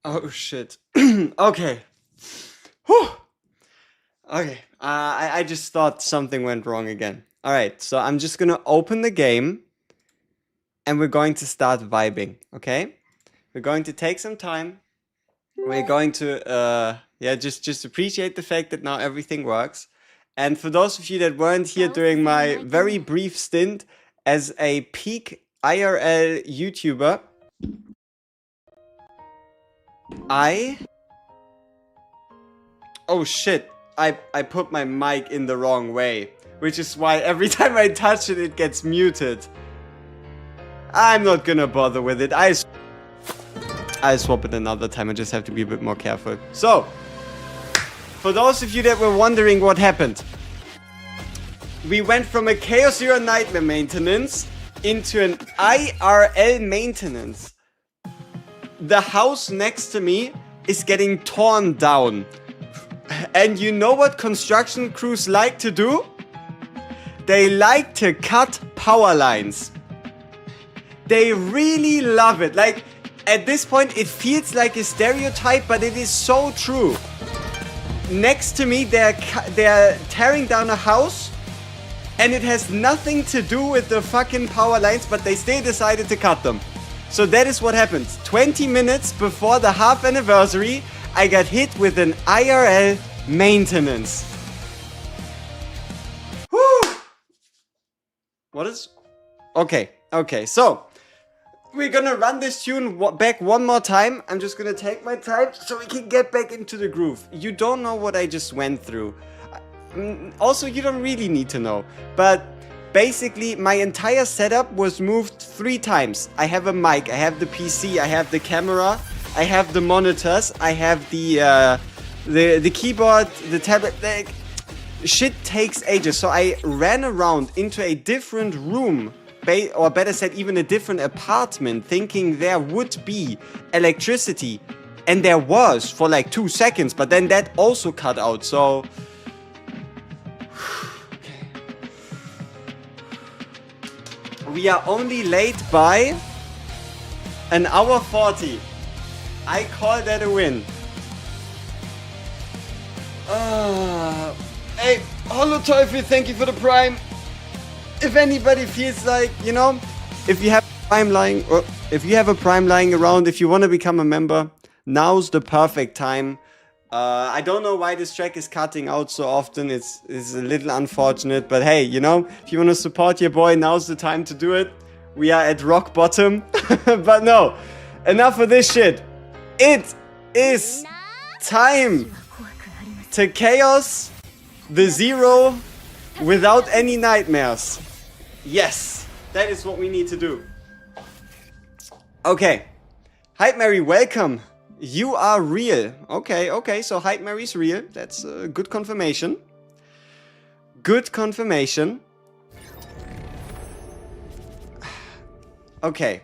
Oh shit. Okay. Whew. Okay. I just thought something went wrong again. Alright, so I'm just gonna open the game and we're going to start vibing, okay? We're going to take some time. We're going to yeah, just appreciate the fact that now everything works. And for those of you that weren't here during my very brief stint as a peak IRL YouTuber, oh shit, I put my mic in the wrong way, which is why every time I touch it, it gets muted. I'm not gonna bother with it. I'll swap it another time. I just have to be a bit more careful. So, for those of you that were wondering what happened, we went from a Chaos Zero Nightmare maintenance into an IRL maintenance. The house next to me is getting torn down. And you know what construction crews like to do? They like to cut power lines. They really love it. Like, at this point, it feels like a stereotype, but it is so true. Next to me, they're tearing down a house, and it has nothing to do with the fucking power lines, but they still decided to cut them. So that is what happened. 20 minutes before the half anniversary, I got hit with an IRL maintenance. Whew. What is... Okay, so we're gonna run this tune back one more time. I'm just gonna take my time so we can get back into the groove. You don't know what I just went through. Also, you don't really need to know. But basically, my entire setup was moved 3 times. I have a mic, I have the PC, I have the camera, I have the monitors, I have the keyboard, the tablet. Like, shit takes ages. So I ran around into a different room, or better said, even a different apartment, thinking there would be electricity. And there was for like 2 seconds, but then that also cut out. So... we are only late by an hour 40. I call that a win. Hey, Hollow Teufel, thank you for the Prime. If anybody feels like, you know, if you have a Prime lying around, if you want to become a member, now's the perfect time. I don't know why this track is cutting out so often. It's a little unfortunate, but hey, you know, if you want to support your boy, now's the time to do it. We are at rock bottom. But no, enough of this shit. It is time to chaos the zero without any nightmares. Yes, that is what we need to do. Okay, HEIDEMARIE, welcome. You are real. Okay, so HEIDEMARIE's real. That's a good confirmation. Good confirmation. Okay.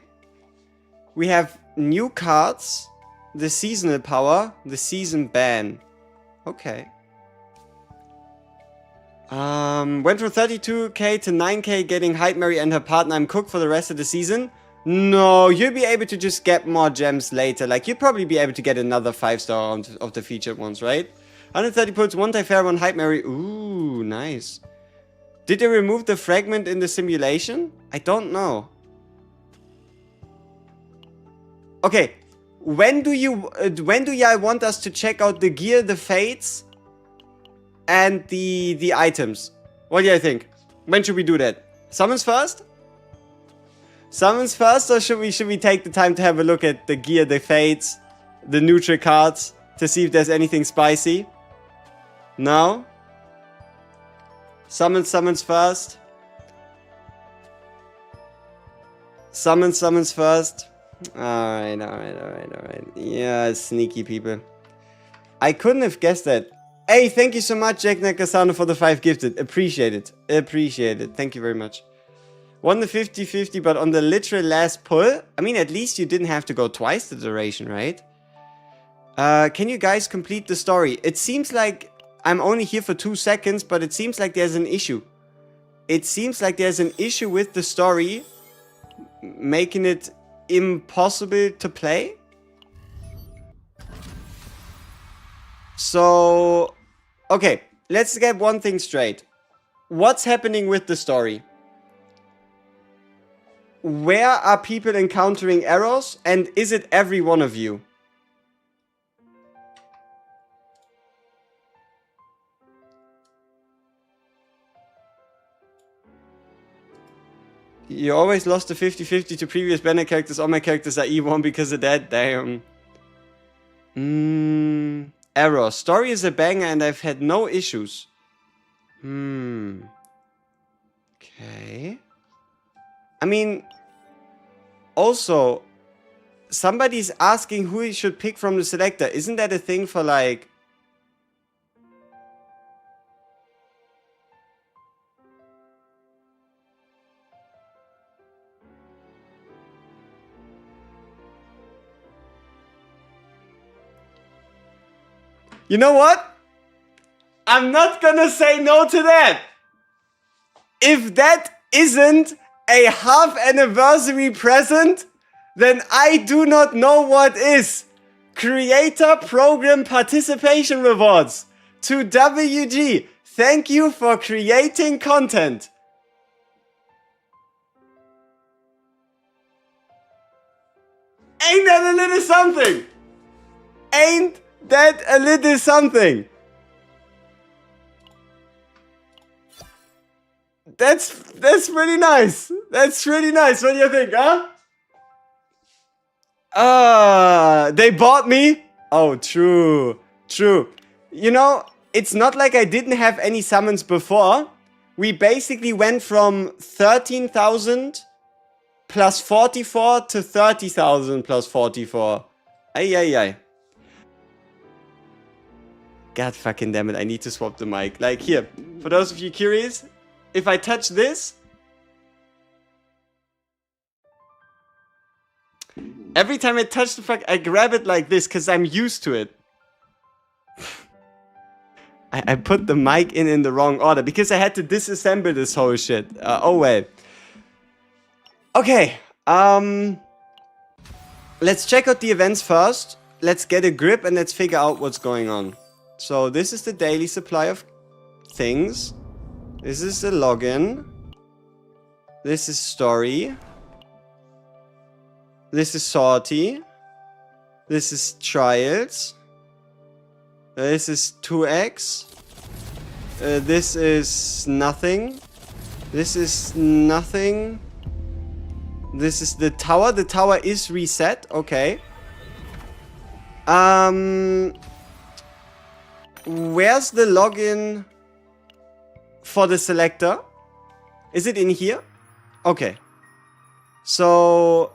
We have new cards, the seasonal power, the season ban. Okay. Went from 32k to 9k getting HEIDEMARIE and her partner I'm cooked for the rest of the season. No, you'll be able to just get more gems later. Like, you'll probably be able to get another 5-star of the featured ones, right? 130 puts, 1 Typhair, 1 HEIDEMARIE. Ooh, nice. Did they remove the fragment in the simulation? I don't know. Okay, when do you want us to check out the gear, the fates, and the items? What do you think? When should we do that? Summons first? Summons first, or should we take the time to have a look at the gear, the fates, the neutral cards, to see if there's anything spicy? No? Summons first. Summons first. Alright. Yeah, sneaky people. I couldn't have guessed that. Hey, thank you so much, Jack Nakasano, for the 5 gifted. Appreciate it. Thank you very much. Won the 50-50, but on the literal last pull, I mean, at least you didn't have to go twice the duration, right? Can you guys complete the story? It seems like I'm only here for 2 seconds, but it seems like there's an issue. It seems like there's an issue with the story, making it impossible to play. So, okay, let's get one thing straight. What's happening with the story? Where are people encountering errors, and is it every one of you? You always lost the 50-50 to previous banner characters. All my characters are E1 because of that. Damn. Error. Story is a banger and I've had no issues. Okay. I mean, also, somebody's asking who he should pick from the selector. Isn't that a thing for like... You know what? I'm not gonna say no to that. If that isn't a half anniversary present, then I do not know what is. Creator Program Participation Rewards to WG. Thank you for creating content. Ain't that a little something? Ain't that a little something? That's pretty nice. That's pretty nice. What do you think, huh? They bought me? Oh, true. True. You know, it's not like I didn't have any summons before. We basically went from 13,000 plus 44 to 30,000 plus 44. Ay, ay, ay. God fucking damn it, I need to swap the mic. Like, here, for those of you curious, if I touch this, every time I touch the fuck, I grab it like this because I'm used to it. I put the mic in the wrong order because I had to disassemble this whole shit. Oh well. Okay, let's check out the events first. Let's get a grip and let's figure out what's going on. So this is the daily supply of things. This is the login. This is story. This is sortie. This is trials. This is 2x. This is nothing. This is nothing. This is the tower. The tower is reset. Okay. Where's the login for the selector? Is it in here? Okay. So...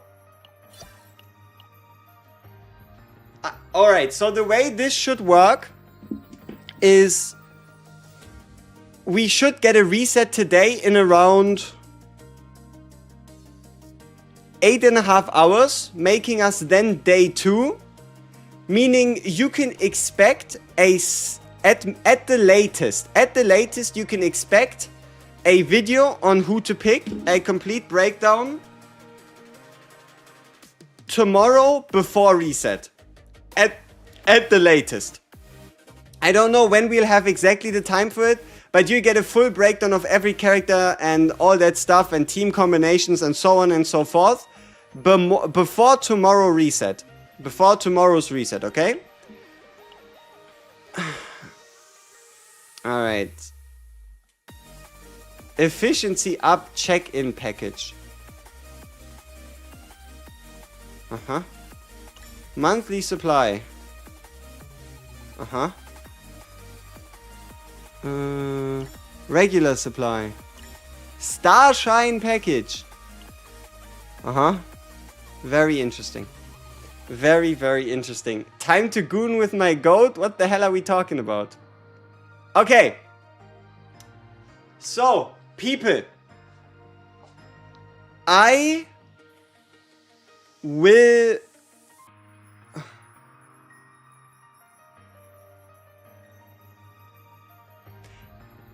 Alright, so the way this should work is we should get a reset today in around 8.5 hours, making us then day 2, meaning you can expect at the latest you can expect a video on who to pick, a complete breakdown tomorrow before reset. At the latest. I don't know when we'll have exactly the time for it, but you get a full breakdown of every character and all that stuff and team combinations and so on and so forth before tomorrow reset. Before tomorrow's reset, okay? Alright. Efficiency up check-in package. Uh-huh. Monthly supply. Uh-huh. Regular supply. Starshine package. Uh-huh. Very interesting. Very, very interesting. Time to goon with my goat? What the hell are we talking about? Okay. So, people. I will...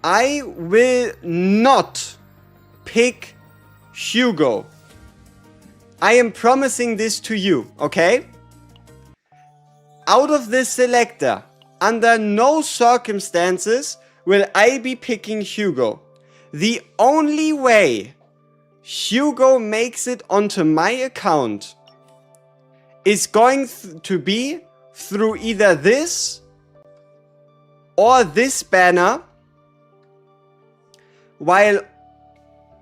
I will not pick Hugo. I am promising this to you, okay? Out of this selector, under no circumstances will I be picking Hugo. The only way Hugo makes it onto my account is going to be through either this or this banner. While...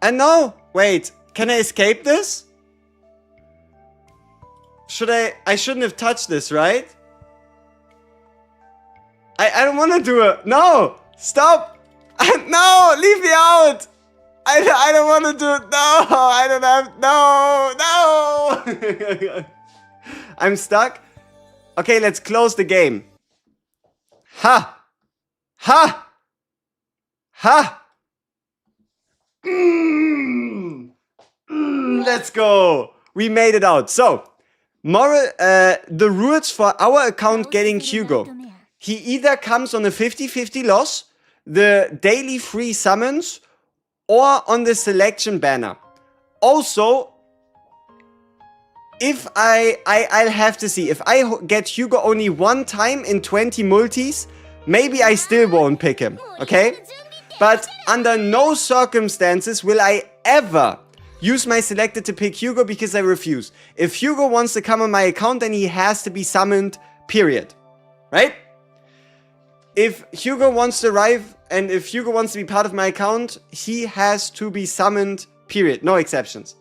no! Wait, can I escape this? I shouldn't have touched this, right? I don't want to do it. No! Stop! No! Leave me out! I don't want to do it. No! I don't have... No! I'm stuck. Okay, let's close the game. Ha! Ha! Ha! Let's go. We made it out. So, the rules for our account getting Hugo. He either comes on a 50-50 loss, the daily free summons, or on the selection banner. Also, if I'll have to see. If I get Hugo only one time in 20 multis, maybe I still won't pick him, okay? But under no circumstances will I ever use my selected to pick Hugo, because I refuse. If Hugo wants to come on my account, then he has to be summoned, period. Right? If Hugo wants to arrive, and if Hugo wants to be part of my account, he has to be summoned, period. No exceptions.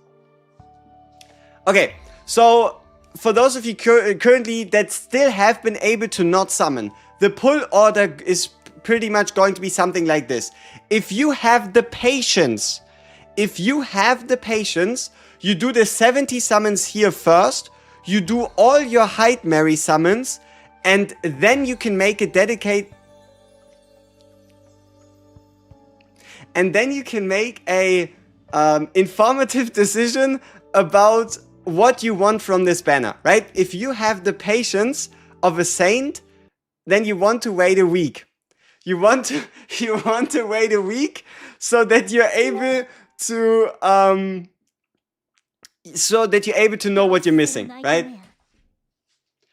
Okay, so for those of you currently that still have been able to not summon, the pull order is pretty much going to be something like this. If you have the patience, you do the 70 summons here first, you do all your HEIDEMARIE summons, and then you can make a dedicate... And then you can make a informative decision about what you want from this banner, right? If you have the patience of a saint, then you want to wait a week. You want to wait a week so that you're able to know what you're missing, right?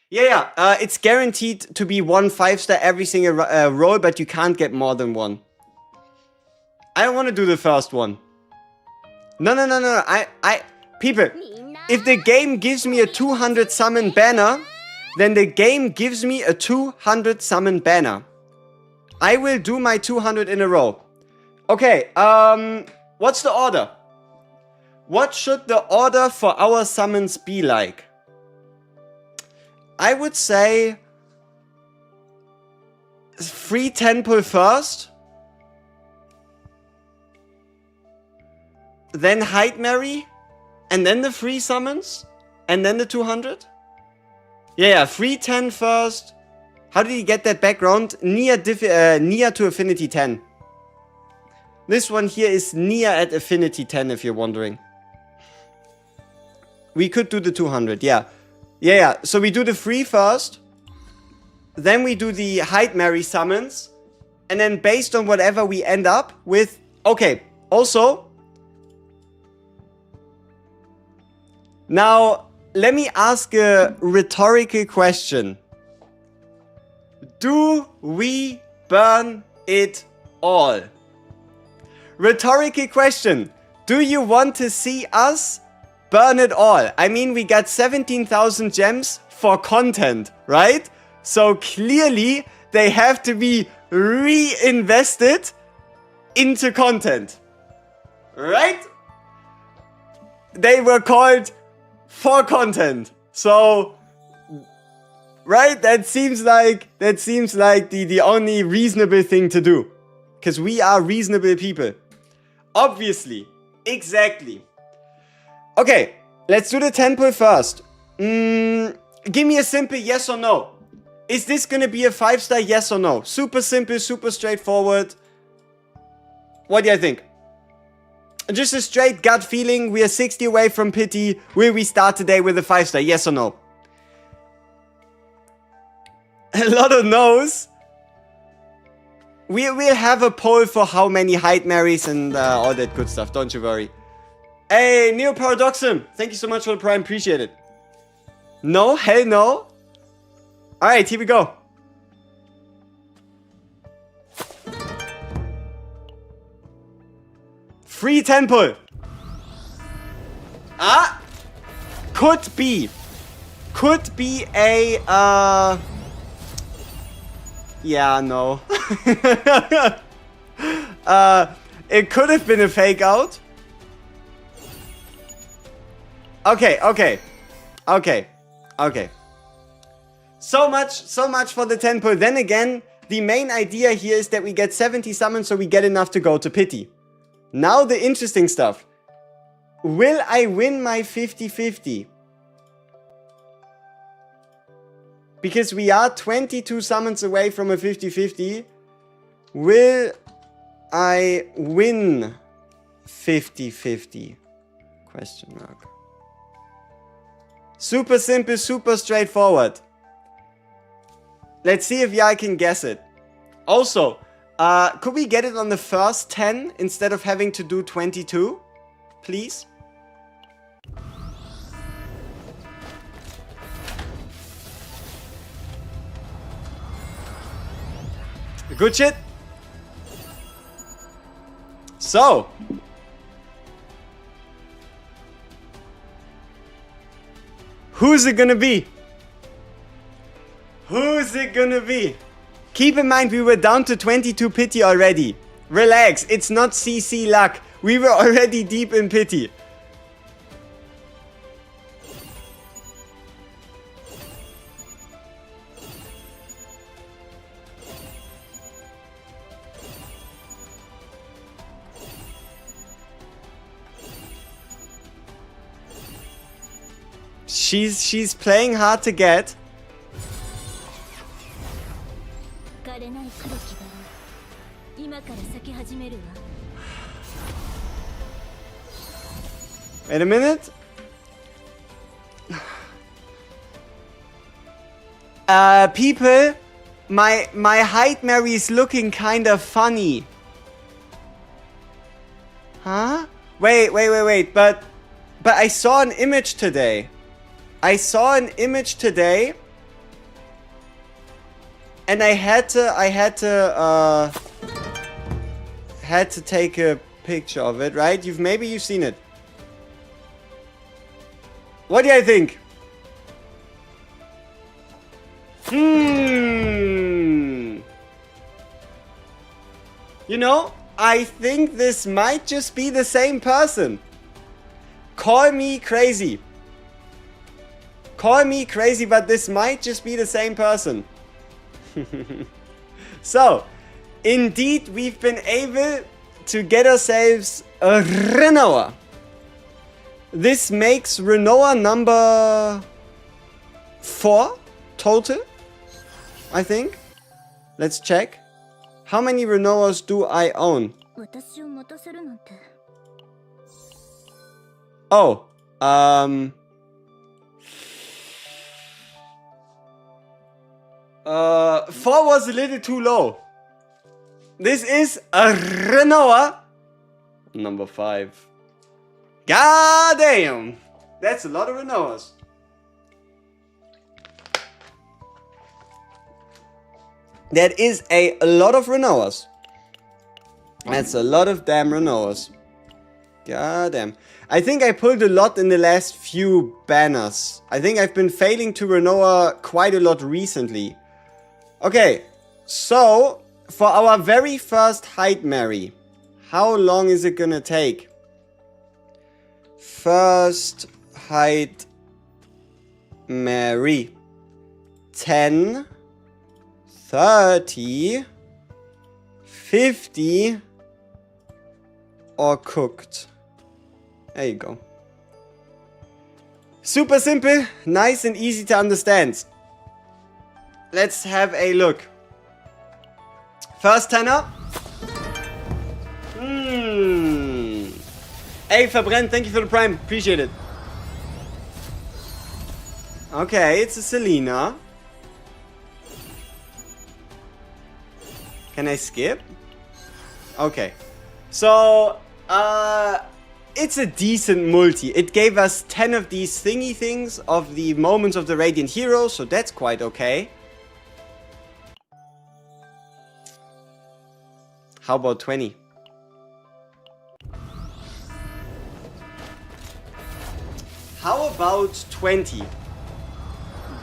Yeah, it's guaranteed to be 1 5-star every single roll, but you can't get more than 1. I don't want to do the first one. No. People, if the game gives me a 200 summon banner, then the game gives me a 200 summon banner. I will do my 200 in a row. Okay, what's the order? What should the order for our summons be like? I would say 3 10 pull first, then HEIDEMARIE, and then the free summons, and then the 200? Yeah, 3 10 first. How did he get that background? Near to Affinity 10. This one here is near at Affinity 10, if you're wondering. We could do the 200, yeah. Yeah, so we do the 3 first. Then we do the HEIDEMARIE summons. And then based on whatever we end up with... Okay, also... Now, let me ask a rhetorical question. Do we burn it all? Rhetorical question. Do you want to see us burn it all? I mean, we got 17,000 gems for content, right? So clearly, they have to be reinvested into content. Right? They were called for content. So... Right? That seems like the only reasonable thing to do. Because we are reasonable people. Obviously. Exactly. Okay. Let's do the 10 pull first. Give me a simple yes or no. Is this going to be a 5-star yes or no? Super simple, super straightforward. What do you think? Just a straight gut feeling. We are 60 away from pity. Will we start today with a 5-star? Yes or no? A lot of no's. We'll have a poll for how many HEIDEMARIEs and all that good stuff. Don't you worry. Hey, Neo Paradoxum. Thank you so much for the prime. Appreciate it. No? Hell no? Alright, here we go. Free 10 pull. Ah! Could be. Could be a, yeah, no. It could have been a fake out. Okay, okay. Okay. Okay. So much for the 10 pull. Then again, the main idea here is that we get 70 summons so we get enough to go to pity. Now the interesting stuff. Will I win my 50-50? Because we are 22 summons away from a 50-50. Will I win 50-50? Question mark. Super simple, super straightforward. Let's see if I can guess it. Also, could we get it on the first 10 instead of having to do 22? Please? Good shit. So. Who's it gonna be? Who's it gonna be? Keep in mind we were down to 22 pity already. Relax, it's not CC luck. We were already deep in pity. She's playing hard to get. Wait a minute. People, my HEIDEMARIE is looking kind of funny. Huh? Wait, but I saw an image today. And I had to take a picture of it, right? Maybe you've seen it. What do you think? You know, I think this might just be the same person. Call me crazy. Call me crazy, but this might just be the same person. So, indeed, we've been able to get ourselves a Renoa. This makes Renoa number 4 total, I think. Let's check. How many Renoas do I own? Oh, 4 was a little too low. This is a Renoa number 5. God damn! That's a lot of Renoas. That is a lot of Renoas. That's a lot of damn Renoas. God damn. I think I pulled a lot in the last few banners. I think I've been failing to Renoa quite a lot recently. Okay, so for our very first HEIDEMARIE, how long is it gonna take? First HEIDEMARIE. 10, 30, 50, or cooked. There you go. Super simple, nice and easy to understand. Let's have a look. First tenner. Hey, Verbrennt, thank you for the prime. Appreciate it. Okay, it's a Selena. Can I skip? Okay. So, it's a decent multi. It gave us 10 of these thingy things of the moments of the Radiant Hero, so that's quite okay. How about 20? How about 20?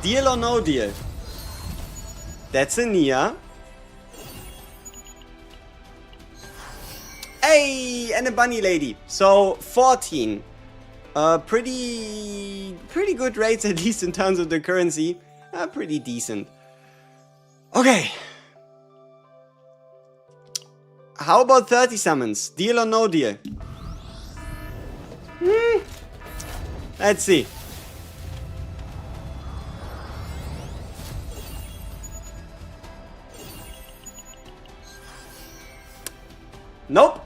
Deal or no deal? That's a Nia. Hey, and a bunny lady. So 14. Pretty good rates, at least in terms of the currency. Pretty decent. Okay. How about 30 summons? Deal or no deal? Let's see. Nope.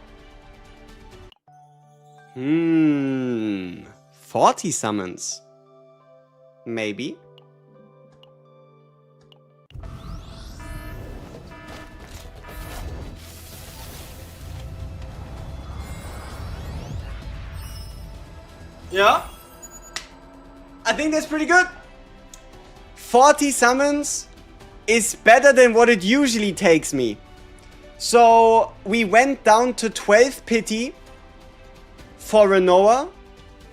40 summons. Maybe. Yeah. I think that's pretty good. 40 summons is better than what it usually takes me. So we went down to 12 pity for Renoa,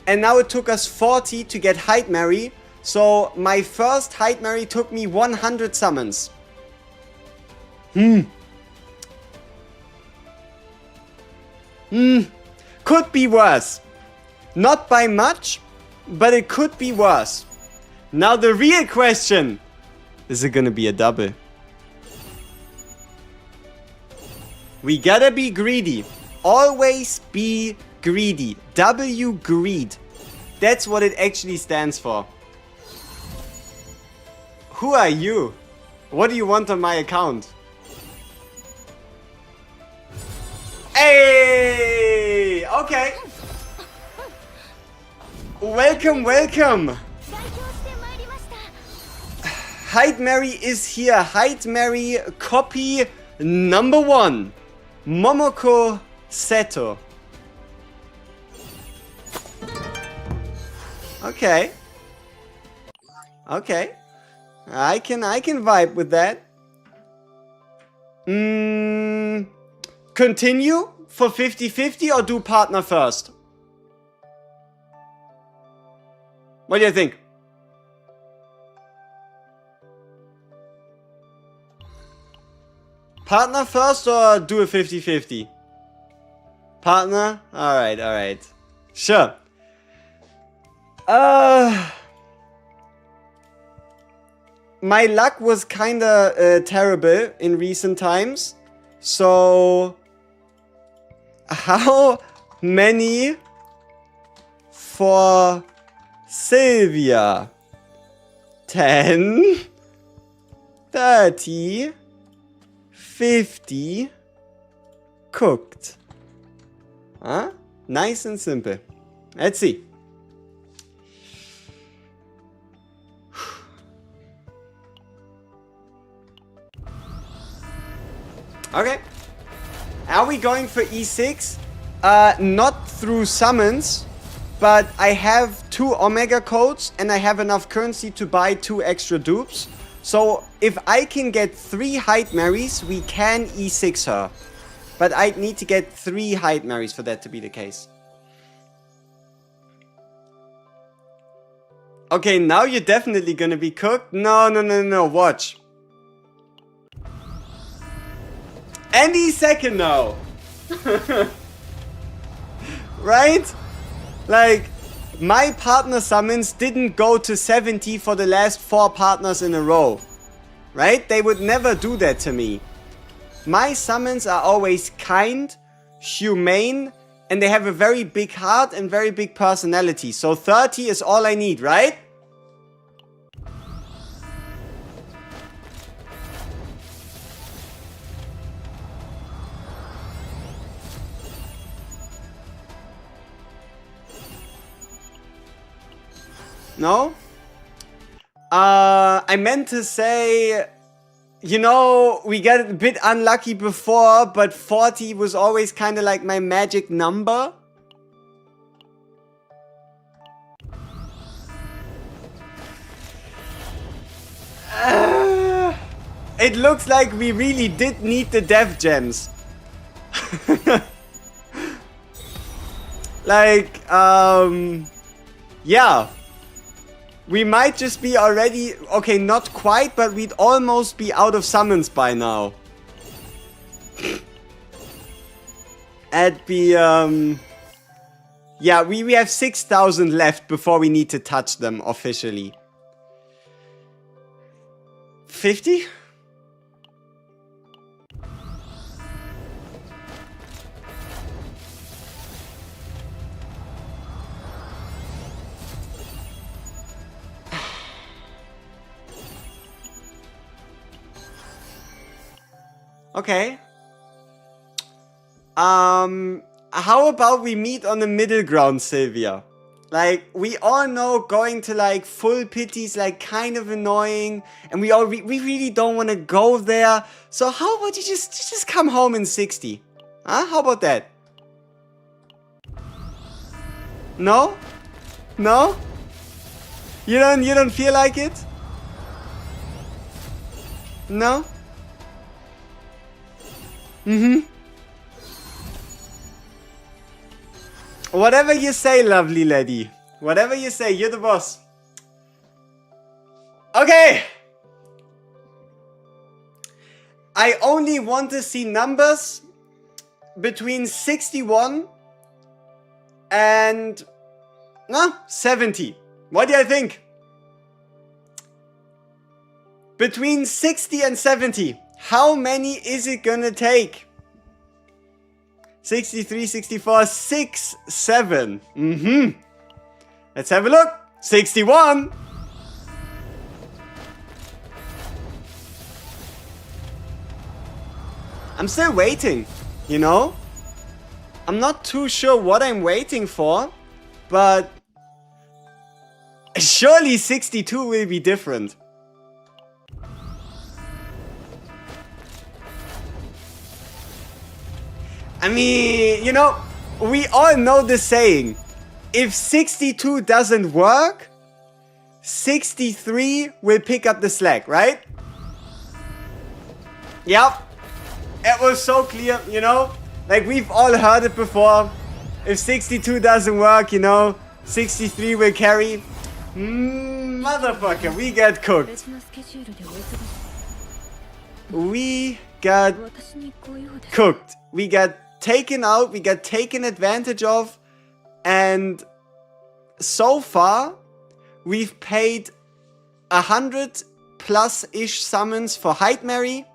and now it took us 40 to get HEIDEMARIE. So my first HEIDEMARIE took me 100 summons. Could be worse. Not by much, but it could be worse. Now the real question, is it gonna be a double? We gotta be greedy. Always be greedy. W greed. That's what it actually stands for. Who are you? What do you want on my account? Hey! Okay. Welcome, welcome. HEIDEMARIE is here. HEIDEMARIE copy number 1. Momoko Seto. Okay. Okay. I can vibe with that. Continue for 50-50 or do partner first? What do you think? Partner first or do a 50-50? Partner? Alright, alright. Sure. My luck was kinda terrible in recent times. So how many for Sylvia? 10, 30, 50, cooked. Huh? Nice and simple. Let's see. Okay. Are we going for E6? Not through summons, but I have 2 Omega codes and I have enough currency to buy 2 extra dupes. So if I can get 3 HEIDEMARIEs, we can E6 her. But I'd need to get 3 HEIDEMARIEs for that to be the case. Okay, now you're definitely gonna be cooked. No, watch. Any second now. Right? Like, my partner summons didn't go to 70 for the last 4 partners in a row. Right? They would never do that to me. My summons are always kind, humane, and they have a very big heart and very big personality. So 30 is all I need, right? No? I meant to say, you know, we got a bit unlucky before, but 40 was always kind of like my magic number. It looks like we really did need the dev gems. Like, Yeah. We might just be already... Okay, not quite, but we'd almost be out of summons by now. At the... Yeah, we have 6,000 left before we need to touch them officially. 50? Okay. How about we meet on the middle ground, Sylvia? Like, we all know going to, like, full pity is, like, kind of annoying. And we really don't want to go there. So how about you just come home in 60? Huh? How about that? No? No? You don't feel like it? No? Whatever you say, lovely lady. Whatever you say, you're the boss. Okay. I only want to see numbers between 61 and 70. What do you think? Between 60 and 70. How many is it gonna take? 63, 64, 6, 7. Let's have a look. 61. I'm still waiting, you know? I'm not too sure what I'm waiting for, but surely 62 will be different. I mean, you know, we all know the saying. If 62 doesn't work, 63 will pick up the slack, right? Yep. It was so clear, you know? Like, we've all heard it before. If 62 doesn't work, you know, 63 will carry. Motherfucker, we got cooked. We got cooked. We got taken out, we got taken advantage of, and so far we've paid 100 plus-ish summons for HEIDEMARIE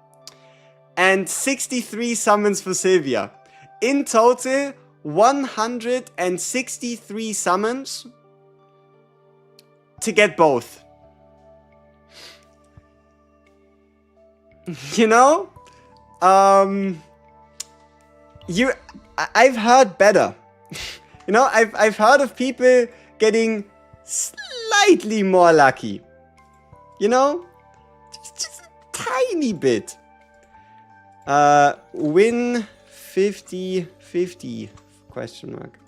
and 63 summons for Sylvia. In total, 163 summons to get both. You know? I've heard better. You know, I've heard of people getting slightly more lucky. You know? Just a tiny bit. Win 50-50 question mark.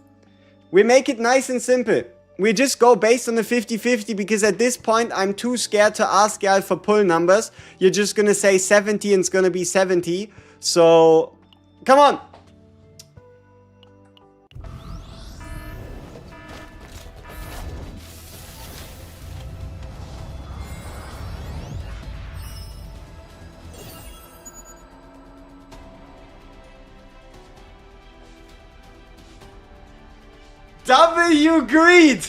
We make it nice and simple. We just go based on the 50-50 because at this point I'm too scared to ask y'all for pull numbers. You're just gonna say 70 and it's gonna be 70. So, come on. W greed!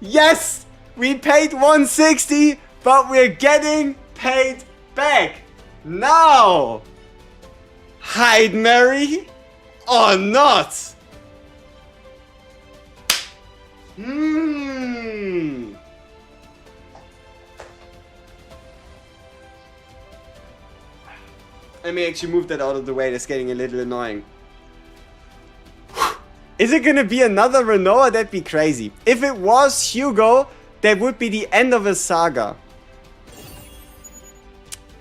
Yes! We paid 160, but we're getting paid back. Now! HEIDEMARIE or not? Let me actually move that out of the way, that's getting a little annoying. Is it gonna be another Renault? That'd be crazy. If it was Hugo, that would be the end of a saga.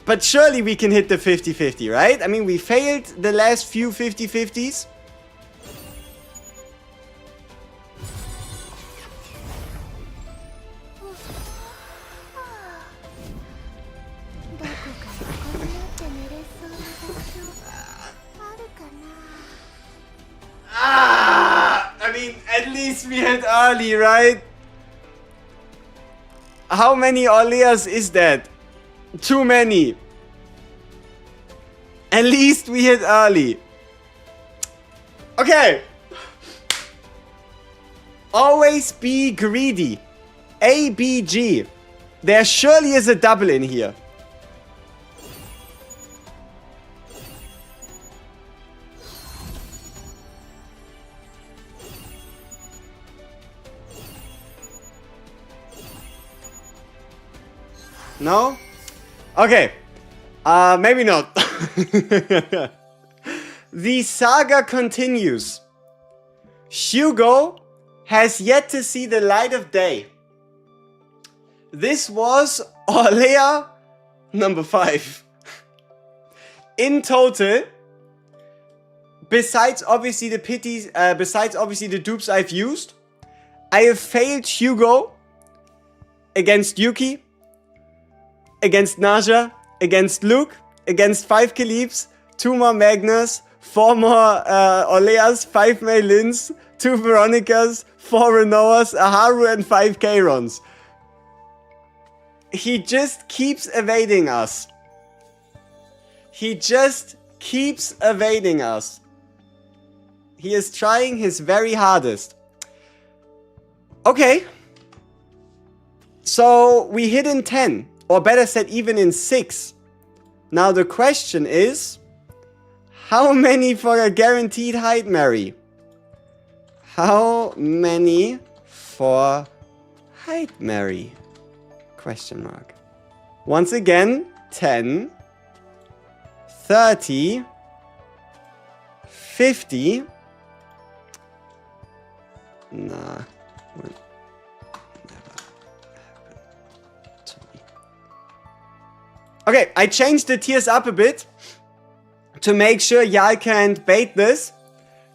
But surely we can hit the 50-50, right? I mean, we failed the last few 50-50s. I mean, at least we hit early, right? How many Oleas is that? Too many. At least we hit early. Okay. Always be greedy. ABG. There surely is a double in here. No? Okay. Maybe not. The saga continues. Hugo has yet to see the light of day. This was Orlea number 5. In total, besides obviously the pities, besides obviously the dupes I've used, I have failed Hugo against Yuki, against Naja, against Luke, against 5 Khalifs, 2 more Magnus, 4 more Oleas, 5 Mei Lins, 2 Veronicas, 4 Renoas, a Haru and 5 Chaerons. He just keeps evading us. He just keeps evading us. He is trying his very hardest. Okay. So we hit in 10. Or better said, even in 6. Now the question is, how many for a guaranteed HEIDEMARIE? How many for HEIDEMARIE? Question mark. Once again, 10, 30, 50. Nah. Okay, I changed the tiers up a bit to make sure y'all can't bait this.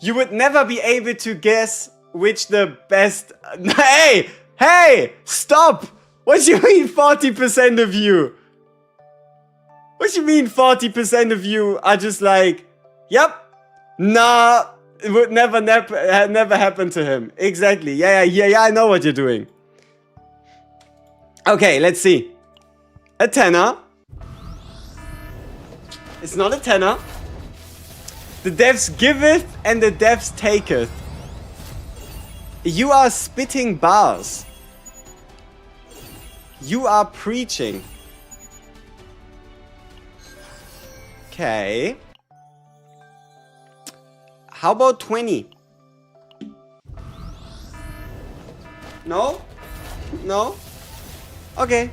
You would never be able to guess which the best... Hey! Hey! Stop! What do you mean 40% of you? What do you mean 40% of you are just like, yep, nah, it would never happen to him. Exactly. Yeah, I know what you're doing. Okay, let's see. A tenner. It's not a tenner. The devs giveth and the devs taketh. You are spitting bars. You are preaching. Okay. How about 20? No? No? Okay.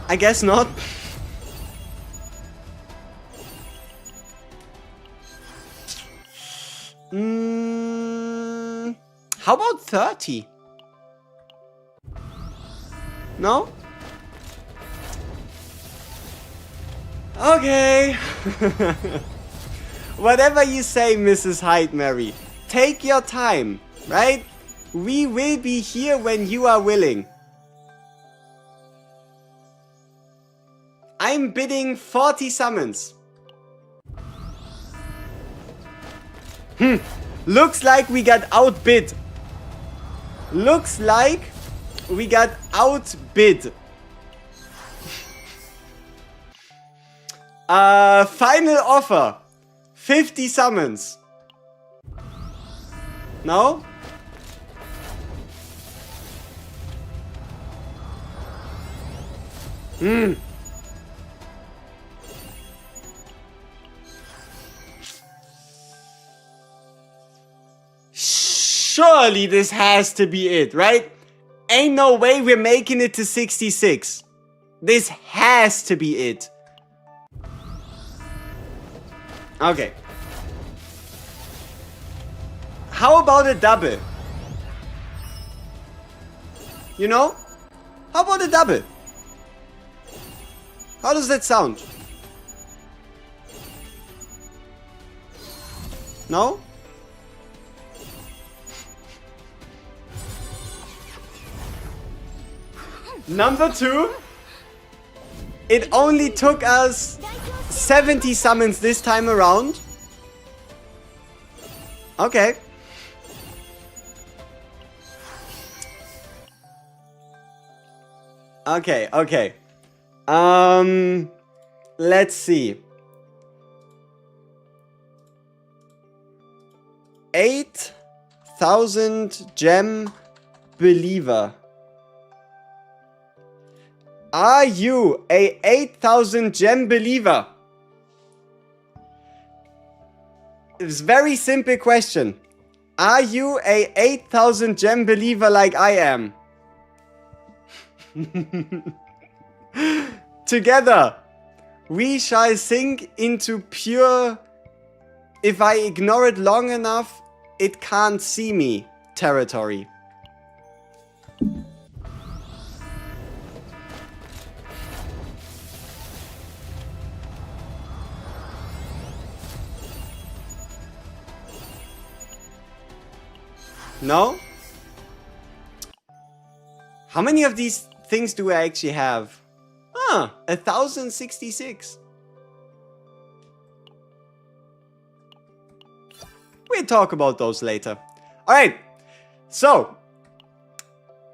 I guess not. How about 30? No? Okay. Whatever you say, Mrs. HEIDEMARIE. Take your time, right? We will be here when you are willing. I'm bidding 40 summons. Looks like we got outbid. Looks like we got outbid. Final offer. 50 summons. No? Surely this has to be it, right? Ain't no way we're making it to 66. This has to be it. Okay. How about a double? You know? How about a double? How does that sound? No? Number 2. It only took us 70 summons this time around. Okay. Okay, okay. Let's see. 8,000 gem believer. Are you a 8,000 gem believer? It's a very simple question. Are you a 8,000 gem believer like I am? Together, we shall sink into pure, if I ignore it long enough, it can't see me territory. No? How many of these things do I actually have? 1,066. We'll talk about those later. Alright, so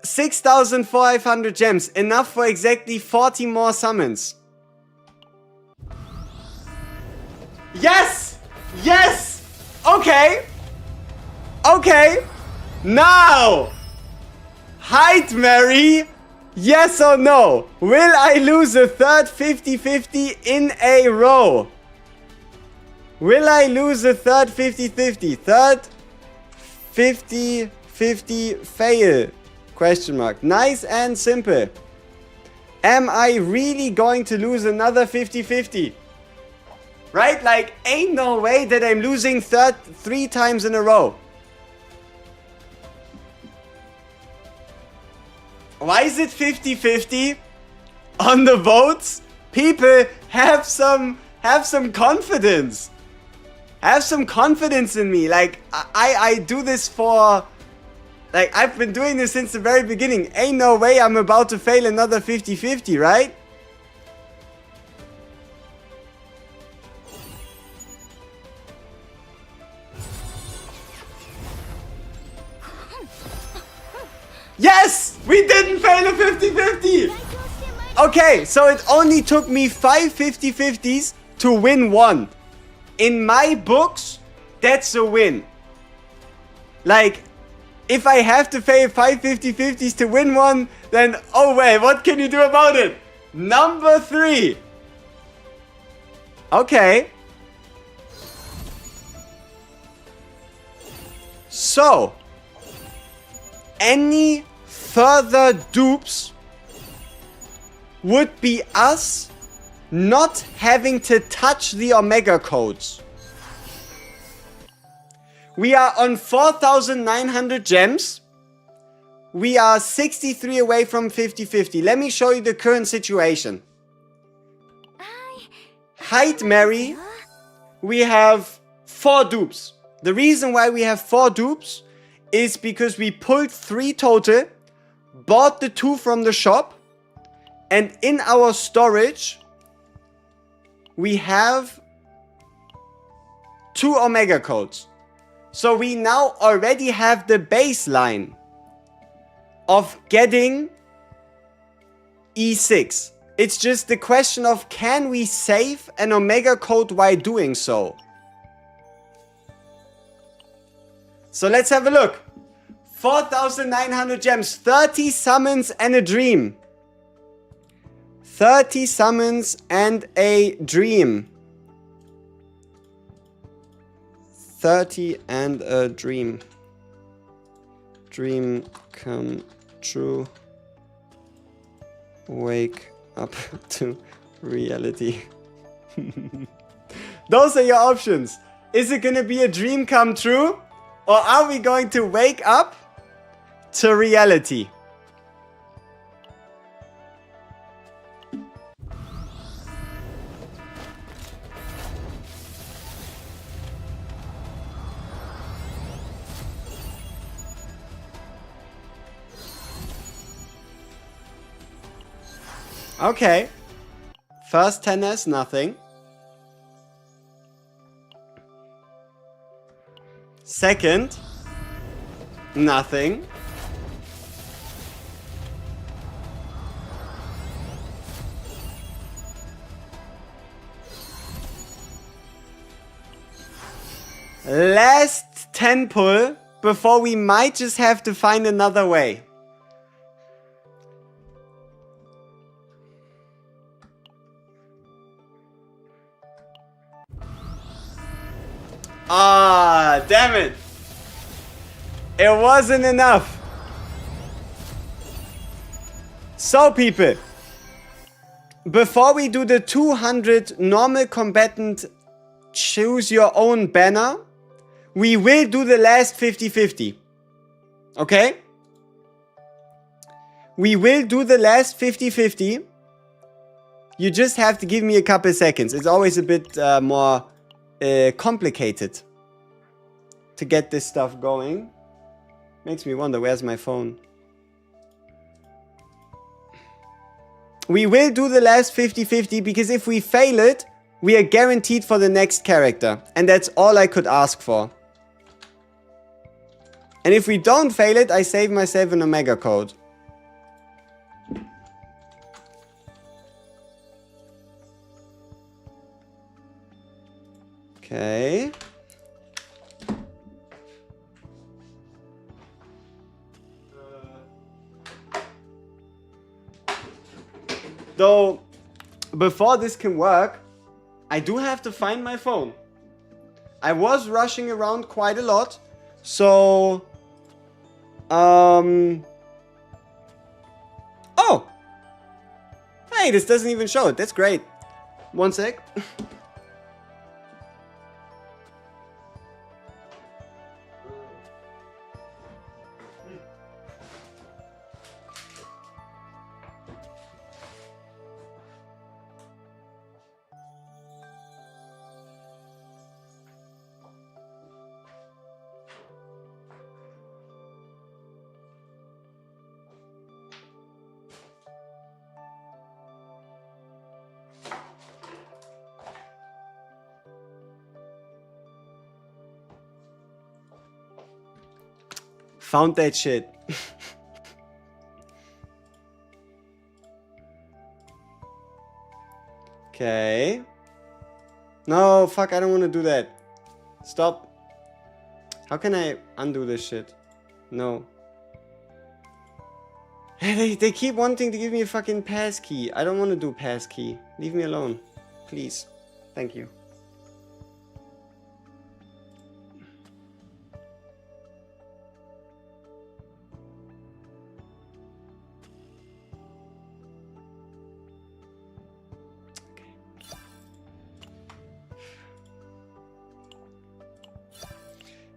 6,500 gems, enough for exactly 40 more summons. Yes! Yes! Okay! Okay! Now! HEIDEMARIE, yes or no? Will I lose a third 50-50 in a row? Will I lose a third 50-50? Third 50-50 fail? Question mark. Nice and simple. Am I really going to lose another 50-50? Right? Like, ain't no way that I'm losing 3 times in a row. Why is it 50-50 on the votes? People, have some confidence. Have some confidence in me. Like, I do this for... Like, I've been doing this since the very beginning. Ain't no way I'm about to fail another 50-50, right? Yes! We didn't fail a 50-50! Okay, so it only took me 5 50-50s to win 1. In my books, that's a win. Like, if I have to fail 5 50-50s to win 1, then oh wait, what can you do about it? Number 3. Okay. So, any further dupes would be us not having to touch the Omega codes. We are on 4,900 gems. We are 63 away from 50-50. Let me show you the current situation. HEIDEMARIE, we have 4 dupes. The reason why we have 4 dupes is because we pulled 3 total, bought the 2 from the shop, and in our storage, we have 2 Omega codes. So we now already have the baseline of getting E6. It's just the question of, can we save an Omega code while doing so? So let's have a look. 4,900 gems, 30 summons and a dream. 30 summons and a dream. 30 and a dream. Dream come true. Wake up to reality. Those are your options. Is it gonna be a dream come true? Or are we going to wake up to reality? Okay. First 10 is nothing. Second, nothing. Last 10 pull before we might just have to find another way. Ah, damn it. It wasn't enough. So people, before we do the 200 normal combatant choose your own banner, we will do the last 50-50. Okay? We will do the last 50-50. You just have to give me a couple seconds. It's always a bit more complicated to get this stuff going. Makes me wonder, where's my phone? We will do the last 50-50 because if we fail it, we are guaranteed for the next character. And that's all I could ask for. And if we don't fail it, I save myself an Omega code. Okay. Though, before this can work, I do have to find my phone. I was rushing around quite a lot, so... Oh! Hey, this doesn't even show it. That's great. One sec. Found that shit. Okay. No, fuck, I don't want to do that. Stop. How can I undo this shit? No. They keep wanting to give me a fucking passkey. I don't want to do passkey. Leave me alone. Please. Thank you.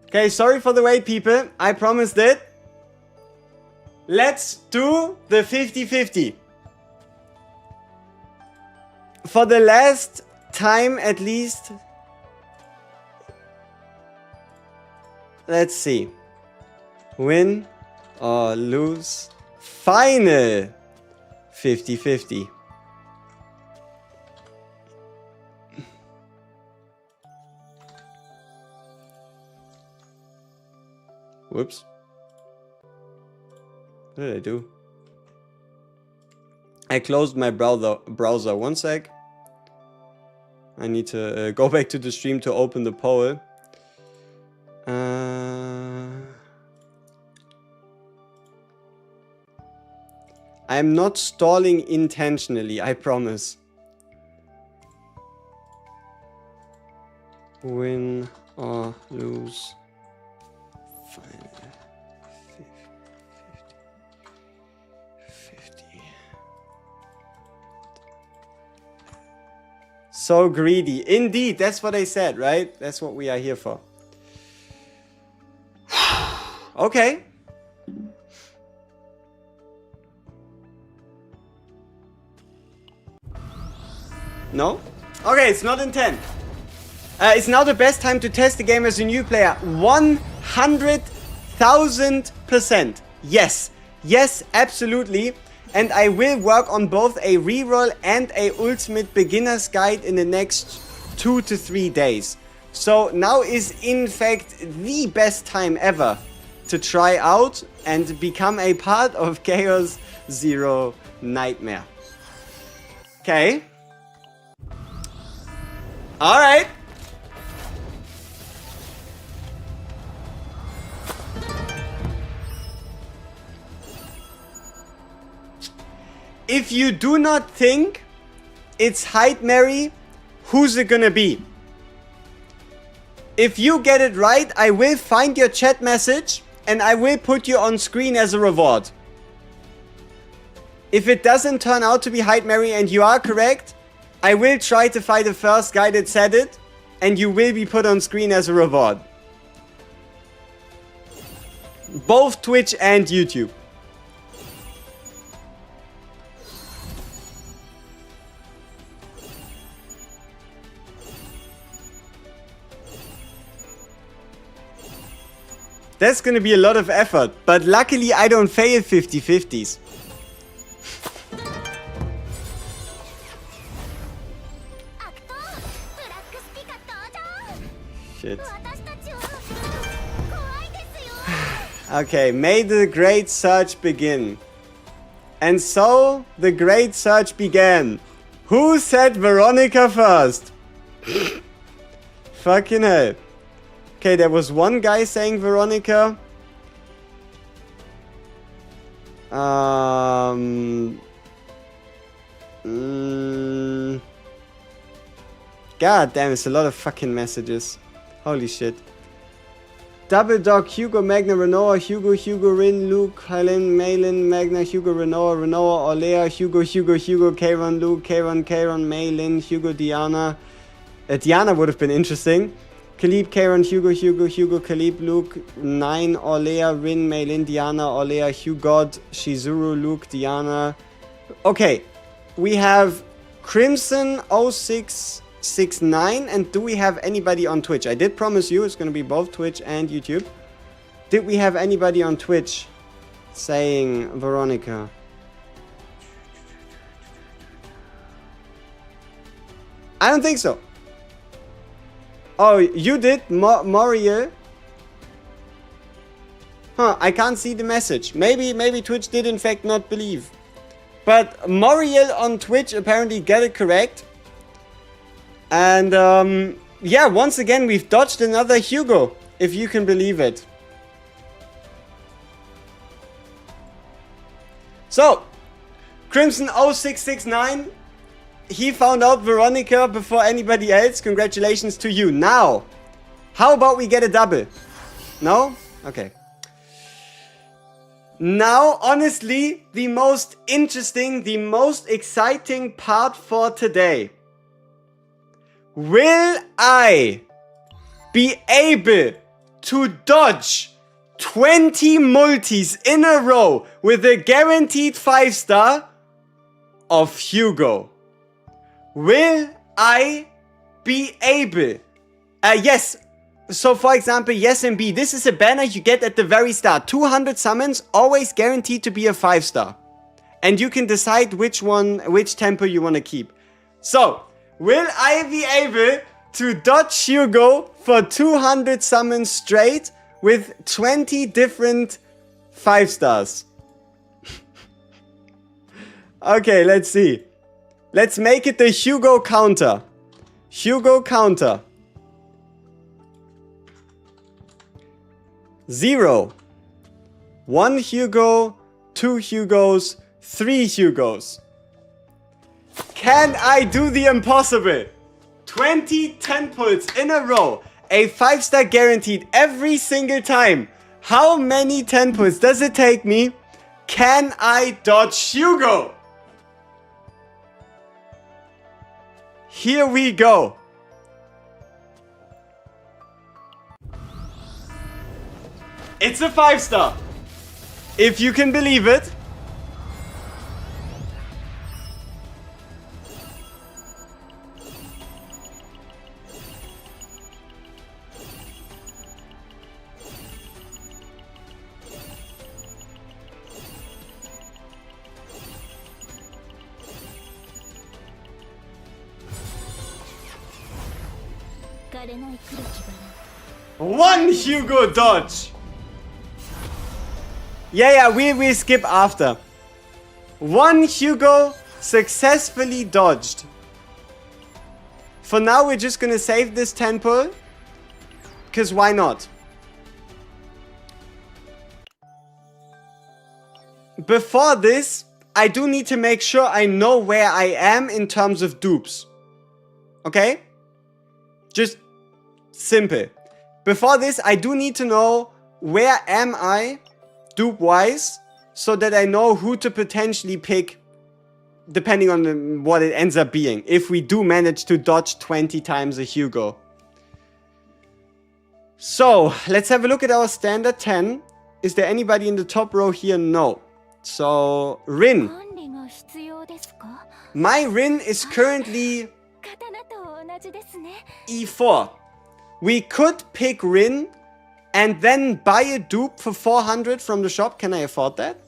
Okay, sorry for the wait, people. I promised it. Let's do the 50-50. For the last time, at least. Let's see. Win or lose. Final 50-50. Whoops. What did I do? I closed my browser. One sec. I need to go back to the stream to open the poll. I'm not stalling intentionally, I promise. Win or lose. Final 50. So greedy. Indeed, that's what I said, right? That's what we are here for. Okay. No? Okay, it's not intent. It's now the best time to test the game as a new player. 100,000%. Yes. Yes, absolutely. And I will work on both a reroll and a ultimate beginner's guide in the next 2 to 3 days. So now is in fact the best time ever to try out and become a part of Chaos Zero Nightmare. Okay. Alright. If you do not think it's HEIDEMARIE, who's it gonna be? If you get it right, I will find your chat message and I will put you on screen as a reward. If it doesn't turn out to be HEIDEMARIE and you are correct, I will try to find the first guy that said it and you will be put on screen as a reward. Both Twitch and YouTube. That's gonna be a lot of effort, but luckily I don't fail 50-50s. Shit. Okay, may the great search begin. And so, the great search began. Who said Veronica first? Fucking hell. Okay, there was one guy saying Veronica. God damn, it's a lot of fucking messages. Holy shit. Double Dog, Hugo, Magna, Renoa, Hugo, Rin, Luke, Helen, Malin, Magna, Hugo, Renoa, Olea, Hugo, Kayron, Luke, Kayron, Malin, Hugo, Diana. Diana would have been interesting. Khalib, Kayron, Hugo, Khalib, Luke, 9, Olea, Rin, Malin, Diana, Olea, Hugo, Shizuru, Luke, Diana. Okay, we have Crimson 0669, and do we have anybody on Twitch? I did promise you it's going to be both Twitch and YouTube. Did we have anybody on Twitch saying Veronica? I don't think so. Oh, you did? Moriel? Huh, I can't see the message. Maybe Twitch did in fact not believe. But Moriel on Twitch apparently got it correct. And yeah, once again we've dodged another Hugo, if you can believe it. So, Crimson 0669, he found out Veronica before anybody else. Congratulations to you. Now, how about we get a double? No? Okay. Now, honestly, the most interesting, the most exciting part for today. Will I be able to dodge 20 multis in a row with a guaranteed 5-star of Hugo? Will I be able? Yes. So for example, yes and B. This is a banner you get at the very start. 200 summons, always guaranteed to be a 5-star. And you can decide which tempo you want to keep. So, will I be able to dodge Hugo for 200 summons straight with 20 different 5-stars? Okay, let's see. Let's make it the Hugo counter. Hugo counter. 0. 1 Hugo, 2 Hugos, 3 Hugos. Can I do the impossible? 20 10 pulls in a row. A 5-star guaranteed every single time. How many 10 pulls does it take me? Can I dodge Hugo? Here we go. It's a 5-star. If you can believe it. One Hugo dodge. Yeah, we skip after. 1 Hugo successfully dodged. For now, we're just gonna save this 10 pull. Because why not? Before this, I do need to make sure I know where I am in terms of dupes. Okay? Just simple. Before this, I do need to know where am I dupe-wise so that I know who to potentially pick depending on what it ends up being, if we do manage to dodge 20 times a Hugo. So, let's have a look at our standard 10. Is there anybody in the top row here? No. So, Rin. My Rin is currently E4. We could pick Rin and then buy a dupe for 400 from the shop. Can I afford that?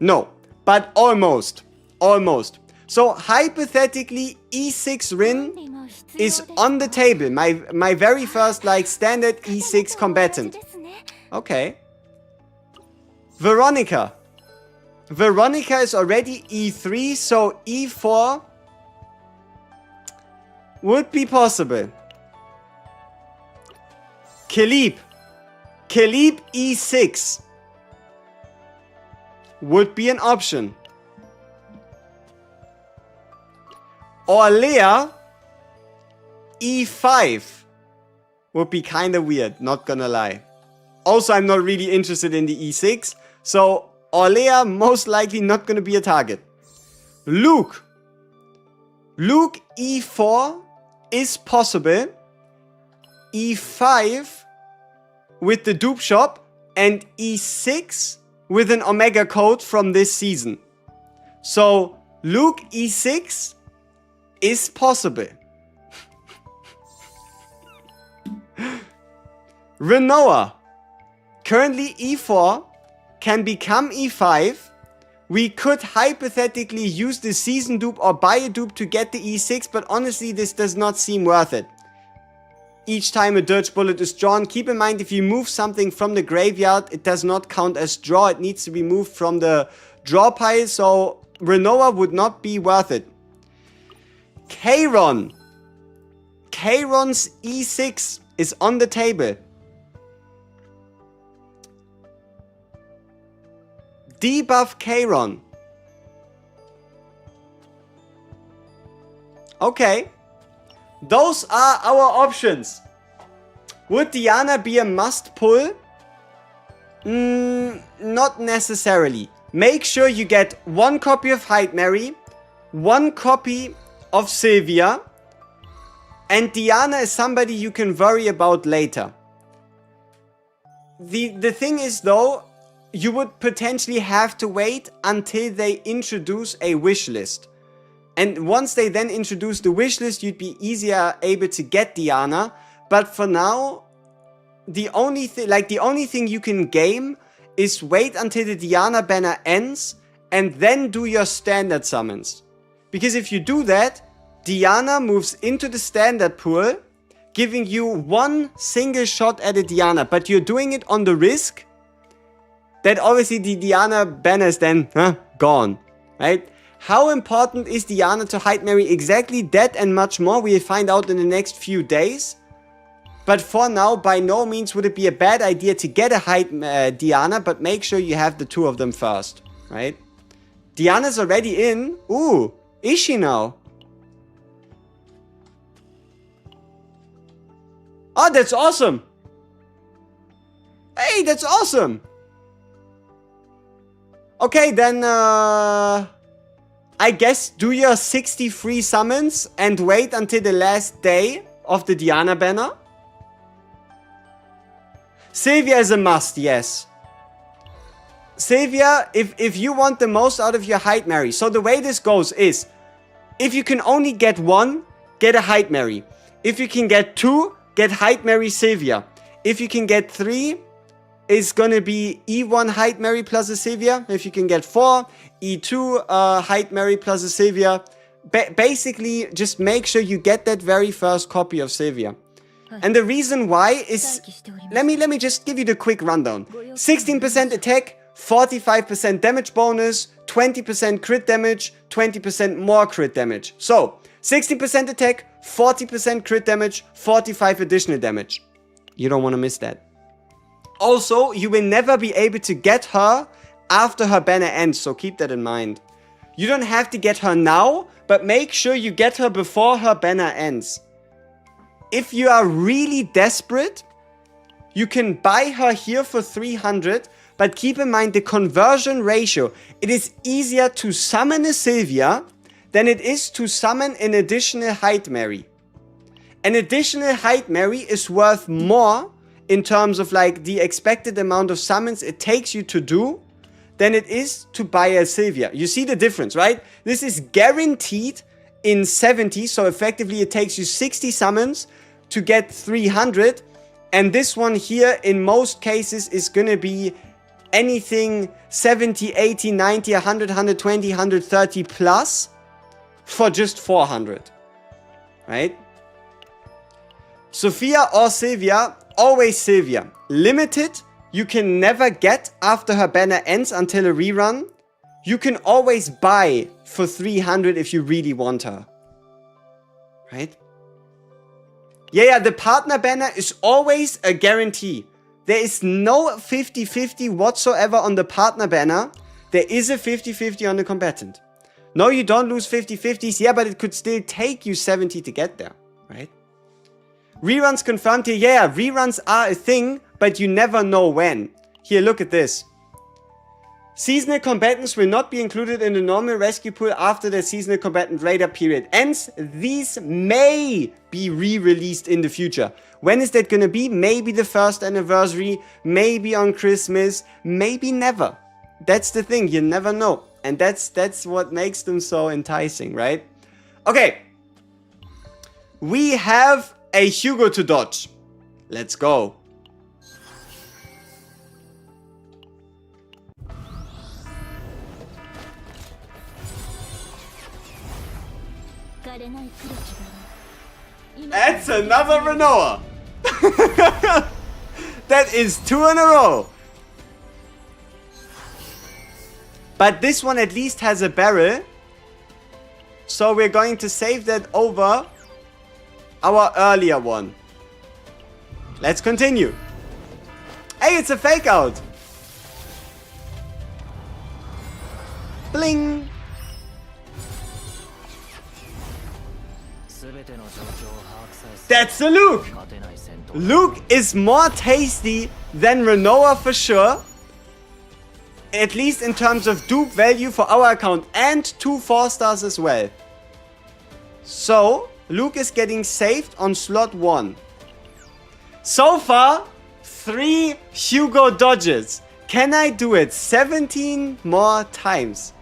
No, but almost. Almost. So hypothetically, E6 Rin is on the table. My very first like standard E6 combatant. Okay. Veronica. Veronica is already E3, so E4 would be possible. Kalib. Kalib E6 would be an option. Orlea E5 would be kind of weird, not gonna lie. Also, I'm not really interested in the E6, so Orlea most likely not gonna be a target. Luke. Luke E4 is possible. E5 with the dupe shop and E6 with an Omega code from this season. So Luke E6 is possible. Renoa, currently E4, can become E5. We could hypothetically use the season dupe or buy a dupe to get the E6, but honestly this does not seem worth it. Each time a dirge bullet is drawn, keep in mind if you move something from the graveyard, it does not count as draw. It needs to be moved from the draw pile, so Renoa would not be worth it. Kayron. Kayron's E6 is on the table. Debuff Kayron. Okay. Those are our options. Would Diana be a must pull? Not necessarily. Make sure you get 1 copy of HEIDEMARIE, 1 copy of Sylvia, and Diana is somebody you can worry about later. The thing is though, you would potentially have to wait until they introduce a wish list. And once they then introduce the wish list, you'd be easier able to get Diana. But for now, the only thing you can game is wait until the Diana banner ends and then do your standard summons. Because if you do that, Diana moves into the standard pool, giving you 1 single shot at a Diana. But you're doing it on the risk that obviously the Diana banner is then gone, right? How important is Diana to HEIDEMARIE? Exactly that and much more we'll find out in the next few days. But for now, by no means would it be a bad idea to get a Diana, but make sure you have the 2 of them first, right? Diana's already in. Ooh, is she now? Oh, that's awesome. Hey, that's awesome. Okay, then, I guess do your 63 summons and wait until the last day of the Diana banner. Sylvia is a must, yes. Sylvia, if you want the most out of your HEIDEMARIE. So the way this goes is, if you can only get 1, get a HEIDEMARIE. If you can get 2, get HEIDEMARIE Sylvia. If you can get 3, it's gonna be E1 HEIDEMARIE plus a Sylvia. If you can get 4, E2 HEIDEMARIE plus a Sylvia. Basically, just make sure you get that very first copy of Sylvia. And the reason why is, let me just give you the quick rundown. 16% attack, 45% damage bonus, 20% crit damage, 20% more crit damage. So, 16% attack, 40% crit damage, 45 additional damage. You don't want to miss that. Also, you will never be able to get her after her banner ends, so keep that in mind. You don't have to get her now, but make sure you get her before her banner ends. If you are really desperate, you can buy her here for 300, but keep in mind the conversion ratio. It is easier to summon a Sylvia than it is to summon an additional HEIDEMARIE. An additional HEIDEMARIE is worth more in terms of like the expected amount of summons it takes you to do than it is to buy a Sylvia. You see the difference, right? This is guaranteed in 70, so effectively it takes you 60 summons to get 300. And this one here, in most cases, is gonna be anything 70, 80, 90, 100, 120, 130 plus for just 400, right? Sophia or Sylvia, always Sylvia. Limited, you can never get after her banner ends until a rerun. You can always buy for 300 if you really want her, right? Yeah, the partner banner is always a guarantee. There is no 50-50 whatsoever on the partner banner. There is a 50-50 on the combatant. No, you don't lose 50-50s. Yeah, but it could still take you 70 to get there, right? Reruns confirmed here. Yeah, reruns are a thing, but you never know when. Here, look at this. Seasonal combatants will not be included in the normal rescue pool after the seasonal combatant radar period ends. These may be re-released in the future. When is that gonna be? Maybe the 1st anniversary, maybe on Christmas, maybe never. That's the thing, you never know. And that's what makes them so enticing, right? Okay. We have a Hugo to dodge. Let's go. That's another Renoa. That is 2 in a row. But this one at least has a barrel. So we're going to save that over our earlier one. Let's continue. Hey, it's a fake out. Bling. That's a Luke. Luke is more tasty than Renoa for sure. At least in terms of dupe value for our account. And 2 4-stars as well. So, Luke is getting saved on slot 1. So far, 3 Hugo dodges. Can I do it 17 more times?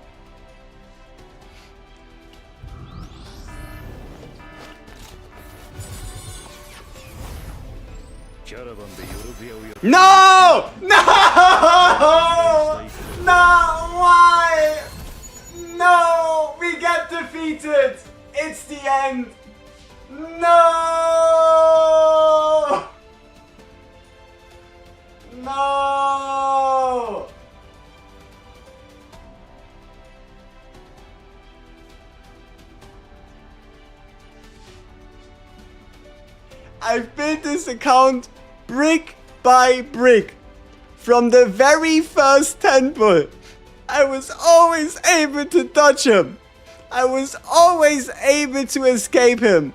No! No! No! Why? No! We get defeated! It's the end! No! No! I've built this account brick by brick. From the very first temple, I was always able to dodge him. I was always able to escape him.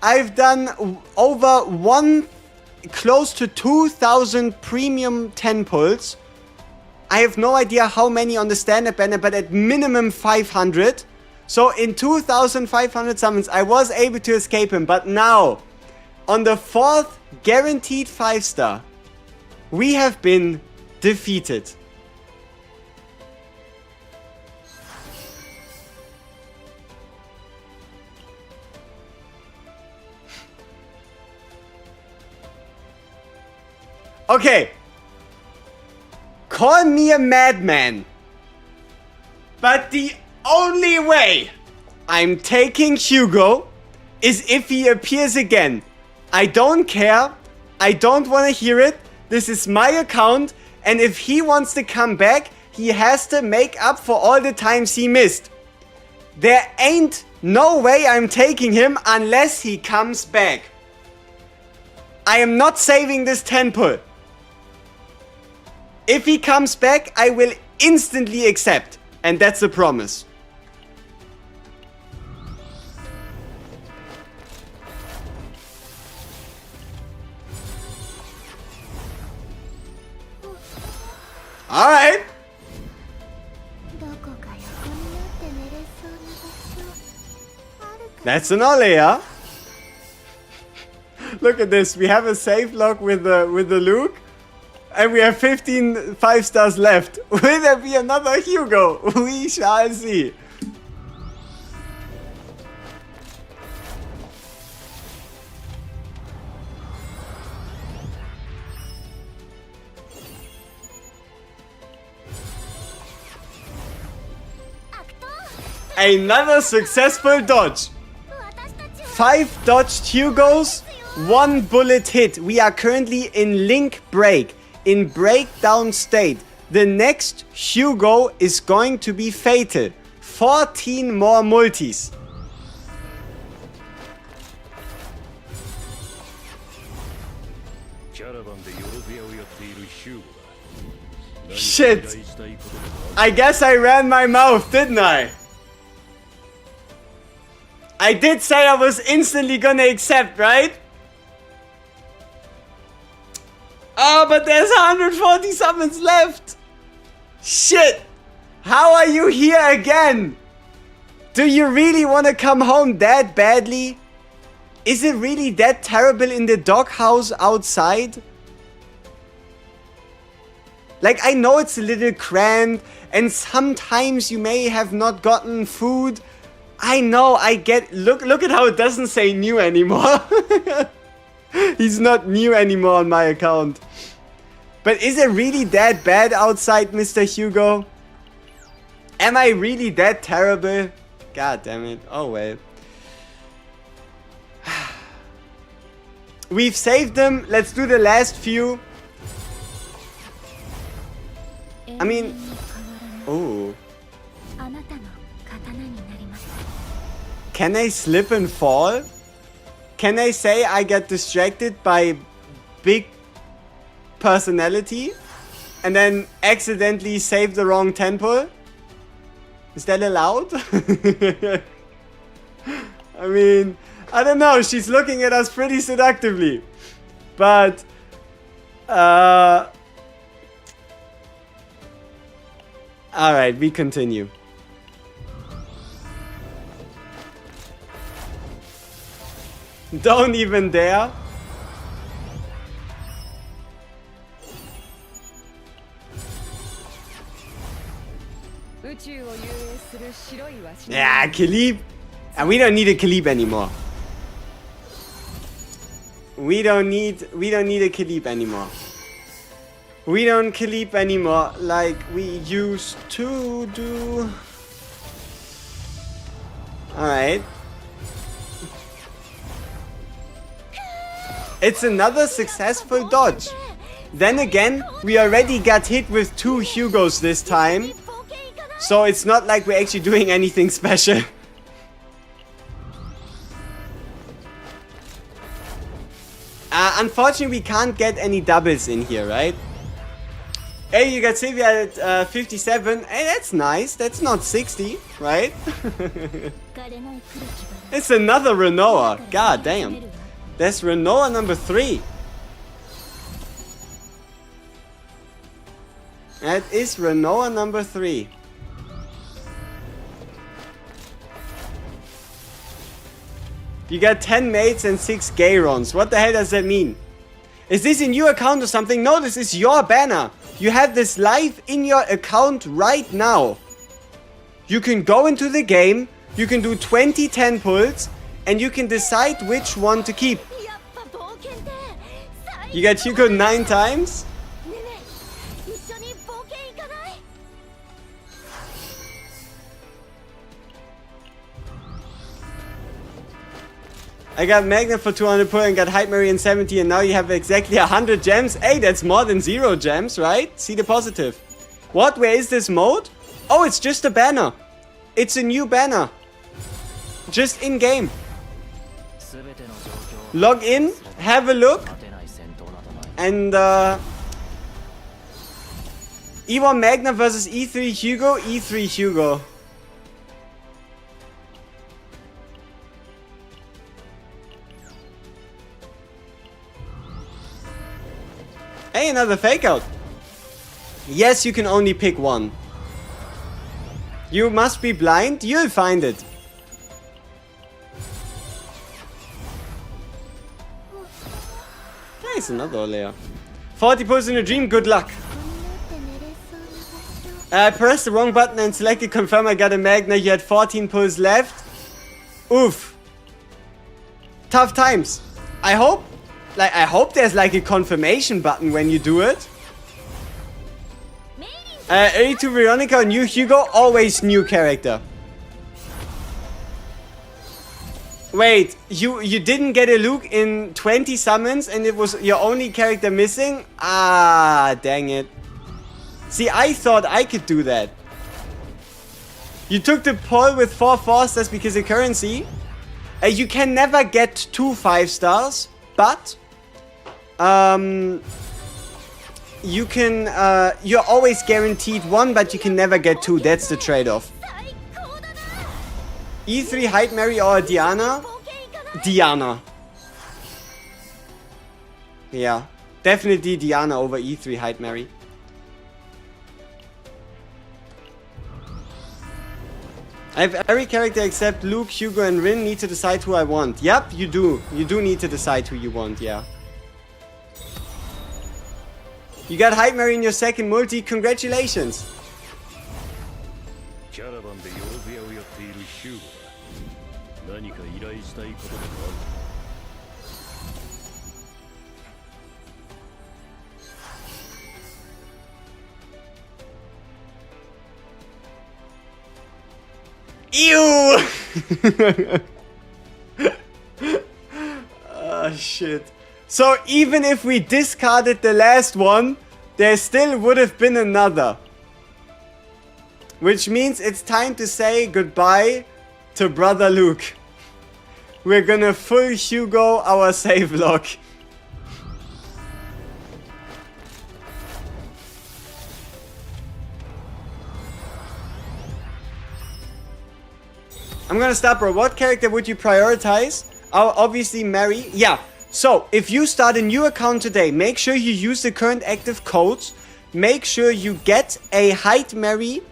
I've done over close to 2,000 premium 10 pulls. I have no idea how many on the standard banner, but at minimum 500. So in 2,500 summons, I was able to escape him. But now, on the 4th guaranteed 5-star, we have been defeated. Okay. Call me a madman. But the only way I'm taking Hugo is if he appears again. I don't care. I don't want to hear it. This is my account. And if he wants to come back, he has to make up for all the times he missed. There ain't no way I'm taking him unless he comes back. I am not saving this 10 pull. If he comes back, I will instantly accept. And that's a promise. Alright. That's an ollie, huh? Look at this. We have a save log with the Luke. And we have 15 5 stars left. Will there be another Hugo? We shall see. Another successful dodge. 5 dodged Hugos, 1 bullet hit. We are currently in link break, in breakdown state. The next Hugo is going to be fatal. 14 more multis. Shit. I guess I ran my mouth, didn't I? I did say I was instantly gonna accept, right? Oh, but there's 140 summons left. Shit. How are you here again? Do you really want to come home that badly? Is it really that terrible in the doghouse outside? Like, I know it's a little cramped and sometimes you may have not gotten food. I know, I get... Look at how it doesn't say new anymore. He's not new anymore on my account. But is it really that bad outside, Mr. Hugo? Am I really that terrible? God damn it. Oh well. We've saved them. Let's do the last few. I mean... Oh. Can I slip and fall? Can I say I get distracted by big personality and then accidentally save the wrong temple? Is that allowed? I mean, I don't know. She's looking at us pretty seductively. But, alright, we continue. Don't even dare. Yeah, Khalib. And we don't need a Khalib anymore. We don't need a Khalib anymore. We don't Khalib anymore like we used to do. Alright. It's another successful dodge. Then again, we already got hit with 2 Hugos this time. So it's not like we're actually doing anything special. Unfortunately, we can't get any doubles in here, right? Hey, you got Sylvia at 57. Hey, that's nice. That's not 60, right? It's another Renoa. God damn. That's Renoa number 3. That is Renoa number 3. You got 10 mates and 6 Gayrons. What the hell does that mean? Is this in your account or something? No, this is your banner. You have this live in your account right now. You can go into the game. You can do 20 10 pulls. And you can decide which one to keep. You got Hugo 9 times? I got Magnet for 200 pull and got HEIDEMARIE in 70 and now you have exactly 100 gems. Hey, that's more than 0 gems, right? See the positive. What? Where is this mode? Oh, it's just a banner. It's a new banner. Just in-game. Log in, have a look, And E1 Magna versus E3 Hugo. E3 Hugo. Hey, another fake out. Yes, you can only pick one. You must be blind. You'll find it. Nice, another Olea. 40 pulls in a dream. Good luck. I pressed the wrong button and selected confirm. I got a Magna. You had 14 pulls left. Oof. Tough times. I hope there's like a confirmation button when you do it. 82 Veronica, new Hugo, always new character. Wait, you didn't get a Luke in 20 summons and it was your only character missing? Ah, dang it. See, I thought I could do that. You took the poll with 4 4-stars because of currency. You can never get 2 5-stars, but you can you're always guaranteed 1, but you can never get 2. That's the trade-off. E3 HEIDEMARIE or Diana? Diana. Yeah, definitely Diana over E3 HEIDEMARIE. I have every character except Luke, Hugo and Rin. Need to decide who I want. Yep, you do. You do need to decide who you want, yeah. You got HEIDEMARIE in your second multi. Congratulations. Ew! Oh shit. So even if we discarded the last one, there still would have been another. Which means it's time to say goodbye to Brother Luke. We're gonna full Hugo our save log. I'm gonna stop, bro. What character would you prioritize? Obviously Mary. Yeah. So, if you start a new account today, make sure you use the current active codes. Make sure you get a HEIDEMARIE.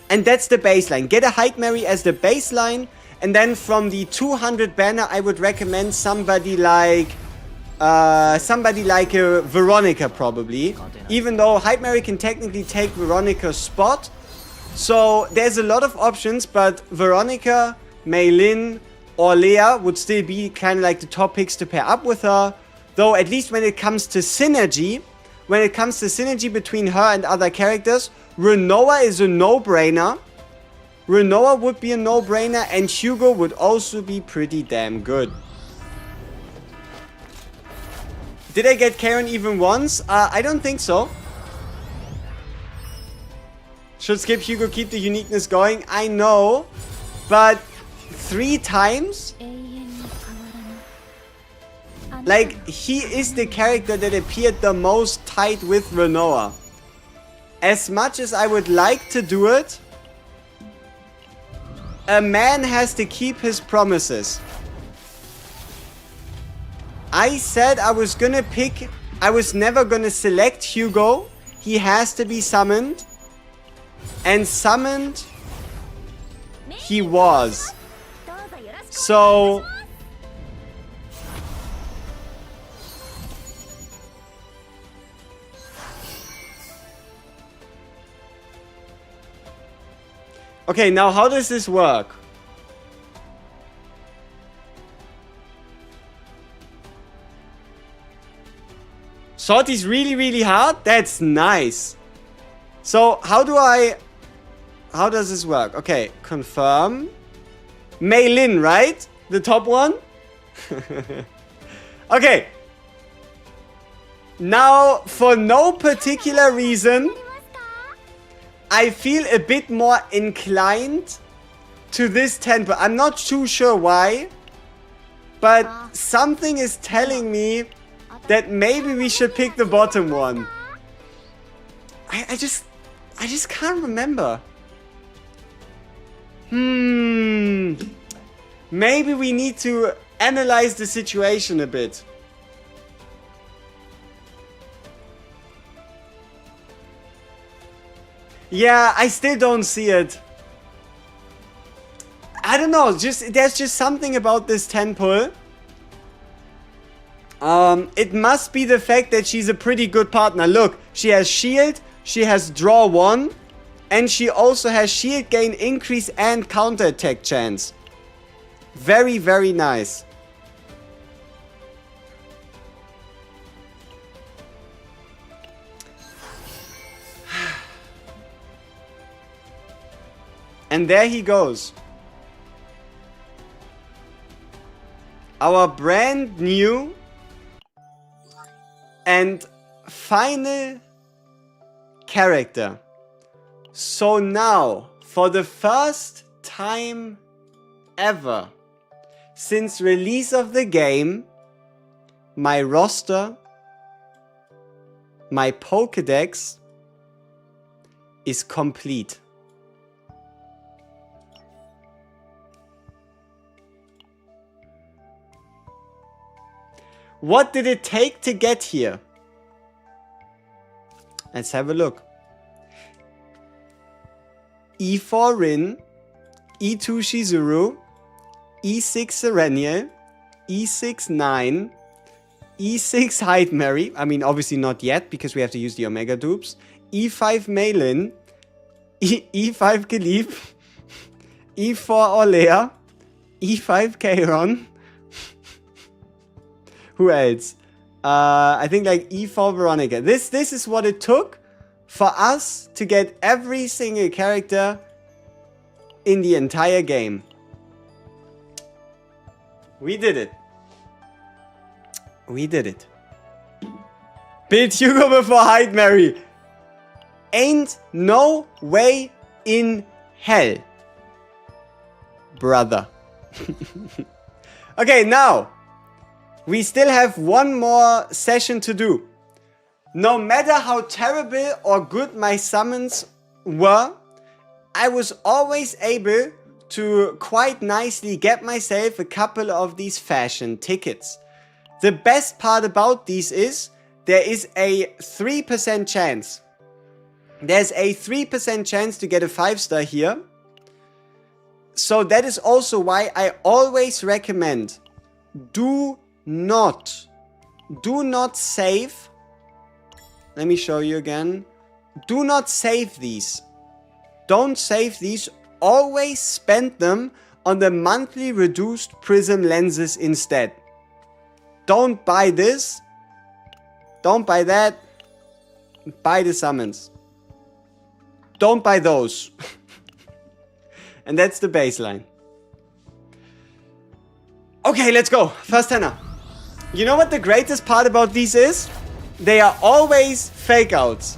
And that's the baseline. Get a HEIDEMARIE as the baseline. And then from the 200 banner, I would recommend somebody like a Veronica probably. Even though HEIDEMARIE can technically take Veronica's spot. So there's a lot of options, but Veronica, Mei Lin, or Leia would still be kind of like the top picks to pair up with her. Though at least when it comes to synergy, between her and other characters, Renoa is a no-brainer. Renoa would be a no-brainer, and Hugo would also be pretty damn good. Did I get Karen even once? I don't think so. Should skip Hugo, keep the uniqueness going. I know, but 3 times? Like, he is the character that appeared the most tight with Renoa. As much as I would like to do it, a man has to keep his promises. I said I was gonna pick, I was never gonna select Hugo. He has to be summoned. And summoned, he was. So, okay, now how does this work? Sortie's really hard? That's nice. So, how does this work? Okay, confirm. Mei Lin, right? The top one? Okay. Now, for no particular reason, I feel a bit more inclined to this temple. I'm not too sure why, but something is telling me that maybe we should pick the bottom one. I just can't remember. Maybe we need to analyze the situation a bit. Yeah, I still don't see it. I don't know, there's just something about this 10 pull. It must be the fact that she's a pretty good partner. Look, she has shield, she has draw 1, and she also has shield gain increase and counter attack chance. Very, very nice. And there he goes. Our brand new and final character. So now, for the first time ever since release of the game, my roster, my Pokédex is complete. What did it take to get here? Let's have a look. E4 Rin, E2 Shizuru, E6 Serenial, E6 9, E6 HEIDEMARIE. I mean, obviously not yet because we have to use the Omega dupes. E5 Malin, E5 Khalif, E4 Olea, E5 Kairon. Who else? I think like E4 Veronica. This is what it took for us to get every single character in the entire game. We did it. We did it. Build Hugo before HEIDEMARIE. Ain't no way in hell, brother. Okay, now we still have one more session to do. No matter how terrible or good my summons were, I was always able to quite nicely get myself a couple of these fashion tickets. The best part about these is there is a 3% chance. There's a 3% chance to get a 5-star here. So that is also why I always recommend do not save. Let me show you again. Do not save these. Don't save these. Always spend them on the monthly reduced prism lenses instead. Don't buy this. Don't buy that. Buy the summons. Don't buy those. And that's the baseline. Okay, let's go. First tenor. You know what the greatest part about these is? They are always fake outs.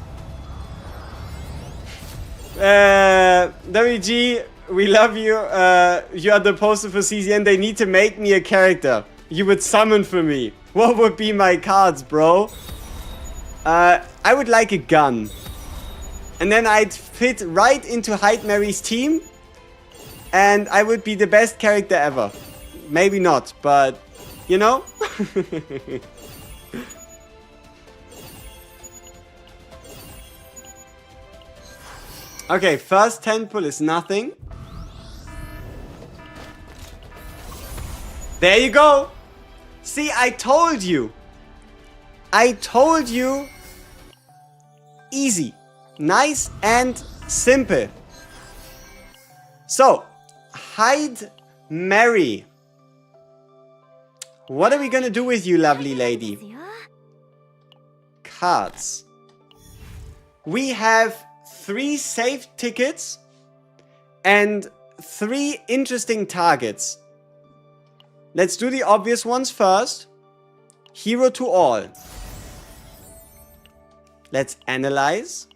WG, we love you. You are the poster for CZN. They need to make me a character. You would summon for me. What would be my cards, bro? I would like a gun. And then I'd fit right into HEIDEMARIE's team. And I would be the best character ever. Maybe not, but you know? Okay, first 10 pull is nothing. There you go. See, I told you. I told you. Easy. Nice and simple. So, HEIDEMARIE. What are we gonna do with you, lovely lady? Cards. We have 3 safe tickets and 3 interesting targets. Let's do the obvious ones first. Hero to all. Let's analyze.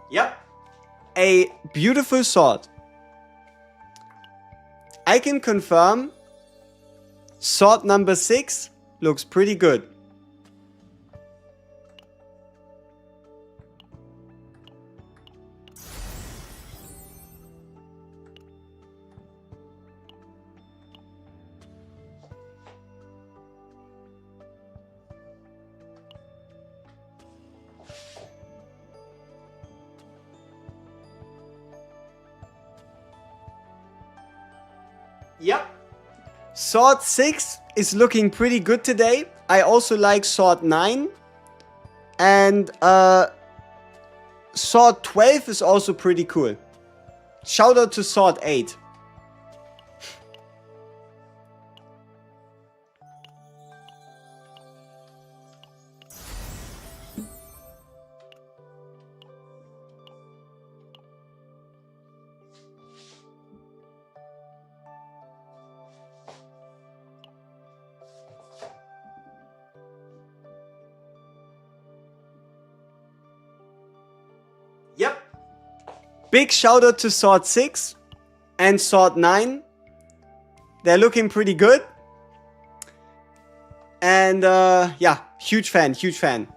Yep. A beautiful sword. I can confirm sword number 6 looks pretty good. Yep. Sword 6 is looking pretty good today. I also like Sword 9. And Sword 12 is also pretty cool. Shout out to Sword 8. Yep. Big shout out to Sword 6 and Sword 9. They're looking pretty good. And yeah, huge fan, huge fan.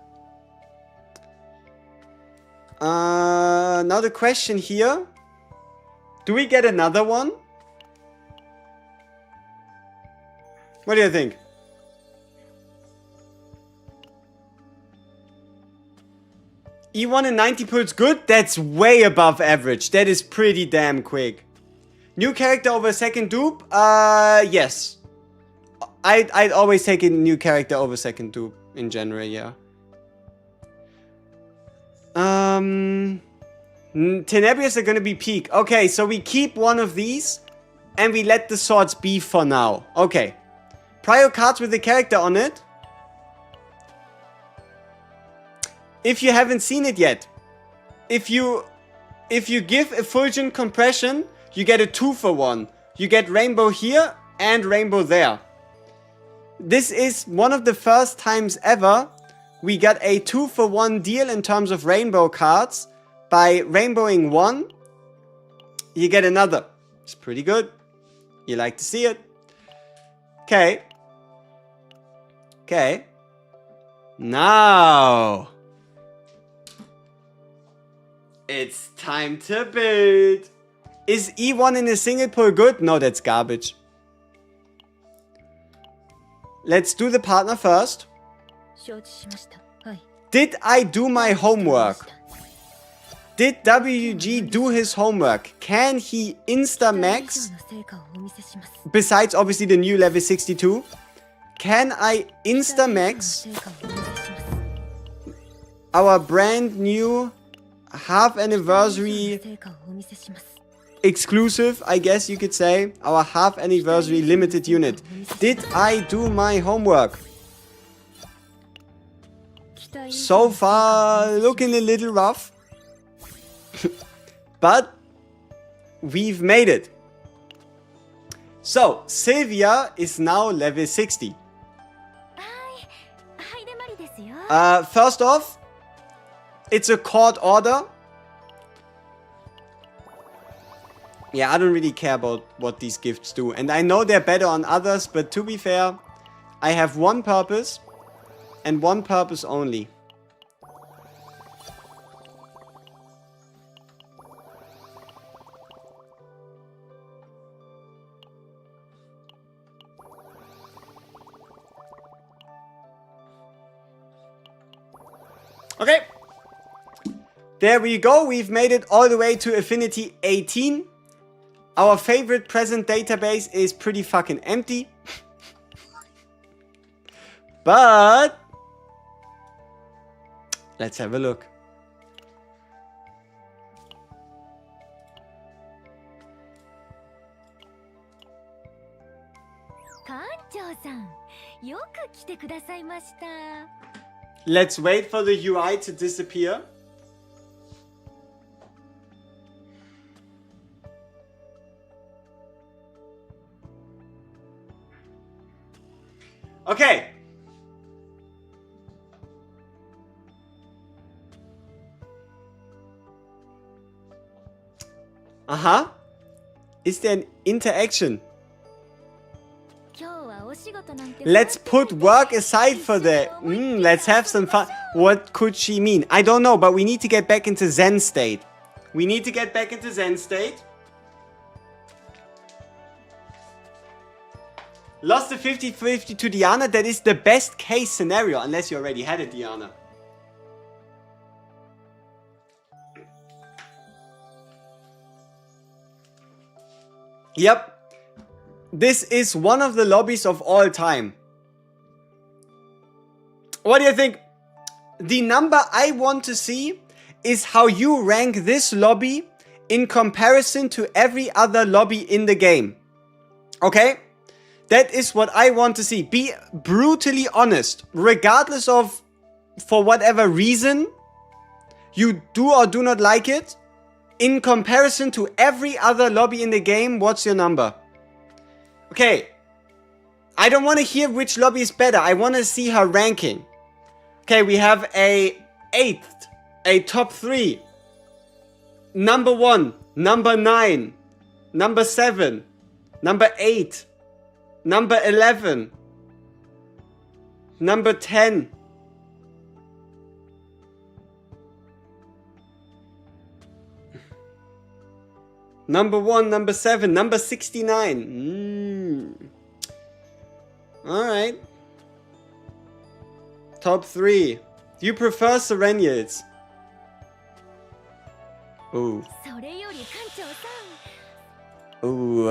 Now the question here. Do we get another one? What do you think? E1 and 90 pulls good? That's way above average. That is pretty damn quick. New character over second dupe? Yes. I'd always take a new character over second dupe in general, yeah. Tenebrious are gonna be peak. Okay, so we keep one of these and we let the swords be for now. Okay. Prior cards with the character on it. If you haven't seen it yet, if you give Effulgent Compression, you get a 2-for-1. You get Rainbow here and Rainbow there. This is one of the first times ever we got a 2-for-1 deal in terms of Rainbow cards. By Rainbowing one, you get another. It's pretty good. You like to see it. Okay. Okay. Now it's time to build. Is E1 in a single pull good? No, that's garbage. Let's do the partner first. Did I do my homework? Did WG do his homework? Can he insta-max? Besides obviously the new level 62. Can I insta-max our brand new half anniversary exclusive, I guess you could say, our half anniversary limited unit? Did I do my homework? So far looking a little rough, but we've made it. So Sylvia is now level 60. First off, it's a court order. Yeah, I don't really care about what these gifts do. And I know they're better on others, but to be fair, I have one purpose and one purpose only. Okay. There we go. We've made it all the way to Affinity 18. Our favorite present database is pretty fucking empty. But let's have a look. Let's wait for the UI to disappear. Okay. Aha. Is there an interaction? Let's put work aside for the... let's have some fun. What could she mean? I don't know, but we need to get back into Zen state. We need to get back into Zen state. Lost the 50-50 to Diana. That is the best case scenario, unless you already had it, Diana. Yep. This is one of the lobbies of all time. What do you think? The number I want to see is how you rank this lobby in comparison to every other lobby in the game. Okay? That is what I want to see. Be brutally honest. Regardless of, for whatever reason, you do or do not like it. In comparison to every other lobby in the game, what's your number? Okay, I don't want to hear which lobby is better. I want to see her ranking. Okay, we have a 8th, a top 3, number 1, number 9, number 7, number 8, number 11, number 10. Number 1, number 7, number 69. Alright. Top 3. Do you prefer Serenials? Ooh. Ooh,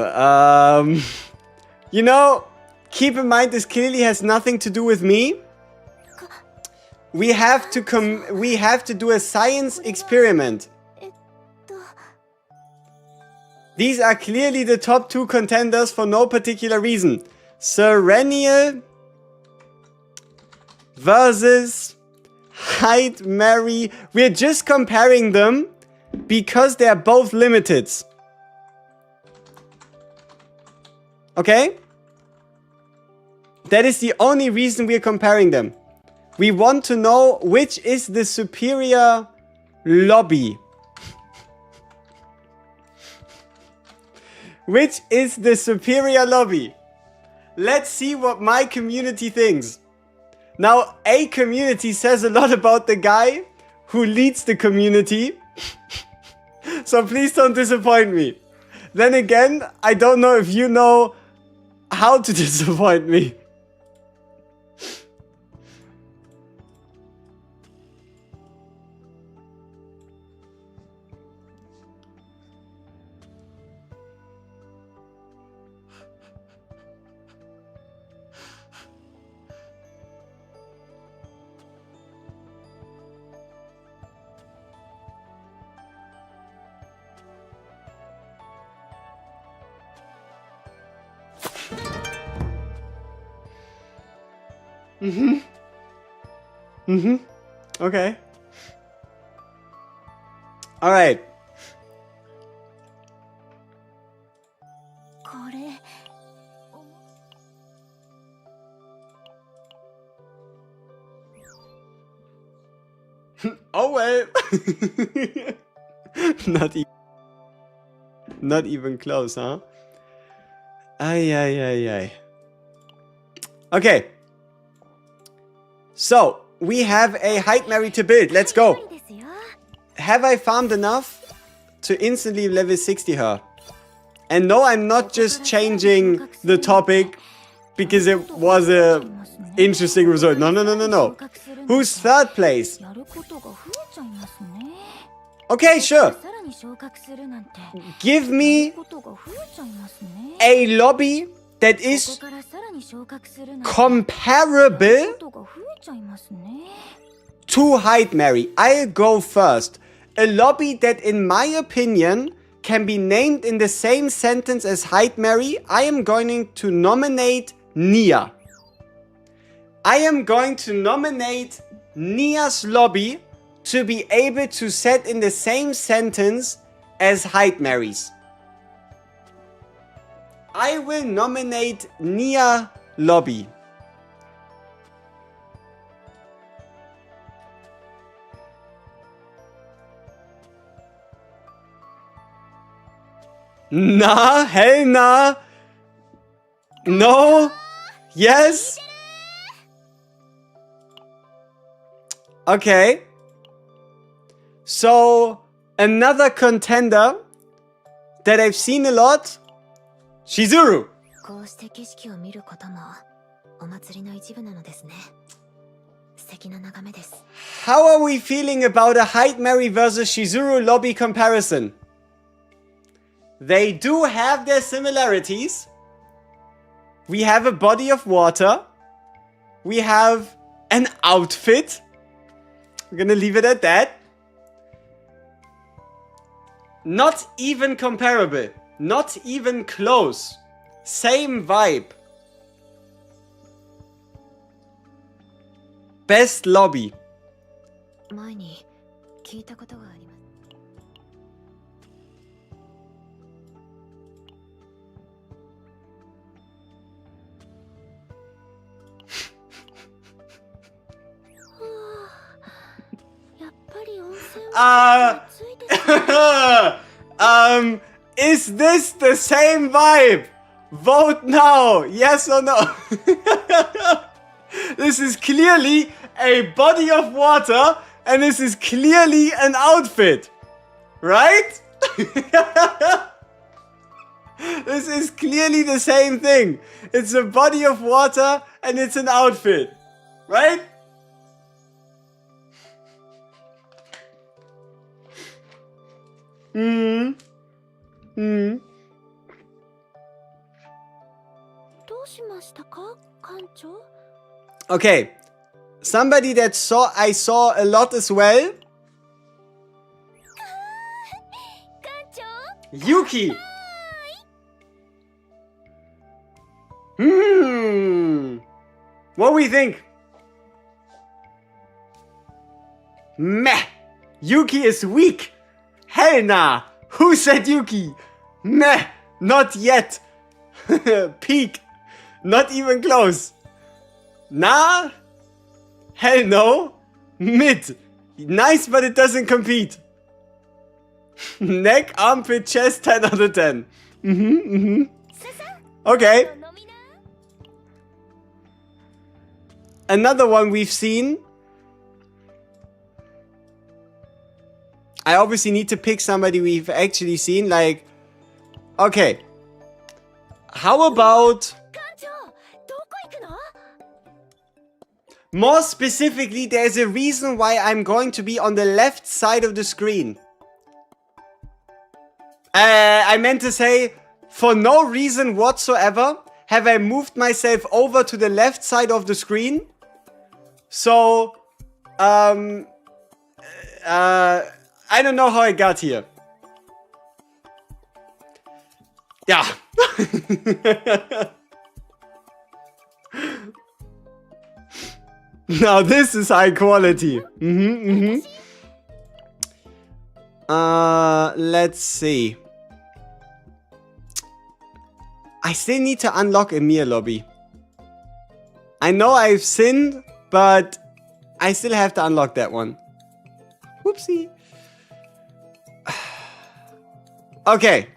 you know, keep in mind this clearly has nothing to do with me. We have to do a science experiment. These are clearly the top 2 contenders for no particular reason. Serenial versus HEIDEMARIE. We're just comparing them because they're both limited. Okay? That is the only reason we're comparing them. We want to know which is the superior lobby. Which is the superior lobby? Let's see what my community thinks. Now, a community says a lot about the guy who leads the community. So please don't disappoint me. Then again, I don't know if you know how to disappoint me. Okay. All right. Oh well. Not even close, huh? Ay. Okay. So, we have a HEIDEMARIE to build. Let's go. Have I farmed enough to instantly level 60 her? And no, I'm not just changing the topic because it was a interesting result. No. Who's third place? Okay, sure. Give me a lobby that is comparable to HEIDEMARIE. I'll go first. A lobby that, in my opinion, can be named in the same sentence as HEIDEMARIE. I am going to nominate Nia. I am going to nominate Nia's lobby to be able to set in the same sentence as HEIDEMARIE's. I will nominate Nia lobby. Nah, hell nah. No. Yes. Okay. So, another contender that I've seen a lot, Shizuru. How are we feeling about a HEIDEMARIE versus Shizuru lobby comparison? They do have their similarities. We have a body of water. We have an outfit. We're gonna leave it at that. Not even comparable. Not even close. Same vibe. Best lobby. Is this the same vibe? Vote now, yes or no? This is clearly a body of water, and this is clearly an outfit, right? This is clearly the same thing. It's a body of water, and it's an outfit, right? Okay, somebody that I saw a lot as well. Yuki. What do we think? Meh. Yuki is weak. Hell nah. Who said Yuki? Meh. Not yet. Peak. Not even close. Nah. Hell no. Mid. Nice, but it doesn't compete. Neck, armpit, chest, 10 out of 10. Okay. Another one we've seen. I obviously need to pick somebody we've actually seen. Like, okay. How about... More specifically, there's a reason why I'm going to be on the left side of the screen. I meant to say, for no reason whatsoever, have I moved myself over to the left side of the screen. So, I don't know how I got here. Yeah. Now this is high quality. Let's see. I still need to unlock a Mir lobby. I know I've sinned, but I still have to unlock that one. Whoopsie. Okay.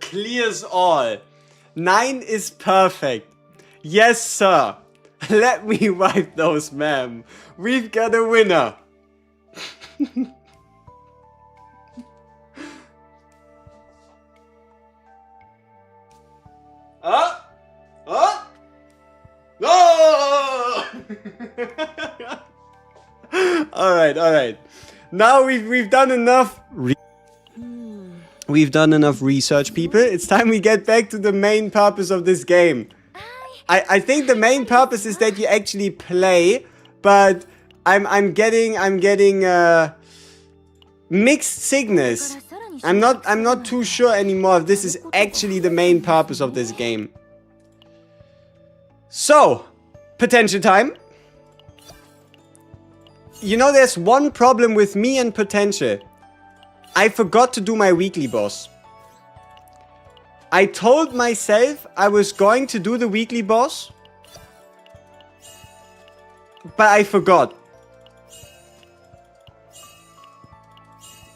Clears all. 9 is perfect. Yes, sir. Let me wipe those, ma'am. We've got a winner. Oh! Alright. Now we've done enough. We've done enough research, people. It's time we get back to the main purpose of this game. I think the main purpose is that you actually play, but I'm getting mixed signals. I'm not too sure anymore if this is actually the main purpose of this game. So, potential time. You know, there's one problem with me and potential. I forgot to do my weekly boss. I told myself I was going to do the weekly boss, but I forgot.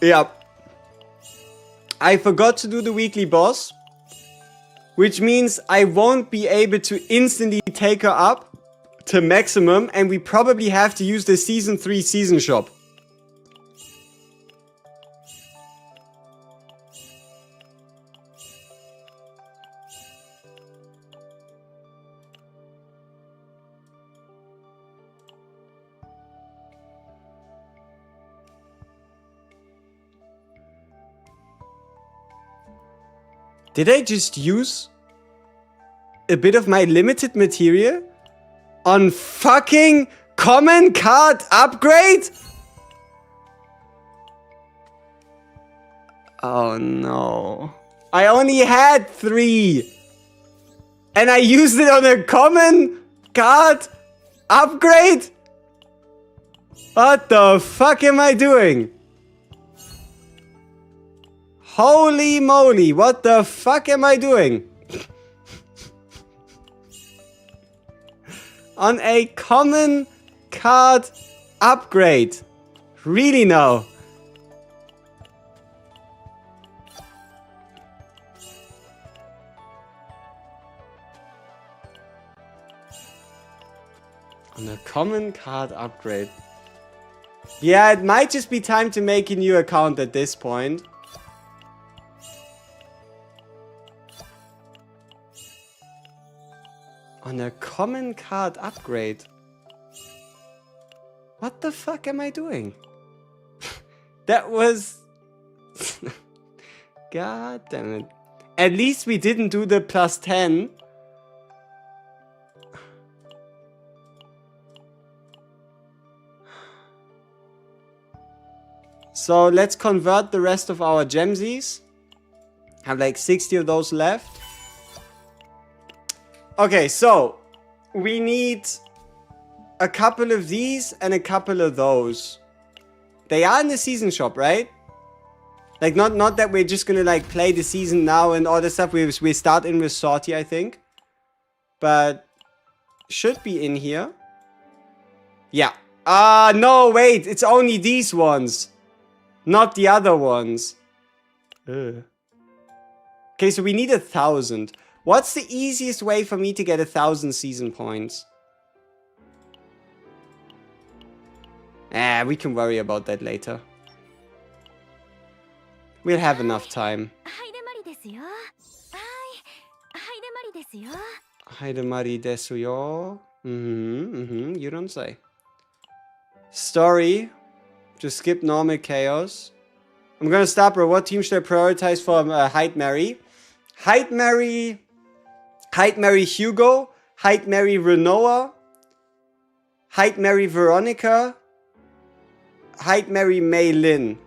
Yeah. I forgot to do the weekly boss, which means I won't be able to instantly take her up to maximum, and we probably have to use the Season 3 season shop. Did I just use a bit of my limited material on fucking common card upgrade? Oh no. I only had 3. And I used it on a common card upgrade? What the fuck am I doing? Holy moly, what the fuck am I doing? On a common card upgrade. Really now? On a common card upgrade. Yeah, it might just be time to make a new account at this point. On a common card upgrade. What the fuck am I doing? That was... God damn it. At least we didn't do the plus 10. So let's convert the rest of our gemsies. Have like 60 of those left. Okay, so we need a couple of these and a couple of those. They are in the season shop, right? Like not that we're just gonna like play the season now and all this stuff. We start in with Sortie, I think. But should be in here. Yeah. No, wait. It's only these ones. Not the other ones. Ugh. Okay, so we need 1,000. What's the easiest way for me to get 1,000 season points? We can worry about that later. We'll have enough time. HEIDEMARIE desu yo. You don't say. Story. Just skip normal chaos. I'm gonna stop her. What team should I prioritize for HEIDEMARIE? HEIDEMARIE Hugo. HEIDEMARIE Renoa. HEIDEMARIE Veronica. HEIDEMARIE Mei Lin.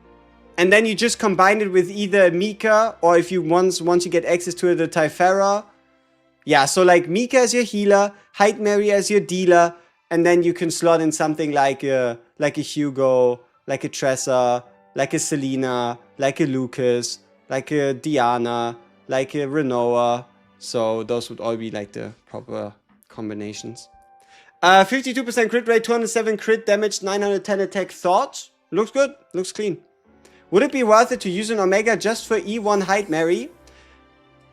And then you just combine it with either Mika, or if you once you get access to it, the Typhara. Yeah, so like Mika as your healer, HEIDEMARIE as your dealer, and then you can slot in something like a Hugo, like a Tressa, like a Selena, like a Lucas, like a Diana, like a Renoa. So those would all be like the proper combinations. 52% crit rate, 207 crit damage, 910 attack. Thoughts? Looks good. Looks clean. Would it be worth it to use an Omega just for E1 HEIDEMARIE?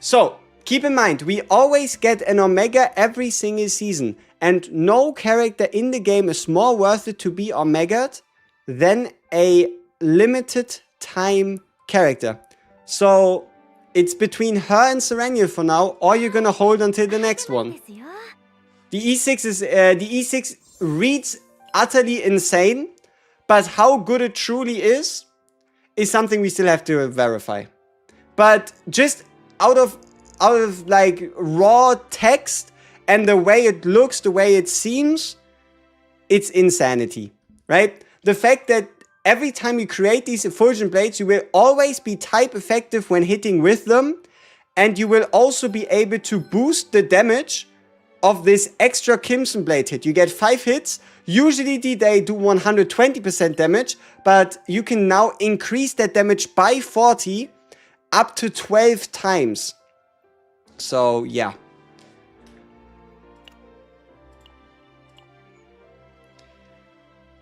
So, keep in mind, we always get an Omega every single season. And no character in the game is more worth it to be Omega'd than a limited time character. So, it's between her and Serenial for now, or you're gonna hold until the next one. The E6 reads utterly insane, but how good it truly is something we still have to verify. But just out of like raw text and the way it looks, the way it seems, it's insanity, right? The fact that every time you create these effulgent blades, you will always be type effective when hitting with them. And you will also be able to boost the damage of this extra Crimson Blade hit. You get 5 hits. Usually they do 120% damage, but you can now increase that damage by 40 up to 12 times. So, yeah.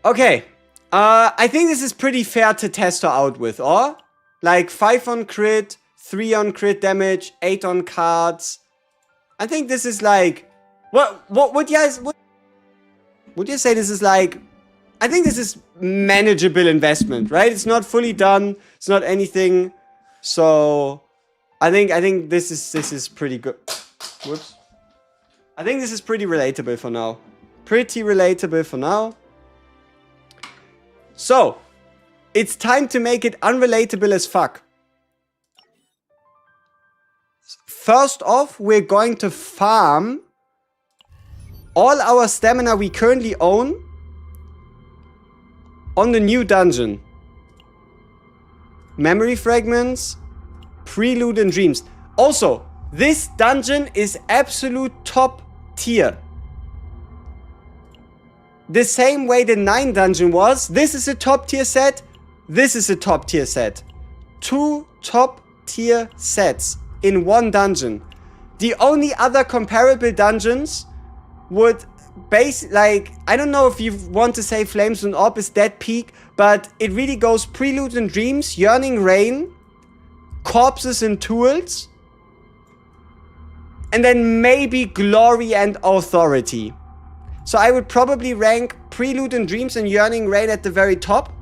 Okay. I think this is pretty fair to test her out with, or? Like 5 on crit, 3 on crit damage, 8 on cards. I think this is like... What would you say this is like? I think this is manageable investment, right? It's not fully done. It's not anything. So I think this is pretty good. Whoops. I think this is pretty relatable for now. Pretty relatable for now. So it's time to make it unrelatable as fuck. First off, we're going to farm all our stamina we currently own on the new dungeon. Memory fragments, prelude and dreams. Also, this dungeon is absolute top tier. The same way the 9 dungeon was. This is a top tier set. This is a top tier set. 2 top tier sets in one dungeon. The only other comparable dungeons would like, I don't know if you want to say Flames and Orb is that peak, but it really goes Preludes and Dreams, Yearning Rain, Corpses and Tools, and then maybe Glory and Authority. So I would probably rank Prelude and Dreams and Yearning Rain at the very top.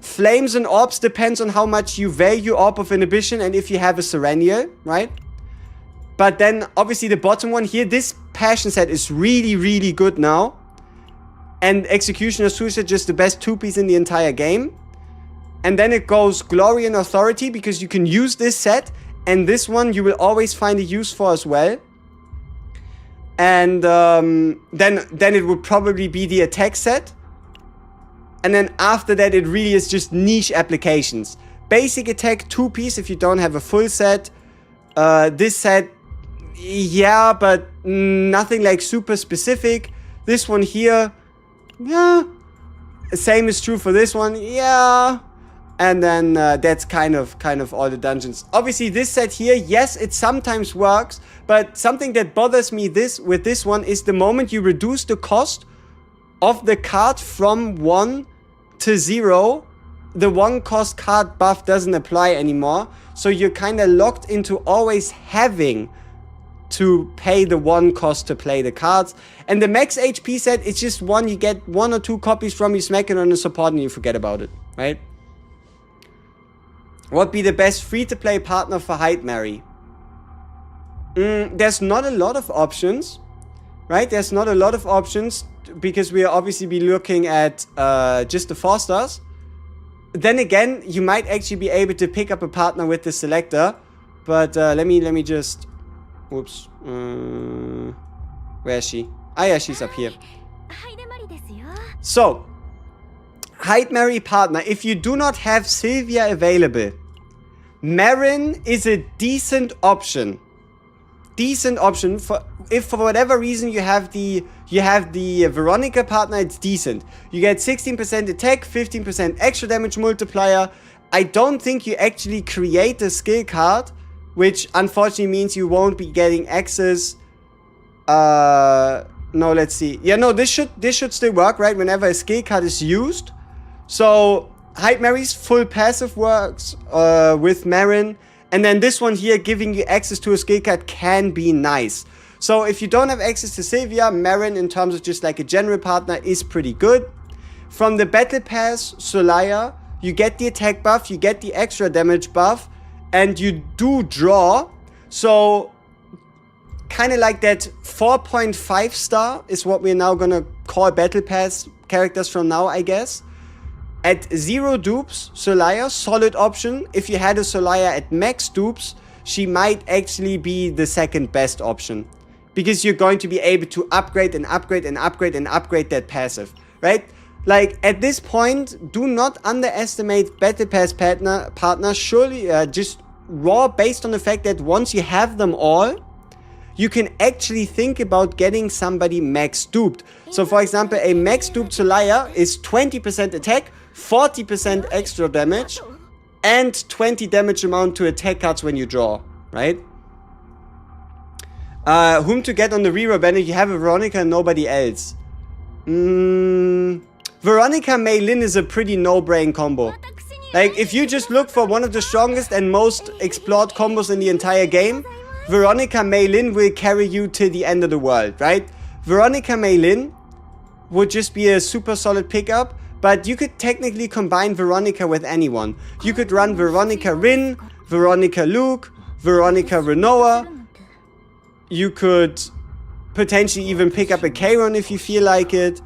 Flames and Orbs depends on how much you value Orb of Inhibition and if you have a Serennial, right? But then, obviously, the bottom one here, this Passion set is really, really good now. And Executioner's Suicide, just the best 2-piece in the entire game. And then it goes Glory and Authority, because you can use this set. And this one you will always find a use for as well. And then it would probably be the Attack set. And then after that, it really is just niche applications. Basic Attack 2-piece if you don't have a full set. This set... yeah, but nothing like super specific. This one here, yeah. Same is true for this one, yeah. And then that's kind of all the dungeons. Obviously, this set here, yes, it sometimes works. But something that bothers me with this one is the moment you reduce the cost of the card from 1 to 0, the 1 cost card buff doesn't apply anymore. So you're kind of locked into always having to pay the 1 cost to play the cards. And the max HP set, it's just one. You get 1 or 2 copies from, you smack it on the support and you forget about it, right? What would be the best free-to-play partner for HEIDEMARIE? There's not a lot of options, right? There's not a lot of options because we'll obviously be looking at just the 4 stars. Then again, you might actually be able to pick up a partner with the selector. But let me just... Oops. Where is she? Ah, yeah, she's up here. So, HEIDEMARIE partner. If you do not have Sylvia available, Marin is a decent option. Decent option. If for whatever reason you have the Veronica partner, it's decent. You get 16% attack, 15% extra damage multiplier. I don't think you actually create a skill card, which unfortunately means you won't be getting access. No, let's see. Yeah, no, this should still work, right? Whenever a skill card is used. So HEIDEMARIE's full passive works with Marin. And then this one here, giving you access to a skill card can be nice. So if you don't have access to Sylvia, Marin in terms of just like a general partner is pretty good. From the Battle Pass, Solaya, you get the attack buff, you get the extra damage buff, and you do draw. So kind of like that 4.5 star is what we're now gonna call Battle Pass characters from now, I guess. At 0 dupes, Solaya, solid option. If you had a Solaya at max dupes, she might actually be the second best option. Because you're going to be able to upgrade and upgrade and upgrade and upgrade that passive, right? Like, at this point, do not underestimate Battle Pass partners. Surely, just raw based on the fact that once you have them all, you can actually think about getting somebody max duped. So, for example, a max duped Solaya is 20% attack, 40% extra damage, and 20 damage amount to attack cards when you draw, right? Whom to get on the reroll banner? You have a Veronica and nobody else. Veronica Mei Lin is a pretty no-brain combo. Like, if you just look for one of the strongest and most explored combos in the entire game, Veronica Mei Lin will carry you till the end of the world, right? Veronica Mei Lin would just be a super solid pickup, but you could technically combine Veronica with anyone. You could run Veronica Rin, Veronica Luke, Veronica Renoa. You could potentially even pick up a Kayron if you feel like it.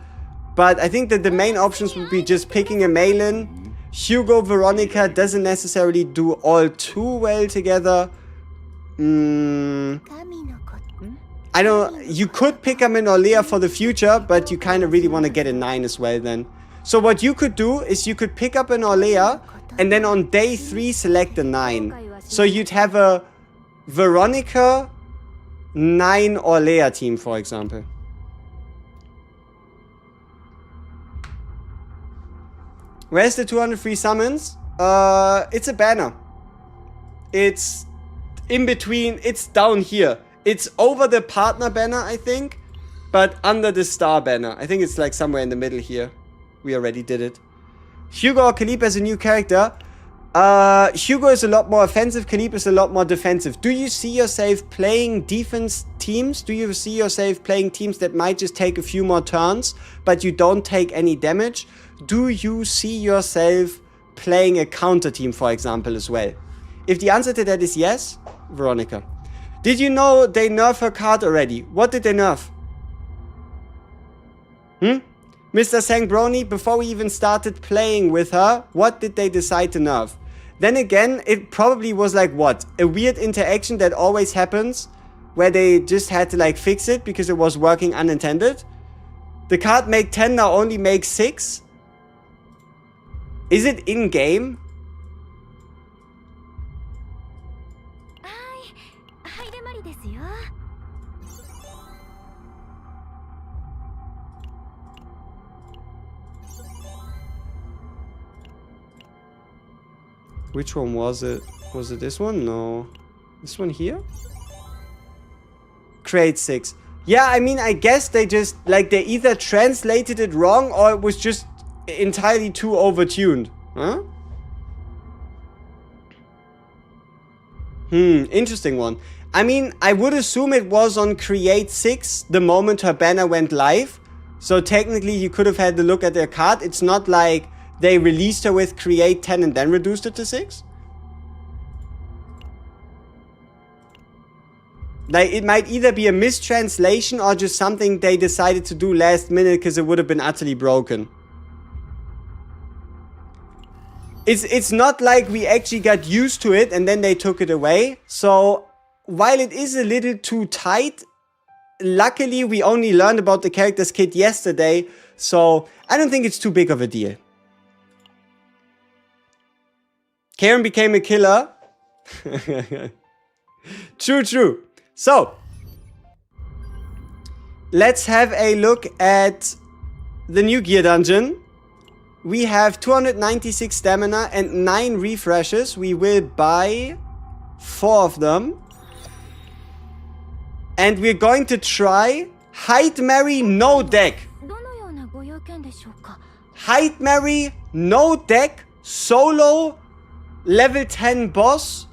But I think that the main options would be just picking a Mei Lin. Hugo Veronica doesn't necessarily do all too well together. I don't... You could pick up an Orlea for the future, but you kind of really want to get a 9 as well then. So what you could do is you could pick up an Orlea and then on day 3 select a 9. So you'd have a Veronica 9 Orlea team, for example. Where's the 203 summons? It's a banner. It's in between. It's down here. It's over the partner banner, I think, but under the star banner. I think it's like somewhere in the middle here. We already did it. Hugo or Kalib as a new character. Hugo is a lot more offensive. Kalib is a lot more defensive. Do you see yourself playing defense teams? Do you see yourself playing teams that might just take a few more turns, but you don't take any damage? Do you see yourself playing a counter team, for example, as well? If the answer to that is yes, Veronica. Did you know they nerfed her card already? What did they nerf? Mr. Sangbroni, before we even started playing with her, what did they decide to nerf? Then again, it probably was like what? A weird interaction that always happens, where they just had to like fix it because it was working unintended. The card make 10 now only makes 6. Is it in-game? Which one was it? Was it this one? No. This one here? Create 6. Yeah, I mean, I guess they just, like, they either translated it wrong or it was just entirely too overtuned. Huh? Interesting one. I mean, I would assume it was on Create 6 the moment her banner went live. So technically you could have had a look at their card. It's not like they released her with Create 10 and then reduced it to 6. Like, it might either be a mistranslation or just something they decided to do last minute because it would have been utterly broken. It's not like we actually got used to it and then they took it away. So, while it is a little too tight, luckily we only learned about the characters kit yesterday. So, I don't think it's too big of a deal. Karen became a killer. True. So, let's have a look at the new gear dungeon. We have 296 stamina and 9 refreshes. We will buy 4 of them. And we're going to try HEIDEMARIE no deck. HEIDEMARIE no deck solo level 10 boss.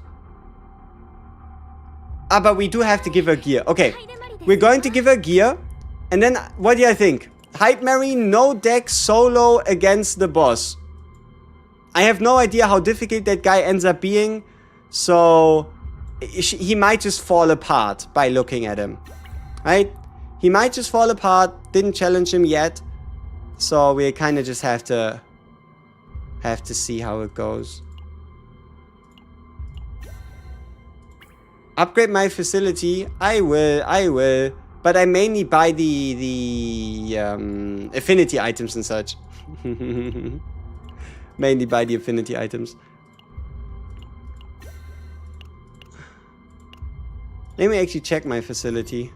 But we do have to give her gear. Okay, we're going to give her gear. And then, what do you think? HEIDEMARIE no deck solo against the boss. I have no idea how difficult that guy ends up being. So, he might just fall apart by looking at him. Right? He might just fall apart. Didn't challenge him yet. So, we kind of just have to see how it goes. Upgrade my facility. I will. But I mainly buy the affinity items and such. Mainly buy the affinity items. Let me actually check my facility.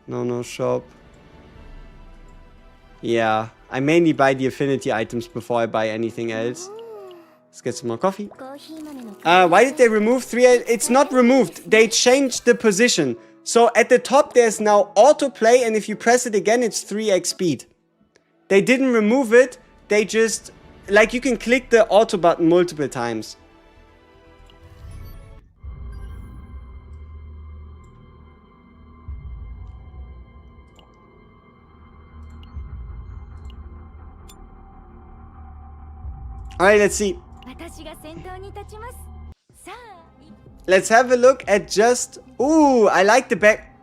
No shop. Yeah, I mainly buy the affinity items before I buy anything else. Let's get some more coffee. Why did they remove 3? It's not removed. They changed the position. So at the top there's now autoplay, and if you press it again it's 3x speed. They didn't remove it. They just, like, you can click the auto button multiple times. Alright, let's see. Let's have a look at just... Ooh, I like the back.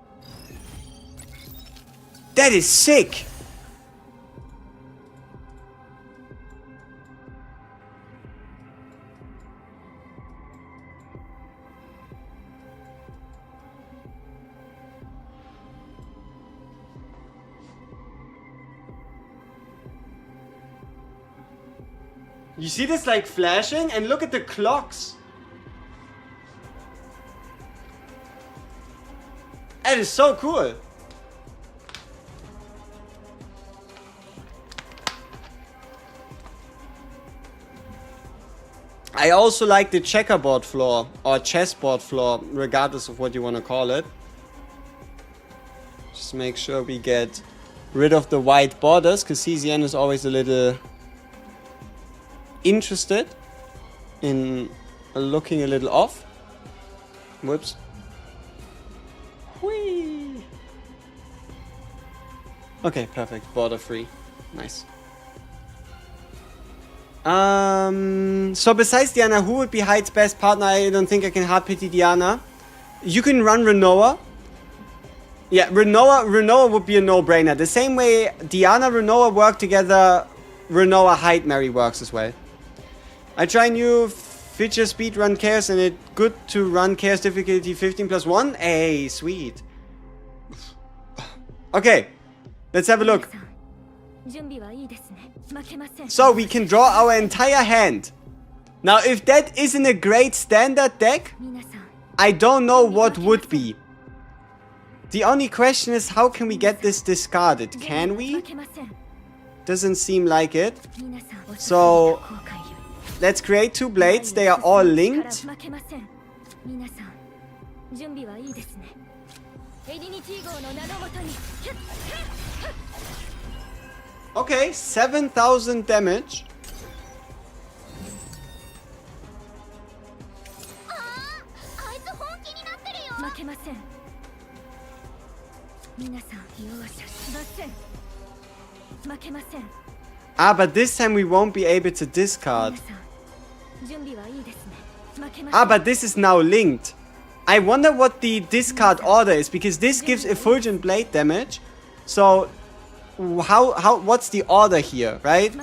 That is sick. You see this like flashing? And look at the clocks. That is so cool. I also like the checkerboard floor or chessboard floor, regardless of what you want to call it. Just make sure we get rid of the white borders, because CZN is always a little interested in looking a little off. Whoops. Whee. Okay, perfect. Border free. Nice. So besides Diana, who would be Hyde's best partner? I don't think I can hard pity Diana. You can run Renoa. Yeah, Renoa would be a no-brainer. The same way Diana, Renoa work together, Renoa HEIDEMARIE works as well. I try new feature speedrun chaos, and it's good to run chaos difficulty 15+1. Hey, sweet. Okay, let's have a look. So we can draw our entire hand. Now, if that isn't a great standard deck, I don't know what would be. The only question is, how can we get this discarded? Can we? Doesn't seem like it. So let's create 2 blades. They are all linked. Okay, 7,000 damage. Ah, but this time we won't be able to discard. Ah, but this is now linked. I wonder what the discard order is, because this gives effulgent blade damage. So what's the order here, right?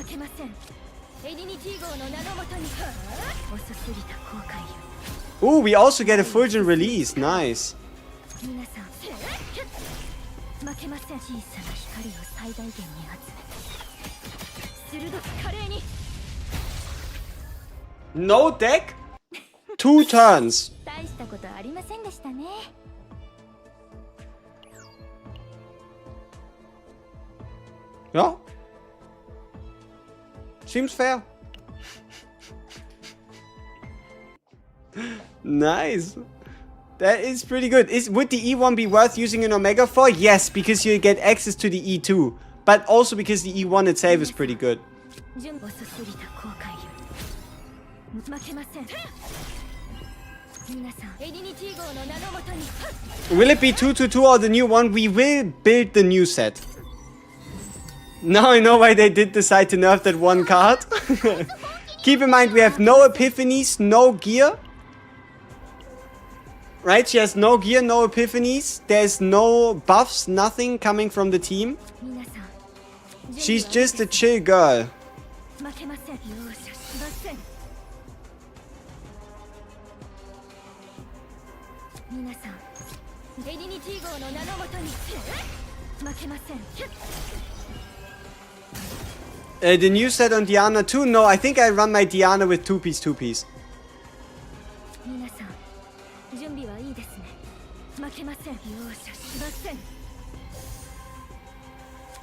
Ooh, we also get effulgent release. Nice. No deck? 2 turns. Yeah. Seems fair. Nice. That is pretty good. Would the E1 be worth using an Omega for? Yes, because you get access to the E2. But also because the E1 itself is pretty good. Will it be 2/2 or the new one? We will build the new set. Now I know why they did decide to nerf that one card. Keep in mind we have no epiphanies, no gear. Right, she has no gear, no epiphanies. There's no buffs, nothing coming from the team. She's just a chill girl. The new set on Diana too? No, I think I run my Diana with 2-piece, 2-piece.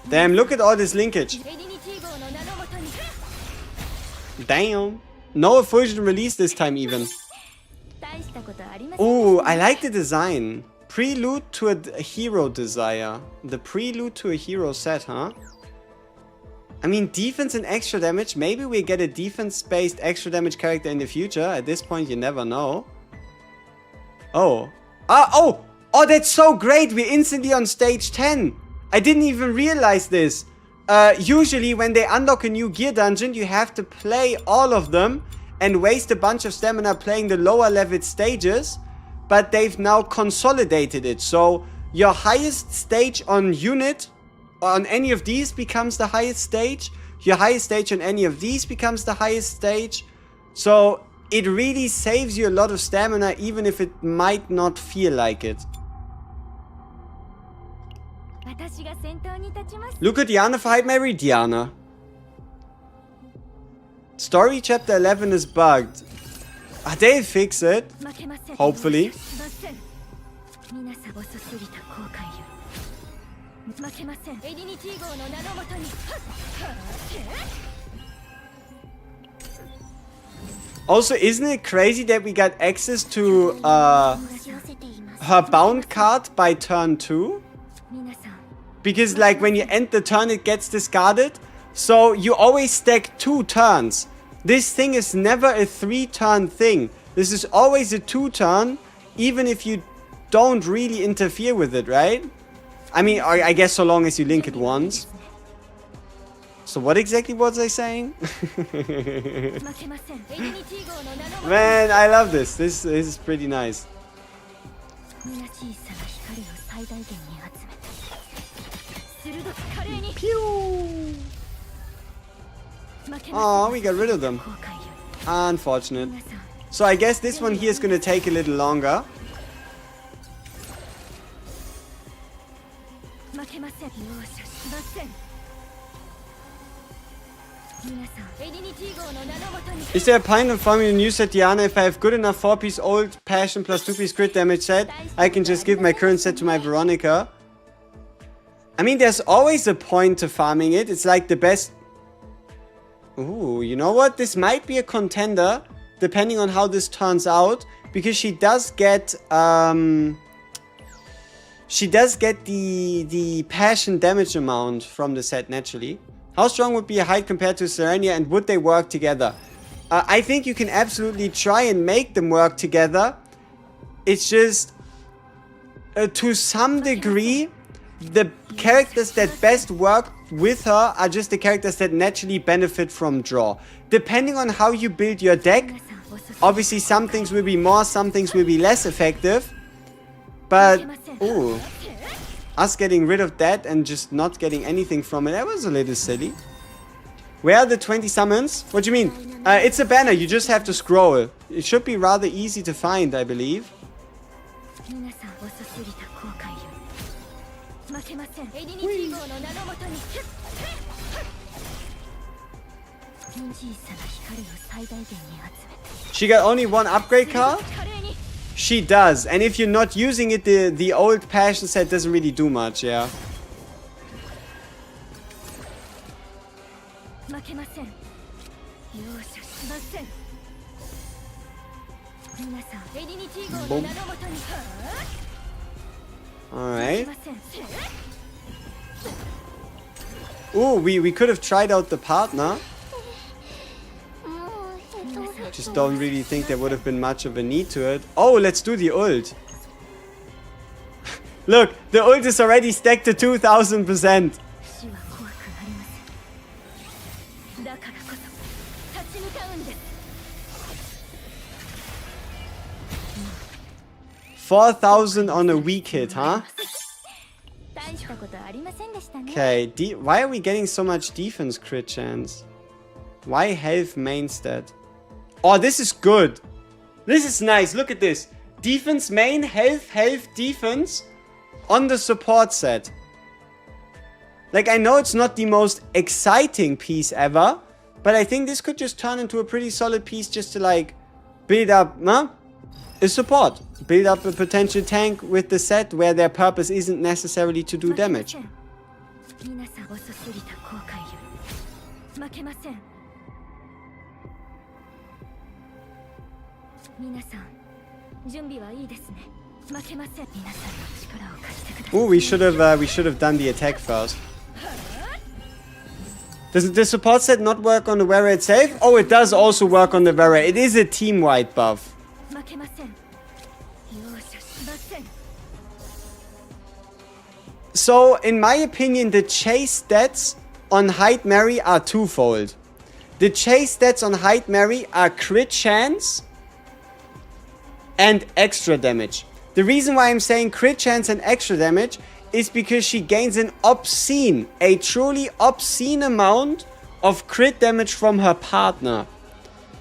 Damn, look at all this linkage. Damn. No fusion release this time even. Oh, I like the design. Prelude to a hero desire. The prelude to a hero set, huh? I mean, defense and extra damage. Maybe we get a defense-based extra damage character in the future. At this point, you never know. Oh. Oh, that's so great. We're instantly on stage 10. I didn't even realize this. Usually, when they unlock a new gear dungeon, you have to play all of them and waste a bunch of stamina playing the lower level stages. But they've now consolidated it. So, your highest stage on unit, on any of these, becomes the highest stage. Your highest stage on any of these becomes the highest stage. So, it really saves you a lot of stamina, even if it might not feel like it. Look at Diana for HEIDEMARIE. Diana. Story chapter 11 is bugged. They'll fix it. Hopefully. Also, isn't it crazy that we got access to her bound card by turn 2? Because like when you end the turn it gets discarded. So you always stack 2 turns. This thing is never a 3-turn thing. This is always a 2-turn, even if you don't really interfere with it, right? I mean, I guess so long as you link it once. So what exactly was I saying? Man, I love this. This is pretty nice. Pew! Oh, we got rid of them. Unfortunate. So I guess this one here is going to take a little longer. Is there a point of farming a new set Diana if I have good enough 4-piece old passion plus 2-piece crit damage set? I can just give my current set to my Veronica. I mean, there's always a point to farming it. It's like the best... Ooh, you know what? This might be a contender, depending on how this turns out. Because she does get... She does get the passion damage amount from the set naturally. How strong would be a Hyde compared to Serenia, and would they work together? I think you can absolutely try and make them work together. It's just... to some degree... The characters that best work with her are just the characters that naturally benefit from draw. Depending on how you build your deck, obviously some things will be more, some things will be less effective. But, ooh, us getting rid of that and just not getting anything from it, that was a little silly. Where are the 20 summons? What do you mean? It's a banner, you just have to scroll. It should be rather easy to find, I believe. Whee. She got only 1 upgrade card? She does, and if you're not using it, the old passion set doesn't really do much, yeah. Boom. Alright. Ooh, we could have tried out the partner. Just don't really think there would have been much of a need to it. Oh, let's do the ult. Look, the ult is already stacked to 2000%. $4,000 on a weak hit, huh? Okay, why are we getting so much defense crit chance? Why health main stat? Oh, this is good. This is nice. Look at this. Defense main, health, defense on the support set. Like, I know it's not the most exciting piece ever, but I think this could just turn into a pretty solid piece just to, like, build up, a support. Build up a potential tank with the set where their purpose isn't necessarily to do damage. Ooh, we should have done the attack first. Does the support set not work on the wearer itself? Oh, it does also work on the wearer. It is a team-wide buff. So, in my opinion, the chase stats on HEIDEMARIE are twofold. The chase stats on HEIDEMARIE are crit chance and extra damage. The reason why I'm saying crit chance and extra damage is because she gains an obscene, a truly obscene amount of crit damage from her partner.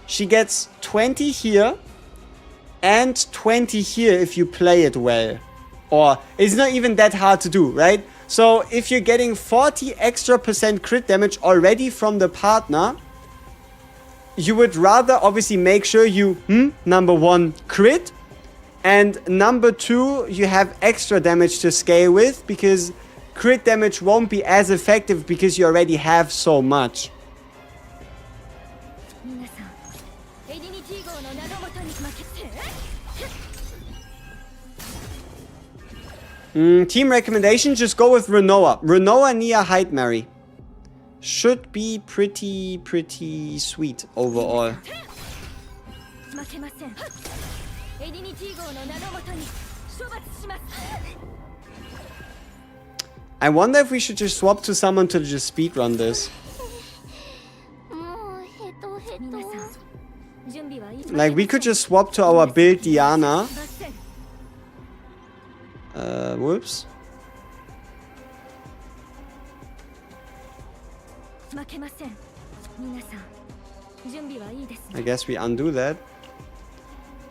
She gets 20 here and 20 here if you play it well. Or it's not even that hard to do, right? So if you're getting 40 extra % crit damage already from the partner, you would rather obviously make sure you, number one, crit. And number two, you have extra damage to scale with, because crit damage won't be as effective because you already have so much. Team recommendation, just go with Renoa. Renoa near HEIDEMARIE. Should be pretty sweet overall. I wonder if we should just swap to someone to just speedrun this. Like, we could just swap to our build Diana. Whoops. I guess we undo that.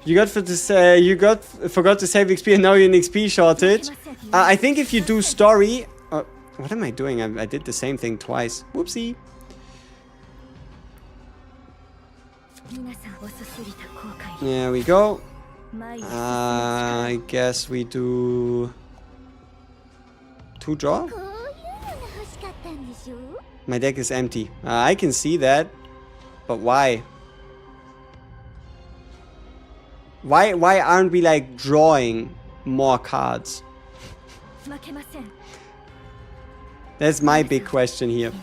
Forgot to save XP and now you're in XP shortage. I think if you do story... what am I doing? I did the same thing twice. Whoopsie. There we go. I guess we do... 2 draw? My deck is empty. I can see that. But why? Why aren't we, like, drawing more cards? That's my big question here.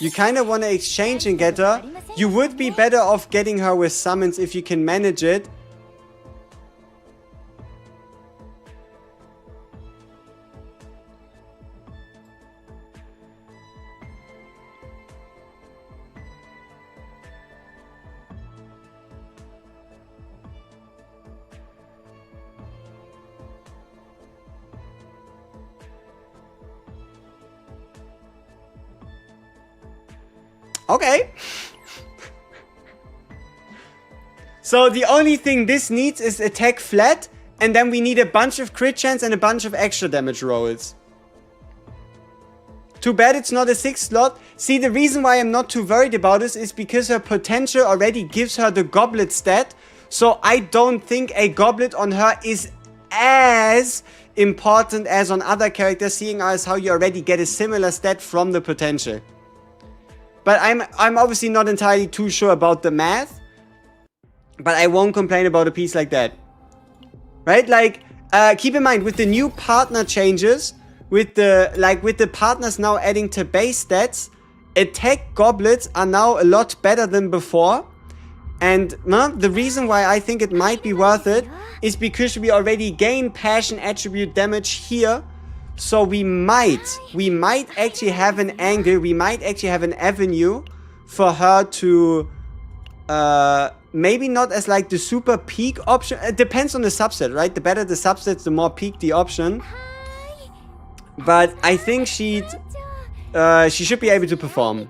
You kind of want to exchange and get her. You would be better off getting her with summons if you can manage it. Okay. So the only thing this needs is attack flat, and then we need a bunch of crit chance and a bunch of extra damage rolls. Too bad it's not a 6 slot. See, the reason why I'm not too worried about this is because her potential already gives her the goblet stat. So I don't think a goblet on her is as important as on other characters, seeing as how you already get a similar stat from the potential. But I'm obviously not entirely too sure about the math. But I won't complain about a piece like that. Right? Like, keep in mind, with the new partner changes, with the partners now adding to base stats, attack goblets are now a lot better than before. And the reason why I think it might be worth it is because we already gain passion attribute damage here. So we might actually have an angle, we might actually have an avenue for her to, maybe not as like the super peak option. It depends on the subset, right? The better the subsets, the more peak the option. But I think she should be able to perform.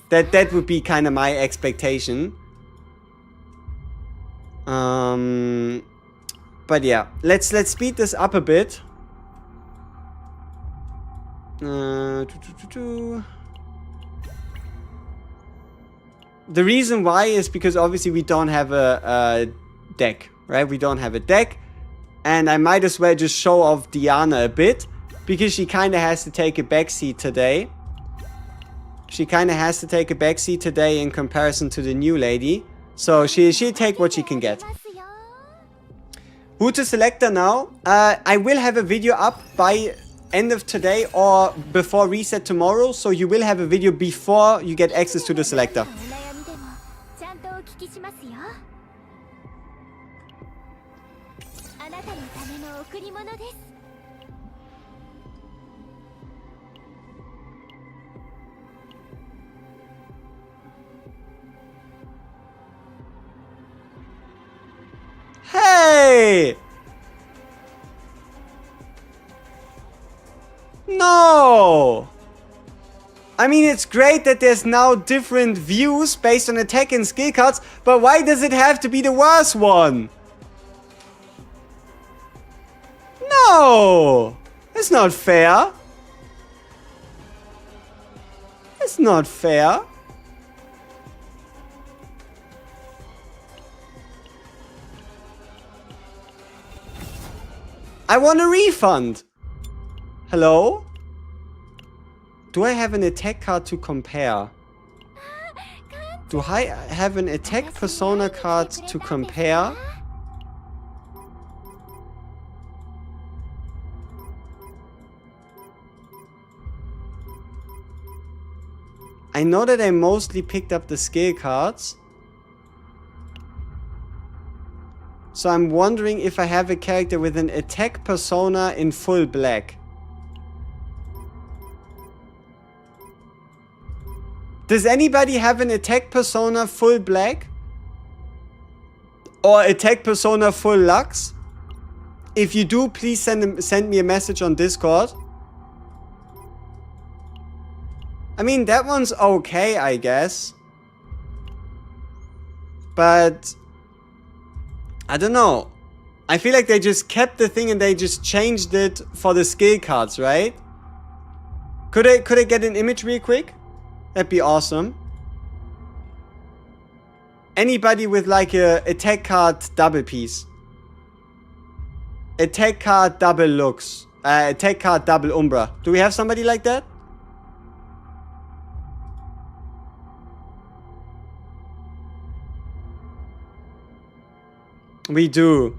That would be kind of my expectation. But yeah, let's speed this up a bit. The reason why is because obviously we don't have a deck, right? We don't have a deck, and I might as well just show off Diana a bit because she kind of has to take a backseat today. She kind of has to take a backseat today in comparison to the new lady. So she'll take what she can get. Who to select her now? I will have a video up by end of today or before reset tomorrow. So you will have a video before you get access to the selector. Hey! No! I mean, it's great that there's now different views based on attack and skill cards, but why does it have to be the worst one? No! It's not fair. It's not fair. I want a refund. Hello? Do I have an attack card to compare? Do I have an attack persona card to compare? I know that I mostly picked up the skill cards. So I'm wondering if I have a character with an attack persona in full black. Does anybody have an attack persona full black? Or attack persona full lux? If you do, please send me a message on Discord. I mean, that one's okay, I guess. But I don't know. I feel like they just kept the thing and they just changed it for the skill cards, right? Could I get an image real quick? That'd be awesome. Anybody with like a attack card double piece. Attack card double lux. Attack card double umbra. Do we have somebody like that? We do.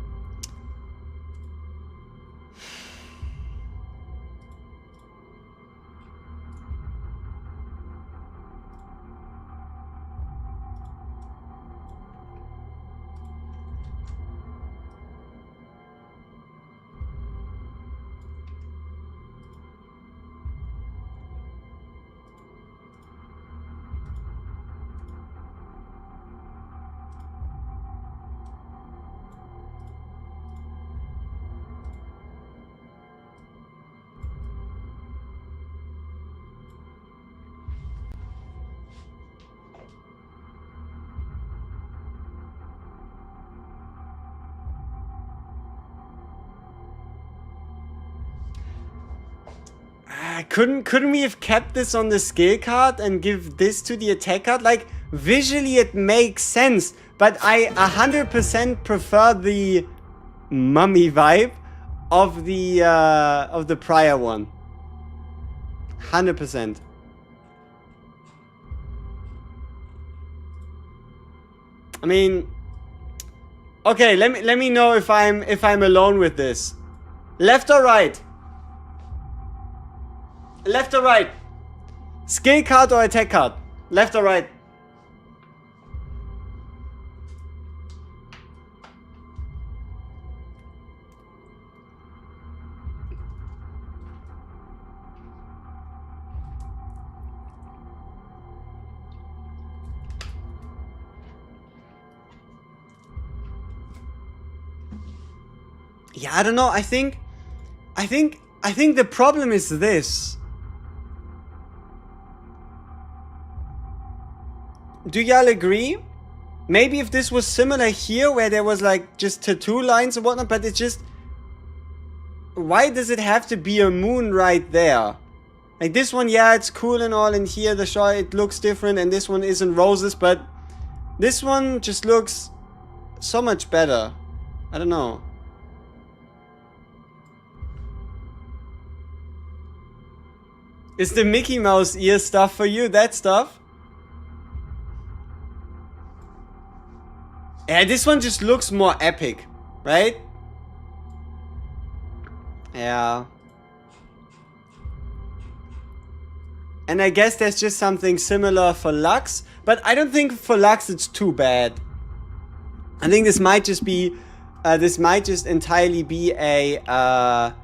Couldn't we have kept this on the skill card and give this to the attack card? Like, visually it makes sense, but I 100% prefer the mummy vibe of the prior one. 100%. I mean, okay, let me know if I'm alone with this. Left or right? Left or right? Skill card or attack card? Left or right? Yeah, I don't know. I think the problem is this. Do y'all agree? Maybe if this was similar here, where there was like just tattoo lines and whatnot, but it's just... Why does it have to be a moon right there? Like this one, yeah, it's cool and all, and here the shot, it looks different, and this one isn't roses, but this one just looks so much better. I don't know. Is the Mickey Mouse ear stuff for you, that stuff? Yeah, this one just looks more epic, right? Yeah. And I guess there's just something similar for Lux, but I don't think for Lux it's too bad. I think this might just be, entirely be a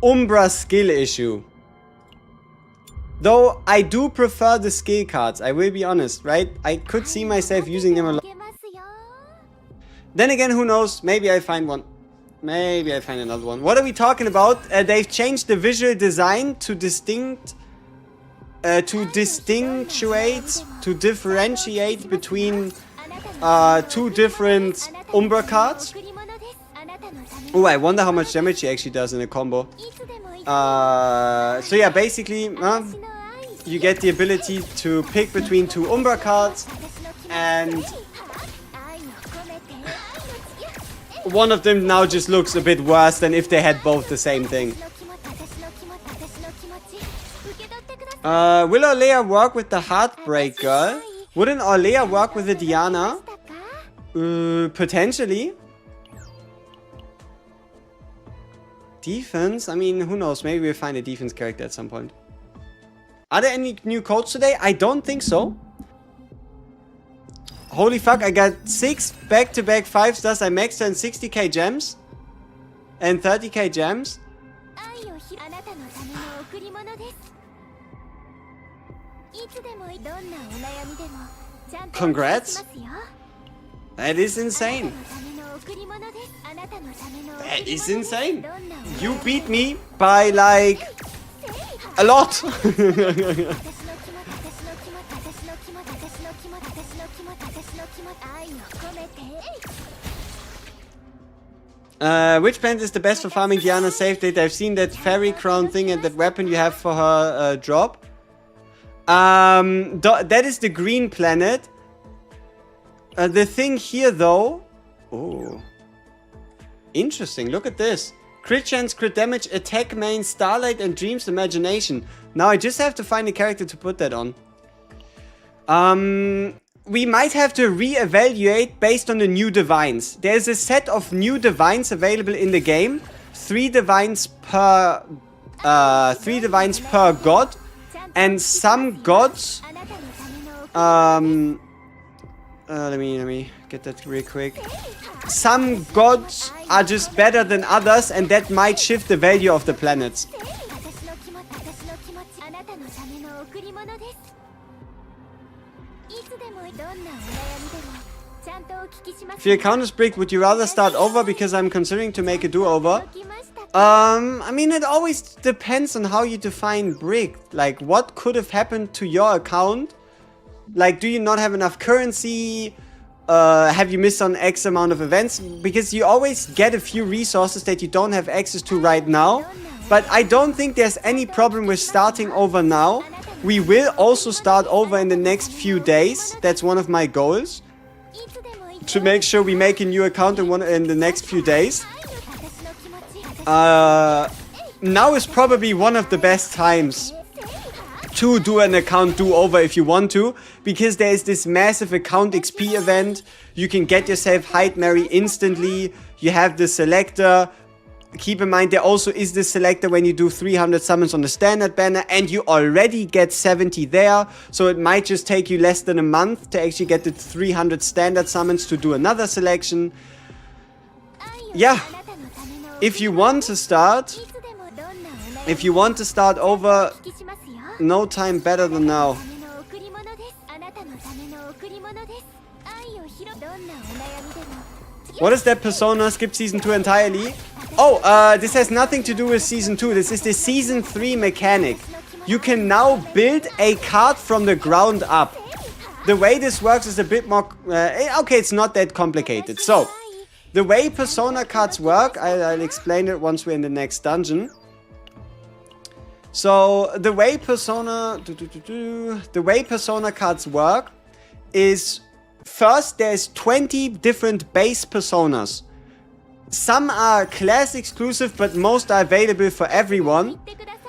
Umbra skill issue. Though I do prefer the skill cards, I will be honest, right? I could see myself using them a lot. Then again, who knows? Maybe I find one. Maybe I find another one. What are we talking about? They've changed the visual design to differentiate between two different Umbra cards. Oh, I wonder how much damage he actually does in a combo. So yeah, basically, you get the ability to pick between two Umbra cards, and one of them now just looks a bit worse than if they had both the same thing. Will Orlea work with the Heartbreak Girl? Wouldn't Orlea work with the Diana? Potentially. Defense? I mean, who knows? Maybe we'll find a defense character at some point. Are there any new codes today? I don't think so. Holy fuck, I got 6 back-to-back 5 stars. I maxed on 60k gems. And 30k gems. Congrats. That is insane. That is insane. You beat me by like a lot. Which plant is the best for farming Diana safe data? I've seen that fairy crown thing and that weapon you have for her drop. That is the green planet. The thing here though... Oh. Interesting, look at this. Crit chance, crit damage, attack main, starlight and dreams imagination. Now I just have to find a character to put that on. We might have to re-evaluate based on the new divines. There's a set of new divines available in the game. 3 divines per god. And some gods... let me get that real quick. Some gods are just better than others, and that might shift the value of the planets. If your account is bricked, would you rather start over? Because I'm considering to make a do-over. I mean, it always depends on how you define bricked. Like, what could have happened to your account? Like, do you not have enough currency? Have you missed on X amount of events? Because you always get a few resources that you don't have access to right now. But I don't think there's any problem with starting over now. We will also start over in the next few days. That's one of my goals. To make sure we make a new account in the next few days. Now is probably one of the best times to do an account do-over if you want to, because there is this massive account XP event. You can get yourself HEIDEMARIE instantly. You have the selector. Keep in mind, there also is this selector when you do 300 summons on the standard banner, and you already get 70 there. So it might just take you less than a month to actually get the 300 standard summons to do another selection. Yeah. If you want to start over, no time better than now. What is that persona? Skip season 2 entirely? Oh, this has nothing to do with season 2. This is the season 3 mechanic. You can now build a card from the ground up. the way this works is a bit more... okay, it's not that complicated. So, the way persona cards work, I'll explain it once we're in the next dungeon. So, the way persona... the way persona cards work is... First, there's 20 different base personas. Some are class exclusive, but most are available for everyone.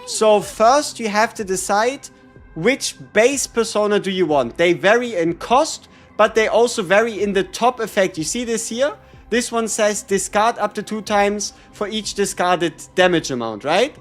So first you have to decide which base persona do you want. They vary in cost, but they also vary in the top effect. You see this here? This one says discard up to 2 times for each discarded damage amount, right?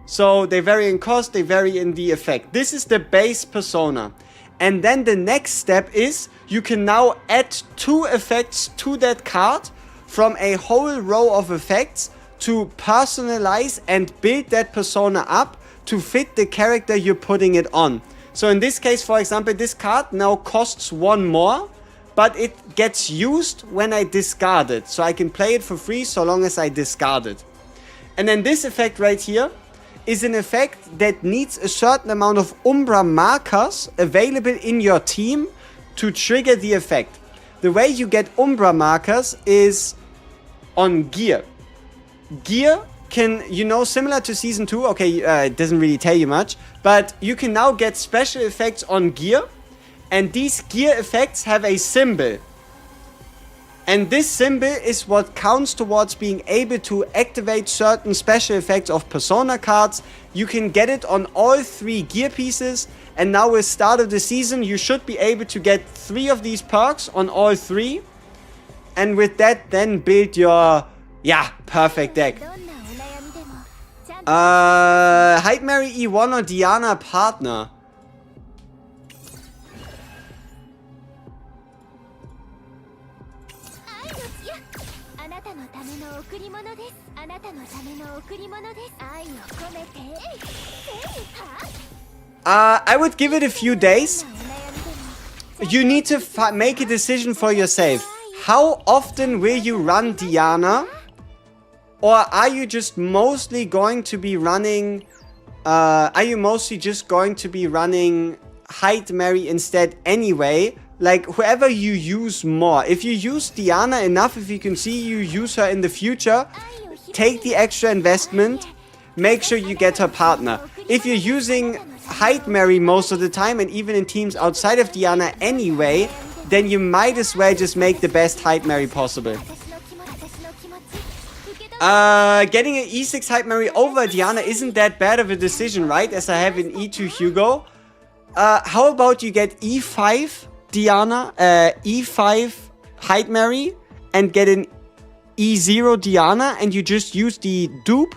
So they vary in cost, they vary in the effect. This is the base persona. And then the next step is you can now add 2 effects to that card from a whole row of effects to personalize and build that persona up to fit the character you're putting it on. So in this case, for example, this card now costs 1 more, but it gets used when I discard it. So I can play it for free so long as I discard it. And then this effect right here is an effect that needs a certain amount of Umbra markers available in your team to trigger the effect. The way you get Umbra markers is on gear. Gear can, you know, similar to Season 2, okay, it doesn't really tell you much, but you can now get special effects on gear, and these gear effects have a symbol. And this symbol is what counts towards being able to activate certain special effects of persona cards. You can get it on all 3 gear pieces, and now with start of the season, you should be able to get 3 of these perks on all 3. And with that, then build your, perfect deck. HEIDEMARIE E1 or Diana partner? I would give it a few days. You need to make a decision for yourself. How often will you run Diana? Or are you just mostly going to be running... HEIDEMARIE instead anyway? Like, whoever you use more. If you use Diana enough, if you can see you use her in the future, take the extra investment. Make sure you get her partner. If you're using HEIDEMARIE most of the time, and even in teams outside of Diana anyway, then you might as well just make the best HEIDEMARIE possible. Getting an E6 HEIDEMARIE over Diana isn't that bad of a decision, right? As I have in E2 Hugo. How about you get E5 Diana, E5 HEIDEMARIE, and get an E0 Diana, and you just use the dupe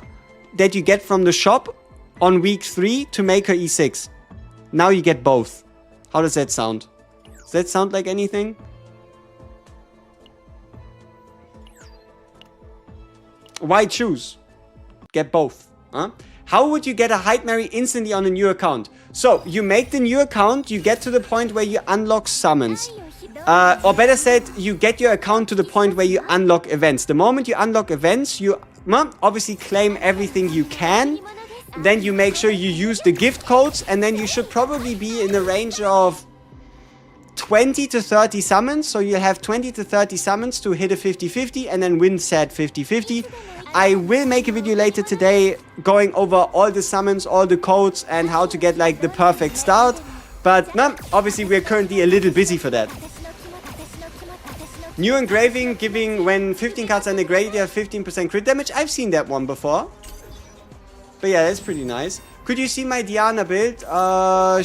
that you get from the shop on week 3 to make her E6. Now you get both. How does that sound? Does that sound like anything? Why choose? Get both. Huh? How would you get a HEIDEMARIE instantly on a new account? So, you make the new account, you get to the point where you unlock summons. Or better said, you get your account to the point where you unlock events. The moment you unlock events, you obviously claim everything you can. Then you make sure you use the gift codes, and then you should probably be in the range of 20 to 30 summons. So you'll have 20 to 30 summons to hit a 50-50 and then win said 50-50. I will make a video later today going over all the summons, all the codes, and how to get like the perfect start. But obviously we're currently a little busy for that. New engraving giving when 15 cards are in the grade, you have 15% crit damage. I've seen that one before. But yeah, that's pretty nice. Could you see my Diana build?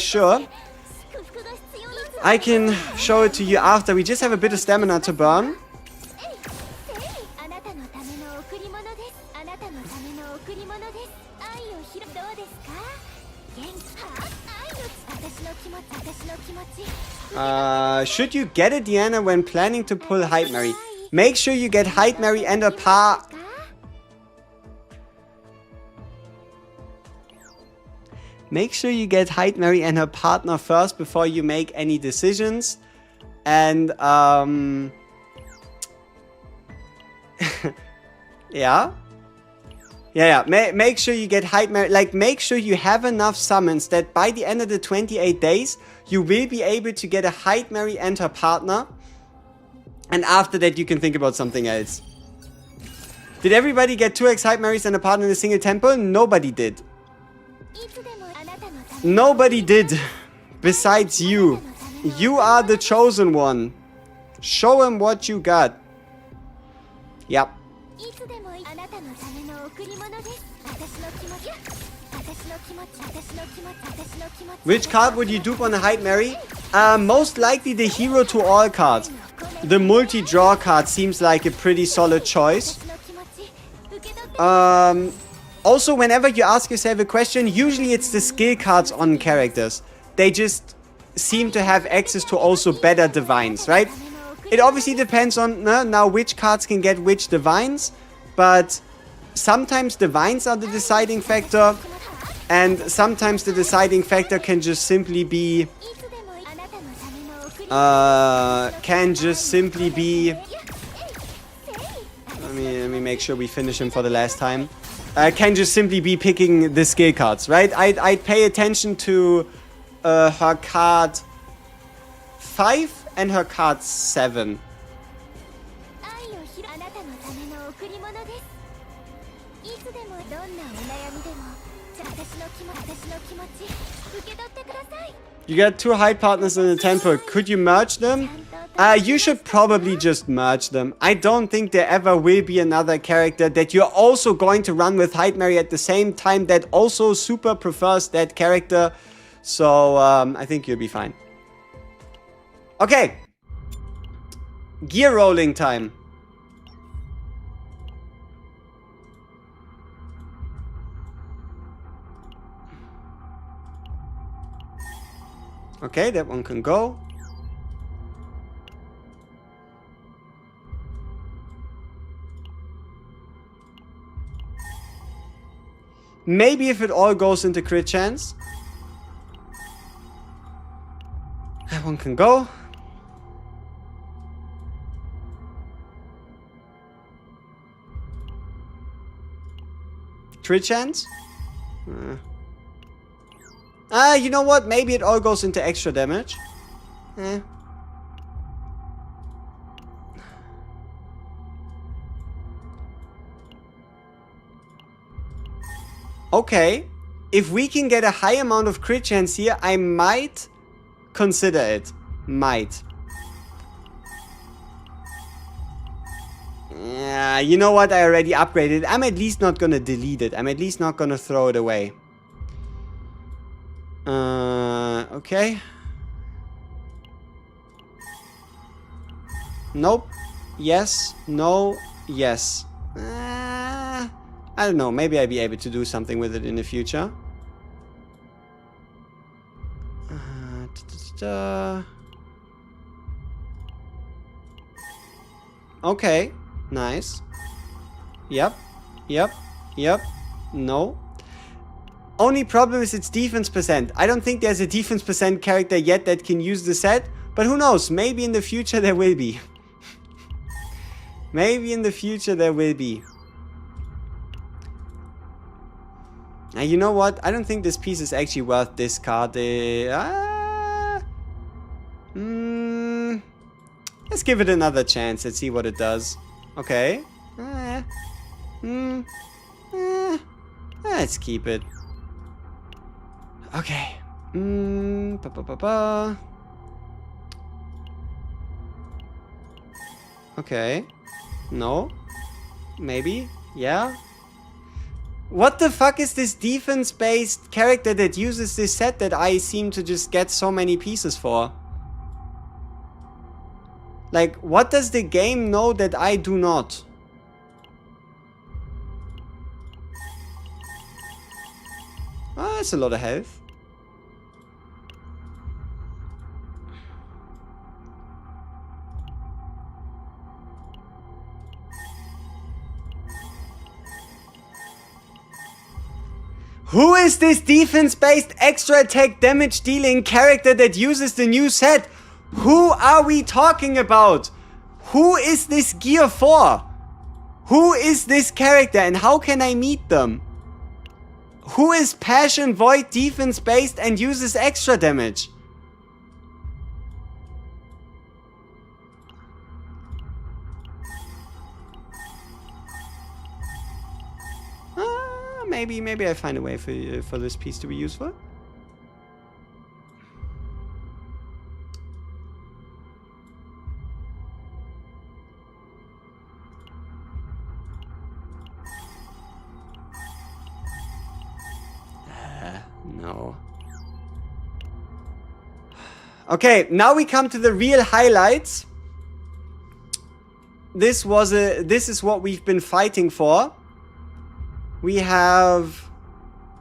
Sure. I can show it to you after. We just have a bit of stamina to burn. Should you get a Diana when planning to pull HEIDEMARIE? Make sure you get HEIDEMARIE and a par... Make sure you get HEIDEMARIE and her partner first before you make any decisions. And, yeah. Yeah. Make sure you get HEIDEMARIE. Like, make sure you have enough summons that by the end of the 28 days, you will be able to get a HEIDEMARIE and her partner. And after that, you can think about something else. Did everybody get 2x HEIDEMARIEs and a partner in a single temple? Nobody did. Nobody did. Besides you. You are the chosen one. Show him what you got. Yep. Which card would you dupe on a HEIDEMARIE? Most likely the hero to all card. The multi-draw card seems like a pretty solid choice. Also, whenever you ask yourself a question, usually it's the skill cards on characters. They just seem to have access to also better divines, right? It obviously depends on now which cards can get which divines, but sometimes divines are the deciding factor, and sometimes the deciding factor can just simply be let me make sure we finish him for the last time. Can just simply be picking the skill cards, right? I'd pay attention to her card 5 and her card 7. You got 2 Hyde partners in the temple. Could you merge them? You should probably just merge them. I don't think there ever will be another character that you're also going to run with HEIDEMARIE at the same time that also super prefers that character. So, I think you'll be fine. Okay. Gear rolling time. Okay, that one can go. Maybe if it all goes into crit chance. That one can go. Crit chance? You know what? Maybe it all goes into extra damage. Okay. If we can get a high amount of crit chance here, I might consider it. Might. Yeah, you know what? I already upgraded. I'm at least not gonna delete it. I'm at least not gonna throw it away. Okay. Nope. Yes. No. Yes. I don't know. Maybe I'll be able to do something with it in the future. Okay. Nice. Yep. Yep. Yep. No. Only problem is its defense percent. I don't think there's a defense percent character yet that can use the set. But who knows? Maybe in the future there will be. Maybe in the future there will be. Now, you know what? I don't think this piece is actually worth discarding. Let's give it another chance. Let's see what it does. Okay. Let's keep it. Okay. Okay. No. Maybe. Yeah. What the fuck is this defense-based character that uses this set that I seem to just get so many pieces for? Like, what does the game know that I do not? Oh, that's a lot of health. Who is this defense-based extra attack damage dealing character that uses the new set? Who are we talking about? Who is this gear for? Who is this character and how can I meet them? Who is Passion Void defense based and uses extra damage? Maybe I find a way for this piece to be useful. No. Okay, now we come to the real highlights. This is what we've been fighting for. We have...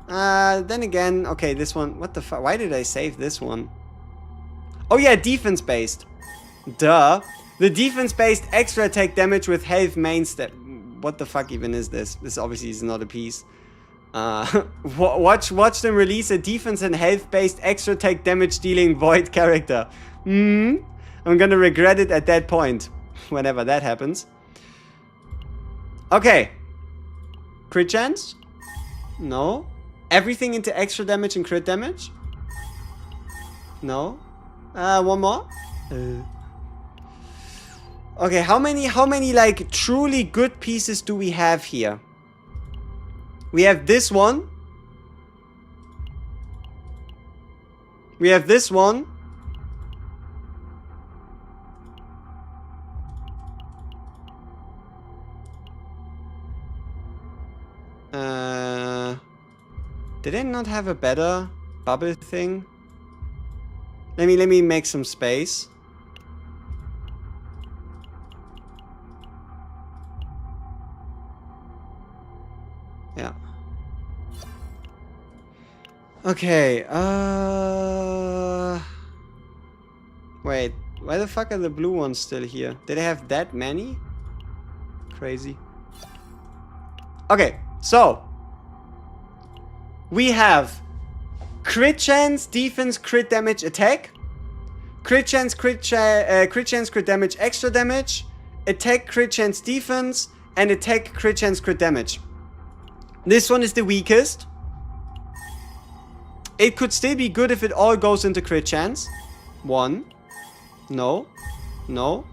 then again... Okay, this one... What the fuck? Why did I save this one? Oh yeah, defense-based. Duh. The defense-based extra attack damage with health main step. What the fuck even is this? This obviously is not a piece. Watch them release a defense and health-based extra attack damage dealing void character. I'm gonna regret it at that point. Whenever that happens. Okay. Crit chance? No. Everything into extra damage and crit damage? No. One more? Okay, how many like truly good pieces do we have here? We have this one. We have this one. Did I not have a better bubble thing? Let me make some space. Yeah. Okay, wait, why the fuck are the blue ones still here? Did I have that many? Crazy. Okay, so we have crit chance, defense, crit damage, attack. Crit chance, crit chance, crit damage, extra damage. Attack, crit chance, defense. And attack, crit chance, crit damage. This one is the weakest. It could still be good if it all goes into crit chance. 1. No. No.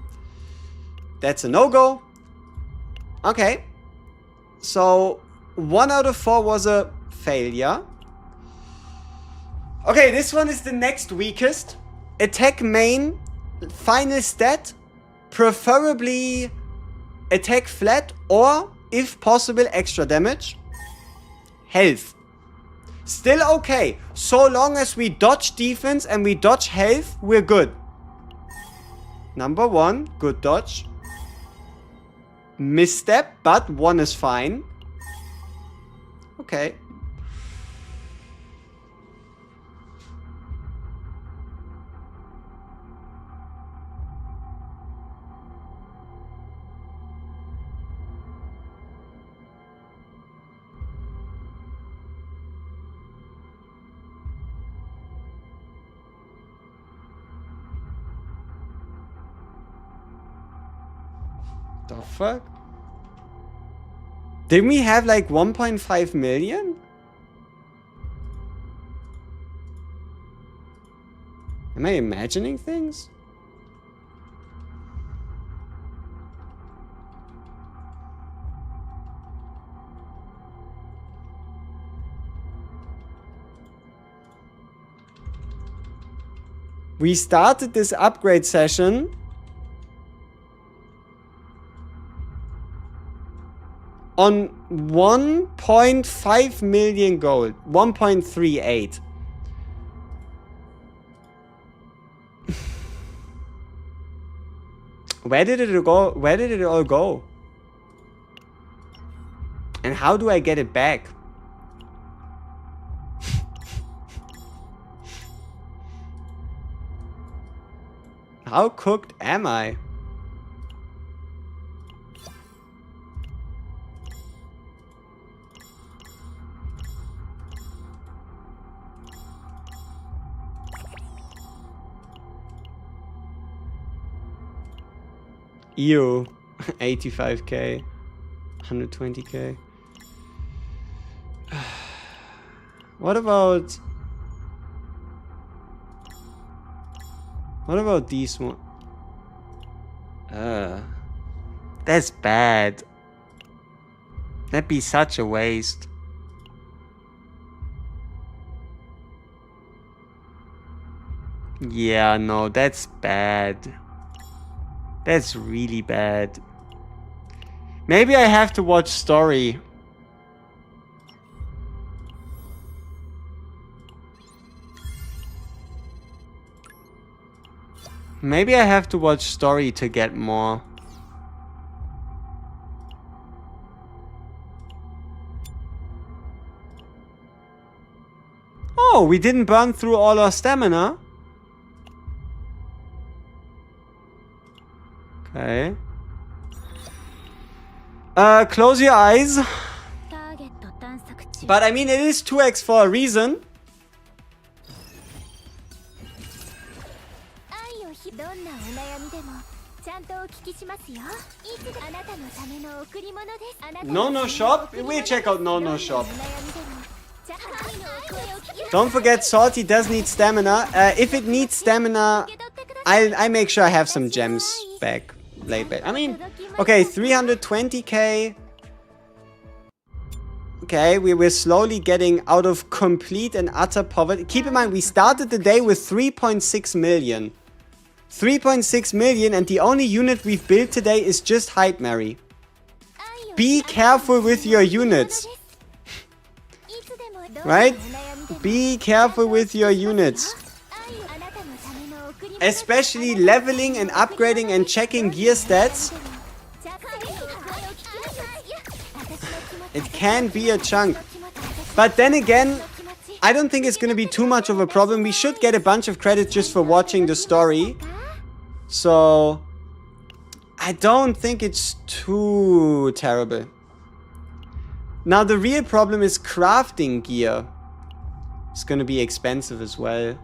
That's a no-go. Okay. So, 1 out of 4 was a failure. Okay, this one is the next weakest. Attack main, final stat, preferably attack flat or, if possible, extra damage. Health. Still okay. So long as we dodge defense and we dodge health, we're good. Number 1, good dodge. Misstep, but 1 is fine. Okay. The fuck? Didn't we have like 1.5 million? Am I imagining things? We started this upgrade session on 1.5 million gold. 1.38. Where did it go? Where did it all go? And how do I get it back? How cooked am I? Ew. 85k. 120k. What about... What about these one? That's bad. That'd be such a waste. Yeah, no, that's bad. That's really bad. Maybe I have to watch Story. Maybe I have to watch Story to get more. Oh, we didn't burn through all our stamina. Okay. Close your eyes. But I mean, it is 2x for a reason. No shop? We'll check out no shop. Don't forget, Sortie does need stamina. If it needs stamina, I make sure I have some gems back. Laid back. I mean, okay, 320k. Okay, we're slowly getting out of complete and utter poverty. Keep in mind, we started the day with 3.6 million. 3.6 million, and the only unit we've built today is just HEIDEMARIE. Be careful with your units. Right? Be careful with your units. Especially leveling and upgrading and checking gear stats. It can be a chunk. But then again, I don't think it's going to be too much of a problem. We should get a bunch of credits just for watching the story. So, I don't think it's too terrible. Now, the real problem is crafting gear. It's going to be expensive as well.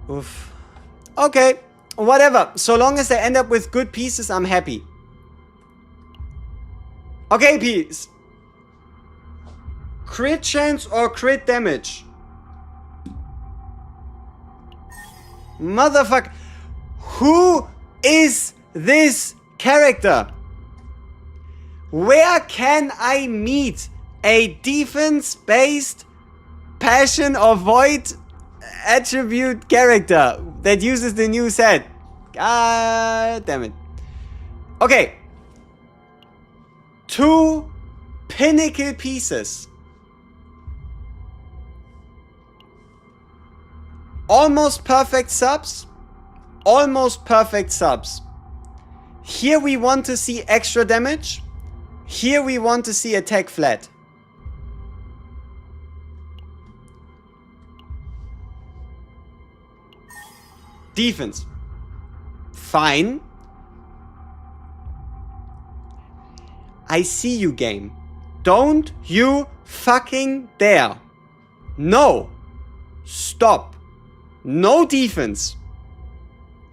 Oof. Okay, whatever. So long as I end up with good pieces, I'm happy. Okay, peace. Crit chance or crit damage? Motherfucker. Who is this character? Where can I meet a defense-based passion or void attribute character that uses the new set? God damn it. Okay. 2 pinnacle pieces. Almost perfect subs. Almost perfect subs. Here we want to see extra damage. Here we want to see attack flat. Defense. Fine. I see you, game. Don't you fucking dare. No. Stop. No defense.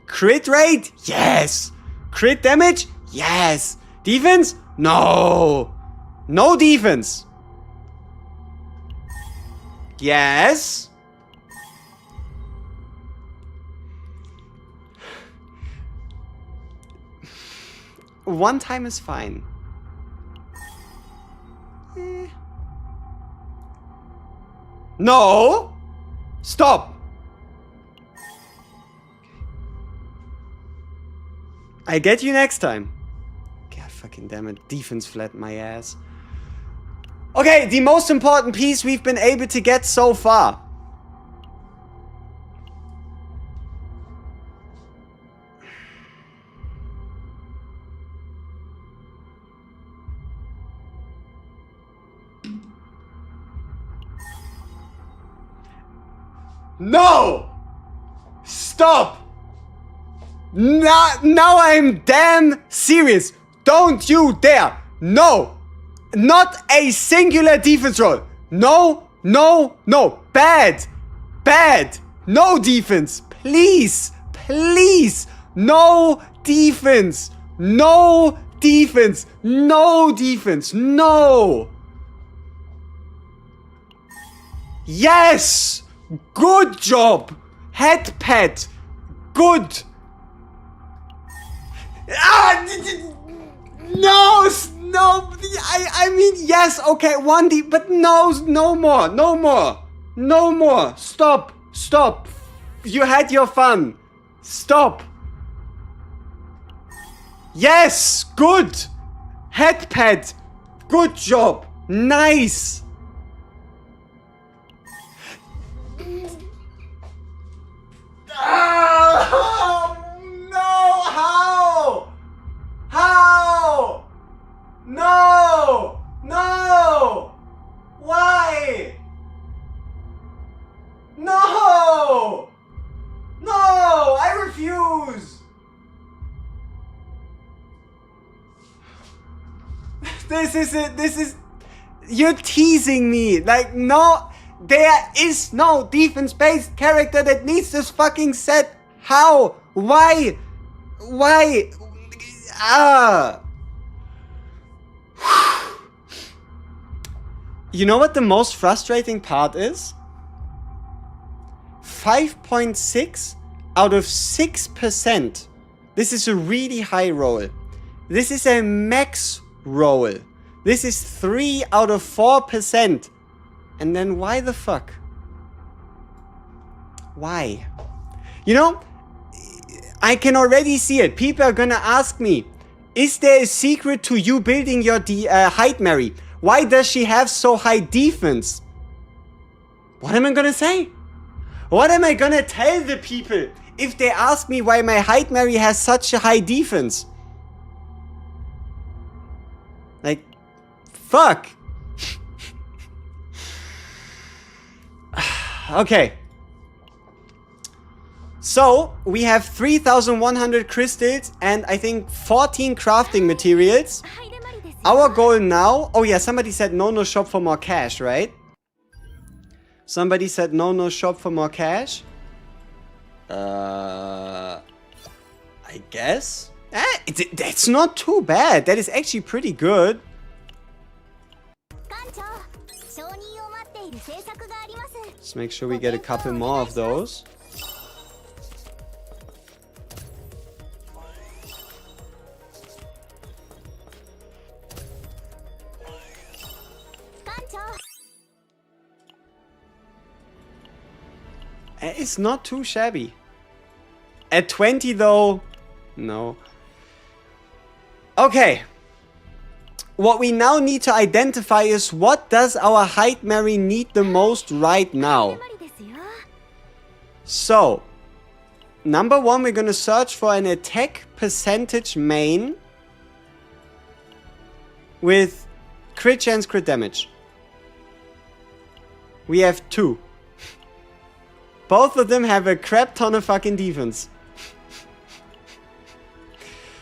Crit rate? Yes. Crit damage? Yes. Defense? No. No defense. Yes. One time is fine. No! Stop! I get you next time. God fucking damn it. Defense flat my ass. Okay, the most important piece we've been able to get so far. No! Stop! Now I'm damn serious. Don't you dare. No. Not a singular defense roll. No, no, no. Bad. Bad. No defense. Please. Please. No defense. No defense. No defense. No. Yes. Good job. Head pet. Good. Ah, no. No. I mean, yes. Okay. 1D. But no. No more. No more. No more. Stop. Stop. You had your fun. Stop. Yes. Good. Head pet. Good job. Nice. Oh, no, how? How? No, no, why? No, no, I refuse. This is it, you're teasing me, like, no. There is no defense-based character that needs this fucking set. How? Why? Why? Ah. You know what the most frustrating part is? 5.6 out of 6%. This is a really high roll. This is a max roll. This is 3 out of 4%. And then why the fuck? Why? You know, I can already see it. People are gonna ask me, is there a secret to you building your HEIDEMARIE? Why does she have so high defense? What am I gonna say? What am I gonna tell the people if they ask me why my HEIDEMARIE has such a high defense? Like, fuck. Okay. So, we have 3,100 crystals and I think 14 crafting materials. Our goal now... Oh yeah, somebody said no shop for more cash, right? Somebody said no shop for more cash. I guess? That's not too bad. That is actually pretty good. Let's make sure we get a couple more of those. It's not too shabby. At 20 though, no. Okay. What we now need to identify is what does our HEIDEMARIE need the most right now. So, number one, we're gonna search for an attack percentage main with crit chance, crit damage. We have 2. Both of them have a crap ton of fucking defense.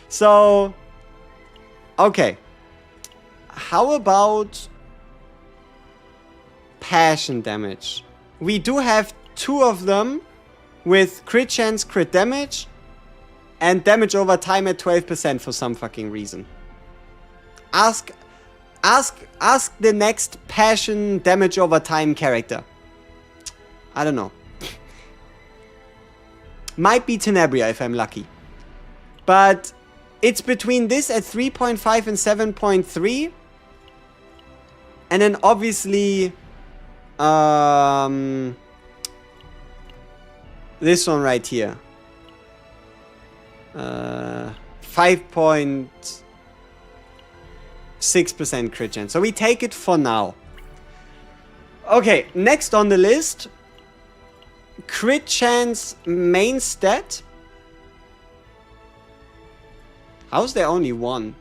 So, okay. How about passion damage? We do have 2 of them with crit chance, crit damage, and damage over time at 12% for some fucking reason. Ask the next passion damage over time character. I don't know. Might be Tenebria if I'm lucky. But it's between this at 3.5 and 7.3. And then obviously this one right here. 5.6% crit chance. So we take it for now. Okay, next on the list. Crit chance main stat. How's there only 1?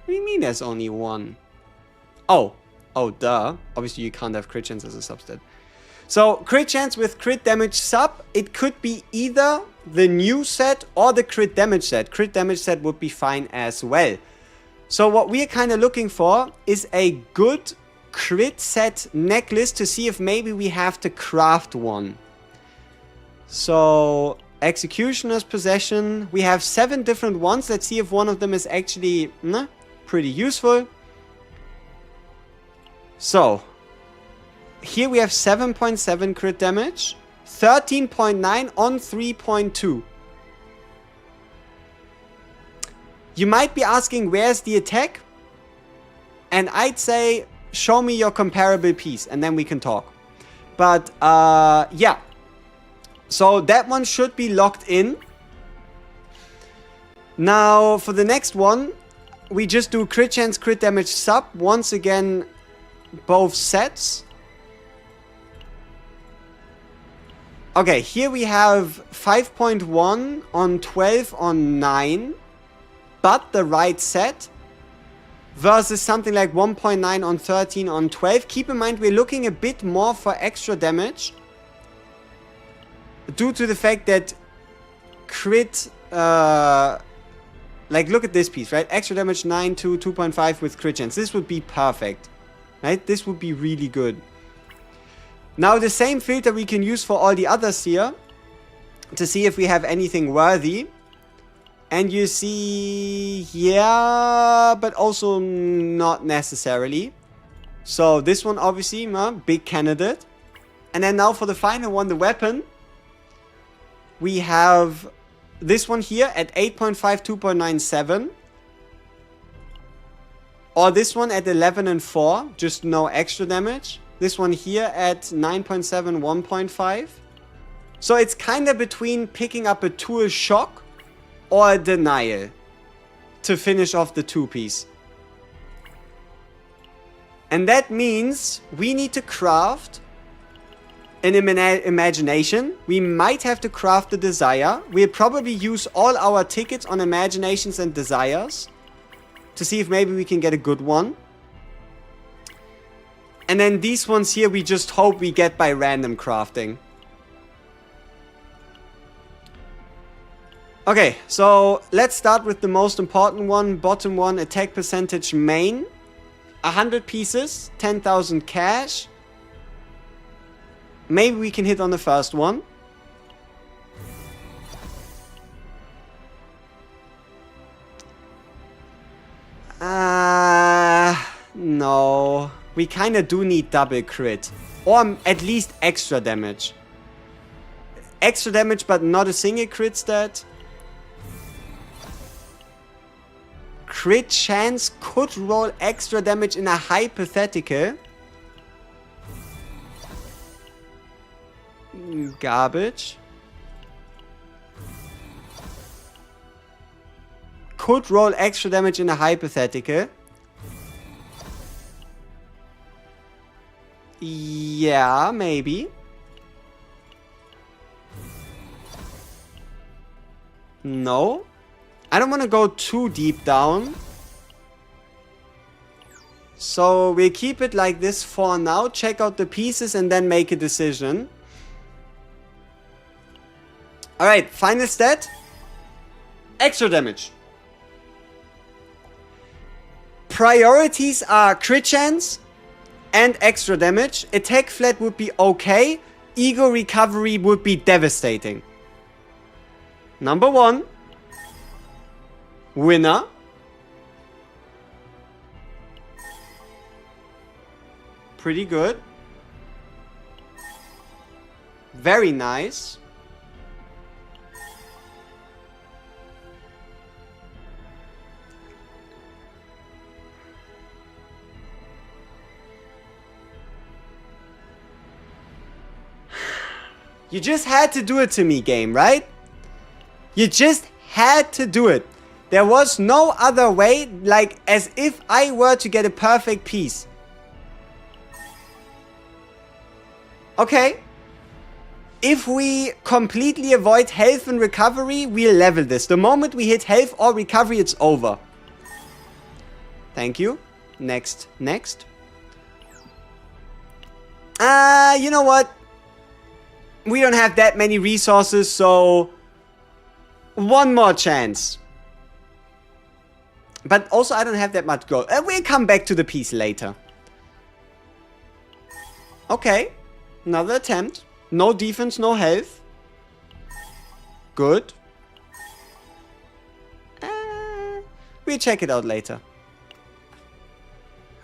What do you mean there's only 1? Oh, duh. Obviously you can't have crit chance as a substat. So, crit chance with crit damage sub, it could be either the new set or the crit damage set. Crit damage set would be fine as well. So what we're kind of looking for is a good crit set necklace to see if maybe we have to craft one. So Executioner's Possession. We have 7 different ones. Let's see if one of them is actually pretty useful. So, here we have 7.7 crit damage. 13.9 on 3.2. You might be asking, where's the attack? And I'd say, show me your comparable piece, and then we can talk. But, yeah. So, that one should be locked in. Now, for the next one, we just do crit chance, crit damage sub. Once again, both sets. Okay, here we have 5.1 on 12 on 9. But the right set. Versus something like 1.9 on 13 on 12. Keep in mind, we're looking a bit more for extra damage. Due to the fact that crit, like look at this piece, right? Extra damage 9 to 2.5 with crit chance. This would be perfect, right? This would be really good. Now the same filter we can use for all the others here. To see if we have anything worthy. And you see, yeah, but also not necessarily. So this one obviously, big candidate. And then now for the final one, the weapon. We have this one here at 8.5, 2.97. Or this one at 11 and 4, just no extra damage. This one here at 9.7, 1.5. So it's kind of between picking up a tool shock or a denial to finish off the 2-piece. And that means we need to craft an imagination. We might have to craft the desire. We'll probably use all our tickets on imaginations and desires to see if maybe we can get a good one. And then these ones here we just hope we get by random crafting. Okay, so let's start with the most important one. Bottom one, attack percentage main. 100 pieces, 10,000 cash. Maybe we can hit on the first one. No. We kind of do need double crit. Or at least extra damage. Extra damage, but not a single crit stat. Crit chance could roll extra damage in a hypothetical. Garbage. Could roll extra damage in a hypothetical. Yeah, maybe. No. I don't want to go too deep down. So we'll keep it like this for now. Check out the pieces and then make a decision. Alright, final stat. Extra damage. Priorities are crit chance and extra damage. Attack flat would be okay. Ego recovery would be devastating. Number 1. Winner. Pretty good. Very nice. You just had to do it to me, game, right? You just had to do it. There was no other way, like as if I were to get a perfect piece. Okay. If we completely avoid health and recovery, we'll level this. The moment we hit health or recovery, it's over. Thank you. Next. Next. You know what? We don't have that many resources, so one more chance. But also I don't have that much gold. We'll come back to the piece later. Okay. Another attempt. No defense, no health. Good. We'll check it out later.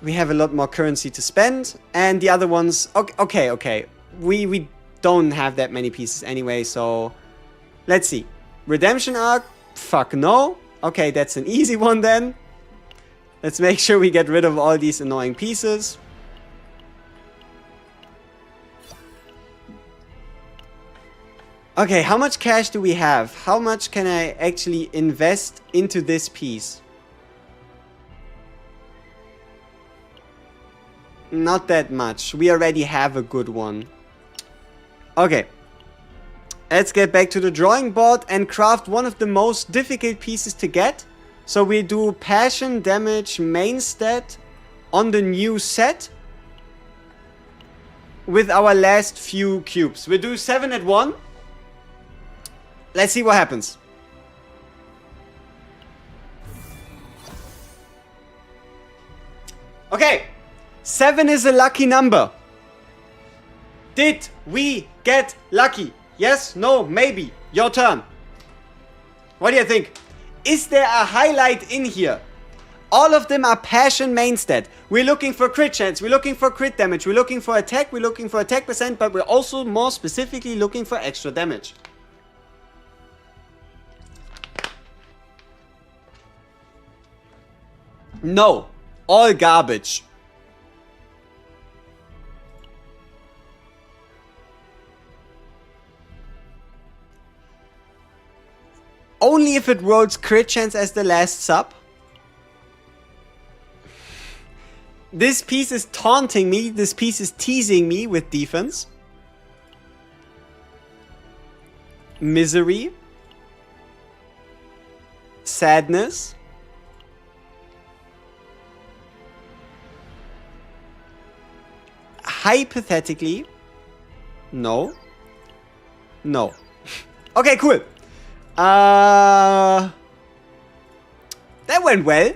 We have a lot more currency to spend. And the other ones... Okay. We don't have that many pieces anyway, so... Let's see. Redemption arc? Fuck no. Okay, that's an easy one then. Let's make sure we get rid of all these annoying pieces. Okay, how much cash do we have? How much can I actually invest into this piece? Not that much. We already have a good one. Okay. Let's get back to the drawing board and craft one of the most difficult pieces to get. So we do passion, damage, main stat on the new set. With our last few cubes. We'll do 7 at 1. Let's see what happens. Okay. 7 is a lucky number. Did we get lucky? Yes? No? Maybe? Your turn. What do you think? Is there a highlight in here? All of them are passion main stat. We're looking for crit chance. We're looking for crit damage. We're looking for attack. We're looking for attack percent. But we're also more specifically looking for extra damage. No. All garbage. Only if it rolls crit chance as the last sub. This piece is taunting me. This piece is teasing me with defense. Misery. Sadness. Hypothetically. No. No. Okay, cool. That went well.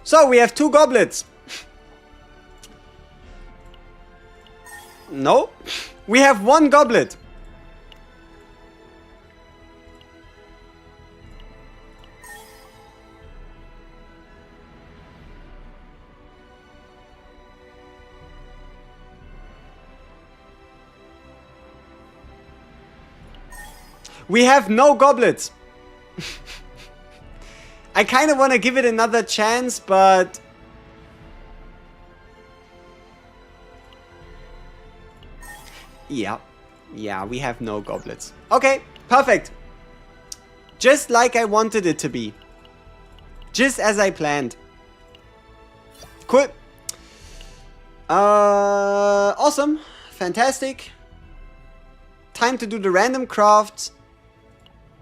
So we have 2 goblets. No. We have 1 goblet. We have no goblets. I kind of want to give it another chance, but... Yeah, we have no goblets. Okay, perfect. Just like I wanted it to be. Just as I planned. Cool. Awesome. Fantastic. Time to do the random crafts.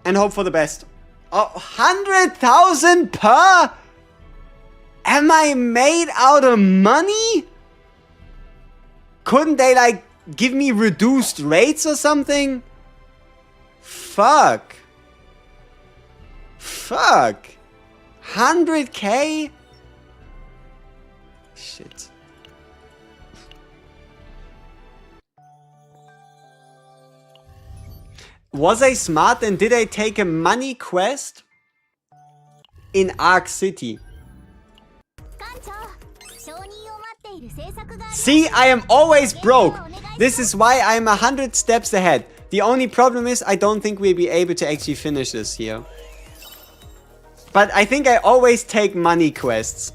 And hope for the best. Oh, 100,000 per? Am I made out of money? Couldn't they, like, give me reduced rates or something? Fuck. 100k? Shit. Was I smart and did I take a money quest in Arc City? See, I am always broke. This is why I'm 100 steps ahead. The only problem is I don't think we'll be able to actually finish this here. But I think I always take money quests.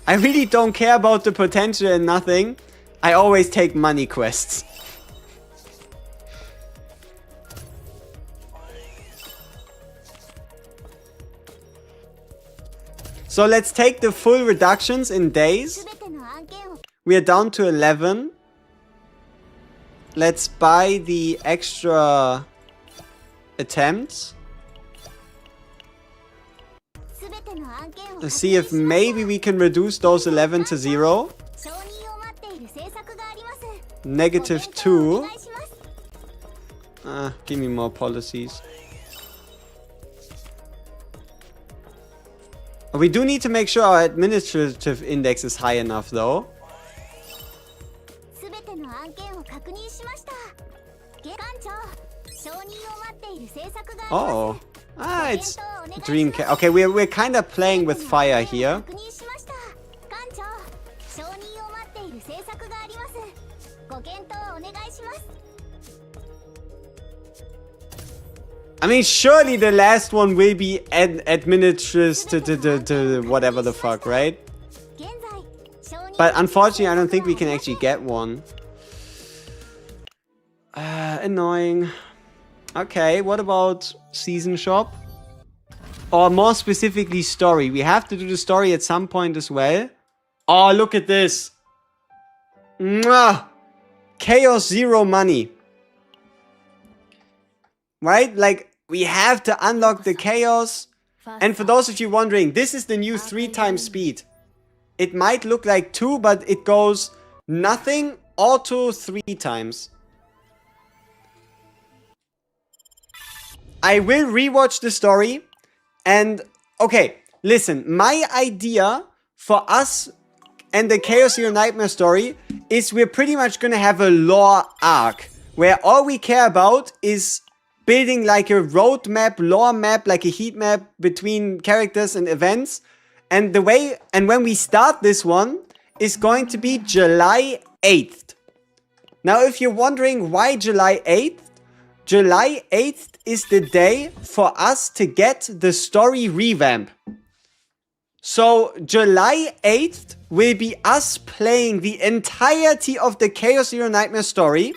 I really don't care about the potential and nothing. I always take money quests. So let's take the full reductions in days. We are down to 11. Let's buy the extra attempts. Let's see if maybe we can reduce those 11 to 0. -2. Give me more policies. We do need to make sure our administrative index is high enough though. Oh. Ah, it's dream. Okay, we're kind of playing with fire here. I mean, surely the last one will be administrative to whatever the fuck, right? But unfortunately, I don't think we can actually get one. Annoying. Okay, what about season shop? Or more specifically, story. We have to do the story at some point as well. Oh, look at this. Mwah! Chaos Zero money. Right? Like, we have to unlock the chaos. And for those of you wondering, this is the new 3 times speed. It might look like 2, but it goes nothing, auto 3 times. I will rewatch the story. And, okay, listen. My idea for us and the Chaos Zero Nightmare story is we're pretty much gonna have a lore arc. Where all we care about is building like a roadmap, lore map, like a heat map between characters and events. And when we start this one, is going to be July 8th. Now, if you're wondering why July 8th, July 8th is the day for us to get the story revamp. So, July 8th will be us playing the entirety of the Chaos Zero Nightmare story.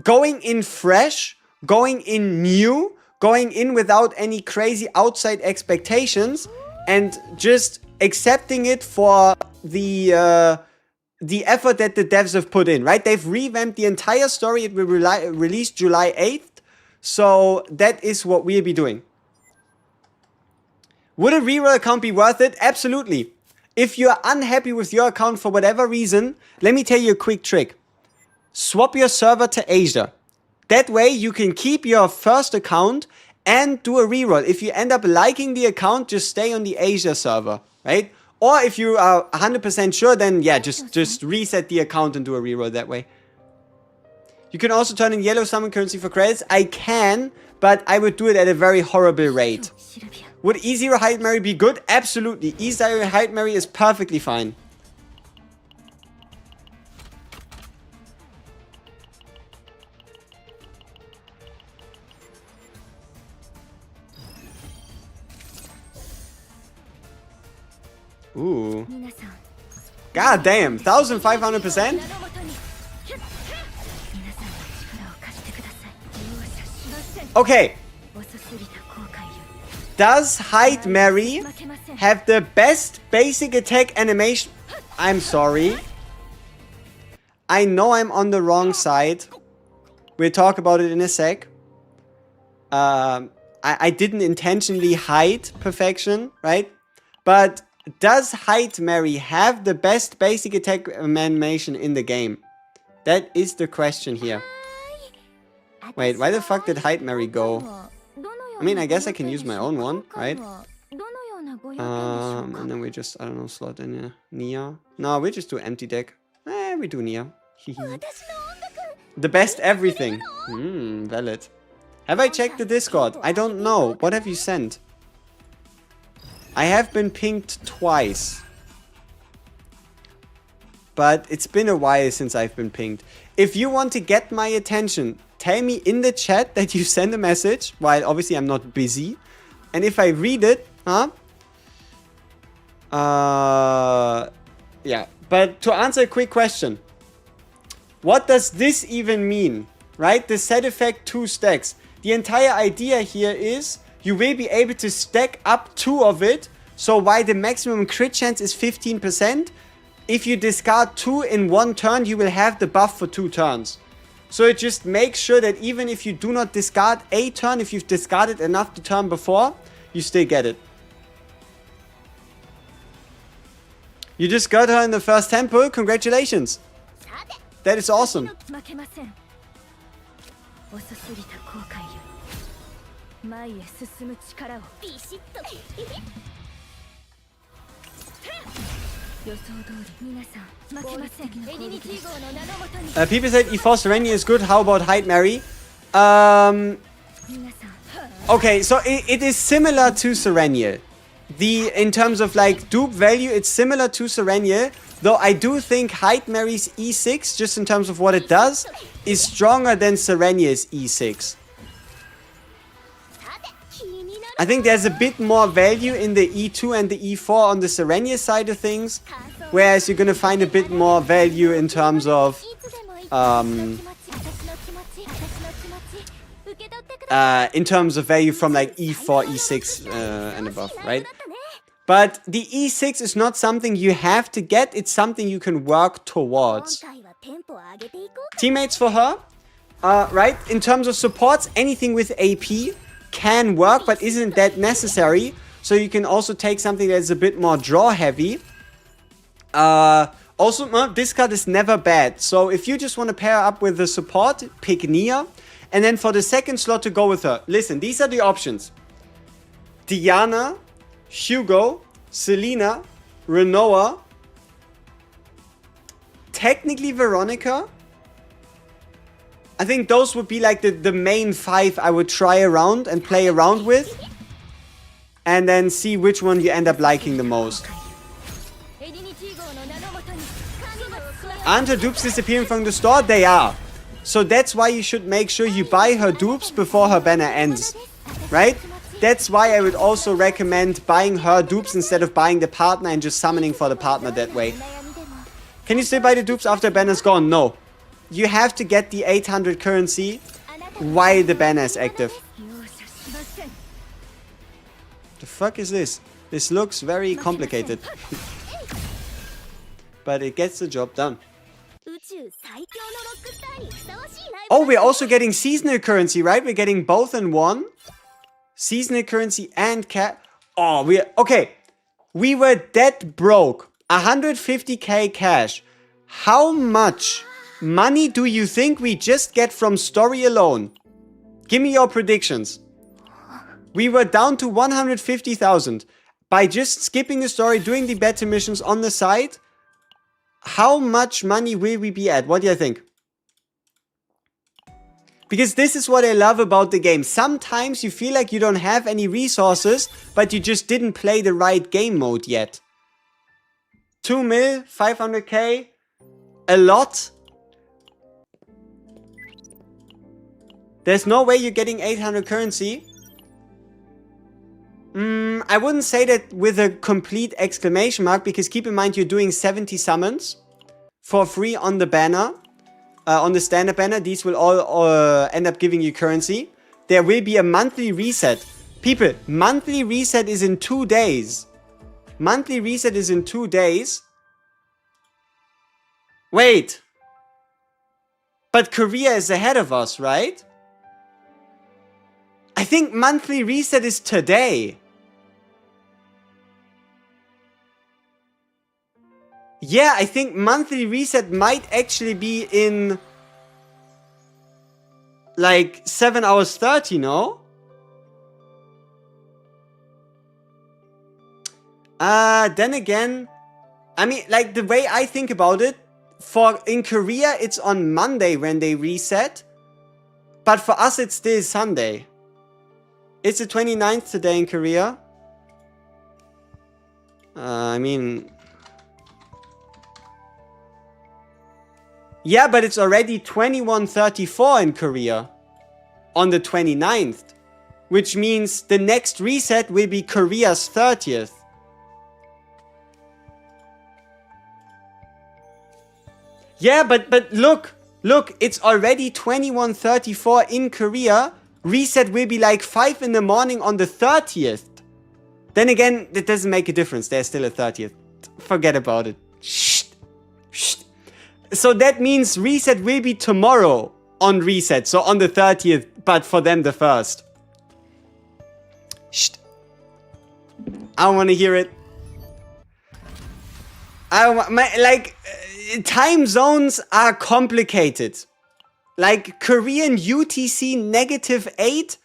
Going in fresh, going in new, going in without any crazy outside expectations, and just accepting it for the effort that the devs have put in, right? They've revamped the entire story. It will release July 8th. So that is what we'll be doing. Would a reroll account be worth it? Absolutely. If you're unhappy with your account for whatever reason, let me tell you a quick trick. Swap your server to Asia. That way you can keep your first account and do a reroll. If you end up liking the account, just stay on the Asia server, right? Or if you are 100% sure, then yeah, just reset the account and do a reroll that way. You can also turn in yellow summon currency for credits. I can, but I would do it at a very horrible rate. Would E0 HEIDEMARIE be good? Absolutely. E0 HEIDEMARIE is perfectly fine. Ooh. God damn, 1,500%? Okay. Does HEIDEMARIE have the best basic attack animation? I'm sorry. I know I'm on the wrong side. We'll talk about it in a sec. I didn't intentionally hide perfection, right? But does HEIDEMARIE have the best basic attack animation in the game? That is the question here. Wait, why the fuck did HEIDEMARIE go? I mean, I guess I can use my own one, right? And then we just, I don't know, slot in Nia. No, we just do empty deck. We do Nia. The best everything. Valid. Have I checked the Discord? I don't know. What have you sent? I have been pinged twice. But it's been a while since I've been pinged. If you want to get my attention, tell me in the chat that you send a message. While obviously I'm not busy. And if I read it, yeah. But to answer a quick question. What does this even mean? Right? The set effect 2 stacks. The entire idea here is you will be able to stack up 2 of it. So while the maximum crit chance is 15%, if you discard 2 in 1 turn, you will have the buff for 2 turns. So it just makes sure that even if you do not discard a turn, if you've discarded enough the turn before, you still get it. You just got her in the first temple. Congratulations. That is awesome. People said E4 Serenia is good. How about HEIDEMARIE? Okay, so it is similar to Serenial. In terms of like dupe value, it's similar to Serenial. Though I do think HEIDEMARIE's E6, just in terms of what it does, is stronger than Serenial's E6. I think there's a bit more value in the E2 and the E4 on the Serenial side of things. Whereas you're gonna find a bit more value in terms of value from like E4, E6 and above, right? But the E6 is not something you have to get, it's something you can work towards. Teammates for her, right? In terms of supports, anything with AP can work, but isn't that necessary. So you can also take something that's a bit more draw heavy. Also, this card is never bad. So if you just want to pair up with the support, pick Nia. And then for the second slot to go with her. Listen, these are the options. Diana, Hugo, Selena, Renoa, technically Veronica. I think those would be like the main 5 I would try around and play around with. And then see which one you end up liking the most. Aren't her dupes disappearing from the store? They are. So that's why you should make sure you buy her dupes before her banner ends. Right? That's why I would also recommend buying her dupes instead of buying the partner and just summoning for the partner that way. Can you still buy the dupes after banner's gone? No. You have to get the 800 currency while the banner is active. The fuck is this? This looks very complicated. But it gets the job done. Oh, we're also getting seasonal currency, right? We're getting both in one. Seasonal currency and Oh, okay. We were dead broke. 150k cash. How much money do you think we just get from story alone? Give me your predictions. We were down to 150,000. By just skipping the story, doing the better missions on the side, how much money will we be at? What do you think? Because this is what I love about the game. Sometimes you feel like you don't have any resources, but you just didn't play the right game mode yet. 2 mil, 500k, a lot. There's no way you're getting 800 currency. I wouldn't say that with a complete exclamation mark, because keep in mind you're doing 70 summons for free on the banner, on the standard banner. These will all end up giving you currency. There will be a monthly reset. People, monthly reset is in 2 days. Monthly reset is in 2 days. Wait. But Korea is ahead of us, right? I think monthly reset is today. Yeah, I think monthly reset might actually be in like 7 hours 30, no? Then again, I mean, like the way I think about it, in Korea it's on Monday when they reset, but for us it's still Sunday. It's the 29th today in Korea. I mean... Yeah, but it's already 21:34 in Korea. On the 29th. Which means the next reset will be Korea's 30th. Yeah, but look. Look, it's already 21:34 in Korea. Reset will be like 5 in the morning on the 30th. Then again, it doesn't make a difference. There's still a 30th. Forget about it. Shh. Shh. So that means reset will be tomorrow on reset. So on the 30th, but for them the 1st. Shh. I don't want to hear it. Time zones are complicated. Like Korean UTC -8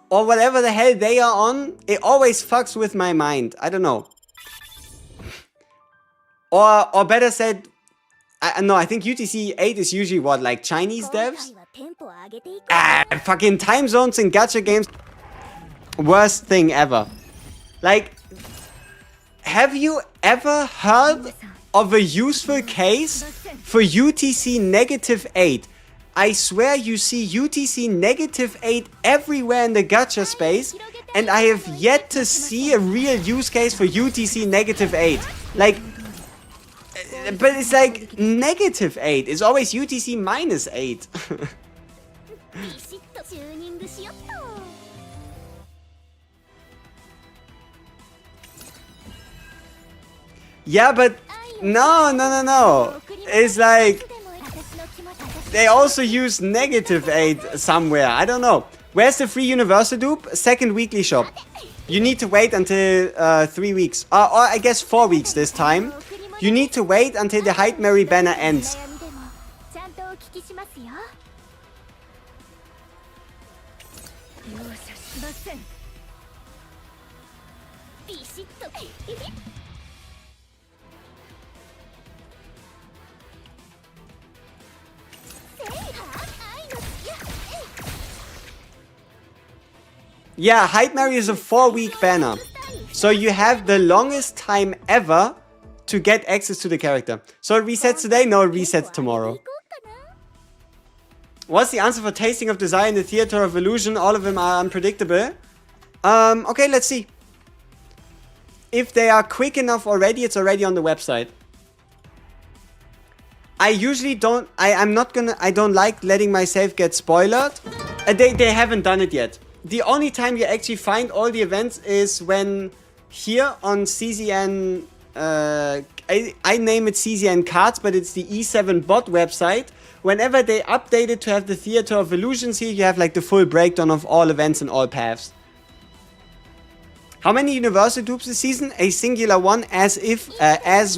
or whatever the hell they are on, it always fucks with my mind. I don't know. Or better said, no, I think UTC 8 is usually what, like Chinese devs? Fucking time zones in gacha games. Worst thing ever. Like, have you ever heard of a useful case for UTC -8? I swear you see UTC -8 everywhere in the gacha space, and I have yet to see a real use case for UTC -8. Like, but it's like -8. It's always UTC -8. Yeah, but no. It's like they also use -8 somewhere. I don't know. Where's the free universal dupe? Second weekly shop. You need to wait until 3 weeks. Or I guess 4 weeks this time. You need to wait until the HEIDEMARIE banner ends. Yeah, HEIDEMARIE is a 4-week banner. So you have the longest time ever to get access to the character. So it resets today? No, it resets tomorrow. What's the answer for Tasting of Desire in the Theater of Illusion? All of them are unpredictable. Okay, let's see. If they are quick enough already, it's already on the website. I usually don't, I don't like letting myself get spoiled. They haven't done it yet. The only time you actually find all the events is when here on CZN, I name it CZN Cards, but it's the E7 bot website. Whenever they update it to have the Theater of Illusions here, you have like the full breakdown of all events and all paths. How many universal dupes this season? A singular one, as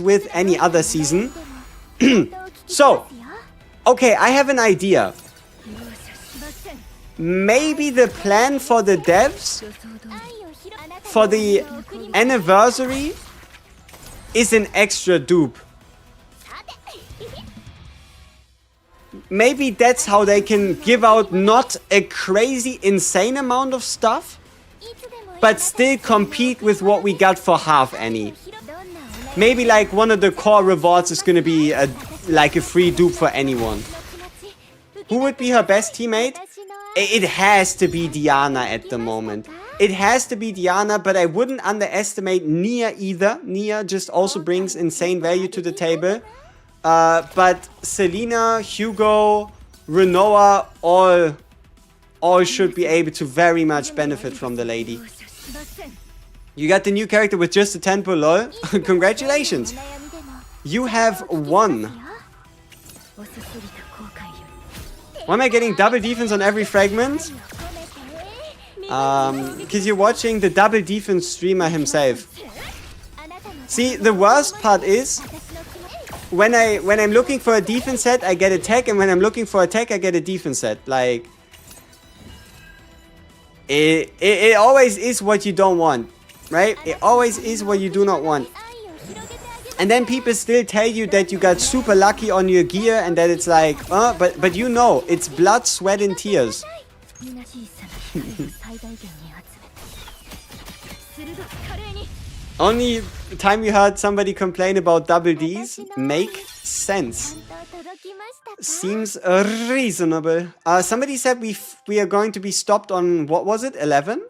with any other season. So, okay, I have an idea. Maybe the plan for the devs for the anniversary is an extra dupe. Maybe that's how they can give out not a crazy insane amount of stuff, but still compete with what we got for half any. Maybe like one of the core rewards is gonna be like a free dupe for anyone. Who would be her best teammate? It has to be Diana at the moment. It has to be Diana, but I wouldn't underestimate Nia either. Nia just also brings insane value to the table. But Selena, Hugo, Renoa, all should be able to very much benefit from the lady. You got the new character with just a tempo, lol. Congratulations. You have won. Why am I getting double defense on every fragment? Because you're watching the double defense streamer himself. See, the worst part is when I'm looking for a defense set, I get attack, and when I'm looking for attack, I get a defense set. Like, it always is what you don't want, right? It always is what you do not want. And then people still tell you that you got super lucky on your gear and that it's like, but you know, it's blood, sweat, and tears. Only time you heard somebody complain about double Ds make sense. Seems reasonable. Somebody said we are going to be stopped on, what was it, 11?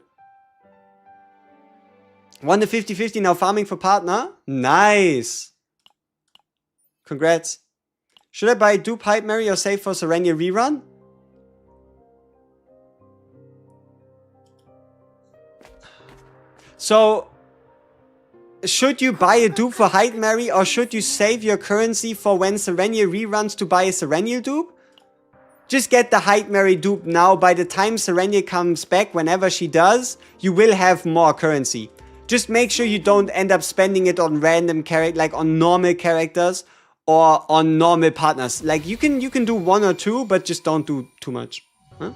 Won the 50-50, now farming for partner. Nice. Congrats. Should I buy dupe HEIDEMARIE or save for Serenia rerun? So, should you buy a dupe for HEIDEMARIE or should you save your currency for when Serenia reruns to buy a Serenia dupe? Just get the HEIDEMARIE dupe now. By the time Serenia comes back, whenever she does, you will have more currency. Just make sure you don't end up spending it on random characters, like on normal characters or on normal partners. Like you can do 1 or 2, but just don't do too much. Huh?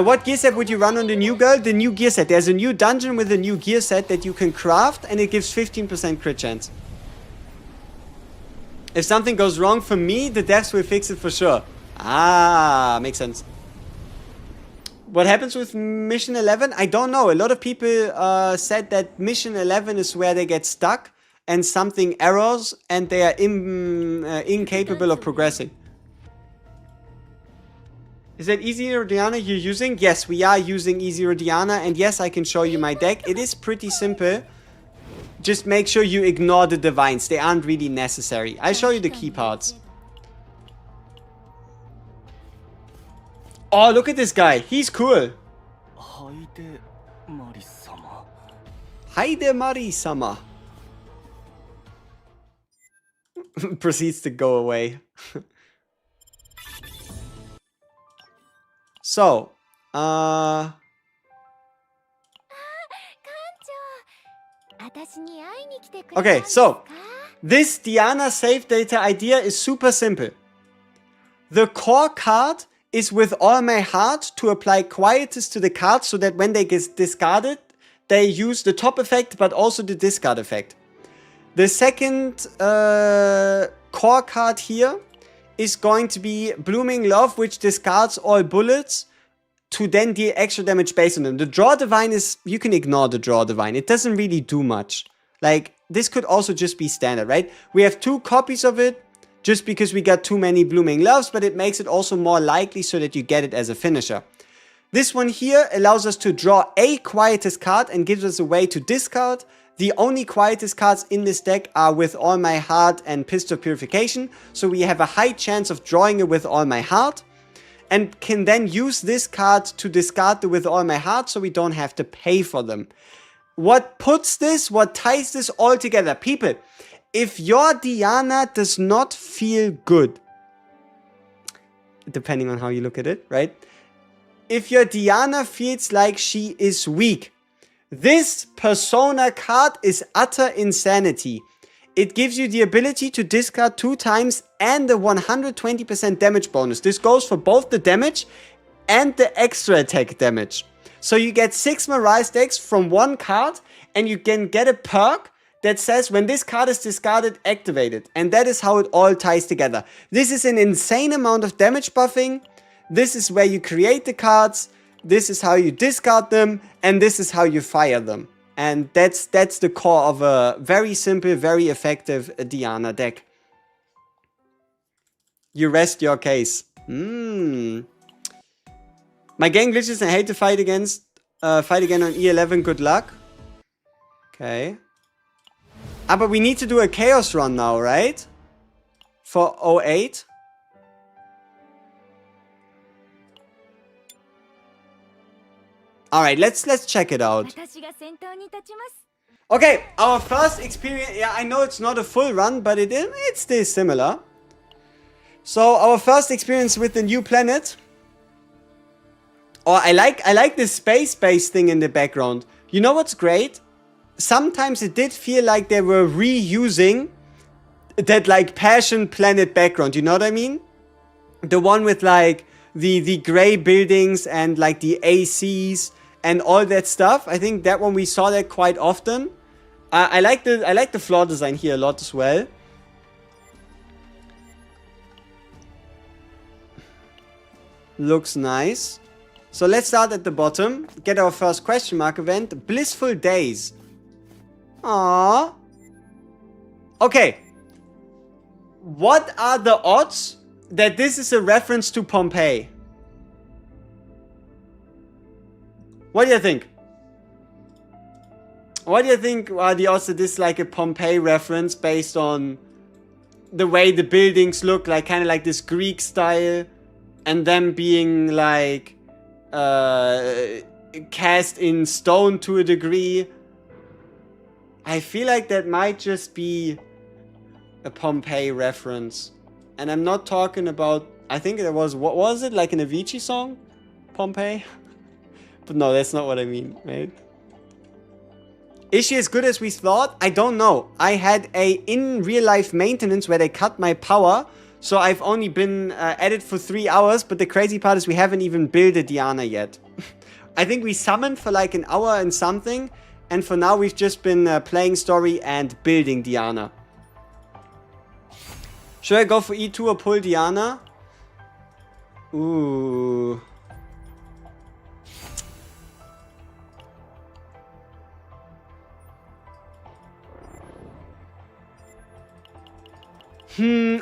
What gear set would you run on the new girl? The new gear set. There's a new dungeon with a new gear set that you can craft, and it gives 15% crit chance. If something goes wrong for me, the devs will fix it for sure. Ah, makes sense. What happens with Mission 11? I don't know. A lot of people said that Mission 11 is where they get stuck and something errors and they are incapable of progressing. Is that Easy Diana you're using? Yes, we are using Easy Diana, and yes, I can show you my deck. It is pretty simple. Just make sure you ignore the divines. They aren't really necessary. I'll show you the key parts. Oh, look at this guy. He's cool. HEIDEMARIE-sama. Proceeds to go away. So, okay, so this Diana save data idea is super simple. The core card is with all my heart to apply quietus to the card so that when they get discarded, they use the top effect but also the discard effect. The second core card here is going to be Blooming Love, which discards all bullets to then deal extra damage based on them. The Draw Divine is, you can ignore the Draw Divine. It doesn't really do much. Like, this could also just be standard, right? We have 2 copies of it just because we got too many Blooming Loves, but it makes it also more likely so that you get it as a finisher. This one here allows us to draw a Quietus card and gives us a way to discard. The only Quietus cards in this deck are With All My Heart and Pistol Purification, so we have a high chance of drawing it With All My Heart, and can then use this card to discard the With All My Heart so we don't have to pay for them. What ties this all together? People, if your Diana does not feel good, depending on how you look at it, right? If your Diana feels like she is weak, this Persona card is utter insanity. It gives you the ability to discard 2 times and the 120% damage bonus. This goes for both the damage and the extra attack damage. So you get 6 Mirage decks from 1 card, and you can get a perk that says when this card is discarded, activate it. And that is how it all ties together. This is an insane amount of damage buffing. This is where you create the cards. This is how you discard them. And this is how you fire them. And that's the core of a very simple, very effective Diana deck. You rest your case. My game glitches and I hate to fight again on E11. Good luck. Okay. Ah, but we need to do a Chaos run now, right? For 08. Alright, let's check it out. Okay, our first experience. Yeah, I know it's not a full run, but it's still similar. So, our first experience with the new planet. Oh, I like this space-based thing in the background. You know what's great? Sometimes it did feel like they were reusing that like Passion Planet background. You know what I mean? The one with like the gray buildings and like the ACs and all that stuff. I think that one we saw that quite often. I like the floor design here a lot as well. Looks nice. So let's start at the bottom. Get our first question mark event. Blissful Days. Aww. Okay. What are the odds that this is a reference to Pompeii? What do you think? What do you think are the odds that this is like a Pompeii reference based on the way the buildings look, like kind of like this Greek style, and them being like cast in stone to a degree? I feel like that might just be a Pompeii reference. And I'm not talking about, I think it was, what was it? Like an Avicii song? Pompeii? But no, that's not what I mean, right? Is she as good as we thought? I don't know. I had a in real life maintenance where they cut my power. So I've only been at it for 3 hours. But the crazy part is we haven't even built a Diana yet. I think we summoned for like an hour and something. And for now, we've just been playing story and building Diana. Should I go for E2 or pull Diana? Ooh.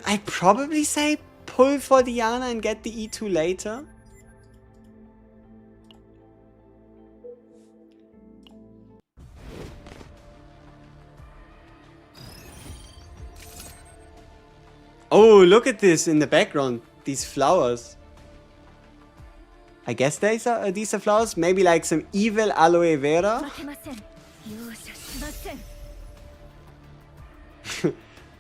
I'd probably say pull for Diana and get the E2 later. Oh, look at this in the background. These flowers. I guess these are flowers. Maybe like some evil aloe vera.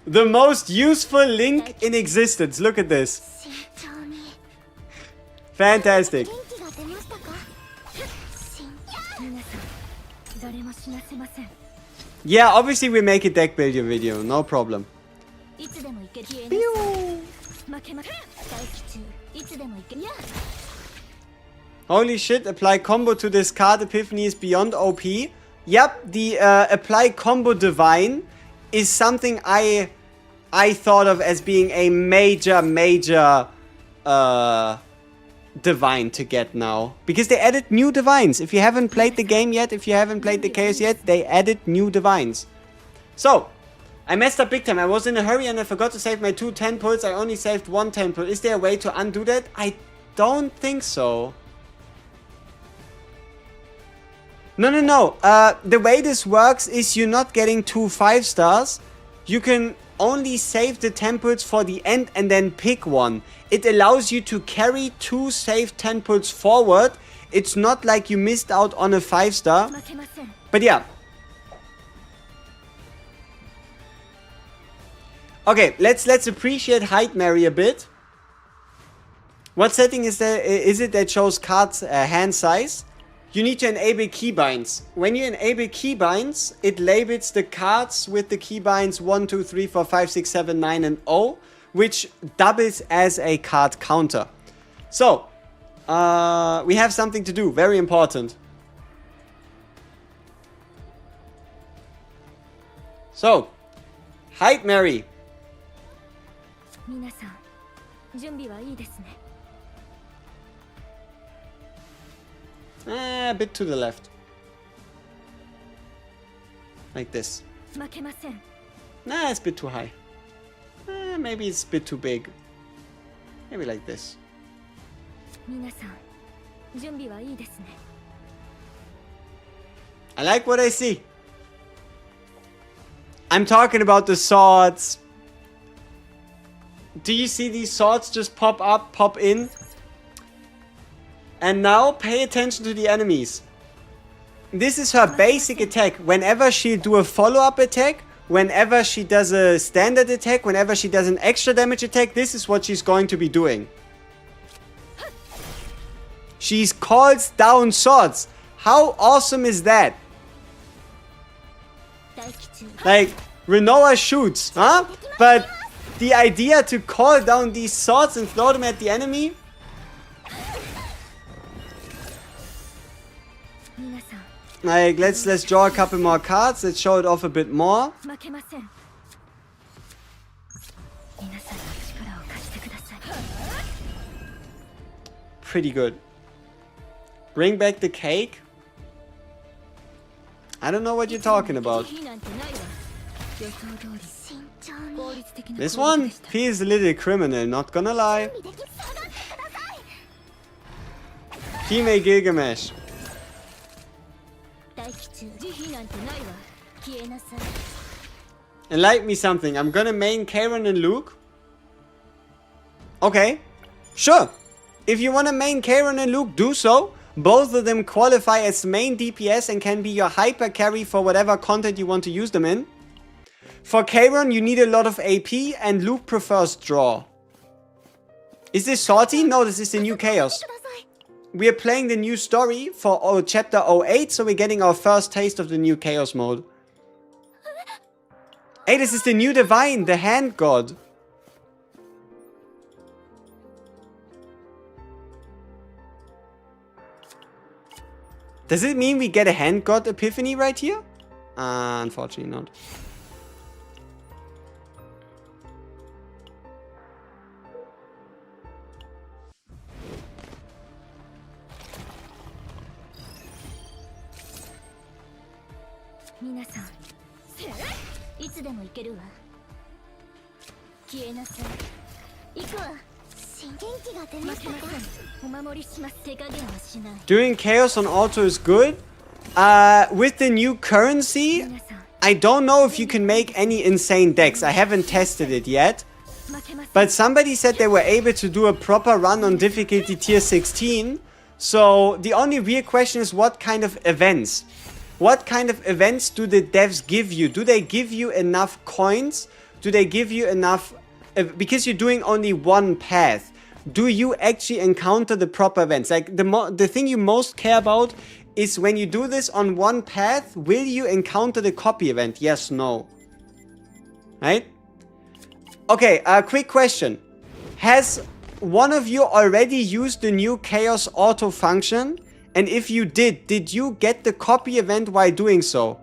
The most useful link in existence. Look at this. Fantastic. Yeah, obviously we make a deck building video. No problem. Pew. Holy shit, apply combo to this card. Epiphany is beyond OP. Yep, the apply combo divine is something I thought of as being a major divine to get now. Because they added new divines. If you haven't played the game yet, if you haven't played the chaos yet, they added new divines. So, I messed up big time. I was in a hurry and I forgot to save my 2 10 pulls. I only saved 1 10 pull. Is there a way to undo that? I don't think so. No. The way this works is you're not getting 2 5 stars. You can only save the 10 pulls for the end and then pick one. It allows you to carry 2 saved 10 pulls forward. It's not like you missed out on a 5 star. But yeah. Okay, let's appreciate HEIDEMARIE a bit. What setting is it that shows cards hand size? You need to enable keybinds. When you enable keybinds, it labels the cards with the keybinds 1, 2, 3, 4, 5, 6, 7, 9, and 0, which doubles as a card counter. So, we have something to do. Very important. So, HEIDEMARIE. A bit to the left. Like this. Nah, it's a bit too high. Maybe it's a bit too big. Maybe like this. I like what I see. I'm talking about the swords. Do you see these swords just pop up, pop in? And now pay attention to the enemies. This is her basic attack. Whenever she'll do a follow-up attack, whenever she does a standard attack, whenever she does an extra damage attack, this is what she's going to be doing. She calls down swords. How awesome is that? Like, Renoa shoots, huh? But the idea to call down these swords and throw them at the enemy? Like, let's draw a couple more cards. Let's show it off a bit more. Pretty good. Bring back the cake? I don't know what you're talking about. This one feels a little criminal, not gonna lie. Female Gilgamesh. Enlighten me something. I'm gonna main Karen and Luke. Okay. Sure. If you wanna main Karen and Luke, do so. Both of them qualify as main DPS and can be your hyper carry for whatever content you want to use them in. For Karen, you need a lot of AP and Luke prefers draw. Is this Sortie? No, this is the new Chaos. We are playing the new story for chapter 08, so we're getting our first taste of the new Chaos mode. Hey, this is the new Divine, the Hand God. Does it mean we get a Hand God Epiphany right here? Unfortunately not. 皆さんいつでも行けるわ消えなさい行くわ元気が出ましたかお守りします手加減はしない Doing chaos on auto is good. With the new currency, I don't know if you can make any insane decks. I haven't tested it yet. But somebody said they were able to do a proper run on difficulty tier 16. So the only real question is what kind of events? What kind of events do the devs give you? Do they give you enough coins? Do they give you enough... because you're doing only one path. Do you actually encounter the proper events? Like the thing you most care about is when you do this on one path, will you encounter the copy event? Yes, no. Right? Okay, quick question. Has one of you already used the new Chaos Auto function? And if you did you get the copy event while doing so?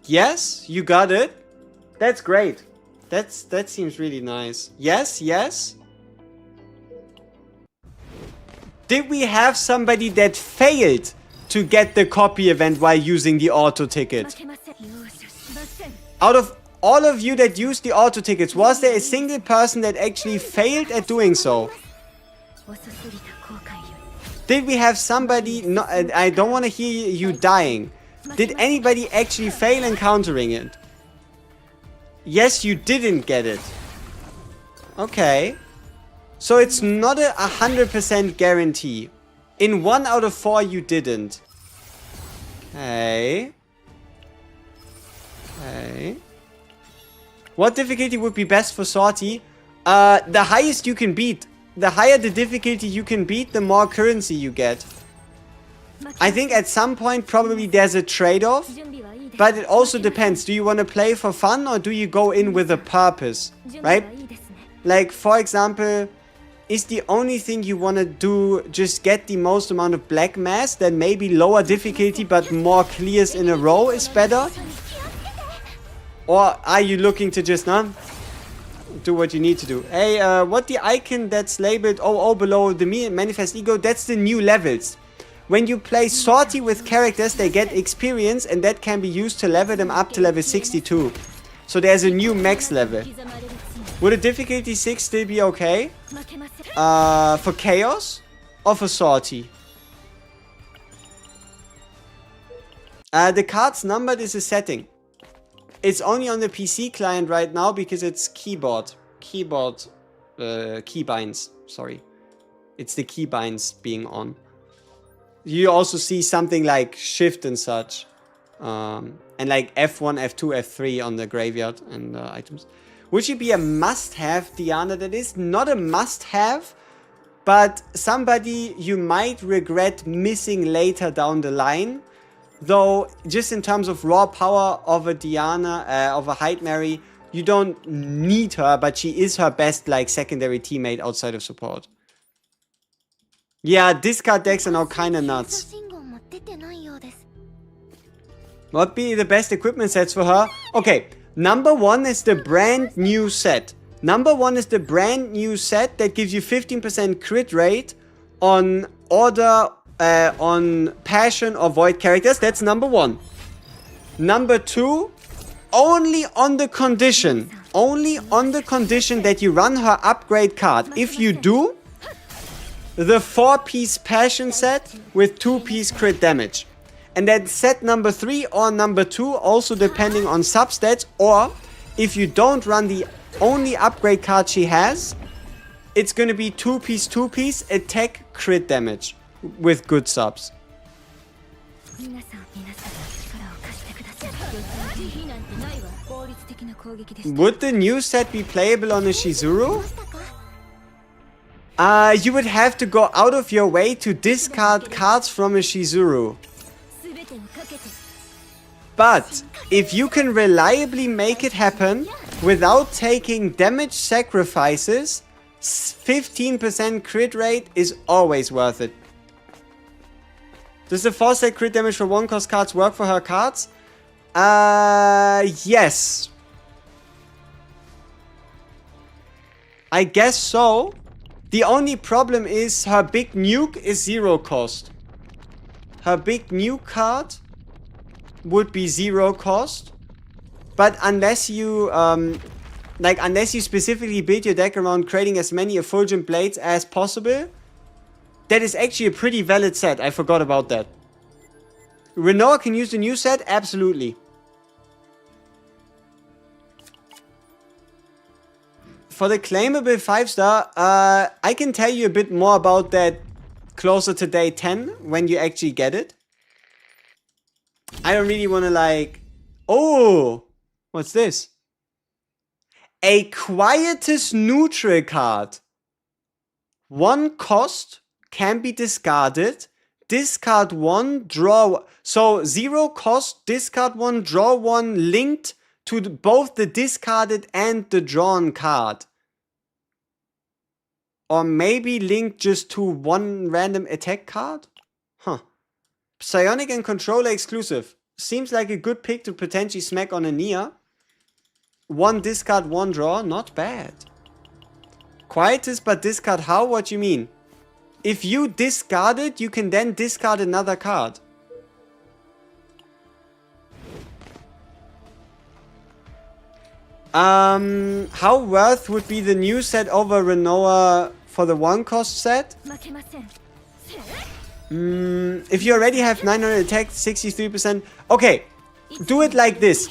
Yes, you got it. That's great. That seems really nice. Yes, yes. Did we have somebody that failed to get the copy event while using the auto ticket? Out of all of you that used the auto tickets, was there a single person that actually failed at doing so? Did we have somebody... No, I don't want to hear you dying. Did anybody actually fail encountering it? Yes, you didn't get it. Okay. So it's not a 100% guarantee. In 1 out of 4 you didn't. Hey. Hey. What difficulty would be best for Sortie? The highest you can beat. The higher the difficulty you can beat, the more currency you get. I think at some point probably there's a trade-off. But it also depends. Do you want to play for fun or do you go in with a purpose? Right? Like, for example... Is the only thing you want to do just get the most amount of black mass? Then maybe lower difficulty but more clears in a row is better? Or are you looking to just do what you need to do? Hey, what the icon that's labeled OO below the manifest ego? That's the new levels. When you play Sortie with characters, they get experience and that can be used to level them up to level 62. So there's a new max level. Would a difficulty 6 still be okay? For Chaos? Or for Sortie? The cards numbered is a setting. It's only on the PC client right now because it's keybinds. Sorry. It's the keybinds being on. You also see something like shift and such. And like F1, F2, F3 on the graveyard and items. Would she be a must-have, Diana? That is not a must-have, but somebody you might regret missing later down the line. Though, just in terms of raw power of a Diana, of a HEIDEMARIE, you don't need her, but she is her best, like, secondary teammate outside of support. Yeah, discard decks are now kinda nuts. What be the best equipment sets for her? Okay. Number 1 is the brand new set. Number 1 is the brand new set that gives you 15% crit rate on order, on passion or void characters. That's number 1. Number 2, only on the condition that you run her upgrade card. If you do, the 4-piece passion set with 2-piece crit damage. And then set number 3 or number 2, also depending on substats. Or if you don't run the only upgrade card she has, it's gonna be 2-piece attack crit damage with good subs. Would the new set be playable on a Shizuru? You would have to go out of your way to discard cards from a Shizuru. But if you can reliably make it happen without taking damage sacrifices, 15% crit rate is always worth it. Does the 4-set crit damage for 1-cost cards work for her cards? Yes. I guess so. The only problem is her big nuke is 0 cost. Her big nuke card would be 0 cost. But unless you, unless you specifically build your deck around creating as many effulgent blades as possible, that is actually a pretty valid set. I forgot about that. Renoa can use the new set? Absolutely. For the claimable 5-star, I can tell you a bit more about that closer to day 10 when you actually get it. I don't really want to like... Oh! What's this? A Quietus neutral card. 1 cost, can be discarded. Discard 1, draw... So 0 cost, discard 1, draw 1, linked to both the discarded and the drawn card. Or maybe linked just to 1 random attack card? Huh. Psionic and Controller exclusive. Seems like a good pick to potentially smack on a Nia. 1 discard, 1 draw. Not bad. Quietus but discard how? What do you mean? If you discard it, you can then discard another card. How worth would be the new set over Renoa for the 1 cost set? If you already have 900 attack, 63%. Okay, do it like this.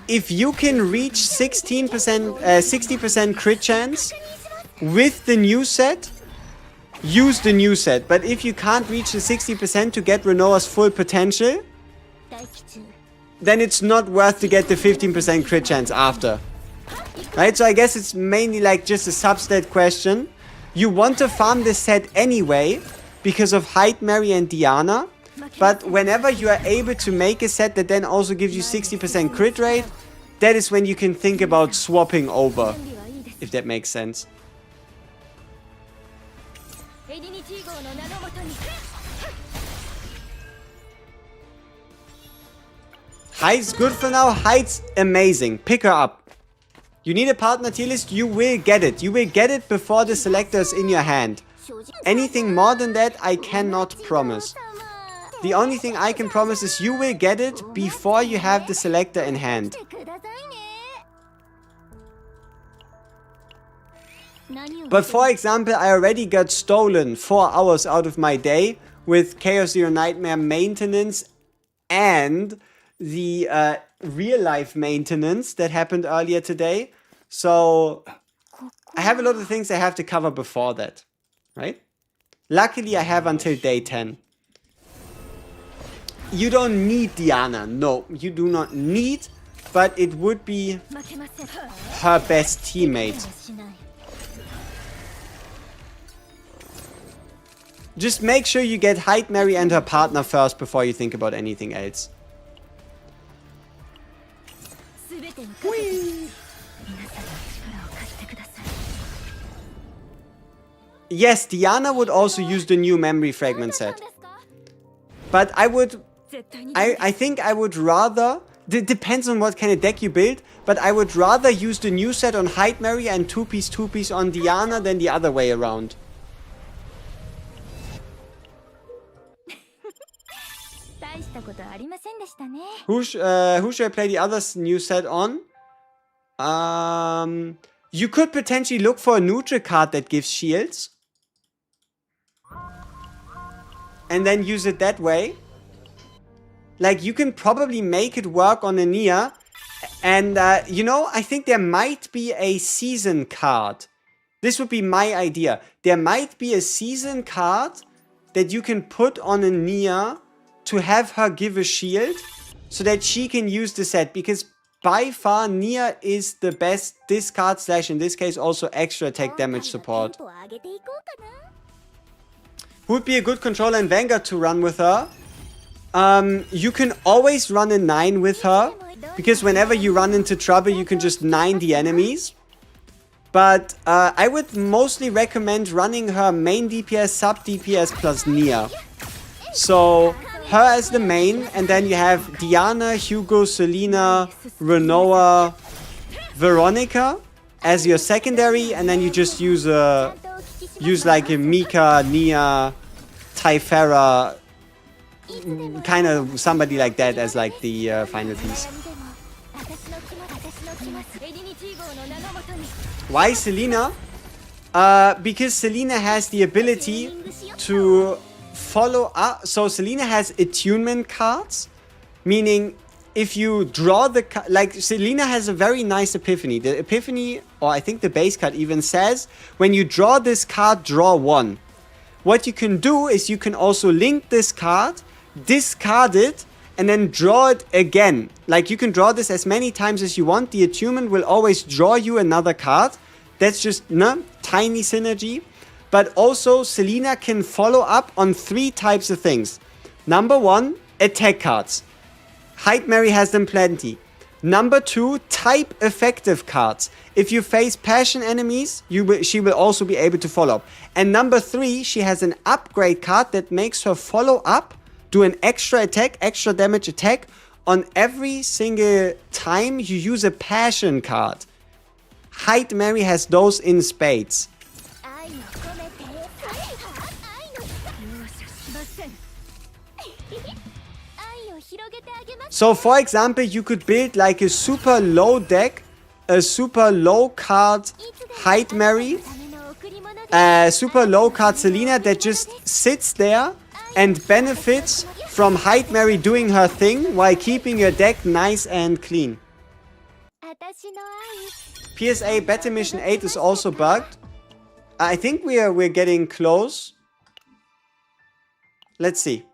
If you can reach 60% crit chance with the new set, use the new set. But if you can't reach the 60% to get Renoa's full potential, then it's not worth to get the 15% crit chance after. Right? So I guess it's mainly like just a substat question. You want to farm this set anyway because of HEIDEMARIE and Diana. But whenever you are able to make a set that then also gives you 60% crit rate, that is when you can think about swapping over. If that makes sense. Hide's good for now. Hide's amazing. Pick her up. You need a partner tier list, you will get it. You will get it before the selector is in your hand. Anything more than that, I cannot promise. The only thing I can promise is you will get it before you have the selector in hand. But for example, I already got stolen 4 hours out of my day with Chaos Zero Nightmare maintenance and the real life maintenance that happened earlier today. So I have a lot of things I have to cover before that, right? Luckily I have until day 10. You don't need Diana. No, you do not need, but it would be her best teammate. Just make sure you get HEIDEMARIE and her partner first before you think about anything else. Whee! Yes, Diana would also use the new memory fragment set. But I think I would rather... Depends on what kind of deck you build, but I would rather use the new set on HEIDEMARIE and 2-piece on Diana than the other way around. Who should I play the other new set on? You could potentially look for a neutral card that gives shields. And then use it that way. Like, you can probably make it work on a Nia. And, you know, I think there might be a season card. This would be my idea. There might be a season card that you can put on a Nia to have her give a shield so that she can use the set. Because by far, Nia is the best discard / in this case also extra attack damage support. Would be a good controller and Vanguard to run with her. You can always run a 9 with her, because whenever you run into trouble, you can just 9 the enemies. But I would mostly recommend running her main DPS, sub DPS plus Nia. So her as the main, and then you have Diana, Hugo, Selena, Renoa, Veronica. as your secondary, and then you just use like a Mika, Nia, Typhera, kind of somebody like that as like the final piece. Why Selena? Because Selena has the ability to follow up. So Selena has attunement cards, meaning if you draw the like Selena has a very nice epiphany. The epiphany, or I think the base card even says, when you draw this card, draw one. What you can do is you can also link this card, discard it, and then draw it again. Like you can draw this as many times as you want. The attunement will always draw you another card. That's just tiny synergy. But also Selena can follow up on 3 types of things. Number 1, attack cards. HEIDEMARIE has them plenty. Number 2, type effective cards. If you face passion enemies, she will also be able to follow up. And number 3, she has an upgrade card that makes her follow up, do an extra attack, extra damage attack on every single time you use a passion card. HEIDEMARIE has those in spades. So for example, you could build like a super low deck, a super low card HEIDEMARIE, a super low card Selena that just sits there and benefits from HEIDEMARIE doing her thing while keeping your deck nice and clean. PSA Battle Mission 8 is also bugged. I think we're getting close. Let's see.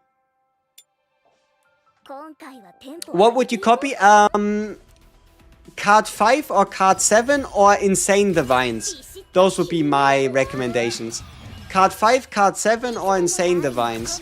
What would you copy? Card 5 or card 7 or Insane Divines? Those would be my recommendations. Card 5, card 7 or Insane Divines.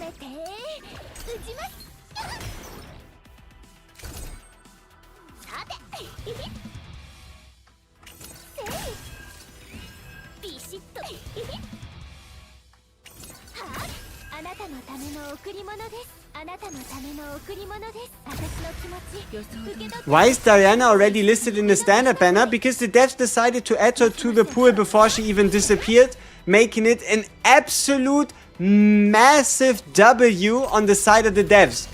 Why is Diana already listed in the standard banner? Because the devs decided to add her to the pool before she even disappeared, making it an absolute massive W on the side of the devs.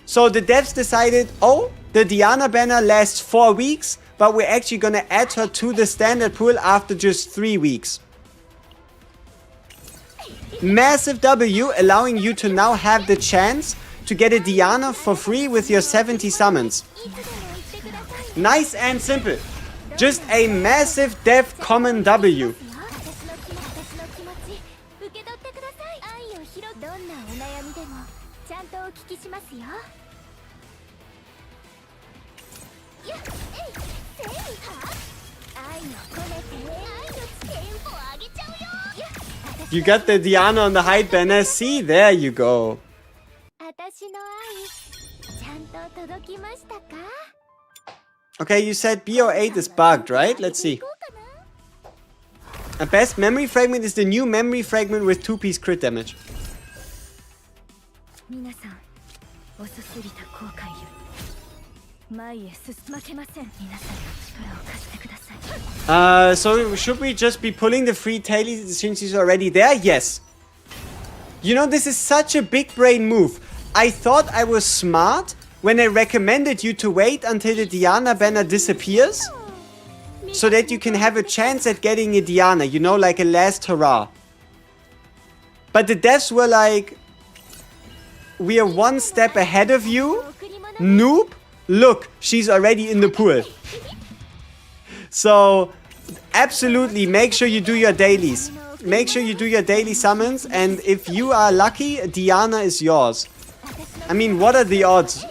So the devs decided, oh, the Diana banner lasts 4 weeks, but we're actually gonna add her to the standard pool after just 3 weeks. Massive W, allowing you to now have the chance to get a Diana for free with your 70 summons. Nice and simple. Just a massive dev common W. You got the Diana on the Hyde banner. See, there you go. Okay, you said BO8 is bugged, right? Let's see. A best memory fragment is the new memory fragment with 2-piece crit damage. So should we just be pulling the free Taily since he's already there? Yes. You know, this is such a big brain move. I thought I was smart when I recommended you to wait until the Diana banner disappears, so that you can have a chance at getting a Diana, you know, like a last hurrah. But the devs were like, we are 1 step ahead of you, noob. Look, she's already in the pool. So, absolutely, make sure you do your dailies. Make sure you do your daily summons, and if you are lucky, Diana is yours. I mean, what are the odds,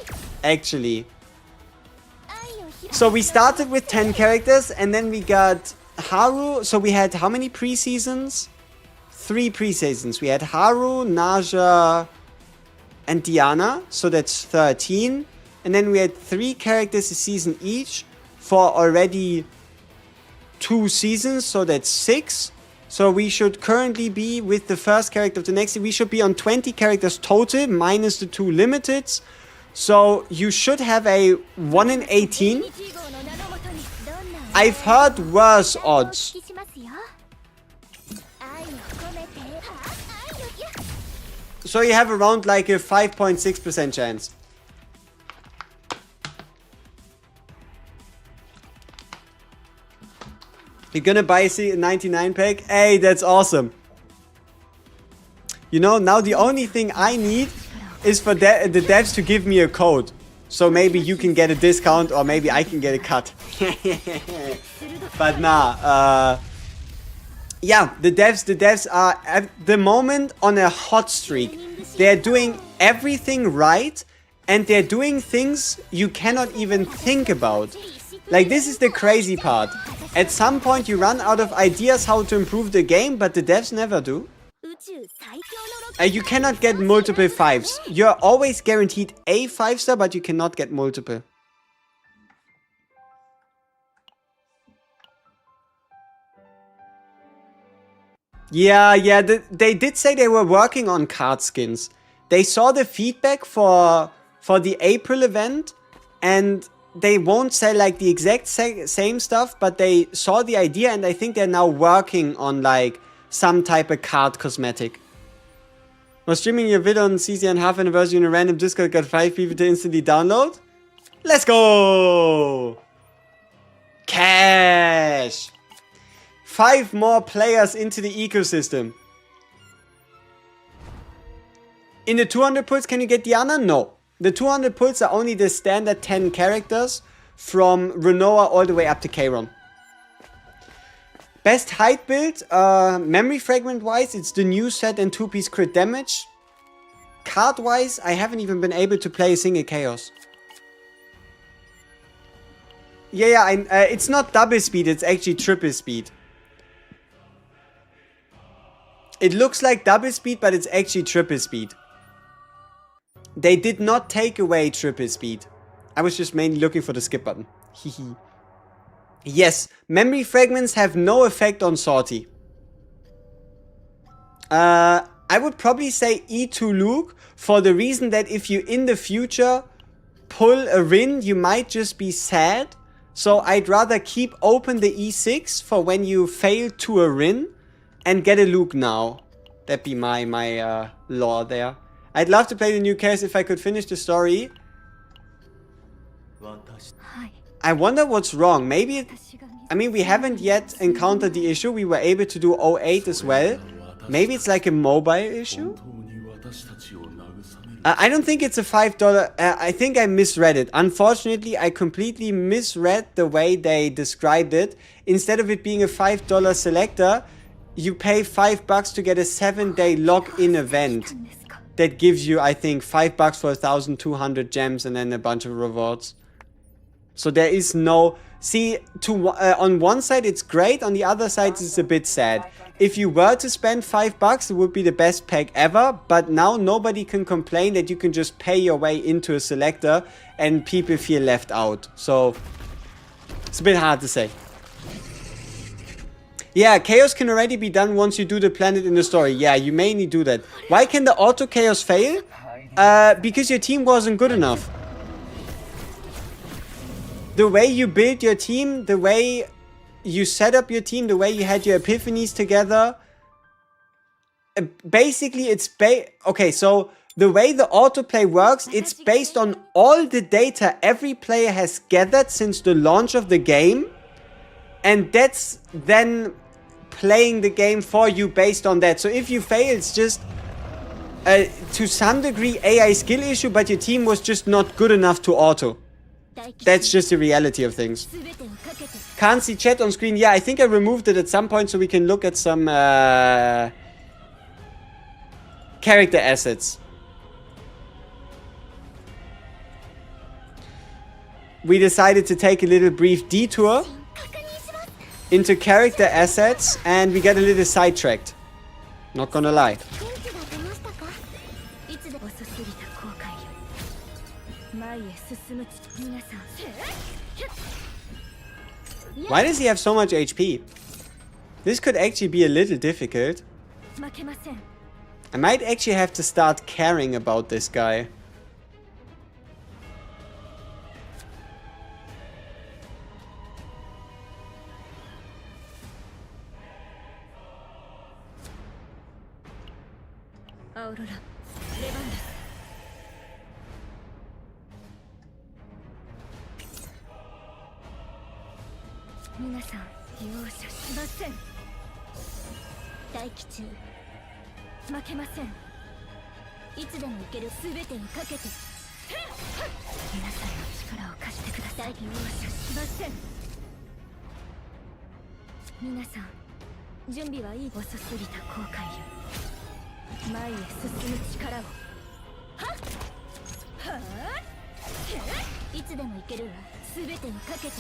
actually? So we started with 10 characters, and then we got Haru. So we had how many pre-seasons? 3 pre-seasons. We had Haru, Naja, and Diana. So that's 13. And then we had 3 characters a season each for already 2 seasons. So that's 6. So we should currently be with the first character of the next year. We should be on 20 characters total, minus the 2 limiteds. So you should have a 1 in 18. I've heard worse odds. So you have around like a 5.6% chance. You're gonna buy a 99 pack? Hey, that's awesome. You know, now the only thing I need is for the devs to give me a code. So maybe you can get a discount or maybe I can get a cut. But nah, yeah, the devs are at the moment on a hot streak. They're doing everything right and they're doing things you cannot even think about. Like, this is the crazy part. At some point you run out of ideas how to improve the game, but the devs never do. You cannot get multiple 5s. You're always guaranteed a 5-star, but you cannot get multiple. Yeah, they did say they were working on card skins. They saw the feedback for the April event, and they won't say like the exact same stuff, but they saw the idea, and I think they're now working on like some type of card cosmetic. Was streaming your video on CZN half anniversary in a random Discord, got 5 people to instantly download? Let's go! Cash! 5 more players into the ecosystem. In the 200 pulls, can you get Diana? No. The 200 pulls are only the standard 10 characters from Renoa all the way up to Kayron. Best height build, memory fragment wise, it's the new set and 2-piece crit damage. Card wise, I haven't even been able to play a single chaos. Yeah, it's not double speed, it's actually triple speed. It looks like double speed, but it's actually triple speed. They did not take away triple speed. I was just mainly looking for the skip button. Hehe. Yes, memory fragments have no effect on Sortie. I would probably say E2 Luke for the reason that if you in the future pull a Rin, you might just be sad. So I'd rather keep open the E6 for when you fail to a Rin and get a Luke now. That'd be my lore there. I'd love to play the new case if I could finish the story. I wonder what's wrong. Maybe, I mean, we haven't yet encountered the issue. We were able to do 08 as well. Maybe it's like a mobile issue? I don't think it's a $5. I think I misread it. Unfortunately, I completely misread the way they described it. Instead of it being a $5 selector, you pay $5 to get a 7-day login event. That gives you, I think, $5 for 1,200 gems and then a bunch of rewards. So there is no... See, on one side it's great, on the other side it's a bit sad. If you were to spend $5, it would be the best pack ever, but now nobody can complain that you can just pay your way into a selector and people feel left out. So, it's a bit hard to say. Yeah, chaos can already be done once you do the planet in the story. Yeah, you mainly do that. Why can the auto chaos fail? Because your team wasn't good enough. The way you build your team, the way you set up your team, the way you had your epiphanies together. Basically, it's okay, so the way the autoplay works, it's based on all the data every player has gathered since the launch of the game. And that's then playing the game for you based on that. So if you fail, it's just to some degree AI skill issue, but your team was just not good enough to auto. That's just the reality of things. Can't see chat on screen. Yeah, I think I removed it at some point so we can look at some character assets. We decided to take a little brief detour into character assets and we got a little sidetracked. Not gonna lie. Why does he have so much HP? This could actually be a little difficult. I might actually have to start caring about this guy. アオロラ、レバンです。皆さん、容赦しません。待機中。負けません。いつでも行ける全てをかけて。皆さんの力を貸してください。容赦しません。皆さん、準備はいい。遅すぎた後悔よ。前へ進む力を。はっはあ、いつでも行けるわ。全てをかけて。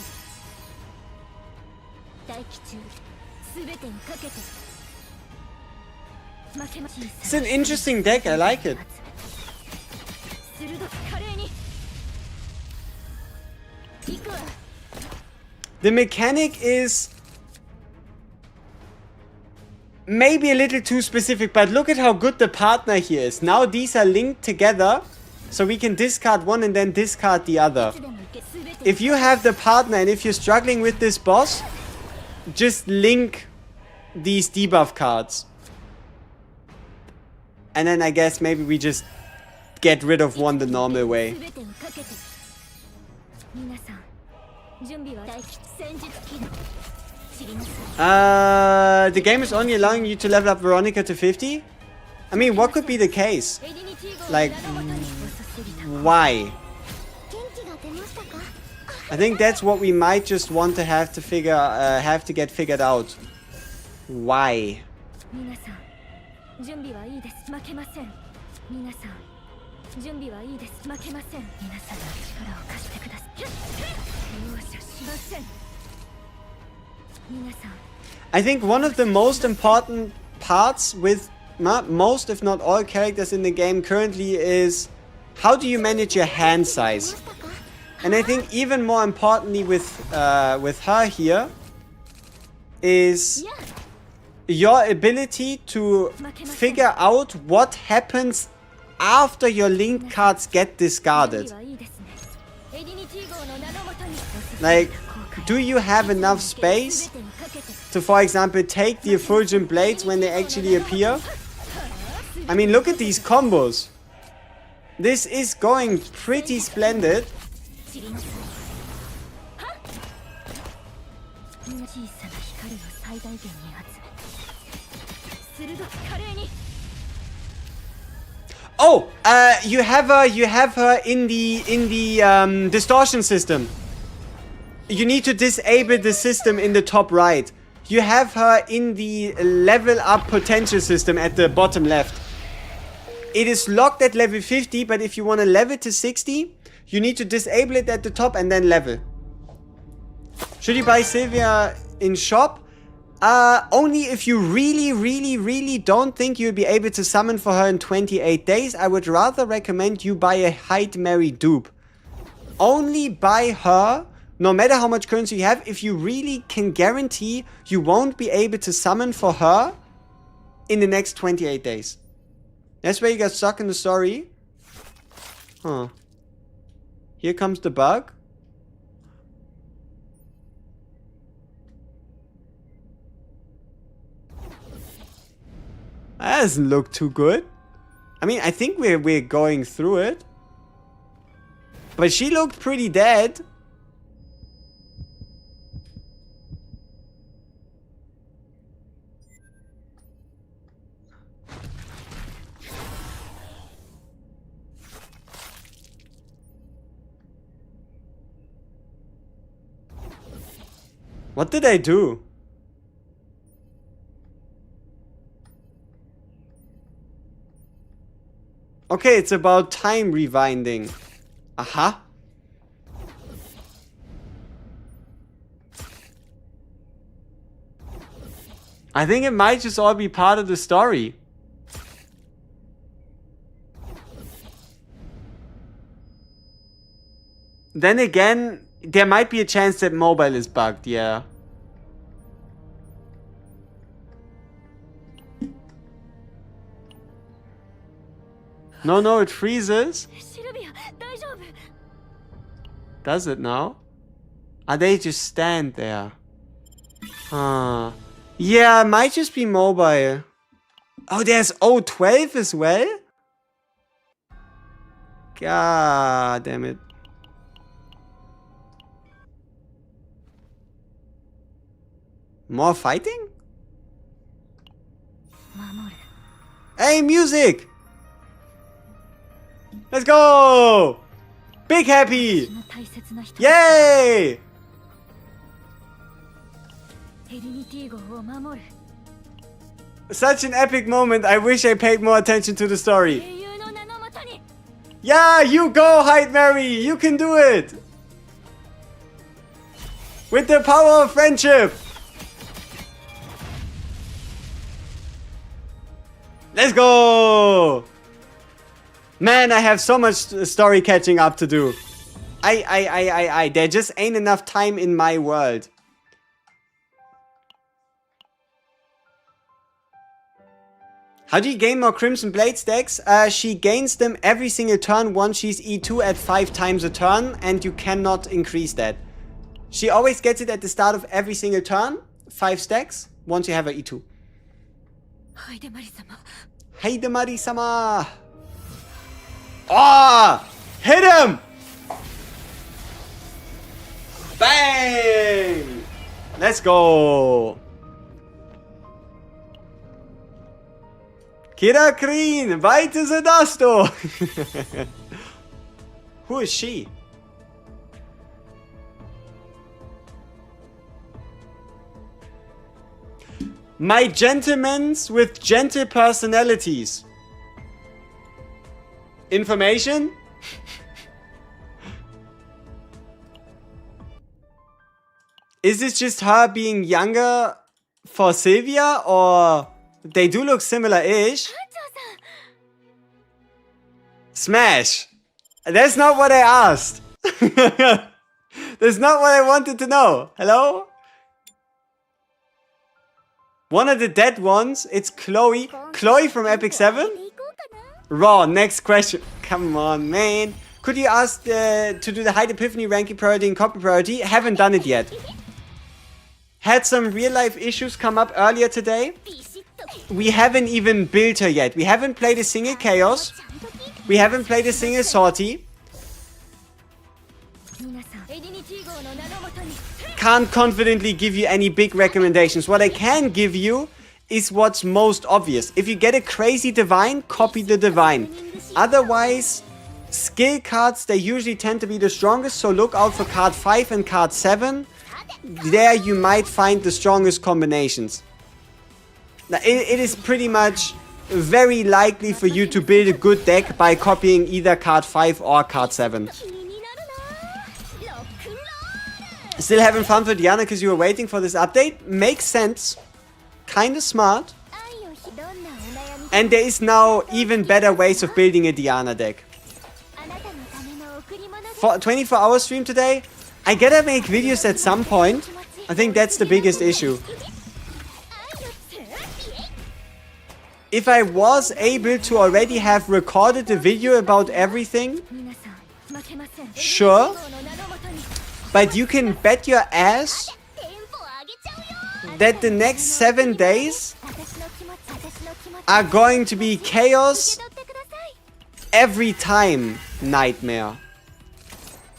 待機中。全てをかけて。負けま。 It's an interesting deck, I like it. 鋭く華麗に。行くわ。 The mechanic is maybe a little too specific, but look at how good the partner here is. Now these are linked together, so we can discard one and then discard the other. If you have the partner and if you're struggling with this boss, just link these debuff cards. And then I guess maybe we just get rid of one the normal way. The game is only allowing you to level up Veronica to 50? I mean, what could be the case? Like, why? I think that's what we might just want to have to get figured out. Why? I think one of the most important parts with most, if not all, characters in the game currently is how do you manage your hand size? And I think even more importantly with her here is your ability to figure out what happens after your linked cards get discarded. Like, do you have enough space to, for example, take the Effulgent Blades when they actually appear? I mean, look at these combos. This is going pretty splendid. Oh, you have her in the distortion system. You need to disable the system in the top right. You have her in the level up potential system at the bottom left. It is locked at level 50, but if you want to level to 60, you need to disable it at the top and then level. Should you buy Sylvia in shop? Only if you really don't think you'll be able to summon for her in 28 days. I would rather recommend you buy a HEIDEMARIE dupe. Only buy her, no matter how much currency you have, if you really can guarantee you won't be able to summon for her in the next 28 days. That's where you got stuck in the story. Huh. Here comes the bug. That doesn't look too good. I mean, I think we're going through it. But she looked pretty dead. What did I do? Okay, it's about time rewinding. Aha. I think it might just all be part of the story. Then again, there might be a chance that mobile is bugged, yeah. No, it freezes. Does it now? Ah, they just stand there. Yeah, it might just be mobile. Oh, there's O12 as well? God damn it. More fighting? Hey, music! Let's go! Big happy! Yay! Such an epic moment. I wish I paid more attention to the story. Yeah, you go, HEIDEMARIE! You can do it! With the power of friendship! Let's go! Man, I have so much story catching up to do. There just ain't enough time in my world. How do you gain more Crimson Blade stacks? She gains them every single turn once she's E2 at 5 times a turn, and you cannot increase that. She always gets it at the start of every single turn, 5 stacks, once you have her E2. HEIDEMARIE-sama! Oh! Hit him! Bang! Let's go! Kira Kreen, weite Sedasto! Who is she? My gentlemen with gentle personalities. Information? Is this just her being younger for Sylvia, or they do look similar-ish? Smash! That's not what I asked. That's not what I wanted to know. Hello? One of the dead ones, it's Chloe. Chloe from Epic 7? Raw, next question. Come on, man. Could you ask to do the Hide Epiphany ranking priority and copy priority? Haven't done it yet. Had some real life issues come up earlier today. We haven't even built her yet. We haven't played a single Chaos. We haven't played a single Sortie. Can't confidently give you any big recommendations. What I can give you is what's most obvious. If you get a crazy divine, copy the divine. Otherwise, skill cards, they usually tend to be the strongest, so look out for card 5 and card 7. There you might find the strongest combinations. Now, it is pretty much very likely for you to build a good deck by copying either card 5 or card 7. Still having fun for Diana because you were waiting for this update? Makes sense. Kinda smart. And there is now even better ways of building a Diana deck. For a 24-hour stream today, I gotta make videos at some point. I think that's the biggest issue. If I was able to already have recorded a video about everything, sure. But you can bet your ass that the next 7 days are going to be chaos every time nightmare.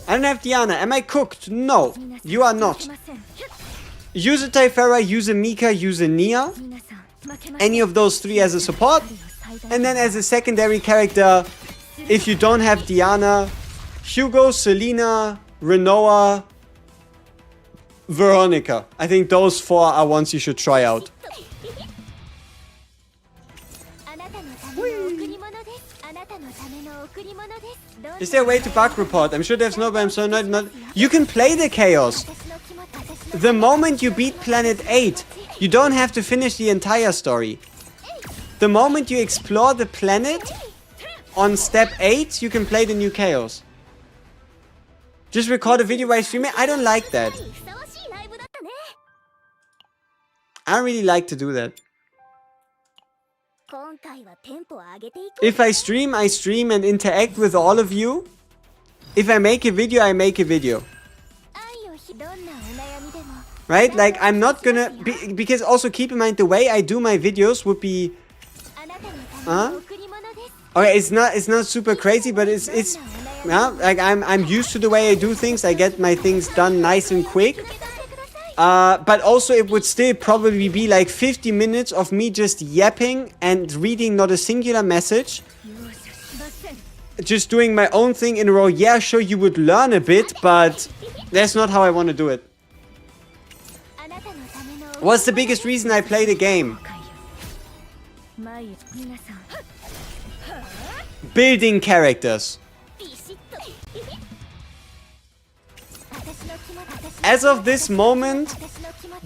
I don't have Diana. Am I cooked? No, you are not. Use a Typhera, use a Mika, use a Nia. Any of those 3 as a support. And then as a secondary character, if you don't have Diana, Hugo, Selena, Renoa, Veronica. I think those 4 are ones you should try out. Is there a way to bug report? I'm sure there's no, but I'm so not. You can play the Chaos. The moment you beat Planet 8, you don't have to finish the entire story. The moment you explore the planet on step 8, you can play the new Chaos. Just record a video while streaming? I don't like that. I don't really like to do that. If I stream and interact with all of you. If I make a video, I make a video. Right? Like, I'm not gonna... because also keep in mind, the way I do my videos would be Okay, it's not super crazy, but it's yeah, like I'm used to the way I do things. I get my things done nice and quick. But also it would still probably be like 50 minutes of me just yapping and reading not a singular message. Just doing my own thing in a row. Yeah, sure, you would learn a bit, but that's not how I want to do it. What's the biggest reason I play the game? Building characters. As of this moment,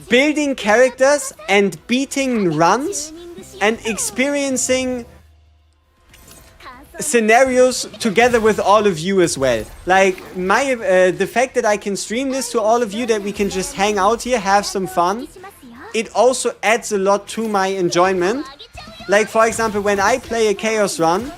building characters and beating runs and experiencing scenarios together with all of you as well. Like the fact that I can stream this to all of you, that we can just hang out here, have some fun, it also adds a lot to my enjoyment. Like for example, when I play a chaos run,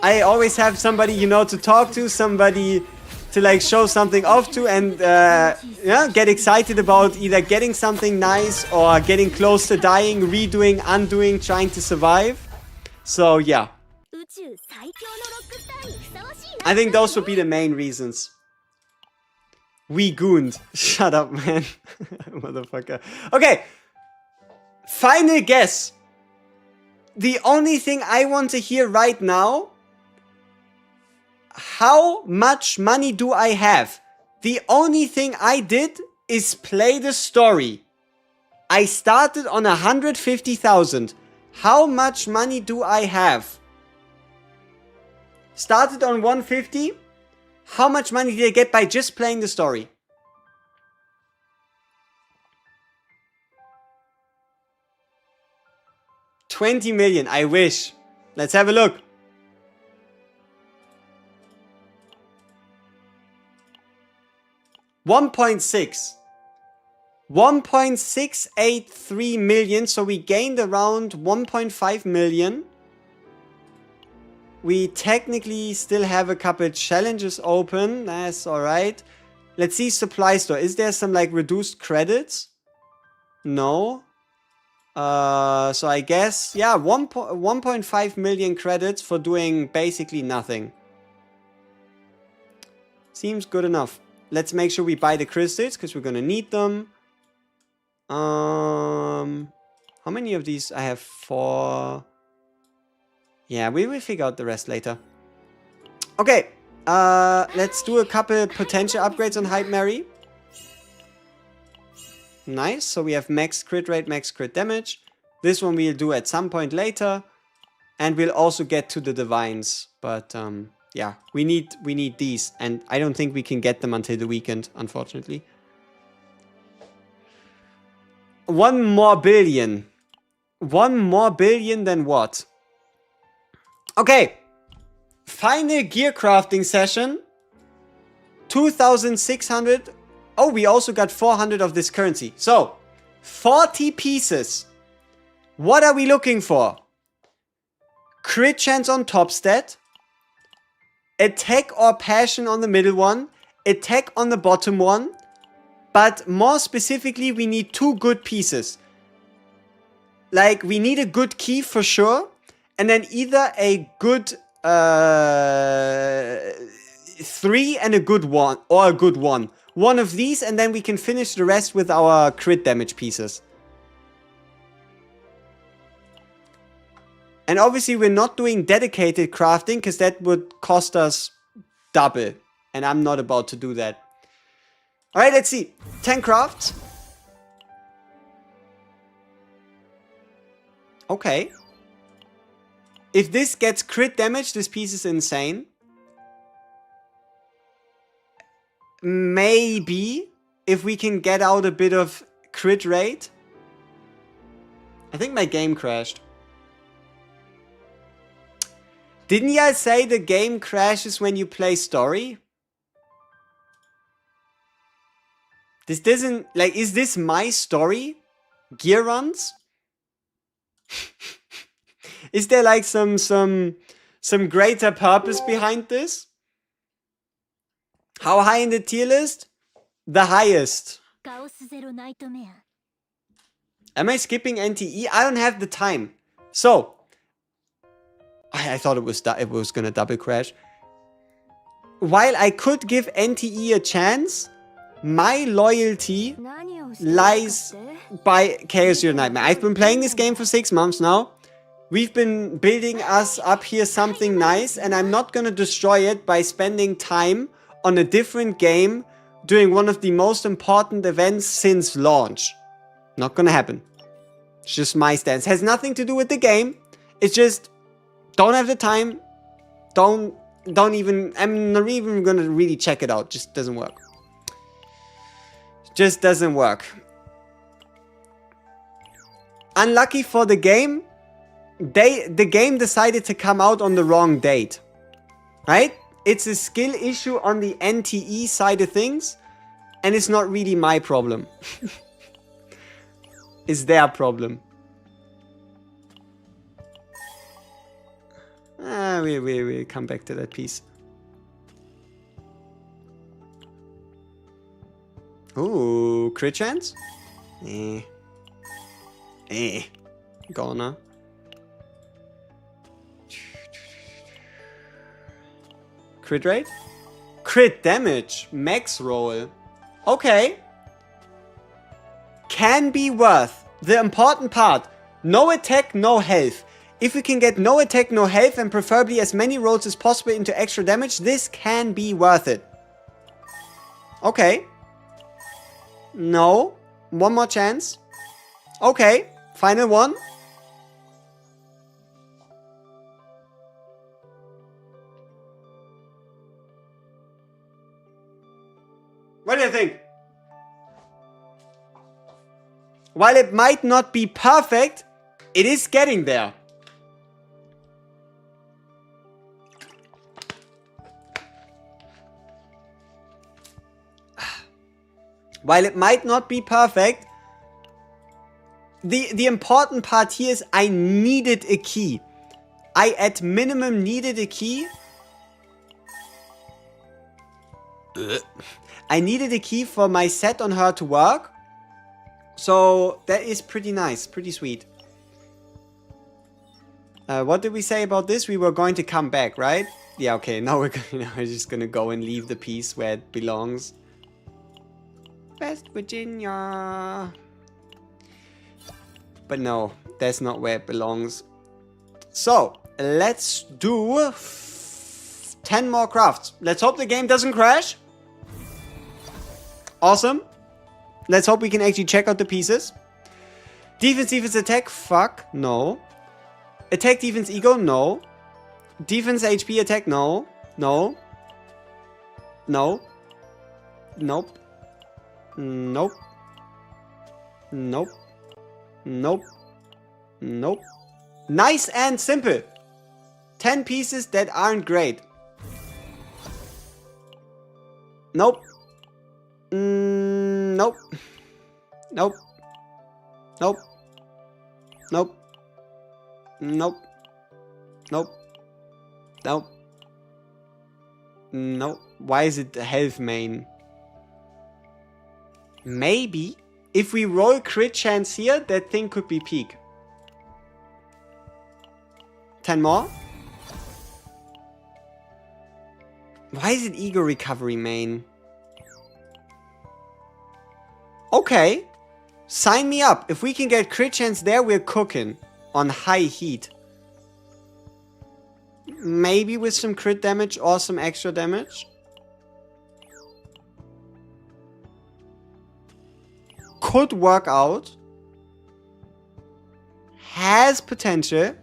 I always have somebody, you know, to talk to, somebody to like show something off to, and yeah, get excited about either getting something nice or getting close to dying, redoing, undoing, trying to survive. So yeah, I think those would be the main reasons. We gooned. Shut up, man. Motherfucker. Okay, final guess. The only thing I want to hear right now: how much money do I have? The only thing I did is play the story. I started on 150,000. How much money do I have? Started on 150. How much money did I get by just playing the story? $20 million. I wish. Let's have a look. $1.683 million, so we gained around 1.5 million. We technically still have a couple challenges open. That's alright. Let's see supply store. Is there some like reduced credits? No. So I guess, yeah, 1.5 million credits for doing basically nothing. Seems good enough. Let's make sure we buy the crystals, because we're gonna need them. How many of these? I have 4. Yeah, we will figure out the rest later. Okay, let's do a couple potential upgrades on HEIDEMARIE. Nice, so we have max crit rate, max crit damage. This one we'll do at some point later. And we'll also get to the divines, but yeah, we need these, and I don't think we can get them until the weekend, unfortunately. 1 more billion. 1 more billion than what? Okay. Final gear crafting session. 2,600. Oh, we also got 400 of this currency. So, 40 pieces. What are we looking for? Crit chance on top stat. Attack or passion on the middle one. Attack on the bottom one. But more specifically, we need 2 good pieces. Like, we need a good key for sure. And then either a good 3 and a good 1. Or a good 1. One of these, and then we can finish the rest with our crit damage pieces. And obviously we're not doing dedicated crafting, because that would cost us double. And I'm not about to do that. Alright, let's see. 10 crafts. Okay. If this gets crit damage, this piece is insane. Maybe if we can get out a bit of crit rate. I think my game crashed. Didn't y'all say the game crashes when you play story? This doesn't, like, is this my story? Gear runs? Is there like some greater purpose behind this? How high in the tier list? The highest. Am I skipping NTE? I don't have the time. So, I thought it was gonna double crash. While I could give NTE a chance, my loyalty lies by Chaos Your Nightmare. I've been playing this game for 6 months now. We've been building us up here something nice, and I'm not gonna destroy it by spending time on a different game during one of the most important events since launch. Not gonna happen. It's just my stance. Has nothing to do with the game. It's just, don't have the time. Don't even, I'm not even gonna really check it out. Just doesn't work. Just doesn't work. Unlucky for the game, the game decided to come out on the wrong date. Right? It's a skill issue on the NTE side of things, and it's not really my problem. It's their problem. We'll come back to that piece. Ooh, crit chance? Gonna. Crit rate? Crit damage. Max roll. Okay. Can be worth. The important part. No attack, no health. If we can get no attack, no health, and preferably as many rolls as possible into extra damage, this can be worth it. Okay. No. One more chance. Okay. Final one. What do you think? While it might not be perfect, it is getting there. While it might not be perfect, the important part here is I needed a key. I at minimum needed a key. I needed a key for my set on her to work. So that is pretty nice, pretty sweet. What did we say about this? We were going to come back, right? Yeah, okay, now we're just gonna go and leave the piece where it belongs. West Virginia. But no, that's not where it belongs. So, let's do 10 more crafts. Let's hope the game doesn't crash. Awesome. Let's hope we can actually check out the pieces. Defense, defense, attack. Fuck. No. Attack, defense, ego. No. Defense, HP, attack. No. No. No. Nope. Nope. Nope. Nope. Nope. Nice and simple. 10 pieces that aren't great. Nope. Nope. Nope. Nope. Nope. Nope. Nope. Nope. Nope. Why is it the health main? Maybe if we roll crit chance here, that thing could be peak. 10 more. Why is it ego recovery main? Okay. Sign me up. If we can get crit chance there, we're cooking. On high heat. Maybe with some crit damage or some extra damage. Could work out. Has potential.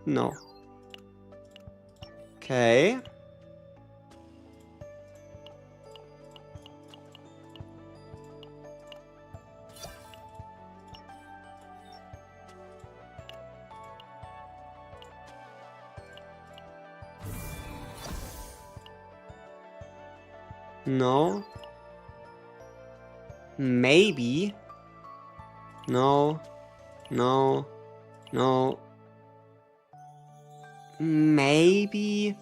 No. Okay. No. Maybe. No. No. No. Maybe.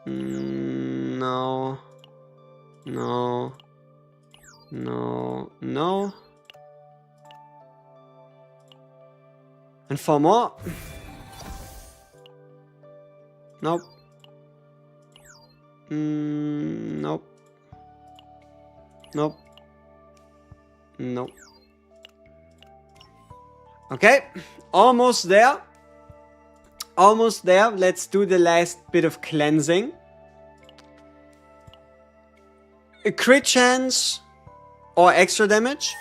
No. No. No. No. And 4 more. Nope. Nope. Nope. Nope. Okay. Almost there. Almost there. Let's do the last bit of cleansing. A crit chance or extra damage.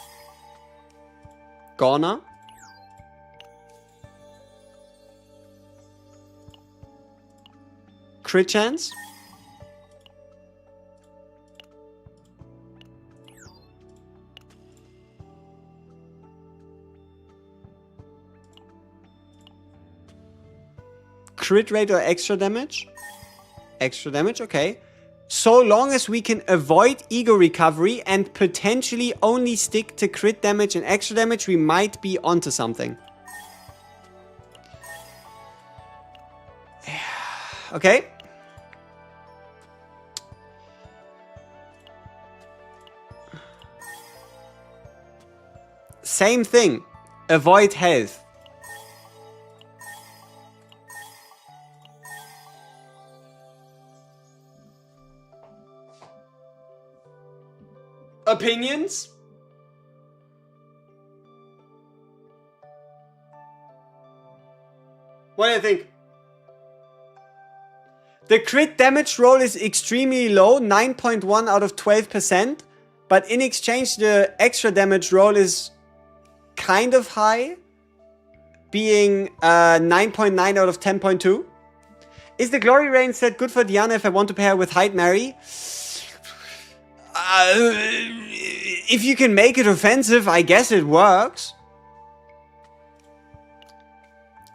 Gonna. Crit chance. Crit rate or extra damage? Extra damage, okay. So long as we can avoid ego recovery and potentially only stick to crit damage and extra damage, we might be onto something. Okay. Same thing. Avoid health. Opinions? What do you think? The crit damage roll is extremely low, 9.1 out of 12%. But in exchange, the extra damage roll is kind of high, being 9.9 out of 10.2. Is the glory rain set good for Diana if I want to pair with HEIDEMARIE? If you can make it offensive, I guess it works.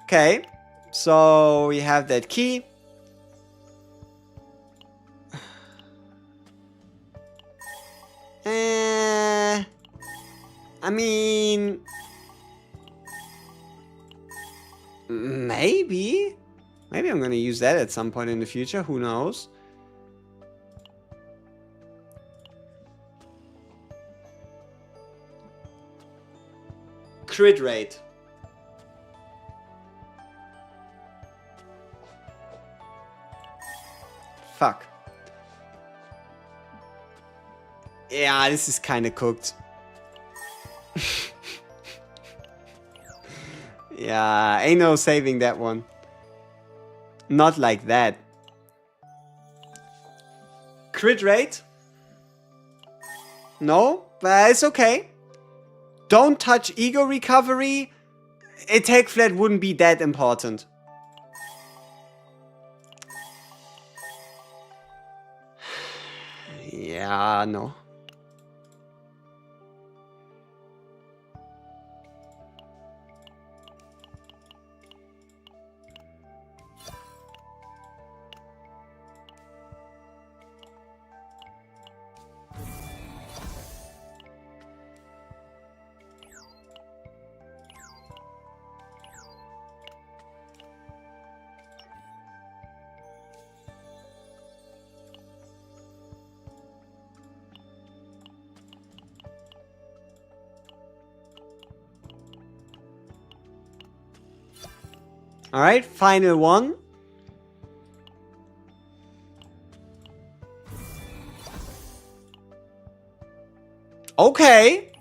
Okay, so we have that key. I mean, maybe I'm gonna use that at some point in the future. Who knows? Crit rate. Fuck. Yeah, this is kind of cooked. Yeah, ain't no saving that one. Not like that. Crit rate? No, but it's okay. Don't touch ego recovery. Attack flat wouldn't be that important. Yeah, no. Alright, final one. Okay.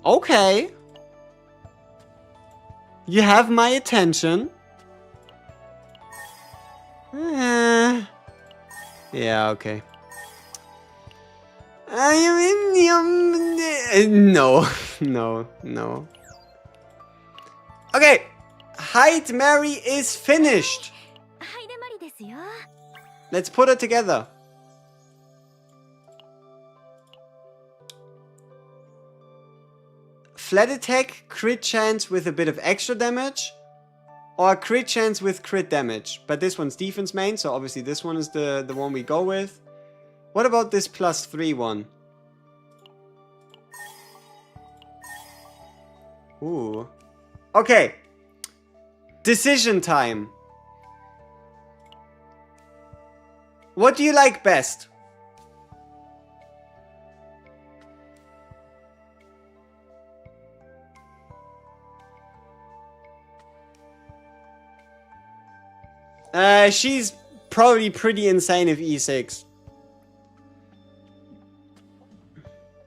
Okay. You have my attention. Yeah, okay. No, no. Okay, HEIDEMARIE is finished. Let's put it together. Flat attack, crit chance with a bit of extra damage, or crit chance with crit damage. But this one's defense main, so obviously this one is the one we go with. What about this +3 one? Ooh. Okay. Decision time. What do you like best? She's probably pretty insane if E6.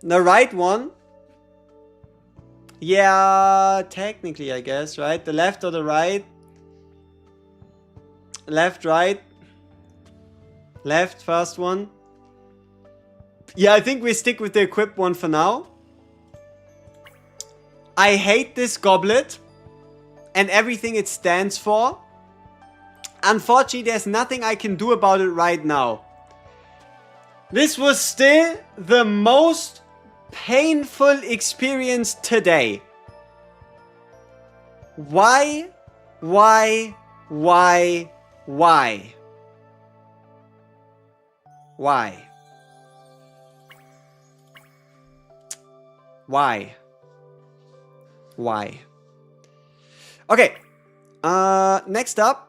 The right one? Yeah, technically, I guess, right? The left or the right? Left, right. Left, first one. Yeah, I think we stick with the equipped one for now. I hate this goblet and everything it stands for. Unfortunately, there's nothing I can do about it right now. This was still the most painful experience today. Why? Why? Why? Why? Why? Why? Why? Okay. Next up.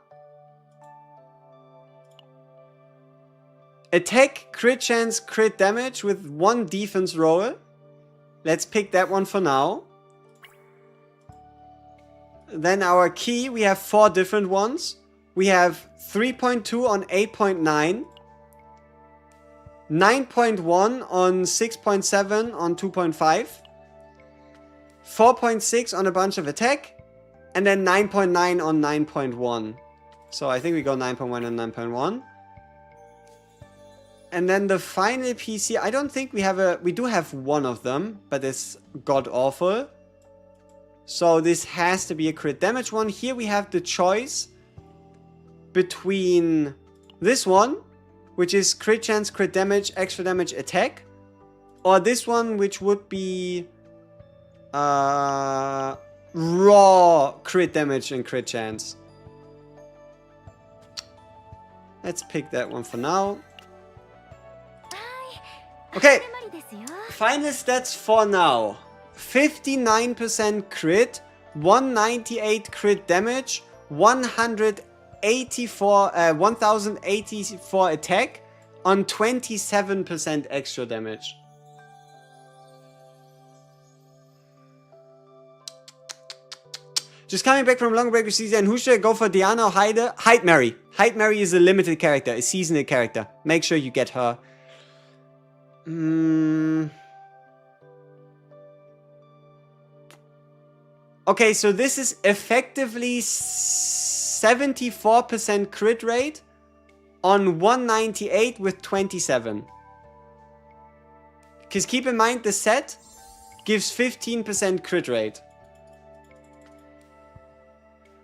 Attack, crit chance, crit damage with 1 defense roll. Let's pick that one for now. Then our key, we have 4 different ones. We have 3.2 on 8.9. 9.1 on 6.7 on 2.5. 4.6 on a bunch of attack. And then 9.9 on 9.1. So I think we go 9.1 and 9.1. And then the final PC, I don't think we have a... We do have one of them, but it's god-awful. So this has to be a crit damage one. Here we have the choice between this one, which is crit chance, crit damage, extra damage, attack. Or this one, which would be raw crit damage and crit chance. Let's pick that one for now. Okay, final stats for now. 59% crit, 198 crit damage, 1084 attack on 27% extra damage. Just coming back from long break with CZN, who should I go for, Diana or Heide? HEIDEMARIE. HEIDEMARIE is a limited character, a seasonal character. Make sure you get her. Okay, so this is effectively 74% crit rate on 198 with 27. Because keep in mind, the set gives 15% crit rate.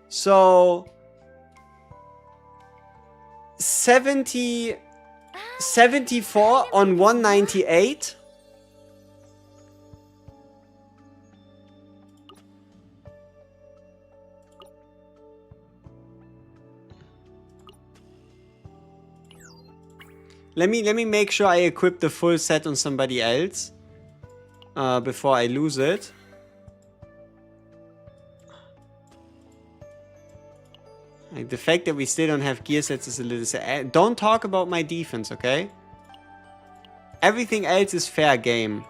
So 74 on 198. Let me make sure I equip the full set on somebody else before I lose it. Like, the fact that we still don't have gear sets is a little sad. Don't talk about my defense, okay? Everything else is fair game.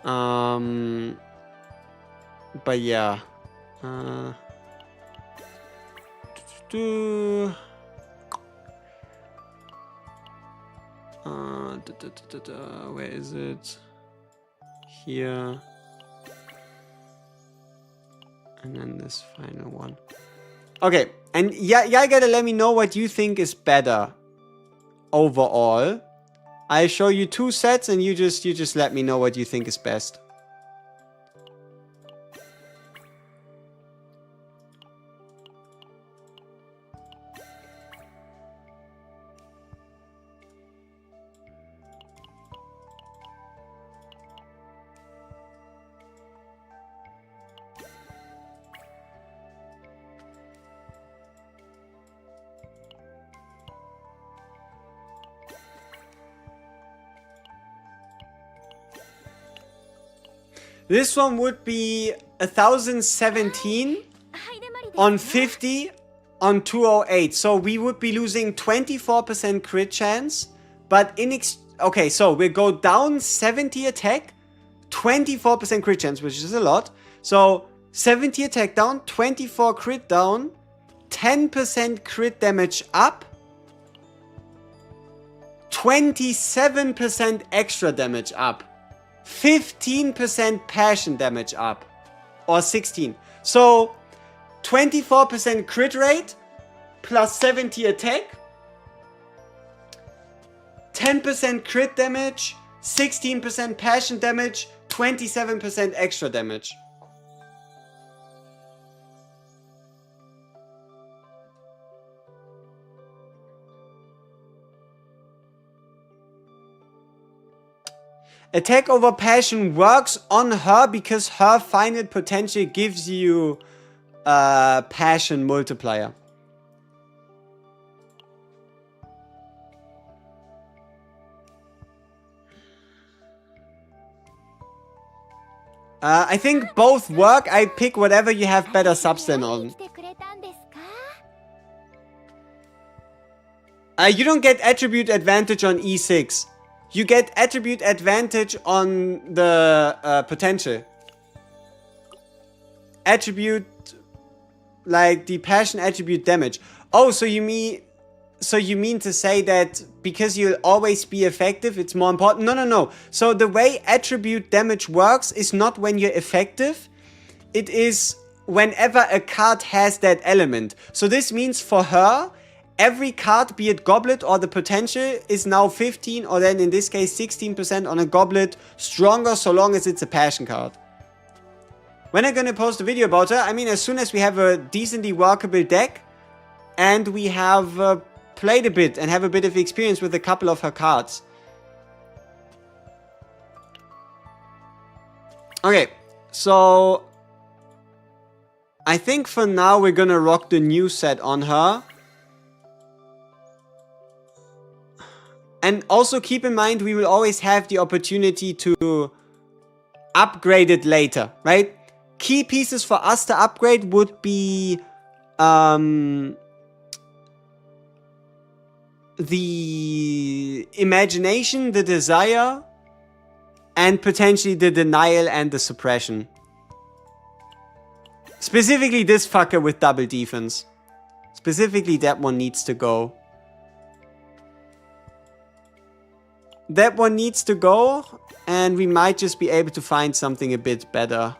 But yeah. Where is it? Here. And then this final one. Okay, and yeah, you gotta let me know what you think is better overall. I'll show you 2 sets and you just let me know what you think is best. This one would be 1017 on 50 on 208. So we would be losing 24% crit chance. But okay, so we go down 70 attack, 24% crit chance, which is a lot. So 70 attack down, 24 crit down, 10% crit damage up, 27% extra damage up, 15% passion damage up, or 16. So 24% crit rate plus 70 attack, 10% crit damage, 16% passion damage, 27% extra damage. Attack over passion works on her because her final potential gives you a passion multiplier. I think both work. I pick whatever you have better substance on. You don't get attribute advantage on E6. You get attribute advantage on the potential. Attribute, like the passion attribute damage. Oh, so you mean to say that because you'll always be effective, it's more important? No, no, no. So the way attribute damage works is not when you're effective. It is whenever a card has that element. So this means for her, every card, be it Goblet or the potential, is now 15 or then in this case 16% on a Goblet stronger so long as it's a passion card. When I'm gonna post a video about her, I mean as soon as we have a decently workable deck and we have played a bit and have a bit of experience with a couple of her cards. Okay, so I think for now we're gonna rock the new set on her. And also keep in mind, we will always have the opportunity to upgrade it later, right? Key pieces for us to upgrade would be the imagination, the desire, and potentially the denial and the suppression. Specifically this fucker with double defense. Specifically that one needs to go. That one needs to go, and we might just be able to find something a bit better.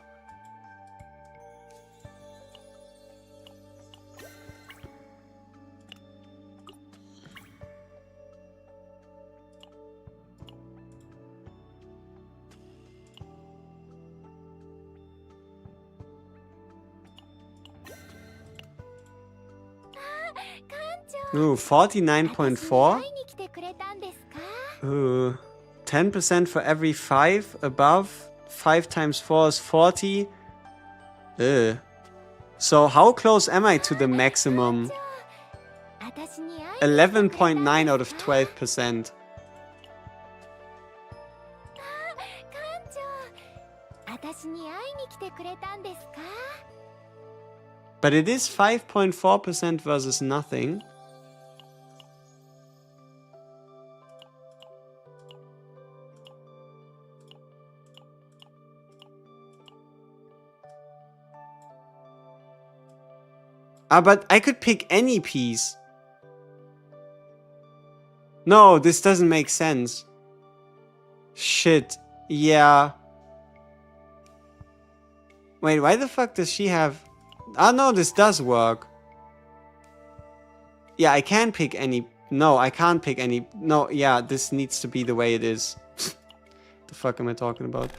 Ooh, 49.4. Ooh, 10% for every 5 above. 5 times 4 is 40. So how close am I to the maximum? 11.9 out of 12%. But it is 5.4% versus nothing. But I could pick any piece. No, this doesn't make sense. Shit. Yeah. Wait, why the fuck does she have... Oh no, this does work. Yeah, I can pick any... No, I can't pick any... No, yeah, this needs to be the way it is. The fuck am I talking about?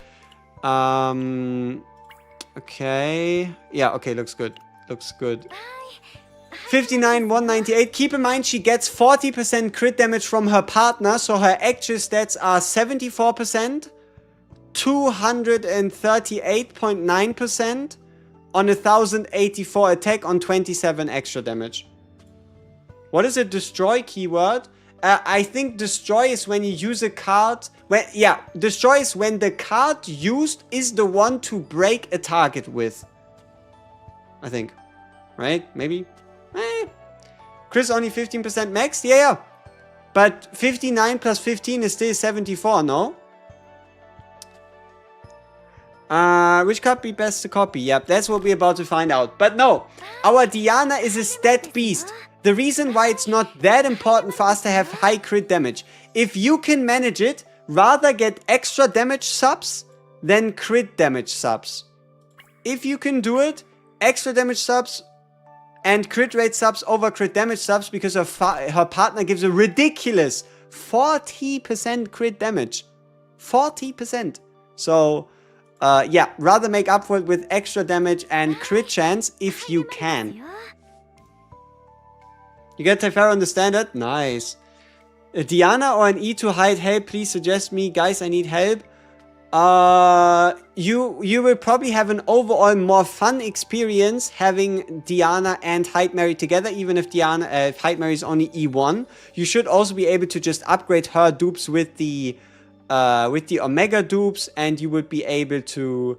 Okay. Yeah, okay, looks good. Looks good. 59, 198. Keep in mind she gets 40% crit damage from her partner, so her actual stats are 74%, 238.9% on 1084 attack on 27 extra damage. What is a destroy keyword? I think destroy is when you use a card. Yeah, destroy is when the card used is the one to break a target with. I think. Right? Maybe? Chris only 15% max? Yeah. But 59 plus 15 is still 74, no? Which card be best to copy? Yep, that's what we're about to find out. But no, our Diana is a stat beast. The reason why it's not that important for us to have high crit damage. If you can manage it, rather get extra damage subs than crit damage subs. If you can do it, extra damage subs and crit rate subs over crit damage subs, because her partner gives a ridiculous 40% crit damage. 40%. So, yeah, rather make up for it with extra damage and crit chance if you can. You get Typhara on the standard? Nice. A Diana or an E to hide help, please suggest me. Guys, I need help. You will probably have an overall more fun experience having Diana and HEIDEMARIE together, even if HEIDEMARIE is only E1. You should also be able to just upgrade her dupes with the Omega dupes, and you would be able to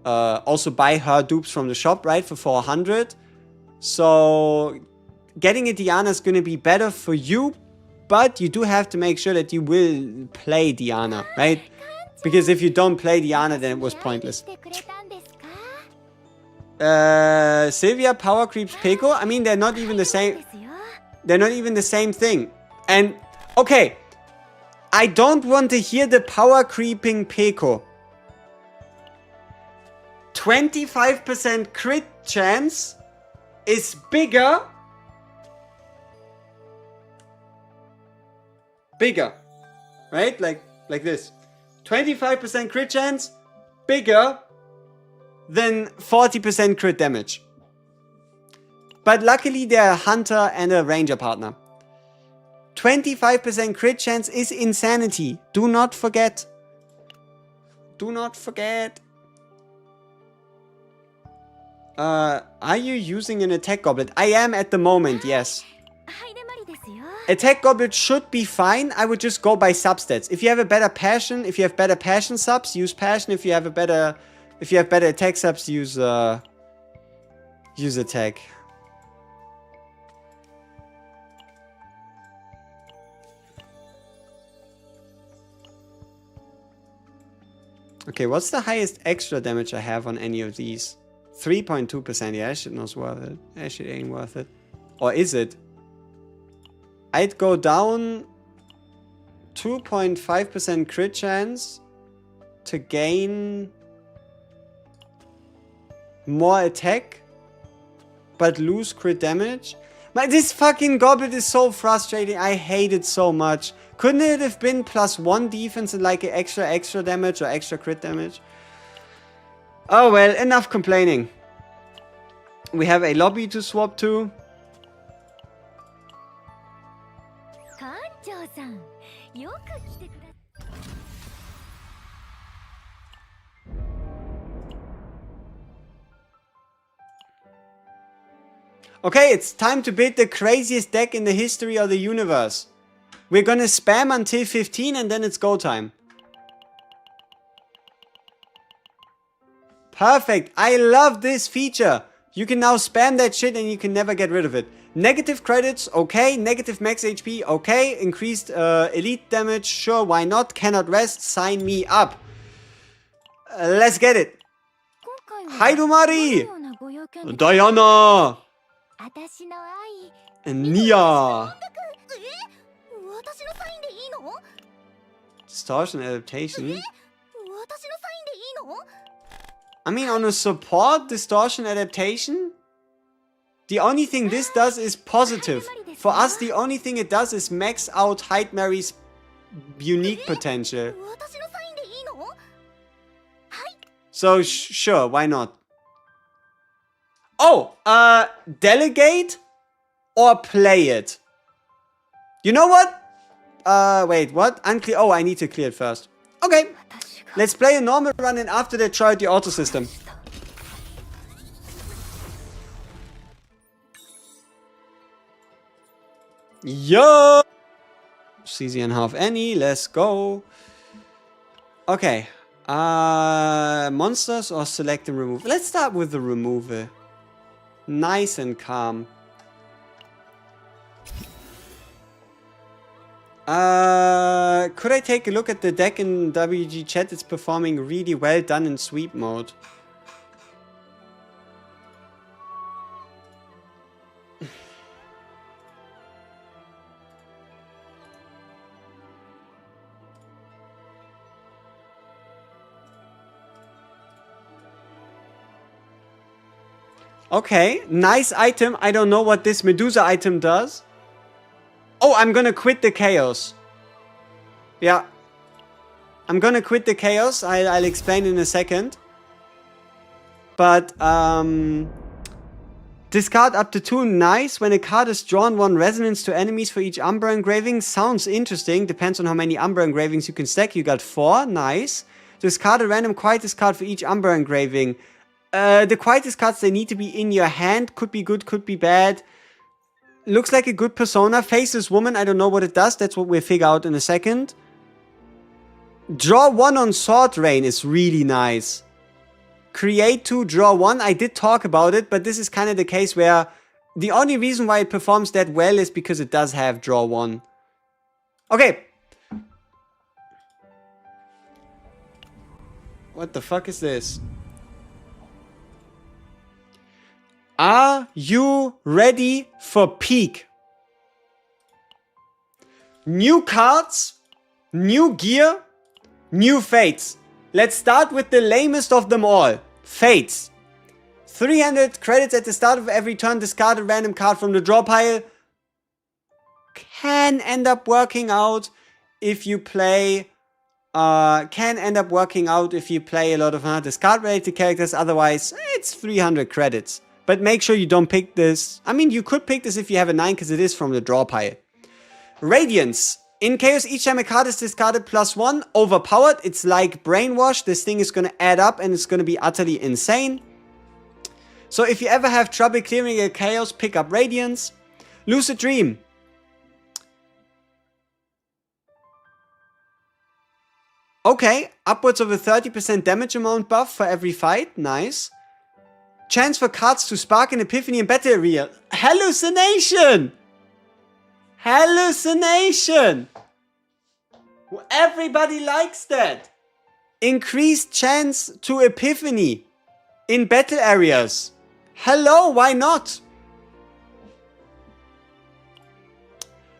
also buy her dupes from the shop, right, for 400. So getting a Diana is going to be better for you, but you do have to make sure that you will play Diana, right? Because if you don't play Diana, then it was pointless. Sylvia power creeps Peko. I mean, they're not even the same. They're not even the same thing. And, okay. I don't want to hear the power creeping Peko. 25% crit chance is bigger. Right? Like this. 25% crit chance, bigger than 40% crit damage. But luckily they're a hunter and a ranger partner. 25% crit chance is insanity. Do not forget. Do not forget. Are you using an attack goblet? I am at the moment, yes. Attack goblet should be fine. I would just go by substats. If you have a better passion, if you have better passion subs, use passion. If you have better attack subs, use attack. Okay, what's the highest extra damage I have on any of these? 3.2%. Yeah, that shit not worth it. That shit ain't worth it. Or is it? I'd go down 2.5% crit chance to gain more attack, but lose crit damage. But this fucking goblet is so frustrating. I hate it so much. Couldn't it have been +1 defense and like an extra damage or extra crit damage? Oh well, enough complaining. We have a lobby to swap to. Okay, it's time to build the craziest deck in the history of the universe. We're gonna spam until 15 and then it's go time. Perfect. I love this feature. You can now spam that shit and you can never get rid of it. Negative credits, okay. Negative max HP, okay. Increased elite damage, sure, why not? Cannot rest, sign me up. Let's get it. HEIDEMARIE! Diana! Nia! Distortion adaptation? I mean, on a support distortion adaptation? The only thing this does is positive. For us, the only thing it does is max out HEIDEMARIE's unique potential. So, sure, why not? Oh, delegate or play it? You know what? Wait, what? Unclear. Oh, I need to clear it first. Okay. Let's play a normal run and after that try out the auto system. Yo! CZN half any, let's go. Okay. Monsters or select and remove? Let's start with the removal. Nice and calm. Could I take a look at the deck in WG chat? It's performing really well done in sweep mode. Okay, nice item. I don't know what this Medusa item does. Oh, I'm gonna quit the chaos. Yeah. I'm gonna quit the chaos. I'll explain in a second. But, discard up to 2. Nice. When a card is drawn, 1 resonance to enemies for each Umbra engraving. Sounds interesting. Depends on how many Umbra engravings you can stack. You got 4. Nice. Discard a random quietest card for each Umbra engraving. The quietest cards, they need to be in your hand. Could be good, could be bad. Looks like a good persona. Faceless Woman, I don't know what it does. That's what we'll figure out in a second. Draw 1 on Sword Rain is really nice. Create 2, draw 1. I did talk about it, but this is kind of the case where the only reason why it performs that well is because it does have draw 1. Okay. What the fuck is this? Are you ready for peak? New cards, new gear, new fates. Let's start with the lamest of them all. Fates. 300 credits at the start of every turn. Discard a random card from the draw pile. Can end up working out if you play... can end up working out if you play a lot of discard related characters. Otherwise, it's 300 credits. But make sure you don't pick this. I mean, you could pick this if you have a 9 because it is from the draw pile. Radiance. In Chaos, each time a card is discarded +1, overpowered. It's like Brainwash. This thing is going to add up and it's going to be utterly insane. So if you ever have trouble clearing a Chaos, pick up Radiance. Lucid Dream. Okay, upwards of a 30% damage amount buff for every fight. Nice. Chance for cards to spark an epiphany in battle area. Hallucination! Hallucination! Everybody likes that. Increased chance to epiphany in battle areas. Hello, why not?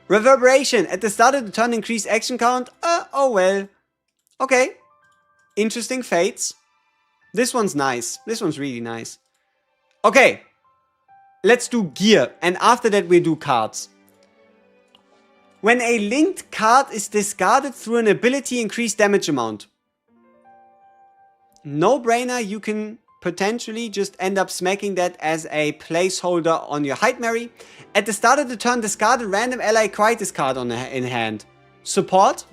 Reverberation. At the start of the turn, increase action count. Oh well. Okay. Interesting fates. This one's nice. This one's really nice. Okay, let's do gear, and after that we'll do cards. When a linked card is discarded through an ability, increase damage amount. No brainer, you can potentially just end up smacking that as a placeholder on your HEIDEMARIE. At the start of the turn, discard a random ally quietest card in hand. Support,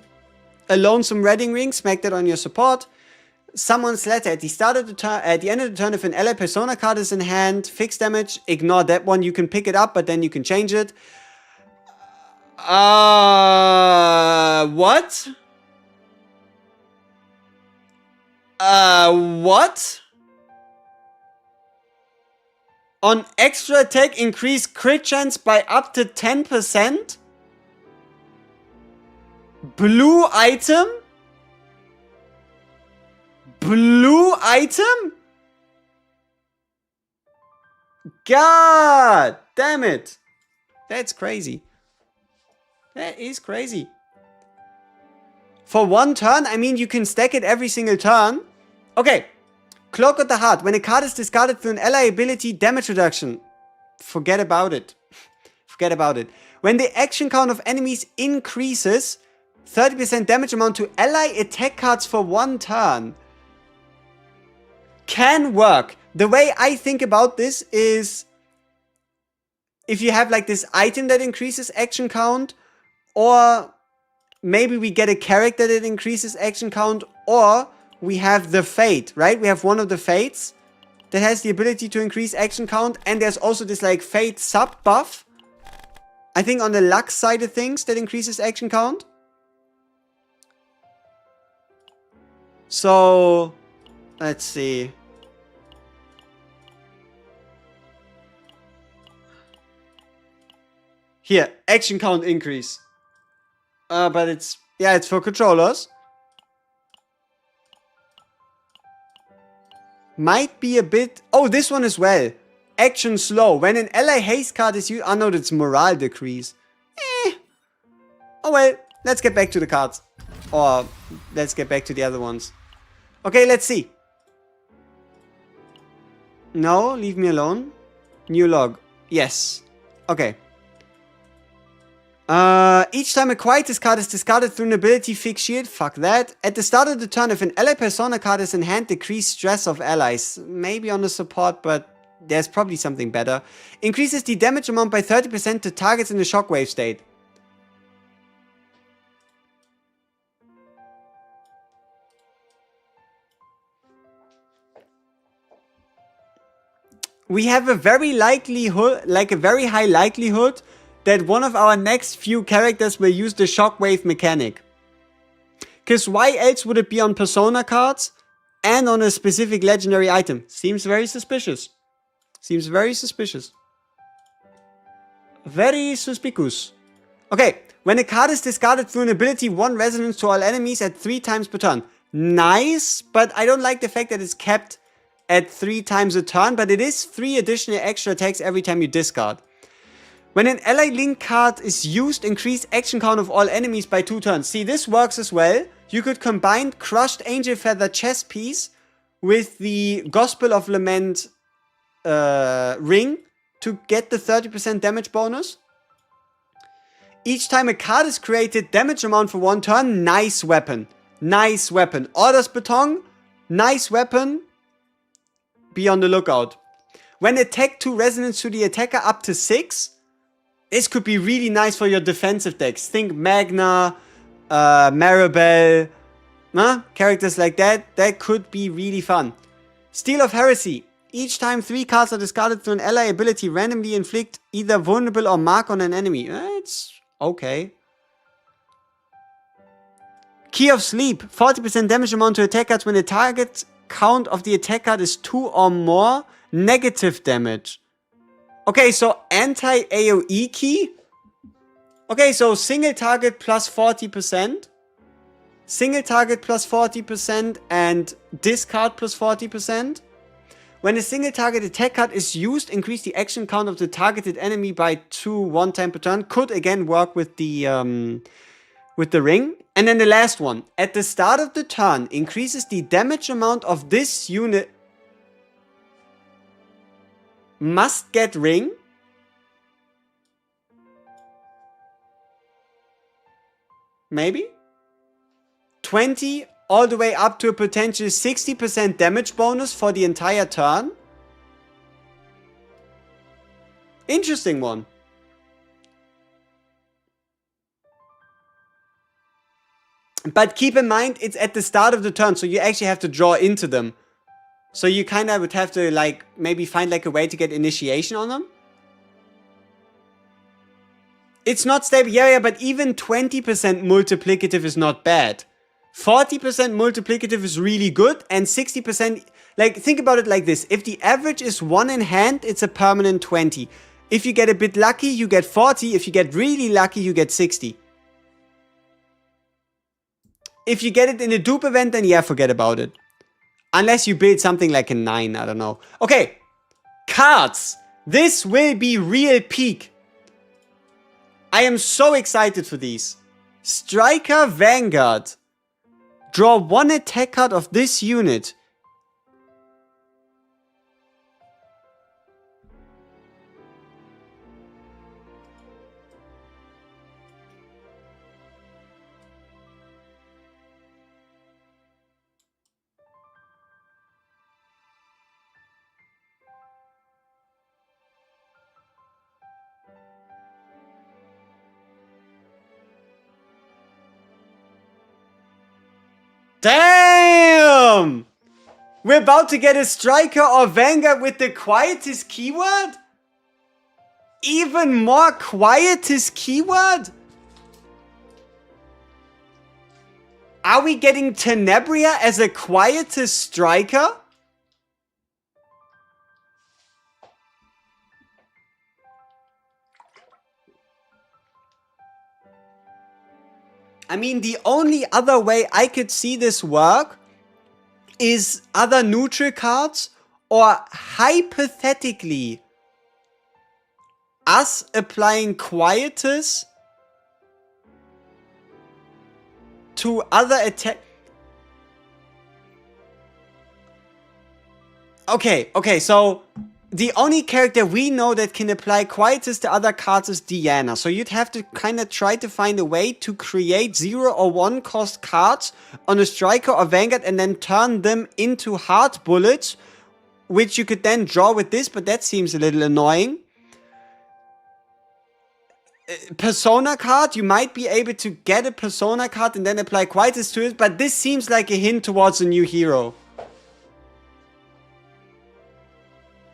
a lonesome Redding Ring, smack that on your support. Someone's letter. At the start of the turn, at the end of the turn, if an ally persona card is in hand, fixed damage, ignore that one. You can pick it up, but then you can change it. What? What? On extra attack, increase crit chance by up to 10%? Blue item? Blue item? God damn it. That's crazy. That is crazy. For 1 turn, I mean, you can stack it every single turn. Okay. Cloak of the Heart. When a card is discarded through an ally ability, damage reduction. Forget about it. Forget about it. When the action count of enemies increases, 30% damage amount to ally attack cards for 1 turn. Can work. The way I think about this is if you have like this item that increases action count, or maybe we get a character that increases action count, or we have the fate, right? We have one of the fates that has the ability to increase action count, and there's also this like fate sub buff, I think on the Lux side of things, that increases action count. So let's see. Here, action count increase. But it's Yeah, it's for controllers. Might be a bit... Oh, this one as well. Action slow. When an ally haste card is used... Oh no, that's morale decrease. Oh well, let's get back to the cards. Or, let's get back to the other ones. Okay, let's see. No, leave me alone. New log. Yes. Okay. Each time a quietus card is discarded through an ability fixed shield, fuck that. At the start of the turn, if an ally persona card is in hand, decrease stress of allies. Maybe on the support, but there's probably something better. Increases the damage amount by 30% to targets in the shockwave state. We have a very high likelihood that one of our next few characters will use the shockwave mechanic. Because why else would it be on persona cards and on a specific legendary item? Seems very suspicious. Seems very suspicious. Very suspicious. Okay, when a card is discarded through an ability, 1 resonance to all enemies at 3 times per turn. Nice, but I don't like the fact that it's kept at 3 times a turn, but it is 3 additional extra attacks every time you discard. When an ally link card is used, increase action count of all enemies by 2 turns. See, this works as well. You could combine Crushed Angel Feather chest piece with the Gospel of Lament ring to get the 30% damage bonus. Each time a card is created, damage amount for 1 turn. Nice weapon. Nice weapon. Orders Baton. Nice weapon. Be on the lookout. When attack 2 resonance to the attacker up to 6. This could be really nice for your defensive decks. Think Magna, Maribel, characters like that. That could be really fun. Steel of Heresy. Each time 3 cards are discarded through an ally ability, randomly inflict either vulnerable or mark on an enemy. It's okay. Key of Sleep. 40% damage amount to attack cards when the target count of the attack card is 2 or more. Negative damage. Okay, so anti-AoE key. Okay, so single target plus 40%. Single target plus 40% and discard plus 40%. When a single target attack card is used, increase the action count of the targeted enemy by 2 one time per turn. Could again work with the ring. And then the last one. At the start of the turn, increases the damage amount of this unit. Must get ring. Maybe. 20 all the way up to a potential 60% damage bonus for the entire turn. Interesting one. But keep in mind, it's at the start of the turn, so you actually have to draw into them. So you kind of would have to, like, maybe find, like, a way to get initiation on them. It's not stable, yeah, but even 20% multiplicative is not bad. 40% multiplicative is really good, and 60%, like, think about it like this. If the average is 1 in hand, it's a permanent 20. If you get a bit lucky, you get 40. If you get really lucky, you get 60. If you get it in a dupe event, then yeah, forget about it. Unless you build something like a 9, I don't know. Okay, cards. This will be real peak. I am so excited for these. Striker Vanguard. Draw 1 attack card of this unit. Damn! We're about to get a Striker or Vanguard with the Quietest keyword? Even more Quietest keyword? Are we getting Tenebria as a Quietest Striker? I mean, the only other way I could see this work is other neutral cards, or hypothetically us applying Quietus to other attack. Okay, so the only character we know that can apply Quietus to other cards is Diana. So you'd have to kind of try to find a way to create 0 or 1 cost cards on a Striker or Vanguard and then turn them into hard bullets, which you could then draw with this, but that seems a little annoying. Persona card, you might be able to get a Persona card and then apply Quietus to it, but this seems like a hint towards a new hero.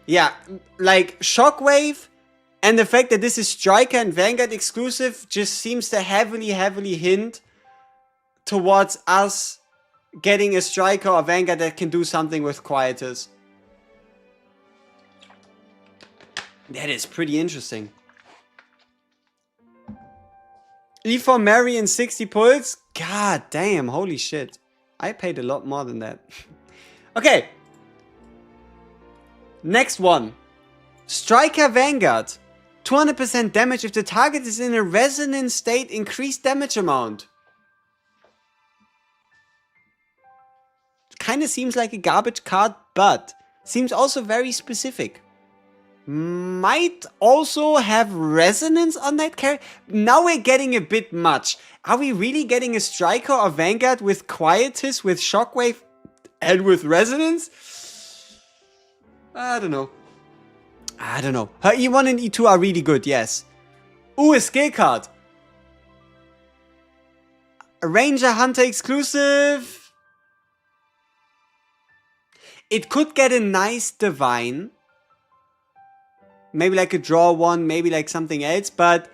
Yeah, like Shockwave and the fact that this is Striker and Vanguard exclusive just seems to heavily hint towards us getting a Striker or Vanguard that can do something with Quietus. That is pretty interesting. HEIDEMARIE and 60 pulls? God damn, holy shit. I paid a lot more than that. Okay. Next one. Striker Vanguard. 200% damage if the target is in a resonance state, increased damage amount. Kinda seems like a garbage card, but seems also very specific. Might also have resonance on that character. Now we're getting a bit much. Are we really getting a Striker or Vanguard with Quietus, with Shockwave, and with resonance? I don't know. Her E1 and E2 are really good, yes. Ooh, a skill card. A Ranger Hunter exclusive. It could get a nice Divine. Maybe like a draw one, maybe like something else, but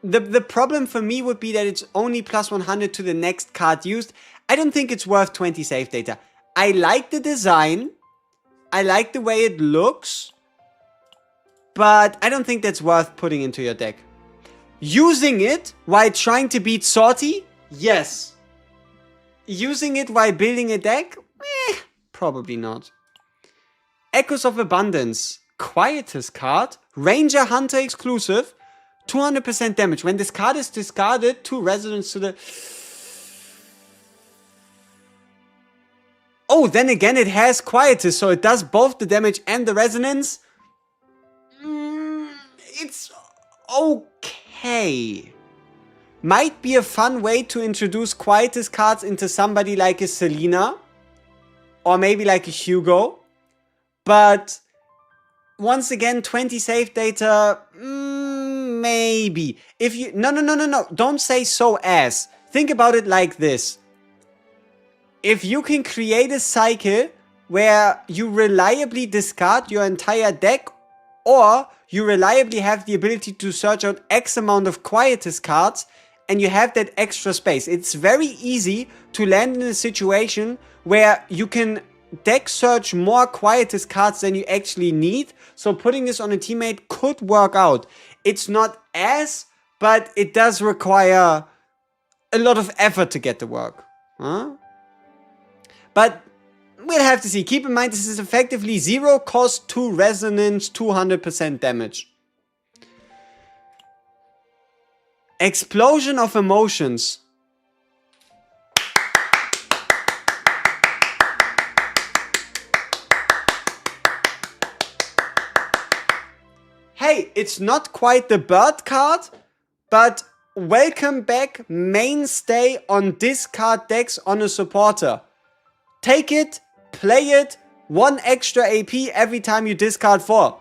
the problem for me would be that it's only plus 100 to the next card used. I don't think it's worth 20 save data. I like the design. I like the way it looks. But I don't think that's worth putting into your deck. Using it while trying to beat Sortie? Yes. Using it while building a deck? Probably not. Echoes of Abundance. Quietus card. Ranger Hunter exclusive. 200% damage. When this card is discarded, 2 resonance to the... Oh, then again it has Quietus, so it does both the damage and the resonance. It's okay. Might be a fun way to introduce Quietus cards into somebody like a Selena. Or maybe like a Hugo. But once again, 20 save data, maybe. If you... No. Don't say so as. Think about it like this. If you can create a cycle where you reliably discard your entire deck, or you reliably have the ability to search out X amount of Quietus cards, and you have that extra space, it's very easy to land in a situation where you can deck search more Quietus cards than you actually need. So putting this on a teammate could work out. It's not as, but it does require a lot of effort to get to work. Huh? But we'll have to see. Keep in mind this is effectively 0 cost, 2 resonance, 200% damage. Explosion of Emotions. Hey, it's not quite the bird card, but welcome back, mainstay on discard decks on a supporter. Take it, play it, 1 extra AP every time you discard 4.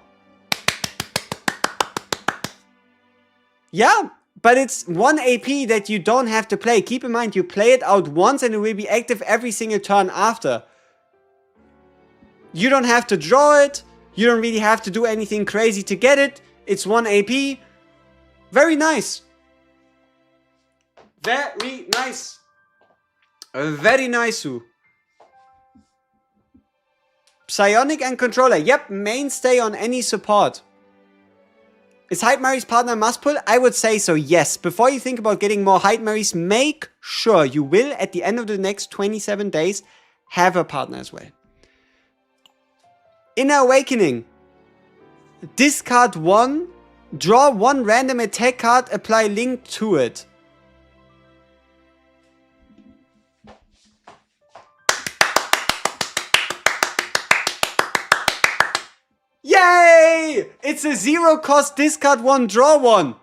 Yeah, but it's 1 AP that you don't have to play. Keep in mind, you play it out once and it will be active every single turn after. You don't have to draw it. You don't really have to do anything crazy to get it. It's 1 AP. Very nice. Very nice. Very nice. Psionic and Controller. Yep, mainstay on any support. Is HEIDEMARIE's partner a must pull? I would say so, yes. Before you think about getting more HEIDEMARIEs, make sure you will, at the end of the next 27 days, have a partner as well. Inner Awakening. Discard 1. Draw 1 random attack card. Apply link to it. Yay! It's a 0 cost, discard 1, draw 1.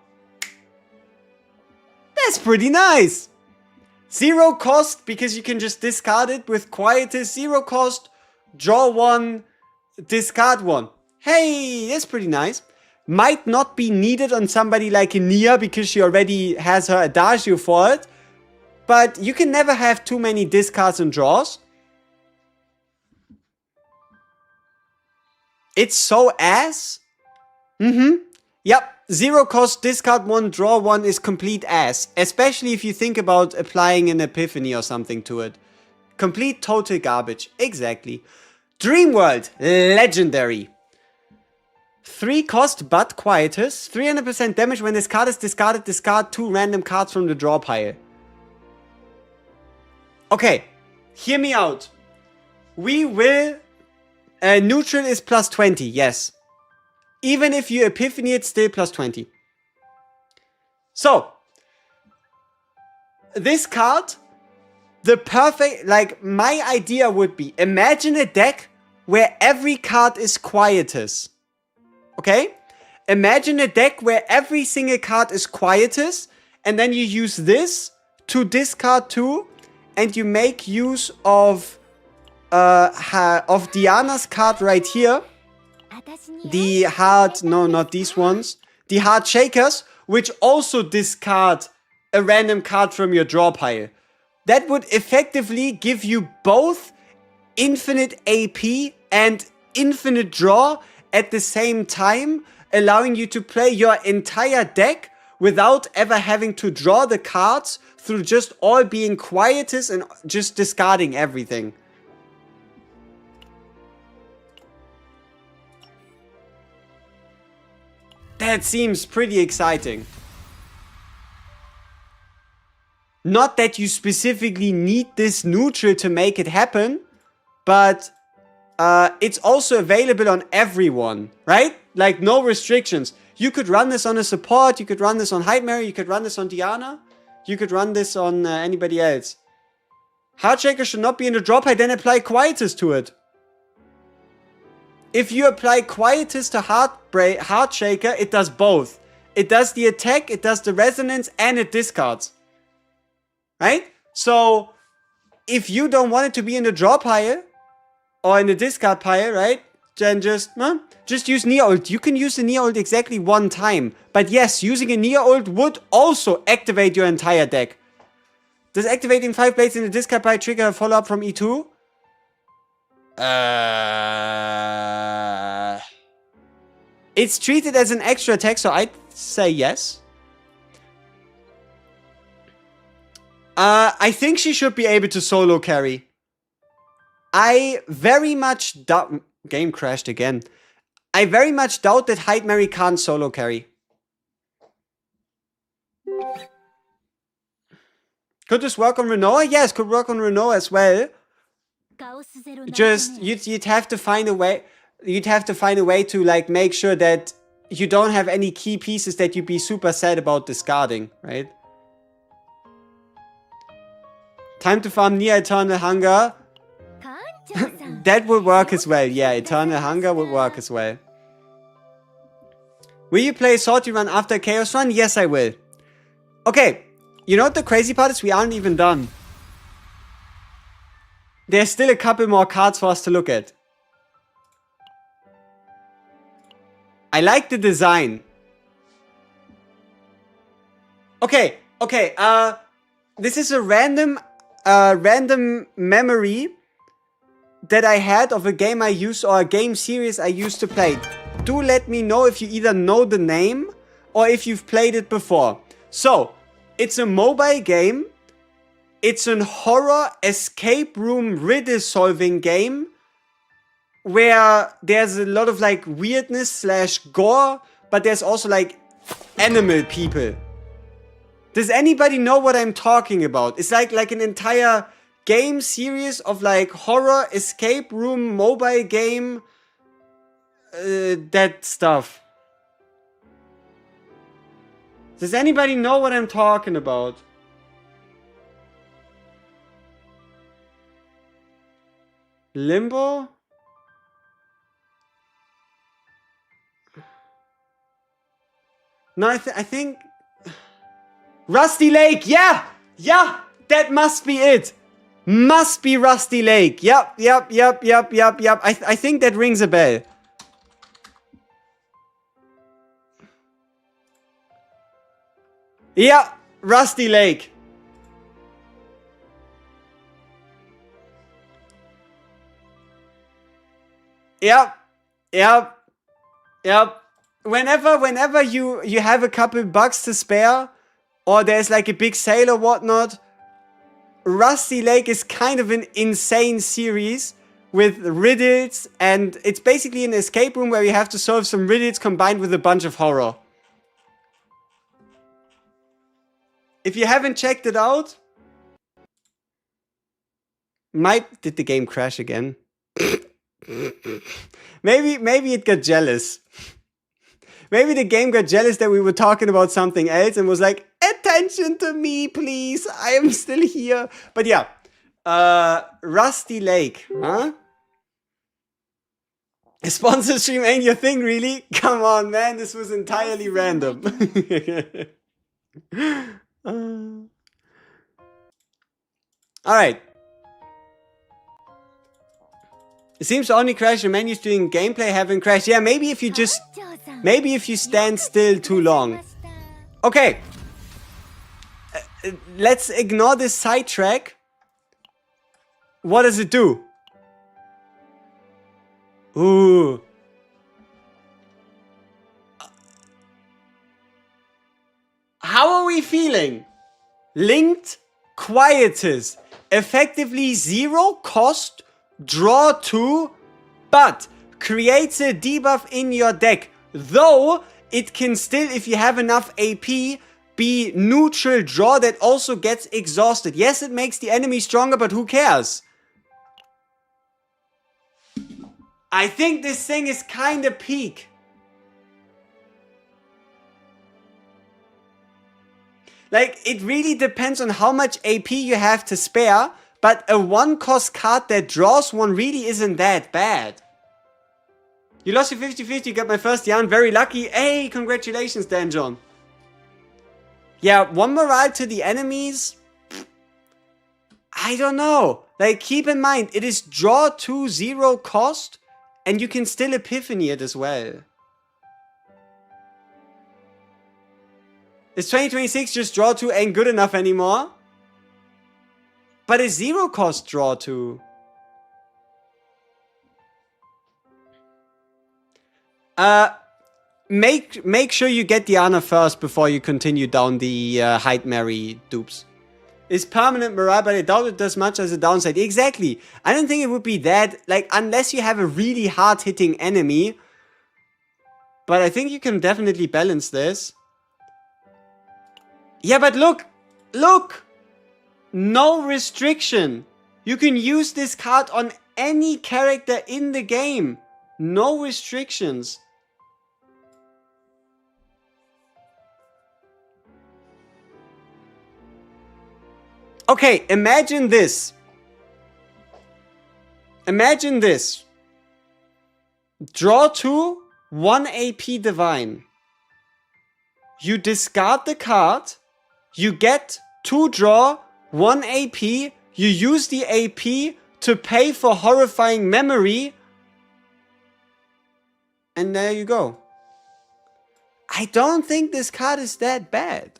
That's pretty nice. 0 cost, because you can just discard it with Quietus. 0 cost, draw 1, discard 1. Hey, that's pretty nice. Might not be needed on somebody like Nia, because she already has her Adagio for it. But you can never have too many discards and draws. It's so ass. Yep. 0 cost, discard 1, draw 1 is complete ass. Especially if you think about applying an Epiphany or something to it. Complete total garbage. Exactly. Dream World. Legendary. 3 cost, but Quietus. 300% damage when this card is discarded. Discard 2 random cards from the draw pile. Okay. Hear me out. We will... neutral is plus 20, yes. Even if you Epiphany, it's still plus 20. So, this card, the perfect, like, my idea would be, imagine a deck where every card is Quietus. Okay? Imagine a deck where every single card is Quietus, and then you use this to discard 2, and you make use of Diana's card right here. The hard, no, not these ones. The hard shakers, which also discard a random card from your draw pile. That would effectively give you both infinite AP and infinite draw at the same time, allowing you to play your entire deck without ever having to draw the cards through just all being Quietus and just discarding everything. That seems pretty exciting. Not that you specifically need this neutral to make it happen, but it's also available on everyone, right? Like, no restrictions. You could run this on a support, you could run this on HEIDEMARIE, you could run this on Diana, you could run this on anybody else. Heartshaker should not be in the drop, I then apply Quietus to it. If you apply Quietus to Heartshaker, it does both. It does the attack, it does the resonance, and it discards. Right? So, if you don't want it to be in the draw pile, or in the discard pile, right? Then just use Nia ult. You can use the Nia ult exactly one time. But yes, using a Nia ult would also activate your entire deck. Does activating 5 blades in the discard pile trigger a follow-up from E2? It's treated as an extra attack, so I'd say yes. I think she should be able to solo carry. I very much doubt... Game crashed again. I very much doubt that HEIDEMARIE can't solo carry. Could this work on Renault? Yes, could work on Renault as well. Just, you'd have to find a way... You'd have to find a way to, like, make sure that you don't have any key pieces that you'd be super sad about discarding, right? Time to farm Nia Eternal Hunger. That would work as well. Yeah, Eternal Hunger would work as well. Will you play a Sortie run after Chaos run? Yes, I will. Okay, you know what the crazy part is? We aren't even done. There's still a couple more cards for us to look at. I like the design. Okay, this is a random memory that I had of a game I used, or a game series I used to play. Do let me know if you either know the name or if you've played it before. So, it's a mobile game. It's a horror escape room riddle solving game where there's a lot of like weirdness / gore, but there's also like animal people. Does anybody know what I'm talking about? It's like an entire game series of like horror, escape room, mobile game, that stuff. Does anybody know what I'm talking about? Limbo? No, I think... Rusty Lake! Yeah! Yeah! That must be it! Must be Rusty Lake. Yep. I think that rings a bell. Yeah, Rusty Lake. Yep. Whenever you have a couple bucks to spare, or there's like a big sale or whatnot, Rusty Lake is kind of an insane series with riddles, and it's basically an escape room where you have to solve some riddles combined with a bunch of horror. If you haven't checked it out... Did the game crash again? Maybe it got jealous. Maybe the game got jealous that we were talking about something else and was like, attention to me, please. I am still here. But yeah. Rusty Lake, huh? A sponsor stream ain't your thing, really? Come on, man. This was entirely random. Alright. It seems to only crash when menus doing gameplay haven't crashed. Yeah, maybe if you just... Maybe if you stand still too long. Okay. Let's ignore this sidetrack. What does it do? Ooh. How are we feeling? Linked Quietus. Effectively 0 cost, draw 2, but creates a debuff in your deck. Though, it can still, if you have enough AP, be neutral draw that also gets exhausted. Yes, it makes the enemy stronger, but who cares? I think this thing is kinda peak. Like, it really depends on how much AP you have to spare, but a 1-cost card that draws 1 really isn't that bad. You lost your 50-50, you got my first yarn, very lucky. Hey, congratulations, Dan John. Yeah, 1 morale to the enemies? I don't know. Like, keep in mind, it is draw 2, 0 cost, and you can still epiphany it as well. Is 2026 just draw 2 ain't good enough anymore? But a 0 cost draw 2. Make sure you get the honor first before you continue down the HEIDEMARIE dupes. It's permanent morale, but I doubt it does much as a downside. Exactly. I don't think it would be that, like, unless you have a really hard-hitting enemy. But I think you can definitely balance this. Yeah, but look! Look! No restriction. You can use this card on any character in the game. No restrictions. Okay, imagine this. Imagine this. Draw 2, 1 AP Divine. You discard the card. You get 2 draw, 1 AP. You use the AP to pay for Horrifying Memory. And there you go. I don't think this card is that bad.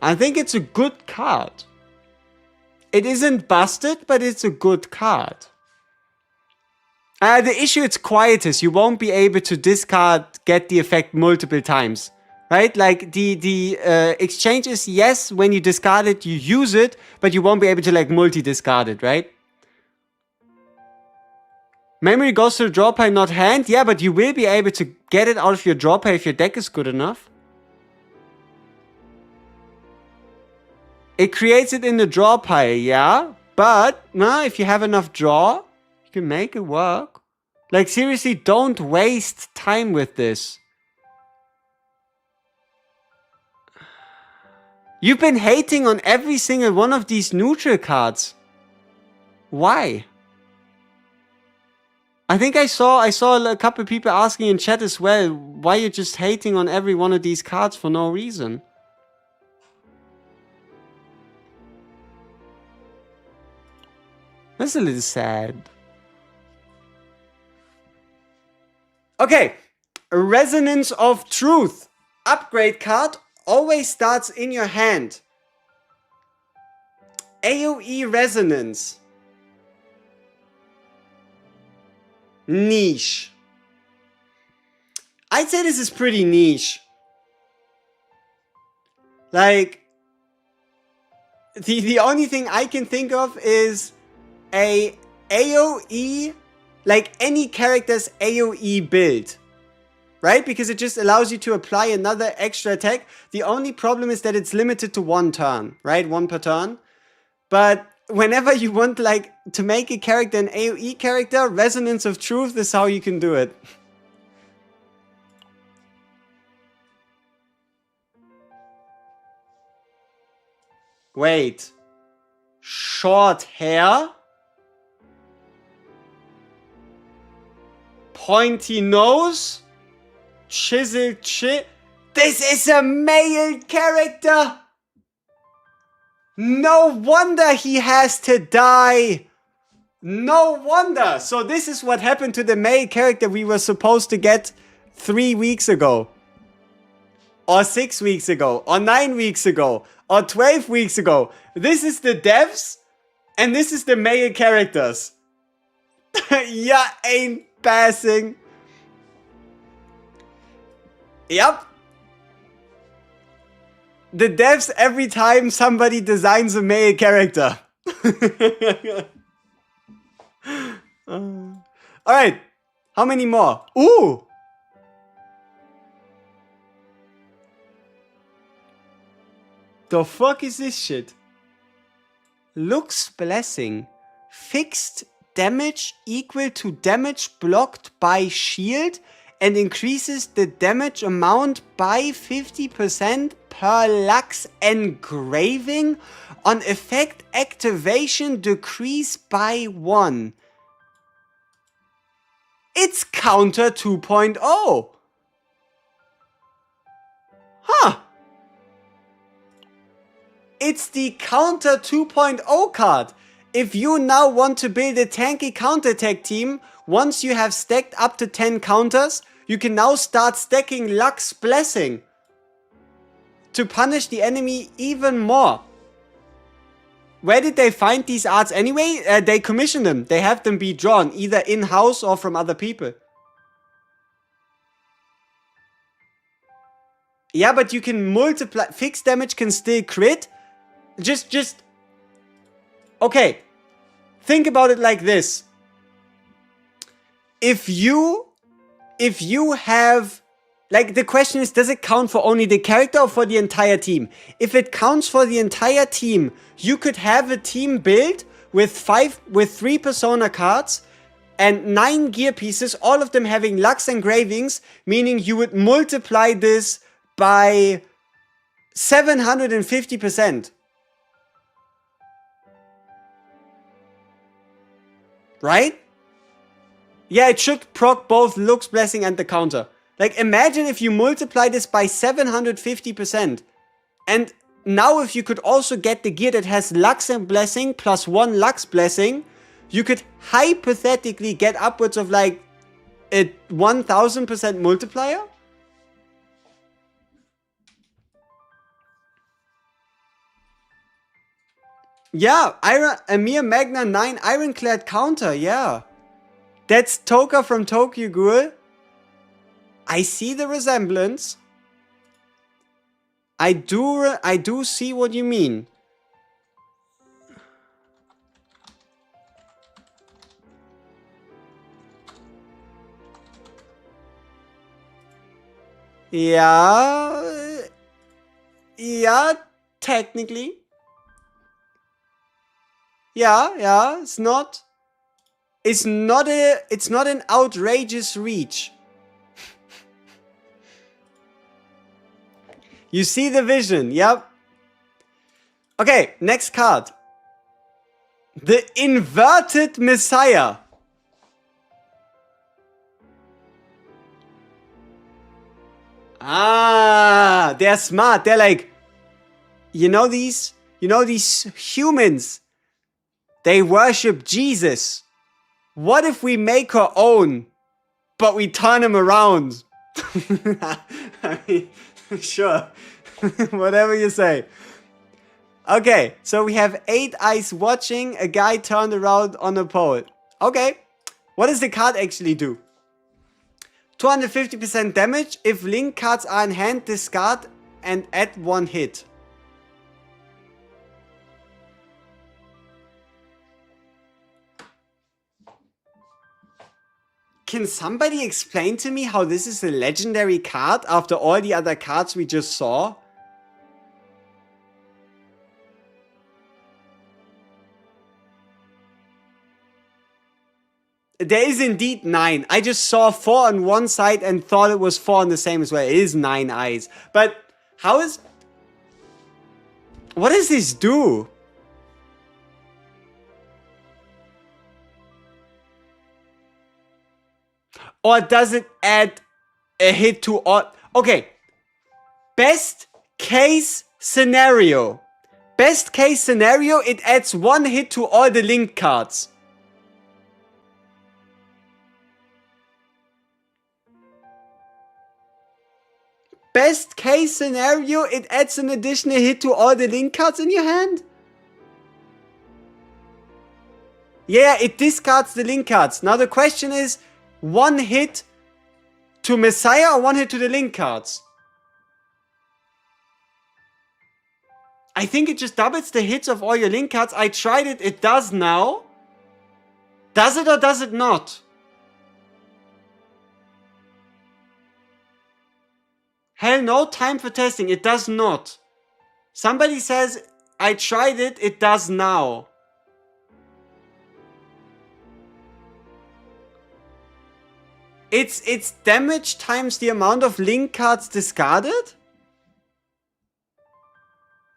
I think it's a good card. It isn't busted, but it's a good card. The issue, it's Quietus. You won't be able to discard, get the effect multiple times. Right? Like, the exchange is, yes, when you discard it, you use it, but you won't be able to, like, multi-discard it, right? Memory goes to the draw pile, not hand. Yeah, but you will be able to get it out of your draw pile if your deck is good enough. It creates it in the draw pile, yeah. But, no, if you have enough draw, you can make it work. Like, seriously, don't waste time with this. You've been hating on every single one of these neutral cards. Why? I think I saw a couple of people asking in chat as well, why you're just hating on every one of these cards for no reason. That's a little sad. Okay, Resonance of Truth. Upgrade card always starts in your hand. AoE Resonance. Niche. I'd say this is pretty niche. Like, the only thing I can think of is a AoE, like any character's AoE build. Right? Because it just allows you to apply another extra attack. The only problem is that it's limited to 1 turn, right? 1 per turn. But whenever you want, like, to make a character an AoE character, Resonance of Truth is how you can do it. Wait. Short hair? Pointy nose? Chiseled chin? This is a male character! No wonder he has to die! No wonder! So this is what happened to the male character we were supposed to get 3 weeks ago. Or 6 weeks ago. Or 9 weeks ago. Or 12 weeks ago. This is the devs. And this is the male characters. Ya ain't passing. Yep. The devs every time somebody designs a male character. Alright. How many more? Ooh! The fuck is this shit? Luke's Blessing. Fixed damage equal to damage blocked by shield and increases the damage amount by 50% per Lux engraving. On effect, activation decrease by 1. It's counter 2.0. Huh. It's the counter 2.0 card. If you now want to build a tanky counterattack team, once you have stacked up to 10 counters, you can now start stacking Lux Blessing to punish the enemy even more. Where did they find these arts anyway? They commission them. They have them be drawn, either in-house or from other people. Yeah, but you can multiply. Fixed damage can still crit. Just... Okay. Think about it like this. If you have... Like, the question is, does it count for only the character or for the entire team? If it counts for the entire team, you could have a team build with 3 persona cards and 9 gear pieces, all of them having Lux engravings, meaning you would multiply this by 750%. Right? Yeah, it should proc both Luke's Blessing and the counter. Like, imagine if you multiply this by 750%. And now if you could also get the gear that has Lux and Blessing plus 1 Lux Blessing, you could hypothetically get upwards of like a 1000% multiplier. Yeah, Amir Magna 9 Ironclad counter, yeah. That's Toka from Tokyo Ghoul. I see the resemblance. I do see what you mean. Yeah. Yeah, technically. Yeah, it's not an outrageous reach. You see the vision, yep. Okay, next card. The Inverted Messiah. Ah, they're smart. They're like, you know these humans. They worship Jesus. What if we make our own, but we turn him around? I mean, sure. Whatever you say. Okay, so we have 8 eyes watching, a guy turned around on a pole. Okay, what does the card actually do? 250% damage. If link cards are in hand, discard and add 1 hit. Can somebody explain to me how this is a legendary card after all the other cards we just saw? There is indeed 9. I just saw 4 on one side and thought it was 4 on the same as well. It is 9 eyes. But how is... What does this do? Or does it add a hit to all... Okay. Best case scenario. Best case scenario, it adds 1 hit to all the link cards. Best case scenario, it adds an additional hit to all the link cards in your hand? Yeah, it discards the link cards. Now the question is, 1 hit to Messiah or 1 hit to the link cards? I think it just doubles the hits of all your link cards. I tried it, it does now. Does it or does it not? Hell no, time for testing. It does not. Somebody says, I tried it, it does now. It's damage times the amount of link cards discarded?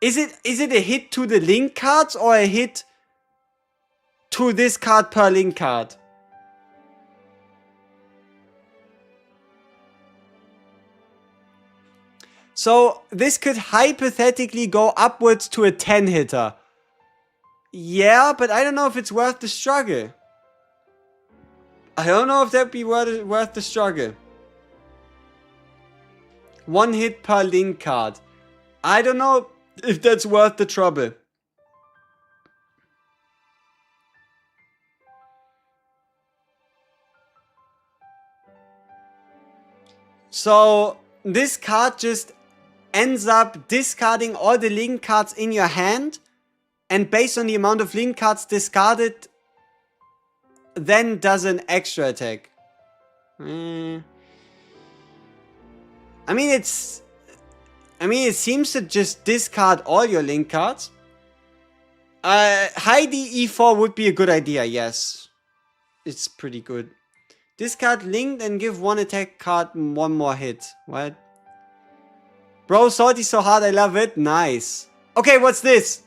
Is it a hit to the link cards or a hit to this card per link card? So this could hypothetically go upwards to a 10 hitter. Yeah, but I don't know if it's worth the struggle. I don't know if that'd be worth the struggle. 1 hit per link card. I don't know if that's worth the trouble. So this card just ends up discarding all the link cards in your hand, and based on the amount of link cards discarded, then does an extra attack. I mean, it seems to just discard all your link cards. Heidi E4 would be a good idea, yes. It's pretty good. Discard linked and give 1 attack card 1 more hit. What? Bro, Sortie so hard, I love it. Nice. Okay, what's this?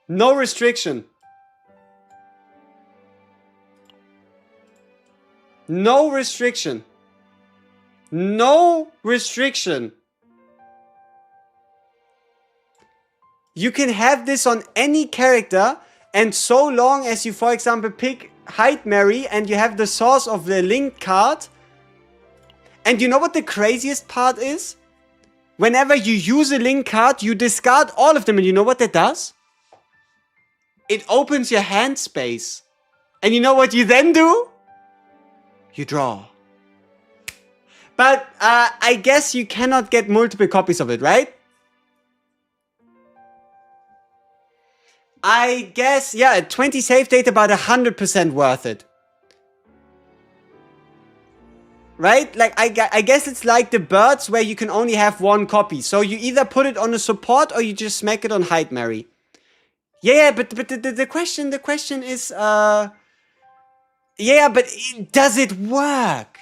No restriction. No restriction. No restriction. You can have this on any character, and so long as you, for example, pick HEIDEMARIE and you have the source of the link card. And you know what the craziest part is? Whenever you use a link card, you discard all of them, and you know what that does? it opens your hand space. And you know what you then do? You draw. But I guess you cannot get multiple copies of it, right? I guess, yeah, 20 save data, about 100% worth it. Right? Like, I guess it's like the birds where you can only have one copy. So you either put it on a support or you just smack it on HEIDEMARIE. Yeah, but the question is, yeah, but does it work?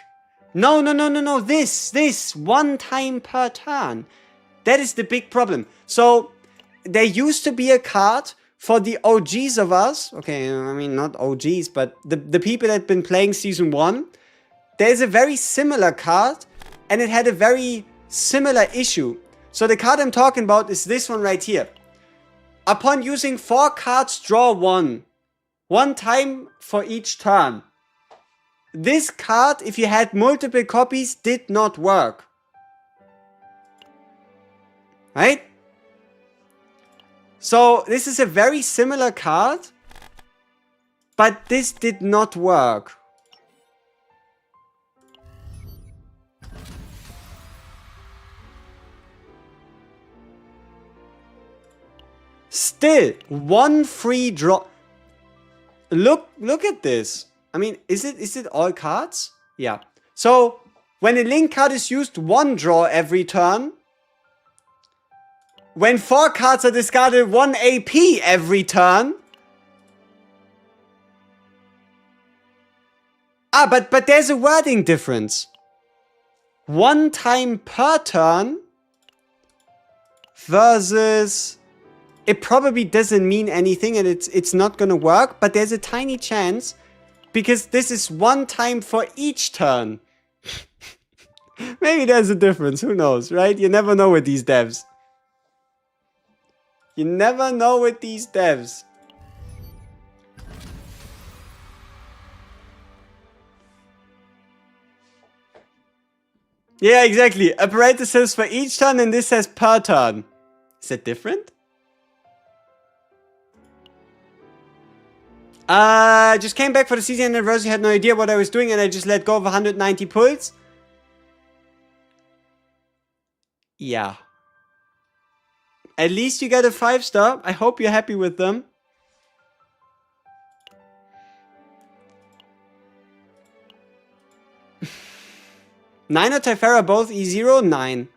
No. This. 1 time per turn. That is the big problem. So, there used to be a card for the OGs of us. Okay, I mean, not OGs, but the people that have been playing Season 1. There's a very similar card, and it had a very similar issue. So, the card I'm talking about is this one right here. Upon using 4 cards, draw 1. 1 time for each turn. This card, if you had multiple copies, did not work. Right? So, this is a very similar card, but this did not work. Still, 1 free draw. Look at this. I mean, is it all cards? Yeah. So, when a link card is used, 1 draw every turn. When 4 cards are discarded, 1 AP every turn. Ah, but there's a wording difference. 1 time per turn versus... It probably doesn't mean anything and it's not gonna work, but there's a tiny chance because this is 1 time for each turn. Maybe there's a difference, who knows, right? You never know with these devs. You never know with these devs. Yeah, exactly. Operator says for each turn and this says per turn. Is that different? Just came back for the CZN anniversary, had no idea what I was doing and I just let go of 190 pulls. Yeah. At least you get a 5-star. I hope you're happy with them. Nine or Typhara both E0? 9.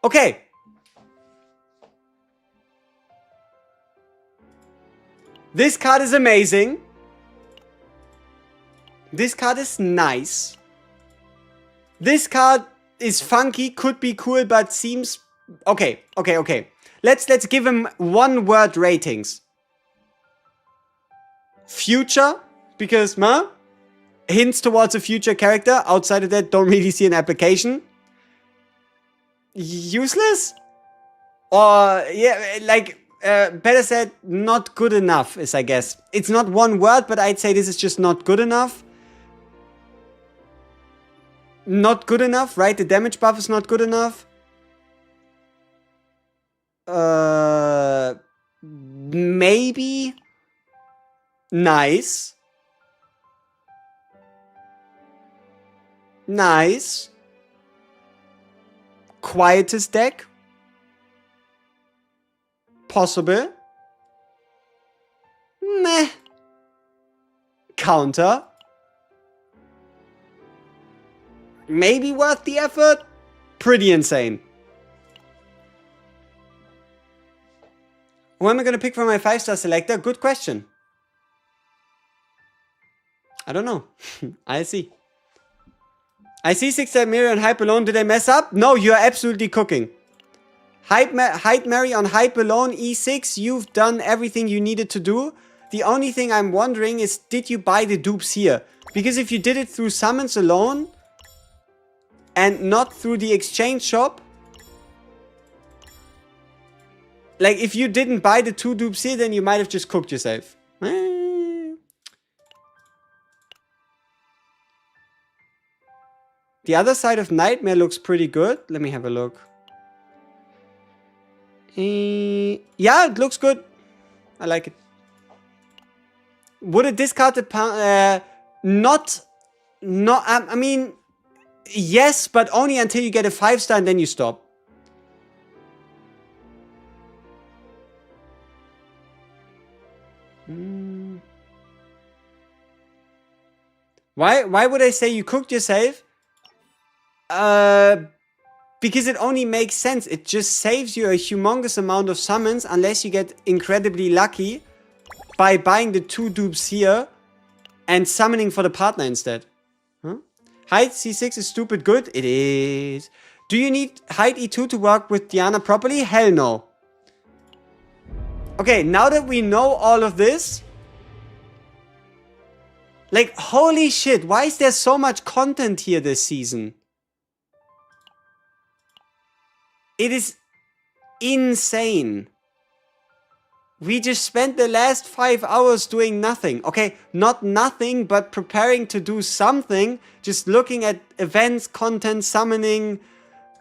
Okay. This card is amazing. This card is nice. This card is funky, could be cool, but seems... Okay. Let's give him 1-word ratings. Future, because, hints towards a future character. Outside of that, don't really see an application. Useless? Or, yeah, like... better said, not good enough is, I guess. It's not 1 word, but I'd say this is just not good enough. Not good enough, right? The damage buff is not good enough. Maybe. Nice. Nice. Quietest deck. Possible. Meh. Counter. Maybe worth the effort. Pretty insane. Who am I going to pick for my 5-star selector? Good question. I don't know. I see. I see 6-star mirror and hype alone. Did I mess up? No, you're absolutely cooking. HEIDEMARIE on hype alone, E6, you've done everything you needed to do. The only thing I'm wondering is, did you buy the dupes here? Because if you did it through summons alone, and not through the exchange shop, like if you didn't buy the 2 dupes here, then you might have just cooked yourself. The other side of Nightmare looks pretty good. Let me have a look. Yeah, it looks good. I like it. Would a discarded not I mean, yes, but only until you get a 5-star and then you stop. Why would I say you cooked your save? Because it only makes sense. It just saves you a humongous amount of summons unless you get incredibly lucky by buying the 2 dupes here and summoning for the partner instead. Huh? Hide C6 is stupid good. It is. Do you need Hide E2 to work with Diana properly? Hell no. Okay, now that we know all of this, like, holy shit, why is there so much content here this season? It is insane. We just spent the last 5 hours doing nothing. Okay, not nothing, but preparing to do something. Just looking at events, content, summoning,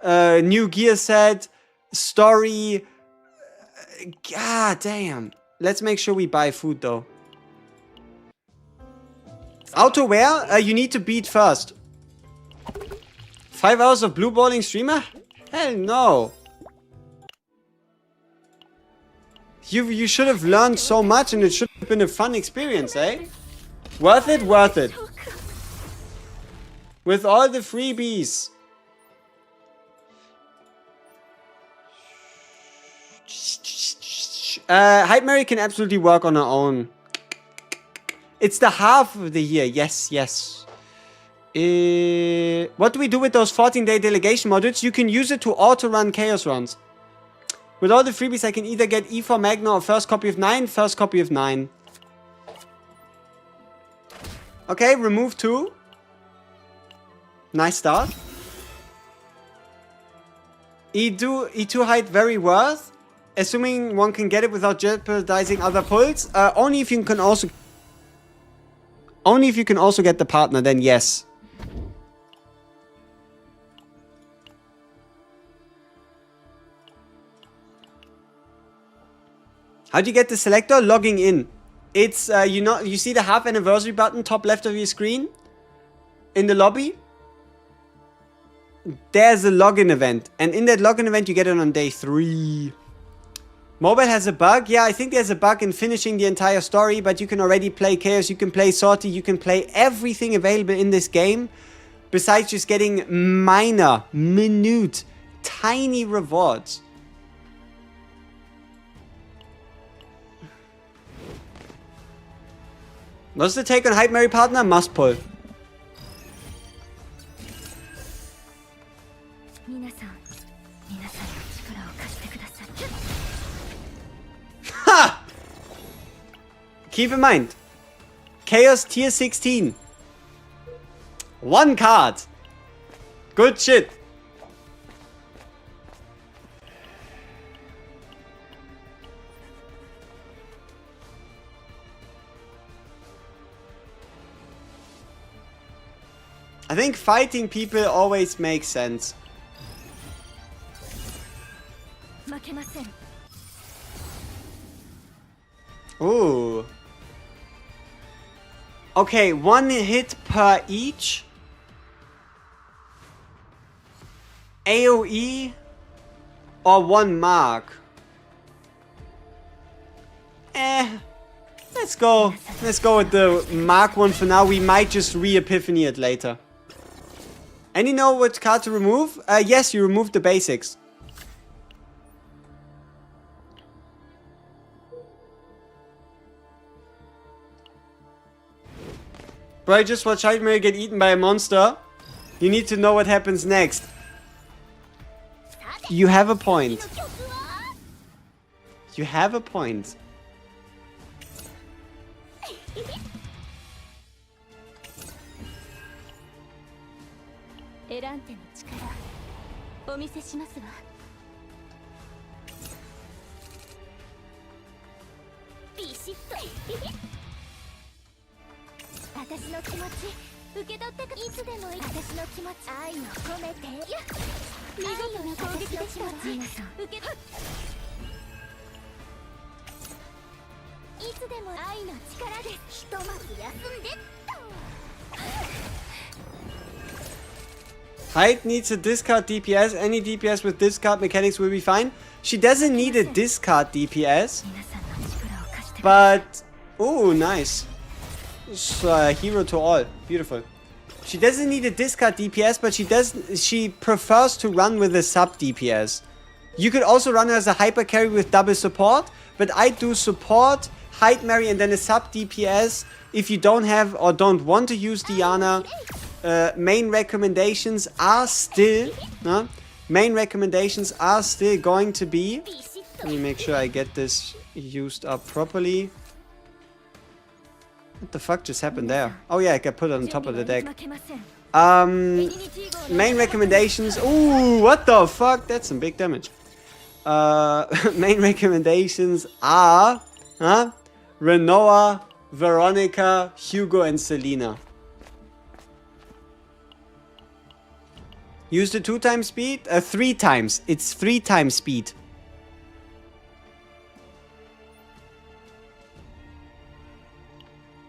new gear set, story. God damn. Let's make sure we buy food though. Outerwear, you need to beat first. 5 hours of blue balling streamer? Hell no. You should have learned so much and it should have been a fun experience, eh? Worth it, worth it. With all the freebies. HEIDEMARIE can absolutely work on her own. It's the half of the year. Yes, yes. What do we do with those 14-day delegation modules? You can use it to auto-run chaos runs. With all the freebies, I can either get E4 Magna or first copy of 9, first copy of 9. Okay, remove 2. Nice start. E2 hide very worth. Assuming one can get it without jeopardizing other pulls. Only if you can also get the partner, then yes. How do you get the selector? Logging in. It's, you see the half anniversary button top left of your screen? In the lobby? There's a login event. And in that login event, you get it on day 3. Mobile has a bug. Yeah, I think there's a bug in finishing the entire story, but you can already play Chaos, you can play Sortie, you can play everything available in this game, besides just getting minor, minute, tiny rewards. What's the take on HEIDEMARIE partner? Must pull. Ha! Keep in mind, Chaos tier 16. 1 card. Good shit. I think fighting people always makes sense. Ooh. Okay, 1 hit per each. AoE or 1 mark. Let's go. Let's go with the mark one for now. We might just re-epiphany it later. And you know what card to remove? Yes, you remove the basics. Bro, I just watched HEIDEMARIE get eaten by a monster. You need to know what happens next. You have a point. You have a point. Hyde needs a discard DPS. Any DPS with discard mechanics will be fine. She doesn't need a discard DPS. But... ooh, nice. Hero to all. Beautiful. She doesn't need a discard DPS, but she prefers to run with a sub DPS. You could also run her as a hyper carry with double support, but I do support, HEIDEMARIE, and then a sub DPS if you don't have or don't want to use Diana. Main recommendations are still going to be, let me make sure I get this used up properly. What the fuck just happened there? Oh yeah, I got put on top of the deck. Main recommendations. Ooh, what the fuck? That's some big damage. Main recommendations are Renoa, Veronica, Hugo, and Selena. Use the 2x speed? 3 times. It's 3 times speed.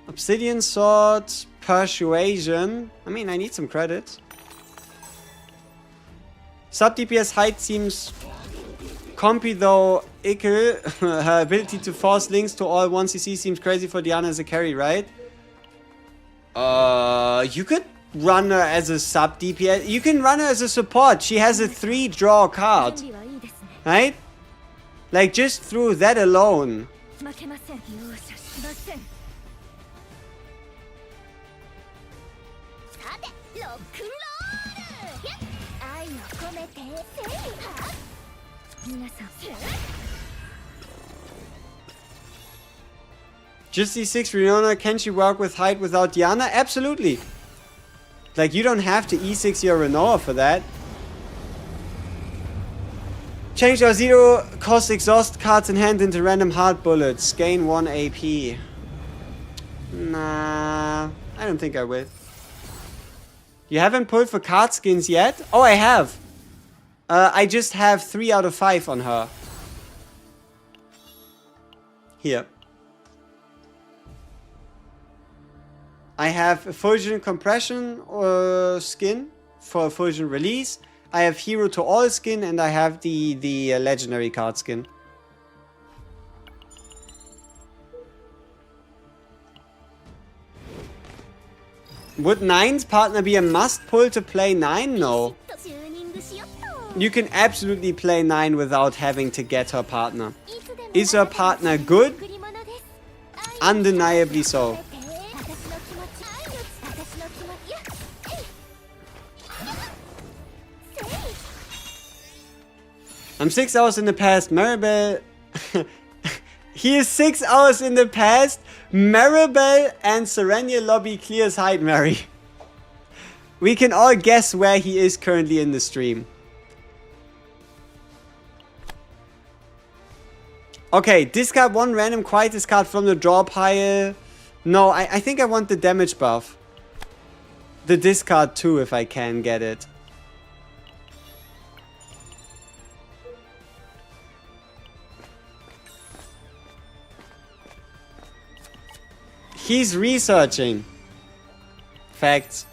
Obsidian Sword, Persuasion. I mean, I need some credits. Sub DPS height seems compy though. Ickle, her ability to force links to all 1cc seems crazy for Diana as a carry, right? You could run her as a sub DPS. You can run her as a support. She has a 3 draw card. Right? Like, just through that alone. Just E6 Renona, can she work with Hyde without Diana? Absolutely. Like, you don't have to E6 your Renoa for that. Change our 0 cost exhaust cards in hand into random hard bullets. Gain 1 AP. Nah, I don't think I will. You haven't pulled for card skins yet? Oh, I have. I just have 3 out of 5 on her. Here. I have a Fusion Compression skin for Fusion Release. I have Hero to All skin, and I have the Legendary card skin. Would 9's partner be a must pull to play 9? No. You can absolutely play 9 without having to get her partner. Is her partner good? Undeniably so. I'm 6 hours in the past. Maribel... He is 6 hours in the past. Maribel and Serenia lobby clears HEIDEMARIE. We can all guess where he is currently in the stream. Okay, discard 1 random Quietus card from the draw pile. No, I think I want the damage buff. The discard 2 if I can get it. He's researching. Facts.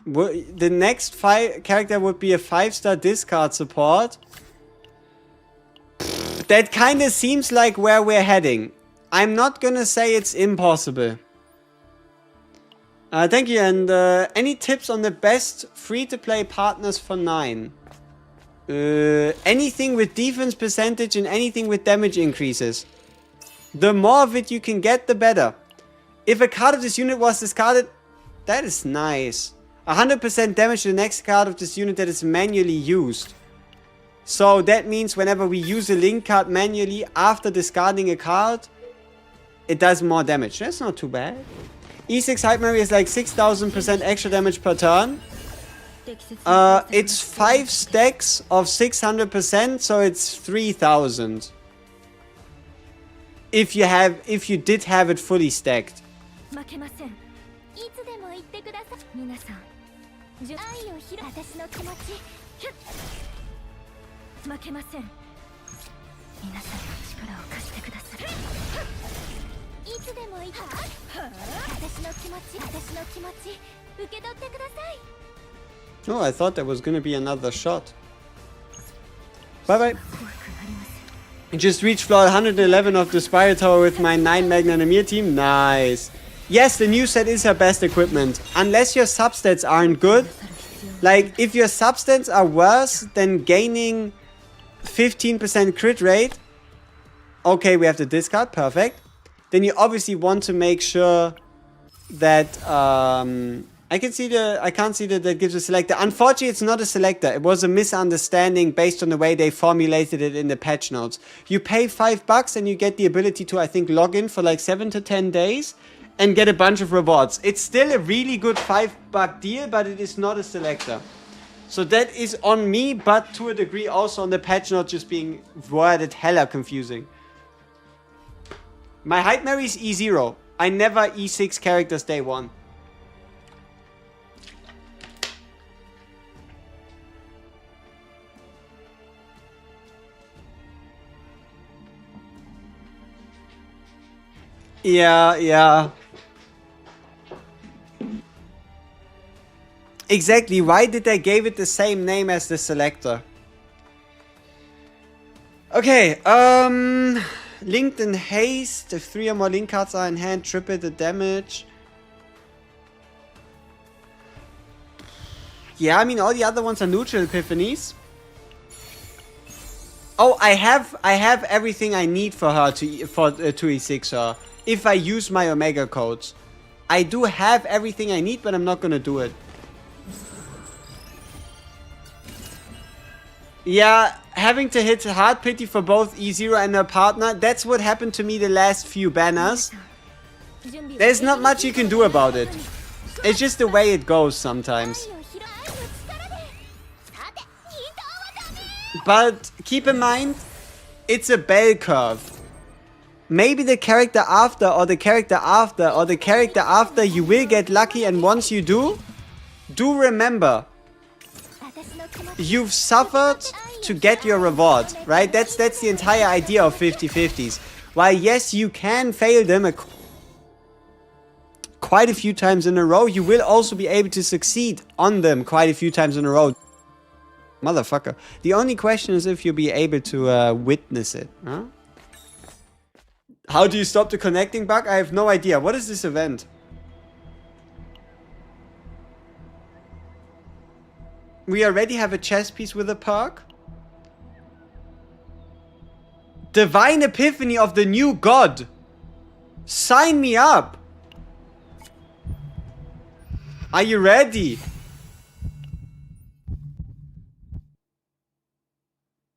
The next character would be a 5-star discard support. That kind of seems like where we're heading. I'm not gonna say it's impossible. Thank you. And any tips on the best free-to-play partners for 9? Anything with defense percentage and anything with damage increases. The more of it you can get, the better. If a card of this unit was discarded, that is nice. 100% damage to the next card of this unit that is manually used. So that means whenever we use a link card manually after discarding a card, it does more damage. That's not too bad. E6 HEIDEMARIE is like 6000% extra damage per turn. It's 5 stacks of 600%, so it's 3000. If you did have it fully stacked. 皆さんの力を貸してください。いつでもいいか。私の気持ち受け取ってください。 Oh, I thought there was gonna be another shot. Bye bye. I just reached floor 111 of the Spire Tower with my 9 Magnanimir team. Nice. Yes, the new set is her best equipment. Unless your substats aren't good. Like, if your substats are worse than gaining 15% crit rate. Okay, we have the discard. Perfect. Then you obviously want to make sure that I can't see that gives a selector. Unfortunately, it's not a selector. It was a misunderstanding based on the way they formulated it in the patch notes. You pay $5 and you get the ability to, I think, log in for like 7 to 10 days and get a bunch of rewards. It's still a really good $5 deal, but it is not a selector. So that is on me, but to a degree also on the patch note just being worded hella confusing. My Heidemarie is E0. I never E6 characters day one. Yeah. Exactly. Why did they give it the same name as the selector? Okay, linked in haste. If 3 or more link cards are in hand, triple the damage. Yeah, I mean all the other ones are neutral epiphanies. Oh, I have everything I need for her to E6 her. If I use my Omega codes. I do have everything I need, but I'm not gonna do it. Yeah, having to hit hard pity for both E0 and her partner, that's what happened to me the last few banners. There's not much you can do about it. It's just the way it goes sometimes. But keep in mind, it's a bell curve. Maybe the character after, or the character after, or the character after, you will get lucky, and once you do remember, you've suffered to get your reward, right? That's the entire idea of 50-50s. While yes, you can fail them quite a few times in a row, you will also be able to succeed on them quite a few times in a row. Motherfucker. The only question is if you'll be able to witness it, huh? How do you stop the connecting bug? I have no idea. What is this event? We already have a chess piece with a perk. Divine Epiphany of the New God. Sign me up. Are you ready?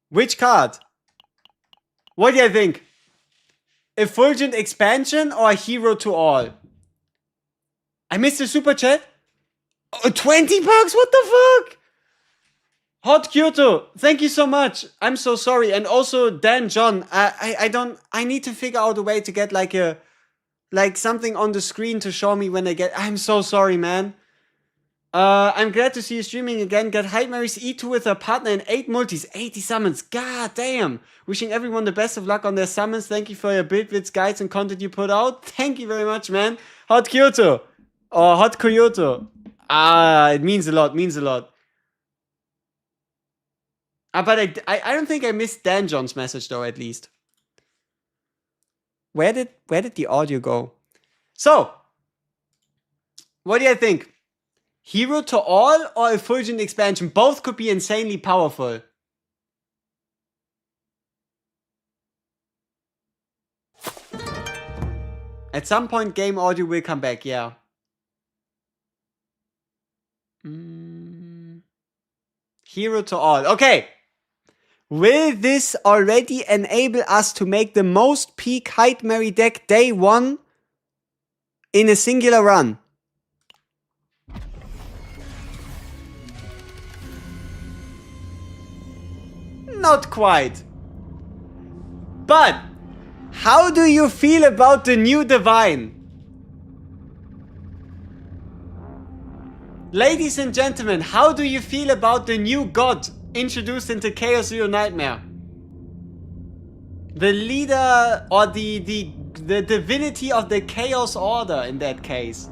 Which card? What do you think? Effulgent Expansion or Hero to All? I missed the super chat? Oh, 20 bucks? What the fuck? Hot Kyoto, thank you so much. I'm so sorry. And also Dan John, I need to figure out a way to get like something on the screen to show me when I get. I'm so sorry, man. I'm glad to see you streaming again. Got Heidemarie's E2 with her partner in 8 multis, 80 summons. God damn. Wishing everyone the best of luck on their summons. Thank you for your build vids, guides, and content you put out. Thank you very much, man. Hot Kyoto. Or Hot Kyoto. It means a lot, means a lot. But I don't think I missed Dan John's message though, at least. Where did the audio go? So, what do you think? Hero to All or Effulgent Expansion? Both could be insanely powerful. At some point, game audio will come back, yeah. Hero to All. Okay. Will this already enable us to make the most peak Heidemarie deck day one in a singular run? Not quite. But how do you feel about the new Divine? Ladies and gentlemen, how do you feel about the new God introduced into Chaos Zero Nightmare? The leader or the divinity of the Chaos Order in that case.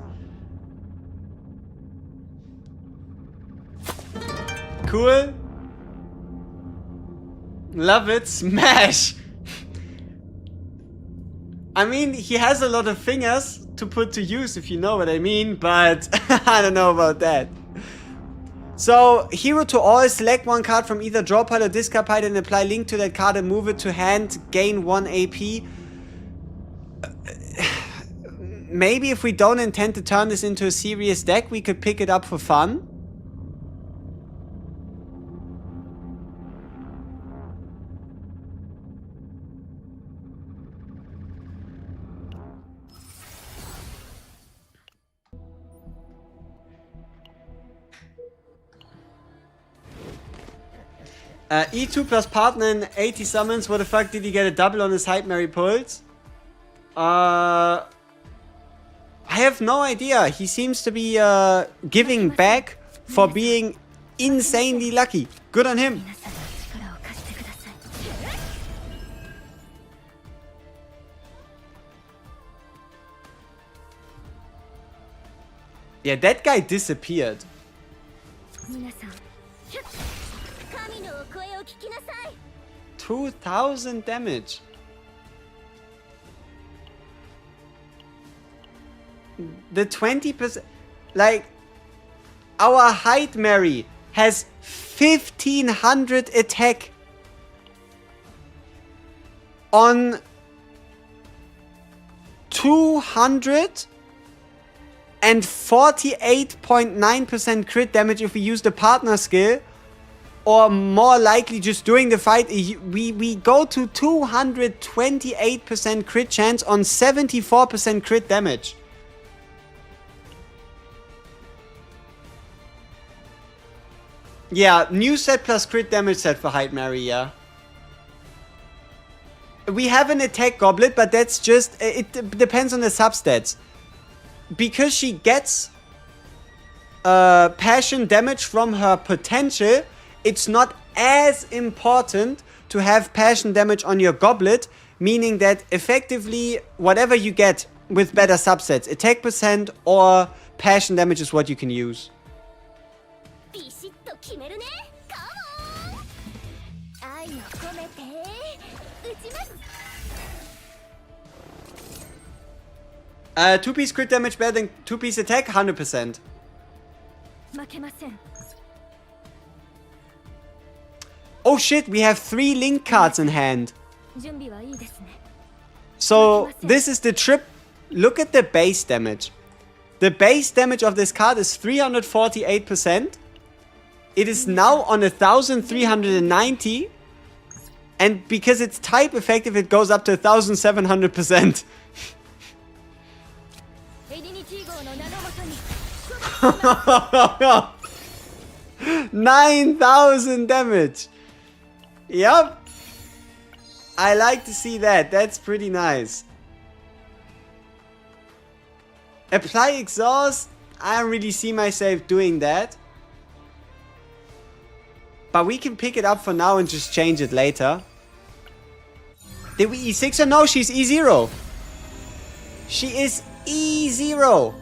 Cool. Love it. Smash. I mean, he has a lot of fingers to put to use, if you know what I mean, but I don't know about that. So, hero to all, select one card from either draw pile or discard pile and apply link to that card and move it to hand, gain 1 AP. Maybe if we don't intend to turn this into a serious deck, we could pick it up for fun. E2 plus partner and 80 summons. What the fuck did he get a double on his HEIDEMARIE pulse? I have no idea. He seems to be giving back for being insanely lucky. Good on him. Yeah, that guy disappeared. 2000 damage. The 20%, like, our HEIDEMARIE has 1500 attack on 248.9% crit damage if we use the partner skill. Or more likely just during the fight, we go to 228% crit chance on 74% crit damage. Yeah, new set plus crit damage set for HEIDEMARIE, yeah. We have an attack goblet, but that's just, it depends on the substats. Because she gets passion damage from her potential, it's not as important to have passion damage on your goblet, meaning that effectively whatever you get with better subsets, attack percent or passion damage is what you can use. 2-piece crit damage better than 2-piece attack? 100%. Oh shit, we have 3 link cards in hand. So, this is the trip. Look at the base damage. The base damage of this card is 348%. It is now on 1390. And because it's type effective, it goes up to 1700%. 9,000 damage. Yup. I like to see that. That's pretty nice. Apply exhaust. I don't really see myself doing that. But we can pick it up for now and just change it later. Did we E6 or no? She's E0. She is E0.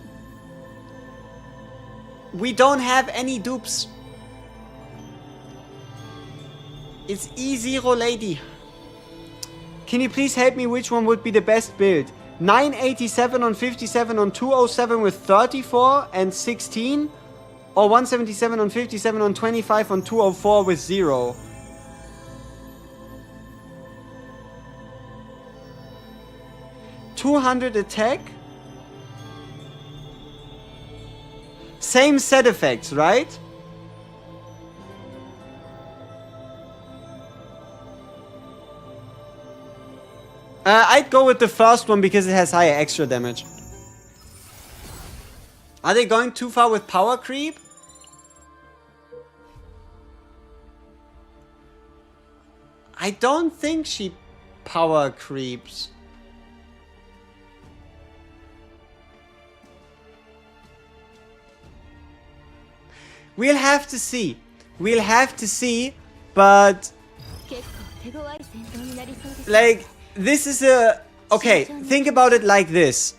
We don't have any dupes. It's E0 lady. Can you please help me which one would be the best build? 987 on 57 on 207 with 34 and 16? Or 177 on 57 on 25 on 204 with 0? $200 attack? Same set effects, right? I'd go with the first one because it has higher extra damage. Are they going too far with power creep? I don't think she power creeps. We'll have to see. We'll have to see, but Like, this is a... Okay, think about it like this.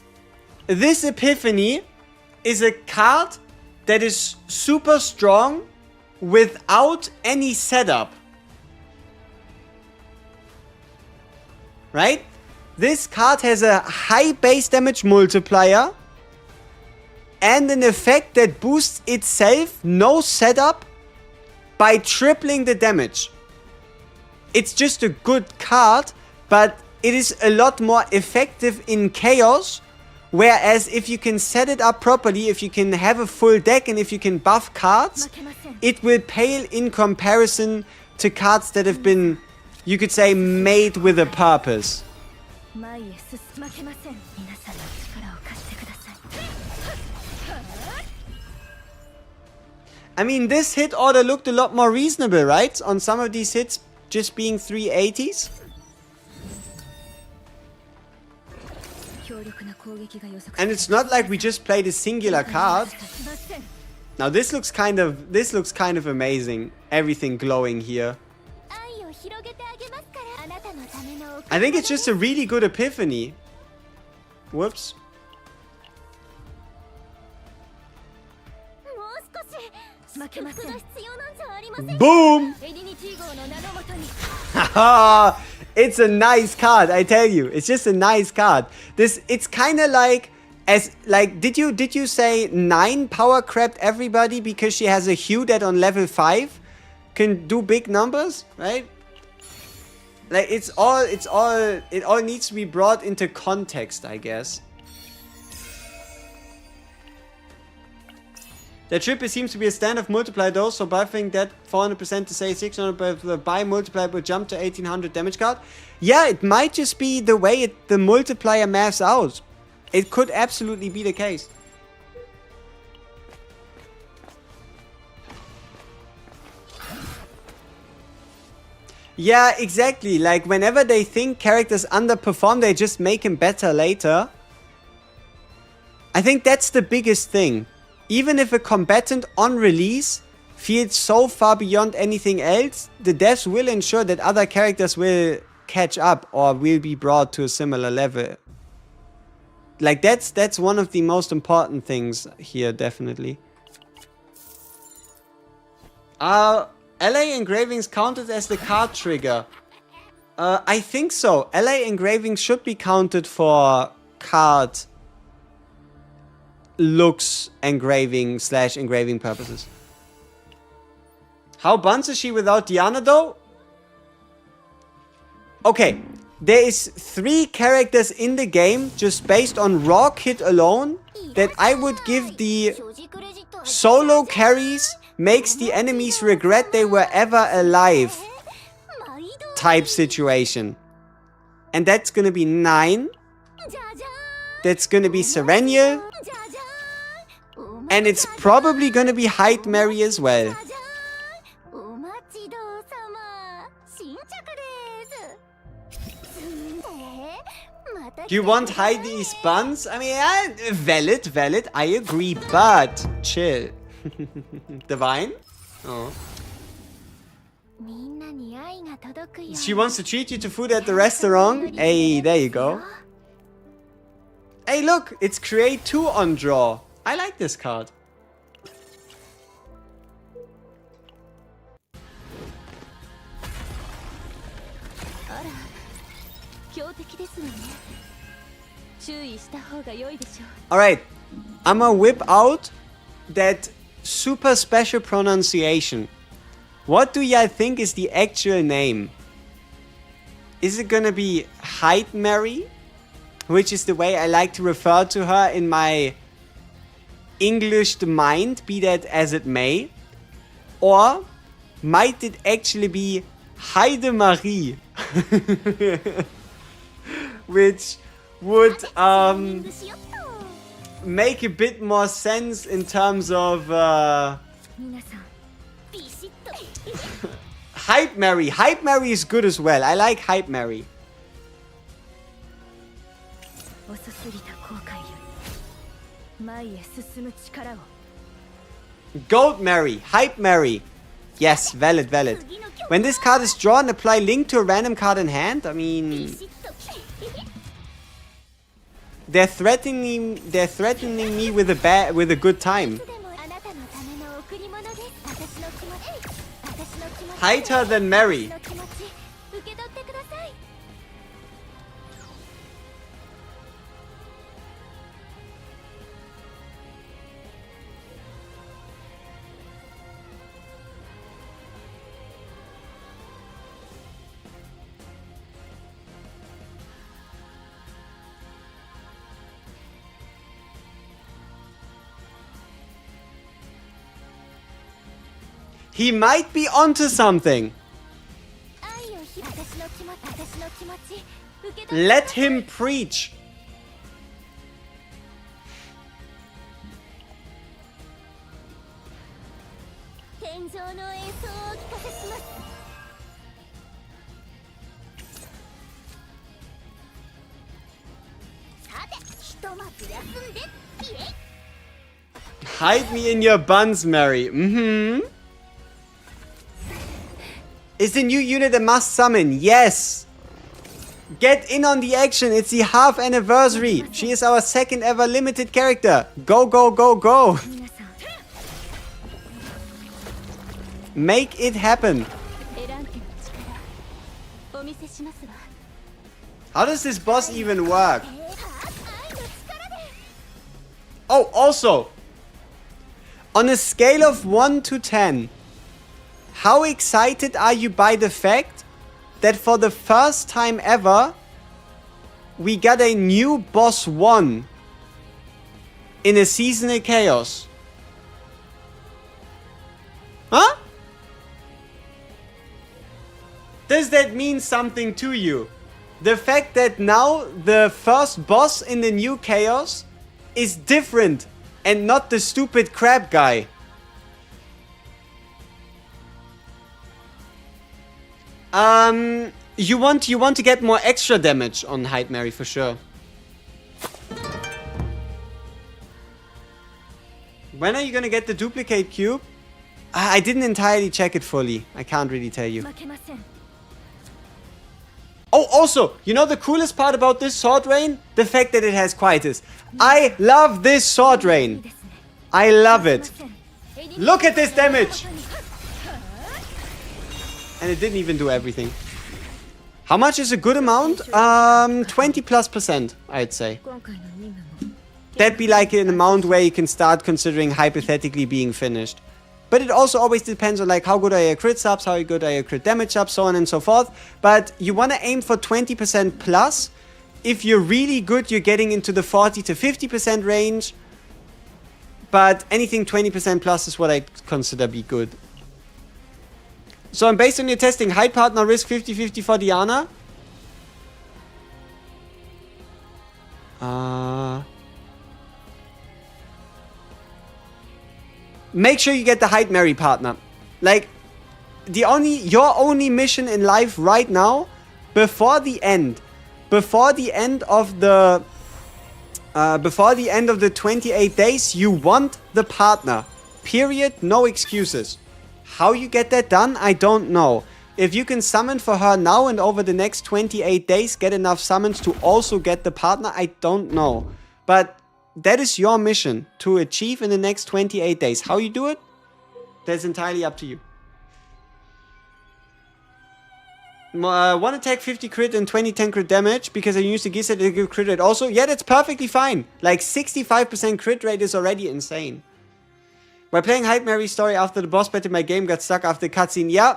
This Epiphany is a card that is super strong without any setup. Right? This card has a high base damage multiplier and an effect that boosts itself, no setup, by tripling the damage. It's just a good card, but it is a lot more effective in chaos. Whereas if you can set it up properly, if you can have a full deck and if you can buff cards, it will pale in comparison to cards that have been, you could say, made with a purpose. I mean, this hit order looked a lot more reasonable, right? On some of these hits just being 380s. And it's not like we just played a singular card. Now this looks kind of amazing. Everything glowing here. I think it's just a really good Epiphany. Whoops. Boom! It's a nice card, I tell you. It's just a nice card. It's kind of like, did you say 9 power crept everybody because she has a Hue that on level 5 can do big numbers, right? Like, it all needs to be brought into context, I guess. The tripper seems to be a standard multiplier though, so buffing that 400% to say 600, but the buy multiplier will jump to 1800 damage card. Yeah, it might just be the way the multiplier maths out. It could absolutely be the case. Yeah, exactly. Like, whenever they think characters underperform, they just make them better later. I think that's the biggest thing. Even if a combatant on release feels so far beyond anything else, the devs will ensure that other characters will catch up or will be brought to a similar level. Like, that's one of the most important things here, definitely. Are LA engravings counted as the card trigger? I think so. LA engravings should be counted for card looks engraving / engraving purposes. How buns is she without Diana though? Okay, there is 3 characters in the game just based on raw kit alone that I would give the solo carries makes the enemies regret they were ever alive type situation. And that's gonna be 9. That's gonna be Serenial. And it's probably gonna be HEIDEMARIE as well. Do you want Heidi's buns? I mean, valid, I agree, but chill. Divine? Oh. She wants to treat you to food at the restaurant? Hey, there you go. Hey, look, it's create 2 on draw. I like this card. Alright, I'ma whip out that super special pronunciation. What do y'all think is the actual name? Is it gonna be HEIDEMARIE? Which is the way I like to refer to her in my Englished mind, be that as it may. Or might it actually be HEIDEMARIE? Which would make a bit more sense in terms of HEIDEMARIE. HEIDEMARIE is good as well. I like HEIDEMARIE. GOATMARIE. HEIDEMARIE. Yes, valid. When this card is drawn, apply link to a random card in hand. I mean, they're threatening me with a good time. Tighter than Mary. He might be onto something. Let him preach. Hide me in your buns, Mary. Is the new unit a must summon? Yes! Get in on the action, it's the half anniversary. She is our second ever limited character. Go, go, go, go! Make it happen. How does this boss even work? Oh, also, on a scale of 1 to 10, how excited are you by the fact that for the first time ever, we got a new boss 1 in a seasonal chaos? Huh? Does that mean something to you? The fact that now the first boss in the new chaos is different and not the stupid crab guy. You want to get more extra damage on HEIDEMARIE for sure. When are you gonna get the duplicate cube? I didn't entirely check it fully. I can't really tell you. Oh, also, you know the coolest part about this sword rain? The fact that it has quietus. I love this sword rain. I love it. Look at this damage. And it didn't even do everything. How much is a good amount? 20+%, I'd say. That'd be like an amount where you can start considering hypothetically being finished. But it also always depends on like how good are your crit subs, how good are your crit damage subs, so on and so forth. But you want to aim for 20% plus. If you're really good, you're getting into the 40 to 50% range. But anything 20% plus is what I consider be good. So based on your testing, Hyde partner risk 50-50 for Diana. Make sure you get the HEIDEMARIE partner. Like, your only mission in life right now, before the end of the 28 days, you want the partner. Period. No excuses. How you get that done, I don't know. If you can summon for her now and over the next 28 days get enough summons to also get the partner, I don't know. But that is your mission to achieve in the next 28 days. How you do it, that's entirely up to you. One attack, 50 crit and 20-10 crit damage because I used the Gisa to give crit rate also. Yeah, that's perfectly fine. Like 65% crit rate is already insane. By playing HEIDEMARIE story after the boss battle, my game got stuck after the cutscene. Yeah,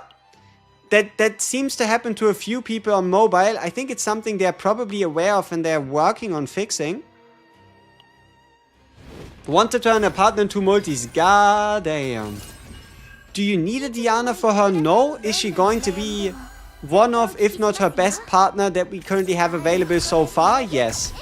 that seems to happen to a few people on mobile. I think it's something they're probably aware of and they're working on fixing. Want to turn a partner into multis? God damn. Do you need a Diana for her? No. Is she going to be one of, if not her best partner that we currently have available so far? Yes.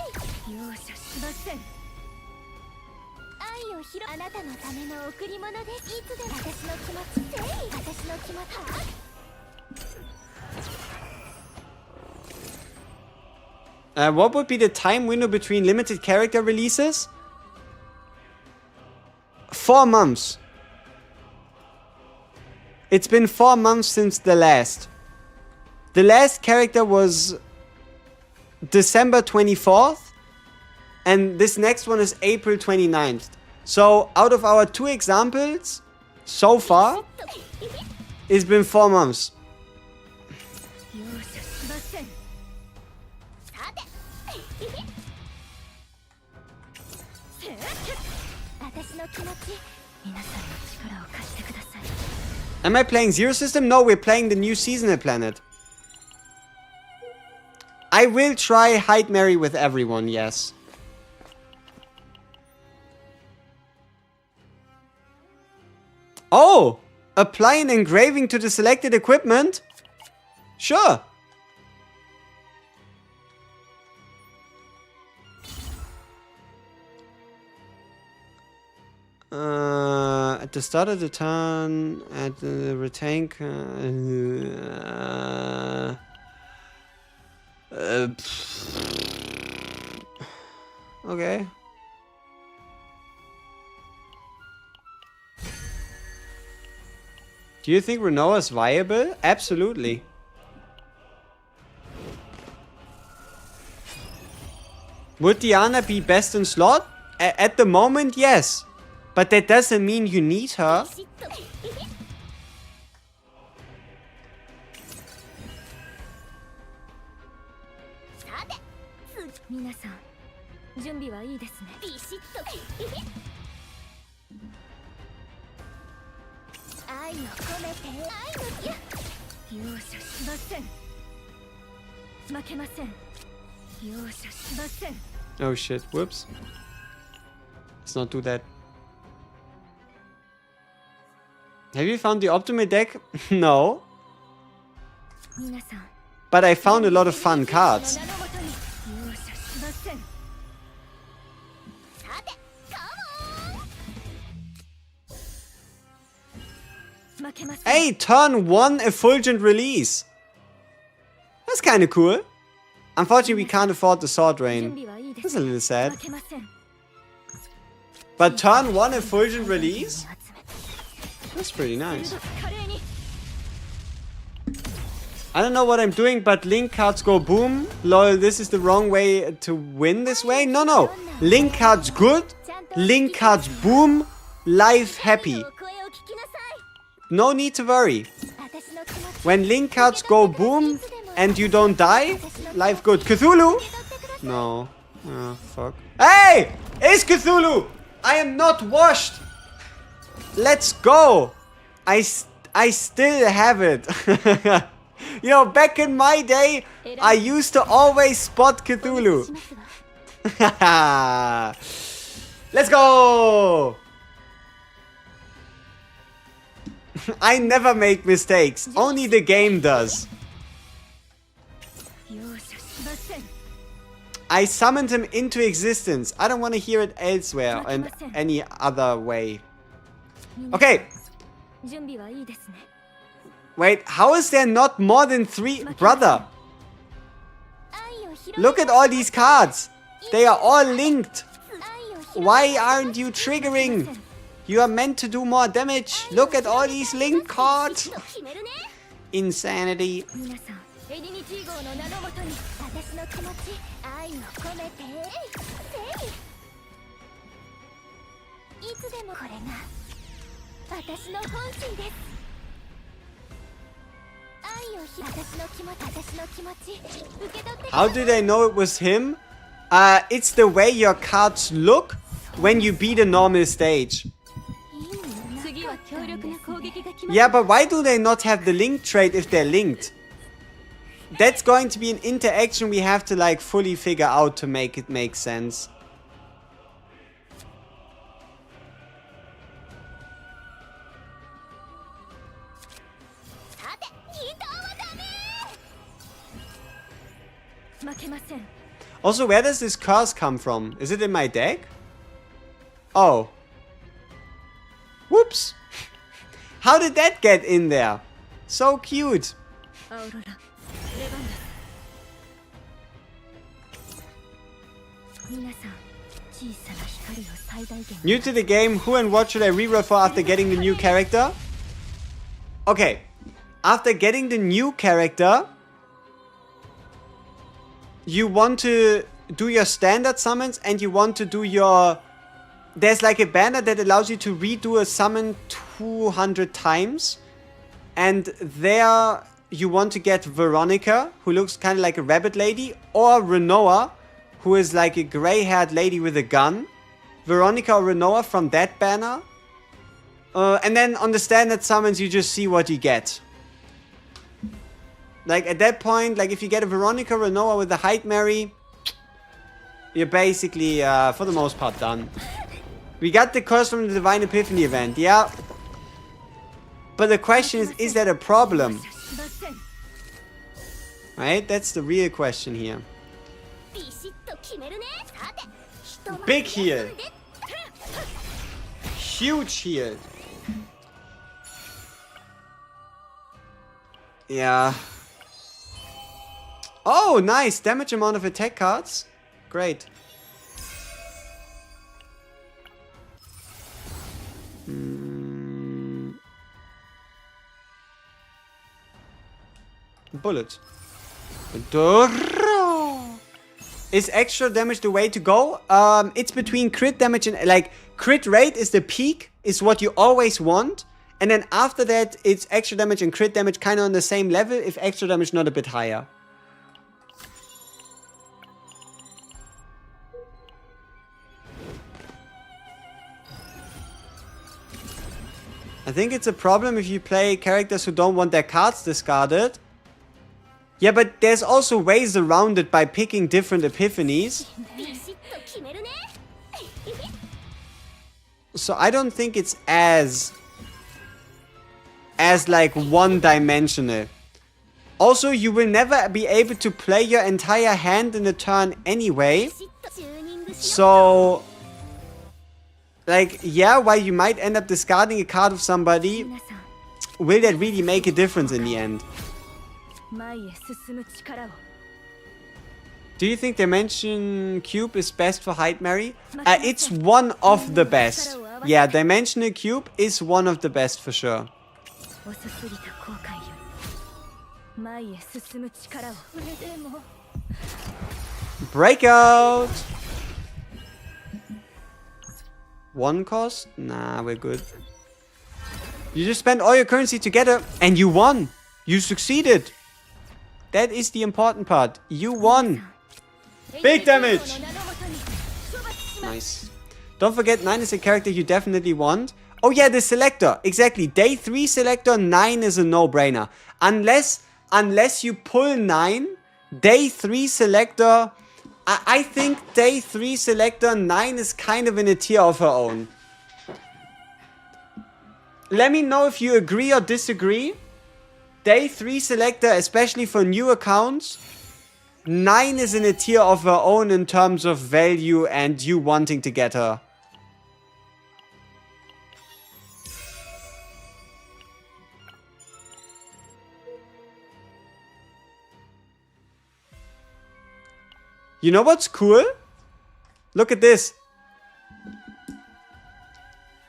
What would be the time window between limited character releases? 4 months. It's been 4 months since the last. The last character was December 24th. And this next one is April 29th. So out of our 2 examples, so far, it's been 4 months. Am I playing Zero System? No, we're playing the new seasonal planet. I will try HEIDEMARIE with everyone, yes. Oh! Apply an engraving to the selected equipment? Sure. At the start of the turn, at the retain... okay. Do you think Renoa is viable? Absolutely. Would Diana be best in slot? At the moment, yes. But that doesn't mean you need her. Oh shit, whoops. Let's not do that. Have you found the optimal deck? No. But I found a lot of fun cards. Hey, turn 1 Effulgent Release. That's kind of cool. Unfortunately, we can't afford the Sword Rain. That's a little sad. But turn 1 Effulgent Release? That's pretty nice. I don't know what I'm doing, but link cards go boom. Lol, this is the wrong way to win this way. No. Link cards good. Link cards boom. Life happy. No need to worry. When link cards go boom and you don't die, life good. Cthulhu? No. Oh, fuck. Hey! It's Cthulhu! I am not washed! Let's go! I still have it. You know, back in my day, I used to always spot Cthulhu. Let's go! I never make mistakes. Only the game does. I summoned him into existence. I don't want to hear it elsewhere and any other way. Okay. Wait, how is there not more than 3? Brother. Look at all these cards. They are all linked. Why aren't you triggering? You are meant to do more damage. Look at all these linked cards. Insanity. How did I know it was him? It's the way your cards look when you beat a normal stage. Yeah, but why do they not have the link trait if they're linked? That's going to be an interaction we have to like fully figure out to make it make sense. Also, where does this curse come from? Is it in my deck? Oh. Whoops. How did that get in there? So cute. New to the game, who and what should I reroll for after getting the new character? Okay. After getting the new character, you want to do your standard summons and you want to do your... There's like a banner that allows you to redo a summon 200 times. And there you want to get Veronica, who looks kind of like a rabbit lady, or Renoa, who is like a gray-haired lady with a gun. Veronica or Renoa from that banner. And then on the standard summons, you just see what you get. Like, at that point, like, if you get a Veronica or Renoa with a HEIDEMARIE, you're basically, for the most part, done. We got the curse from the Divine Epiphany event, yeah. But the question is that a problem? Right? That's the real question here. Big heal. Huge heal. Yeah. Oh, nice. Damage amount of attack cards. Great. Bullet. Is extra damage the way to go? It's between crit damage and... Like, crit rate is the peak. Is what you always want. And then after that, it's extra damage and crit damage kind of on the same level. If extra damage not a bit higher. I think it's a problem if you play characters who don't want their cards discarded. Yeah, but there's also ways around it by picking different epiphanies. So I don't think it's as like one-dimensional. Also, you will never be able to play your entire hand in a turn anyway. So... Like, yeah, while you might end up discarding a card of somebody, will that really make a difference in the end? Do you think Dimension Cube is best for HEIDEMARIE? It's one of the best. Yeah, Dimensional Cube is one of the best for sure. Breakout! One cost? Nah, we're good. You just spent all your currency together and you won. You succeeded. That is the important part. You won. Big damage. Nice. Don't forget, 9 is a character you definitely want. Oh yeah, the selector. Exactly. Day 3 selector, 9 is a no-brainer. Unless you pull 9, day 3 selector... I think day 3 selector 9 is kind of in a tier of her own. Let me know if you agree or disagree. Day 3 selector, especially for new accounts, 9 is in a tier of her own in terms of value and you wanting to get her. You know what's cool? Look at this.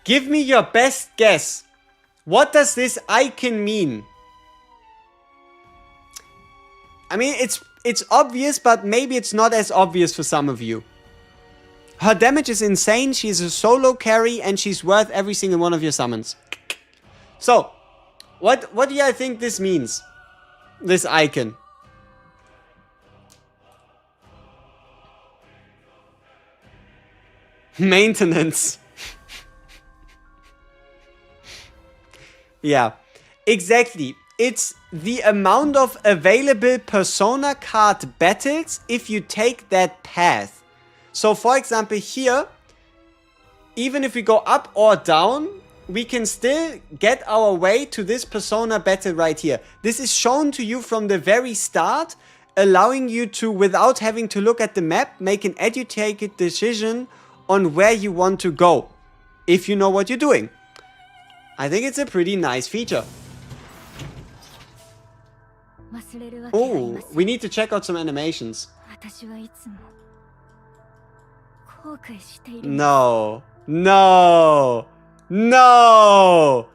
Give me your best guess. What does this icon mean? I mean, it's obvious, but maybe it's not as obvious for some of you. Her damage is insane. She's a solo carry, and she's worth every single one of your summons. So, what do you think this means? This icon. Maintenance. Yeah, exactly. It's the amount of available Persona card battles if you take that path. So, for example, here, even if we go up or down, we can still get our way to this Persona battle right here. This is shown to you from the very start, allowing you to, without having to look at the map, make an educated decision on where you want to go, if you know what you're doing. I think it's a pretty nice feature. Oh, we need to check out some animations. No. No. No.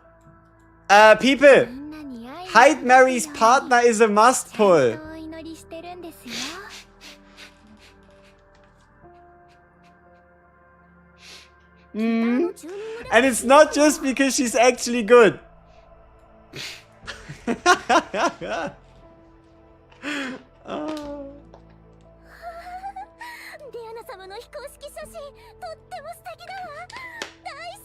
People! HEIDEMARIE's partner is a must pull. And it's not just because she's actually good. Oh. ディアナ様の非公式写真とっても素敵だわ。大好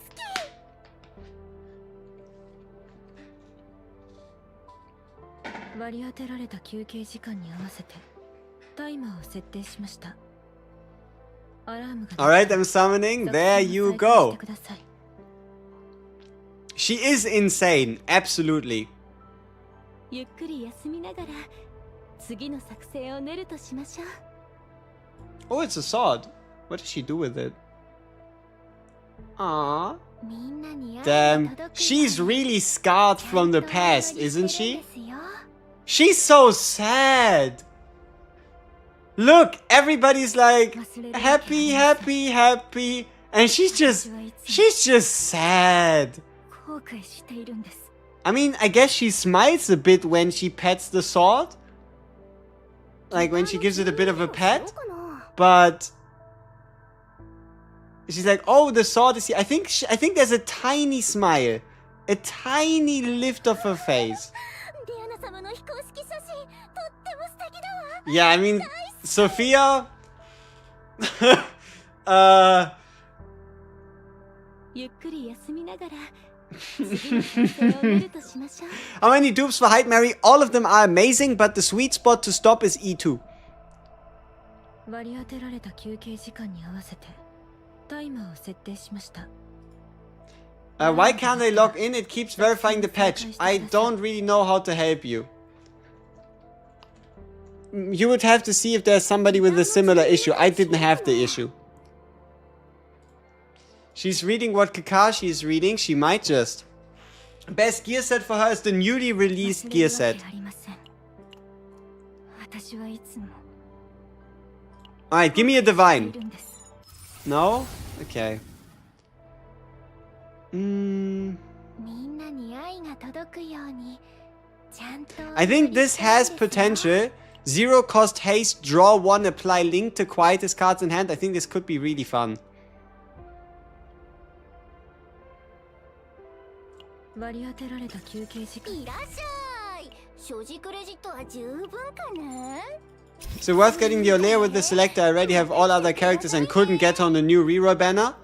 き。割り当てられた休憩時間に合わせてタイマーを設定しました。アラームが Alright, I'm summoning. There you go. She is insane, absolutely. ゆっくり休みながら次の作戦を練るとしましょう。Oh, it's a sword. What does she do with it? Aww. Damn, she's really scarred from the past, isn't she? She's so sad. Look, everybody's like happy, happy, happy, and she's just sad. I mean, I guess she smiles a bit when she pets the sword. Like when she gives it a bit of a pet. But she's like, oh, the sword is here. I think there's a tiny smile. A tiny lift of her face. Yeah, I mean, Sophia... How many dupes for HEIDEMARIE? All of them are amazing, but the sweet spot to stop is E2. Why can't I log in? It keeps verifying the patch. I don't really know how to help you. You would have to see if there's somebody with a similar issue. I didn't have the issue. She's reading what Kakashi is reading. She might just. Best gear set for her is the newly released gear set. Alright, give me a divine. No? Okay. I think this has potential. Zero cost haste, draw one, apply link to quiet his cards in hand. I think this could be really fun. So worth getting the Olea with the selector. I already have all other characters and couldn't get on the new reroll banner.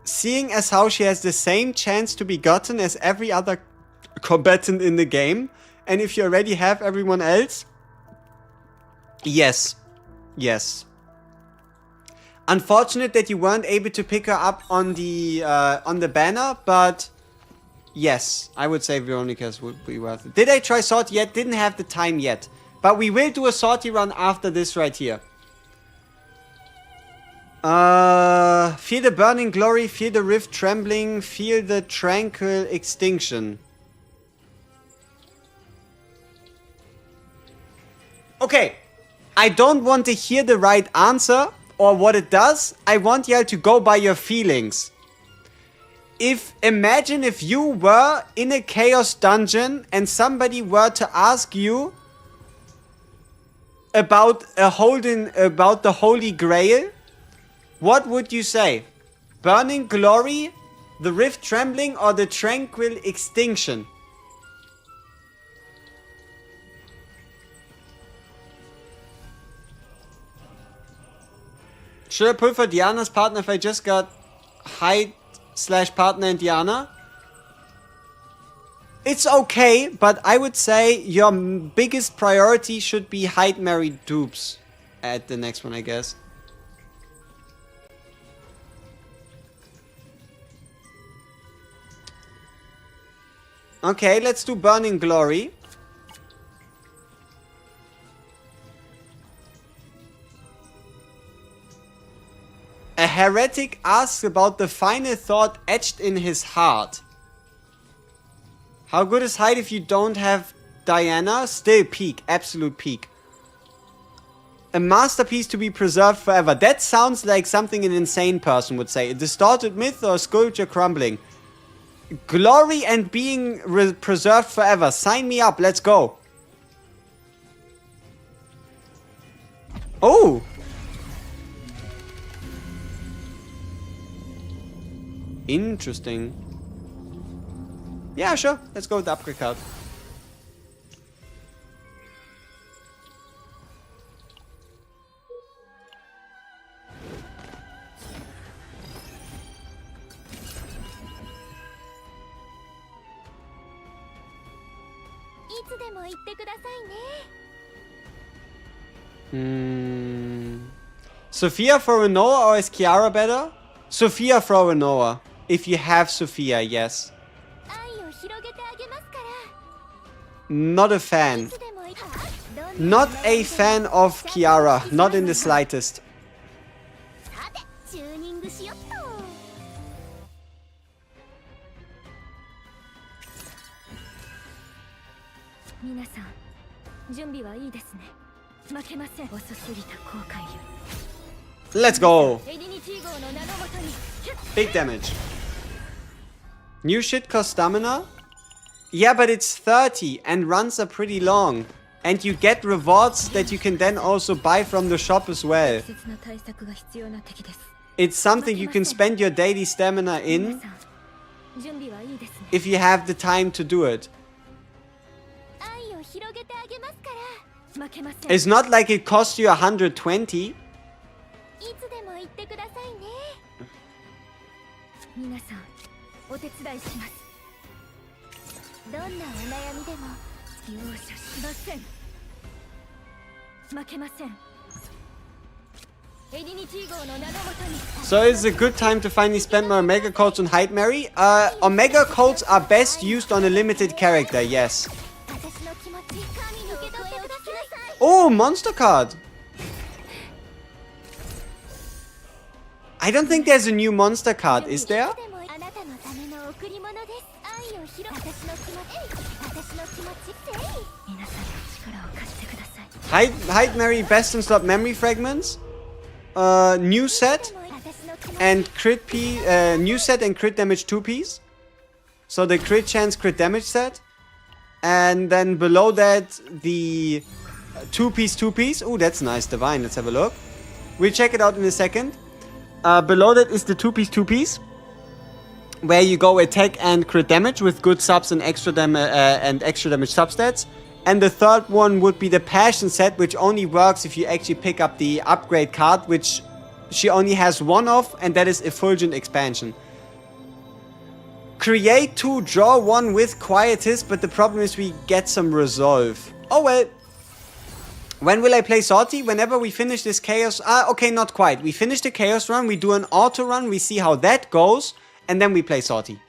Seeing as how she has the same chance to be gotten as every other combatant in the game, and if you already have everyone else, yes. Yes. Unfortunate that you weren't able to pick her up on the banner, but yes, I would say Veronica's would be worth it. Did I try Sortie yet? Didn't have the time yet. But we will do a Sortie run after this right here. Feel the burning glory, feel the rift trembling, feel the tranquil extinction. Okay, I don't want to hear the right answer or what it does. I want y'all to go by your feelings. Imagine if you were in a chaos dungeon and somebody were to ask you about the Holy Grail, what would you say? Burning glory, the rift trembling, or the tranquil extinction? Should I pull for Diana's partner if I just got Hyde/partner and Diana? It's okay, but I would say your biggest priority should be HEIDEMARIE dupes at the next one, I guess. Okay, let's do Burning Glory. A heretic asks about the final thought etched in his heart. How good is Hyde if you don't have Diana? Still peak, absolute peak. A masterpiece to be preserved forever. That sounds like something an insane person would say. A distorted myth or a sculpture crumbling. Glory and being preserved forever. Sign me up. Let's go. Oh! Interesting. Yeah, sure. Let's go with the upgrade card. Sophia for Renoa, or is Kiara better? Sophia for Renoa. If you have Sophia, yes. Not a fan. Not a fan of Kiara. Not in the slightest. Let's go. Big damage. New shit costs stamina? Yeah, but it's 30 and runs are pretty long. And you get rewards that you can then also buy from the shop as well. It's something you can spend your daily stamina in if you have the time to do it. It's not like it costs you 120. So it's a good time to finally spend my Omega codes on HEIDEMARIE. Omega codes are best used on a limited character, yes. Oh, monster card! I don't think there's a new monster card, is there? HEIDEMARIE best in slot memory fragments. New set and crit new set and crit damage 2-piece. So the crit chance crit damage set. And then below that the 2-piece. Oh, that's nice, Divine. Let's have a look. We'll check it out in a second. Below that is the 2-piece. Where you go attack and crit damage with good subs and extra damage substats. And the third one would be the Passion set, which only works if you actually pick up the upgrade card, which she only has one of, and that is Effulgent Expansion. Create 2, draw 1 with Quietus, but the problem is we get some resolve. Oh well. When will I play Sortie? Whenever we finish this Chaos... okay, not quite. We finish the Chaos run, we do an auto run, we see how that goes, and then we play Sortie.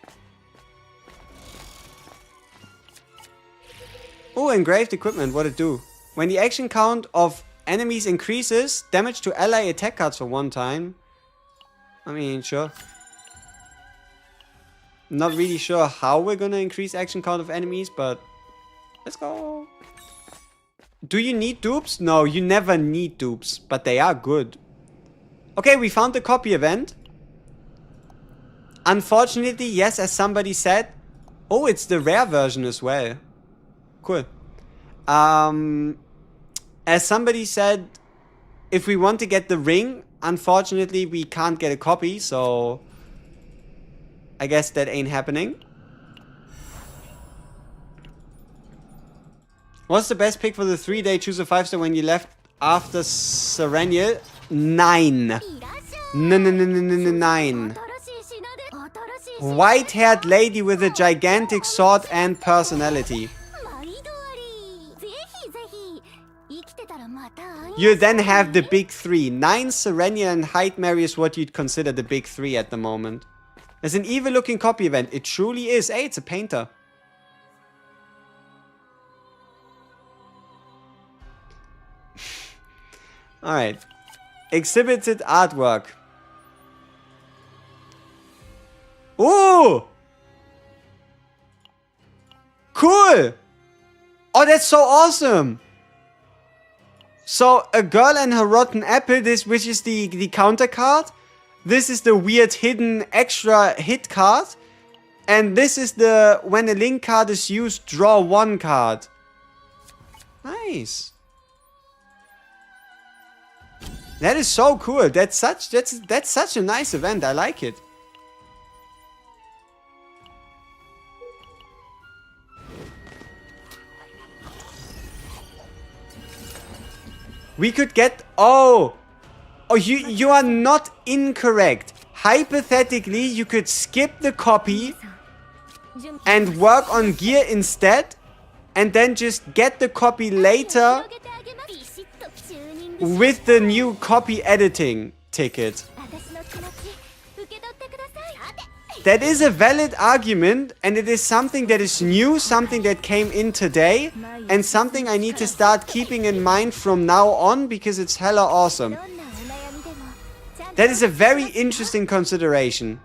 Oh, engraved equipment, what it do? When the action count of enemies increases, damage to ally attack cards for 1 time. I mean, sure. Not really sure how we're gonna increase action count of enemies, but let's go. Do you need dupes? No, you never need dupes, but they are good. Okay, we found the copy event. Unfortunately, yes, as somebody said. Oh, it's the rare version as well. Cool. As somebody said, if we want to get the ring, unfortunately, we can't get a copy, so I guess that ain't happening. What's the best pick for the 3-day choose a 5-star when you left after Serenia? 9. 9. White-haired lady with a gigantic sword and personality. You then have the big 3. 9, Serenia, and HEIDEMARIE is what you'd consider the big 3 at the moment. There's an evil-looking copy event. It truly is. Hey, it's a painter. Alright. Exhibited artwork. Ooh! Cool! Oh, that's so awesome! So, a girl and her rotten apple, which is the counter card. This is the weird hidden extra hit card. And this is the, when a link card is used, draw 1 card. Nice. That is so cool. That's such a nice event. I like it. We could get... Oh, you are not incorrect. Hypothetically, you could skip the copy and work on gear instead, and then just get the copy later with the new copy editing ticket. That is a valid argument, and it is something that is new, something that came in today, and something I need to start keeping in mind from now on, because it's hella awesome. That is a very interesting consideration.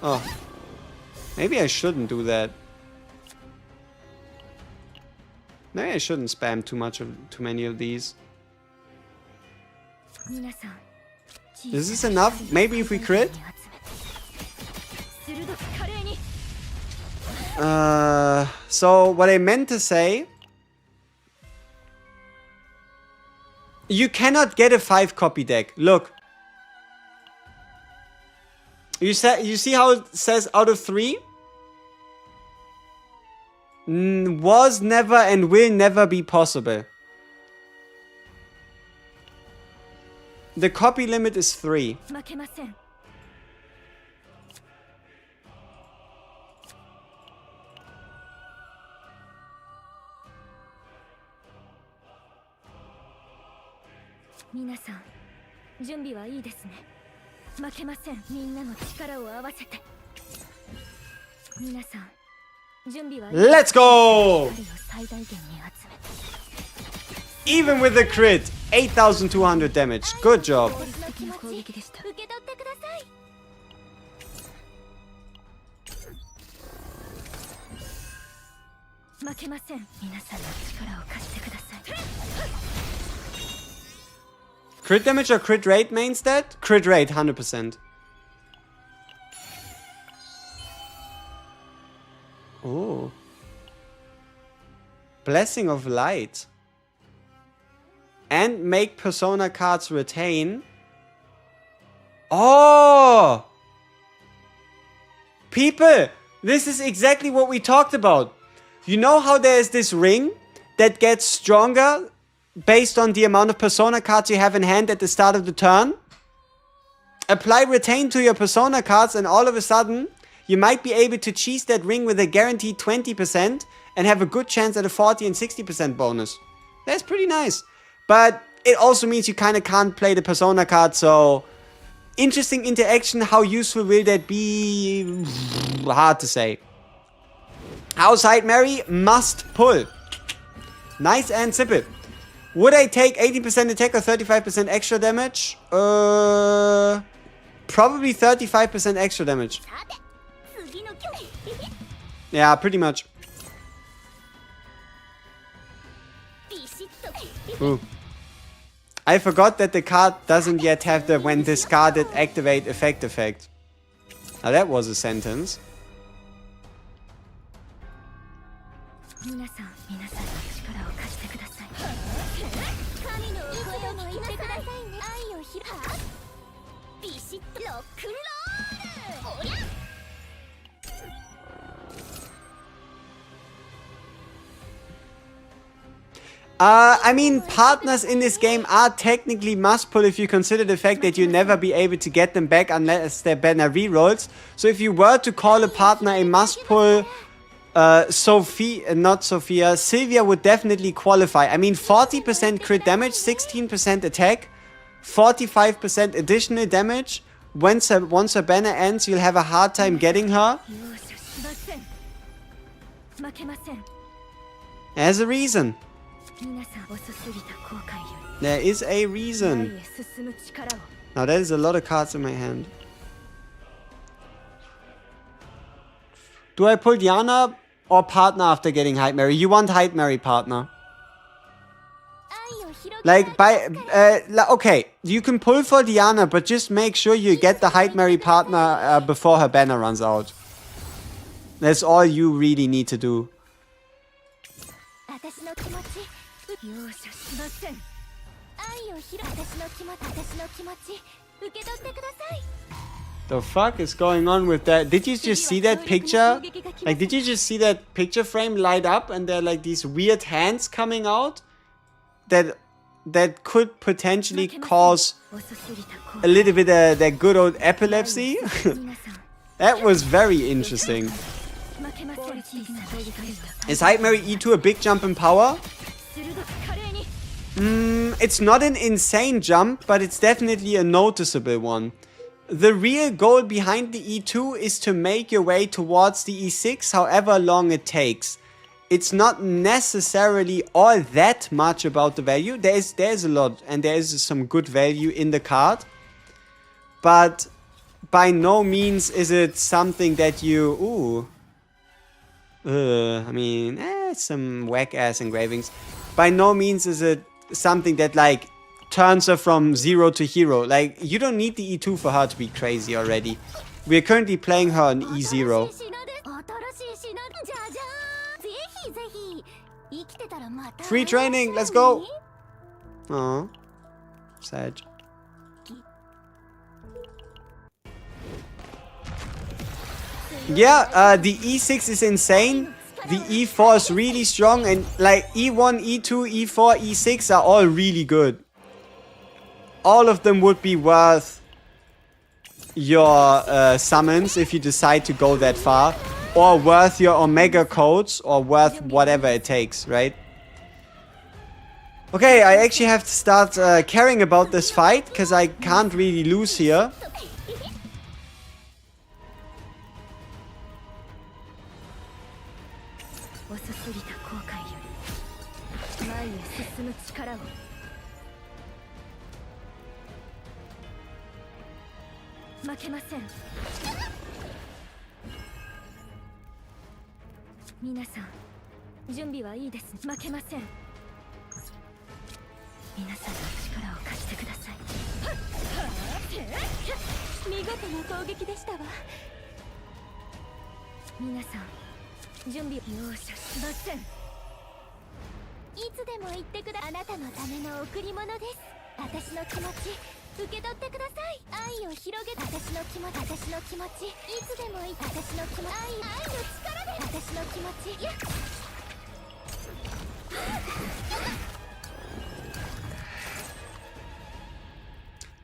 Oh. Maybe I shouldn't do that. Maybe I shouldn't spam too many of these. Is this enough? Maybe if we crit? So what I meant to say, you cannot get a 5 copy deck. Look. You see how it says out of 3? Was never and will never be possible. The copy limit is 3. Let's go! Even with the crit, 8,200 damage. Good job. Crit damage or crit rate main stat? Crit rate, 100%. Oh. Blessing of Light. And make persona cards retain. Oh! People, this is exactly what we talked about. You know how there is this ring that gets stronger based on the amount of persona cards you have in hand at the start of the turn? Apply retain to your persona cards and all of a sudden you might be able to cheese that ring with a guaranteed 20% and have a good chance at a 40 and 60% bonus. That's pretty nice. But it also means you kind of can't play the persona card, so interesting interaction. How useful will that be? Hard to say. House HEIDEMARIE must pull. Nice and simple. Would I take 18% attack or 35% extra damage? Probably 35% extra damage. Yeah, pretty much. Ooh. I forgot that the card doesn't yet have the when discarded activate effect. Now that was a sentence. I mean, partners in this game are technically must pull if you consider the fact that you'll never be able to get them back unless they're banner rerolls. So if you were to call a partner a must pull, Sylvia would definitely qualify. I mean, 40% crit damage, 16% attack, 45% additional damage. Once her banner ends, you'll have a hard time getting her. There's a reason. There is a reason. Now that is a lot of cards in my hand. Do I pull Diana? or partner after getting HEIDEMARIE? You want HEIDEMARIE partner. Like, okay, you can pull for Diana, but just make sure you get the HEIDEMARIE partner before her banner runs out. That's all you really need to do. The fuck is going on with that? Did you just see that picture? Like, did you just see that picture frame light up and there are like these weird hands coming out? That could potentially cause a little bit of that good old epilepsy. That was very interesting. Is HEIDEMARIE E2 a big jump in power? It's not an insane jump, but it's definitely a noticeable one. The real goal behind the E2 is to make your way towards the E6, however long it takes. It's not necessarily all that much about the value. There's a lot, and there is some good value in the card. But by no means is it something that you... I mean, some whack-ass engravings. By no means is it something that, like, turns her from 0 to hero. Like, you don't need the E2 for her to be crazy already. We're currently playing her on E0. Free training, let's go! Aww. Sad. Yeah, the E6 is insane. The E4 is really strong, and like E1, E2, E4, E6 are all really good. All of them would be worth your summons if you decide to go that far, or worth your Omega codes, or worth whatever it takes, right? Okay, I actually have to start caring about this fight, because I can't really lose here.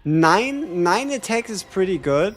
Nine attacks is pretty good.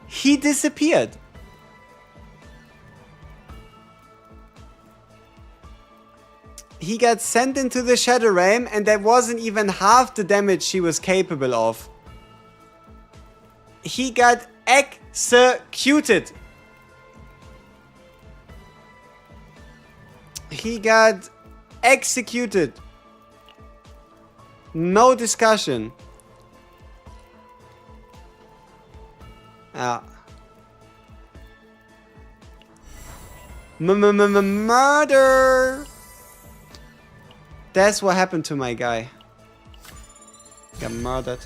He disappeared. He got sent into the Shadow Realm, and that wasn't even half the damage she was capable of. He got executed. He got executed. No discussion. Murder. That's what happened to my guy. Got murdered.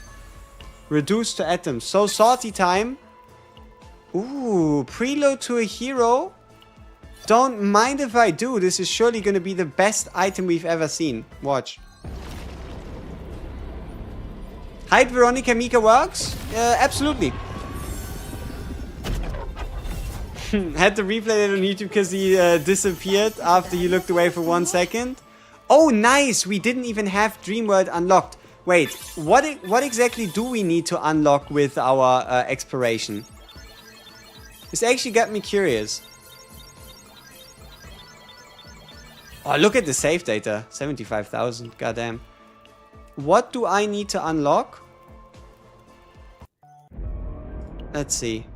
Reduced to atoms. So sortie time. Ooh, preload to a hero. Don't mind if I do. This is surely going to be the best item we've ever seen. Watch. Hide Veronica Mika works? Absolutely. Had to replay it on YouTube because he disappeared after he looked away for 1 second. Oh, nice! We didn't even have Dream World unlocked. Wait, what exactly do we need to unlock with our exploration? This actually got me curious. Oh, look at the save data. 75,000. Goddamn. What do I need to unlock? Let's see.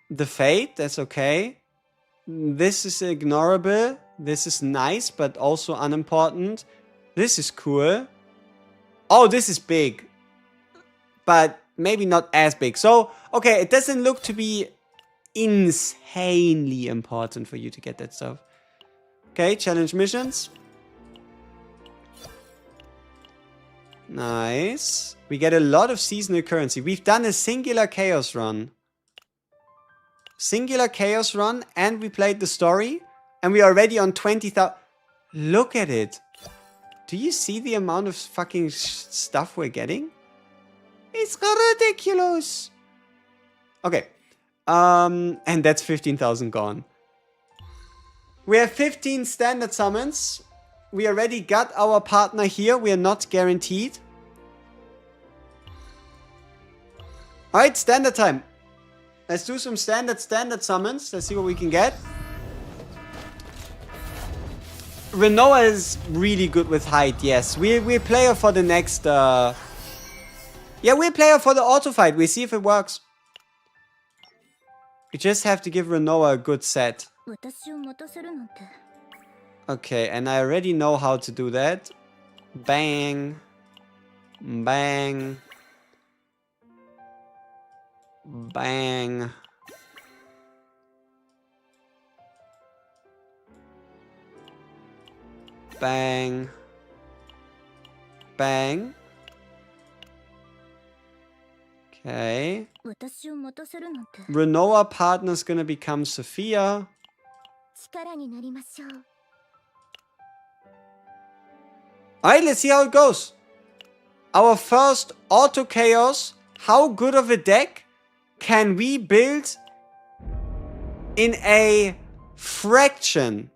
The Fate, that's okay. This is ignorable. This is nice, but also unimportant. This is cool. Oh, this is big. But maybe not as big. So, okay, it doesn't look to be insanely important for you to get that stuff. Okay, challenge missions. Nice. We get a lot of seasonal currency. We've done a singular chaos run. Singular chaos run, and we played the story, and we are already on 20,000. Look at it. Do you see the amount of fucking stuff we're getting? It's ridiculous. Okay. And that's 15,000 gone. We have 15 standard summons. We already got our partner here. We are not guaranteed. Alright, standard time. Let's do some standard summons. Let's see what we can get. Renoa is really good with height, yes. We're player for the next... Yeah, we're player for the auto fight. We see if it works. We just have to give Renoa a good set. Okay, and I already know how to do that. Bang. Bang. Bang. Bang. Bang. Okay. Renoa partner's gonna become Sophia. Alright, let's see how it goes. Our first auto chaos. How good of a deck can we build in a fraction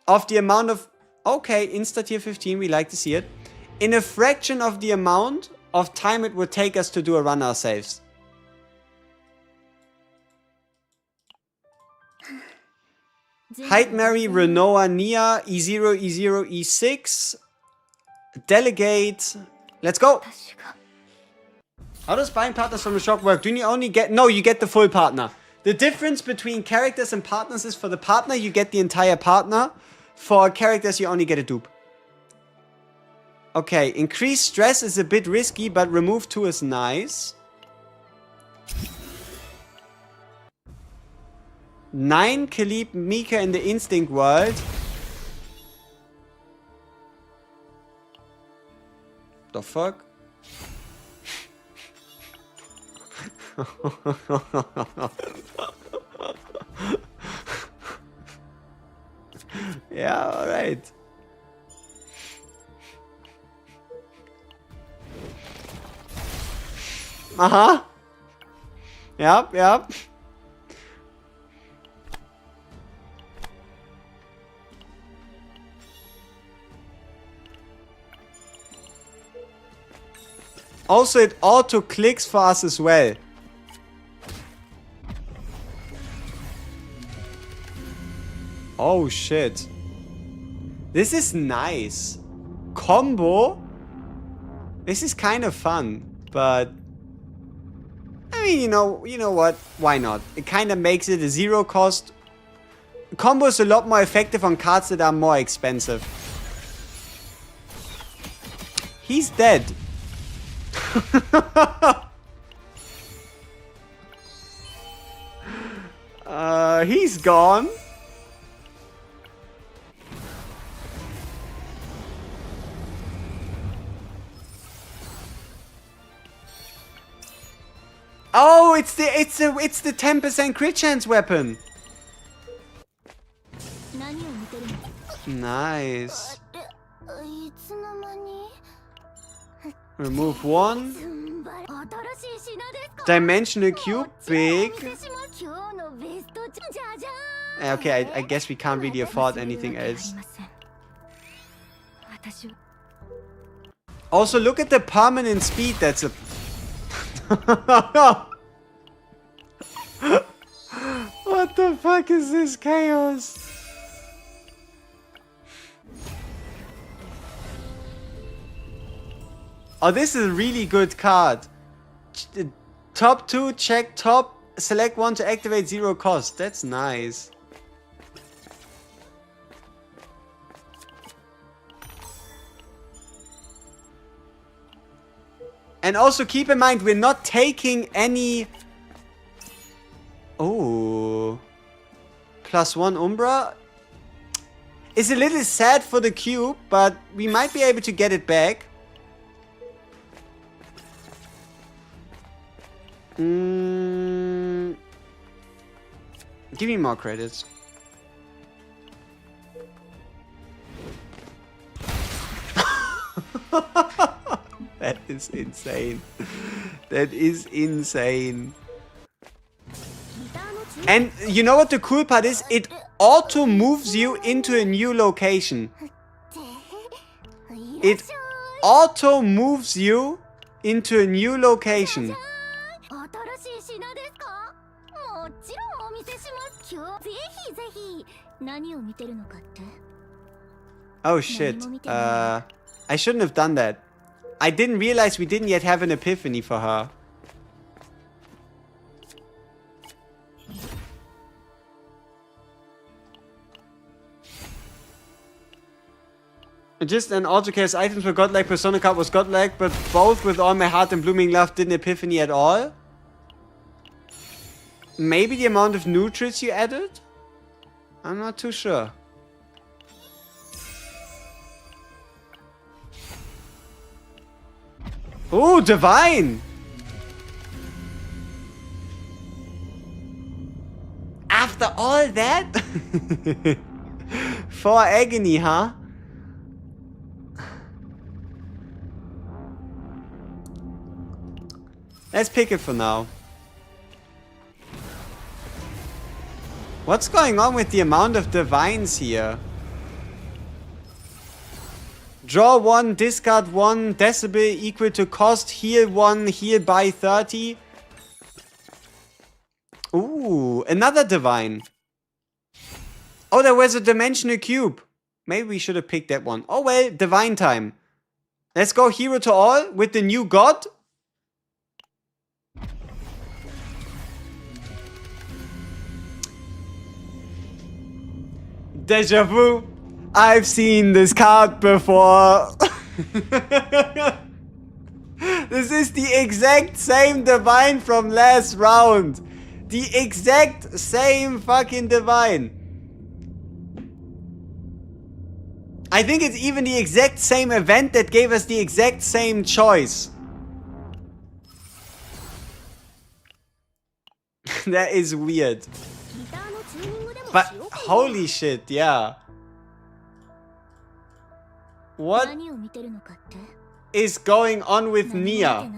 of the amount of... Okay, insta tier 15, we like to see it. In a fraction of the amount of time it would take us to do a run ourselves. HEIDEMARIE, Renoa, Nia, E0, E0, E6. Delegate. Let's go. How does buying partners from the shop work? Do you only get... No, you get the full partner. The difference between characters and partners is for the partner, you get the entire partner. For characters, you only get a dupe. Okay, increased stress is a bit risky, but remove 2 is nice. 9 Khalib Mika in the instinct world. The fuck? Yeah, alright. Uh-huh. Yep, yep. Also, it auto clicks for us as well. Oh shit. This is nice. Combo. This is kind of fun, but I mean, you know what? Why not? It kind of makes it a zero cost. Combo is a lot more effective on cards that are more expensive. He's dead. He's gone. Oh, it's the 10% crit chance weapon. Nice. Remove one. Dimensional cube, big. Okay, I guess we can't really afford anything else. Also, look at the permanent speed. That's a... What the fuck is this chaos? Oh, this is a really good card. Top 2, check top. Select 1 to activate 0 cost. That's nice. And also keep in mind, we're not taking any... Oh. +1 Umbra. It's a little sad for the cube, but we might be able to get it back. Give me more credits. That is insane. That is insane. And you know what the cool part is? It auto moves you into a new location. It auto moves you into a new location. Oh shit. I shouldn't have done that. I didn't realize we didn't yet have an epiphany for her. Just an autocast items for godlike, persona card was godlike, but both with all my heart and blooming love didn't epiphany at all? Maybe the amount of neutrals you added? I'm not too sure. Oh, divine! After all that? For agony, huh? Let's pick it for now. What's going on with the amount of divines here? Draw 1, discard 1, decibel equal to cost, heal 1, heal by 30. Ooh, another divine. Oh, there was a dimensional cube. Maybe we should have picked that one. Oh well, divine time. Let's go hero to all with the new god. Deja vu. I've seen this card before. This is the exact same divine from last round. The exact same fucking divine. I think it's even the exact same event that gave us the exact same choice. That is weird. But holy shit, yeah. What is going on with Nia?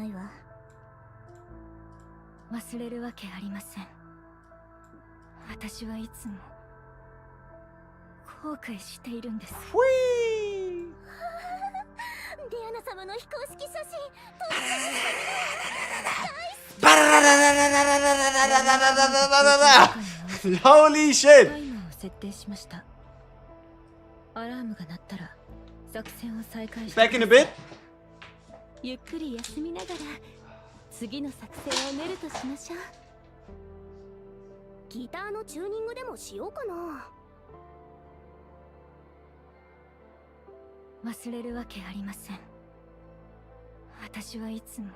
Whee! Holy shit! Back in a bit. ゆっくり休みながら次の作戦を練るとしましょう。ギターのチューニングでもしようかな。忘れるわけありません。私はいつも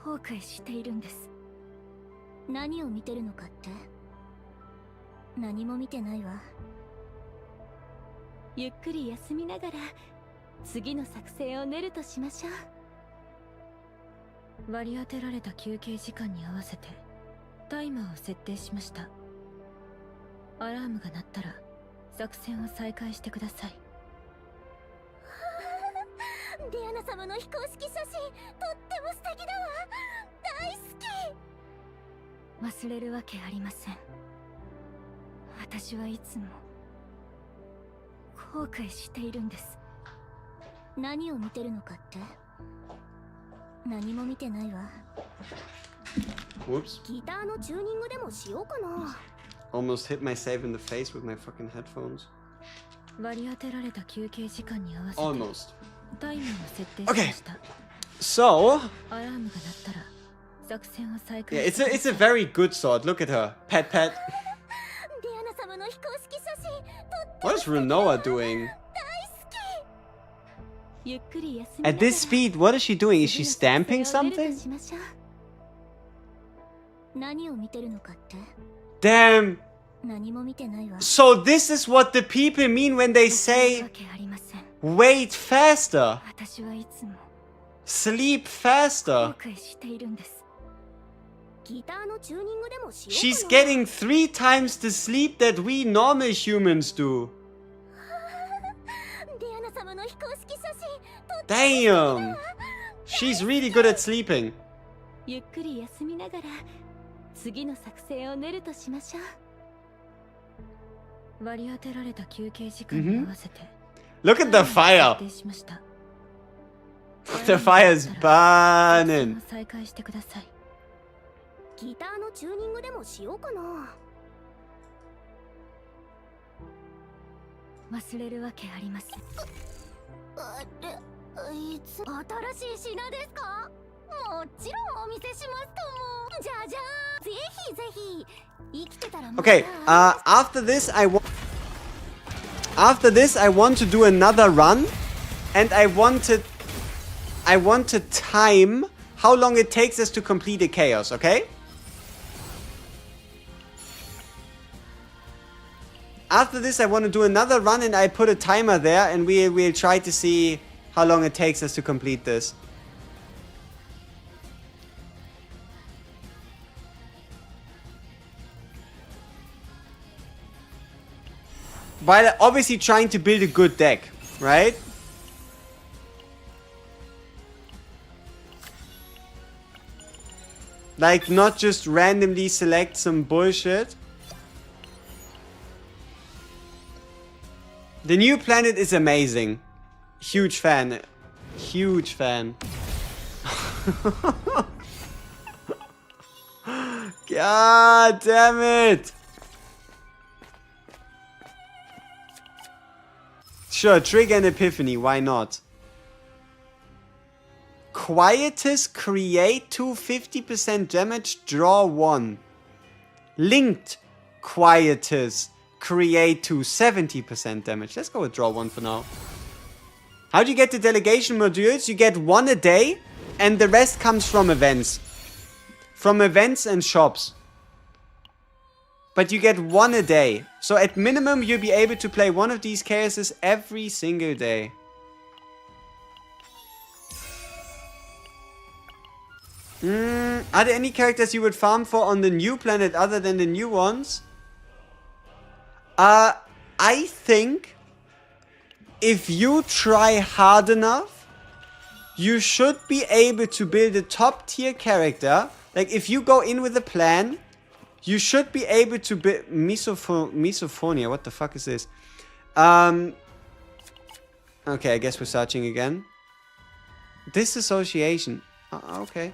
後悔しているんです。何を見てるのかって？何も見てないわ。ゆっくり休みながら次の作戦を練るとしましょう。割り当てられた休憩時間に合わせてタイマーを設定しました。アラームが鳴ったら作戦を再開してください。ディアナ様の非公式写真とっても素敵だわ。大好き。忘れるわけありません。私はいつも後悔しているんです。何を見てるのかって？何も見てないわ。 Whoops. ギターのチューニングでもしようかな。 Almost hit my save in the face with my fucking headphones. 割り当てられた休憩時間に合わせて Almost. タイマーを設定しました。 So, アラームが鳴ったら作戦を再 yeah, 開。 it's a very good sword. Look at her. Pet pet. ディアナ様の非公式写真とって What is Renoa doing? 大好き。ゆっくり休みなが At ら this speed, what is she doing? Is she stamping 次の作戦を練る something? としましょう。何を見てるのかって？ Damn. 何も見てないわ。 So this is what the people mean when they 忘れる say わけありません。 wait faster. 私はいつも Sleep 後 faster. 悔しているんです。ギターのチューニングでもしよう She's かな。 getting 3 times the sleep that we normal humans do. ディアナ様の非公式写真とって Damn. She's really good at sleeping. ゆっくり休みながら次の作戦を練るとしましょう。割り当てられた休憩時間に合わせて Look at the fire. 設定しました。 The fire's 作戦 burning. を再開してください。ギターのチューニングでもしようかな。忘れるわけありません。あれ、いつ新しい品ですか？もちろんお見せしますとも。じゃじゃーん。ぜひぜひ。生きてたらまた。 Okay, after this I want to do another run, and I want to time how long it takes us to complete a chaos, okay? After this I want to do another run, and I put a timer there, and we'll try to see how long it takes us to complete this. While obviously trying to build a good deck, right? Like, not just randomly select some bullshit. The new planet is amazing. Huge fan. Huge fan. God damn it. Sure, trigger an epiphany, why not? Quietus, create 2, 50% damage, draw 1. Linked Quietus, create 2, 70% damage. Let's go with draw 1 for now. How do you get the delegation modules? You get 1 a day, and the rest comes from events. From events and shops. But you get 1 a day. So at minimum, you'll be able to play one of these chaoses every single day. Are there any characters you would farm for on the new planet other than the new ones? I think if you try hard enough, you should be able to build a top tier character. Like, if you go in with a plan, you should be able to build... Misophonia, what the fuck is this? Okay, I guess we're searching again. Disassociation. Okay.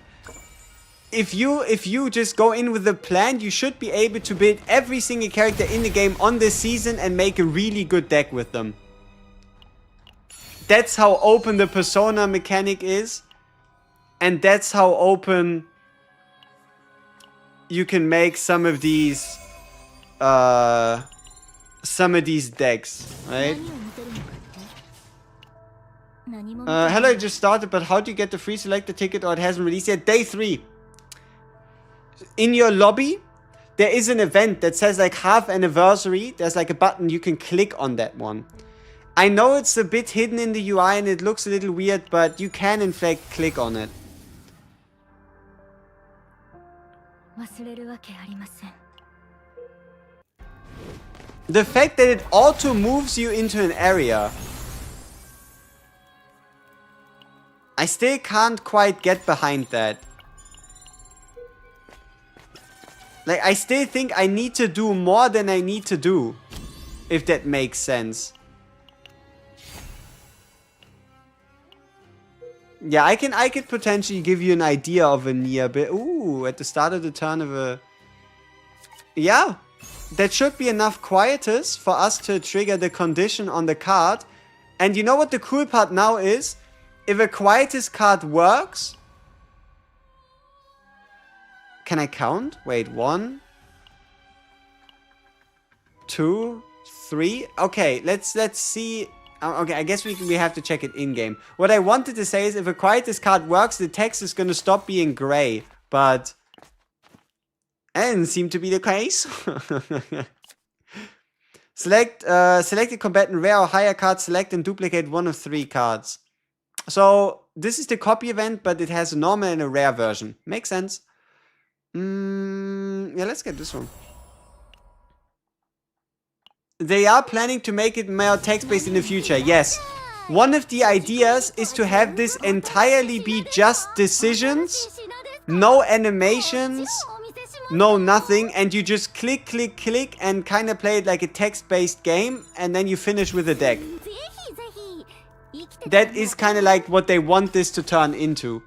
If you just go in with a plan, you should be able to build every single character in the game on this season and make a really good deck with them. That's how open the persona mechanic is. And that's how open you can make some of these decks, right? Hello, it just started, but how do you get the free selector ticket, or it hasn't released yet? Day 3. In your lobby, there is an event that says like half anniversary. There's like a button, you can click on that one. I know it's a bit hidden in the UI and it looks a little weird, but you can in fact click on it. The fact that it auto moves you into an area. I still can't quite get behind that. Like, I still think I need to do more than I need to do. If that makes sense. Yeah, I could potentially give you an idea of a near bit. Ooh, at the start of the turn of a... Yeah, that should be enough quietus for us to trigger the condition on the card. And you know what the cool part now is? If a quietus card works... Can I count? Wait, 1, 2, 3. Okay, let's see. Okay, I guess we have to check it in game. What I wanted to say is, if a quietus card works, the text is gonna stop being gray. But that didn't seem to be the case. Select a combatant rare or higher card. Select and duplicate one of 3 cards. So this is the copy event, but it has a normal and a rare version. Makes sense. Yeah, let's get this one. They are planning to make it more text-based in the future, yes. One of the ideas is to have this entirely be just decisions, no animations, no nothing, and you just click, click, click, and kind of play it like a text-based game, and then you finish with a deck. That is kind of like what they want this to turn into.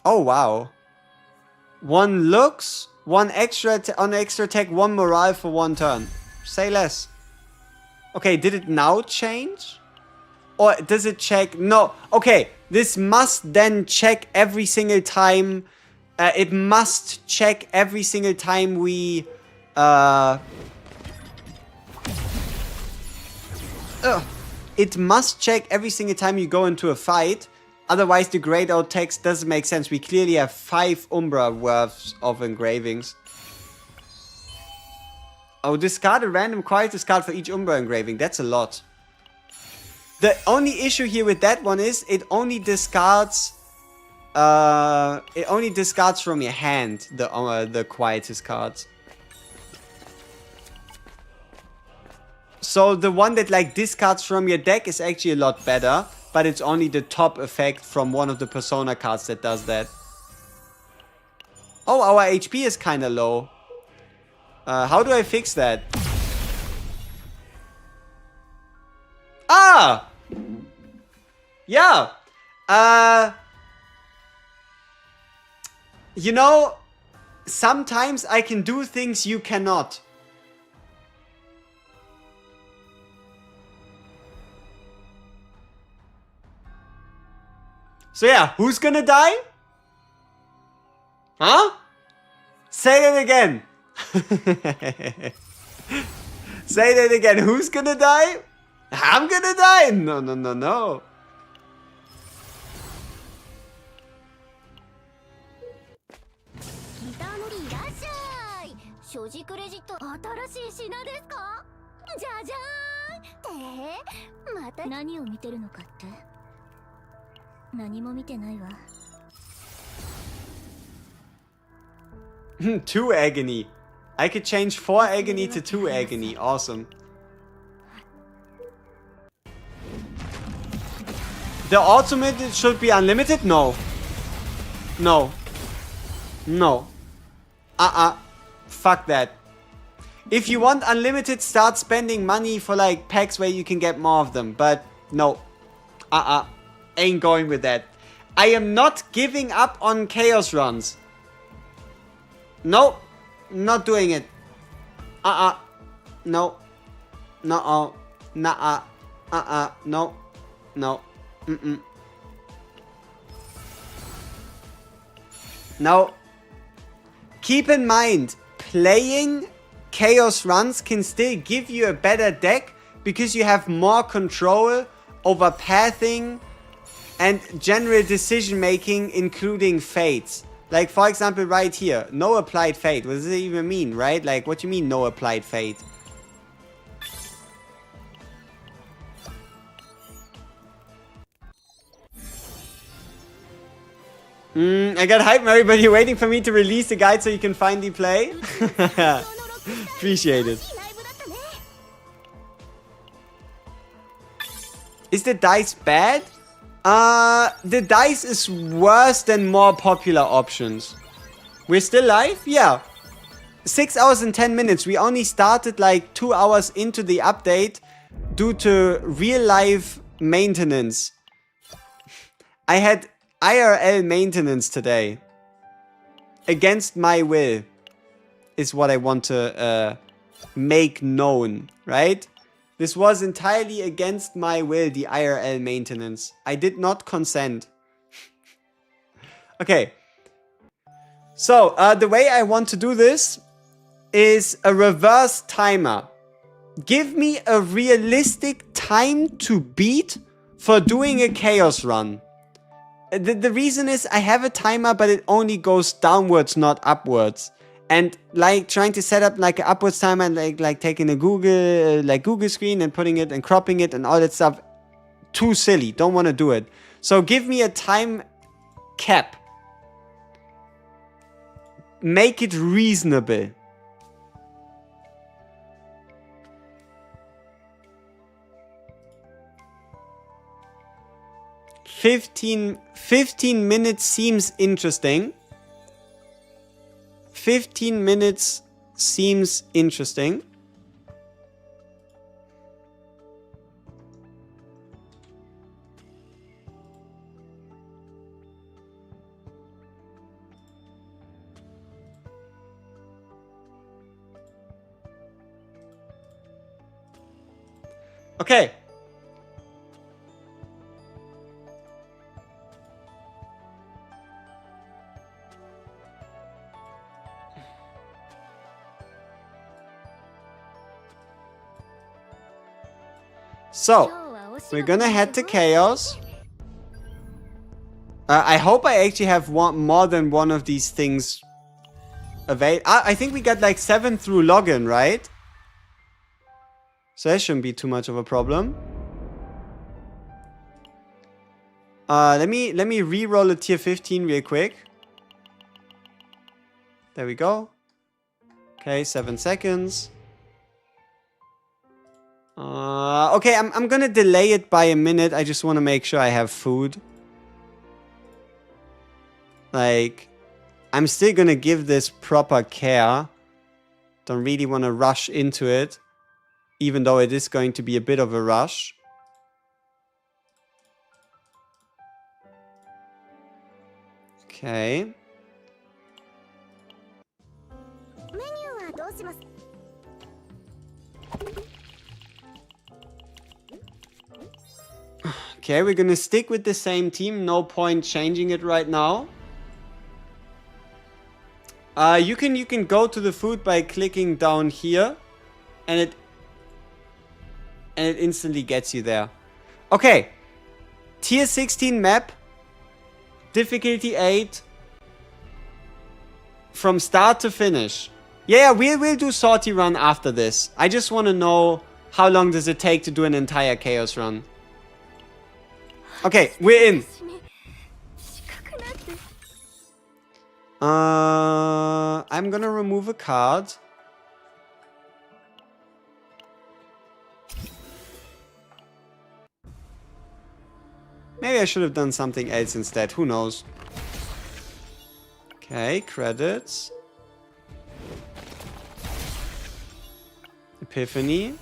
Oh, wow. 1 looks, 1 extra on extra attack, 1 morale for 1 turn. Say less. Okay, did it now change? Or does it check? No. Okay, this must then check every single time. It must check every single time we... It must check every single time you go into a fight. Otherwise, the grayed out text doesn't make sense. We clearly have 5 Umbra worths of engravings. Oh, discard a random quietus card for each Umbra engraving. That's a lot. The only issue here with that one is it only discards... it only discards from your hand, the quietus cards. So the one that like discards from your deck is actually a lot better. But it's only the top effect from one of the Persona cards that does that. Oh, our HP is kind of low. How do I fix that? Ah! Yeah! You know, sometimes I can do things you cannot. So yeah, who's gonna die? Huh? Say that again. Say that again. Who's gonna die? I'm gonna die? No, no, no, no. Two agony. I could change 4 agony to 2 agony. Awesome. The ultimate should be unlimited? No. No. No. Fuck that. If you want unlimited, start spending money for like packs where you can get more of them. But no. Ain't going with that. I am not giving up on chaos runs. Nope. Not doing it. No. No. No. No. No. Keep in mind, playing chaos runs can still give you a better deck because you have more control over pathing and general decision making, including fates. Like, for example, right here, no applied fate. What does it even mean, right? Like, what do you mean, no applied fate? I got HEIDEMARIE, but you're waiting for me to release the guide so you can finally play? Appreciate it. Is the dice bad? The dice is worse than more popular options. We're still live? Yeah. 6 hours and 10 minutes. We only started like 2 hours into the update due to real life maintenance. I had IRL maintenance today. Against my will is what I want to make known, right? This was entirely against my will, the IRL maintenance. I did not consent. Okay. So, the way I want to do this is a reverse timer. Give me a realistic time to beat for doing a chaos run. The reason is I have a timer, but it only goes downwards, not upwards. And like trying to set up like an upwards timer, like taking a Google screen and putting it and cropping it and all that stuff, too silly. Don't want to do it. So give me a time cap. Make it reasonable. Fifteen minutes seems interesting. 15 minutes seems interesting. Okay. So, we're gonna head to Chaos. I hope I actually have more than one of these things available. I think we got like 7 through login, right? So that shouldn't be too much of a problem. Let me re-roll a tier 15 real quick. There we go. Okay, 7 seconds. Okay, I'm gonna delay it by a minute. I just want to make sure I have food. Like, I'm still gonna give this proper care. Don't really want to rush into it, even though it is going to be a bit of a rush. Okay. Okay, we're gonna stick with the same team. No point changing it right now. You can go to the food by clicking down here, and it instantly gets you there. Okay, tier 16 map, difficulty 8, from start to finish. Yeah, we'll do Sortie run after this. I just want to know how long does it take to do an entire chaos run. Okay, we're in. I'm gonna remove a card. Maybe I should have done something else instead. Who knows? Okay, credits. Epiphany.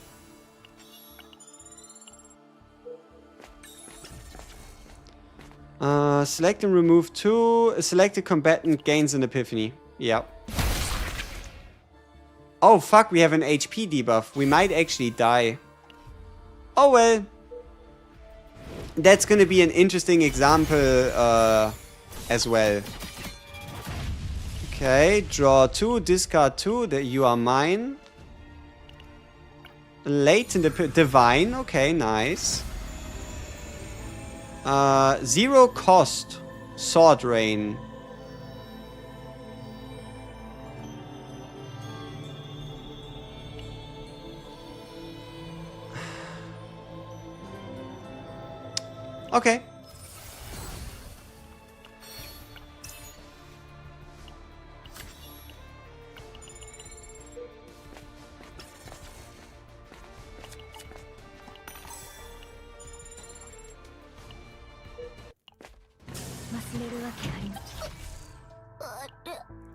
Select and remove 2. A selected combatant gains an epiphany. Yep. Oh, fuck, we have an HP debuff. We might actually die. Oh, well. That's gonna be an interesting example, as well. Okay, draw 2, discard 2. That you are mine. Latent divine. Okay, nice. 0 cost. Sword Rain. Okay.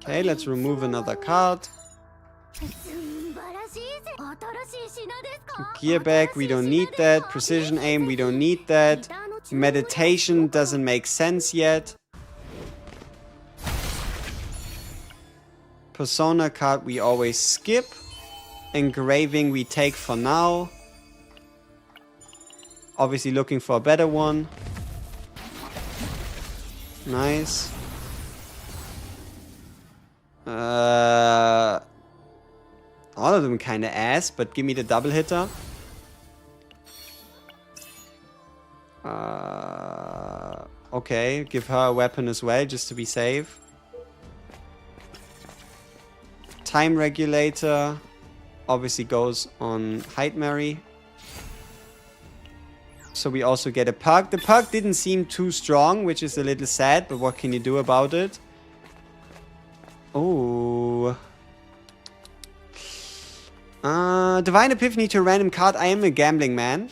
Okay, let's remove another card. Gear back, we don't need that. Precision aim, we don't need that. Meditation doesn't make sense yet. Persona card we always skip. Engraving we take for now. Obviously looking for a better one. Nice. All of them kind of ass, but give me the double hitter. Okay, give her a weapon as well, just to be safe. Time regulator obviously goes on HEIDEMARIE. So we also get a perk. The perk didn't seem too strong, which is a little sad, but what can you do about it? Oh. Divine Epiphany to a random card. I am a gambling man.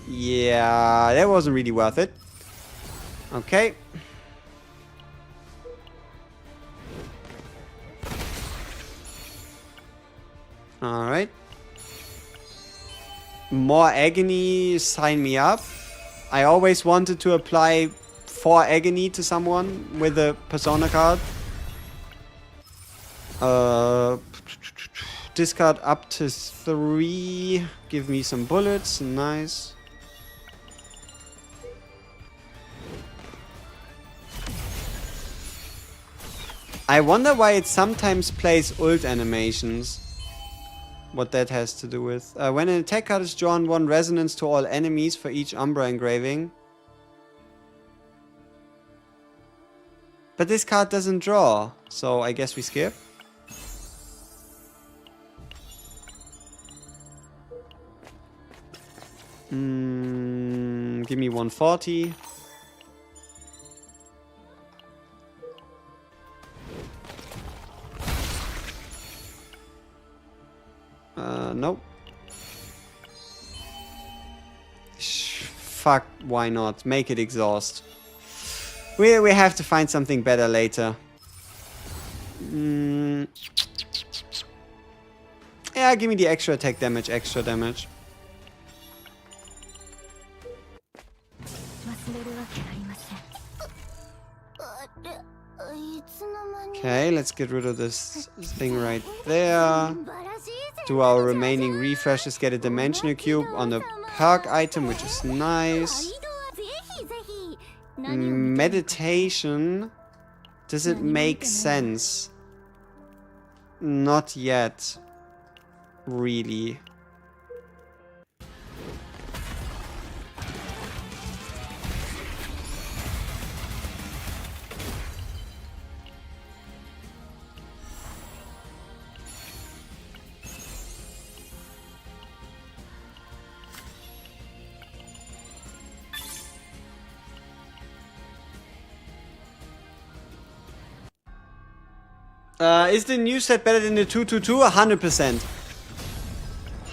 Yeah, that wasn't really worth it. Okay. Alright. More agony, sign me up. I always wanted to apply 4 agony to someone with a persona card. Discard up to 3. Give me some bullets. Nice. I wonder why it sometimes plays ult animations. What that has to do with. When an attack card is drawn, 1 resonance to all enemies for each Umbra engraving. But this card doesn't draw, so I guess we skip. Give me 140. Nope. Fuck, why not? Make it exhaust. We have to find something better later. Yeah, give me the extra attack damage, extra damage. Okay, let's get rid of this thing right there. Do our remaining refreshes, get a dimensional cube on the perk item, which is nice. Meditation. Does it make sense? Not yet. Really. Is the new set better than the 222? 100%.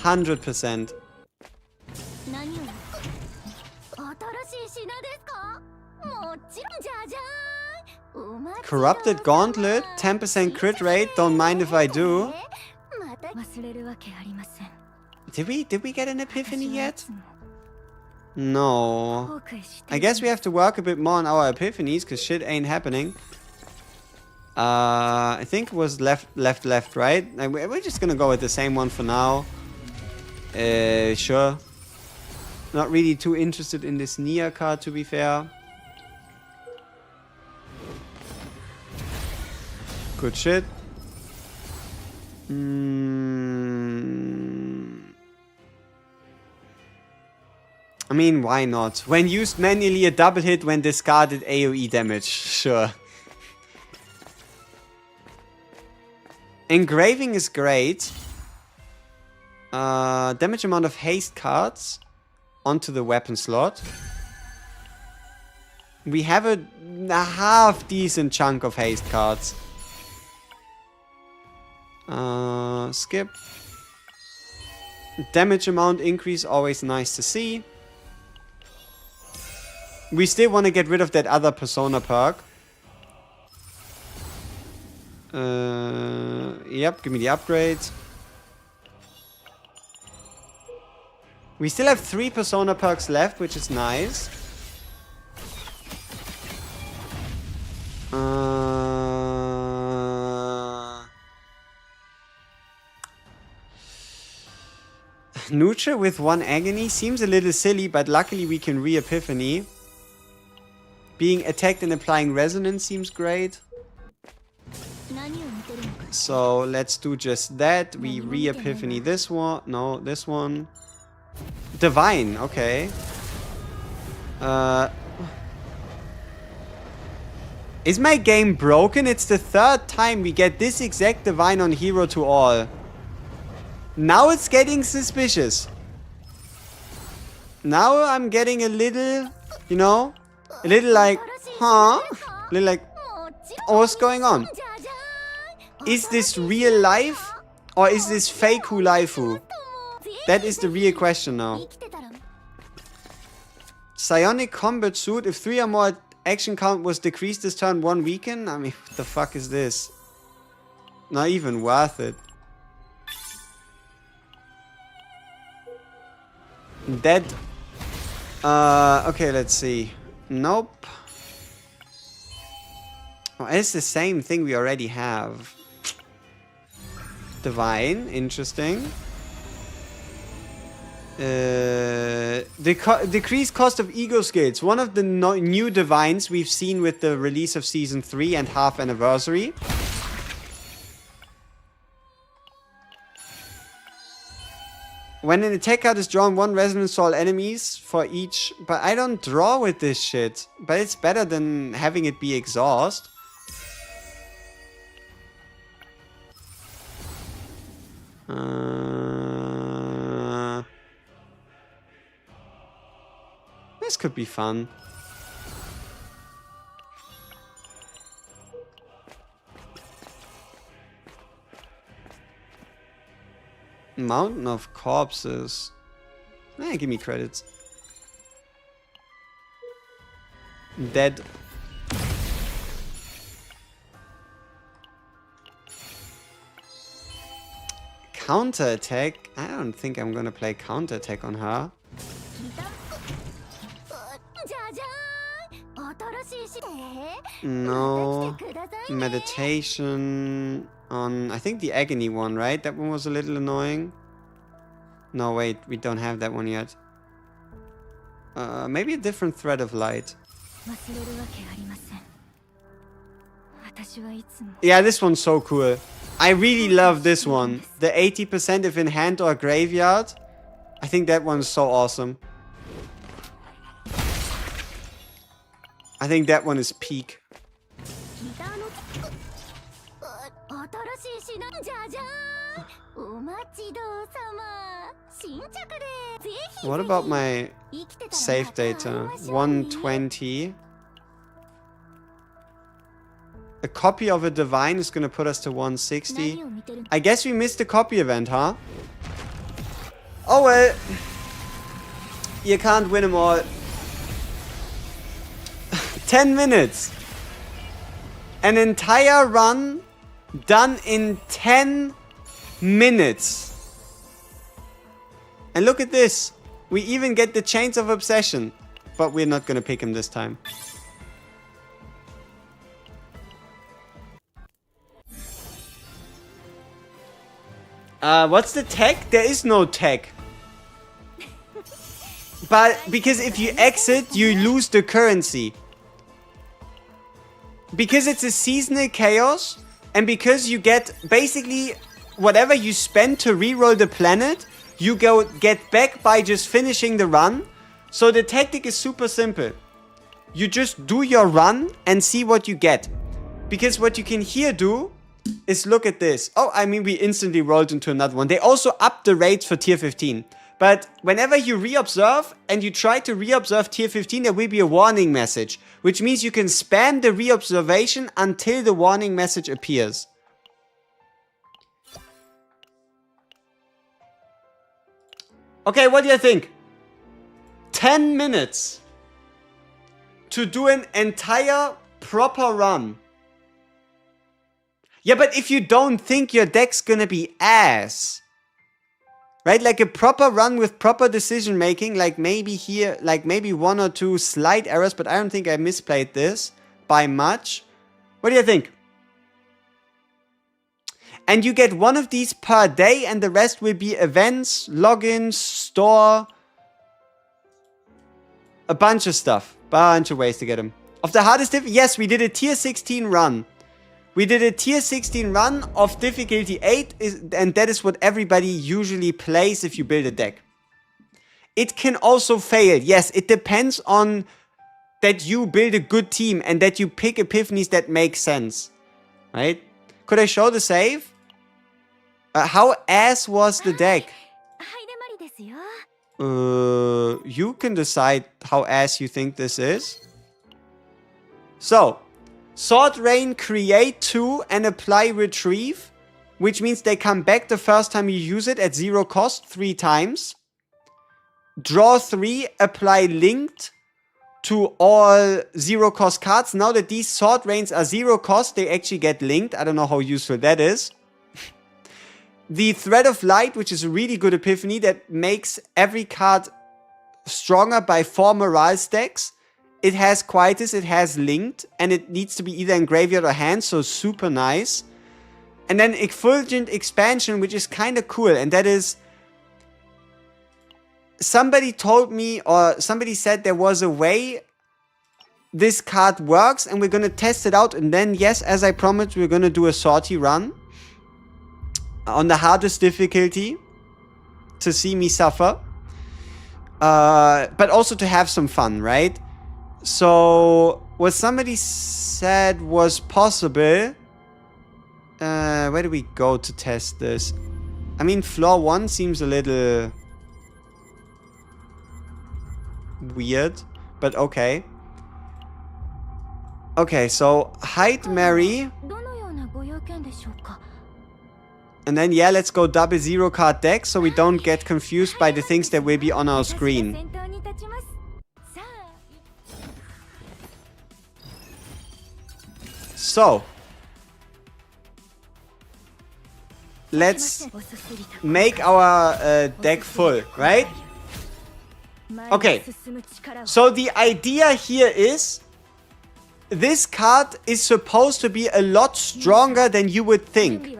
100%. Corrupted Gauntlet, 10% crit rate, don't mind if I do. Did we get an epiphany yet? No. I guess we have to work a bit more on our epiphanies, because shit ain't happening. I think it was left, right? We're just gonna go with the same one for now. Sure. Not really too interested in this Nia card, to be fair. Good shit. I mean, why not? When used manually, a double hit when discarded AoE damage. Sure. Engraving is great. Damage amount of haste cards onto the weapon slot. We have a half decent chunk of haste cards. Skip. Damage amount increase, always nice to see. We still want to get rid of that other persona perk. Yep, give me the upgrade. We still have 3 persona perks left, which is nice. Neutral with 1 agony seems a little silly, but luckily we can re-epiphany. Being attacked and applying resonance seems great. So let's do just that. We re-epiphany this one. No, this one. Divine, okay. Is my game broken? It's the 3rd time we get this exact divine on Hero to All. Now it's getting suspicious. Now I'm getting a little, you know, a little like, huh? A little like, oh, what's going on? Is this real life? Or is this fake Hulaifu? That is the real question now. Psionic combat suit. If 3 or more action count was decreased this turn, 1 weaken? I mean, what the fuck is this? Not even worth it. Dead. Okay, let's see. Nope. Oh, it's the same thing we already have. Divine, interesting. Decreased cost of ego skills. One of the new divines we've seen with the release of Season 3 and half anniversary. When an attack card is drawn, 1 resonance to all enemies for each. But I don't draw with this shit. But it's better than having it be exhaust. This could be fun. Mountain of Corpses. Give me credits. Dead. Counterattack? I don't think I'm gonna play counterattack on her. No. Meditation on, I think the agony one, right? That one was a little annoying. No, wait, we don't have that one yet. Maybe a different thread of light. Yeah, this one's so cool. I really love this one. The 80% if in hand or graveyard. I think that one's so awesome. I think that one is peak. What about my save data? 120. A copy of a divine is gonna put us to 160. I guess we missed the copy event, huh? Oh well. You can't win them all. 10 minutes. An entire run done in 10 minutes. And look at this. We even get the Chains of Obsession. But we're not gonna pick him this time. What's the tech? There is no tech. But because if you exit, you lose the currency. Because it's a seasonal chaos, and because you get basically whatever you spend to reroll the planet, you get back by just finishing the run. So the tactic is super simple. You just do your run and see what you get. Because what you can here do is look at this. Oh, I mean, we instantly rolled into another one. They also upped the rates for tier 15. But whenever you reobserve and you try to reobserve tier 15, there will be a warning message. Which means you can spam the reobservation until the warning message appears. Okay, what do you think? 10 minutes to do an entire proper run. Yeah, but if you don't think your deck's gonna be ass, right? Like a proper run with proper decision making, like maybe here, like maybe 1 or 2 slight errors, but I don't think I misplayed this by much. What do you think? And you get 1 of these per day, and the rest will be events, logins, store, a bunch of stuff. Bunch of ways to get them. Of the hardest yes, we did a tier 16 run. We did a tier 16 run of difficulty 8, and that is what everybody usually plays if you build a deck. It can also fail. Yes, it depends on that you build a good team and that you pick epiphanies that make sense. Right? Could I show the save? How ass was the deck? You can decide how ass you think this is. So, Sword Rain, create 2 and apply retrieve, which means they come back the first time you use it at 0 cost 3 times. Draw 3, apply linked to all 0 cost cards. Now that these Sword Rains are 0 cost, they actually get linked. I don't know how useful that is. The Thread of Light, which is a really good epiphany that makes every card stronger by 4 morale stacks. It has Quietus, it has linked, and it needs to be either in graveyard or hand, so super nice. And then Effulgent Expansion, which is kind of cool, and that is... Somebody told me, or somebody said there was a way this card works, and we're gonna test it out, and then, yes, as I promised, we're gonna do a Sortie run on the hardest difficulty to see me suffer. But also to have some fun, right? So, what somebody said was possible. Where do we go to test this? I mean, floor 1 seems a little weird, but okay. Okay, so HEIDEMARIE. And then, yeah, let's go double 0 card deck so we don't get confused by the things that will be on our screen. So, let's make our deck full, right? Okay, so the idea here is this card is supposed to be a lot stronger than you would think.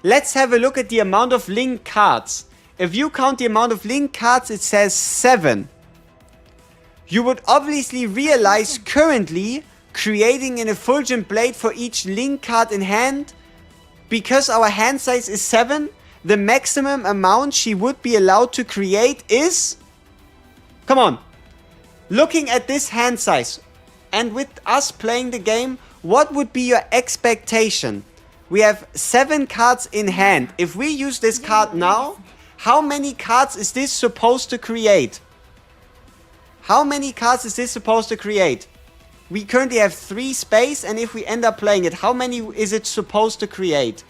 Let's have a look at the amount of linked cards. If you count the amount of linked cards, it says 7. You would obviously realize currently creating an Effulgent Blade for each link card in hand, because our hand size is 7, the maximum amount she would be allowed to create is... Come on. Looking at this hand size, and with us playing the game, what would be your expectation? We have 7 cards in hand. If we use this card now, how many cards is this supposed to create? How many cards is this supposed to create? We currently have 3 space, and if we end up playing it, how many is it supposed to create?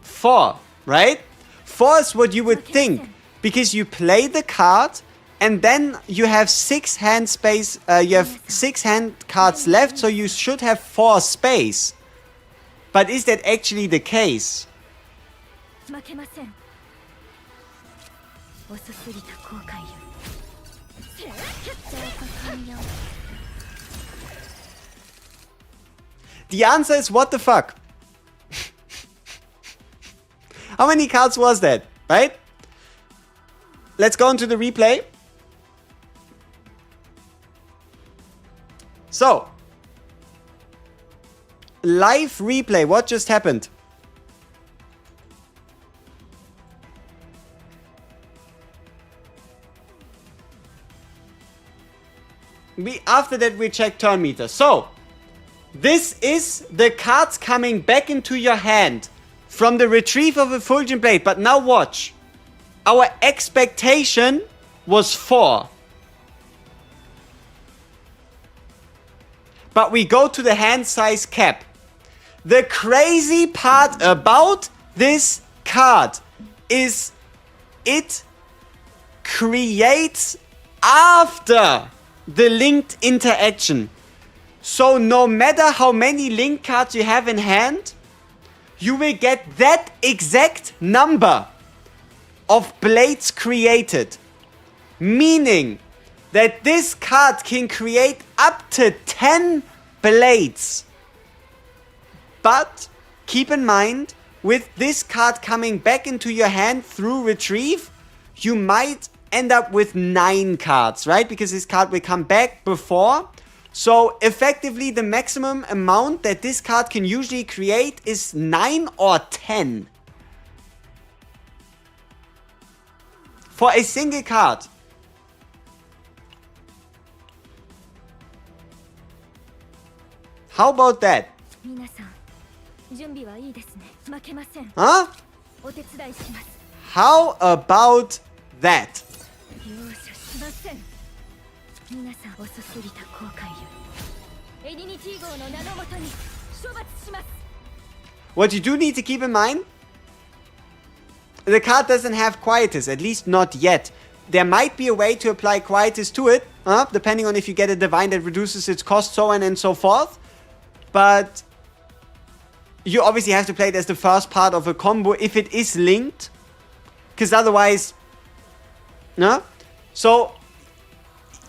4, right? 4 is what you would think, because you play the card, and then you have 6 hand space, you have 6 hand cards left, so you should have 4 space. But is that actually the case? The answer is what the fuck? How many cards was that, right? Let's go into the replay. So, live replay, what just happened? After that we check turn meter. So, this is the cards coming back into your hand from the retrieve of Effulgent Blade. But now watch. Our expectation was 4. But we go to the hand size cap. The crazy part about this card is it creates after the linked interaction. So no matter how many link cards you have in hand, you will get that exact number of blades created. Meaning that this card can create up to 10 blades. But keep in mind, with this card coming back into your hand through retrieve, you might end up with 9 cards, right? Because this card will come back before. So effectively the maximum amount that this card can usually create is 9 or 10. For a single card. How about that? Huh? How about that? What you do need to keep in mind, the card doesn't have Quietus, at least not yet. There might be a way to apply Quietus to it, depending on if you get a Divine that reduces its cost, so on and so forth. But you obviously have to play it as the first part of a combo if it is linked. Because otherwise, no? So,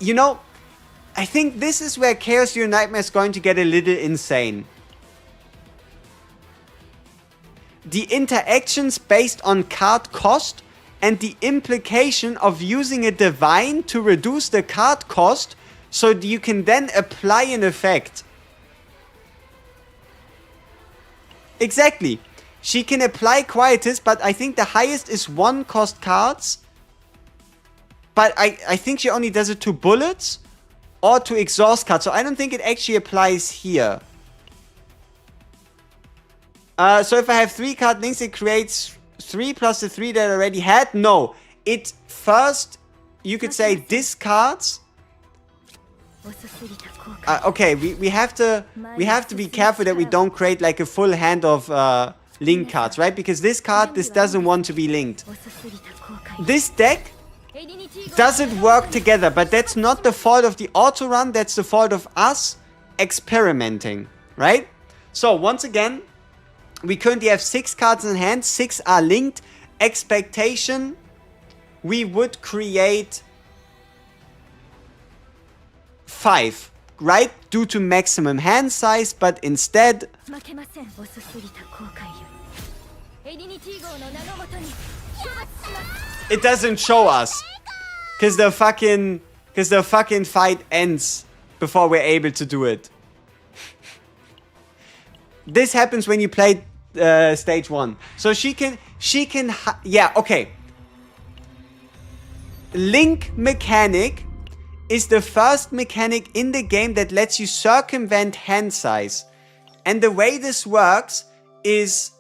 you know, I think this is where Chaos Your Nightmare is going to get a little insane. The interactions based on card cost and the implication of using a Divine to reduce the card cost so you can then apply an effect. Exactly. She can apply Quietus, but I think the highest is 1 cost cards. But I think she only does it to bullets or to exhaust cards. So I don't think it actually applies here. So if I have 3 card links, it creates 3 plus the 3 that I already had. No, it first, you could say, discards. Okay, we have to be careful that we don't create like a full hand of link cards, right? Because this doesn't want to be linked. This deck doesn't work together, but that's not the fault of the auto run. That's the fault of us experimenting, right? So once again, we currently have 6 cards in hand. 6 are linked. Expectation, we would create 5, right? Due to maximum hand size, but instead it doesn't show us. Because the fucking fight ends before we're able to do it. This happens when you play stage 1. So she can, yeah, okay. Link mechanic is the first mechanic in the game that lets you circumvent hand size. And the way this works is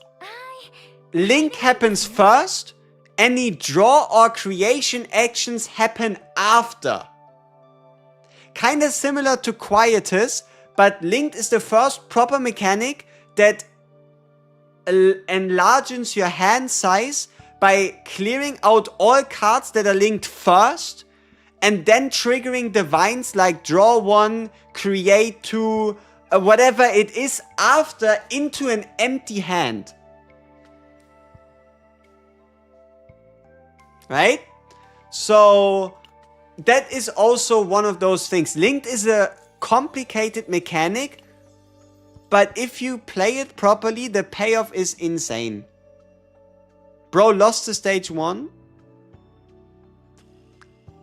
Link happens first, any draw or creation actions happen after. Kinda similar to Quietus, but Linked is the first proper mechanic that enlarges your hand size by clearing out all cards that are linked first, and then triggering divines like draw 1, create 2, whatever it is after into an empty hand. Right? So that is also one of those things. Linked is a complicated mechanic, but if you play it properly, the payoff is insane. Bro lost to stage 1.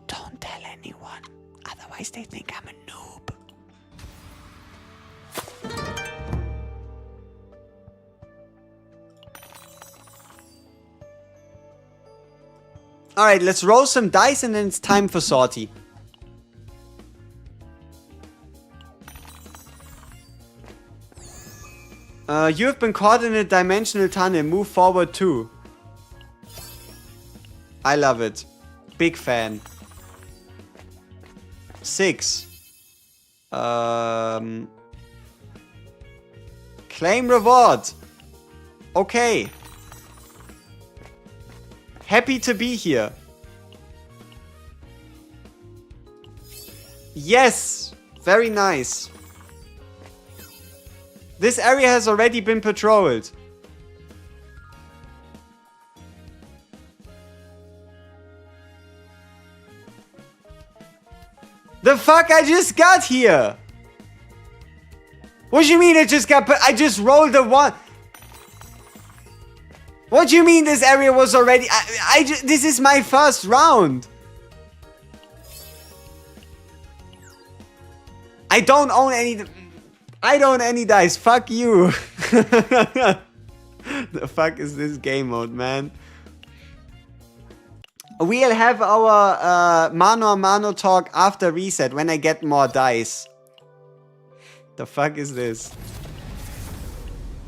Don't tell anyone, otherwise they think I'm a noob. Alright, let's roll some dice and then it's time for Sortie. You have been caught in a dimensional tunnel. Move forward too. I love it. Big fan. 6. Claim reward. Okay. Happy to be here. Yes, very nice. This area has already been patrolled. The fuck I just got here? What do you mean I just got I just rolled a 1. What do you mean this area was already... this is my first round. I don't own any... I don't own any dice. Fuck you. The fuck is this game mode, man? We'll have our mano a mano talk after reset when I get more dice. The fuck is this?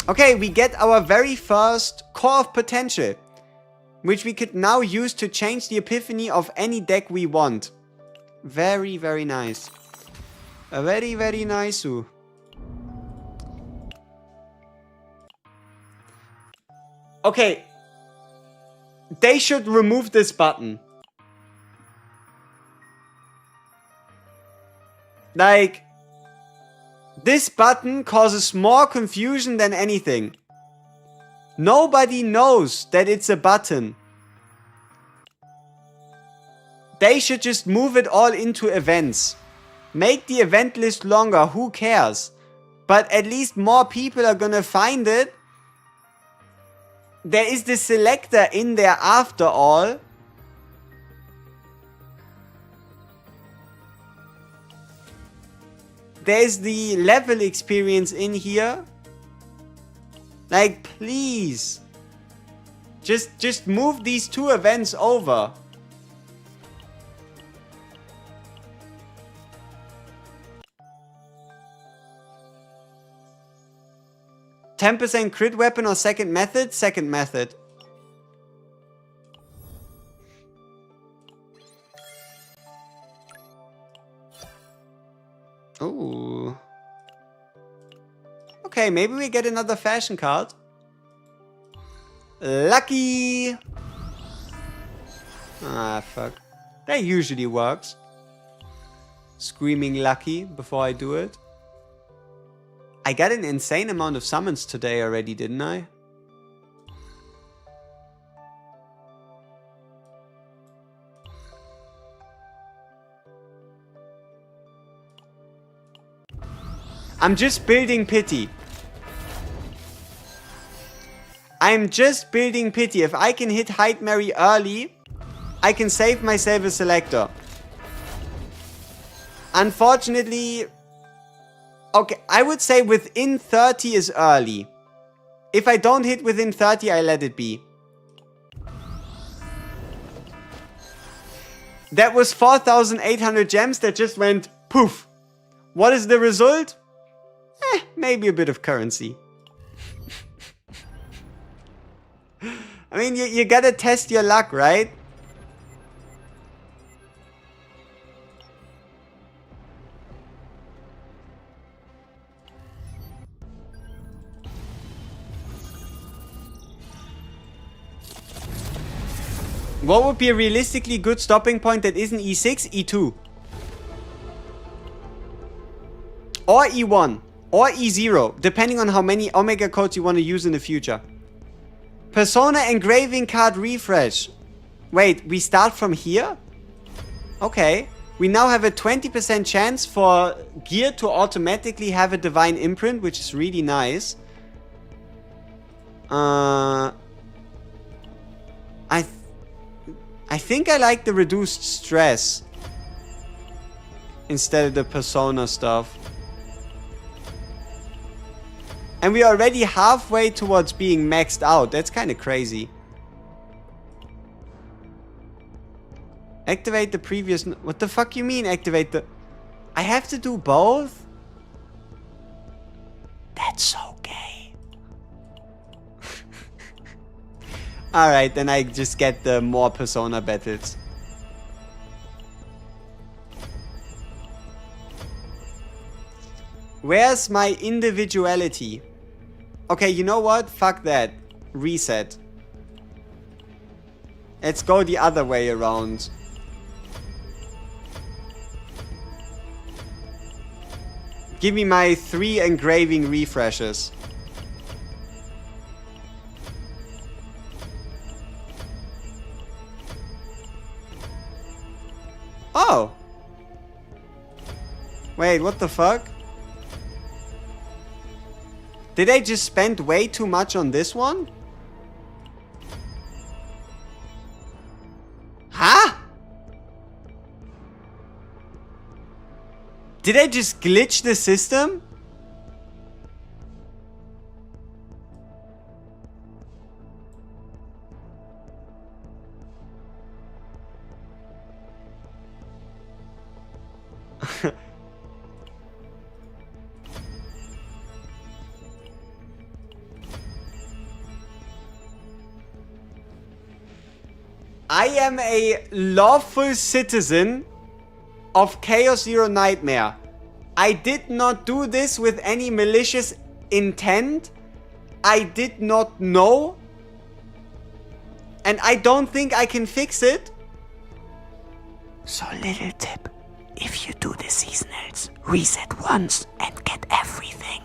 Okay, we get our very first core of potential, which we could now use to change the epiphany of any deck we want. Very, very nice. Very, very nice. Okay. They should remove this button. Like, this button causes more confusion than anything. Nobody knows that it's a button. They should just move it all into events. Make the event list longer, who cares? But at least more people are gonna find it. There is the selector in there after all. There's the level experience in here. Like, please. Just move these 2 events over. %10% crit weapon or second method? Second method. Ooh. Okay, maybe we get another fashion card. Lucky! Ah, fuck. That usually works. Screaming lucky before I do it. I got an insane amount of summons today already, didn't I? I'm just building pity. I'm just building pity. If I can hit HEIDEMARIE early, I can save myself a selector. Unfortunately... Okay, I would say within 30 is early. If I don't hit within 30, I let it be. That was 4,800 gems that just went poof. What is the result? Maybe a bit of currency. I mean, you gotta test your luck, right? What would be a realistically good stopping point that isn't E6? E2. Or E1. Or E0. Depending on how many Omega codes you want to use in the future. Persona engraving card refresh. Wait, we start from here? Okay. We now have a 20% chance for gear to automatically have a divine imprint, which is really nice. I think I like the reduced stress instead of the persona stuff. And we're already halfway towards being maxed out. That's kind of crazy. Activate the previous... What the fuck you mean activate the... I have to do both? That's so gay. Alright, then I just get the more persona battles. Where's my individuality? Okay, you know what? Fuck that. Reset. Let's go the other way around. Give me my 3 engraving refreshes. Oh. Wait, what the fuck? Did I just spend way too much on this one? Huh? Did I just glitch the system? I am a lawful citizen of Chaos Zero Nightmare. I did not do this with any malicious intent. I did not know. And I don't think I can fix it. So little tip. If you do the seasonals, reset once and get everything.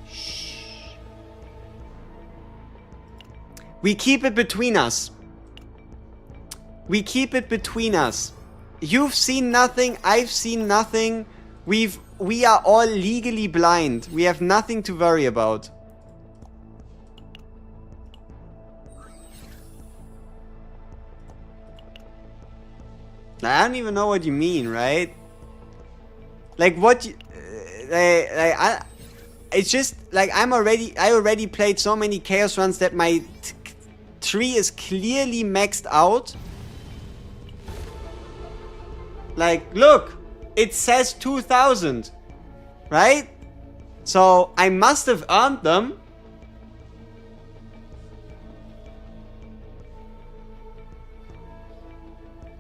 Shh. We keep it between us. We keep it between us. You've seen nothing, I've seen nothing. We are all legally blind. We have nothing to worry about. I don't even know what you mean, right? Like what you, it's just like I already played so many chaos runs that my tree is clearly maxed out. Like, look, it says 2000, right? So I must have earned them.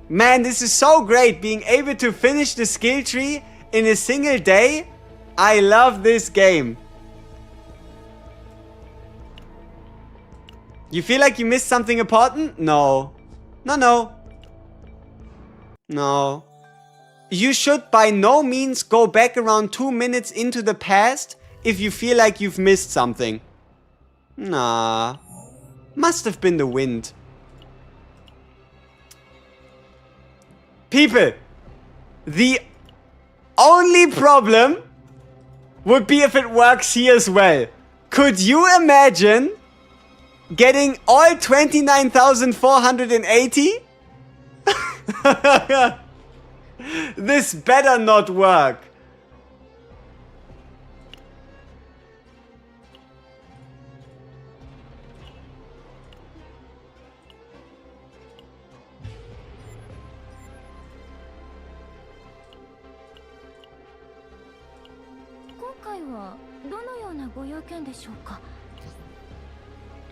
Man, this is so great, being able to finish the skill tree in a single day. I love this game. You feel like you missed something important? No. No. You should by no means go back around 2 minutes into the past if you feel like you've missed something. Nah. Must have been the wind. People, the only problem would be if it works here as well. Could you imagine getting all 29,480? This better not work.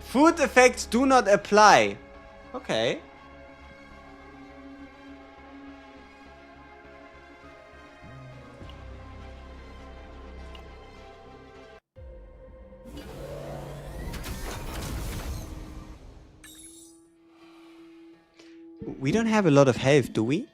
Food effects do not apply. Okay. We don't have a lot of health, do we?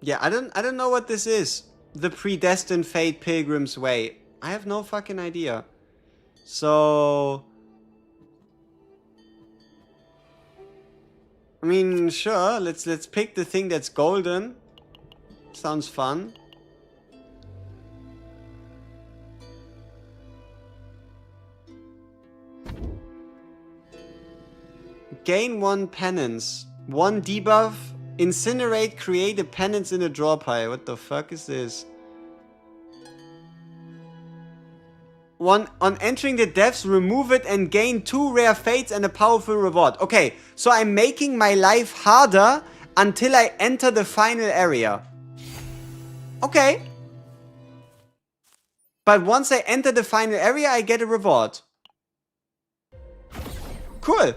Yeah, I don't know what this is. The predestined fate pilgrim's way. I have no fucking idea. So I mean, sure, let's pick the thing that's golden. Sounds fun. Gain 1 penance. 1 debuff. Incinerate, create a penance in a draw pile. What the fuck is this? On entering the depths, remove it and gain 2 rare fates and a powerful reward. Okay, so I'm making my life harder until I enter the final area. Okay. But once I enter the final area, I get a reward. Cool.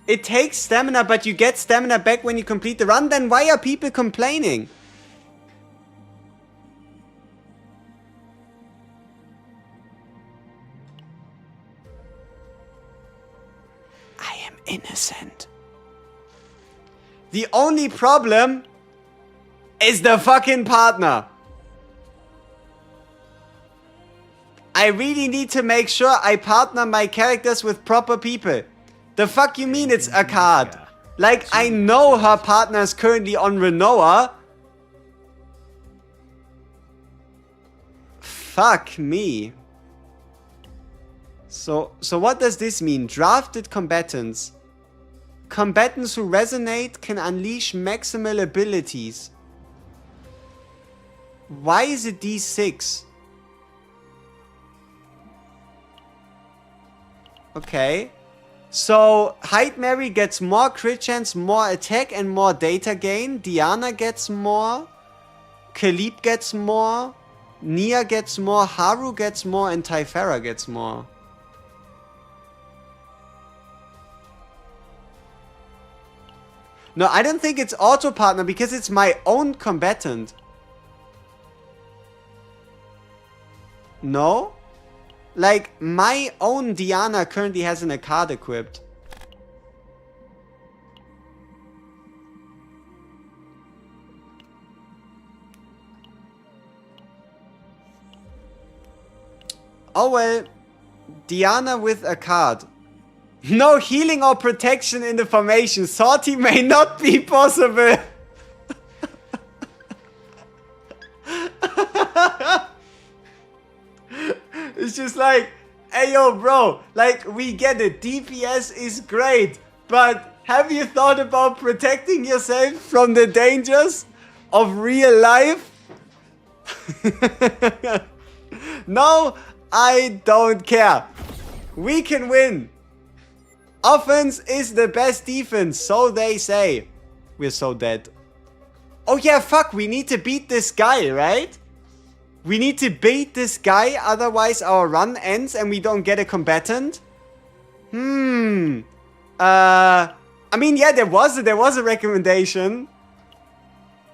It takes stamina, but you get stamina back when you complete the run. Then why are people complaining? I am innocent. The only problem is the fucking partner. I really need to make sure I partner my characters with proper people. The fuck you mean it's a card? Like, I know her partner is currently on Renoa. Fuck me. So what does this mean? Drafted combatants. Combatants who resonate can unleash maximal abilities. Why is it D6? Okay. So, HEIDEMARIE gets more crit chance, more attack, and more data gain. Diana gets more. Khalib gets more. Nia gets more. Haru gets more. And Typhara gets more. No, I don't think it's auto-partner because it's my own combatant. No? Like, my own Diana currently has a card equipped. Oh well, Diana with a card. No healing or protection in the formation. Sortie may not be possible. It's just like, hey yo bro, like we get it, DPS is great, but have you thought about protecting yourself from the dangers of real life? No, I don't care. We can win. Offense is the best defense, so they say. We're so dead. Oh yeah, fuck, we need to beat this guy, right? We need to beat this guy, otherwise our run ends and we don't get a combatant. I mean, yeah, there was a recommendation.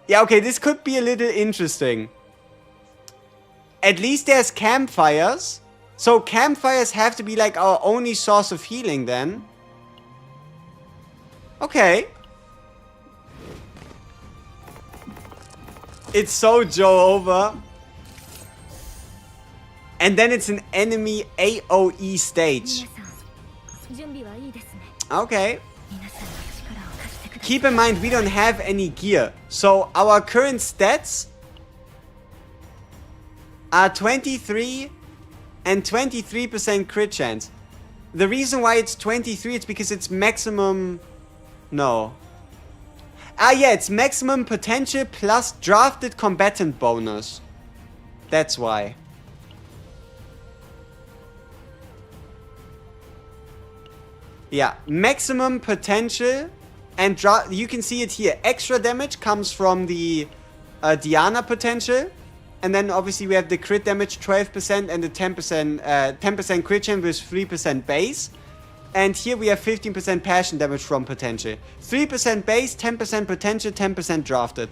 Yeah, okay, this could be a little interesting. At least there's campfires. So campfires have to be like our only source of healing then. Okay. It's so Joe over. And then it's an enemy AoE stage. Okay. Keep in mind, we don't have any gear. So our current stats are 23 and 23% crit chance. The reason why it's 23 is because it's maximum... No. Ah yeah, it's maximum potential plus drafted combatant bonus. That's why. Yeah, maximum potential, and you can see it here. Extra damage comes from the Diana potential, and then obviously we have the crit damage 12% and the 10% crit chance with 3% base. And here we have 15% passion damage from potential. 3% base, 10% potential, 10% drafted.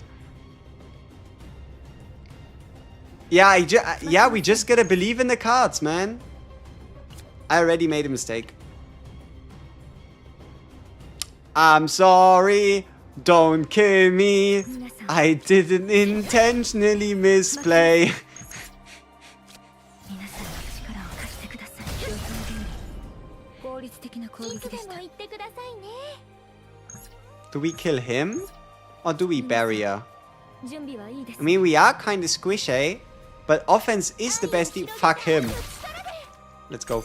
Yeah, we just gotta believe in the cards, man. I already made a mistake. I'm sorry, don't kill me. I didn't intentionally misplay. Do we kill him? Or do we bury her? I mean, we are kind of squishy, but offense is the best. Fuck him. Let's go.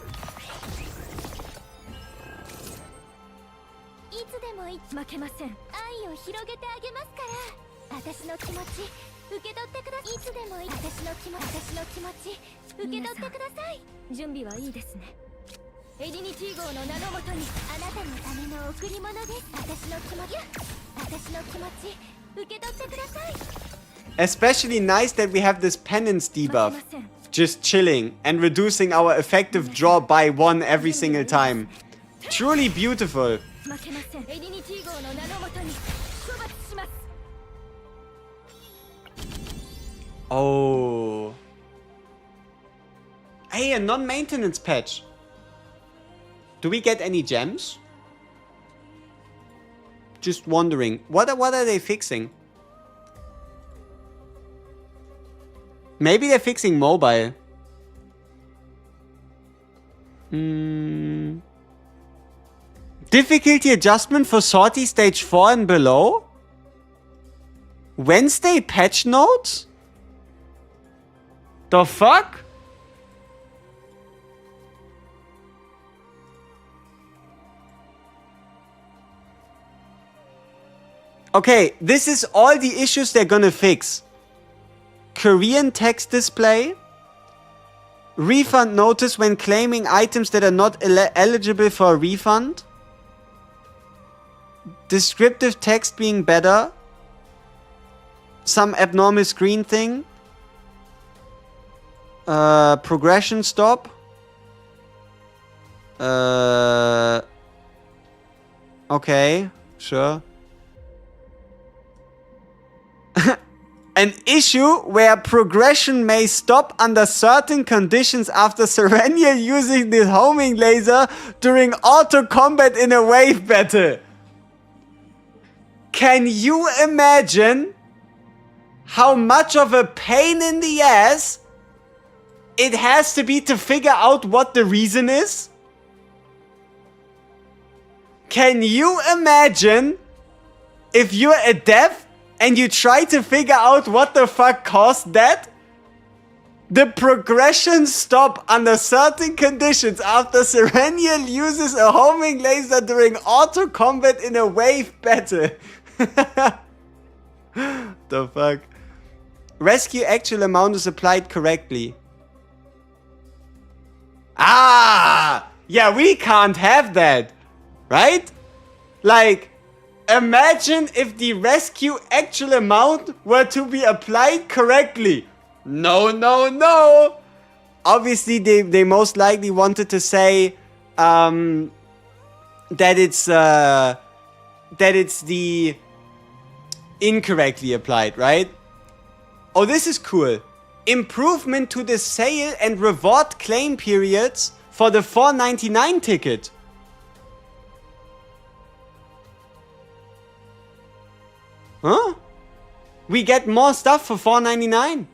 Especially nice that we have this penance debuff. Just chilling and reducing our effective draw by 1 every single time. Truly beautiful. 負けません。エディニティ号の名のもとに処罰します。 Oh. Hey, a non-maintenance patch. Do we get any gems? Just wondering. What are they fixing? Maybe they're fixing mobile. Difficulty adjustment for Sortie stage 4 and below? Wednesday patch notes? The fuck? Okay, this is all the issues they're gonna fix. Korean text display. Refund notice when claiming items that are not eligible for a refund. Descriptive text being better. Some abnormal screen thing. Progression stop. Okay, sure. An issue where progression may stop under certain conditions after Serenial using the homing laser during auto combat in a wave battle. Can you imagine how much of a pain in the ass it has to be to figure out what the reason is? Can you imagine if you're a dev and you try to figure out what the fuck caused that? The progression stop under certain conditions after Serenial uses a homing laser during auto combat in a wave battle. The fuck? Rescue actual amount is applied correctly. Ah! Yeah, we can't have that. Right? Like, imagine if the rescue actual amount were to be applied correctly. No, no, no. Obviously, they most likely wanted to say that it's the incorrectly applied, right? Oh, this is cool. Improvement to the sale and reward claim periods for the $4.99 ticket. Huh? We get more stuff for $4.99.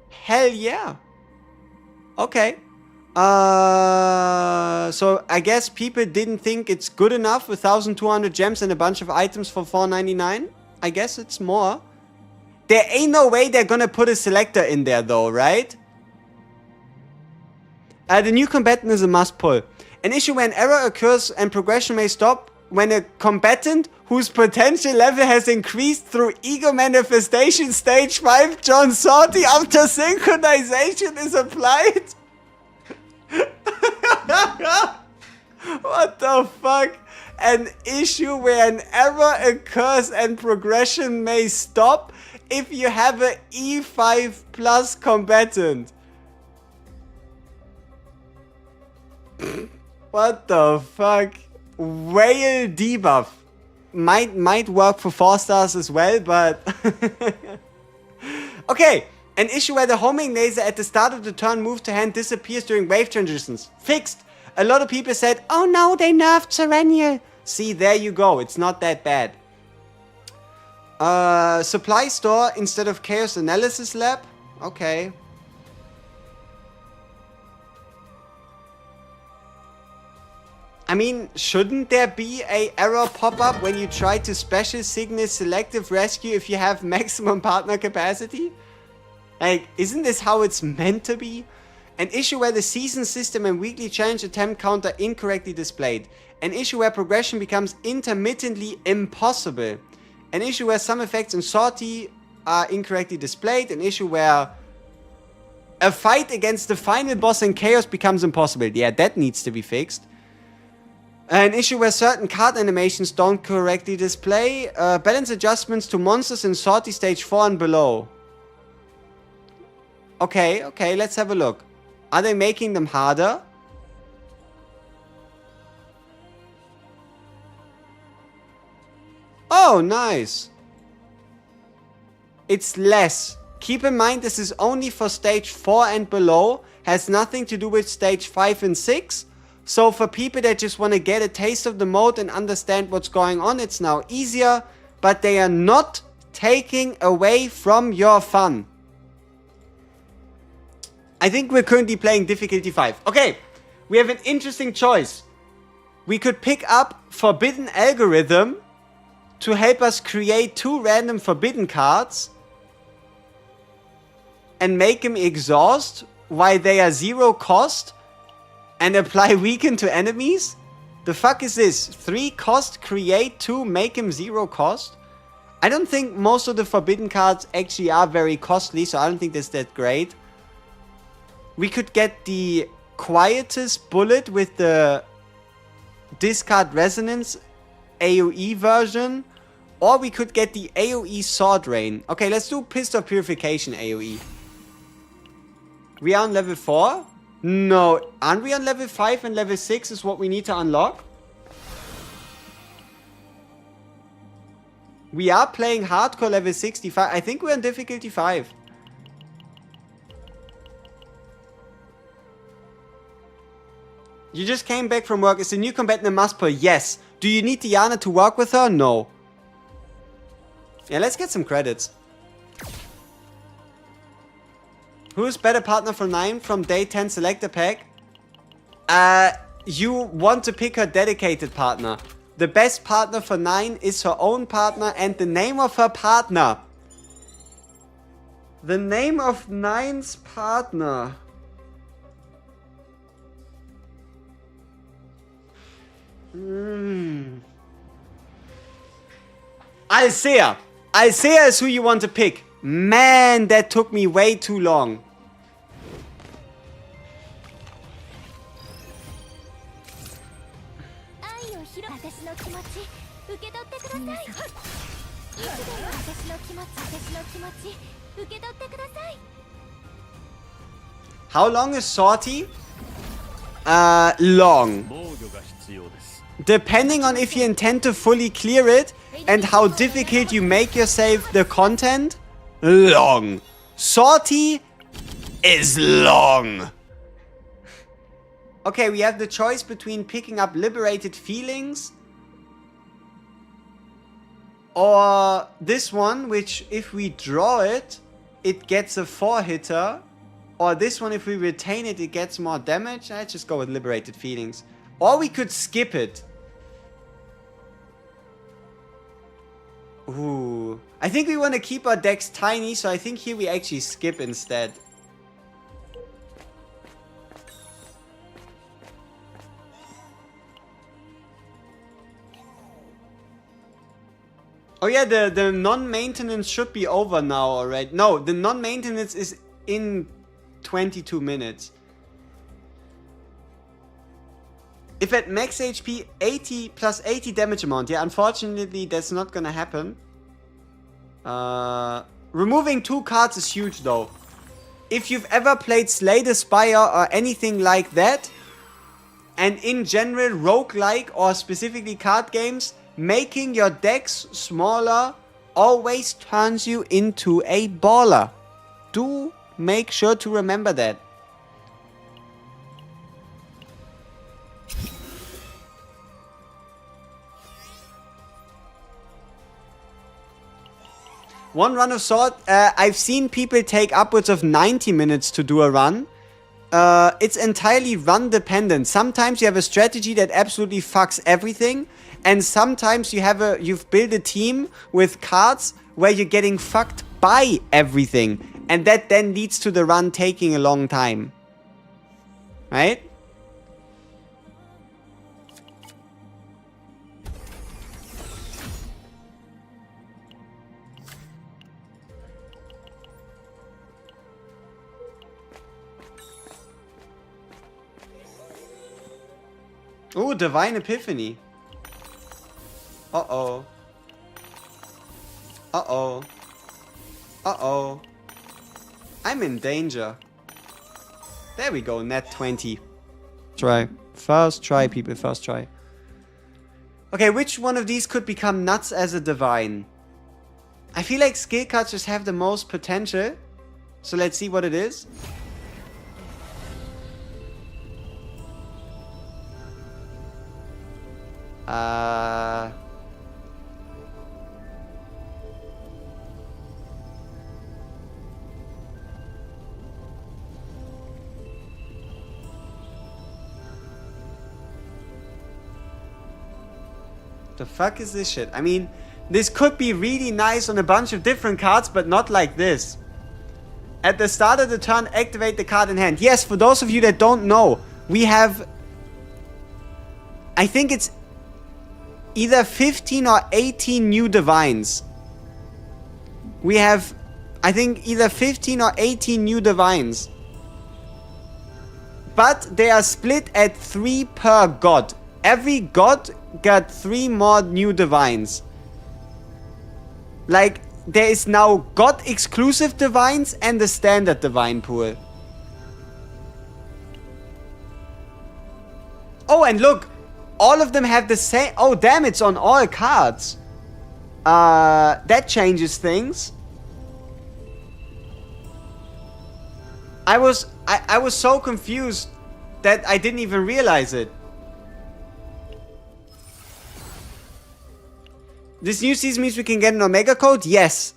Hell yeah. Okay. So I guess people didn't think it's good enough with 1,200 gems and a bunch of items for $4.99. I guess it's more. There ain't no way they're gonna put a selector in there though, right? The new combatant is a must pull. An issue where an error occurs and progression may stop when a combatant whose potential level has increased through ego manifestation stage 5 joins Sortie after synchronization is applied. What the fuck? An issue where an error occurs and progression may stop if you have a E5 plus combatant. What the fuck? Whale debuff. Might work for 4 stars as well, but... Okay, an issue where the homing laser at the start of the turn move to hand disappears during wave transitions. Fixed. A lot of people said, oh no, they nerfed Serenial. See, there you go. It's not that bad. Supply store instead of chaos analysis lab. Okay. I mean, shouldn't there be a error pop-up when you try to special signal selective rescue if you have maximum partner capacity? Like, isn't this how it's meant to be? An issue where the season system and weekly challenge attempt count are incorrectly displayed. An issue where progression becomes intermittently impossible. An issue where some effects in Sortie are incorrectly displayed. An issue where a fight against the final boss in Chaos becomes impossible. Yeah, that needs to be fixed. An issue where certain card animations don't correctly display. Balance adjustments to monsters in Sortie stage 4 and below. Okay, let's have a look. Are they making them harder? Oh, nice. It's less. Keep in mind, this is only for stage 4 and below. Has nothing to do with stage 5 and 6. So for people that just want to get a taste of the mode and understand what's going on, it's now easier. But they are not taking away from your fun. I think we're currently playing difficulty 5. Okay, we have an interesting choice. We could pick up Forbidden Algorithm to help us create 2 random forbidden cards and make them exhaust while they are 0 cost and apply weaken to enemies? The fuck is this? 3 cost, create 2, make him 0 cost? I don't think most of the forbidden cards actually are very costly, so I don't think that's that great. We could get the Quietest Bullet with the Discard Resonance AoE version, or we could get the AoE Sword Rain. Okay, let's do Pistol Purification AoE. We are on level 4? No, aren't we on level 5 and level 6 is what we need to unlock? We are playing hardcore level 65. I think we're on difficulty 5. You just came back from work. Is the new combatant a must pull? Yes. Do you need Diana to work with her? No. Yeah, let's get some credits. Who's better partner for 9 from day 10 selector pack? You want to pick her dedicated partner. The best partner for 9 is her own partner and the name of her partner. The name of 9's partner. Alcea. Alcea is who you want to pick. Man, that took me way too long. How long is Sortie? Long. Depending on if you intend to fully clear it and how difficult you make yourself the content, long. Sortie is long. Okay, we have the choice between picking up Liberated Feelings or this one, which if we draw it, it gets a 4-hitter. Or this one, if we retain it, it gets more damage. Let's just go with Liberated Feelings. Or we could skip it. Ooh. I think we want to keep our decks tiny, so I think here we actually skip instead. Oh yeah, the non-maintenance should be over now already. No, the non-maintenance is in 22 minutes. If at max HP 80 plus 80 damage amount. Yeah, unfortunately that's not gonna happen. Removing 2 cards is huge though. If you've ever played Slay the Spire or anything like that, and in general roguelike or specifically card games, making your decks smaller always turns you into a baller. Do make sure to remember that. One run of Sword, I've seen people take upwards of 90 minutes to do a run. It's entirely run dependent. Sometimes you have a strategy that absolutely fucks everything, and sometimes you've built a team with cards where you're getting fucked by everything, and that then leads to the run taking a long time. Right? Ooh, Divine Epiphany. Uh-oh. Uh-oh. Uh-oh. I'm in danger. There we go, net 20. Try. First try, people, first try. Okay, which one of these could become nuts as a divine? I feel like skill cards just have the most potential. So let's see what it is. The fuck is this shit? I mean, this could be really nice on a bunch of different cards, but not like this. At the start of the turn, activate the card in hand. Yes, for those of you that don't know, we have... I think it's either 15 or 18 new divines. We have, I think, either 15 or 18 new divines. But they are split at 3 per god. Every god got 3 more new divines. Like, there is now god exclusive divines and the standard divine pool. Oh, and look, all of them have the same... Oh, damn, it's on all cards. That changes things. I was so confused that I didn't even realize it. This new season means we can get an Omega code? Yes.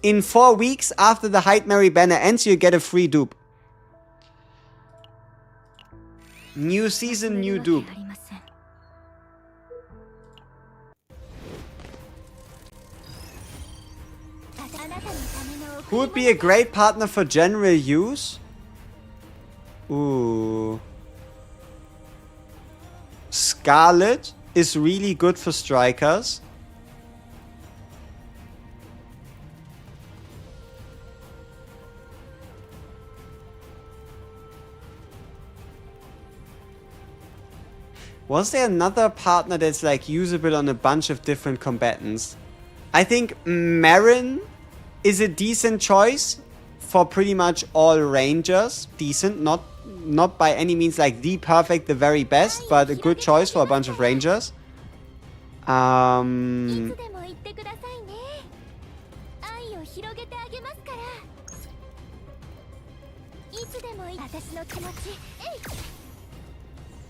In 4 weeks after the HEIDEMARIE banner ends, you get a free dupe. New season, new dupe. Who would be a great partner for general use? Ooh. Scarlet is really good for strikers. Was there another partner that's like usable on a bunch of different combatants? I think Marin is a decent choice for pretty much all rangers. Decent, not by any means like the perfect, the very best, but a good choice for a bunch of rangers.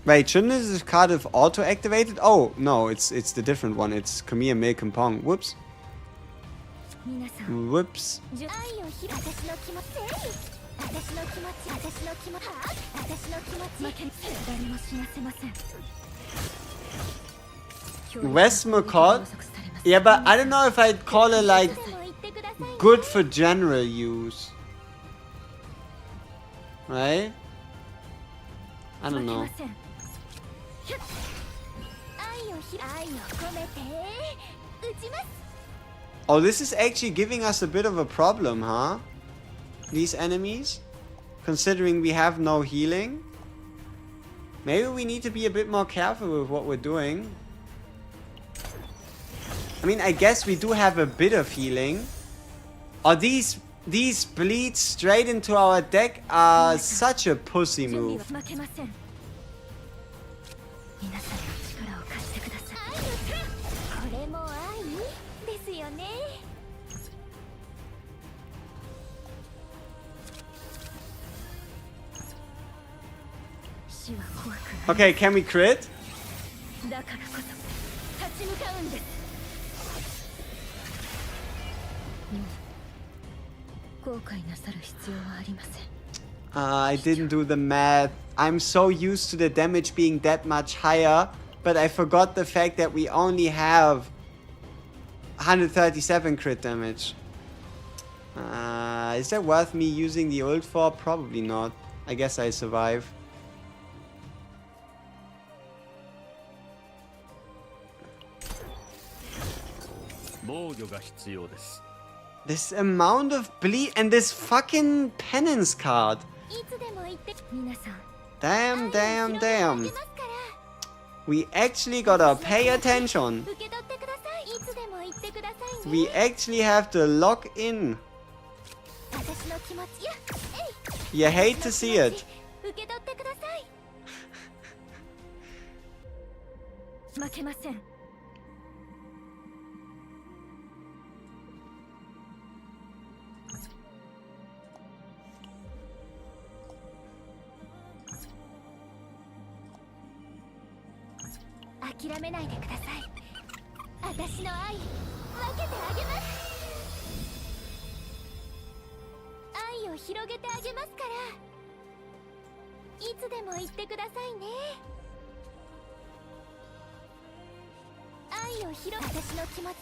Wait, shouldn't this card have auto-activated? Oh, no, it's the different one. It's Kamiya Milk and Pong. Whoops. Whoops. Westmacott? Yeah, but I don't know if I'd call it like good for general use. Right? I don't know. Oh, this is actually giving us a bit of a problem, huh? These enemies? Considering we have no healing? Maybe we need to be a bit more careful with what we're doing. I mean, I guess we do have a bit of healing. Oh, these bleeds straight into our deck are such a pussy move. Okay, can we crit? I didn't do the math. I'm so used to the damage being that much higher, but I forgot the fact that we only have 137 crit damage. Is that worth me using the ult for? Probably not. I guess I survive. This amount of bleed and this fucking penance card. Damn, damn, damn. We actually gotta pay attention. We actually have to lock in. You hate to see it. めないでください。私の愛分けてあげます。愛を広げてあげますから、いつでも言ってくださいね。愛を広げ、私の気持ち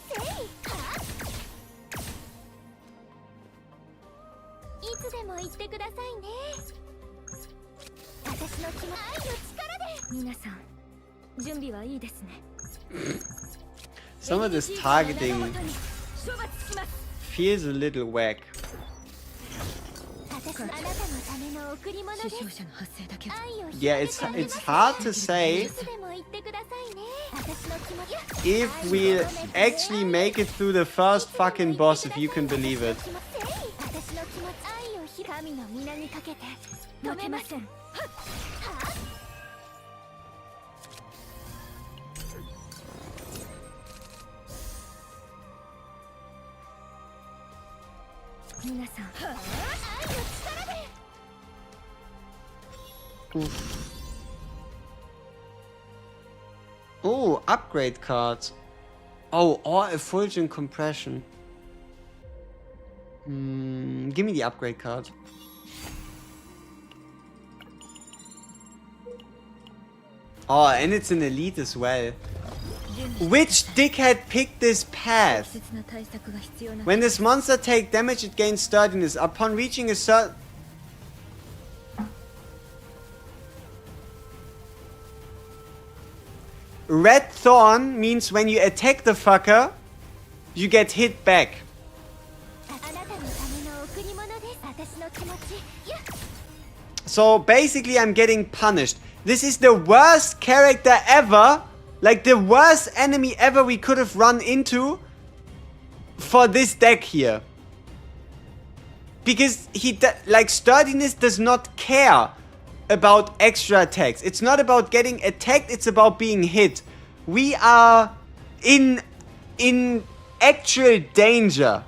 いつでも言ってくださいね。私の気持ち、愛の力で。皆さん準備はいいですね。Some of this targeting feels a little whack. Yeah, it's hard to say if we actually make it through the first fucking boss, if you can believe it. Oh, upgrade cards. Oh, or effulgent compression. Give me the upgrade card. Oh, and it's an elite as well. Which dickhead picked this path? When this monster takes damage, it gains sturdiness. Upon reaching a certain... Red Thorn means when you attack the fucker, you get hit back. So basically I'm getting punished. This is the worst character ever. Like the worst enemy ever we could have run into for this deck here. Because like sturdiness does not care about extra attacks. It's not about getting attacked, it's about being hit. We are in actual danger.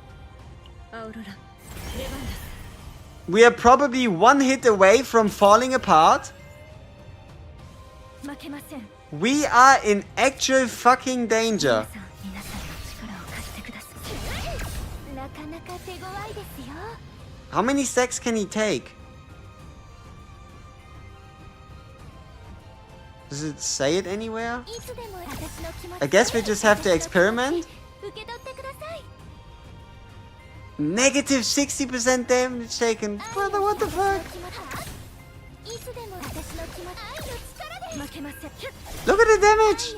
We are probably one hit away from falling apart. We are in actual fucking danger. How many stacks can he take? Does it say it anywhere? I guess we just have to experiment. Negative 60% damage taken. Brother, what the fuck? Look at the damage!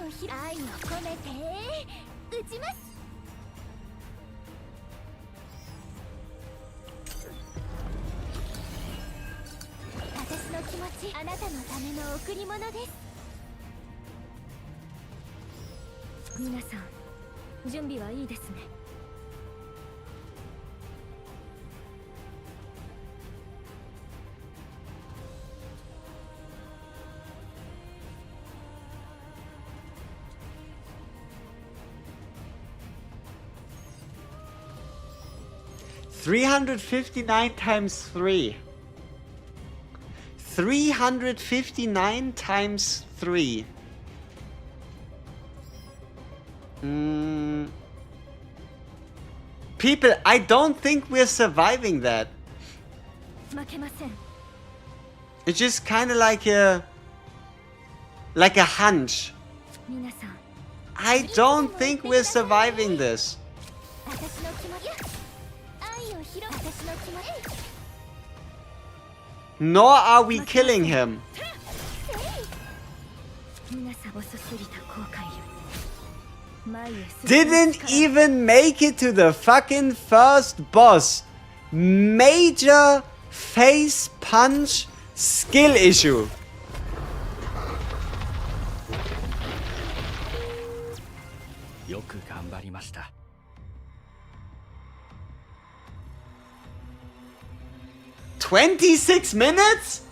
$359 times 3. 359 times 3. People, I don't think we're surviving that. It's just kind of like a hunch. I don't think we're surviving this. Nor are we killing him. Didn't even make it to the fucking first boss. Major face punch skill issue. $26 minutes?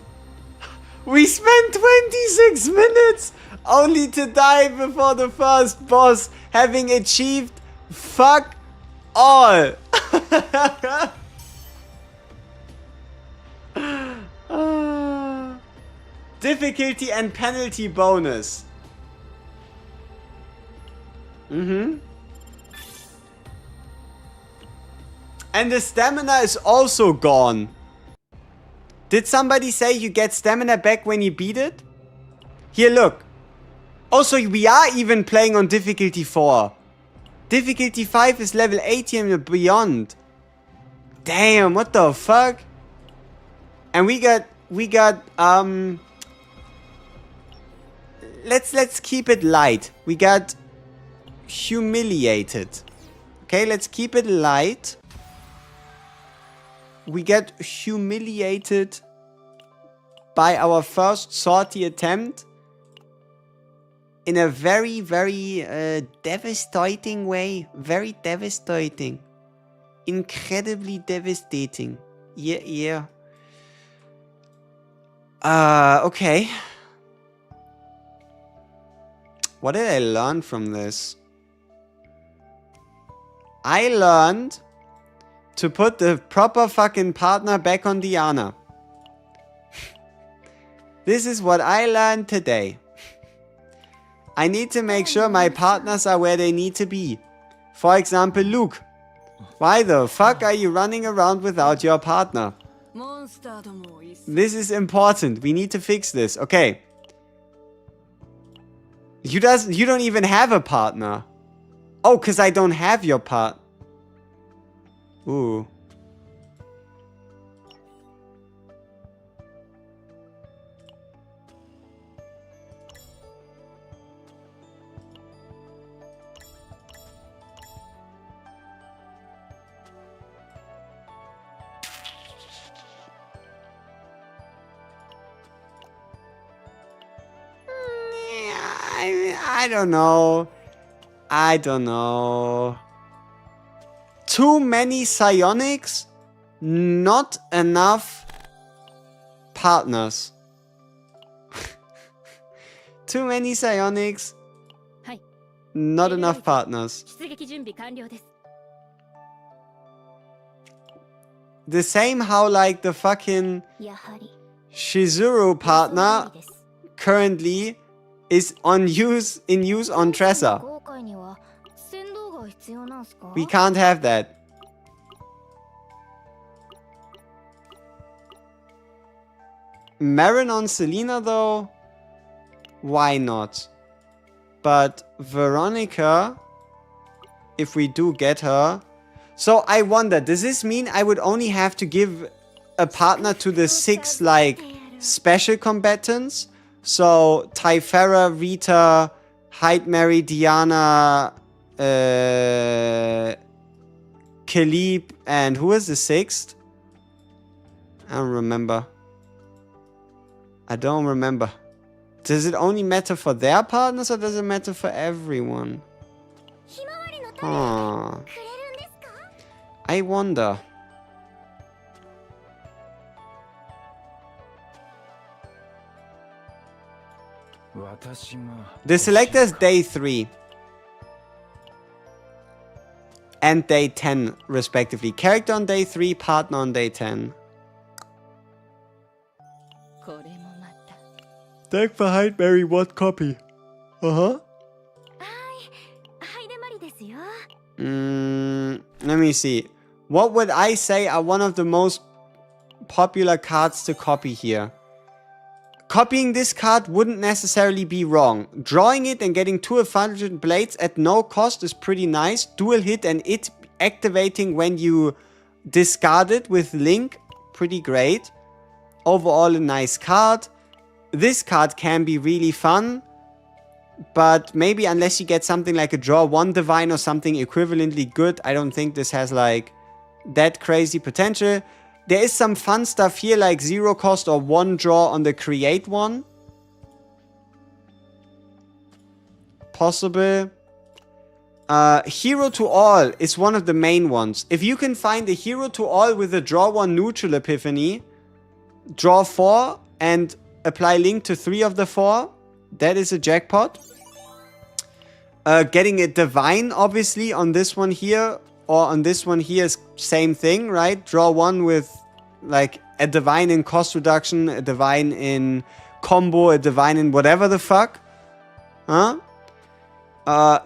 We spent 26 minutes only to die before the first boss, having achieved fuck all. Difficulty and penalty bonus. Mm-hmm. And the stamina is also gone. Did somebody say you get stamina back when you beat it? Here, look. Also, we are even playing on difficulty 4. Difficulty 5 is level 80 and beyond. Damn, what the fuck? And we got, let's keep it light. We got humiliated. Okay, let's keep it light. We get humiliated by our first sortie attempt in a very, very devastating way. Very devastating. Incredibly devastating. Yeah. Okay. What did I learn from this? I learned to put the proper fucking partner back on Diana. This is what I learned today. I need to make sure my partners are where they need to be. For example, Luke. Why the fuck are you running around without your partner? This is important. We need to fix this. Okay. You don't even have a partner. Oh, because I don't have your part. Ooh. I don't know. I don't know. Too many psionics, not enough partners. Too many psionics, not enough partners. The same how like the fucking Shizuru partner currently is in use on Tressa. We can't have that. Marin on Selena though? Why not? But Veronica, if we do get her... So I wonder, does this mean I would only have to give a partner to the 6 like special combatants? So Typhara, Rita, HEIDEMARIE, Diana, Kalib, and who is the 6th? I don't remember. I don't remember. Does it only matter for their partners or does it matter for everyone? Huh. I wonder. The selector is day 3. And day 10, respectively. Character on day 3, partner on day 10. Thank for HEIDEMARIE, what copy? Uh-huh. Let me see. What would I say are one of the most popular cards to copy here? Copying this card wouldn't necessarily be wrong. Drawing it and getting 2 effulgent blades at no cost is pretty nice. Dual hit and it activating when you discard it with Link, pretty great. Overall a nice card. This card can be really fun. But maybe unless you get something like a draw 1 divine or something equivalently good, I don't think this has like that crazy potential. There is some fun stuff here like 0 cost or 1 draw on the create one. Possible. Hero to all is one of the main ones. If you can find a hero to all with a draw 1 neutral epiphany, draw 4 and apply link to 3 of the 4, that is a jackpot. Getting a divine obviously on this one here or on this one here is same thing, right? Draw 1 with like a divine in cost reduction, a divine in combo, a divine in whatever the fuck. Huh?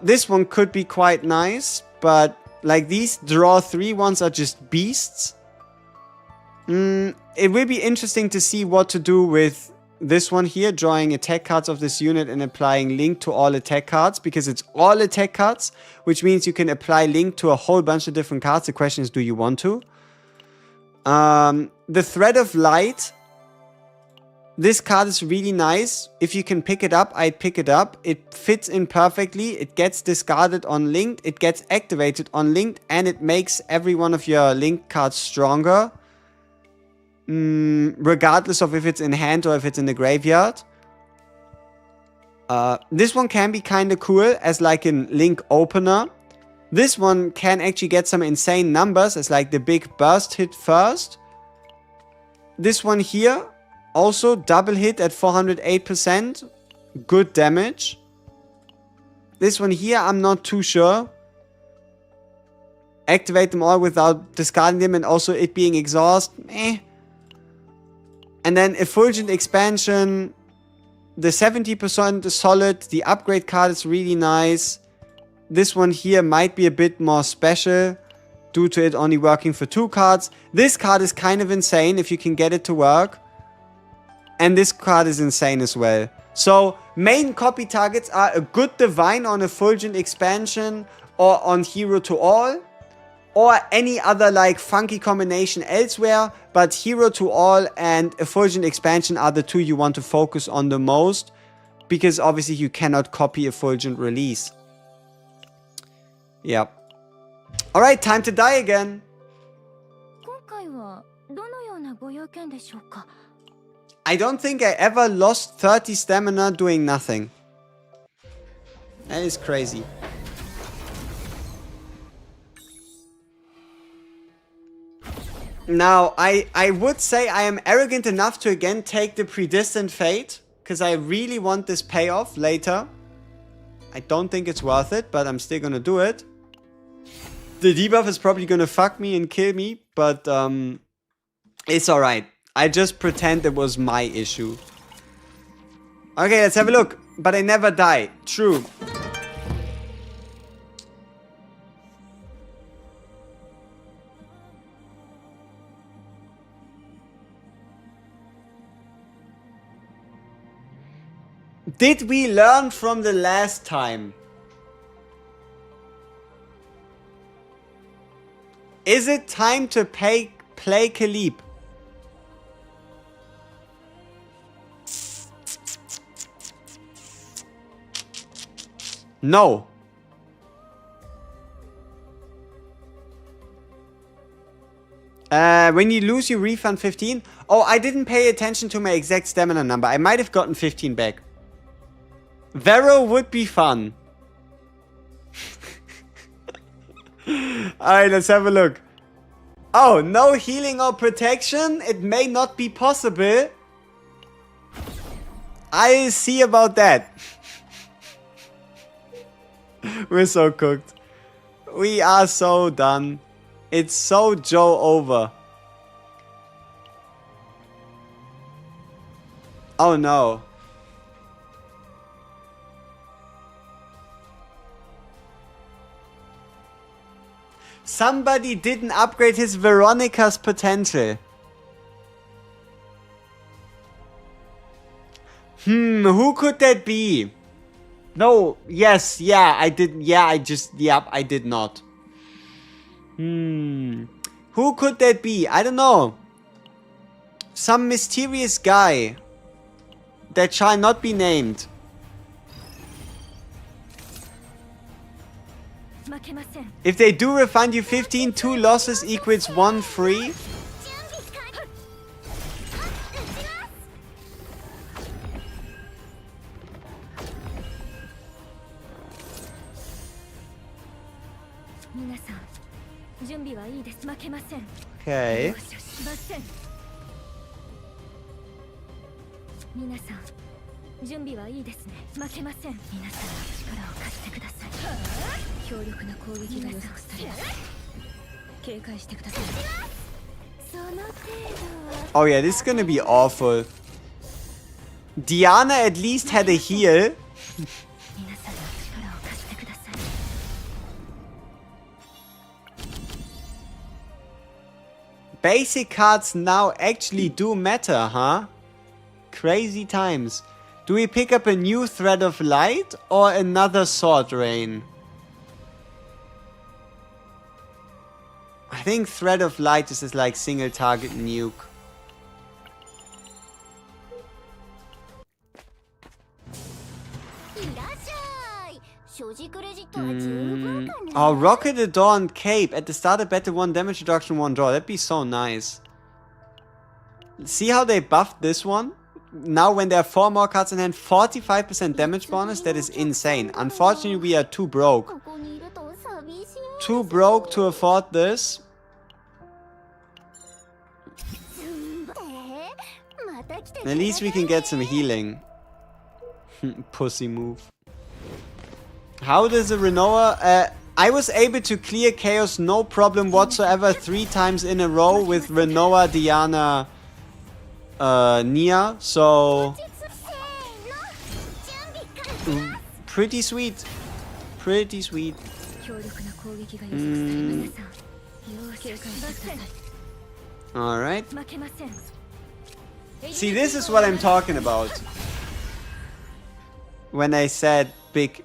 This one could be quite nice, but like these draw 3 ones are just beasts. It will be interesting to see what to do with this one here, drawing attack cards of this unit and applying link to all attack cards, because it's all attack cards, which means you can apply link to a whole bunch of different cards. The question is, do you want to? The Thread of Light. This card is really nice. If you can pick it up, I'd pick it up. It fits in perfectly. It gets discarded on linked. It gets activated on linked. And it makes every one of your linked cards stronger. Regardless of if it's in hand or if it's in the graveyard. This one can be kind of cool as like a link opener. This one can actually get some insane numbers as like the big burst hit first. This one here, also double hit at 408%. Good damage. This one here, I'm not too sure. Activate them all without discarding them, and also it being exhaust. And then Effulgent Expansion. The 70% is solid. The upgrade card is really nice. This one here might be a bit more special due to it only working for 2 cards. This card is kind of insane if you can get it to work. And this card is insane as well. So main copy targets are a good Divine on Effulgent Expansion or on Hero to All. Or any other like funky combination elsewhere. But Hero to All and Effulgent Expansion are the 2 you want to focus on the most. Because obviously you cannot copy Effulgent Release. Yep. Alright, time to die again. I don't think I ever lost 30 stamina doing nothing. That is crazy. Now, I would say I am arrogant enough to again take the Predestined Fate, because I really want this payoff later. I don't think it's worth it, but I'm still gonna do it. The debuff is probably gonna fuck me and kill me, but it's alright. I just pretend it was my issue. Okay, let's have a look. But I never die. True. Did we learn from the last time? Is it time to play Khalib? No. When you lose, you refund 15. Oh, I didn't pay attention to my exact stamina number. I might have gotten 15 back. Vero would be fun. Alright, let's have a look. Oh, no healing or protection? It may not be possible. I'll see about that. We're so cooked. We are so done. It's so Joe over. Oh no. Somebody didn't upgrade his Veronica's potential. Who could that be? No, yes, yeah, I didn't, yeah, I did not. Who could that be? I don't know. Some mysterious guy that shall not be named. If they do refund you 15, 2 losses equals 1 free. Okay. Oh yeah, this is gonna be awful. Diana at least had a heal. Basic cards now actually do matter, huh? Crazy times. Do we pick up a new Thread of Light or another Sword Rain? I think Thread of Light is just like single target nuke. Oh, Rocket Adorned Cape. At the start of battle, 1 damage reduction, 1 draw. That'd be so nice. See how they buffed this one? Now when there are 4 more cards in hand, 45% damage bonus. That is insane. Unfortunately, we are too broke. Too broke to afford this. At least we can get some healing. Pussy move. How does a Renoa... I was able to clear Chaos no problem whatsoever 3 times in a row with Renoa, Diana, Nia. So... pretty sweet. Pretty sweet. Alright. See, this is what I'm talking about. When I said big...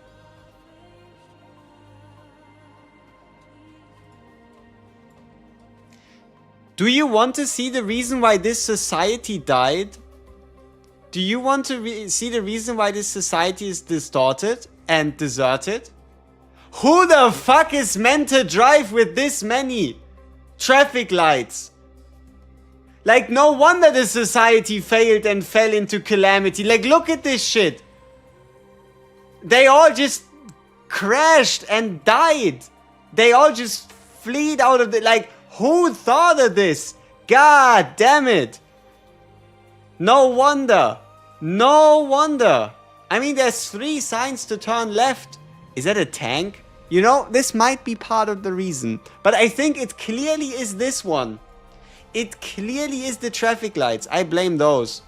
Do you want to see the reason why this society died? Do you want to see the reason why this society is distorted and deserted? Who the fuck is meant to drive with this many traffic lights? Like, no wonder the society failed and fell into calamity. Like, look at this shit. They all just crashed and died. They all just fled out of the... Like, who thought of this? God damn it. No wonder. No wonder. I mean, there's 3 signs to turn left. Is that a tank? You know, this might be part of the reason. But I think it clearly is this one. It clearly is the traffic lights. I blame those.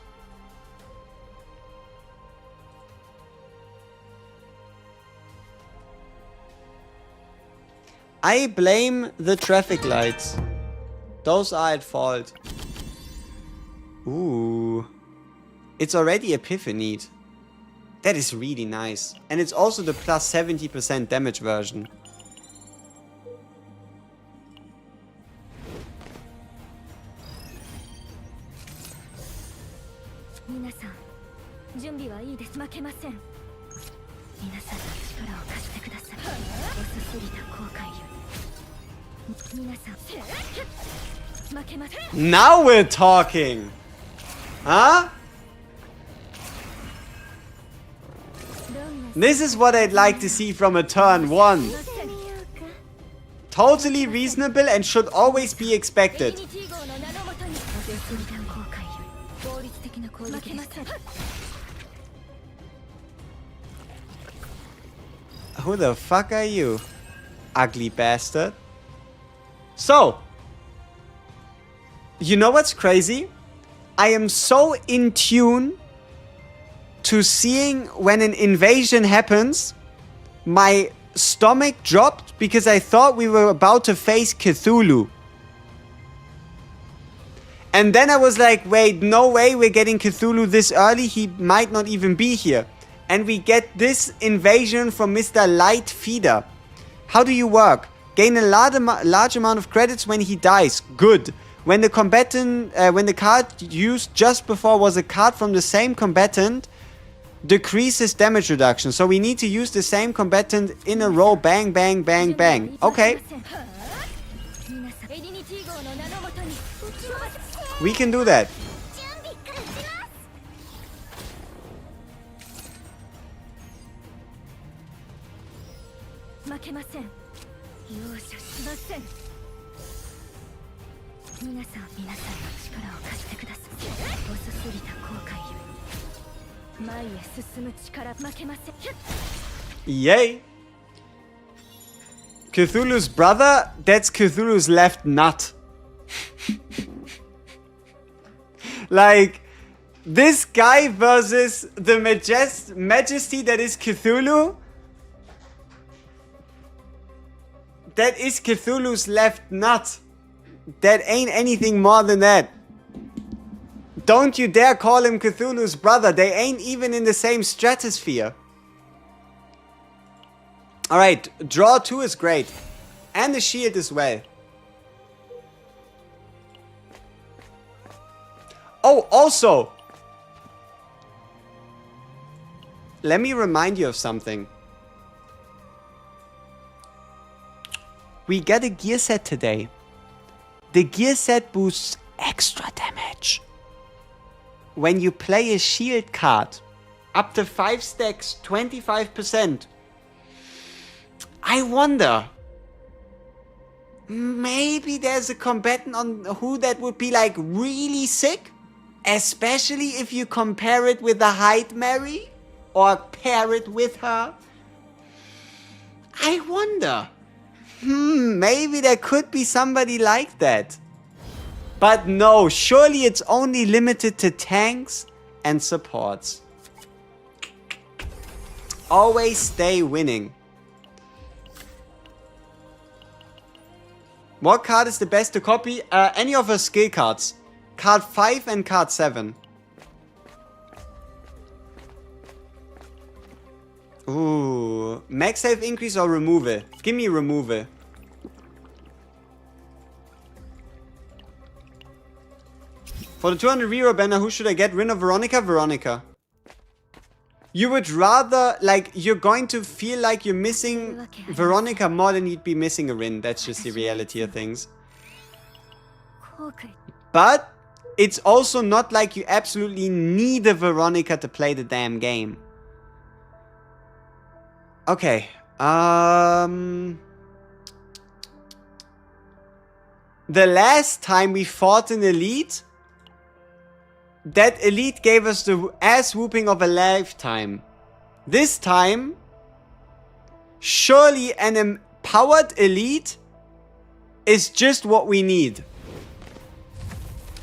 I blame the traffic lights. Those are at fault. Ooh. It's already Epiphany. That is really nice. And it's also the plus 70% damage version. Now we're talking! Huh? This is what I'd like to see from a turn 1. Totally reasonable and should always be expected. Who the fuck are you? Ugly bastard. So, you know what's crazy? I am so in tune to seeing when an invasion happens. My stomach dropped because I thought we were about to face Cthulhu. And then I was like, wait, no way we're getting Cthulhu this early. He might not even be here. And we get this invasion from Mr. Light Feeder. How do you work? Gain a large amount of credits when he dies. Good. When the combatant, when the card used just before was a card from the same combatant, decreases damage reduction. So we need to use the same combatant in a row. Bang, bang, bang, bang. Okay. We can do that. Yay! Cthulhu's brother? That's Cthulhu's left nut. Like, this guy versus the majesty that is Cthulhu. That is Cthulhu's left nut. That ain't anything more than that. Don't you dare call him Cthulhu's brother. They ain't even in the same stratosphere. Alright, draw 2 is great. And the shield as well. Oh, also. Let me remind you of something. We get a gear set today. The gear set boosts extra damage when you play a shield card. Up to 5 stacks, 25%. I wonder. Maybe there's a combatant on who that would be like really sick. Especially if you compare it with the HEIDEMARIE. Or pair it with her. I wonder. Maybe there could be somebody like that. But no, surely it's only limited to tanks and supports. Always stay winning. What card is the best to copy? Any of her skill cards. Card 5 and card 7. Ooh. Max health increase or removal? Give me removal. For the 200 reroll banner, who should I get? Rin or Veronica? Veronica. You would rather, like, you're going to feel like you're missing Veronica more than you'd be missing a Rin. That's just the reality of things. But it's also not like you absolutely need a Veronica to play the damn game. Okay. The last time we fought an elite, that elite gave us the ass whooping of a lifetime. This time, surely an empowered elite is just what we need.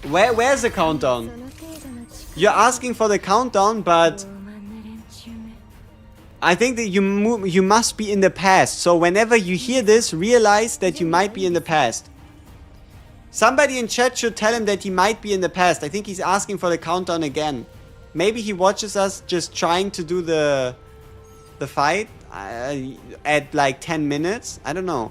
Where's the countdown? You're asking for the countdown, but I think that you must be in the past. So whenever you hear this, realize that you might be in the past. Somebody in chat should tell him that he might be in the past. I think he's asking for the countdown again. Maybe he watches us just trying to do the fight at like 10 minutes. I don't know.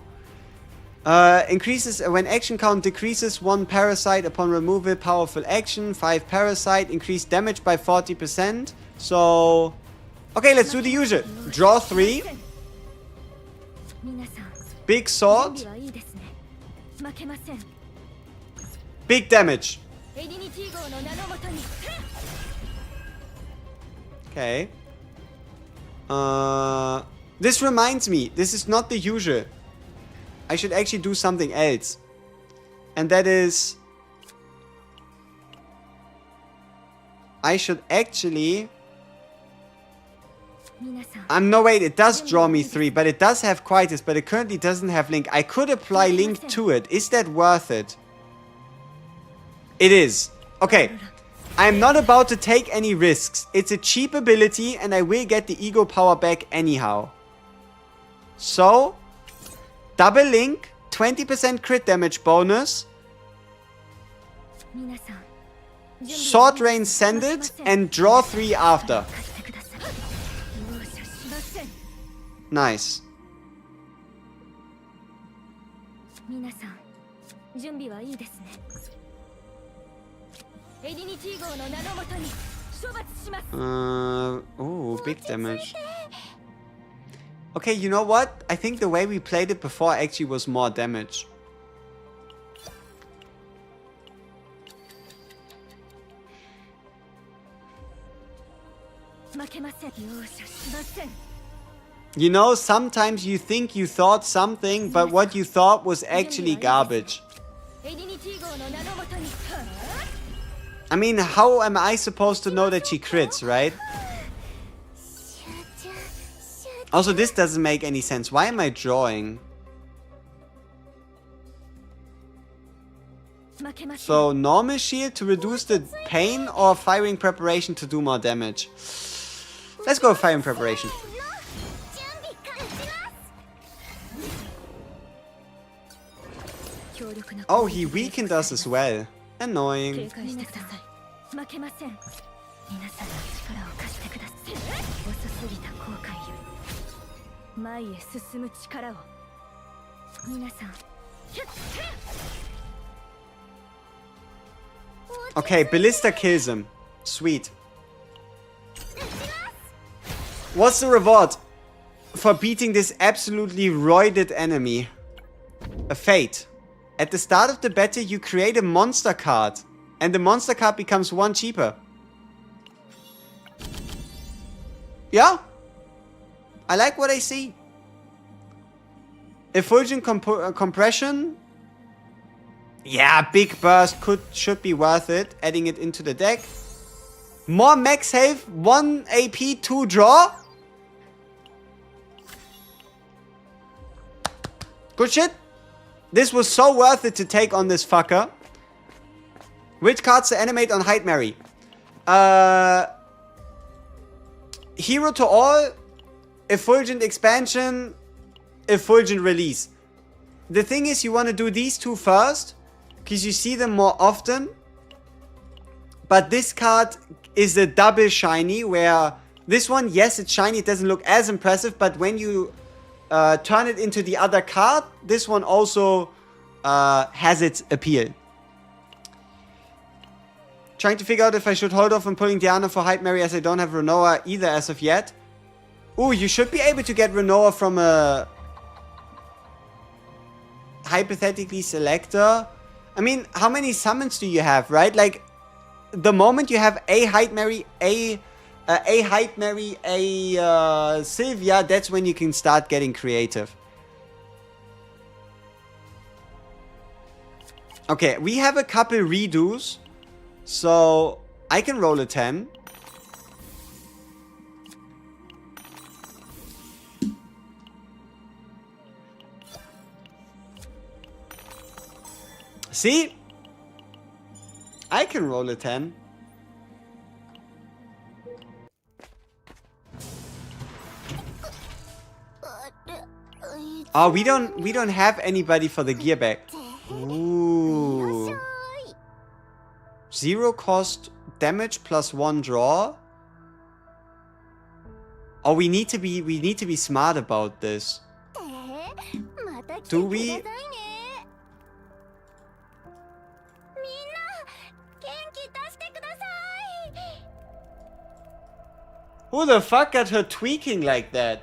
Increases when action count decreases 1 parasite upon removal. Powerful action. 5 parasite. Increase damage by 40%. So okay, let's do the usual. Draw 3. Big sword. Big damage. Okay. This reminds me, this is not the usual. I should actually do something else. And that is, I should actually, no wait, it does draw me 3, but it does have Quietus, but it currently doesn't have Link. I could apply Link to it. Is that worth it? It is. Okay. I'm not about to take any risks. It's a cheap ability and I will get the ego power back anyhow. So, double Link, 20% crit damage bonus. Short range send it and draw 3 after. Nice. Oh, big damage. Okay, you know what? I think the way we played it before actually was more damage. You know, sometimes you think you thought something, but what you thought was actually garbage. I mean, how am I supposed to know that she crits, right? Also, this doesn't make any sense. Why am I drawing? So, normal shield to reduce the pain or firing preparation to do more damage? Let's go firing preparation. Oh, he weakened us as well. Annoying. 警戒してください。負けません。皆さんの力を貸してください。遅すぎた後悔より前へ進む力を。皆さん。Okay, Ballista kills him. Sweet. What's the reward for beating this absolutely roided enemy? A fate. At the start of the battle, you create a monster card, and the monster card becomes 1 cheaper. Yeah, I like what I see. Effulgent compression. Yeah, big burst should be worth it. Adding it into the deck. More max health, 1 AP, 2 draw. Good shit. This was so worth it to take on this fucker. Which cards to animate on HEIDEMARIE? Hero to all, Effulgent expansion, Effulgent release. The thing is, you want to do these two first, because you see them more often. But this card is a double shiny, where this one, yes, it's shiny, it doesn't look as impressive, but when you turn it into the other card, this one also has its appeal. Trying to figure out if I should hold off on pulling Diana for HEIDEMARIE, as I don't have Renoa either as of yet. Ooh, you should be able to get Renoa from a hypothetically selector. I mean, how many summons do you have, right? Like, the moment you have a HEIDEMARIE, a Sylvia, that's when you can start getting creative. Okay, we have a couple redos, so I can roll a 10. See? I can roll a 10. Oh, we don't have anybody for the gear bag. Ooh. 0 cost damage plus 1 draw. Oh, we need to be smart about this. Do we? Who the fuck got her tweaking like that?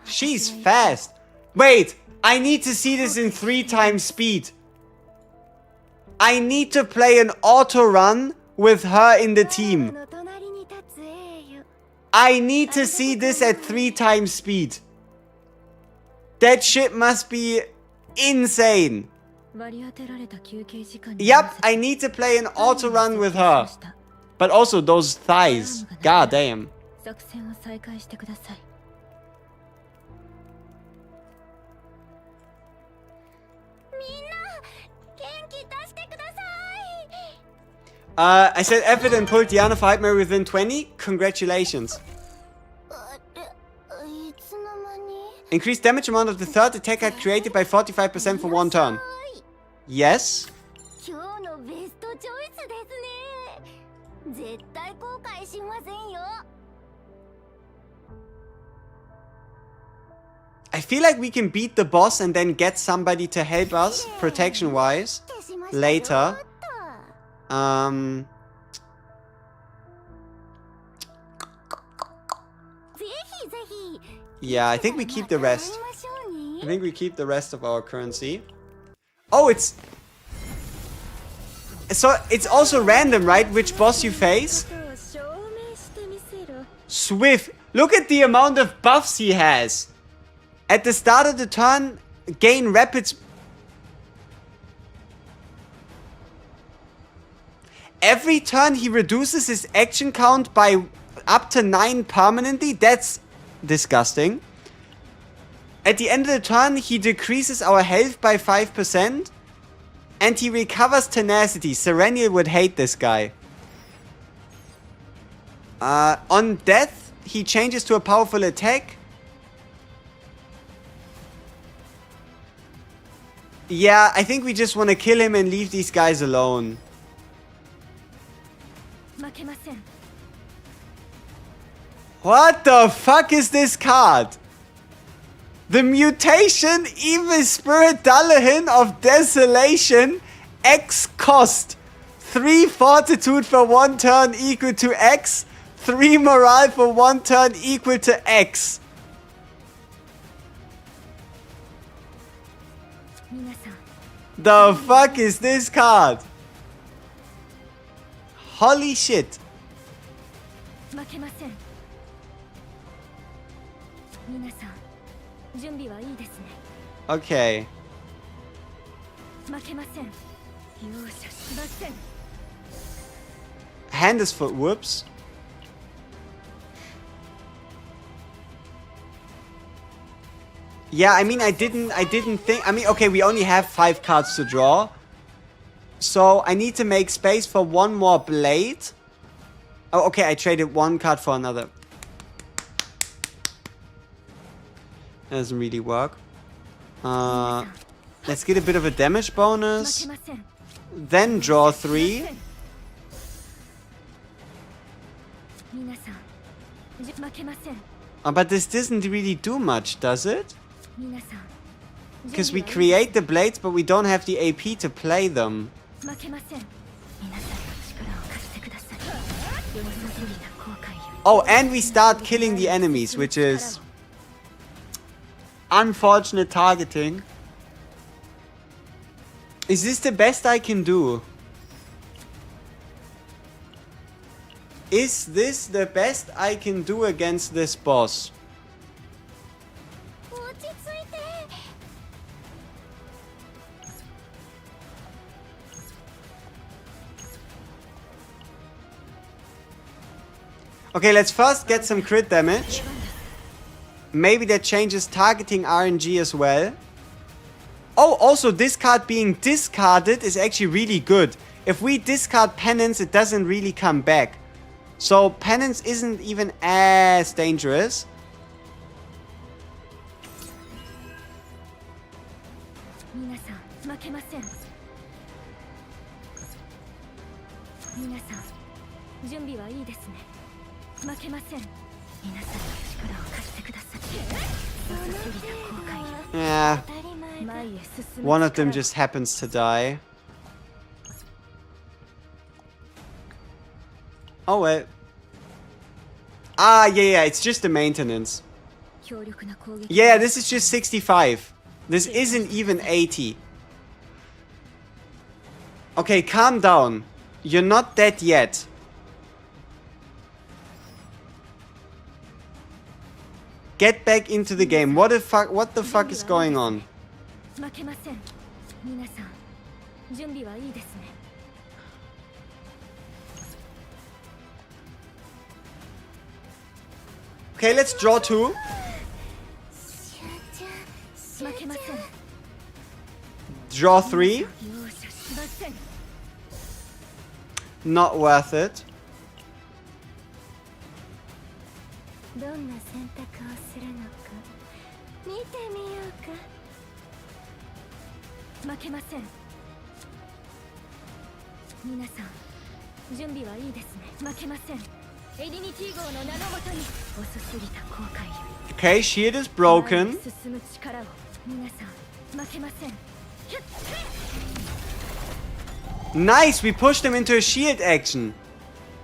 She's fast. Wait, I need to see this in 3 times speed. I need to play an auto run with her in the team. I need to see this at 3 times speed. That shit must be insane. Yep, I need to play an auto run with her. But also those thighs. God damn. I said effort and pulled Diana for HEIDEMARIE within 20. Congratulations. Increase damage amount of the third attack card created by 45% for 1 turn. Yes. I feel like we can beat the boss and then get somebody to help us protection-wise later. Yeah, I think we keep the rest. I think we keep the rest of our currency. Oh, it's also random, right? Which boss you face? Swift. Look at the amount of buffs he has. At the start of the turn, gain rapid... Every turn he reduces his action count by up to 9 permanently. That's disgusting. At the end of the turn, he decreases our health by 5%. And he recovers tenacity. Serenial would hate this guy. On death, he changes to a powerful attack. Yeah, I think we just want to kill him and leave these guys alone. 負けません What the fuck is this card? The mutation Evil Spirit Dullahan of Desolation X cost. 3 fortitude for 1 turn equal to X. 3 morale for 1 turn equal to X. 皆さん The fuck is this card? Holy shit. 負けません皆さん準備はいいですね Okay. 負けません容赦しません Hand is foot. Whoops. Yeah, I mean, I didn't think... I mean, okay, we only have 5 cards to draw. So, I need to make space for 1 more blade. Oh, okay, I traded 1 card for another. That doesn't really work. Let's get a bit of a damage 負け bonus. ません Then draw 3. 皆さん負けません But this doesn't really do much, does it? 皆さん Because we create the blades, but we don't have the AP to play them. 負けません皆さんの力を貸してください遅すぎた後悔よ Oh, and we start killing the enemies, which is unfortunate targeting. Is this the best I can do? Is this the best I can do against this boss? 落ち着いて Okay, let's first get some crit damage. Maybe that changes targeting RNG as well. Oh, also this card being discarded is actually really good. If we discard Penance, it doesn't really come back. So Penance isn't even as dangerous. 皆さん負けません皆さん準備はいいですね負けません皆さんの力を貸してください遅すぎた後悔よ Yeah, 前へ進む one of them 力 just happens to die. Oh wait. Ah, yeah, it's just the maintenance. 強力な攻撃 Yeah, this is just 65. This isn't even 80. Okay, calm down. You're not dead yet. Get back into the game. What the fuck is going on? 負けません皆さん準備はいいですね Okay, let's draw 2. 負けません Draw 3. 容赦しません Not worth it. どんな選択をするのか見てみようか負けません皆さん準備はいいですね負けませんエディニティ号の名のもとに遅すぎた後悔よ Okay, shield is broken. 前へ進む力を皆さん負けません Nice, we pushed him into a shield action.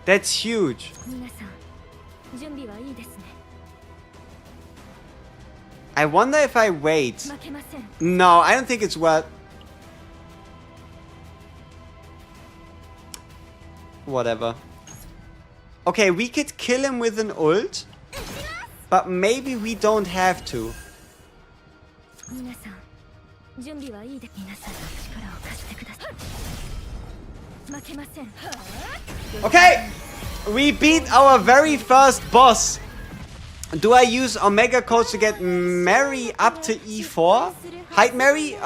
That's huge. 皆さん準備はいいですね I wonder if I wait. 負けません No, I don't think it's worth... Whatever. Okay, we could kill him with an ult. But maybe we don't have to. 皆さん準備はいいで皆さんの力を貸してください負けません Okay, we beat our very first boss. Do I use Omega codes to get Mary up to E4? HEIDEMARIE?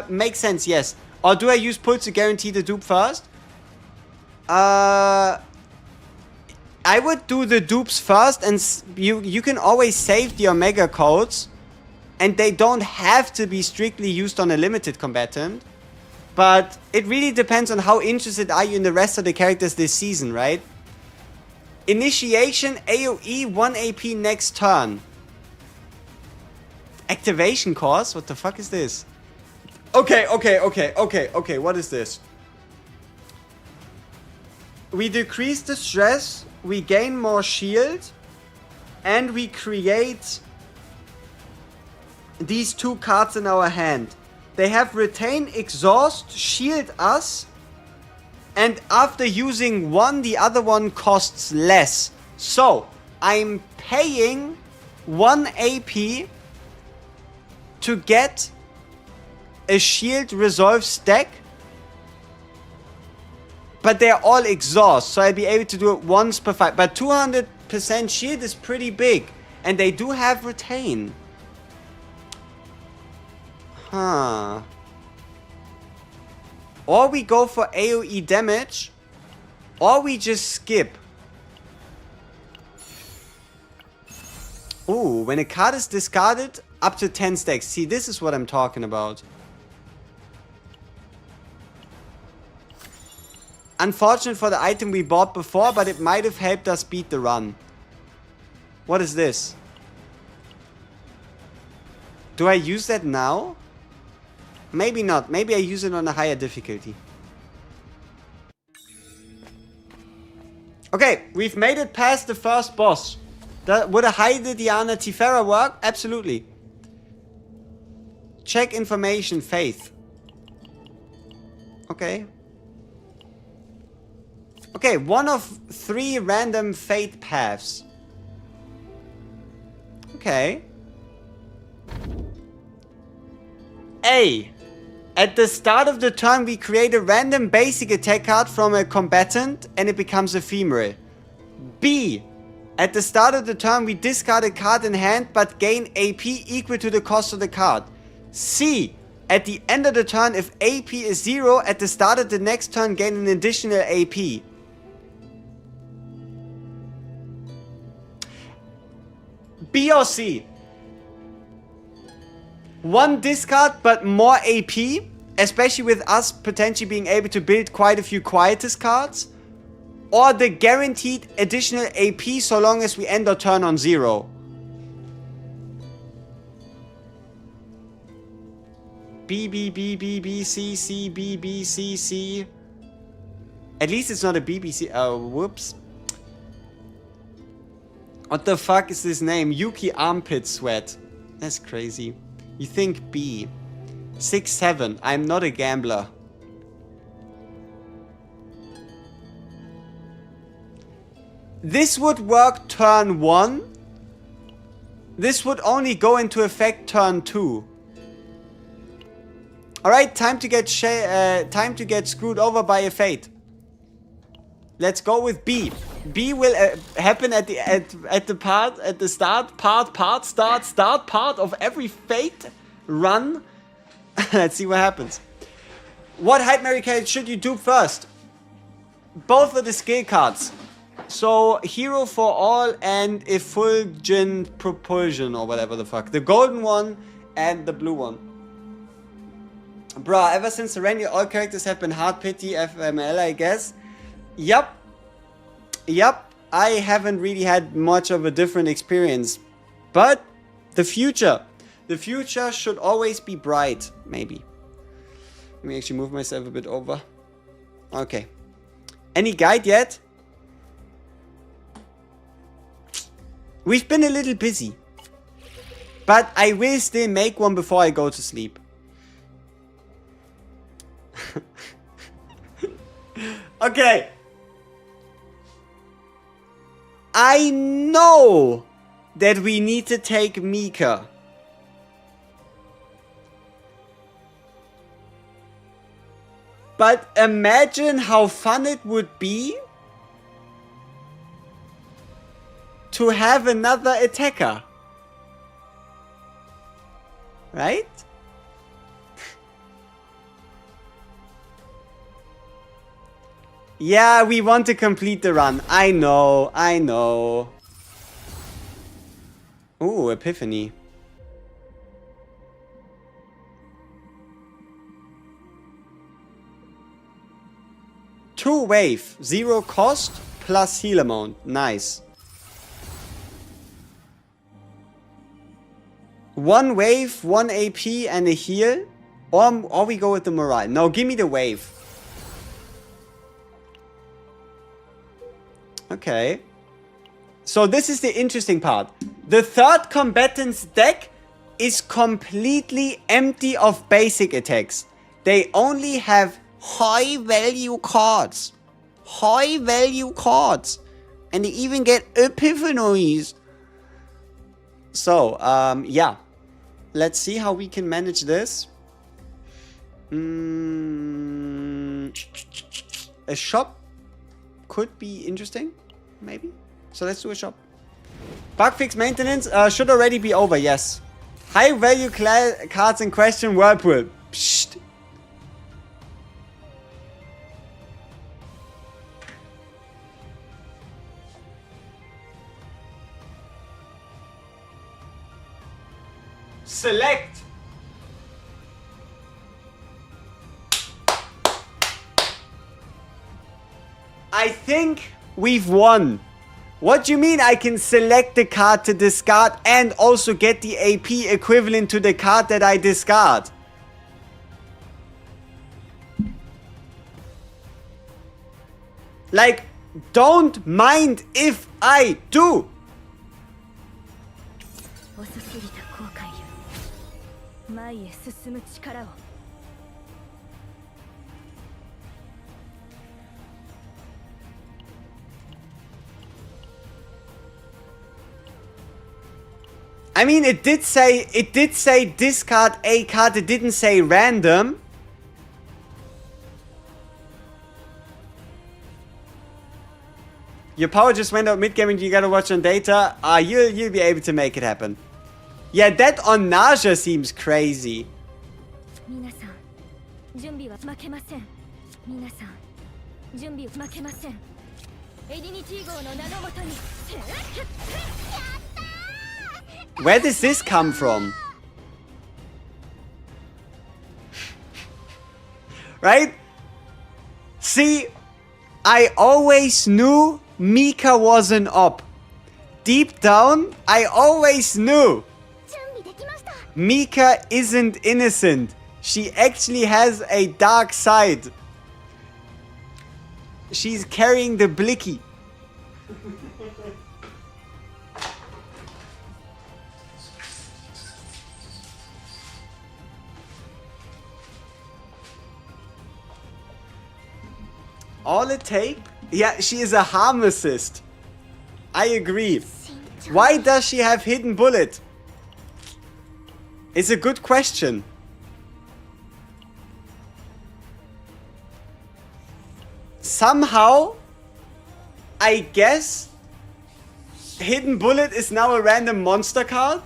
Makes sense, yes. Or do I use Pulse to guarantee the dupe first? I would do the dupes first, and you can always save the Omega codes. And they don't have to be strictly used on a limited combatant. But it really depends on how interested are you in the rest of the characters this season, right? Initiation, AoE, 1 AP next turn. Activation course? What the fuck is this? Okay, what is this? We decrease the stress, we gain more shield, and we create these 2 cards in our hand. They have Retain, Exhaust, Shield Us, and after using one, the other one costs less. So, I'm paying 1 AP to get a Shield Resolve stack, but they're all Exhaust, so I'll be able to do it once per fight. But 200% Shield is pretty big, and they do have Retain. Huh. Or we go for AoE damage, or we just skip. Ooh, when a card is discarded, up to 10 stacks. See, this is what I'm talking about. Unfortunate for the item we bought before, but it might have helped us beat the run. What is this? Do I use that now? Maybe not. Maybe I use it on a higher difficulty. Okay, we've made it past the first boss. Would a Heide Diana Tifera work? Absolutely. Check information, faith. Okay. Okay, 1 of 3 random fate paths. Okay. A. At the start of the turn, we create a random basic attack card from a combatant and it becomes ephemeral. B. At the start of the turn, we discard a card in hand but gain AP equal to the cost of the card. C. At the end of the turn, if AP is 0, at the start of the next turn, gain an additional AP. B or C? 1 discard, but more AP, especially with us potentially being able to build quite a few Quietus cards. Or the guaranteed additional AP so long as we end our turn on 0. B, B, B, B, B, C, C, B, B, C, C. At least it's not a BBC. Oh, whoops. What the fuck is this name? Yuki Armpit Sweat. That's crazy. You think B. 6, 7. I'm not a gambler. This would work turn 1. This would only go into effect turn 2. Alright, time to get screwed over by a fate. Let's go with B. B will happen at the start part of every fate run. Let's see what happens. What HEIDEMARIE character should you do first? Both of the skill cards. So Hero for All and Effulgent Propulsion or whatever the fuck. The golden one and the blue one. Bruh, ever since Serenia, all characters have been hard pity FML, I guess. Yup. I haven't really had much of a different experience. But the future should always be bright. Maybe. Let me actually move myself a bit over. Okay. Any guide yet? We've been a little busy. But I will still make one before I go to sleep. Okay. I know that we need to take Mika. But imagine how fun it would be to have another attacker. Right? Yeah, we want to complete the run. I know. Ooh, Epiphany. 2 wave, 0 cost, plus heal amount. Nice. 1 wave, 1 AP and a heal. Or we go with the morale. No, give me the wave. Okay. So this is the interesting part. The third combatant's deck is completely empty of basic attacks. They only have high value cards. High value cards. And they even get epiphanies. So, yeah. Let's see how we can manage this. A shop could be interesting. Maybe. So let's do a shop. Bug fix maintenance should already be over, yes. High value cards in question, Whirlpool. Psst. Select. I think we've won. What do you mean I can select the card to discard and also get the AP equivalent to the card that I discard? Like, don't mind if I do. I mean, it did say discard a card. It didn't say random. Your power just went out mid-game and you gotta watch on data. You'll be able to make it happen. Yeah, that on nausea seems crazy. Where does this come from? Right? See, I always knew Mika was an op. Deep down, I always knew. Mika isn't innocent. She actually has a dark side. She's carrying the blicky. All it takes? Yeah, she is a harm assist. I agree. Why does she have hidden bullet? It's a good question. Somehow, I guess, hidden bullet is now a random monster card.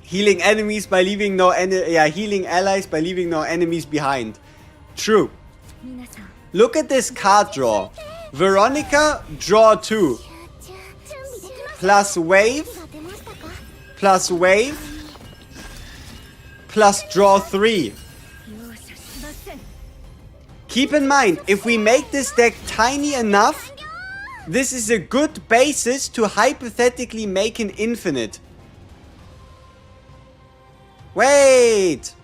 Healing enemies by leaving no healing allies by leaving no enemies behind. True. Look at this card draw. Veronica, draw 2. Plus wave. Plus wave. Plus draw 3. Keep in mind, if we make this deck tiny enough, this is a good basis to hypothetically make an infinite. Wait!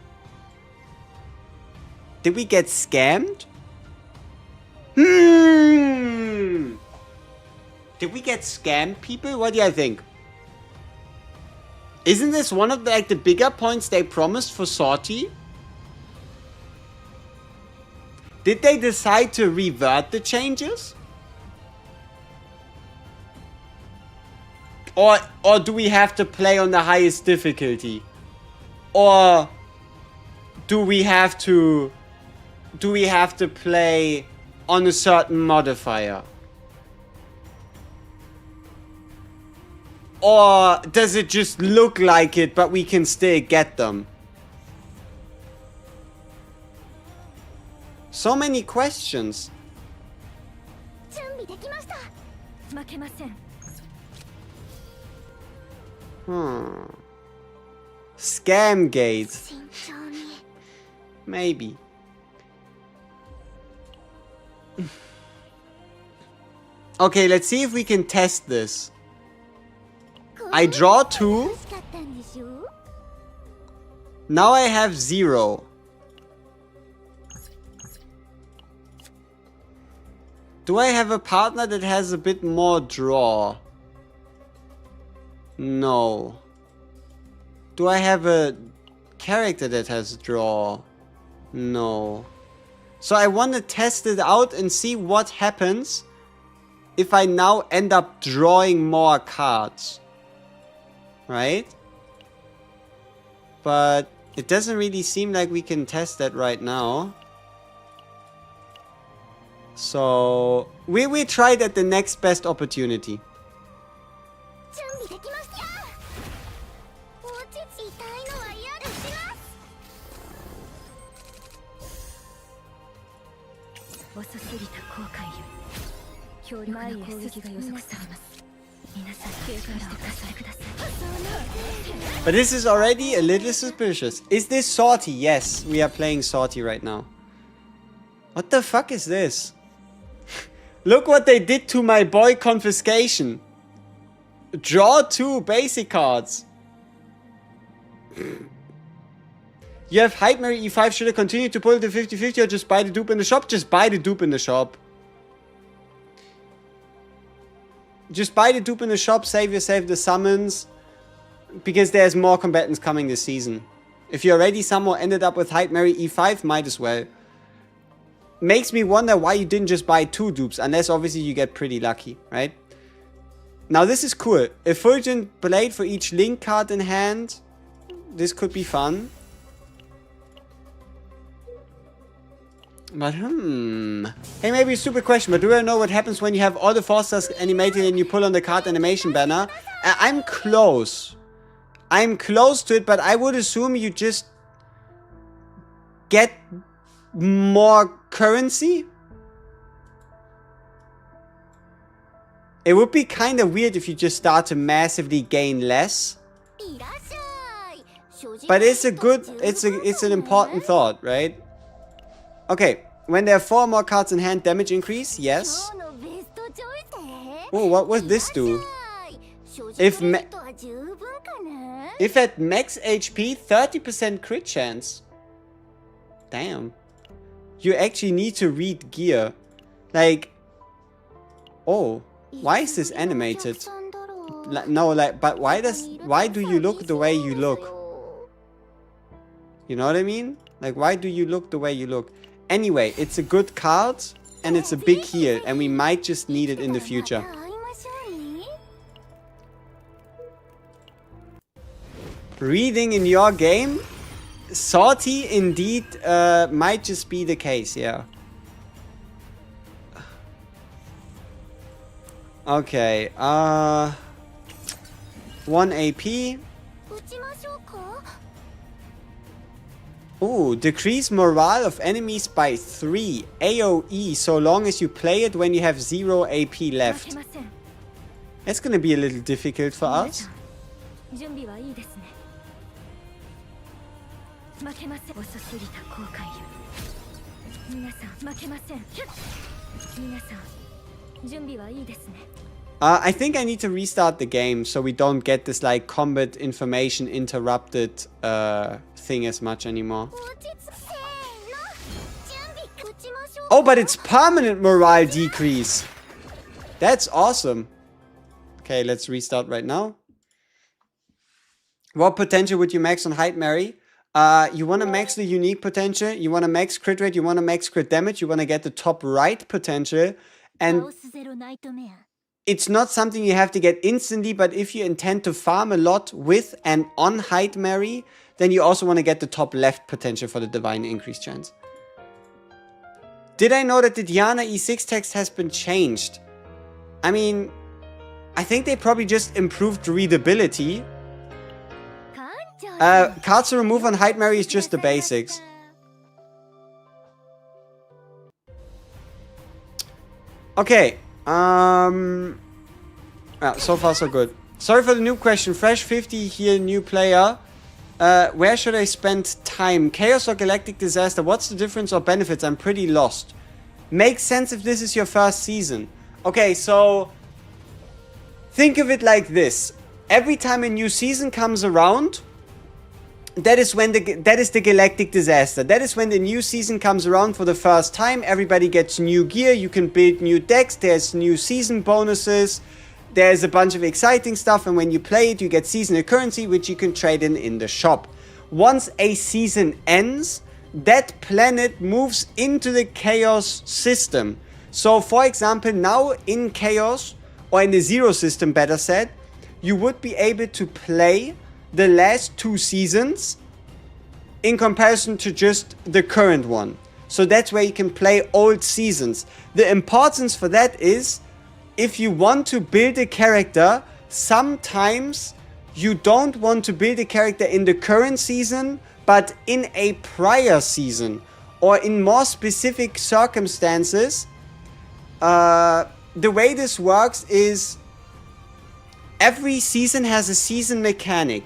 Did we get scammed? Did we get scammed, people? What do you think? Isn't this one of the bigger points they promised for Sortie? Did they decide to revert the changes? Or do we have to play on the highest difficulty? Or do we have to play on a certain modifier? Or does it just look like it, but we can still get them? So many questions. Scam gate. 慎重に Maybe. Okay, let's see if we can test this. I draw 2. 欲しかったんでしょ Now I have 0. Do I have a partner that has a bit more draw? No. Do I have a character that has draw? No. So I want to test it out and see what happens if I now end up drawing more cards. Right? But it doesn't really seem like we can test that right now. So we try it at the next best opportunity. 準備できました落ち着いたいのは嫌ですします遅すぎた後悔より強力な攻撃が予測されます皆さん警戒してください But this is already a little suspicious. Is this Sortie? Yes, we are playing Sortie right now. What the fuck is this? Look what they did to my boy Confiscation. Draw 2 basic cards. You have HEIDEMARIE E5. Should I continue to pull the 50-50 or just buy the dupe in the shop? Just buy the dupe in the shop. Just buy the dupe in the shop. Save yourself the summons. Because there's more combatants coming this season. If you already somehow ended up with HEIDEMARIE E5, might as well. Makes me wonder why you didn't just buy 2 dupes. Unless obviously you get pretty lucky, right? Now this is cool. Effulgent Blade for each Link card in hand. This could be fun. But hey, maybe a stupid question, but do I know what happens when you have all the 4-stars animated and you pull on the card animation banner? I'm close. I'm close to it, but I would assume you just get more currency. It would be kind of weird if you just start to massively gain less. But it's a good, it's an important thought, right? Okay, when there are 4 more cards in hand, damage increase, yes. Oh, what would this do? If at max HP, 30% crit chance. Damn. You actually need to read gear. Like, oh, why is this animated? No, like, but why do you look the way you look? You know what I mean? Like, why do you look the way you look? Anyway, it's a good card, and it's a big heal, and we might just need it in the future. Reading in your game? Sortie indeed might just be the case, yeah. Okay, 1 AP. Ooh, decrease morale of enemies by 3 AoE so long as you play it when you have 0 AP left. That's gonna be a little difficult for us. I think I need to restart the game so we don't get this like combat information interrupted thing as much anymore. Oh, but it's permanent morale decrease. That's awesome. Okay, let's restart right now. What potential would you max on HEIDEMARIE? You want to max the unique potential, you want to max crit rate, you want to max crit damage, you want to get the top right potential, and it's not something you have to get instantly, but if you intend to farm a lot with and on HEIDEMARIE, then you also want to get the top left potential for the divine increase chance. Did I know that the Diana E6 text has been changed? I mean, I think they probably just improved readability. Cards to remove on HEIDEMARIE is just the basics. Okay. Yeah, so far so good. Sorry for the new question. Fresh 50 here, new player. Where should I spend time? Chaos or Galactic Disaster? What's the difference or benefits? I'm pretty lost. Makes sense if this is your first season. Okay, so think of it like this. Every time a new season comes around, that is the Galactic Disaster. That is when the new season comes around for the first time. Everybody gets new gear. You can build new decks. There's new season bonuses. There's a bunch of exciting stuff. And when you play it, you get seasonal currency, which you can trade in the shop. Once a season ends, that planet moves into the Chaos system. So, for example, now in Chaos, or in the Zero system, better said, you would be able to play the last 2 seasons in comparison to just the current one. So that's where you can play old seasons. The importance for that is, if you want to build a character, sometimes you don't want to build a character in the current season, but in a prior season, or in more specific circumstances. The way this works is, every season has a season mechanic.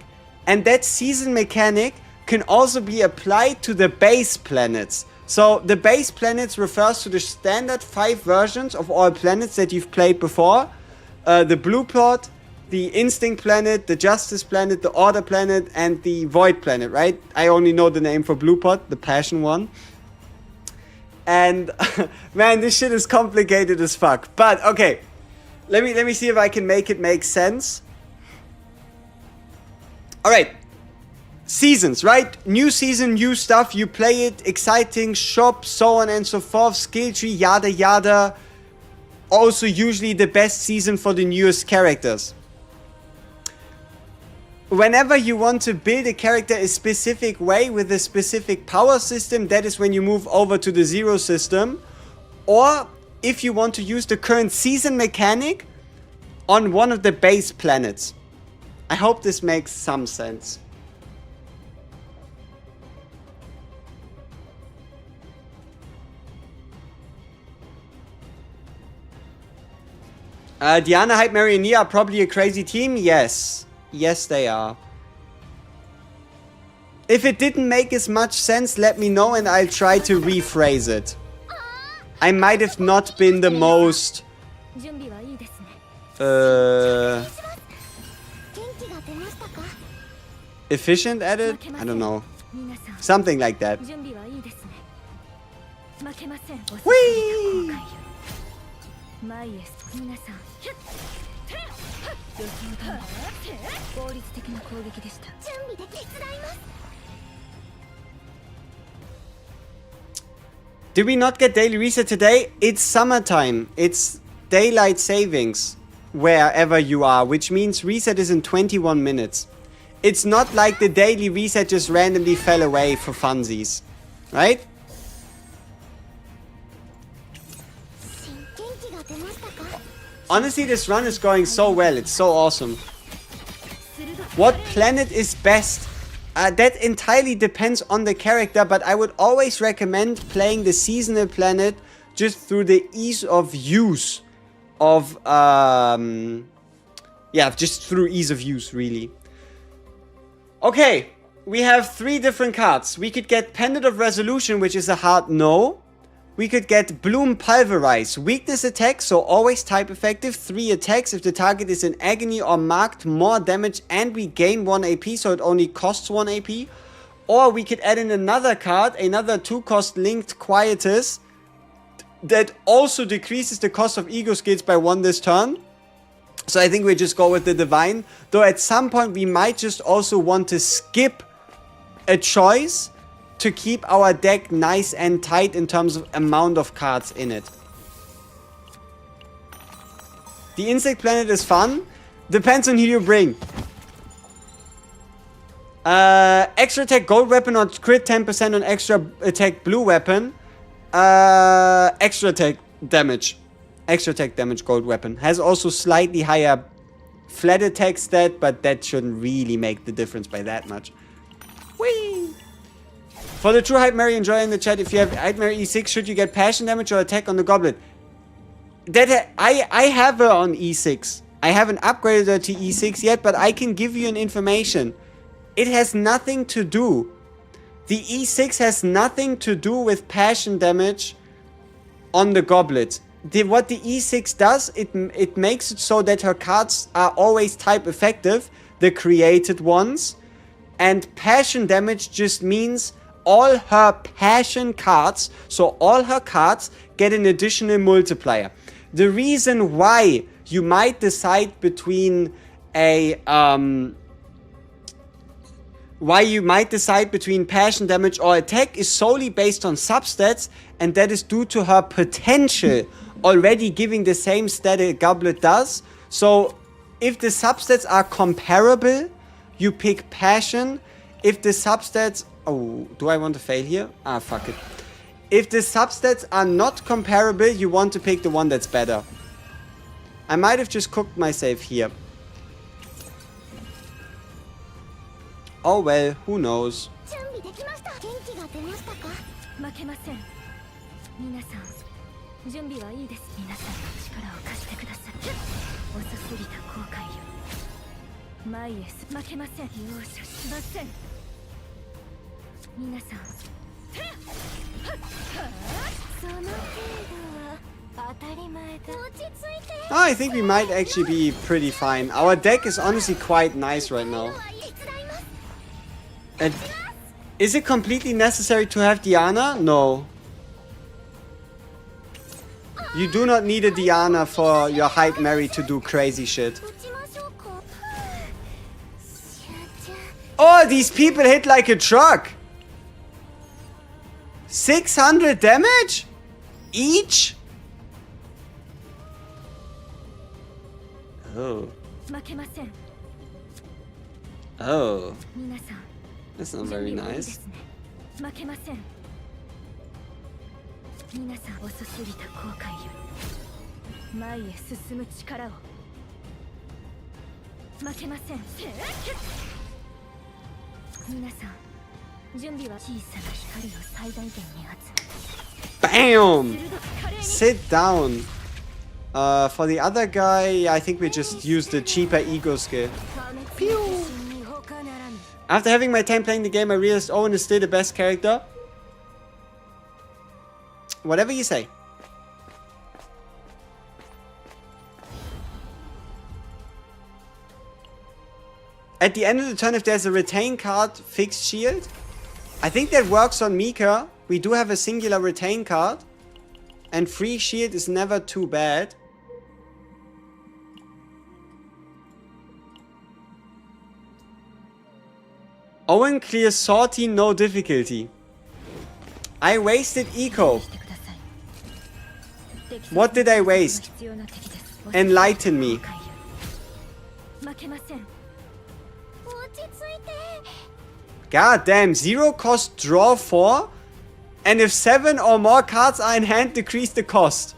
And that season mechanic can also be applied to the base planets. So the base planets refers to the standard 5 versions of all planets that you've played before. The Blue Plot, the Instinct Planet, the Justice Planet, the Order Planet, and the Void Planet, right? I only know the name for Blue Plot, the Passion one. And man, this shit is complicated as fuck. But okay, let me see if I can make it make sense. Alright, seasons, right? New season, new stuff, you play it, exciting, shop, so on and so forth, skill tree, yada yada. Also usually the best season for the newest characters. Whenever you want to build a character a specific way with a specific power system, that is when you move over to the Zero system. Or if you want to use the current season mechanic on one of the base planets. I hope this makes some sense. Diana, HEIDEMARIE, and Nia are probably a crazy team. Yes. Yes, they are. If it didn't make as much sense, let me know and I'll try to rephrase it. I might have not been the most... efficient at it? I don't know. Something like that. Whee! Did we not get daily reset today? It's summertime. It's daylight savings wherever you are, which means reset is in 21 minutes. It's not like the daily reset just randomly fell away for funsies, right? Honestly, this run is going so well. It's so awesome. What planet is best? That entirely depends on the character, but I would always recommend playing the seasonal planet just through the ease of use of, yeah, just through ease of use, really. Okay, we have 3 different cards. We could get Pendant of Resolution, which is a hard no. We could get Bloom Pulverize. Weakness attack, so always type effective. 3 attacks if the target is in agony or marked more damage and we gain 1 AP, so it only costs 1 AP. Or we could add in another card, another 2-cost linked Quietus that also decreases the cost of ego skills by 1 this turn. So I think we just go with the Divine. Though at some point we might just also want to skip a choice to keep our deck nice and tight in terms of amount of cards in it. The Insect Planet is fun. Depends on who you bring. Extra attack gold weapon or crit 10% on extra attack blue weapon. Extra attack damage. Extra attack damage gold weapon. Has also slightly higher flat attack stat, but that shouldn't really make the difference by that much. Whee! For the true HEIDEMARIE enjoyer in the chat, if you have HEIDEMARIE E6, should you get passion damage or attack on the goblet? That I have her on E6. I haven't upgraded her to E6 yet, but I can give you an information. It has nothing to do. The E6 has nothing to do with passion damage on the goblet. What the E6 does, it makes it so that her cards are always type effective, the created ones. And passion damage just means all her passion cards, so all her cards get an additional multiplier. The reason why you might decide between passion damage or attack is solely based on substats, and that is due to her potential already giving the same stat a goblet does. So if the substats are comparable, you pick passion. If the substats... Oh, do I want to fail here? Ah, fuck it. If the substats are not comparable, you want to pick the one that's better. I might have just cooked my save here. Oh well, who knows? Oh, I think we might actually be pretty fine. Our deck is honestly quite nice right now. And is it completely necessary to have Diana? No. You do not need a Diana for your HEIDEMARIE to do crazy shit. Oh, these people hit like a truck. 600 damage? Each? Oh. Oh. That's not very nice. Bam! Sit down. For the other guy, I think we just used the cheaper ego skill. Pew! After having my time playing the game, I realized Owen is still the best character. Whatever you say. At the end of the turn, if there's a retain card, fixed shield. I think that works on Mika. We do have a singular retain card. And free shield is never too bad. Owen clears Sortie, no difficulty. I wasted eco. What did I waste? Enlighten me. God damn, 0 cost draw 4? And if 7 or more cards are in hand, decrease the cost.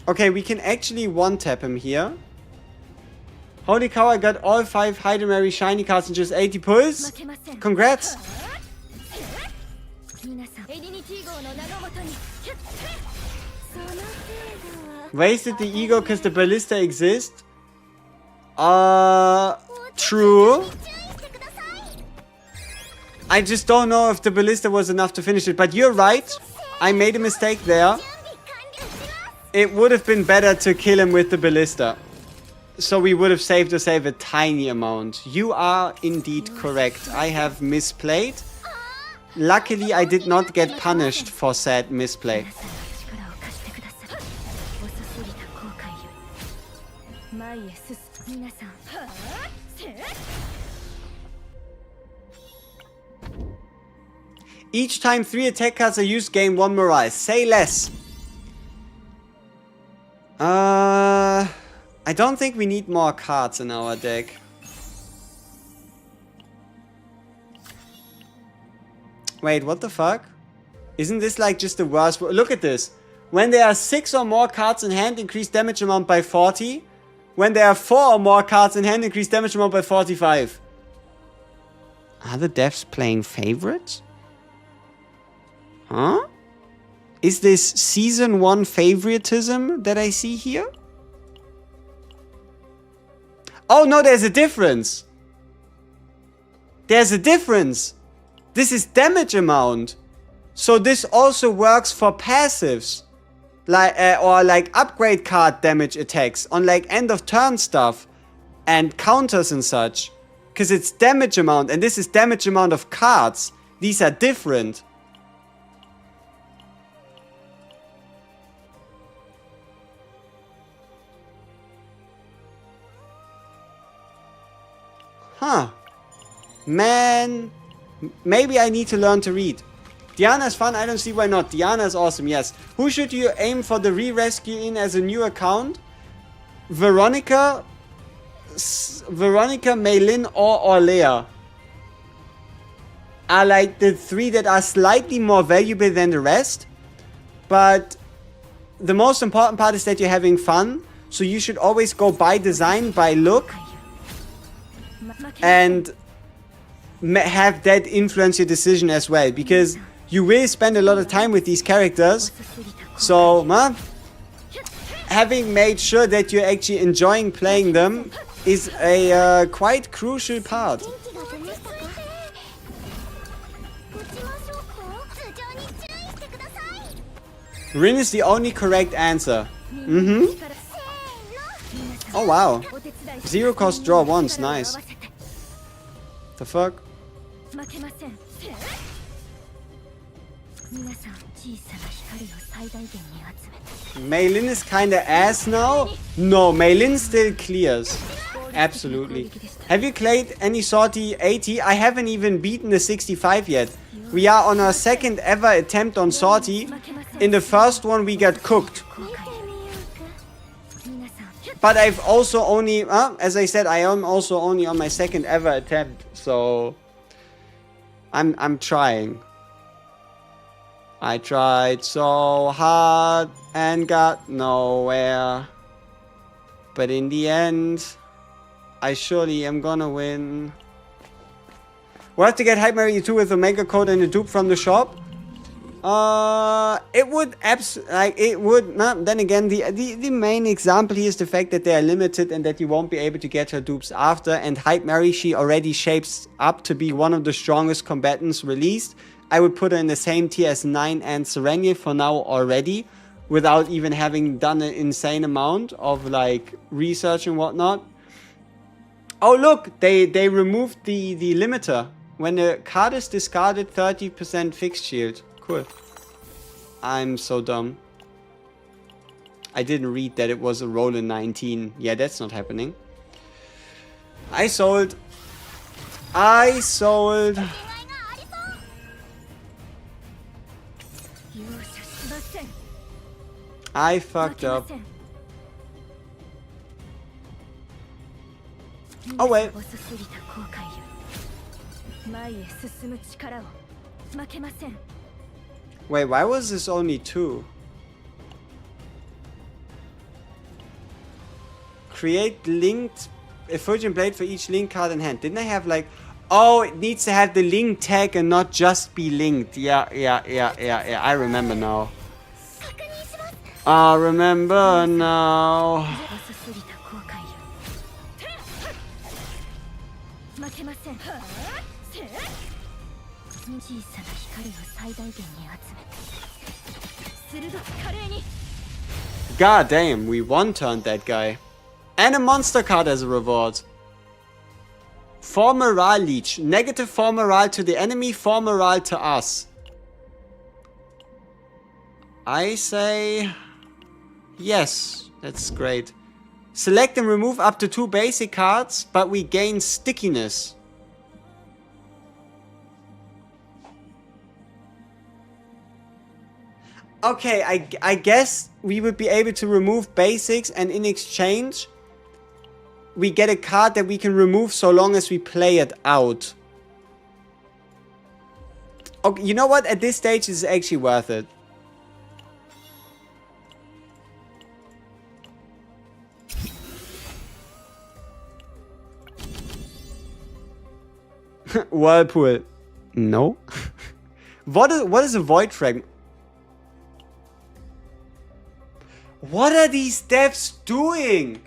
Okay, we can actually one-tap him here. Holy cow, I got all 5 HEIDEMARIE shiny cards in just 80 pulls. Congrats. Wasted the ego because the ballista exists. True. I just don't know if the ballista was enough to finish it. But you're right. I made a mistake there. It would have been better to kill him with the ballista. So we would have saved us a tiny amount. You are indeed correct. I have misplayed. Luckily, I did not get punished for said misplay. Each time 3 attack cards are used, gain 1 morale. Say less. I don't think we need more cards in our deck. Wait, what the fuck? Isn't this like just the worst? Look at this. When there are 6 or more cards in hand, increase damage amount by 40. When there are 4 or more cards in hand, increase damage amount by 45. Are the devs playing favorites? Huh? Is this Season 1 favoritism that I see here? Oh no, there's a difference. There's a difference. This is damage amount. So this also works for passives. Like or like upgrade card damage attacks on like end of turn stuff and counters and such. Because it's damage amount and this is damage amount of cards. These are different. Huh. Man. Maybe I need to learn to read. Diana's fun, I don't see why not. Diana's awesome, yes. Who should you aim for the re-rescue in as a new account? Veronica, Meilin, or Orlea are like the 3 that are slightly more valuable than the rest. But the most important part is that you're having fun. So you should always go by design, by look. And have that influence your decision as well. Because you will spend a lot of time with these characters. So, having made sure that you're actually enjoying playing them is a quite crucial part. Rin is the only correct answer. Oh wow. 0 cost draw once, nice. The fuck? Meilin is kinda ass now? No, Meilin still clears. Absolutely. Have you played any Sortie 80? I haven't even beaten the 65 yet. We are on our 2nd ever attempt on Sortie. In the first one we got cooked. But I've also only, as I said, I am also only on my 2nd ever attempt. So I'm trying. I tried so hard and got nowhere. But in the end, I surely am gonna win. We'll have to get HEIDEMARIE 2 with a mega code and a dupe from the shop. It would then again, the main example here is the fact that they are limited and that you won't be able to get her dupes after. And HEIDEMARIE, she already shapes up to be one of the strongest combatants released. I would put her in the same tier as 9 and Serenia for now already, without even having done an insane amount of like research and whatnot. Oh look, they removed the limiter. When a card is discarded, 30% fixed shield. Cool. I'm so dumb. I didn't read that it was a roll in 19. Yeah, that's not happening. I sold. I fucked up. Oh wait. Wait, why was this only 2? Create linked Effulgent Blade for each link card in hand. Didn't I have like... Oh, it needs to have the link tag and not just be linked. Yeah. I remember now. I remember now. God damn, we one-turned that guy. And a monster card as a reward. 4 morale leech. Negative 4 morale to the enemy, 4 morale to us. I say... yes, that's great. Select and remove up to 2 basic cards, but we gain stickiness. Okay, I guess we would be able to remove basics, and in exchange we get a card that we can remove so long as we play it out. Okay, you know what? At this stage it's actually worth it. Whirlpool. No. What is a void fragment? What are these devs doing?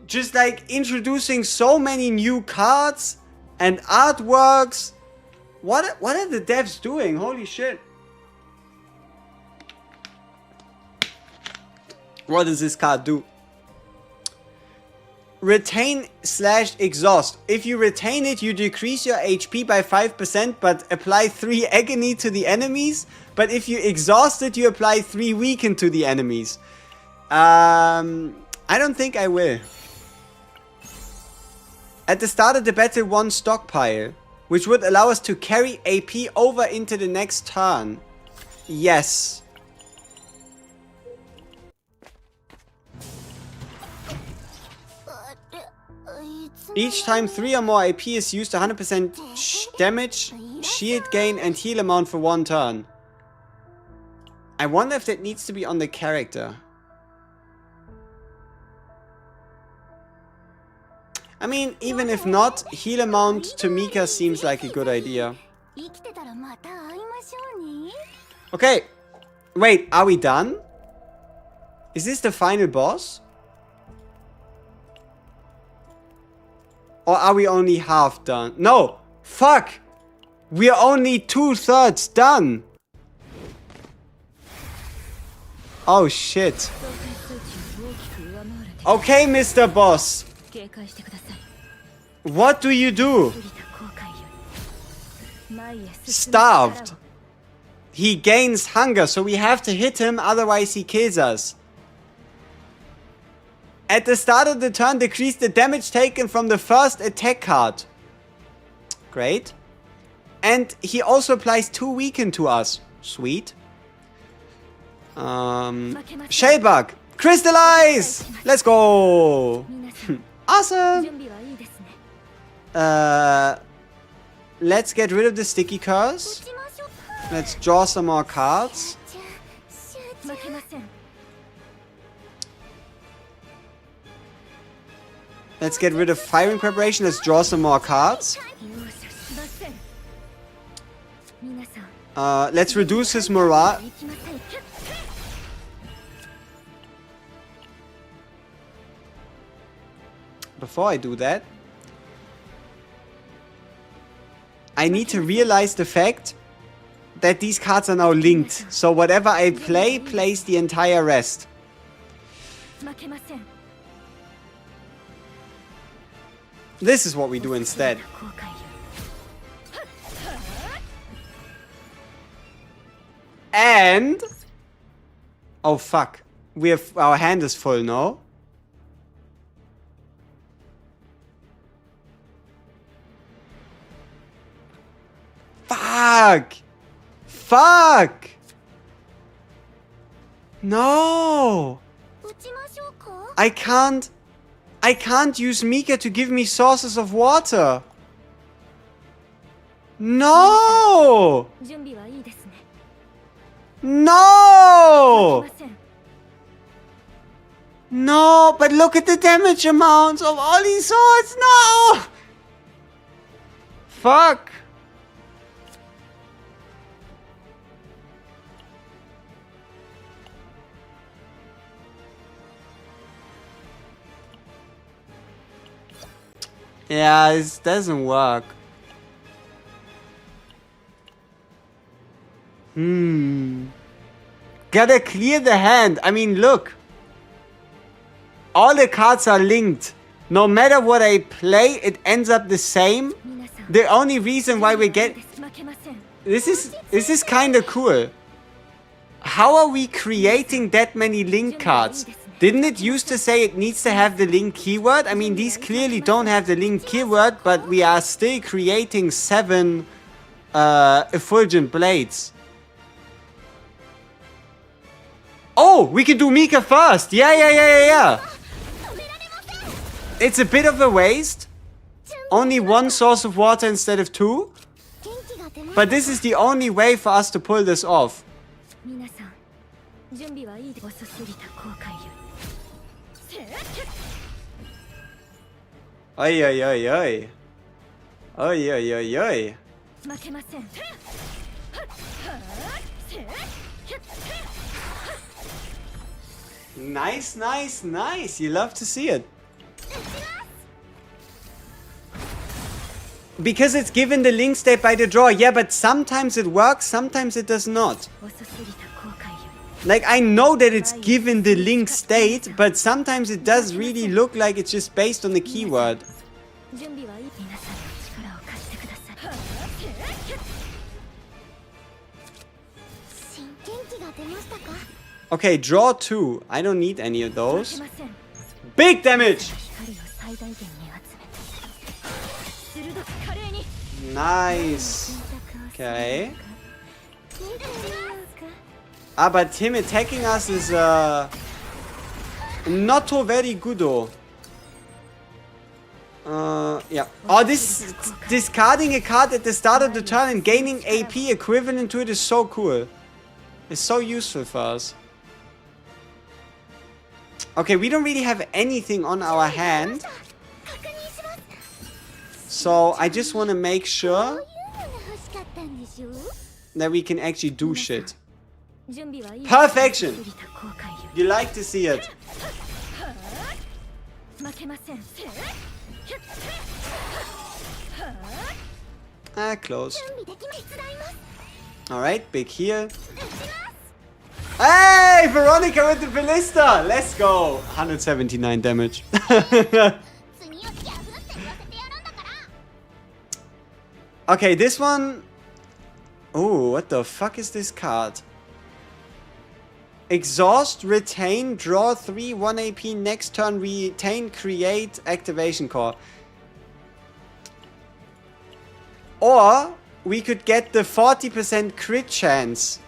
Just like introducing so many new cards and artworks. What are the devs doing? Holy shit. What does this card do? Retain/exhaust. If you retain it, you decrease your HP by 5%, but apply 3 agony to the enemies. But if you exhaust it, you apply 3 weaken to the enemies. I don't think I will. At the start of the battle, 1 stockpile, which would allow us to carry AP over into the next turn. Yes. Each time 3 or more AP is used, 100% damage, shield gain, and heal amount for 1 turn. I wonder if that needs to be on the character. I mean, even if not, heal amount to Mika seems like a good idea. Okay. Wait, are we done? Is this the final boss? Or are we only half done? No! Fuck! We are only 2/3 done! Oh shit. Okay, Mr. Boss. What do you do? Starved. He gains hunger, so we have to hit him, otherwise he kills us. At the start of the turn, decrease the damage taken from the first attack card. Great. And he also applies 2 weaken to us. Sweet. Shellbug. Crystallize! Let's go! Awesome! Let's get rid of the sticky curse. Let's draw some more cards. Let's get rid of firing preparation. Let's draw some more cards. Let's reduce his morale. Before I do that, I need to realize the fact that these cards are now linked. So whatever I play, plays the entire rest. This is what we do instead. And... oh fuck. We have... our hand is full, no? Fuck! Fuck! No! I can't use Mika to give me sources of water. No! No! No, but look at the damage amounts of all these swords. No! Fuck. Yeah, this doesn't work. Gotta clear the hand. I mean, look. All the cards are linked. No matter what I play, it ends up the same. The only reason why we get... This is kinda cool. How are we creating that many link cards? Didn't it used to say it needs to have the link keyword? I mean, these clearly don't have the link keyword, but we are still creating 7 effulgent blades. Oh, we can do Mika first. Yeah. It's a bit of a waste. Only 1 source of water instead of 2. But this is the only way for us to pull this off. Oi. Oi, oi, oi, oi. 負けません。 Nice, nice, nice. You love to see it. Because it's given the link state by the draw. Yeah, but sometimes it works, sometimes it does not. Like, I know that it's given the link state, but sometimes it does really look like it's just based on the keyword. Okay, draw 2. I don't need any of those. Big damage! Nice. Okay. Ah, but him attacking us is not so very good though. Yeah. Oh, this discarding a card at the start of the turn and gaining AP equivalent to it is so cool. It's so useful for us. Okay, we don't really have anything on our hand. So I just want to make sure that we can actually do shit. Perfection! You like to see it. Ah, close. Alright, big heal. Hey, Veronica with the ballista! Let's go! 179 damage. Okay, this one... Oh, what the fuck is this card? Exhaust, retain, draw 3, 1 AP, next turn retain, create, activation core. Or, we could get the 40% crit chance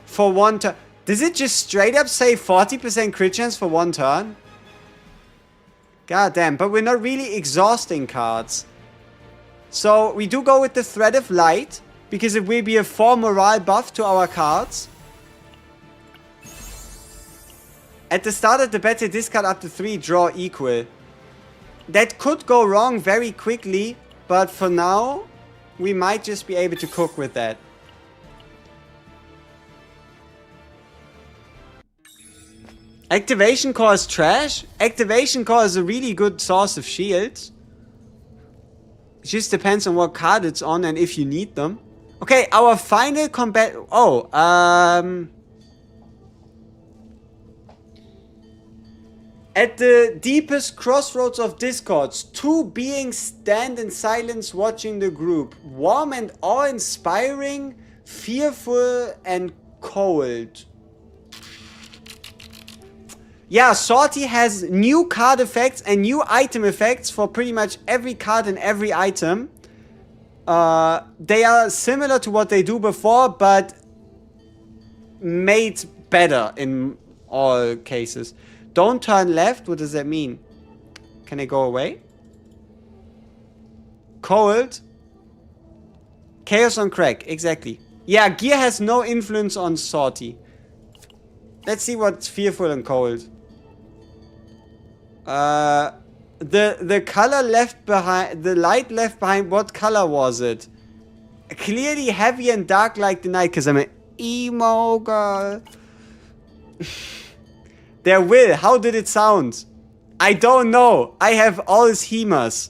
for one turn. Does it just straight up say 40% crit chance for one turn? God damn, but we're not really exhausting cards. So, we do go with the Thread of Light, because it will be a 4 morale buff to our cards. At the start of the battle, discard up to 3, draw equal. That could go wrong very quickly, but for now, we might just be able to cook with that. Activation core is trash. Activation core is a really good source of shields. It just depends on what card it's on and if you need them. Okay, our final combat... Oh, At the deepest crossroads of discords, 2 beings stand in silence watching the group. Warm and awe-inspiring, fearful and cold. Yeah, Sortie has new card effects and new item effects for pretty much every card and every item. They are similar to what they do before, but made better in all cases. Don't turn left. What does that mean? Can I go away? Cold. Chaos on crack. Exactly. Yeah, gear has no influence on Sortie. Let's see what's fearful and cold. The color left behind, the light left behind, what color was it? Clearly heavy and dark like the night, because I'm an emo girl. There will. How did it sound? I don't know. I have all schemas.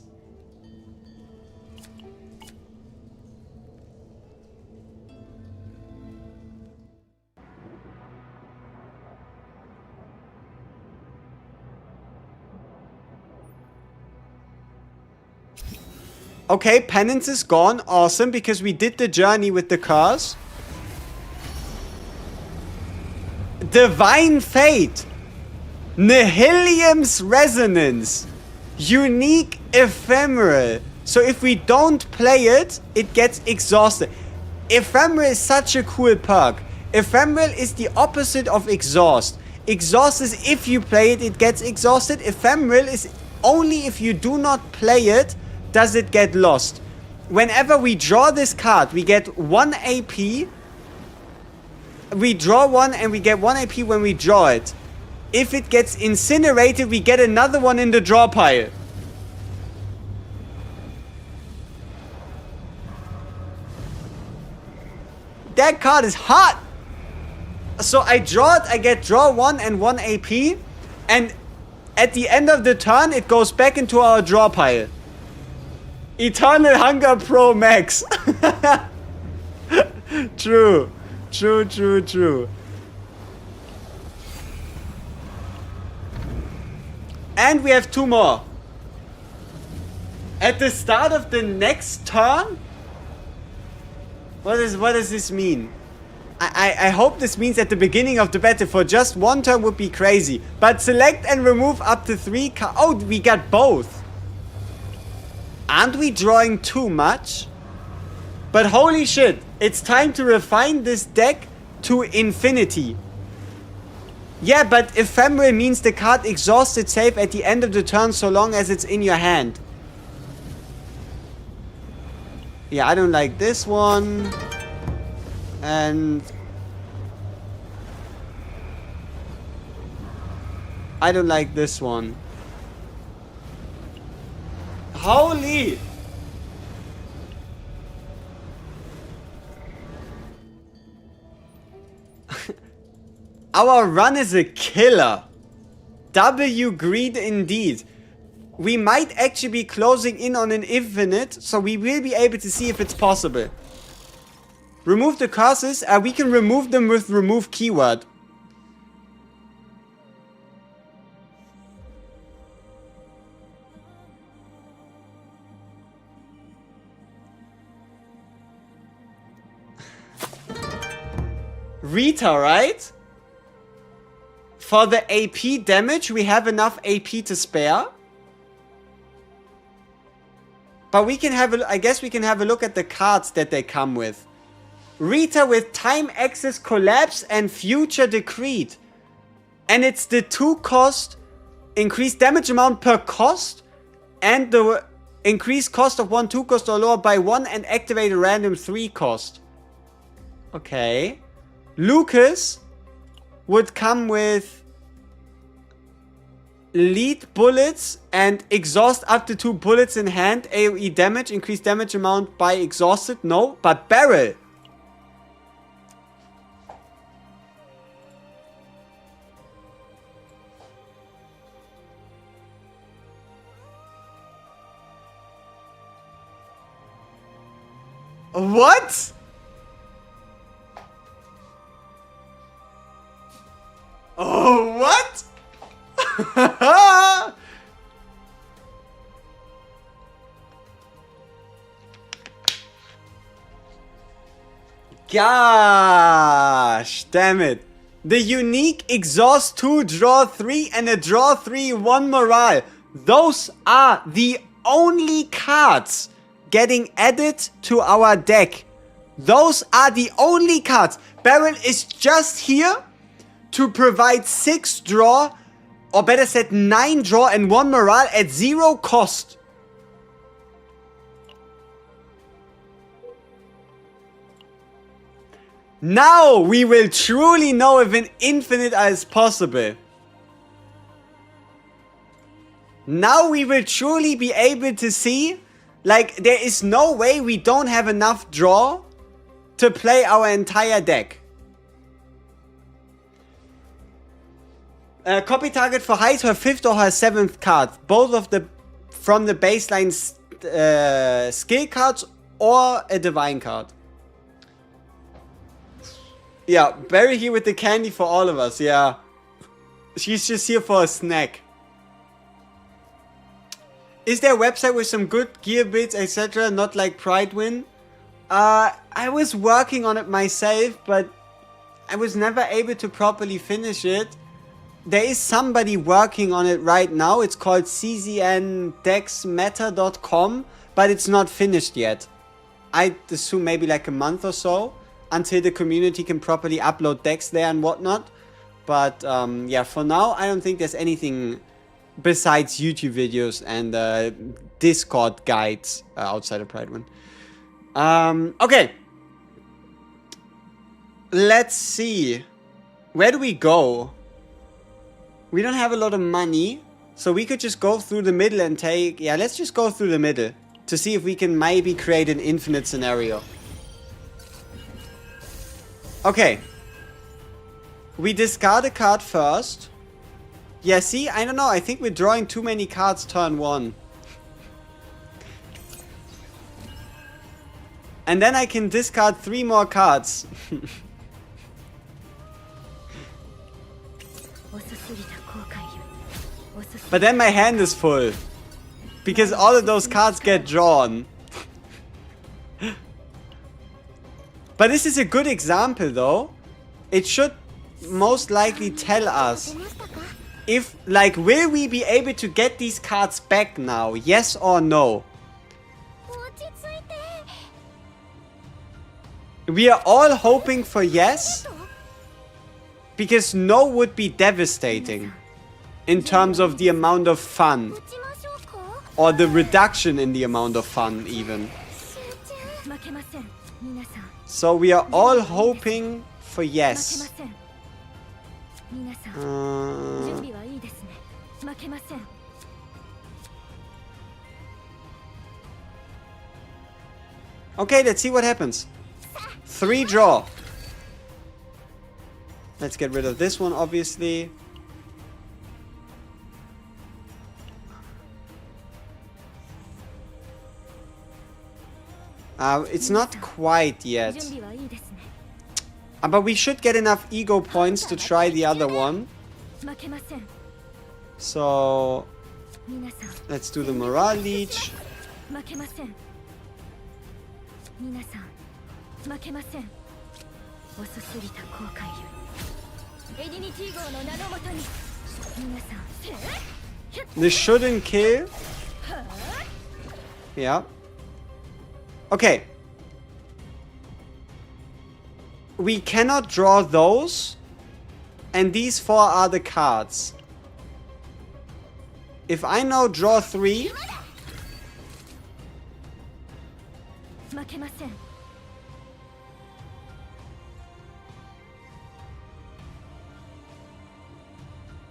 Okay, penance is gone. Awesome, because we did the journey with the curse. Divine Fate. Nihilium's Resonance. Unique Ephemeral. So if we don't play it, it gets exhausted. Ephemeral is such a cool perk. Ephemeral is the opposite of exhaust. Exhaust is if you play it, it gets exhausted. Ephemeral is only if you do not play it, does it get lost. Whenever we draw this card, we get 1 AP. We draw 1 and we get 1 AP when we draw it. If it gets incinerated, we get another one in the draw pile. That card is hot! So I draw it, I get draw 1 and 1 AP, and at the end of the turn, it goes back into our draw pile. Eternal Hunger Pro Max. True. True, true, true. And we have 2 more. At the start of the next turn? What does this mean? I hope this means at the beginning of the battle. For just 1 turn would be crazy. But select and remove up to 3 cards. Oh, we got both. Aren't we drawing too much? But holy shit, it's time to refine this deck to infinity. Yeah, but ephemeral means the card exhausts itself at the end of the turn so long as it's in your hand. Yeah, I don't like this one. And I don't like this one. Holy! Our run is a killer. W greed indeed. We might actually be closing in on an infinite, so we will be able to see if it's possible. Remove the curses. We can remove them with remove keyword. Rita, right? For the AP damage, we have enough AP to spare. But we can have a, I guess we can have a look at the cards that they come with. Rita with Time Axis Collapse and Future Decreed. And it's the 2 cost, increased damage amount per cost, and the increased cost of 1 2 cost or lower by 1 and activate a random 3 cost. Okay. Lucas would come with lead bullets and exhaust up to 2 bullets in hand. AoE damage, increased damage amount by exhausted. No, but barrel. What? Oh, what? Gosh, damn it. The unique exhaust 2, draw 3, and a draw 3, 1 morale. Those are the only cards getting added to our deck. Those are the only cards. Barrel is just here to provide 6 draw, or better said 9 draw and 1 morale at 0 cost. Now we will truly know if an infinite is possible. Now we will truly be able to see, like, there is no way we don't have enough draw to play our entire deck. Copy target for Heid, her 5th or her 7th card. Both of the from the baseline skill cards or a divine card. Yeah, Barry here with the candy for all of us, yeah. She's just here for a snack. Is there a website with some good gear bits, etc., not like Pridewin? I was working on it myself, but I was never able to properly finish it. There is somebody working on it right now. It's called CZN-dexmeta.com, but it's not finished yet. I'd assume maybe like a month or so until the community can properly upload decks there and whatnot. But yeah, for now, I don't think there's anything besides YouTube videos and Discord guides outside of Pridewin. Okay. Let's see. Where do we go? We don't have a lot of money, so we could just go through the middle and take... Yeah, let's just go through the middle to see if we can maybe create an infinite scenario. Okay. We discard a card first. Yeah, see? I don't know. I think we're drawing too many cards turn 1. And then I can discard 3 more cards. But then my hand is full. Because all of those cards get drawn. But this is a good example though. It should most likely tell us if, like, will we be able to get these cards back now? Yes or no? We are all hoping for yes. Because no would be devastating. In terms of the amount of fun. Or the reduction in the amount of fun even. So we are all hoping for yes. Okay, let's see what happens. 3 draw. Let's get rid of this one, obviously. It's not quite yet. But we should get enough ego points to try the other one. So let's do the morale leech. This shouldn't kill. Yeah. Okay. We cannot draw those. And these 4 are the cards. If I now draw 3.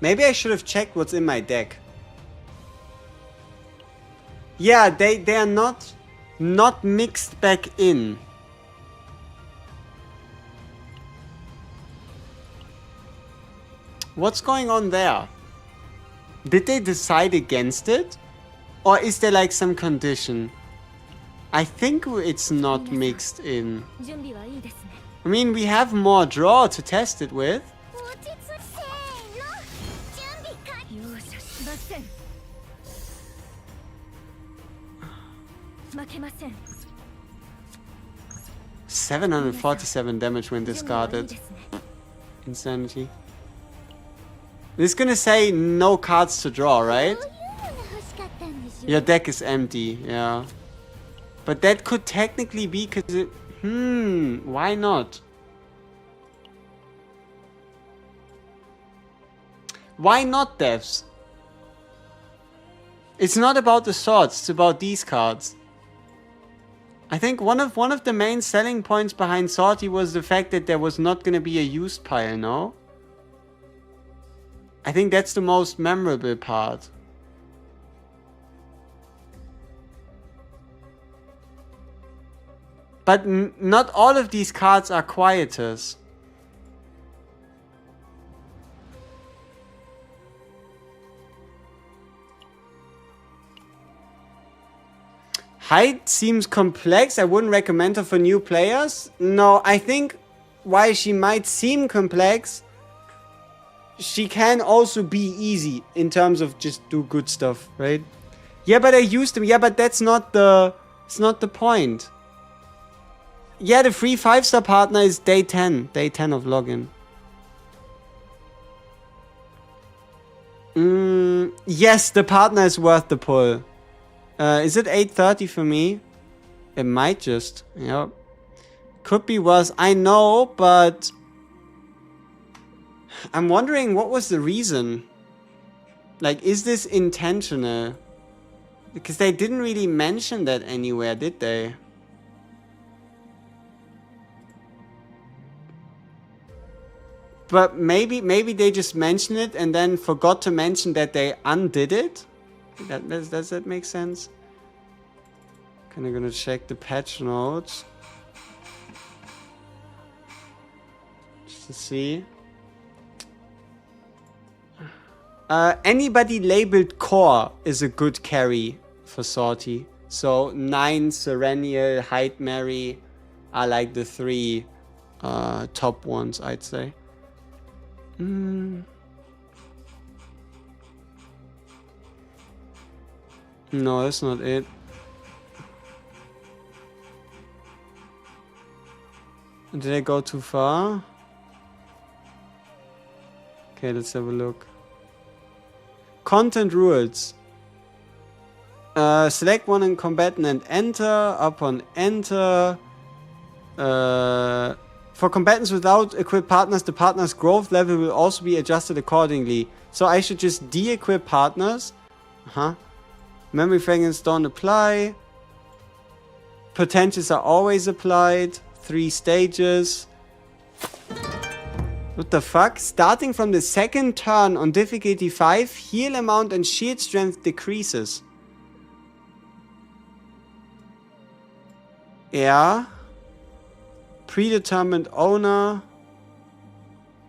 Maybe I should have checked what's in my deck. Yeah, they are not mixed back in. What's going on there? Did they decide against it? Or is there like some condition? I think it's not mixed in. I mean, we have more draw to test it with. $747 damage when discarded. Insanity. It's gonna say no cards to draw, right? Your deck is empty, yeah. But that could technically be because it... why not? Why not, devs? It's not about the swords, it's about these cards. I think one of the main selling points behind Sortie was the fact that there was not gonna be a used pile, no? I think that's the most memorable part. But not all of these cards are quieters. Hyde seems complex. I wouldn't recommend her for new players. No, I think while she might seem complex, she can also be easy in terms of just do good stuff, right? Yeah, but I used them. Yeah, but that's not the... It's not the point. Yeah, the free 5-star partner is day 10. Day 10 of login. Yes, the partner is worth the pull. Is it 8:30 for me? It might just. Yep. Could be worse. I know, but... I'm wondering what was the reason? Like, is this intentional? Because they didn't really mention that anywhere, did they? But maybe they just mentioned it and then forgot to mention that they undid it? Does that make sense? Kinda gonna check the patch notes. Let's see. Anybody labeled core is a good carry for Sortie. So 9, Serenial, HEIDEMARIE are like the 3 top ones, I'd say. No, that's not it. Did I go too far? Okay, let's have a look. Content rules. Select one combatant and enter. Upon enter. For combatants without equipped partners, the partner's growth level will also be adjusted accordingly. So I should just de-equip partners. Memory fragments don't apply. Potentials are always applied. 3 stages. What the fuck? Starting from the second turn on difficulty 5, heal amount and shield strength decreases. Yeah. Predetermined owner.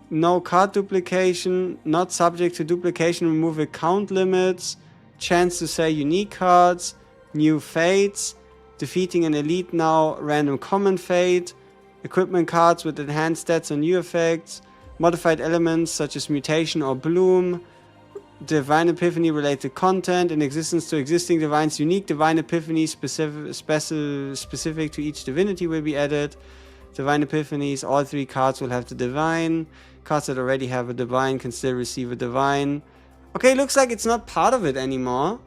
No card duplication. Not subject to duplication. Remove account limits. Chance to say unique cards. New fates. Defeating an elite now. Random common fate. Equipment cards with enhanced stats and new effects. Modified elements such as mutation or bloom. Divine Epiphany related content. In existence to existing divines. Unique Divine Epiphany specific to each divinity will be added. Divine Epiphanies. All 3 cards will have the divine. Cards that already have a divine can still receive a divine. Okay, looks like it's not part of it anymore.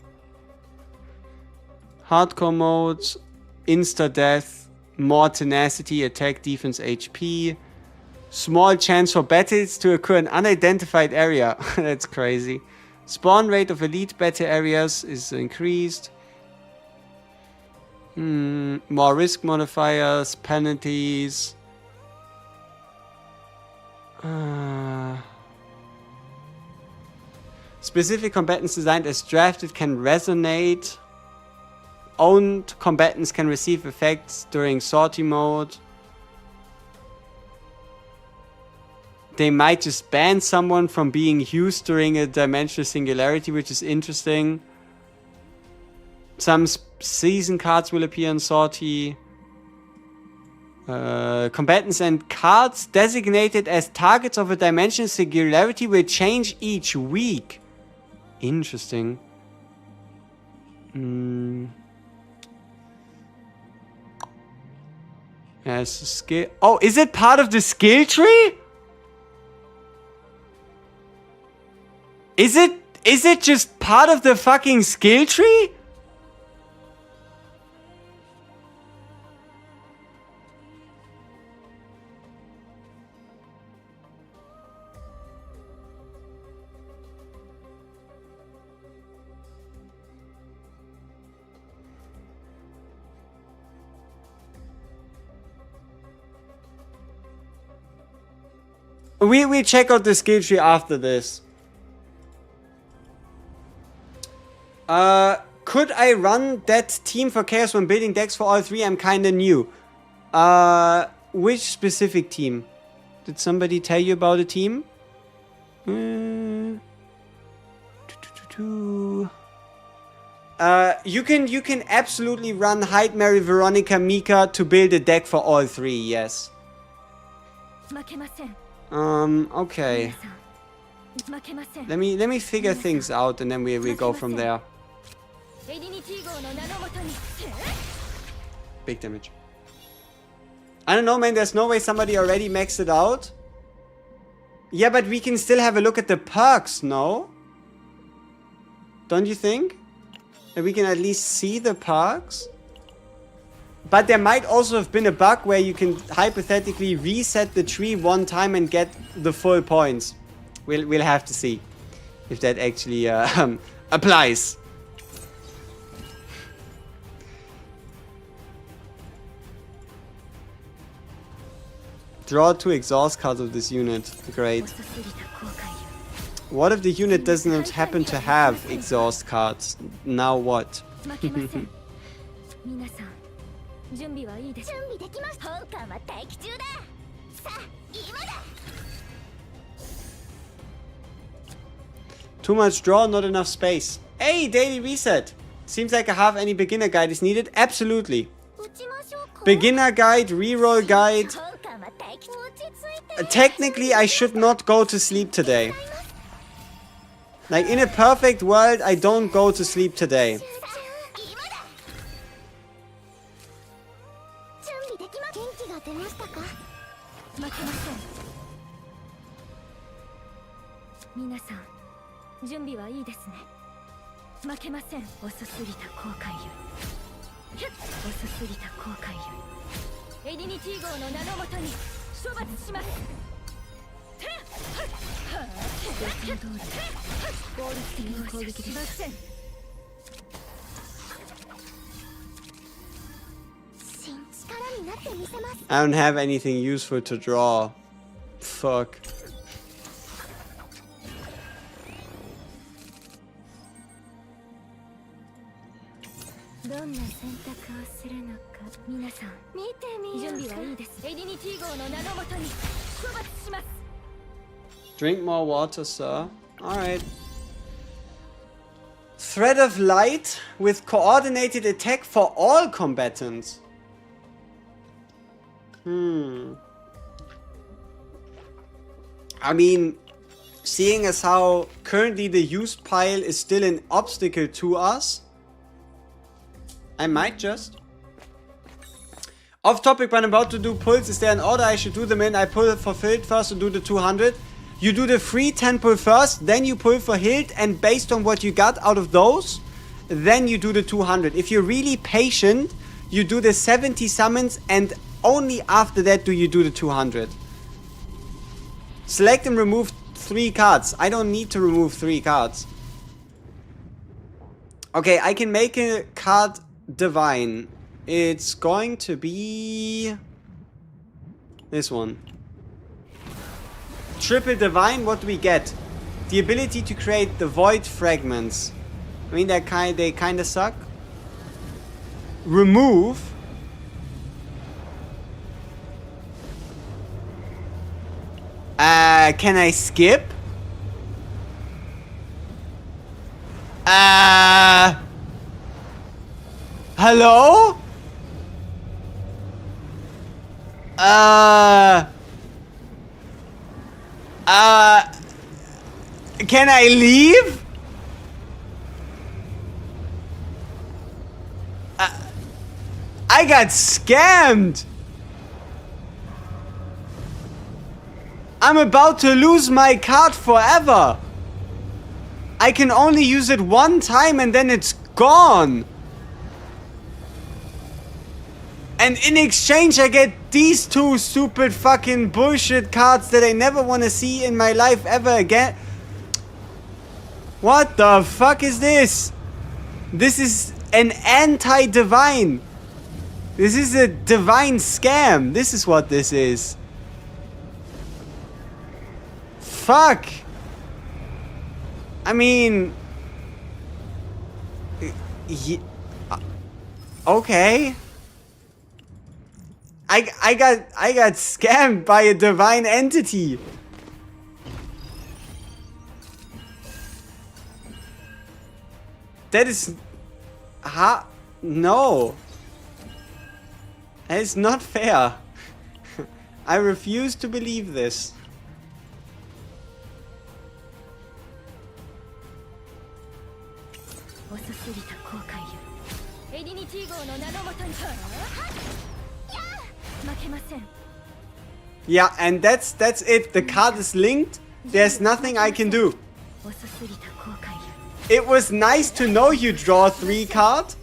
Hardcore modes. Insta-death. More tenacity. Attack, defense, HP. Small chance for battles to occur in unidentified area. That's crazy. Spawn rate of elite battle areas is increased. More risk modifiers, penalties. Specific combatants designed as drafted can resonate. Owned combatants can receive effects during sortie mode. They might just ban someone from being used during a dimensional singularity, which is interesting. Some season cards will appear in Sortie. Combatants and cards designated as targets of a dimensional singularity will change each week. Interesting. Yes, skill. Oh, is it part of the skill tree? Is it just part of the fucking skill tree? We check out the skill tree after this. Could I run that team for Chaos when building decks for all 3? I'm kinda new. Which specific team? Did somebody tell you about a team? You can absolutely run HEIDEMARIE, Veronica, Mika to build a deck for all 3, yes. Okay. Let me figure things out and then we go from there. Big damage. I don't know, man. There's no way somebody already maxed it out. Yeah, but we can still have a look at the perks, no? Don't you think? That we can at least see the perks? But there might also have been a bug where you can hypothetically reset the tree one time and get the full points. We'll have to see if that actually applies. Draw 2 exhaust cards of this unit. Great. What if the unit doesn't happen to have exhaust cards? Now what? Too much draw, not enough space. Hey, daily reset. Seems like a half any beginner guide is needed. Absolutely. Beginner guide, reroll guide. Technically, I should not go to sleep today. Like, in a perfect world, I don't go to sleep today. I don't have anything useful to draw. Fuck. Drink more water, sir. Alright. Thread of light with coordinated attack for all combatants. I mean, seeing as how currently the used pile is still an obstacle to us, I might just. Off topic, but I'm about to do pulls. Is there an order I should do them in? I pull for Filled first and do the 200. You do the free 10 pull first, then you pull for Hilt, and based on what you got out of those, then you do the 200. If you're really patient, you do the 70 summons, and only after that do you do the 200. Select and remove 3 cards. I don't need to remove 3 cards. Okay, I can make a card divine. It's going to be this one. Triple divine, what do we get? The ability to create the void fragments. I mean, they kind of suck. Remove. Can I skip? Hello? Can I leave? I got scammed. I'm about to lose my card forever. I can only use it one time and then it's gone. And in exchange I get these 2 stupid fucking bullshit cards that I never want to see in my life ever again. What the fuck is this? This is an anti-divine. This is a divine scam. This is what this is. Fuck. I mean... okay. I got scammed by a divine entity. That is... no. That is not fair. I refuse to believe this. Yeah, and that's it. The card is linked. There's nothing I can do. It was nice to know you draw 3 cards.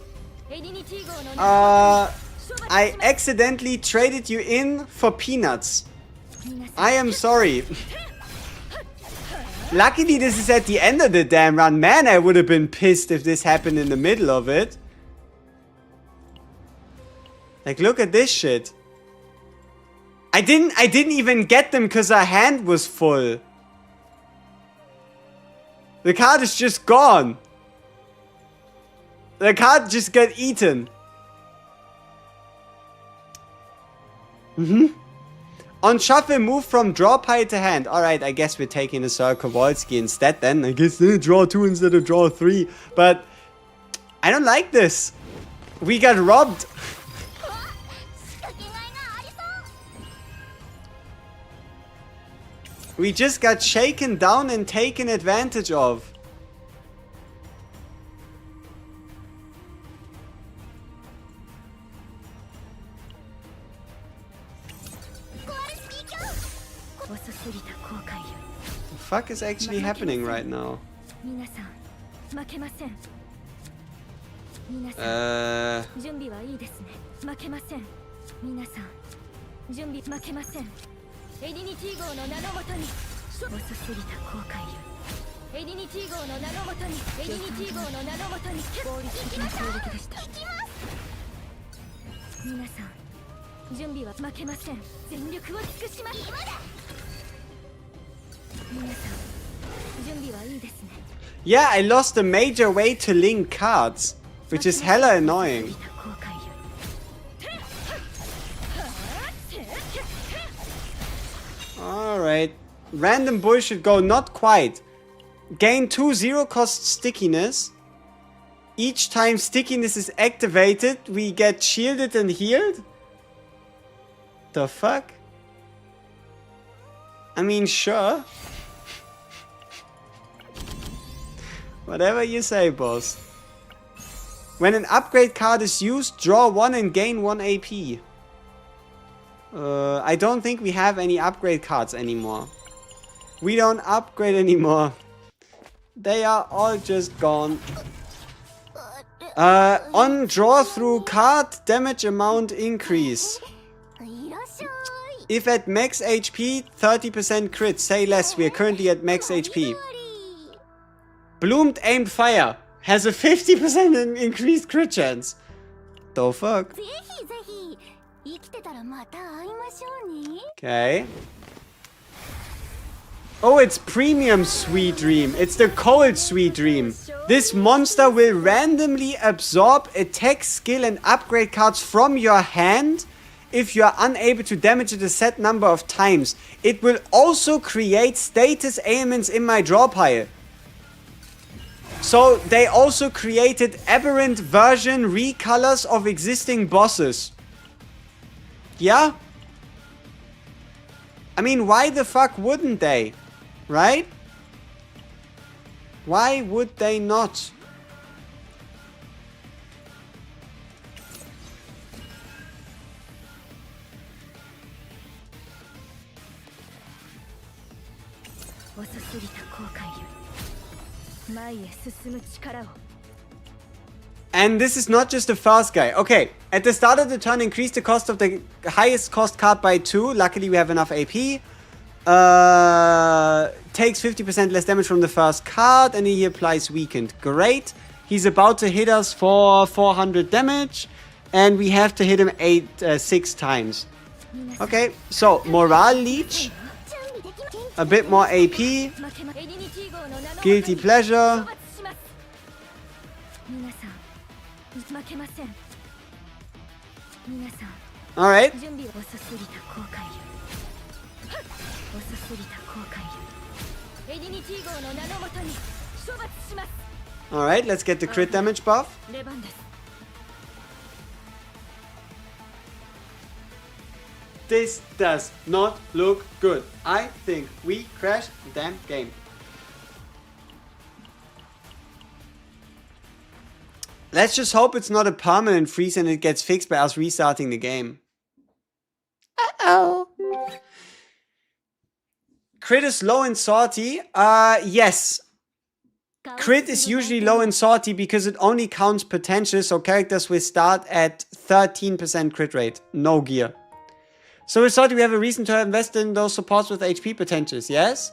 I accidentally traded you in for peanuts. I am sorry. Luckily this is at the end of the damn run. Man, I would have been pissed if this happened in the middle of it. Like, look at this shit. I didn't even get them because our hand was full. The card is just gone. The card just got eaten. On shuffle, move from draw pile to hand. Alright, I guess we're taking a Sir Kowalski instead then. I guess draw 2 instead of draw 3. But I don't like this. We got robbed. We just got shaken down and taken advantage of. What the fuck is actually happening right now? Yeah, I lost a major way to link cards, which is hella annoying. Alright. Random bullshit go, not quite. Gain 2 0 cost stickiness. Each time stickiness is activated, we get shielded and healed? The fuck? I mean, sure. Whatever you say, boss. When an upgrade card is used, draw 1 and gain 1 AP. I don't think we have any upgrade cards anymore. We don't upgrade anymore. They are all just gone. On draw through card, damage amount increase. If at max HP, 30% crit. Say less, we are currently at max HP. Bloomed aimed fire has a 50% increased crit chance. The fuck? Okay. Oh, it's premium sweet dream. It's the cold sweet dream. This monster will randomly absorb attack, skill and upgrade cards from your hand if you are unable to damage it a set number of times. It will also create status ailments in my draw pile. So they also created aberrant version recolors of existing bosses. Yeah? I mean, why the fuck wouldn't they? Right? Why would they not? And this is not just the first guy. Okay, at the start of the turn, increase the cost of the highest cost card by 2. Luckily, we have enough AP. Takes 50% less damage from the first card, and he applies weakened. Great. He's about to hit us for 400 damage, and we have to hit him 6 times. Okay, so Morale Leech. A bit more AP. Guilty Pleasure. Alright. Alright, let's get the crit damage buff. This does not look good. I think we crashed the damn game. Let's just hope it's not a permanent freeze and it gets fixed by us restarting the game. Uh-oh. Crit is low in Sortie. Yes. Crit is usually low in Sortie because it only counts potential, so characters will start at 13% crit rate. No gear. So with Sortie we have a reason to invest in those supports with HP potentials, yes?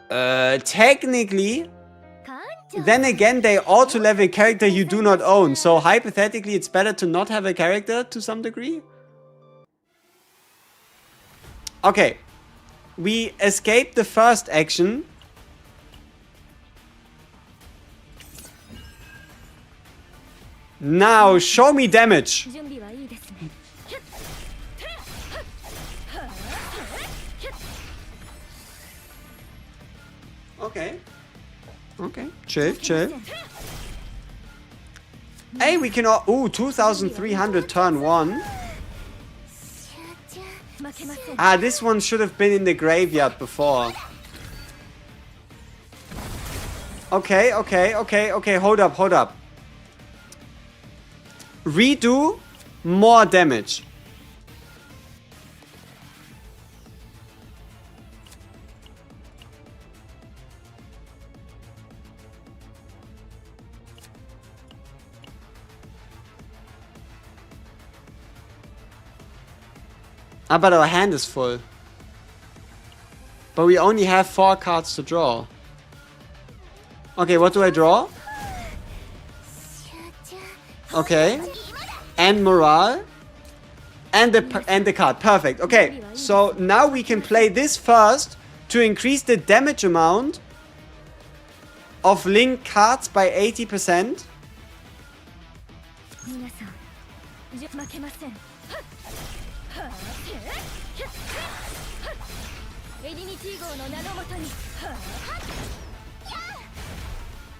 Technically... Then again, they auto-level a character you do not own, so hypothetically it's better to not have a character to some degree. Okay. We escaped the first action. Now, show me damage. Okay. Okay. Chill, chill. Hey, we can all... Ooh, 2,300 turn 1. Ah, this one should have been in the graveyard before. Okay, okay, okay, okay. Hold up, hold up. Redo more damage. Ah, but our hand is full. But we only have 4 cards to draw. Okay, what do I draw? Okay. And morale. And the card. Perfect. Okay, so now we can play this first to increase the damage amount of linked cards by 80%.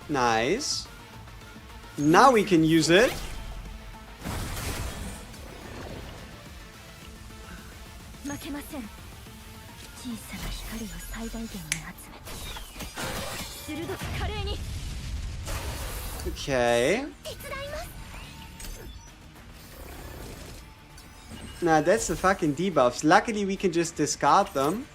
Nice. Now we can use it. Okay. Nah, that's the fucking debuffs. Luckily we can just discard them.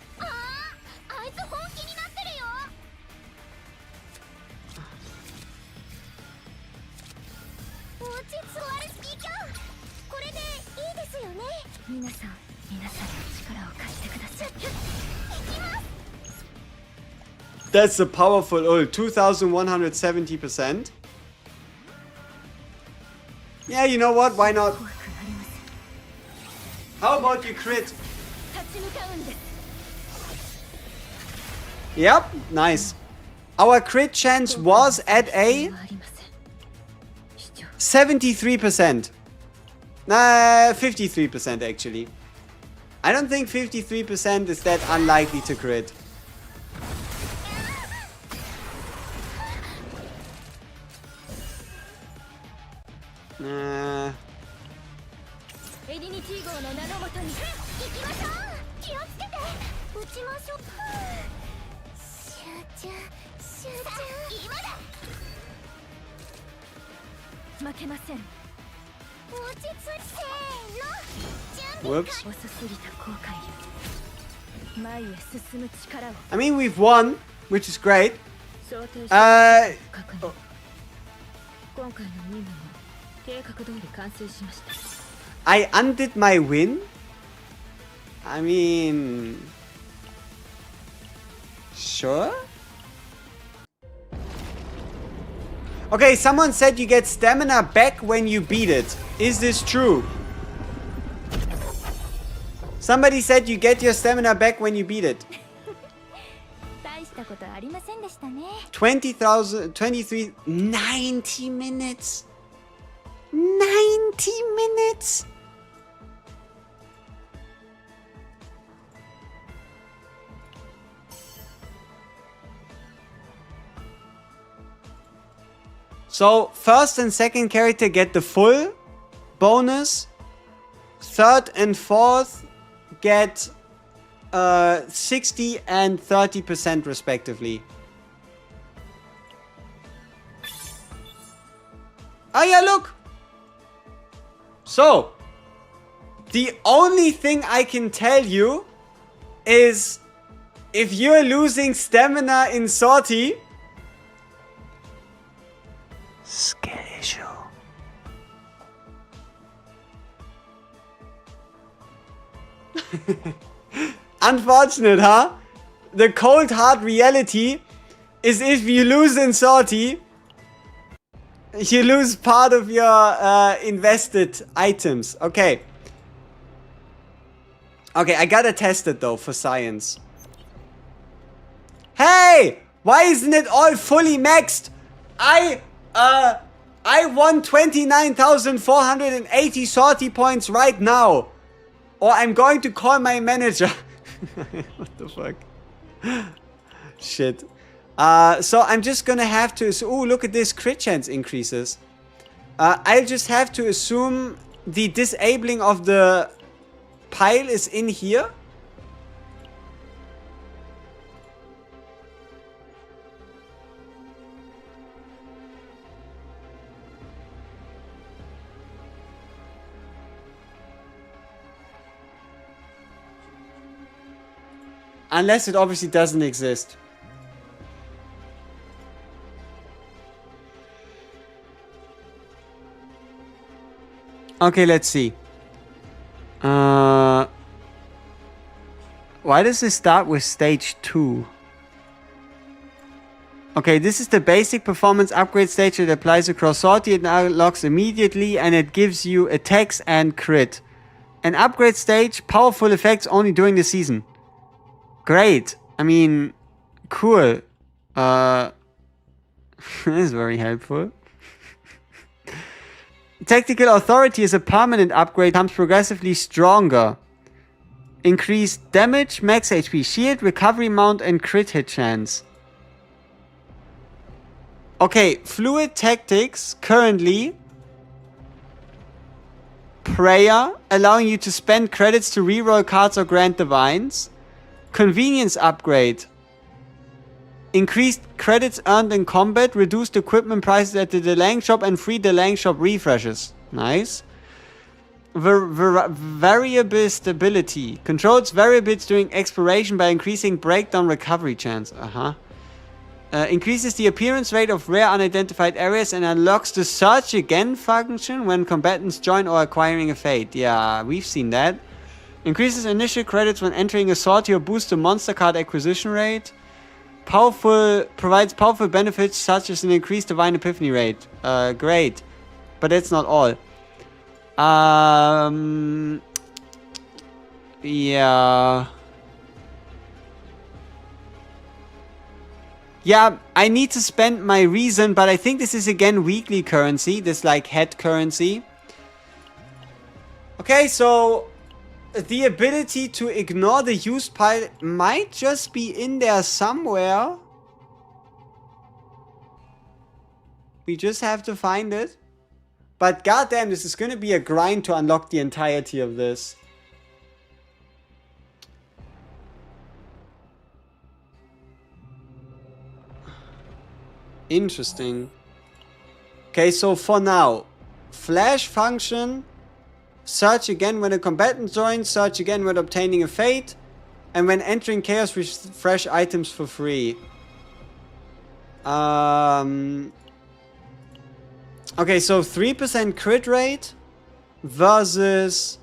That's a powerful ult. 2,170%. Yeah, you know what? Why not? How about you crit? Yep, nice. Our crit chance was at a 73%. 53% actually. I don't think 53% is that unlikely to crit. Whoops. I mean, we've won, which is great. I undid my win? I mean... Sure? Okay, someone said you get stamina back when you beat it. Is this true? Somebody said you get your stamina back when you beat it. 20,000, 23, 90 minutes. 90 minutes. So, first and second character get the full bonus. Third and fourth get 60 and 30% respectively. Oh yeah, look! So, the only thing I can tell you is if you're losing stamina in Sortie, skill issue. Unfortunate, huh? The cold hard reality is if you lose in Sortie, you lose part of your invested items. Okay. Okay, I gotta test it though for science. Hey! Why isn't it all fully maxed? I won 29,480 Sortie points right now. Or I'm going to call my manager. What the fuck? Shit. So I'm just gonna have to... Oh, look at this. Crit chance increases. I'll just have to assume the disabling of the pile is in here. Unless it obviously doesn't exist. Okay, let's see. Why does this start with stage 2? Okay, this is the basic performance upgrade stage that applies across Sortie. It unlocks immediately and it gives you attacks and crit. An upgrade stage, powerful effects only during the season. Great. I mean, cool. This is very helpful. Tactical Authority is a permanent upgrade, becomes progressively stronger. Increased damage, max HP, shield, recovery amount, and crit hit chance. Okay, Fluid Tactics, currently. Prayer, allowing you to spend credits to reroll cards or grant divines. Convenience upgrade. Increased credits earned in combat, reduced equipment prices at the Delang shop, and free Delang shop refreshes. Nice. Variable stability. Controls variables during exploration by increasing breakdown recovery chance. Increases the appearance rate of rare unidentified areas and unlocks the search again function when combatants join or acquiring a fate. Yeah, we've seen that. Increases initial credits when entering a sortie or boosts the monster card acquisition rate. Provides powerful benefits such as an increased divine epiphany rate. Great. But that's not all. Yeah. Yeah, I need to spend my reason, but I think this is again weekly currency. This like head currency. Okay, so the ability to ignore the used pile might just be in there somewhere. We just have to find it. But goddamn, this is going to be a grind to unlock the entirety of this. Interesting. Okay, so for now, flash function, search again when a combatant joins, search again when obtaining a fate, and when entering chaos with fresh items for free. Okay, so 3% crit rate versus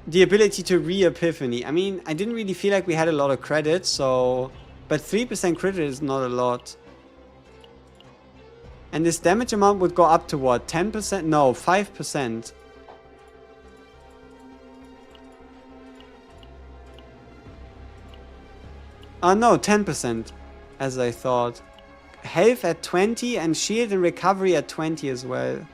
the ability to re-epiphany. I mean, I didn't really feel like we had a lot of credits, so... But 3% crit rate is not a lot. And this damage amount would go up to what? 10%? No, 5%. No, 10%, as I thought. Health at 20 and shield and recovery at 20 as well.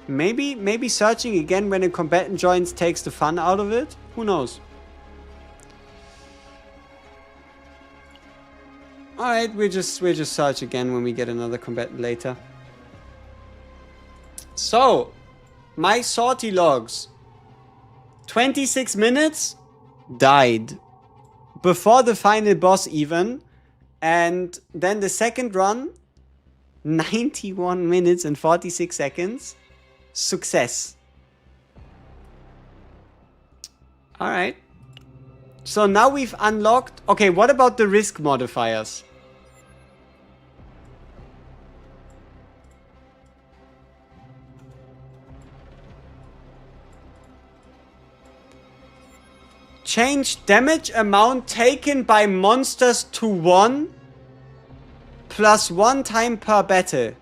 Maybe searching again when a combatant joins takes the fun out of it? Who knows? Alright, we'll just search again when we get another combatant later. So, my sortie logs. 26 minutes, died. Before the final boss even. And then the second run, 91 minutes and 46 seconds. Success. Alright. So now we've unlocked... Okay, what about the risk modifiers? Change damage amount taken by monsters to 1 plus 1 time per battle.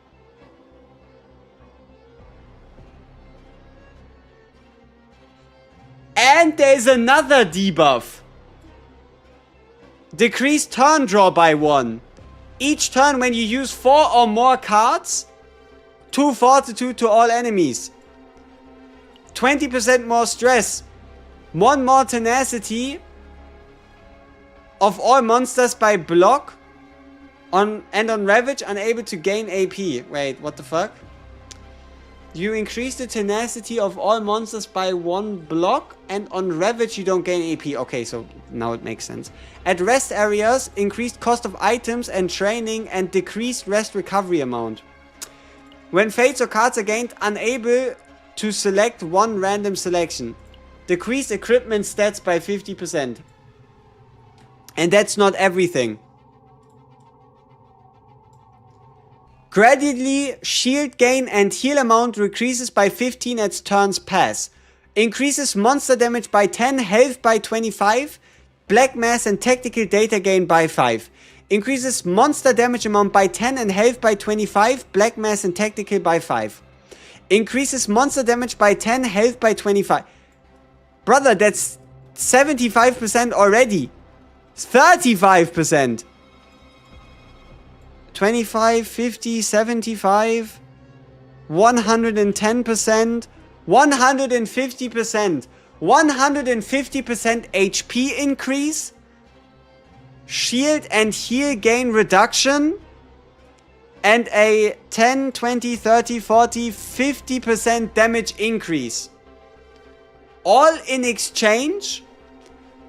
And there's another debuff. Decrease turn draw by 1. Each turn when you use 4 or more cards, 2 fortitude to all enemies. 20% more stress. 1 more tenacity of all monsters by block. On Ravage, unable to gain AP. Wait, what the fuck? You increase the tenacity of all monsters by 1 block, and on Ravage you don't gain AP. Okay, so now it makes sense. At rest areas, increased cost of items and training and decreased rest recovery amount. When fates or cards are gained, unable to select 1 random selection. Decrease equipment stats by 50%. And that's not everything. Gradually, shield gain and heal amount increases by 15 as turns pass. Increases monster damage by 10, health by 25, black mass and tactical data gain by 5. Increases monster damage amount by 10 and health by 25, black mass and tactical by 5. Increases monster damage by 10, health by 25. Brother, that's 75% already. 35%. 25, 50, 75, 110%, 150%, 150% HP increase, shield and heal gain reduction, and a 10, 20, 30, 40, 50% damage increase. All in exchange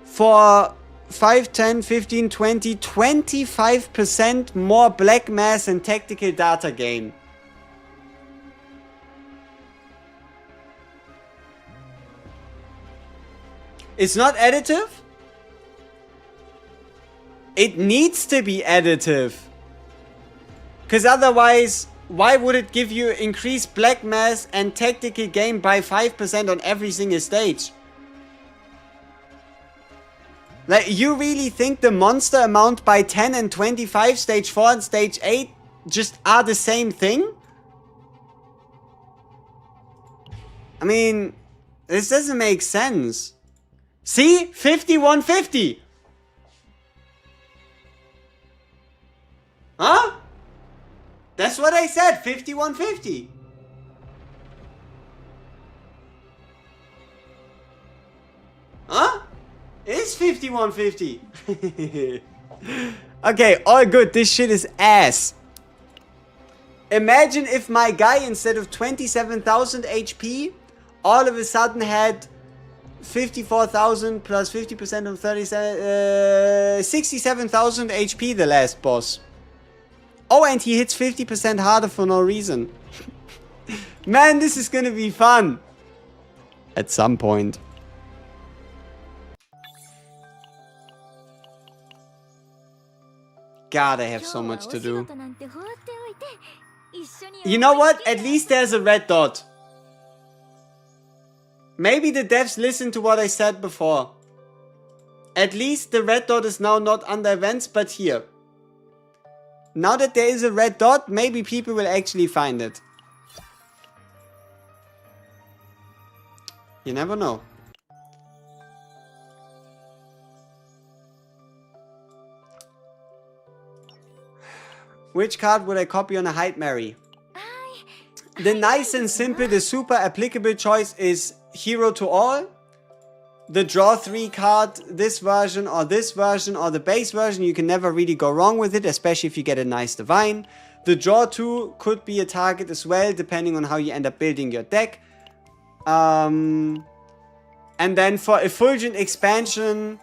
for 5, 10, 15, 20, 25% more black mass and tactical data gain. It's not additive? It needs to be additive. Because otherwise, why would it give you increased black mass and tactical gain by 5% on every single stage? Like, you really think the monster amount by 10 and 25, stage 4 and stage 8 just are the same thing? I mean, this doesn't make sense. See? 5150! Huh? That's what I said, 5150. Huh? It is 5150. Okay, all good. This shit is ass. Imagine if my guy, instead of 27,000 HP, all of a sudden had 54,000 plus 50% of 37, 67,000 HP, the last boss. Oh, and he hits 50% harder for no reason. Man, this is gonna be fun. At some point. God, I have so much to do. You know what? At least there's a red dot. Maybe the devs listened to what I said before. At least the red dot is now not under events, but here. Now that there is a red dot, maybe people will actually find it. You never know. Which card would I copy on a HEIDEMARIE? The nice and simple, the super applicable choice is Hero to All. The draw 3 card, this version or the base version, you can never really go wrong with it, especially if you get a nice divine. The draw 2 could be a target as well, depending on how you end up building your deck. And then for Effulgent Expansion,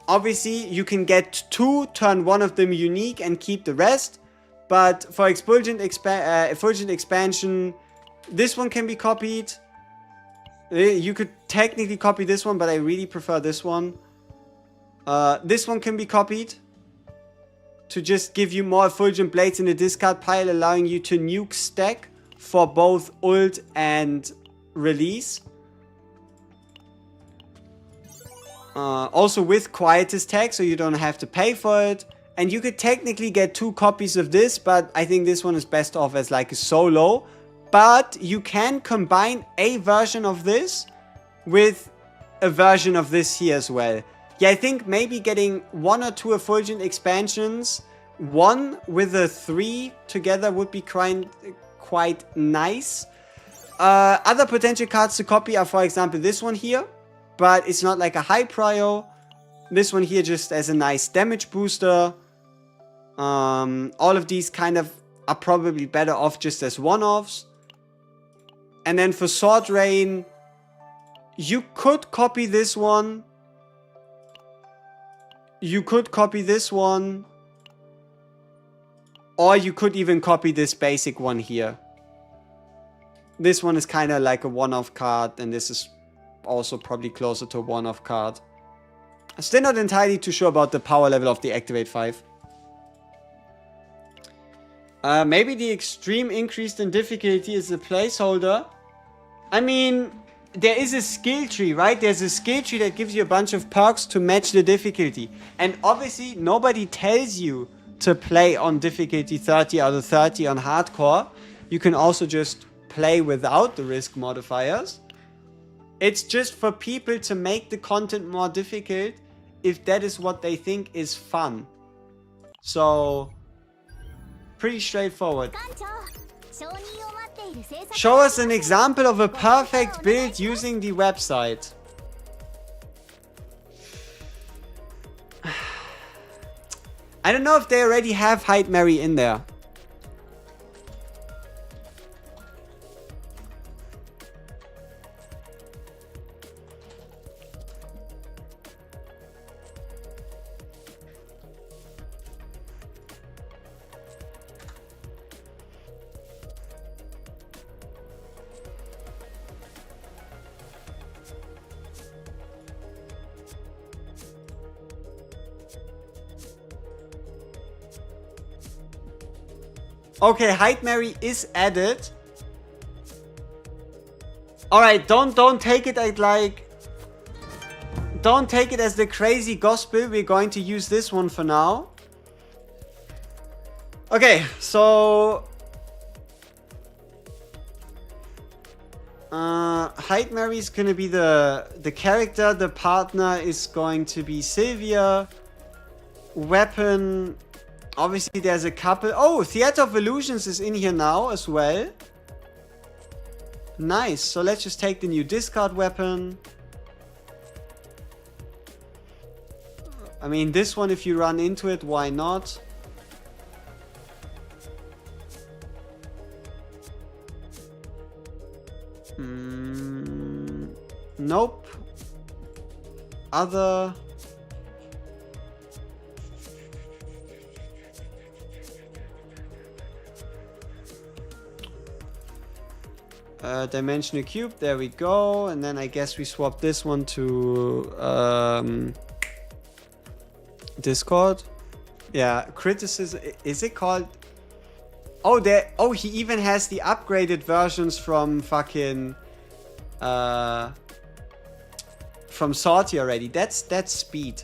obviously you can get 2, turn one of them unique and keep the rest. But for Effulgent Expansion, this one can be copied. You could technically copy this one, but I really prefer this one. This one can be copied to just give you more Effulgent Blades in the discard pile, allowing you to nuke stack for both ult and release. Also with Quietus tag, so you don't have to pay for it. And you could technically get 2 copies of this, but I think this one is best off as like a solo. But you can combine a version of this with a version of this here as well. Yeah, I think maybe getting 1 or 2 Effulgent Expansions, 1 with a 3 together would be quite nice. Other potential cards to copy are, for example, this one here. But it's not like a high prio. This one here just as a nice damage booster. All of these kind of are probably better off just as one-offs. And then for Sword Rain, you could copy this one. You could copy this one. Or you could even copy this basic one here. This one is kind of like a one-off card, and this is also probably closer to a one-off card. Still not entirely too sure about the power level of the Activate 5. Maybe the extreme increase in difficulty is a placeholder. I mean, there is a skill tree, right? There's a skill tree that gives you a bunch of perks to match the difficulty. And obviously, nobody tells you to play on difficulty 30 out of 30 on hardcore. You can also just play without the risk modifiers. It's just for people to make the content more difficult if that is what they think is fun. So, pretty straightforward. Show us an example of a perfect build using the website. I don't know if they already have HEIDEMARIE in there. Okay, HEIDEMARIE is added. Alright, don't take it as like... Don't take it as the crazy gospel. We're going to use this one for now. Okay, so... HEIDEMARIE is gonna be the character. The partner is going to be Sylvia. Weapon... Obviously, there's a couple. Oh, Theater of Illusions is in here now as well. Nice. So let's just take the new discard weapon. I mean, this one, if you run into it, why not? Nope. Other... Dimensional cube, there we go. And then I guess we swap this one to Discord. Yeah, criticism. Is it called? Oh, there. Oh, he even has the upgraded versions from fucking from Sortie already. That's speed.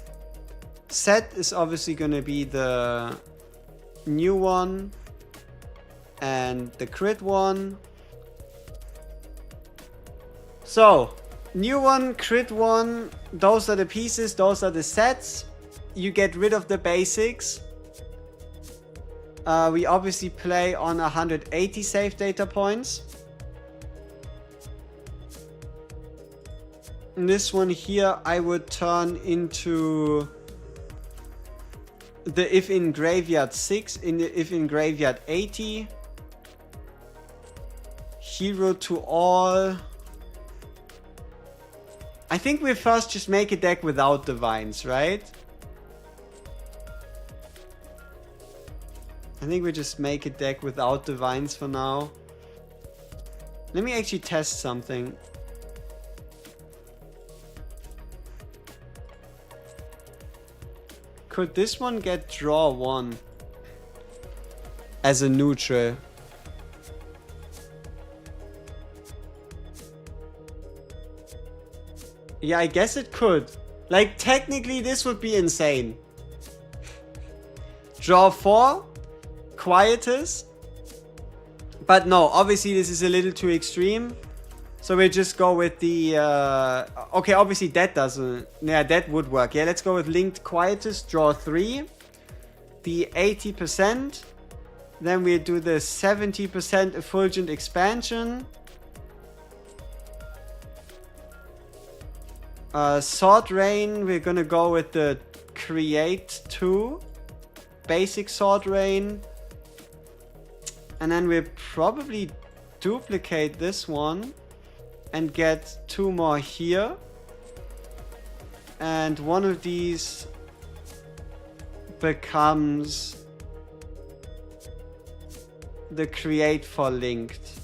Set is obviously gonna be the new one and the crit one. So, new one, crit one, those are the pieces, those are the sets. You get rid of the basics. We obviously play on 180 save data points. And this one here I would turn into the if in graveyard 6, in the if in graveyard 80. Hero to all. I think we first just make a deck without divines, right? I think we just make a deck without divines for now. Let me actually test something. Could this one get draw 1 as a neutral? Yeah, I guess it could. Like, technically, this would be insane. Draw 4. Quietus. But no, obviously, this is a little too extreme. So we'll just go with the... okay, obviously, that doesn't... Yeah, that would work. Yeah, let's go with Linked Quietus. Draw 3. The 80%. Then we'll do the 70% Effulgent Expansion. Sword Rain, we're gonna go with the Create 2. Basic Sword Rain. And then we'll probably duplicate this one and get 2 more here. And one of these becomes the Create for Linked.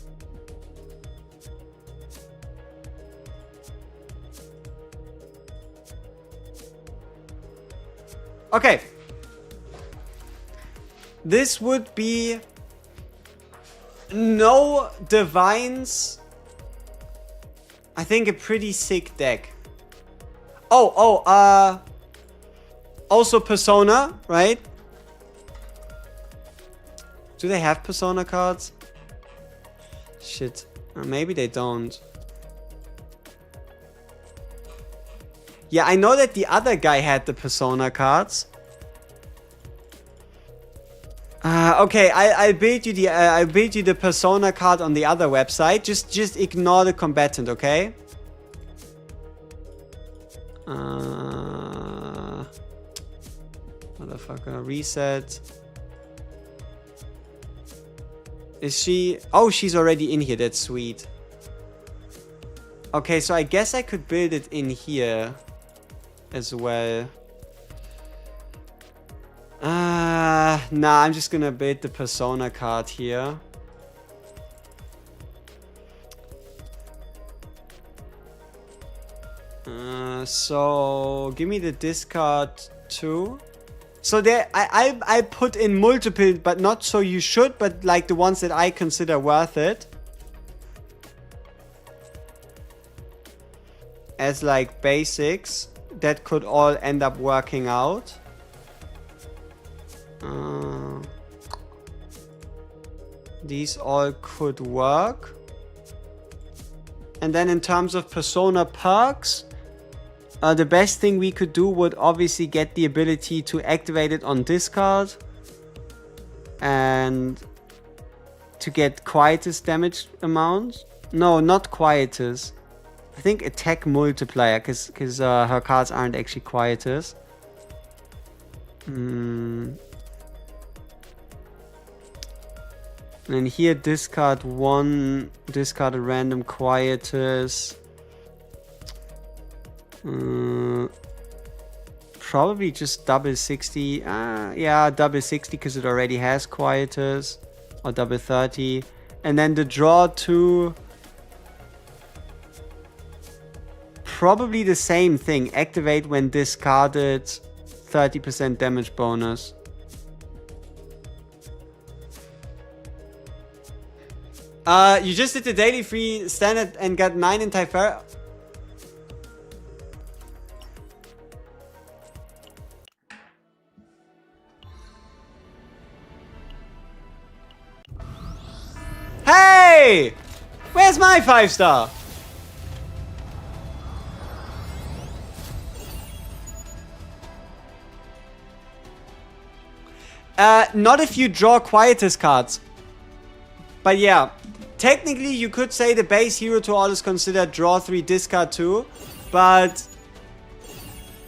Okay. This would be no divines. I think a pretty sick deck. Also Persona, right? Do they have Persona cards? Shit. Maybe they don't. Yeah, I know that the other guy had the Persona cards. Okay, I'll build you the Persona card on the other website. Just ignore the combatant, okay? Motherfucker, reset. Is she? Oh, she's already in here. That's sweet. Okay, so I guess I could build it in here as well. Nah, I'm just gonna build the Persona card here. So give me the discard 2. So there, I put in multiple, but not so you should, but like the ones that I consider worth it. As like basics that could all end up working out. These all could work. And then in terms of Persona perks, the best thing we could do would obviously get the ability to activate it on discard. And to get Quietus damage amount. No, not Quietus. I think attack multiplier, because her cards aren't actually Quietus. And here discard 1, discard a random Quietus. Probably just double 60. Yeah, double 60 because it already has Quietus. Or double 30. And then the draw 2. Probably the same thing. Activate when discarded. 30% damage bonus. You just did the daily free standard and got 9 in Typhara. Hey! Where's my 5-star? Not if you draw Quietus cards. But yeah, technically you could say the base hero to all is considered draw 3, discard 2. But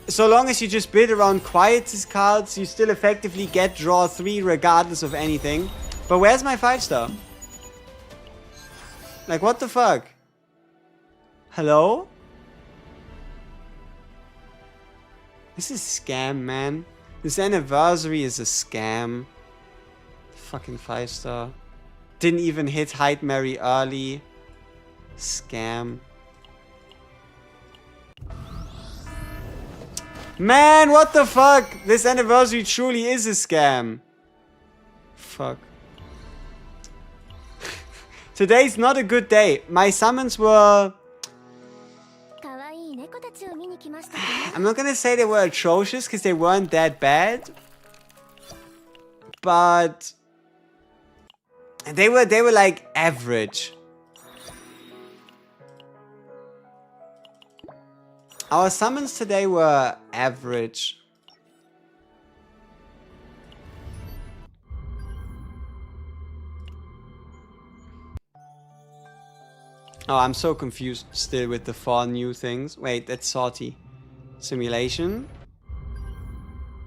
so long as you just build around Quietus cards, you still effectively get draw 3 regardless of anything. But where's my 5-star? Like, what the fuck? Hello? This is scam, man. This anniversary is a scam. Fucking 5-star. Didn't even hit HEIDEMARIE early. Scam. Man, what the fuck? This anniversary truly is a scam. Fuck. Today's not a good day. My summons were... I'm not gonna say they were atrocious because they weren't that bad. But... They were like average. Our summons today were average. Oh, I'm so confused still with the 4 new things. Wait, that's Sortie. Simulation.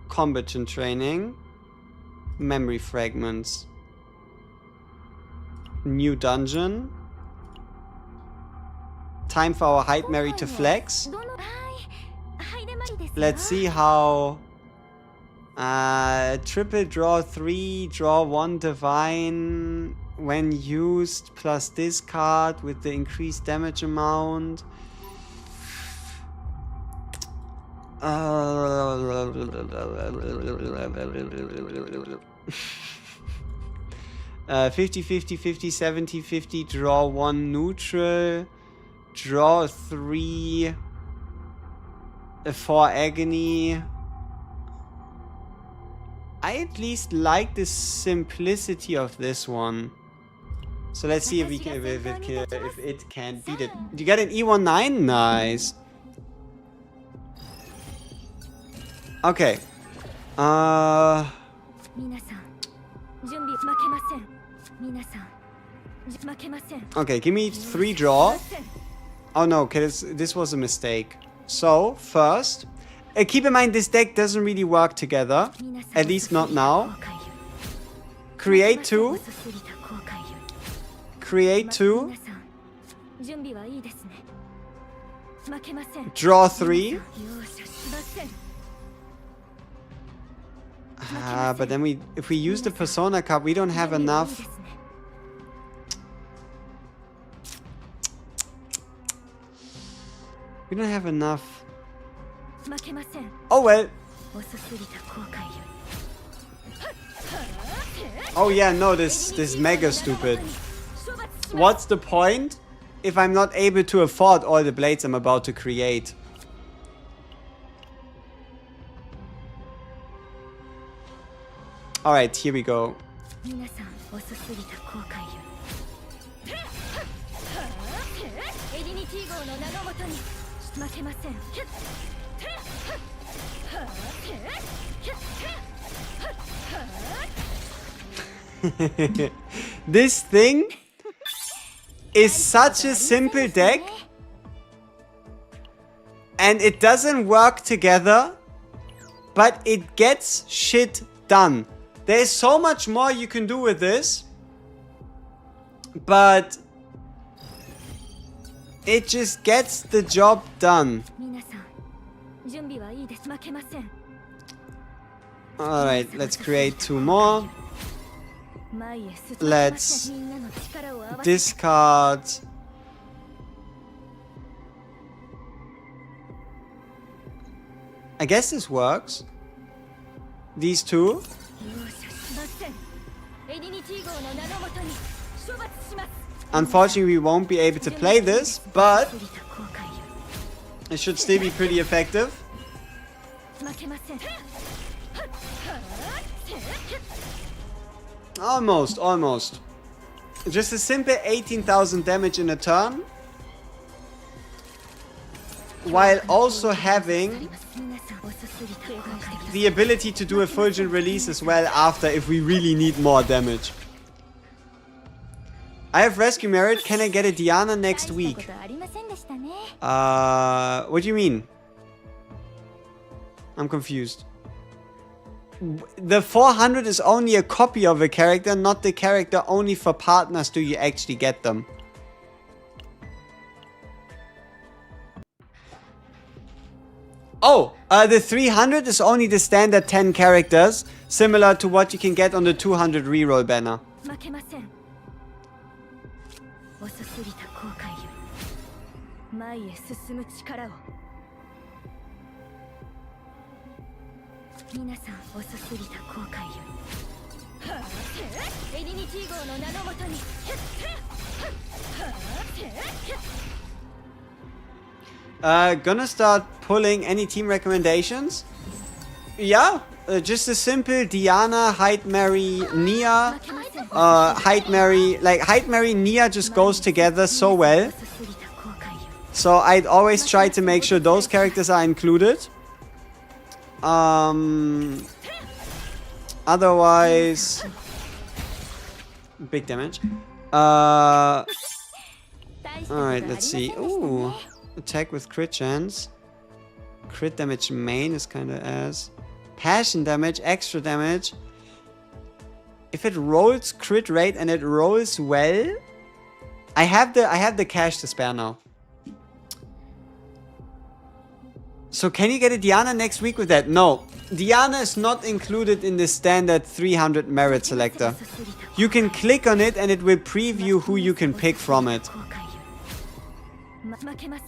Combatant training. Memory fragments. New dungeon. Time for our HEIDEMARIE to flex. Let's see how... triple draw 3, draw 1 divine when used plus discard with the increased damage amount. 50, 50, 50, 70, 50, draw 1 neutral, draw 3 for agony. I at least like the simplicity of this one. So let's see if we can, if it can beat it. You got an E19, nice. Okay. Okay, give me 3 draw. Oh no, okay, this was a mistake. So, first, keep in mind this deck doesn't really work together. At least not now. Create 2. Create 2. Draw 3. But then if we use the Persona card, we don't have enough. We don't have enough. Oh well. Oh yeah, no, this is mega stupid. What's the point if I'm not able to afford all the blades I'm about to create? Alright, here we go. This thing is such a simple deck, and it doesn't work together, but it gets shit done. There's so much more you can do with this, but it just gets the job done. Alright, let's create 2 more. Let's discard. I guess this works. These 2. Unfortunately, we won't be able to play this, but it should still be pretty effective. Almost, almost. Just a simple 18,000 damage in a turn, while also having the ability to do a fulgent release as well after if we really need more damage. I have rescue merit. Can I get a Diana next week? What do you mean? I'm confused. The 400 is only a copy of a character, not the character. Only for partners do you actually get them. Oh, the 300 is only the standard 10 characters, similar to what you can get on the 200 reroll banner. Gonna start pulling any team recommendations? Yeah, just a simple Diana, HEIDEMARIE, Nia. HEIDEMARIE, like HEIDEMARIE, Nia just goes together so well. So I'd always try to make sure those characters are included. Otherwise, big damage. Alright, let's see. Ooh, attack with crit chance. Crit damage main is kind of ass. Passion damage, extra damage. If it rolls crit rate and it rolls well, I have the cash to spare now. So can you get a Diana next week with that? No. Diana is not included in the standard 300 merit selector. You can click on it and it will preview who you can pick from it.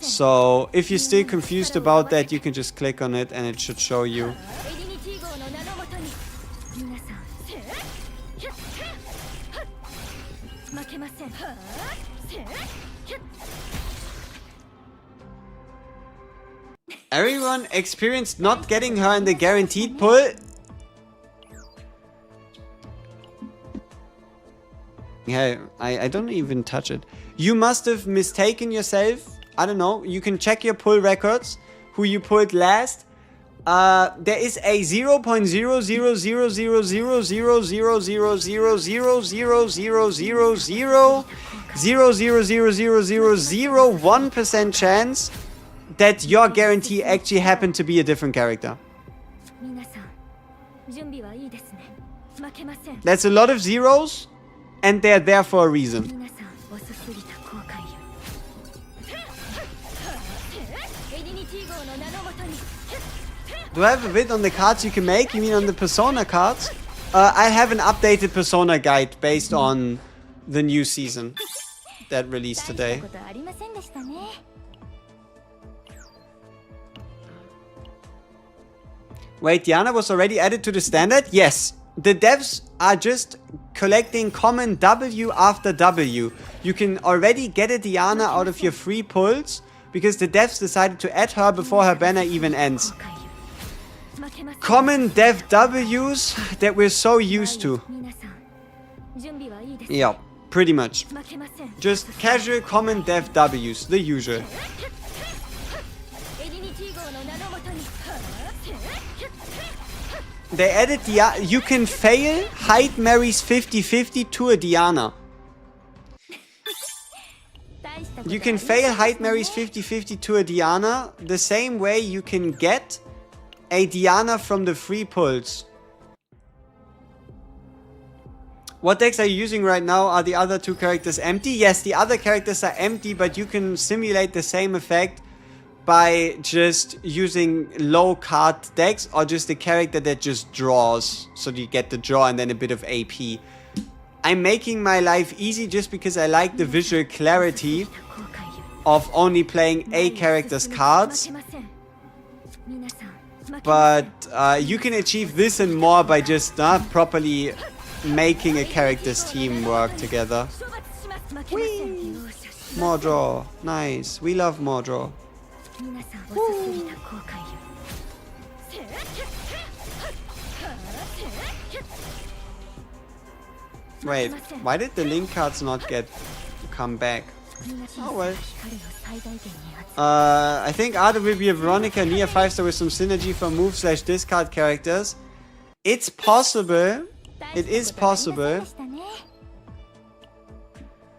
So if you're still confused about that, you can just click on it and it should show you. Everyone experienced not getting her in the guaranteed pull. Yeah, I don't even touch it. You must have mistaken yourself. I don't know. You can check your pull records. Who you pulled last. There is a 0.000000000000000000001% chance that your guarantee actually happened to be a different character. That's a lot of zeros, and they're there for a reason. Do I have a bit on the cards you can make? You mean on the Persona cards? I have an updated Persona guide based on the new season that released today. Wait, Diana was already added to the standard? Yes. The devs are just collecting common W after W. You can already get a Diana out of your free pulls because the devs decided to add her before her banner even ends. Common dev W's that we're so used to. Yeah, pretty much. Just casual common dev W's, the usual. They added Diana. You can fail HEIDEMARIE's 50-50 to a Diana. You can fail HEIDEMARIE's 50-50 to a Diana the same way you can get a Diana from the free pulls. What decks are you using right now? Are the other two characters empty? Yes, the other characters are empty, but you can simulate the same effect by just using low card decks or just a character that just draws. So you get the draw and then a bit of AP. I'm making my life easy just because I like the visual clarity of only playing a character's cards. But you can achieve this and more by just properly making a character's team work together. Whee! More draw. Nice. We love more draw. Woo. Wait, why did the link cards not come back? Oh well. I think Ada will be a Veronica Nia 5-star with some synergy for move/discard characters. It's possible. It is possible.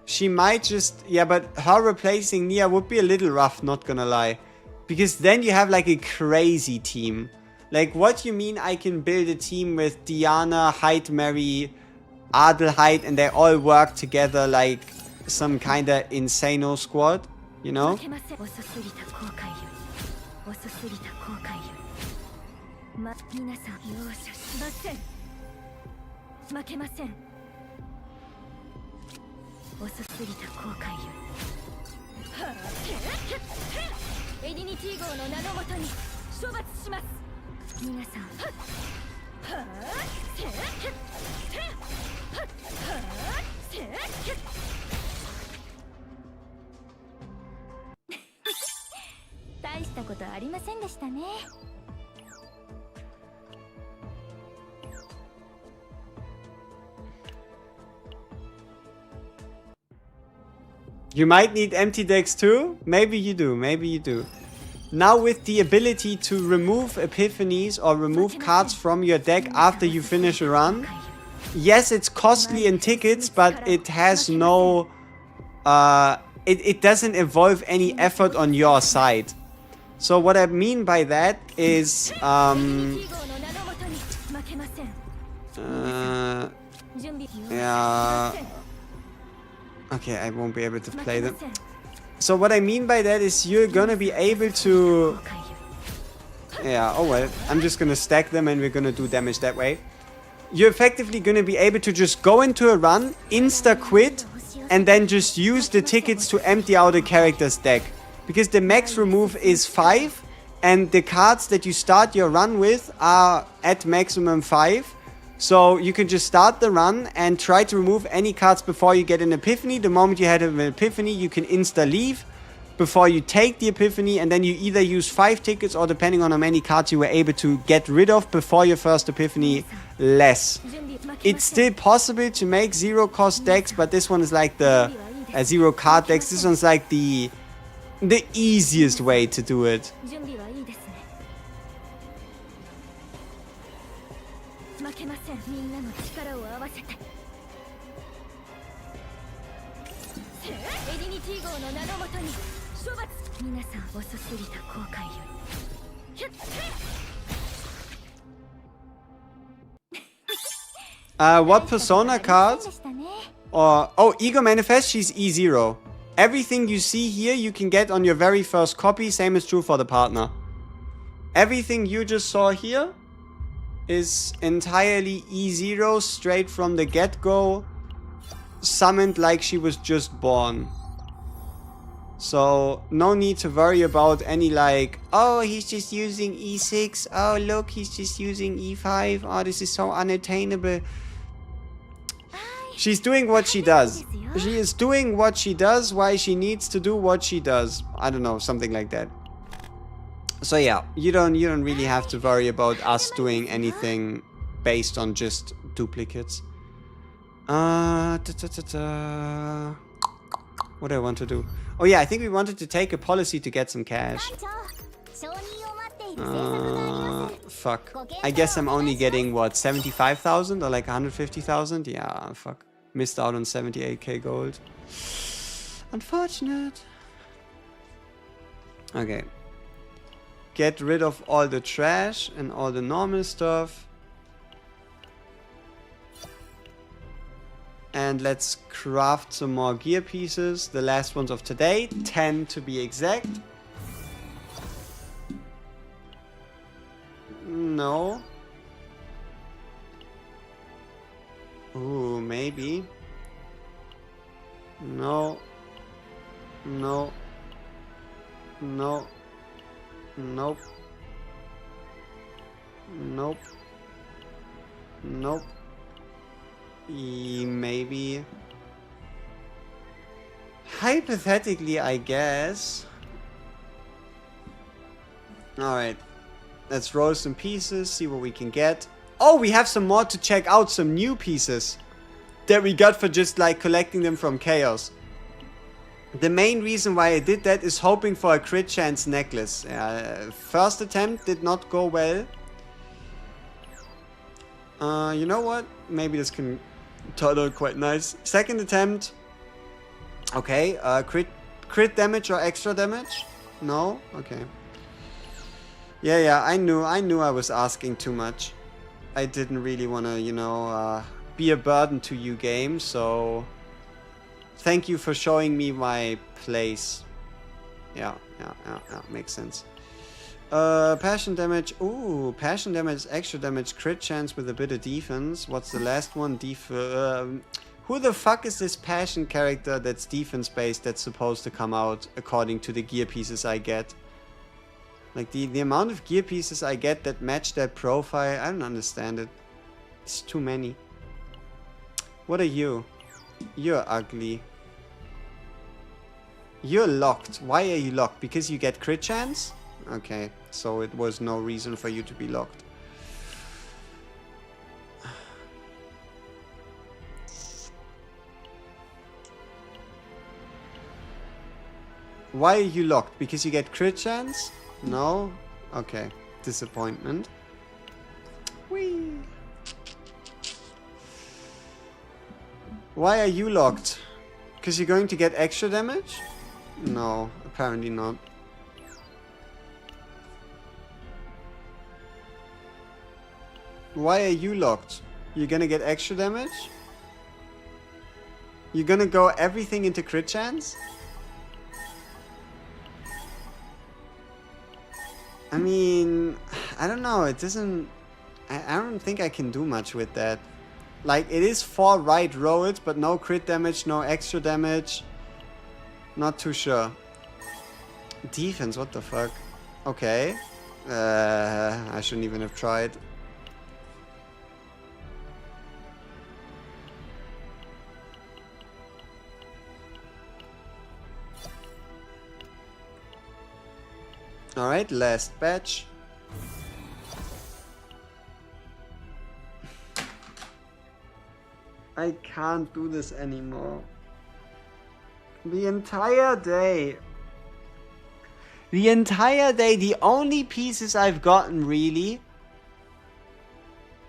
She might just... Yeah, but her replacing Nia would be a little rough, not gonna lie. Because then you have like a crazy team. Like, what you mean I can build a team with Diana, HEIDEMARIE, Adelheid, and they all work together like some kinda insano squad, you know? You might need empty decks too? Maybe you do, maybe you do. Now with the ability to remove epiphanies or remove cards from your deck after you finish a run. Yes, it's costly in tickets, but it has no it doesn't involve any effort on your side. So what I mean by that is, yeah. Okay, I won't be able to play them. So what I mean by that is you're gonna be able to... Yeah, oh well. I'm just gonna stack them and we're gonna do damage that way. You're effectively gonna be able to just go into a run, insta-quit, and then just use the tickets to empty out a character's deck. Because the max remove is 5, and the cards that you start your run with are at maximum 5. So you can just start the run and try to remove any cards before you get an epiphany. The moment you had an epiphany, you can insta-leave before you take the epiphany, and then you either use 5 tickets or, depending on how many cards you were able to get rid of before your first epiphany, less. It's still possible to make 0 cost decks, but this one is like the 0 card decks. This one's like the easiest way to do it. What persona card? Or, oh, Ego Manifest, she's E0. Everything you see here you can get on your very first copy. Same is true for the partner. Everything you just saw here is entirely E0, straight from the get-go. Summoned like she was just born. So, no need to worry about any like, oh, he's just using E6. Oh, look, he's just using E5. Oh, this is so unattainable. She's doing what she does. She is doing what she does, why she needs to do what she does. I don't know, something like that. So yeah, you don't really have to worry about us doing anything based on just duplicates. What do I want to do? Oh yeah, I think we wanted to take a policy to get some cash. Fuck. I guess I'm only getting, what, 75,000 or like 150,000? Yeah, fuck. Missed out on 78k gold. Unfortunate. Okay. Get rid of all the trash and all the normal stuff. And let's craft some more gear pieces. The last ones of today. 10 to be exact. No. Ooh, maybe. No. No. No. Nope. Nope. Nope. Maybe. Hypothetically, I guess. Alright. Let's roll some pieces, see what we can get. Oh, we have some more to check out. Some new pieces that we got for just like collecting them from Chaos. The main reason why I did that is hoping for a crit chance necklace. First attempt did not go well. You know what? Maybe this can turn out quite nice. Second attempt. Okay, crit damage or extra damage? No? Okay. Yeah, I knew I was asking too much. I didn't really want to, you know, be a burden to you, game, so... Thank you for showing me my place. Yeah, makes sense. Passion damage. Ooh, passion damage, extra damage, crit chance with a bit of defense. What's the last one? Who the fuck is this passion character that's defense based that's supposed to come out according to the gear pieces I get? Like the amount of gear pieces I get that match that profile, I don't understand it. It's too many. What are you? You're ugly. You're locked. Why are you locked? Because you get crit chance? Okay, so it was no reason for you to be locked. Why are you locked? Because you get crit chance? No? Okay. Disappointment. Whee! Why are you locked? Because you're going to get extra damage? No, apparently not. Why are you locked? You're gonna get extra damage? You're gonna go everything into crit chance? I mean, I don't know, it doesn't... I don't think I can do much with that. Like, it is 4 right rolls, but no crit damage, no extra damage. Not too sure. Defense, what the fuck? Okay. I shouldn't even have tried. Alright, last batch. I can't do this anymore. The entire day. The entire day, the only pieces I've gotten really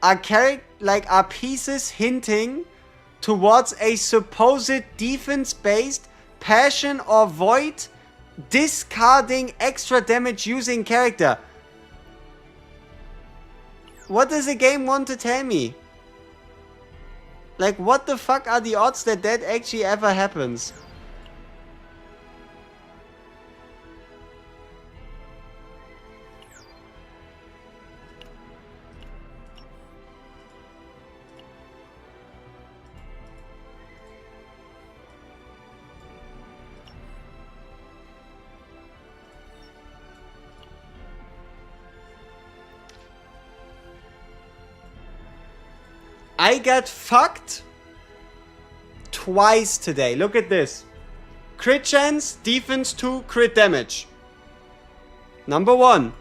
are are pieces hinting towards a supposed defense-based passion or void discarding extra damage using character. What does the game want to tell me? Like, what the fuck are the odds that that actually ever happens? I got fucked twice today. Look at this. Crit chance, defense 2, crit damage. Number 1.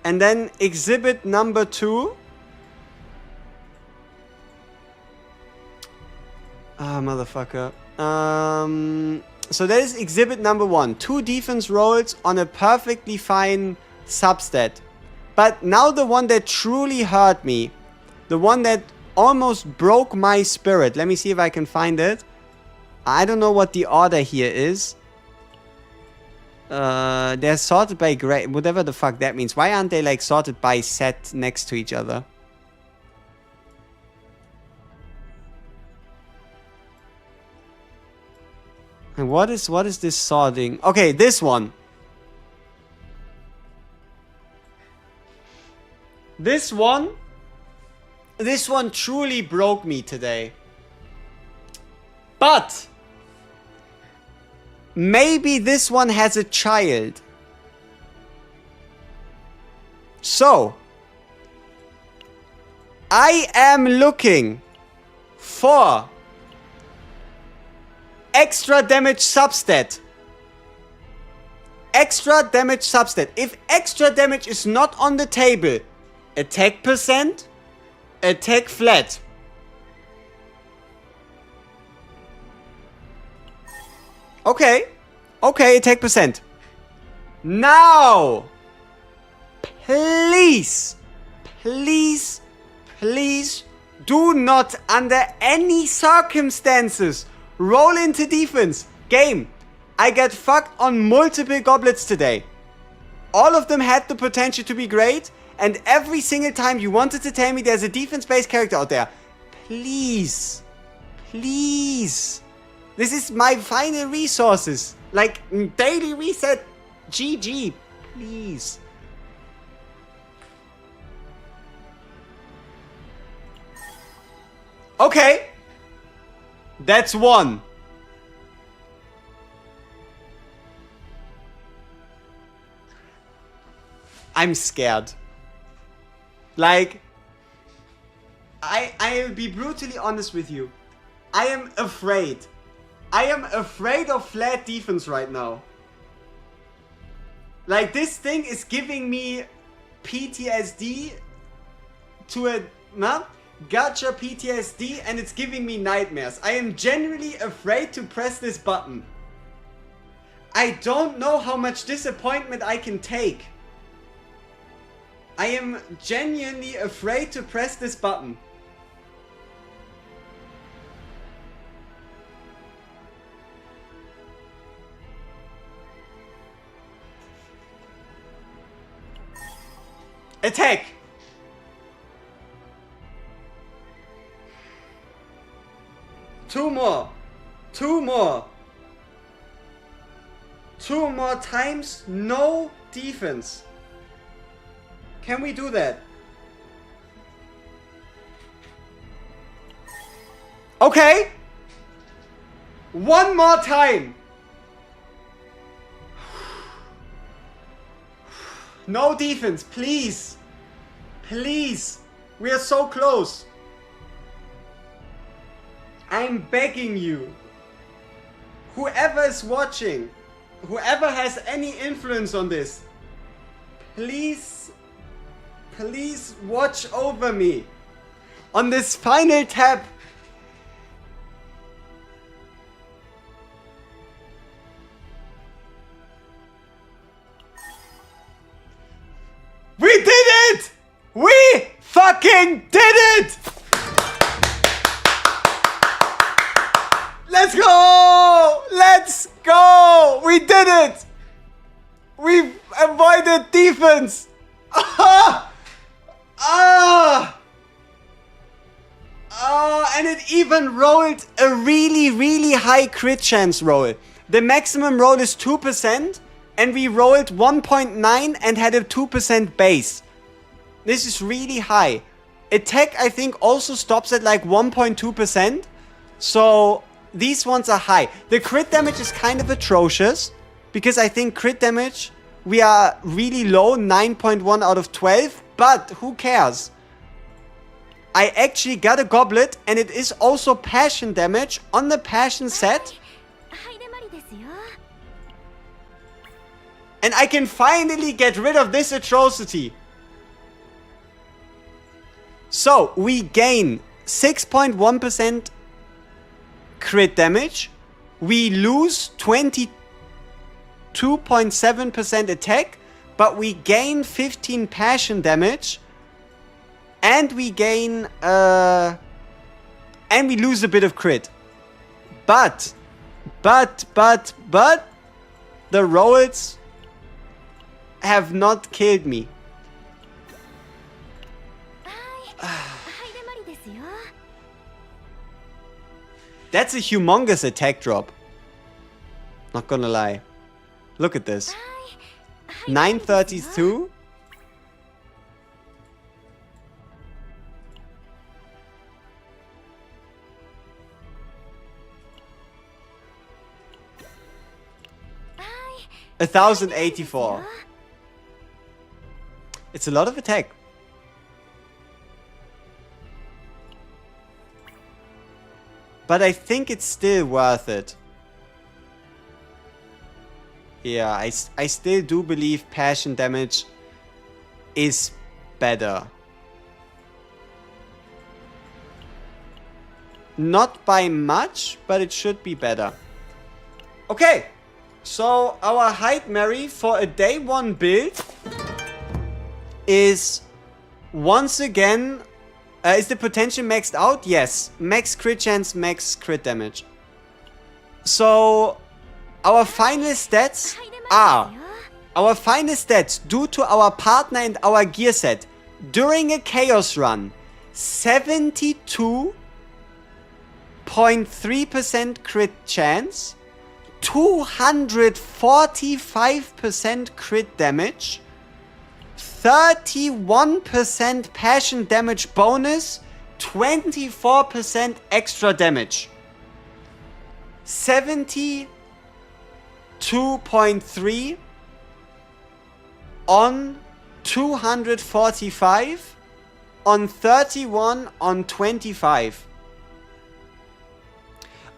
And then exhibit number 2. Ah, motherfucker. So that is exhibit number 1. 2 defense rolls on a perfectly fine substat. But now the one that truly hurt me. The one that almost broke my spirit. Let me see if I can find it. I don't know what the order here is. They're sorted by grade. Whatever the fuck that means. Why aren't they like sorted by set next to each other? And what is this sorting? Okay, this one. This one truly broke me today. But maybe this one has a child. So I am looking for extra damage substat. Extra damage substat. If extra damage is not on the table, attack percent, attack flat. Okay. Okay, attack percent. Now, please, please, please do not under any circumstances roll into defense. Game, I got fucked on multiple goblets today. All of them had the potential to be great. And every single time you wanted to tell me there's a defense-based character out there. Please. Please. This is my final resources. Like, daily reset. GG. Please. Okay. That's one. I'm scared. Like, I'll be brutally honest with you. I am afraid. I am afraid of flat defense right now. Like, this thing is giving me PTSD to a... Gotcha PTSD, and it's giving me nightmares. I am genuinely afraid to press this button. I don't know how much disappointment I can take. I am genuinely afraid to press this button. Attack! Two more. Two more. Two more times, no defense. Can we do that? Okay. One more time. No defense, please. Please. We are so close. I'm begging you. Whoever is watching, whoever has any influence on this, please, please watch over me. On this final tab. We did it! We fucking did it! Let's go! Let's go! We did it! We avoided defense! And it even rolled a really, really high crit chance roll. The maximum roll is 2%, and we rolled 1.9 and had a 2% base. This is really high. Attack, I think, also stops at like 1.2%. So these ones are high. The crit damage is kind of atrocious, because I think crit damage, we are really low, 9.1 out of 12. But who cares? I actually got a goblet, and it is also passion damage on the passion set. And I can finally get rid of this atrocity. So, we gain 6.1% crit damage. We lose 22.7% attack. But we gain 15 passion damage. And we gain... and we lose a bit of crit. But... the rolls have not killed me. That's a humongous attack drop. Not gonna lie. Look at this. 932. A 1084. It's a lot of attack. But I think it's still worth it. Yeah, I still do believe passion damage is better. Not by much, but it should be better. Okay, so our HEIDEMARIE for a day 1 build is once again... is the potential maxed out? Yes. Max crit chance, max crit damage. So, our final stats are... Our final stats, due to our partner and our gear set, during a chaos run, 72.3% crit chance, 245% crit damage, 31% passion damage bonus, 24% extra damage. 72.3 on 245 on 31 on 25.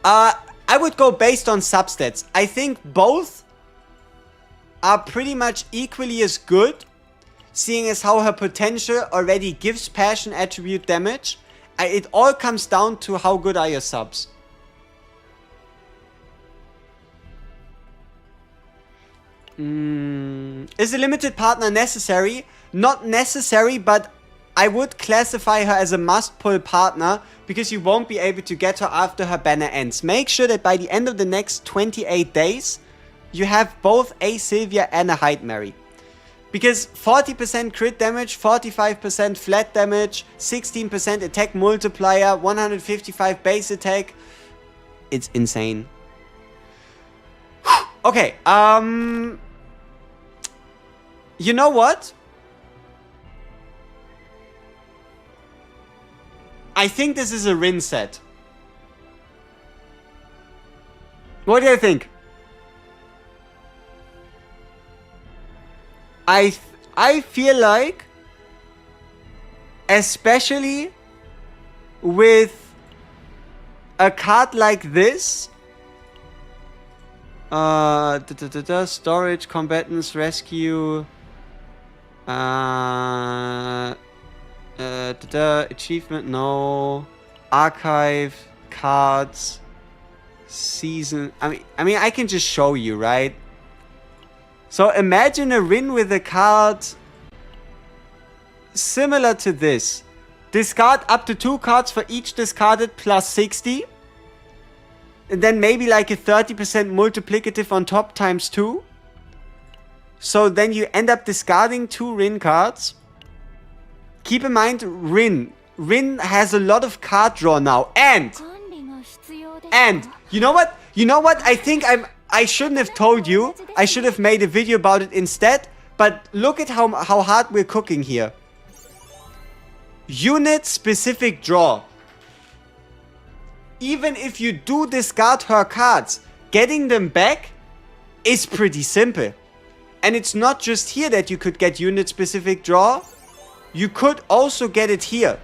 I would go based on substats. I think both are pretty much equally as good, seeing as how her potential already gives passion attribute damage. It all comes down to how good are your subs. Is a limited partner necessary? Not necessary, but I would classify her as a must-pull partner, because you won't be able to get her after her banner ends. Make sure that by the end of the next 28 days, you have both a Sylvia and a HEIDEMARIE. Because 40% crit damage, 45% flat damage, 16% attack multiplier, 155 base attack. It's insane. Okay, you know what? I think this is a Rin set. What do you think? I feel like, especially with a card like this, storage, combatants, rescue, achievement, no, archive, cards, season. I mean, I can just show you, right? So imagine a Rin with a card similar to this. Discard up to 2 cards for each discarded plus 60. And then maybe like a 30% multiplicative on top times 2. So then you end up discarding 2 Rin cards. Keep in mind, Rin has a lot of card draw now. And you know what? I think I shouldn't have told you. I should have made a video about it instead. But look at how hard we're cooking here. Unit specific draw. Even if you do discard her cards, getting them back is pretty simple. And it's not just here that you could get unit specific draw. You could also get it here.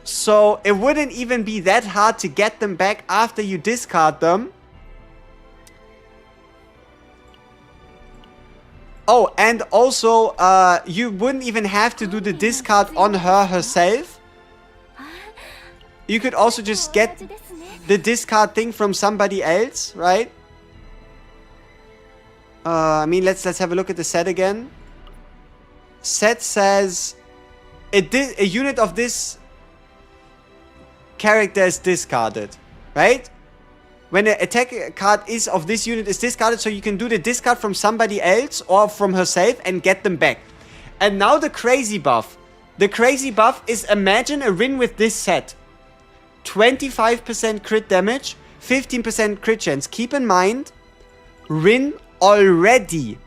So it wouldn't even be that hard to get them back after you discard them. Oh, and also, you wouldn't even have to do the discard on her herself. You could also just get the discard thing from somebody else, right? I mean, let's have a look at the set again. Set says a unit of this character is discarded, right? When an attack card is of this unit is discarded, so you can do the discard from somebody else or from herself and get them back. And now the crazy buff. The crazy buff is, imagine a Rin with this set. 25% crit damage, 15% crit chance. Keep in mind, Rin already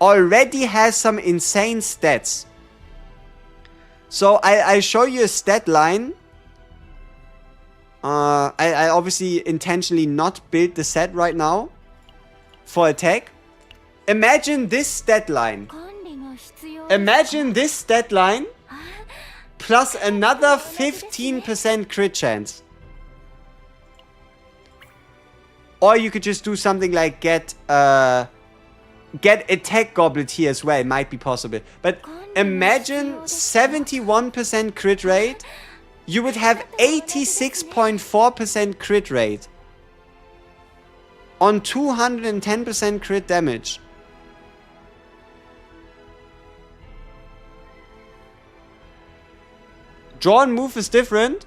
has some insane stats. So I'll show you a stat line. I obviously intentionally not build the set right now for attack. Imagine this stat line. Imagine this stat line plus another 15% crit chance. Or you could just do something like get attack goblet here as well. It might be possible. But imagine 71% crit rate. You would have 86.4% crit rate on 210% crit damage. Draw and move is different.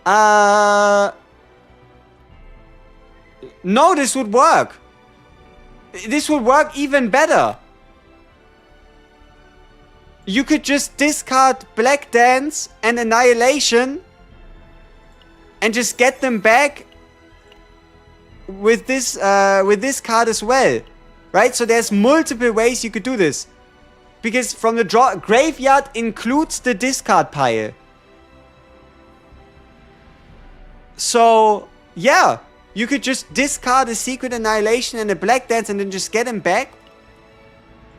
No, this would work. This would work even better. You could just discard Black Dance and Annihilation and just get them back with this card as well, right? So there's multiple ways you could do this, because from the draw, graveyard includes the discard pile. So yeah, you could just discard a Secret Annihilation and a Black Dance and then just get them back,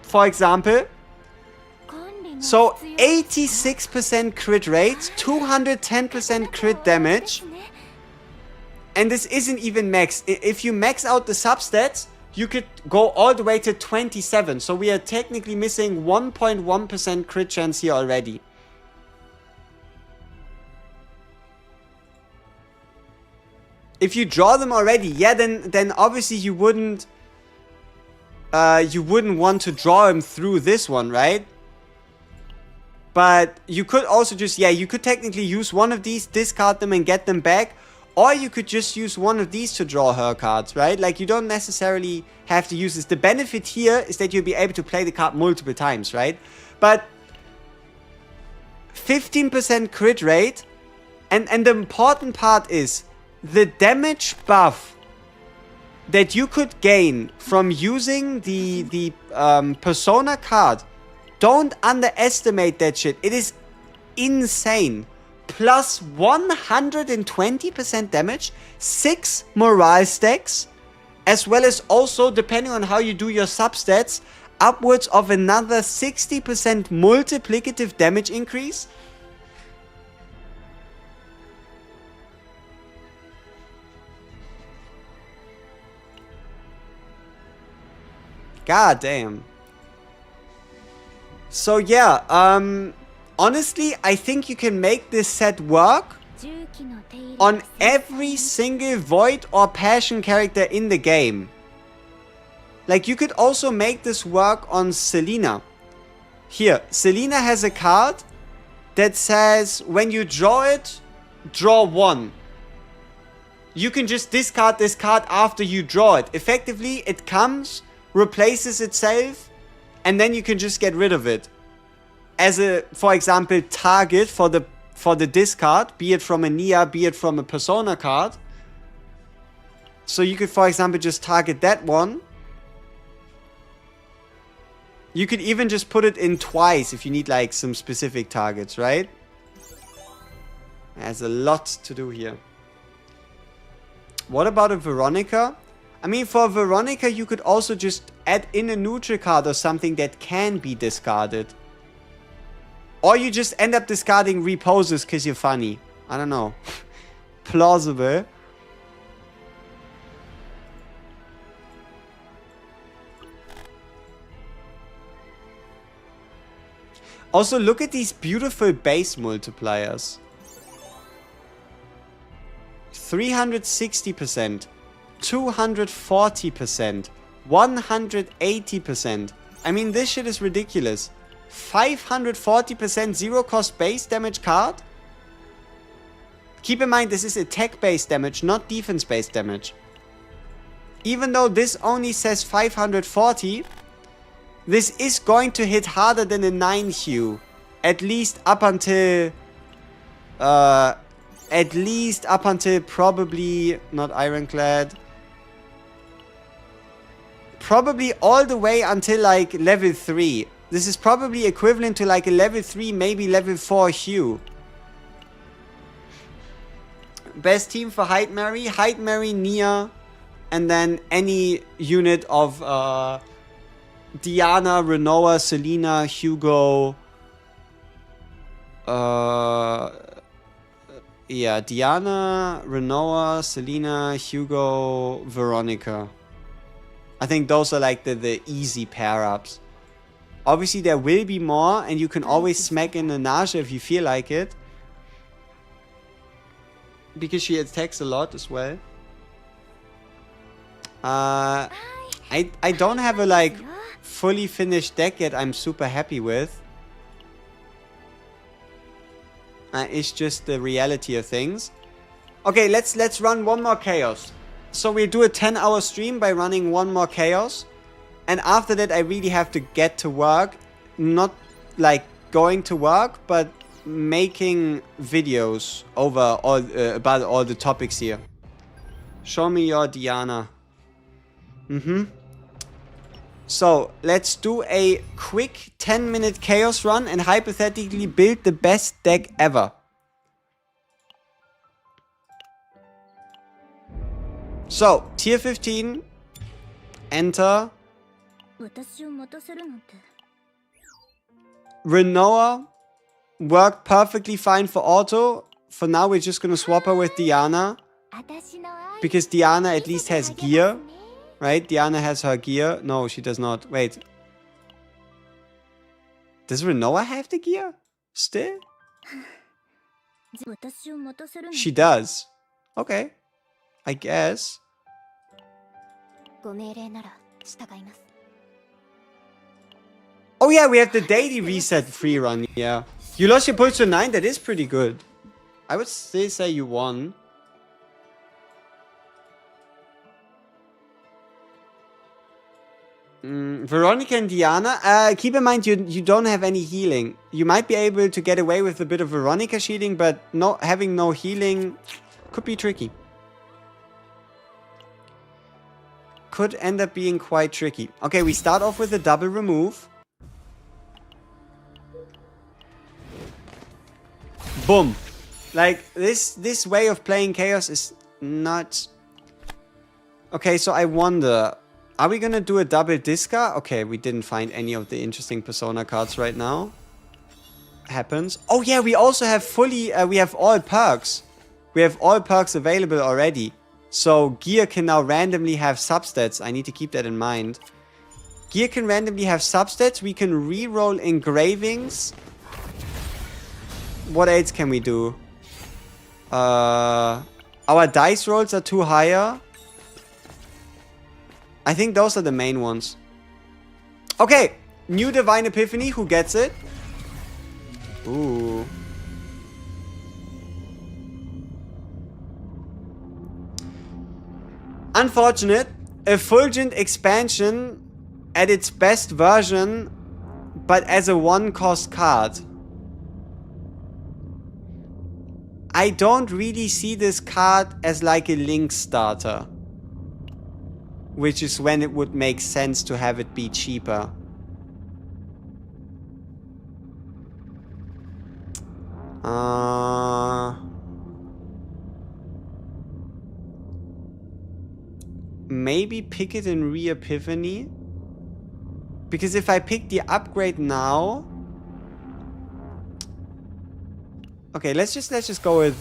for example. So 86% crit rate, 210% crit damage. And this isn't even max. If you max out the substats, you could go all the way to 27. So we are technically missing 1.1% crit chance here already. If you draw them already, yeah, then obviously you wouldn't want to draw them through this one, right? But you could also just, yeah, you could technically use one of these, discard them and get them back. Or you could just use one of these to draw her cards, right? Like, you don't necessarily have to use this. The benefit here is that you'll be able to play the card multiple times, right? But 15% crit rate, and the important part is the damage buff that you could gain from using the Persona card. Don't underestimate that shit. It is insane. Plus 120% damage, 6 morale stacks, as well as also, depending on how you do your substats, upwards of another 60% multiplicative damage increase. God damn. So yeah, honestly, I think you can make this set work on every single Void or Passion character in the game. Like, you could also make this work on Selena. Here, Selena has a card that says when you draw it, draw 1. You can just discard this card after you draw it. Effectively, it comes, replaces itself, and then you can just get rid of it. As a, for example, target for the discard, be it from a Nia, be it from a Persona card. So you could, for example, just target that one. You could even just put it in twice if you need, like, some specific targets, right? There's a lot to do here. What about a Veronica? I mean, for Veronica, you could also just add in a neutral card or something that can be discarded. Or you just end up discarding reposes because you're funny. I don't know. Plausible. Also, look at these beautiful base multipliers. 360%. 240%. 180%. I mean, this shit is ridiculous. 540% zero cost base damage card? Keep in mind, this is attack based damage, not defense based damage. Even though this only says 540, this is going to hit harder than a 9 hue. At least up until probably, not Ironclad. Probably all the way until like level 3. This is probably equivalent to like a level 3, maybe level 4 hue. Best team for HEIDEMARIE, HEIDEMARIE, Nia, and then any unit of Diana, Renoa, Selena, Hugo. Yeah, Diana, Renoa, Selena, Hugo, Veronica. I think those are like the easy pair-ups. Obviously, there will be more, and you can always smack in a Naja if you feel like it. Because she attacks a lot as well. I don't have a like fully finished deck yet I'm super happy with. It's just the reality of things. Okay, let's run one more Chaos. So we do a 10-hour stream by running one more Chaos. And after that, I really have to get to work. Not like going to work, but making videos over all about all the topics here. Show me your Diana. So let's do a quick 10-minute Chaos run and hypothetically build the best deck ever. So, tier 15, enter. Renoa worked perfectly fine for auto. For now, we're just gonna swap her with Diana. Because Diana at least has gear. Right? Diana has her gear. No, she does not. Wait. Does Renoa have the gear? Still? She does. Okay. I guess. Oh yeah, we have the daily reset free run, yeah. You lost your pulse to 9, that is pretty good. I would still say you won. Veronica and Diana. Keep in mind you don't have any healing. You might be able to get away with a bit of Veronica shielding, but having no healing could be tricky. Could end up being quite tricky. Okay, we start off with a double remove. Boom. Like, this way of playing Chaos is not... Okay, so I wonder... Are we gonna do a double discard? Okay, we didn't find any of the interesting Persona cards right now. Happens. Oh yeah, we also have we have all perks. We have all perks available already. So Gear can now randomly have substats. I need to keep that in mind. Gear can randomly have substats. We can re-roll engravings. What else can we do? Our dice rolls are too higher. I think those are the main ones. Okay, new Divine Epiphany. Who gets it? Ooh. Unfortunate. Effulgent expansion at its best version, but as a one-cost card. I don't really see this card as like a Link starter. Which is when it would make sense to have it be cheaper. Maybe pick it in Re-Epiphany. Because if I pick the upgrade now... Okay, let's just go with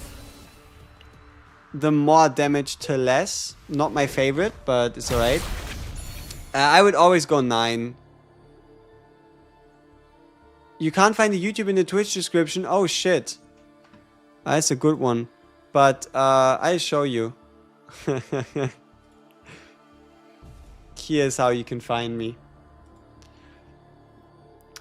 the more damage to less. Not my favorite, but it's alright. I would always go 9. You can't find the YouTube in the Twitch description. Oh shit. That's a good one. But I'll show you. Here's how you can find me.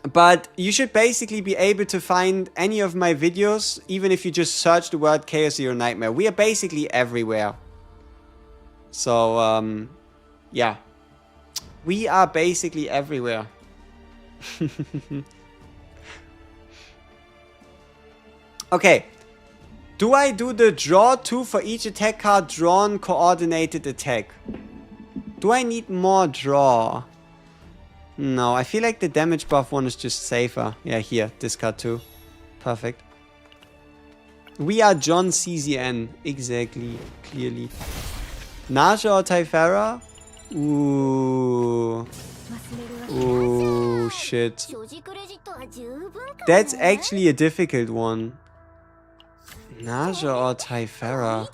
But you should basically be able to find any of my videos, even if you just search the word Chaos Hero Nightmare. We are basically everywhere. So, yeah. We are basically everywhere. Okay. Do I do the draw 2 for each attack card drawn coordinated attack? Do I need more draw? No, I feel like the damage buff one is just safer. Yeah, here, discard 2. Perfect. We are John CZN. Exactly. Clearly. Naja or Typhara? Ooh. Ooh, shit. That's actually a difficult one. Naja or Typhara?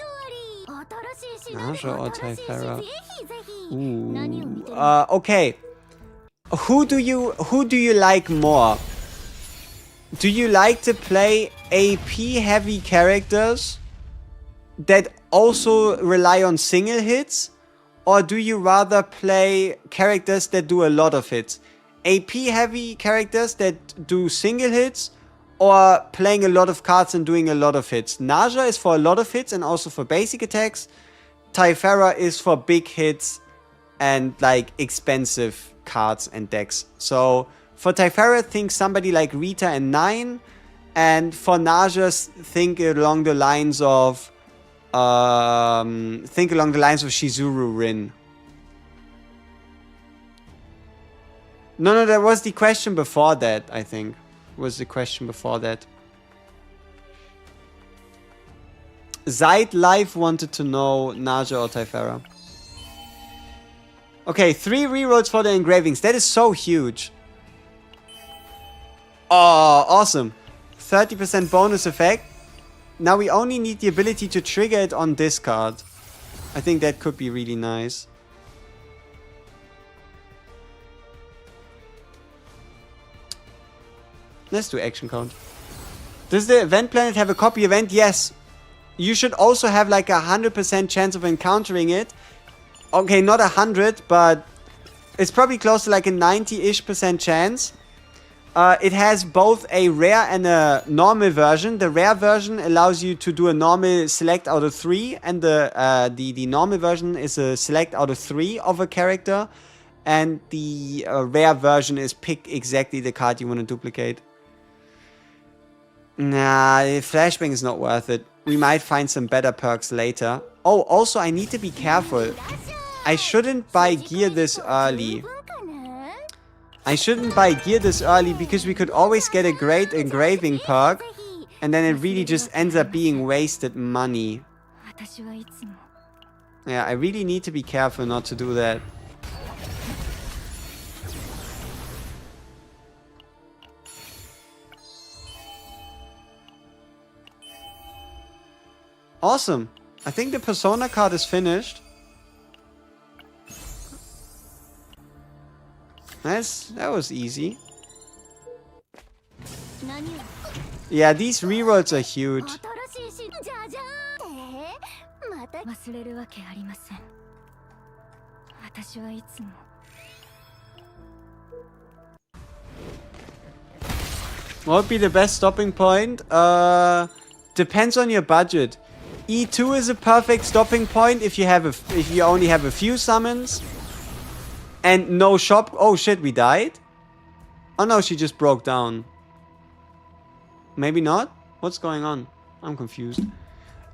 Naja or Typhara? Ooh. Okay. Who do you like more? Do you like to play AP heavy characters that also rely on single hits? Or do you rather play characters that do a lot of hits? AP heavy characters that do single hits, or playing a lot of cards and doing a lot of hits? Naja is for a lot of hits and also for basic attacks. Typhara is for big hits and like expensive cards and decks. So for Typhara, think somebody like Rita and 9, and for Naja, think along the lines of Shizuru Rin. No, that was the question before that, I think. Was the question before that. Zide Life wanted to know Naja or Typhara. Okay, 3 rerolls for the engravings. That is so huge. Oh, awesome. 30% bonus effect. Now we only need the ability to trigger it on discard. I think that could be really nice. Let's do action count. Does the event planet have a copy event? Yes. You should also have like 100% chance of encountering it. Okay, not 100, but it's probably close to like a 90-ish% chance. It has both a rare and a normal version. The rare version allows you to do a normal select out of 3, and the normal version is a select out of 3 of a character. And the rare version is pick exactly the card you want to duplicate. Nah, flashbang is not worth it. We might find some better perks later. Oh, also I need to be careful. I shouldn't buy gear this early. Because we could always get a great engraving perk. And then it really just ends up being wasted money. Yeah, I really need to be careful not to do that. Awesome. I think the Persona card is finished. That was easy. Yeah, these rerolls are huge. What would be the best stopping point? Depends on your budget. E2 is a perfect stopping point if you only have a few summons and no shop. Oh shit, we died? Oh no, she just broke down. Maybe not? What's going on? I'm confused.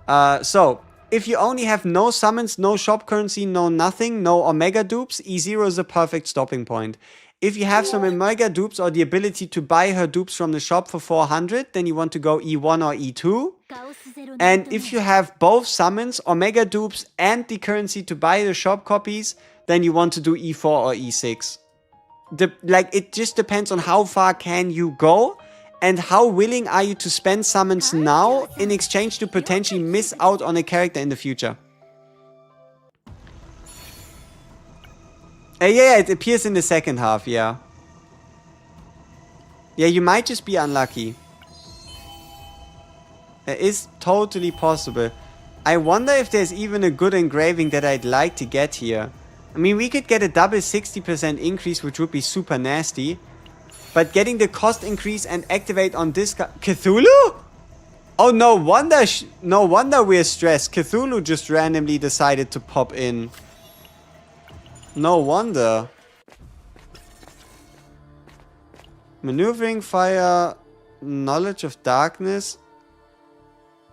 So if you only have no summons, no shop currency, no nothing, no omega dupes, E0 is a perfect stopping point. If you have some omega dupes or the ability to buy her dupes from the shop for 400, then you want to go E1 or E2. And if you have both summons, omega dupes, and the currency to buy the shop copies, then you want to do E4 or E6. It just depends on how far can you go and how willing are you to spend summons now in exchange to potentially miss out on a character in the future. Yeah, it appears in the second half, yeah. Yeah, you might just be unlucky. It is totally possible. I wonder if there's even a good engraving that I'd like to get here. I mean, we could get a double 60% increase, which would be super nasty. But getting the cost increase and activate on this Cthulhu? Oh, no wonder we're stressed. Cthulhu just randomly decided to pop in. No wonder. Maneuvering, fire, knowledge of darkness.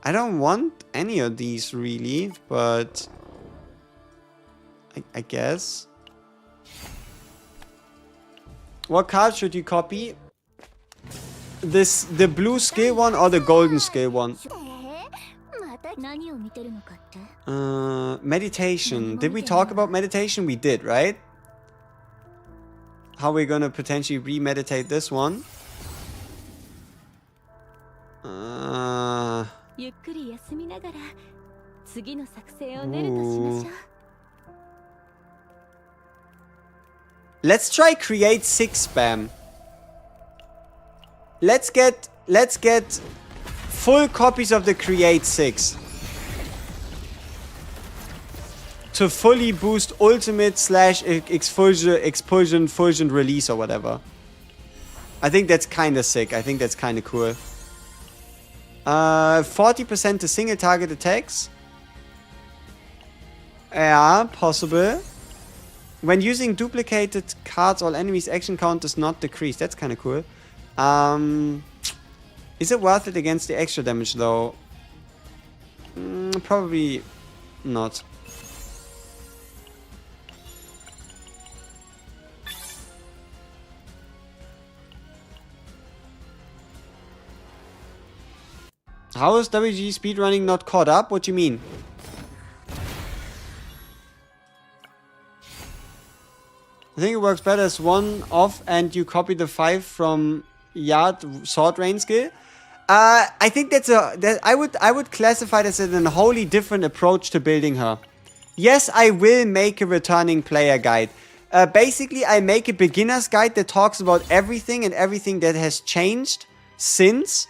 I don't want any of these really, but I guess. What card should you copy? The blue skill one or the golden skill one? Meditation. Did we talk about meditation? We did, right? How we're gonna potentially remeditate this one. Let's try create 6 spam. Let's get full copies of the create 6 to fully boost ultimate / expulsion fusion release or whatever. I think that's kind of sick. I think that's kind of cool. 40% to single target attacks. Yeah, possible. When using duplicated cards, all enemies' action count does not decrease. That's kind of cool. Is it worth it against the extra damage though? Probably not. How is WG speedrunning not caught up? What do you mean? I think it works better as one off and you copy the 5 from Yard sword rain skill. I think I would classify this as a wholly different approach to building her. Yes, I will make a returning player guide. Basically, I make a beginner's guide that talks about everything and everything that has changed since.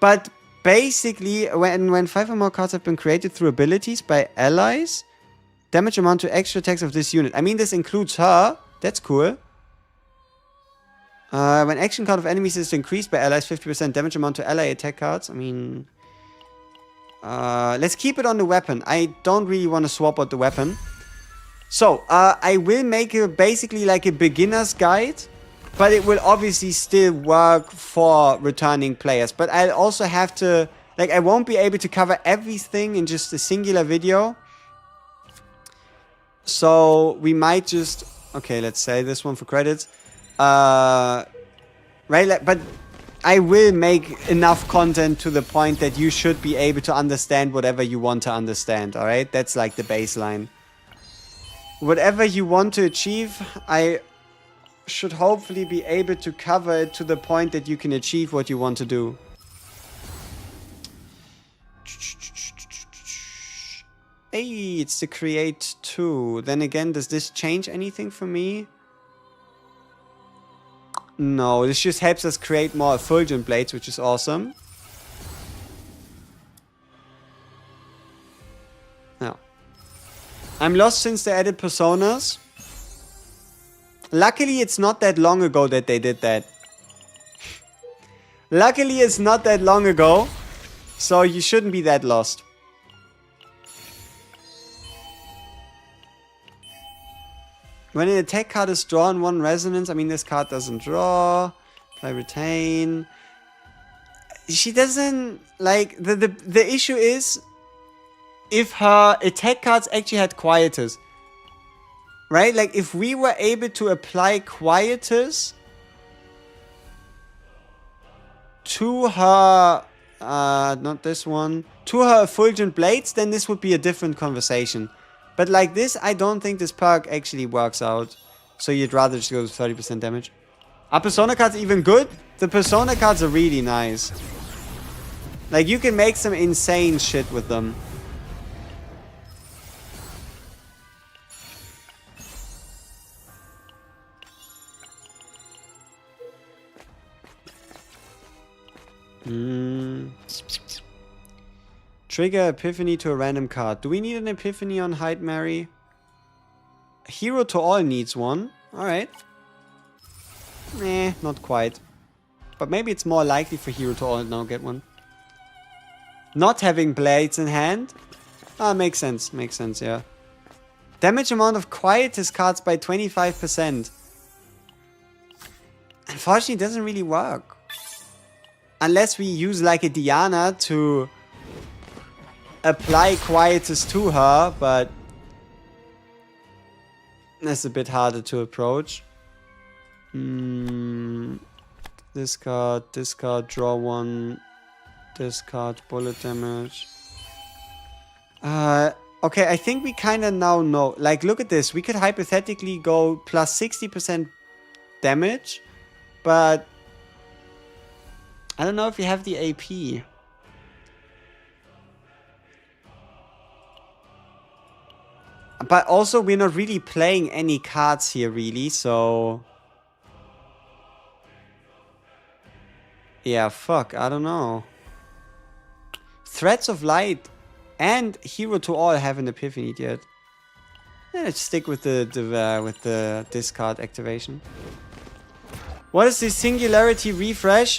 But basically, when 5 or more cards have been created through abilities by allies, damage amount to extra attacks of this unit. I mean, this includes her. That's cool. When action count of enemies is increased by allies, 50% damage amount to ally attack cards. I mean, let's keep it on the weapon. I don't really want to swap out the weapon. So, I will make basically like a beginner's guide, but it will obviously still work for returning players. But I'll also have to, like, I won't be able to cover everything in just a singular video. So, we might just, okay, let's say this one for credits. Right, but I will make enough content to the point that you should be able to understand whatever you want to understand, alright? That's like the baseline. Whatever you want to achieve, I should hopefully be able to cover it to the point that you can achieve what you want to do. Hey, it's the create 2. Then again, does this change anything for me? No, this just helps us create more effulgent blades, which is awesome. No. I'm lost since they added personas. Luckily, it's not that long ago that they did that. Luckily, it's not that long ago. So you shouldn't be that lost. When an attack card is drawn, 1 resonance. I mean, this card doesn't draw. Play retain. She doesn't, like, the issue is if her attack cards actually had quietus. Right? Like, if we were able to apply quietus to her, not this one, to her effulgent blades, then this would be a different conversation. But like this, I don't think this perk actually works out. So you'd rather just go with 30% damage. Are persona cards even good? The persona cards are really nice. Like, you can make some insane shit with them. Trigger epiphany to a random card. Do we need an epiphany on HEIDEMARIE? Hero to all needs one. Alright. Not quite. But maybe it's more likely for Hero to all now get one. Not having blades in hand? Ah, makes sense. Makes sense, yeah. Damage amount of quietus cards by 25%. Unfortunately, it doesn't really work. Unless we use like a Diana to apply quietus to her, but that's a bit harder to approach. Discard, draw 1, discard, bullet damage. Okay, I think we kind of now know. Like, look at this. We could hypothetically go plus 60% damage, but I don't know if you have the AP. But also, we're not really playing any cards here, really, so... Yeah, fuck, I don't know. Threads of Light and Hero to All haven't epiphanied yet. Yeah, let's stick with the discard activation. What is the Singularity refresh?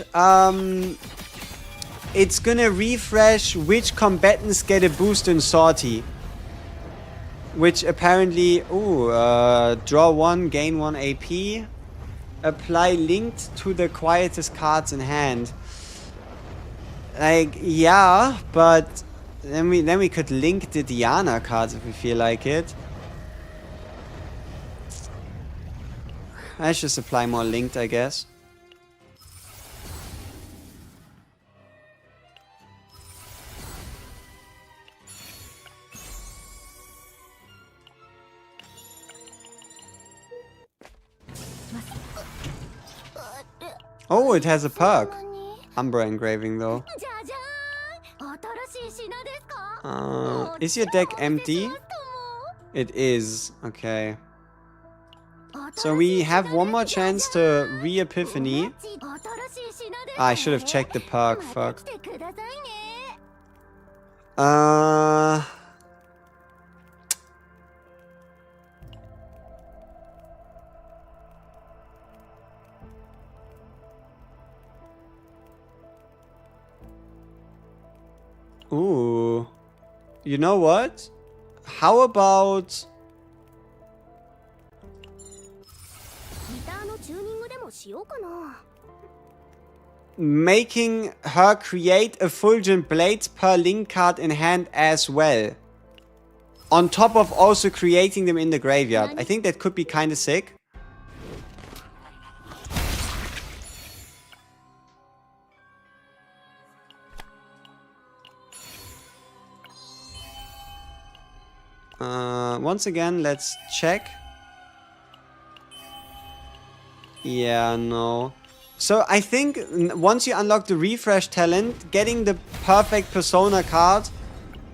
It's gonna refresh which combatants get a boost in Sortie. Which apparently, draw 1, gain 1 AP. Apply linked to the quietest cards in hand. Like, yeah, but then we could link the Diana cards if we feel like it. Let's just apply more linked, I guess. Oh, it has a perk. Umbra engraving though. Is your deck empty? It is. Okay. So we have one more chance to re-epiphany. I should have checked the perk. Fuck. Ooh. You know what? How about... Making her create effulgent blades per link card in hand as well. On top of also creating them in the graveyard. I think that could be kind of sick. Once again, let's check. Yeah, no. So I think once you unlock the refresh talent, getting the perfect persona card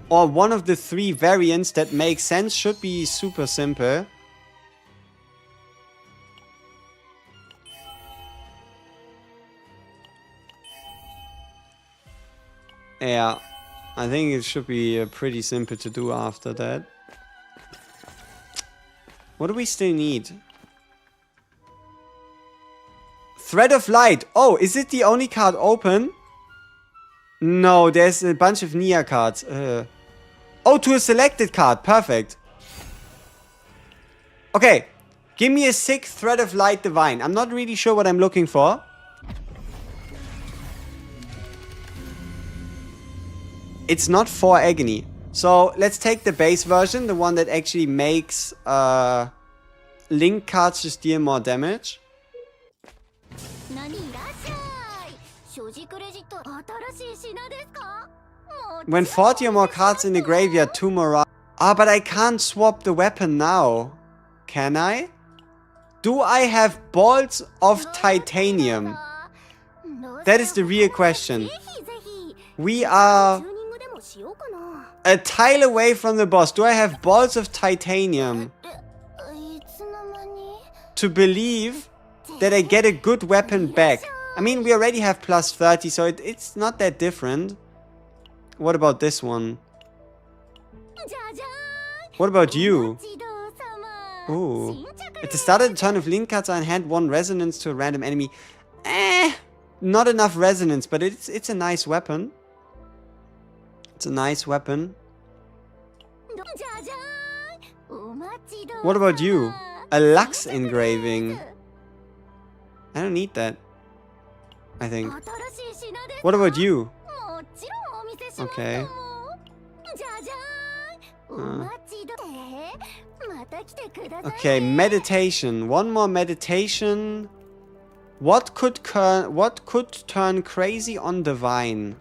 or one of the 3 variants that make sense should be super simple. Yeah, I think it should be pretty simple to do after that. What do we still need? Thread of Light. Oh, is it the only card open? No, there's a bunch of Nia cards. Oh, to a selected card. Perfect. Okay. Give me a sick Thread of Light Divine. I'm not really sure what I'm looking for. It's not for Agony. So, let's take the base version. The one that actually makes link cards just deal more damage. When 40 or more cards in the graveyard, 2 more. Ah, but I can't swap the weapon now. Can I? Do I have balls of titanium? That is the real question. We are a tile away from the boss. Do I have balls of titanium to believe that I get a good weapon back? I mean, we already have plus 30, so it's not that different. What about this one? What about you? Ooh. At the start of the turn, if link cards are in hand, 1 resonance to a random enemy. Not enough resonance, but it's a nice weapon. It's a nice weapon. What about you? A Lux engraving. I don't need that, I think. What about you? Okay. Okay, meditation. 1 more meditation. What could turn crazy on Divine?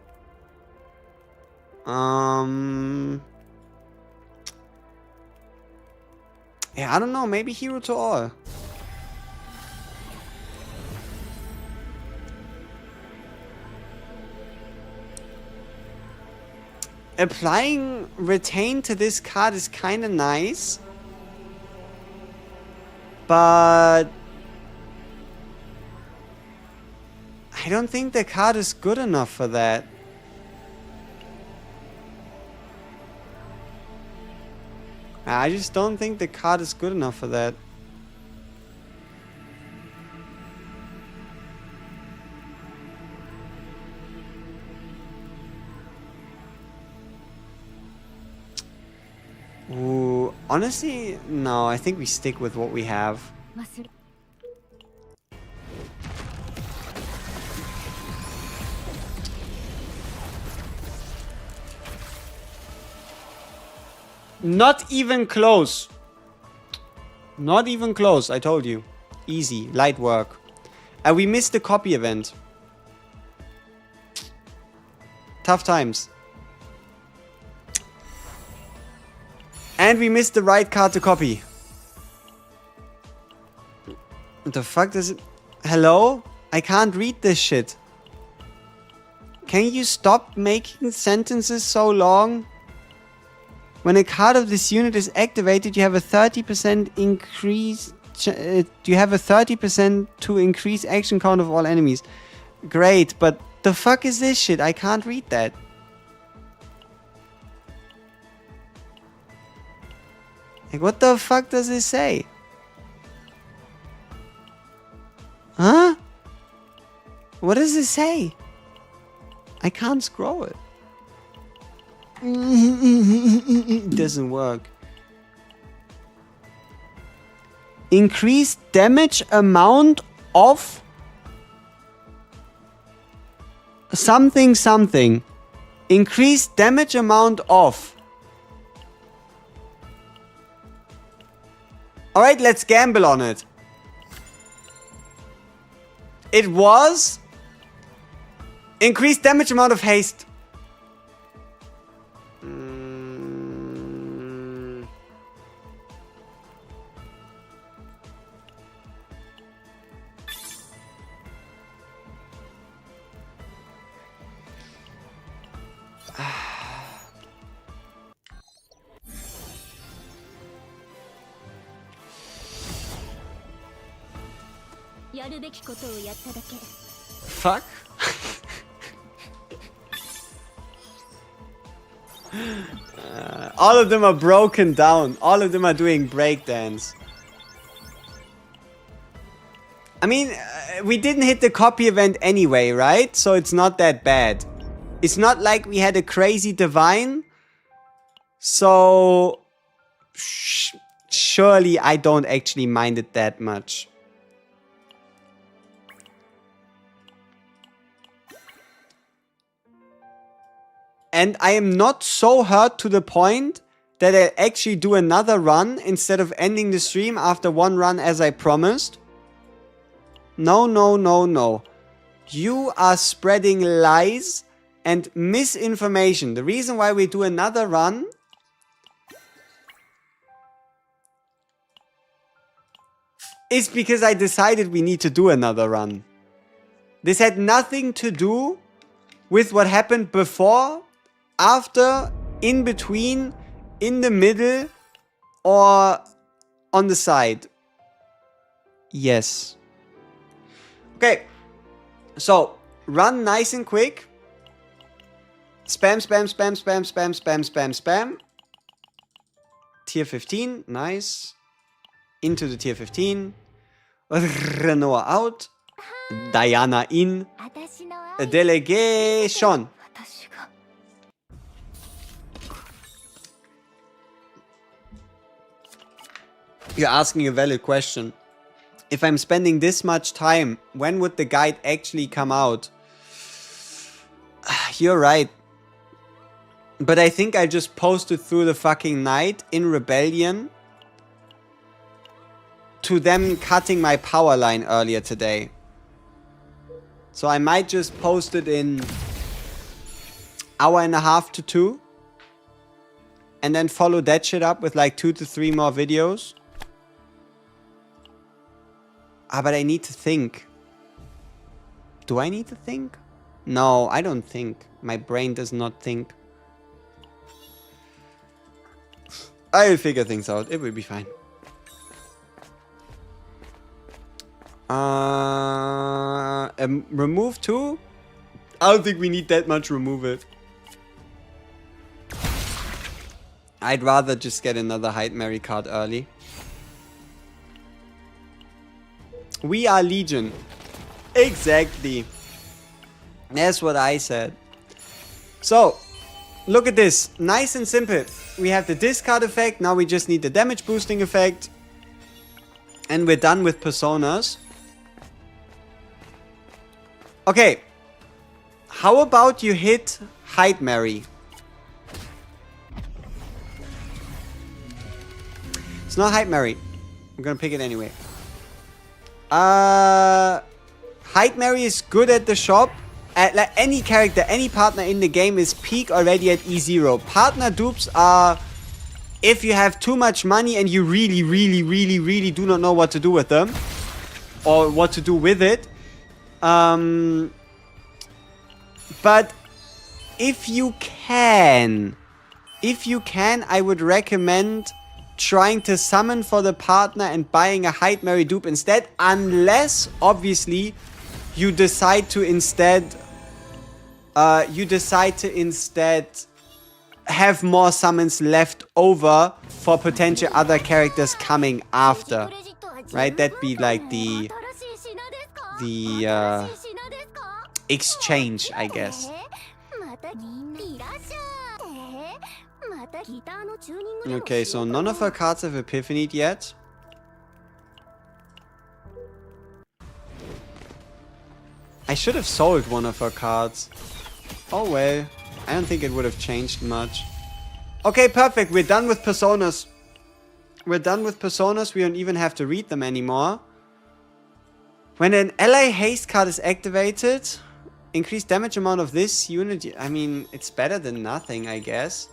Yeah, I don't know. Maybe Hero to All. Applying Retain to this card is kind of nice. But I don't think the card is good enough for that. I just don't think the card is good enough for that. Ooh, honestly, no, I think we stick with what we have. Not even close. Not even close, I told you. Easy, light work. We missed the copy event. Tough times. And we missed the right card to copy. What the fuck does it... Hello? I can't read this shit. Can you stop making sentences so long? When a card of this unit is activated, you have a 30% increase... you have a 30% to increase action count of all enemies. Great, but the fuck is this shit? I can't read that. Like, what the fuck does this say? Huh? What does it say? I can't scroll it. It doesn't work. Increase damage amount of something something. Increased damage amount of. Alright, let's gamble on it. It was increased damage amount of haste. Fuck. All of them are broken down. All of them are doing breakdance. I mean, we didn't hit the copy event anyway, right? So it's not that bad. It's not like we had a crazy divine. So surely I don't actually mind it that much. And I am not so hurt to the point that I actually do another run instead of ending the stream after one run as I promised. No, no, no, no. You are spreading lies and misinformation. The reason why we do another run is because I decided we need to do another run. This had nothing to do with what happened before, after, in between, in the middle, or on the side. Yes. Okay. So, run nice and quick. Spam, spam, spam, spam, spam, spam, spam, spam. Tier 15. Nice. Into the tier 15. Renoa out. Diana in. A delegation. You're asking a valid question. If I'm spending this much time, when would the guide actually come out? You're right. But I think I just posted through the fucking night in rebellion to them cutting my power line earlier today. So I might just post it in hour and a half to 2. And then follow that shit up with like 2 to 3 more videos. Ah, but I need to think. Do I need to think? No, I don't think. My brain does not think. I'll figure things out. It will be fine. Remove 2? I don't think we need that much remove it. I'd rather just get another HEIDEMARIE card early. We are Legion. Exactly. That's what I said. So, look at this. Nice and simple. We have the discard effect. Now we just need the damage boosting effect. And we're done with personas. Okay. How about you hit HEIDEMARIE? It's not HEIDEMARIE. I'm gonna pick it anyway. HEIDEMARIE is good at the shop. Like any character, any partner in the game is peak already at E0. Partner dupes are if you have too much money and you really do not know what to do with them. Or what to do with it. But if you can, I would recommend trying to summon for the partner and buying a HEIDEMARIE dupe instead, unless obviously you decide to instead have more summons left over for potential other characters coming after, right? That'd be like the exchange, I guess. Okay, so none of our cards have epiphanied yet. I should have sold one of her cards. Oh well. I don't think it would have changed much. Okay, perfect. We're done with personas. We're done with personas. We don't even have to read them anymore. When an ally haste card is activated, increase damage amount of this unit. I mean, it's better than nothing, I guess.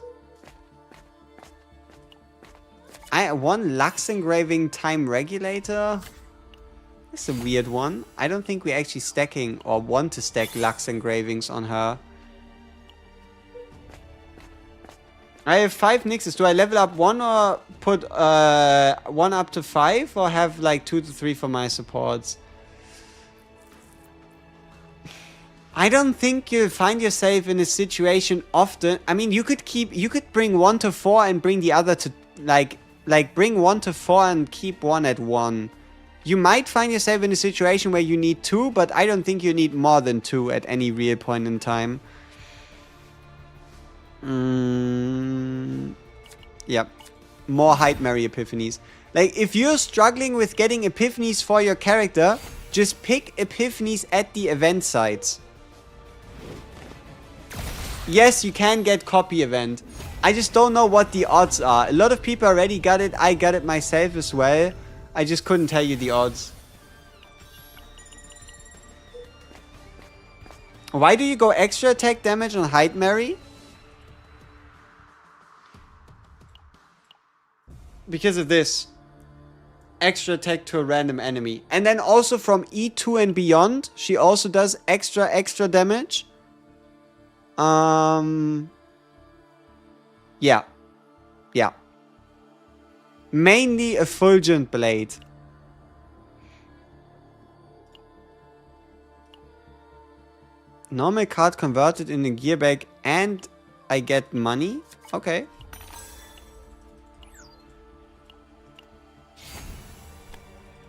One Lux Engraving Time Regulator. That's a weird one. I don't think we're actually stacking or want to stack Lux Engravings on her. I have 5 Nixes. Do I level up 1 or put 1 up to 5? Or have like 2 to 3 for my supports? I don't think you'll find yourself in a situation often. I mean, you could bring 1 to 4 and bring the other to like bring 1 to 4 and keep 1 at 1. You might find yourself in a situation where you need 2, but I don't think you need more than 2 at any real point in time. Yep. More HEIDEMARIE epiphanies. Like, if you're struggling with getting epiphanies for your character, just pick epiphanies at the event sites. Yes, you can get copy event. I just don't know what the odds are. A lot of people already got it. I got it myself as well. I just couldn't tell you the odds. Why do you go extra attack damage on HEIDEMARIE? Because of this. Extra attack to a random enemy. And then also from E2 and beyond, she also does extra damage. Yeah. Yeah. Mainly Effulgent Blade. Normal card converted in the gear bag and I get money? Okay.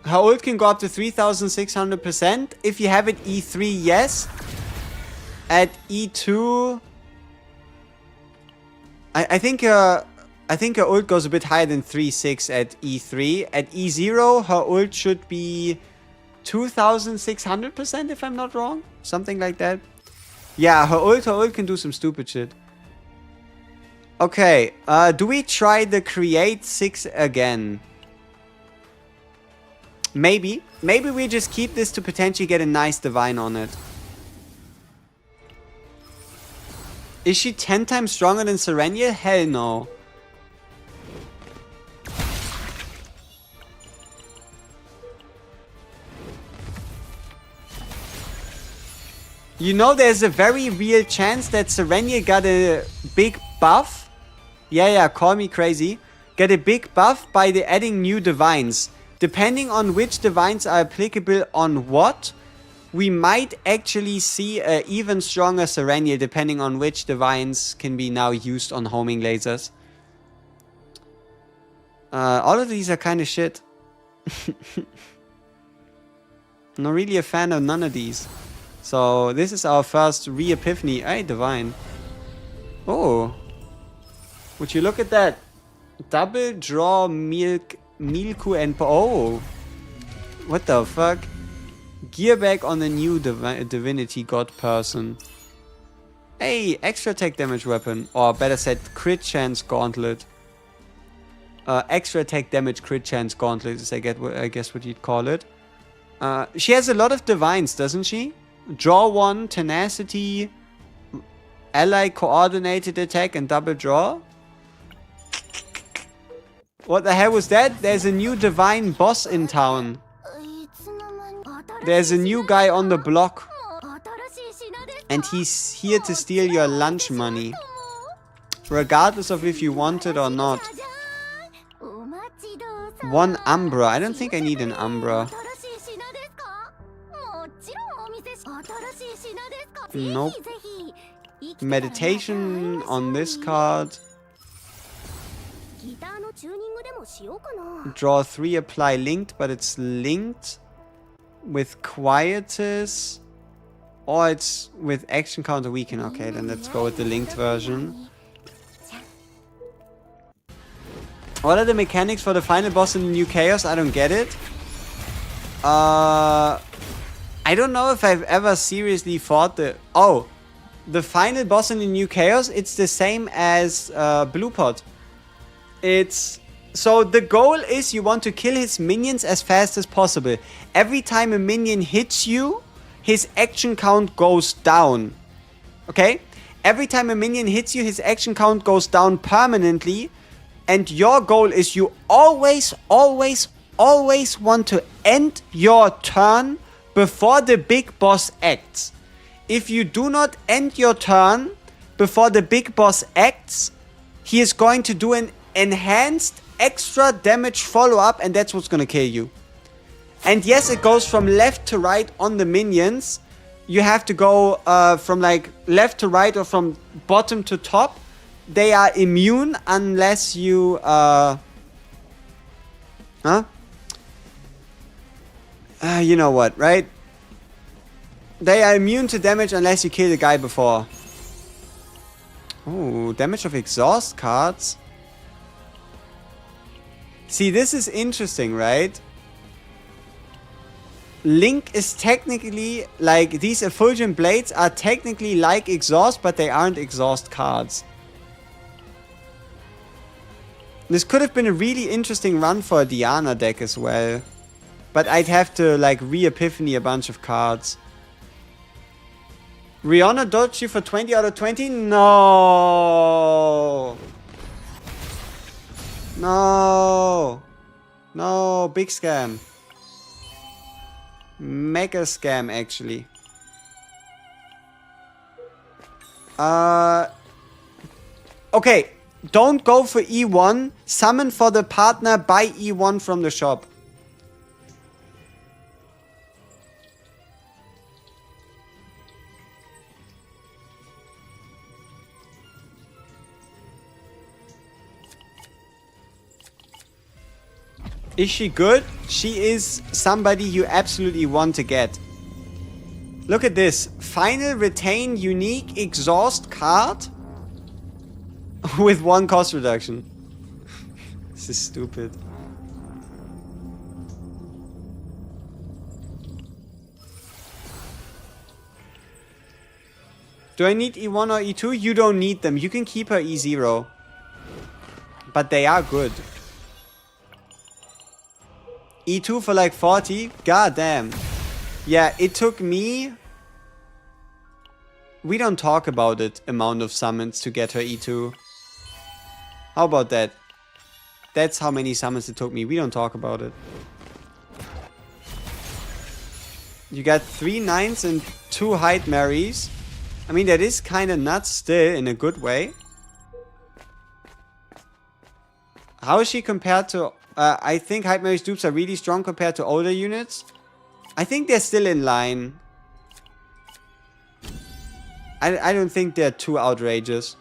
Her ult can go up to 3600%. If you have it E3, yes. At E2... I think her ult goes a bit higher than 3.6 at E3. At E0, her ult should be 2600% if I'm not wrong. Something like that. Yeah, her ult can do some stupid shit. Okay, do we try the Create 6 again? Maybe. Maybe we just keep this to potentially get a nice divine on it. Is she 10 times stronger than Serenia? Hell no. You know, there's a very real chance that Serenia got a big buff. Yeah, call me crazy. Get a big buff by adding new divines. Depending on which divines are applicable on what, we might actually see an even stronger Serenia depending on which divines can be now used on homing lasers. All of these are kind of shit. Not really a fan of none of these. So this is our first re-epiphany. Hey, divine. Oh. Would you look at that? Double draw Milku and... Oh. What the fuck? Gear back on the new divinity god person. Hey, extra attack damage weapon. Or better said, crit chance gauntlet. Extra attack damage crit chance gauntlet is I guess what you'd call it. She has a lot of divines, doesn't she? Draw 1, tenacity, ally coordinated attack and double draw. What the hell was that? There's a new divine boss in town. There's a new guy on the block. And he's here to steal your lunch money. Regardless of if you want it or not. 1 Umbra. I don't think I need an Umbra. Nope. Meditation on this card. Draw 3, apply linked, but it's linked with Quietus. Or it's with action counter weaken. Okay, then let's go with the linked version. What are the mechanics for the final boss in the new Chaos? I don't get it. I I don't know if I've ever seriously fought the... Oh, the final boss in the new Chaos, it's the same as Blue Pot. It's... So the goal is you want to kill his minions as fast as possible. Every time a minion hits you, his action count goes down. Okay? Every time a minion hits you, his action count goes down permanently. And your goal is you always want to end your turn before the big boss acts. If you do not end your turn before the big boss acts, he is going to do an enhanced extra damage follow-up, and that's what's gonna kill you. And yes, it goes from left to right on the minions. You have to go from like left to right or from bottom to top. They are immune unless you you know what, right? They are immune to damage unless you kill the guy before. Oh, damage of exhaust cards. See, this is interesting, right? Link is technically, like, these effulgent blades are technically like exhaust, but they aren't exhaust cards. This could have been a really interesting run for a Diana deck as well. But I'd have to, like, re-epiphany a bunch of cards. Rihanna dodged you for 20 out of 20? No! No! No, big scam. Mega scam, actually. Okay, don't go for E1. Summon for the partner, buy E1 from the shop. Is she good? She is somebody you absolutely want to get. Look at this. Final retain unique exhaust card with 1 cost reduction. This is stupid. Do I need E1 or E2? You don't need them. You can keep her E0. But they are good. E2 for like 40? God damn. Yeah, it took me... We don't talk about it, amount of summons to get her E2. How about that? That's how many summons it took me. We don't talk about it. You got 3 9s and 2 HEIDEMARIEs. I mean, that is kind of nuts still, in a good way. How is she compared to... I think HEIDEMARIE's dupes are really strong compared to older units. I think they're still in line. I don't think they're too outrageous.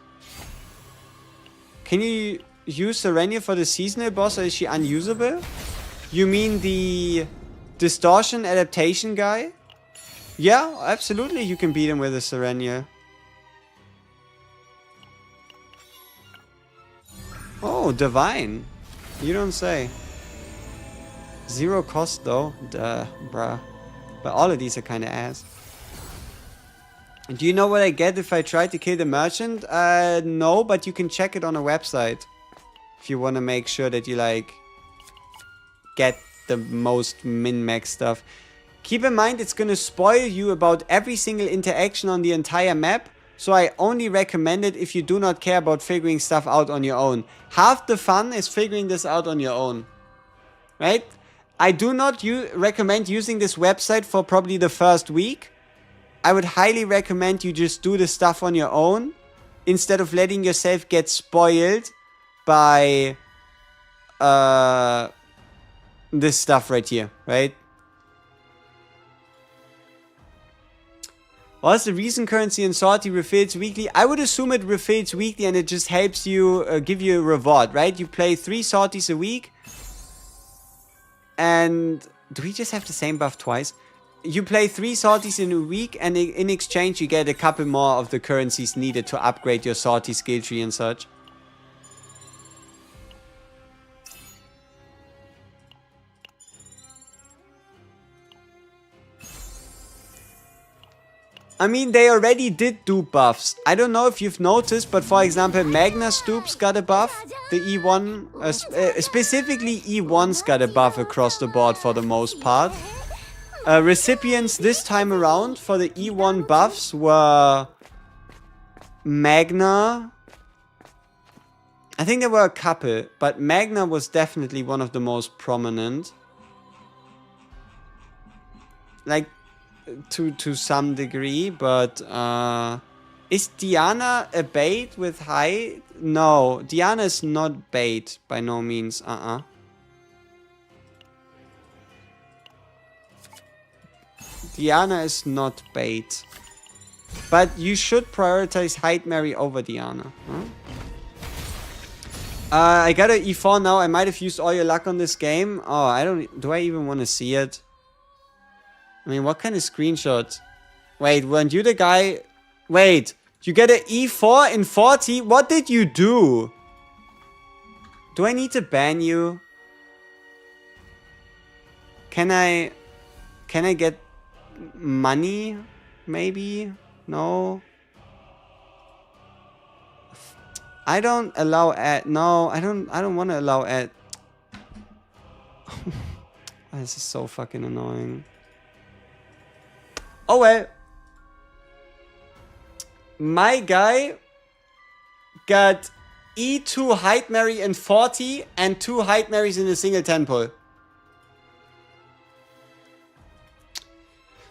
Can you use Serenia for the seasonal boss, or is she unusable? You mean the distortion adaptation guy? Yeah, absolutely you can beat him with a Serenia. Oh, divine. You don't say. 0 cost though. Duh, bruh. But all of these are kind of ass. Do you know what I get if I try to kill the merchant? No, but you can check it on a website. If you want to make sure that you, like, get the most min-max stuff. Keep in mind, it's going to spoil you about every single interaction on the entire map. So I only recommend it if you do not care about figuring stuff out on your own. Half the fun is figuring this out on your own. Right? I do not recommend using this website for probably the first week. I would highly recommend you just do the stuff on your own, instead of letting yourself get spoiled by this stuff right here, right? What's the reason currency in Sortie refills weekly? I would assume it refills weekly and it just helps you give you a reward, right? You play 3 Sorties a week. And do we just have the same buff twice? You play 3 Sorties in a week, and in exchange you get a couple more of the currencies needed to upgrade your Sortie skill tree and such. I mean, they already did do buffs. I don't know if you've noticed, but for example, Magna Stoops got a buff. The E1, specifically E1's got a buff across the board for the most part. Recipients this time around for the E1 buffs were Magna. I think there were a couple, but Magna was definitely one of the most prominent. Like, to some degree, but is Diana a bait with high? No, Diana is not bait by no means. Diana is not bait, but you should prioritize HEIDEMARIE over Diana. Huh? I got an E4 now. I might have used all your luck on this game. Oh, do I even want to see it? I mean, what kind of screenshot? Wait, weren't you the guy? Wait, you get an E4 in 40? What did you do? Do I need to ban you? Can I get money? Maybe? No. I don't allow ad. No, I don't want to allow ad. This is so fucking annoying. Oh well. My guy got E2 HEIDEMARIE in 40 and 2 HEIDEMARIEs in a single temple.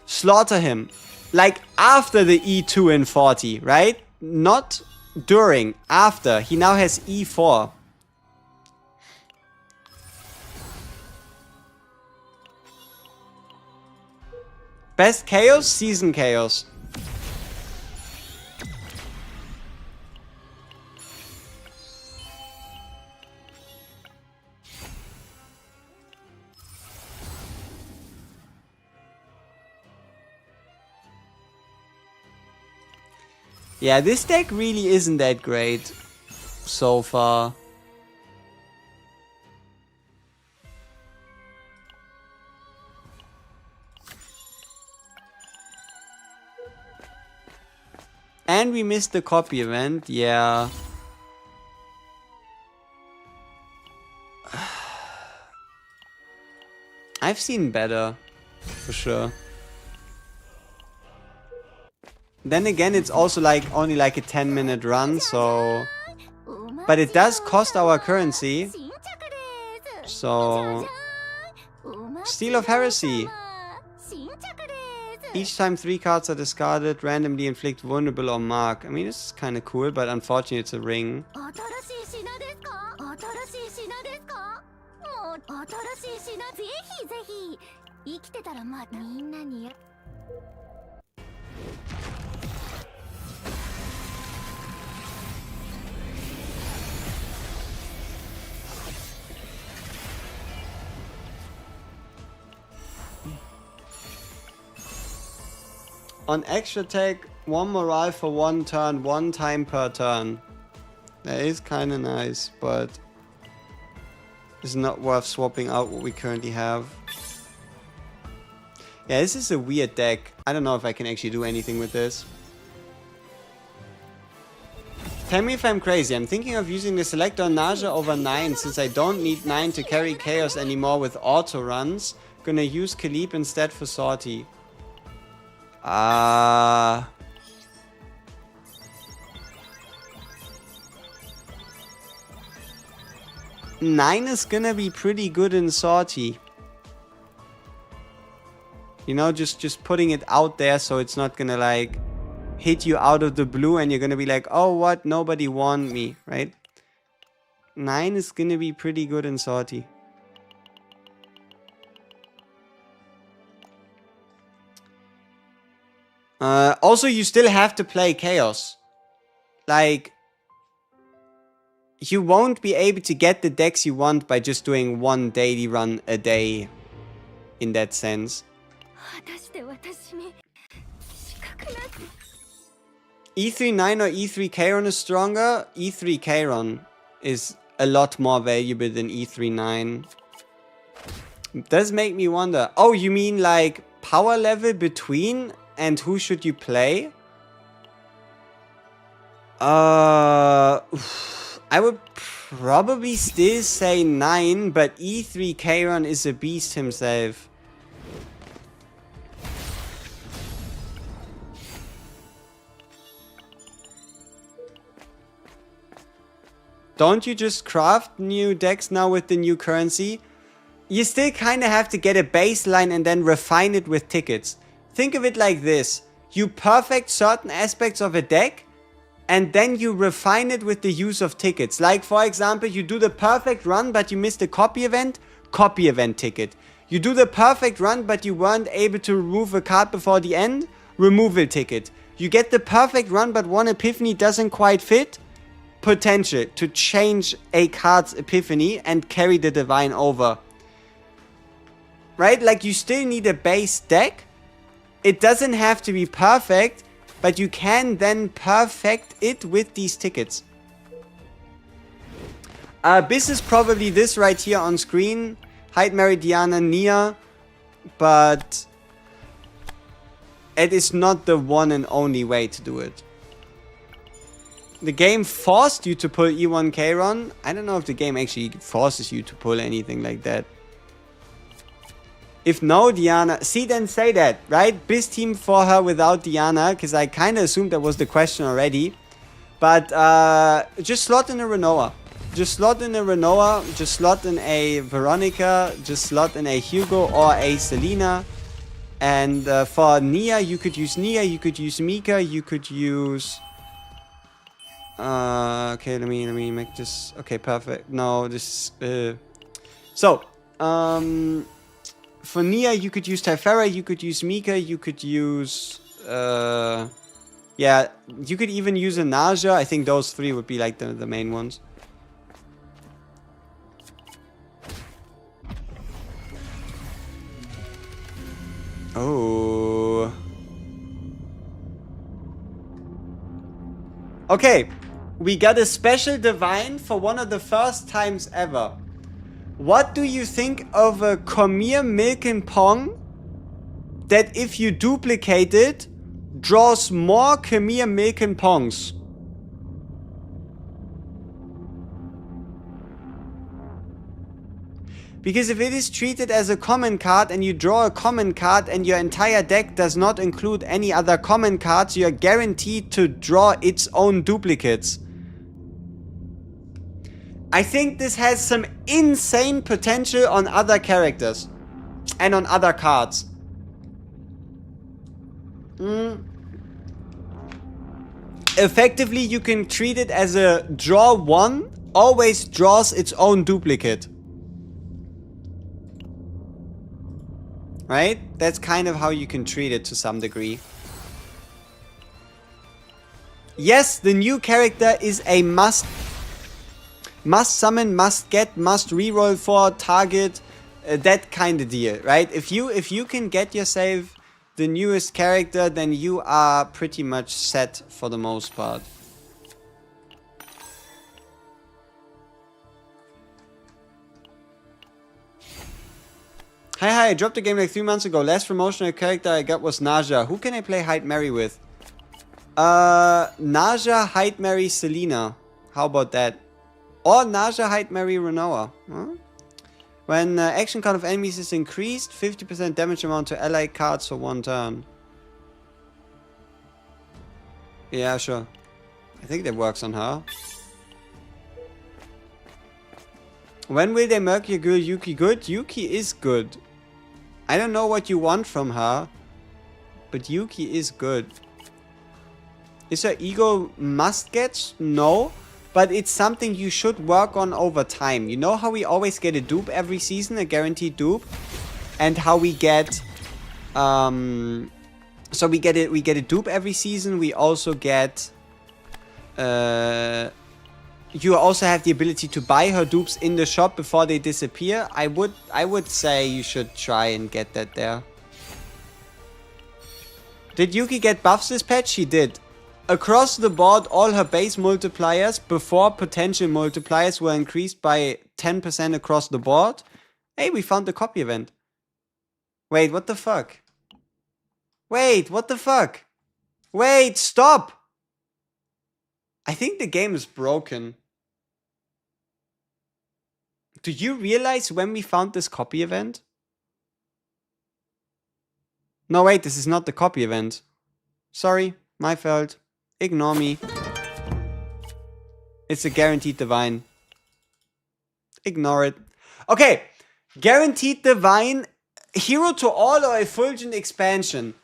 Slaughter him. Like after the E2 in 40, right? Not during, after. He now has E4. Best chaos? Season chaos. Yeah, this deck really isn't that great so far. And we missed the copy event, yeah. I've seen better, for sure. Then again, it's also like only like a 10-minute run, so... But it does cost our currency. So... Steel of Heresy. Each time 3 cards are discarded, randomly inflict vulnerable or mark. I mean, this is kind of cool, but unfortunately it's a ring. On extra tech, 1 morale for 1 turn, 1 time per turn. That is kind of nice, but it's not worth swapping out what we currently have. Yeah, this is a weird deck. I don't know if I can actually do anything with this. Tell me if I'm crazy. I'm thinking of using the selector on Naja over 9 since I don't need 9 to carry chaos anymore with auto runs. Gonna use Khalib instead for Sortie. 9 is gonna be pretty good in Sortie. You know, just putting it out there so it's not gonna like hit you out of the blue and you're gonna be like, oh what, nobody warned me, right? 9 is gonna be pretty good in Sortie. Also, you still have to play Chaos. Like, you won't be able to get the decks you want by just doing 1 daily run a day. In that sense. E3-9 or E3 Chiron is stronger? E3 Chiron is a lot more valuable than E3-9. It does make me wonder. Oh, you mean like power level between and who should you play? I would probably still say 9, but E3 Kairon is a beast himself. Don't you just craft new decks now with the new currency? You still kind of have to get a baseline and then refine it with tickets. Think of it like this. You perfect certain aspects of a deck, and then you refine it with the use of tickets. Like, for example, you do the perfect run, but you missed a copy event ticket. You do the perfect run, but you weren't able to remove a card before the end, removal ticket. You get the perfect run, but one epiphany doesn't quite fit, potential to change a card's epiphany and carry the divine over. Right? Like, you still need a base deck. It doesn't have to be perfect, but you can then perfect it with these tickets. This is probably this right here on screen. HEIDEMARIE, Diana, Nia. But it is not the one and only way to do it. The game forced you to pull E1 Kairon. I don't know if the game actually forces you to pull anything like that. If no, Diana... See, then say that, right? Biz team for her without Diana, because I kind of assumed that was the question already. But just slot in a Renoa. Just slot in a Renoa, just slot in a Veronica, just slot in a Hugo or a Selena. And for Nia, you could use Nia, you could use Mika, you could use... okay, let me make this... Okay, perfect. No, this... for Nia, you could use Typhera, you could use Mika, you could use... yeah, you could even use a Naja. I think those three would be like the main ones. Oh. Okay, we got a special divine for one of the first times ever. What do you think of a Khmer Milk and Pong that if you duplicate it, draws more Khmer Milk and Pongs? Because if it is treated as a common card and you draw a common card and your entire deck does not include any other common cards, you are guaranteed to draw its own duplicates. I think this has some insane potential on other characters and on other cards. Effectively, you can treat it as a draw one, always draws its own duplicate. Right? That's kind of how you can treat it to some degree. Yes, the new character is a must summon, must get, must reroll for, target, that kind of deal, right? If you can get yourself the newest character, then you are pretty much set for the most part. Hi, I dropped the game like 3 months ago. Last promotional character I got was Naja. Who can I play HEIDEMARIE with? Naja, HEIDEMARIE, Selena. How about that? Or Naja, HEIDEMARIE, Renoa. Huh? When action count of enemies is increased, 50% damage amount to allied cards for 1 turn. Yeah, sure. I think that works on her. When will they make your girl Yuki good? Yuki is good. I don't know what you want from her, but Yuki is good. Is her ego must get? No, but it's something you should work on over time. You know how we always get a dupe every season, a guaranteed dupe, and how we get, so we get a dupe every season. We also get, you also have the ability to buy her dupes in the shop before they disappear. I would say you should try and get that there. Did Yuki get buffs this patch? She did. Across the board, all her base multipliers before potential multipliers were increased by 10% across the board. Hey, we found the copy event. Wait, what the fuck? Wait, what the fuck? Wait, stop! I think the game is broken. Do you realize when we found this copy event? No, wait, this is not the copy event. Sorry, my fault. Ignore me. It's a guaranteed divine. Ignore it. Okay, guaranteed divine, hero to all or effulgent expansion.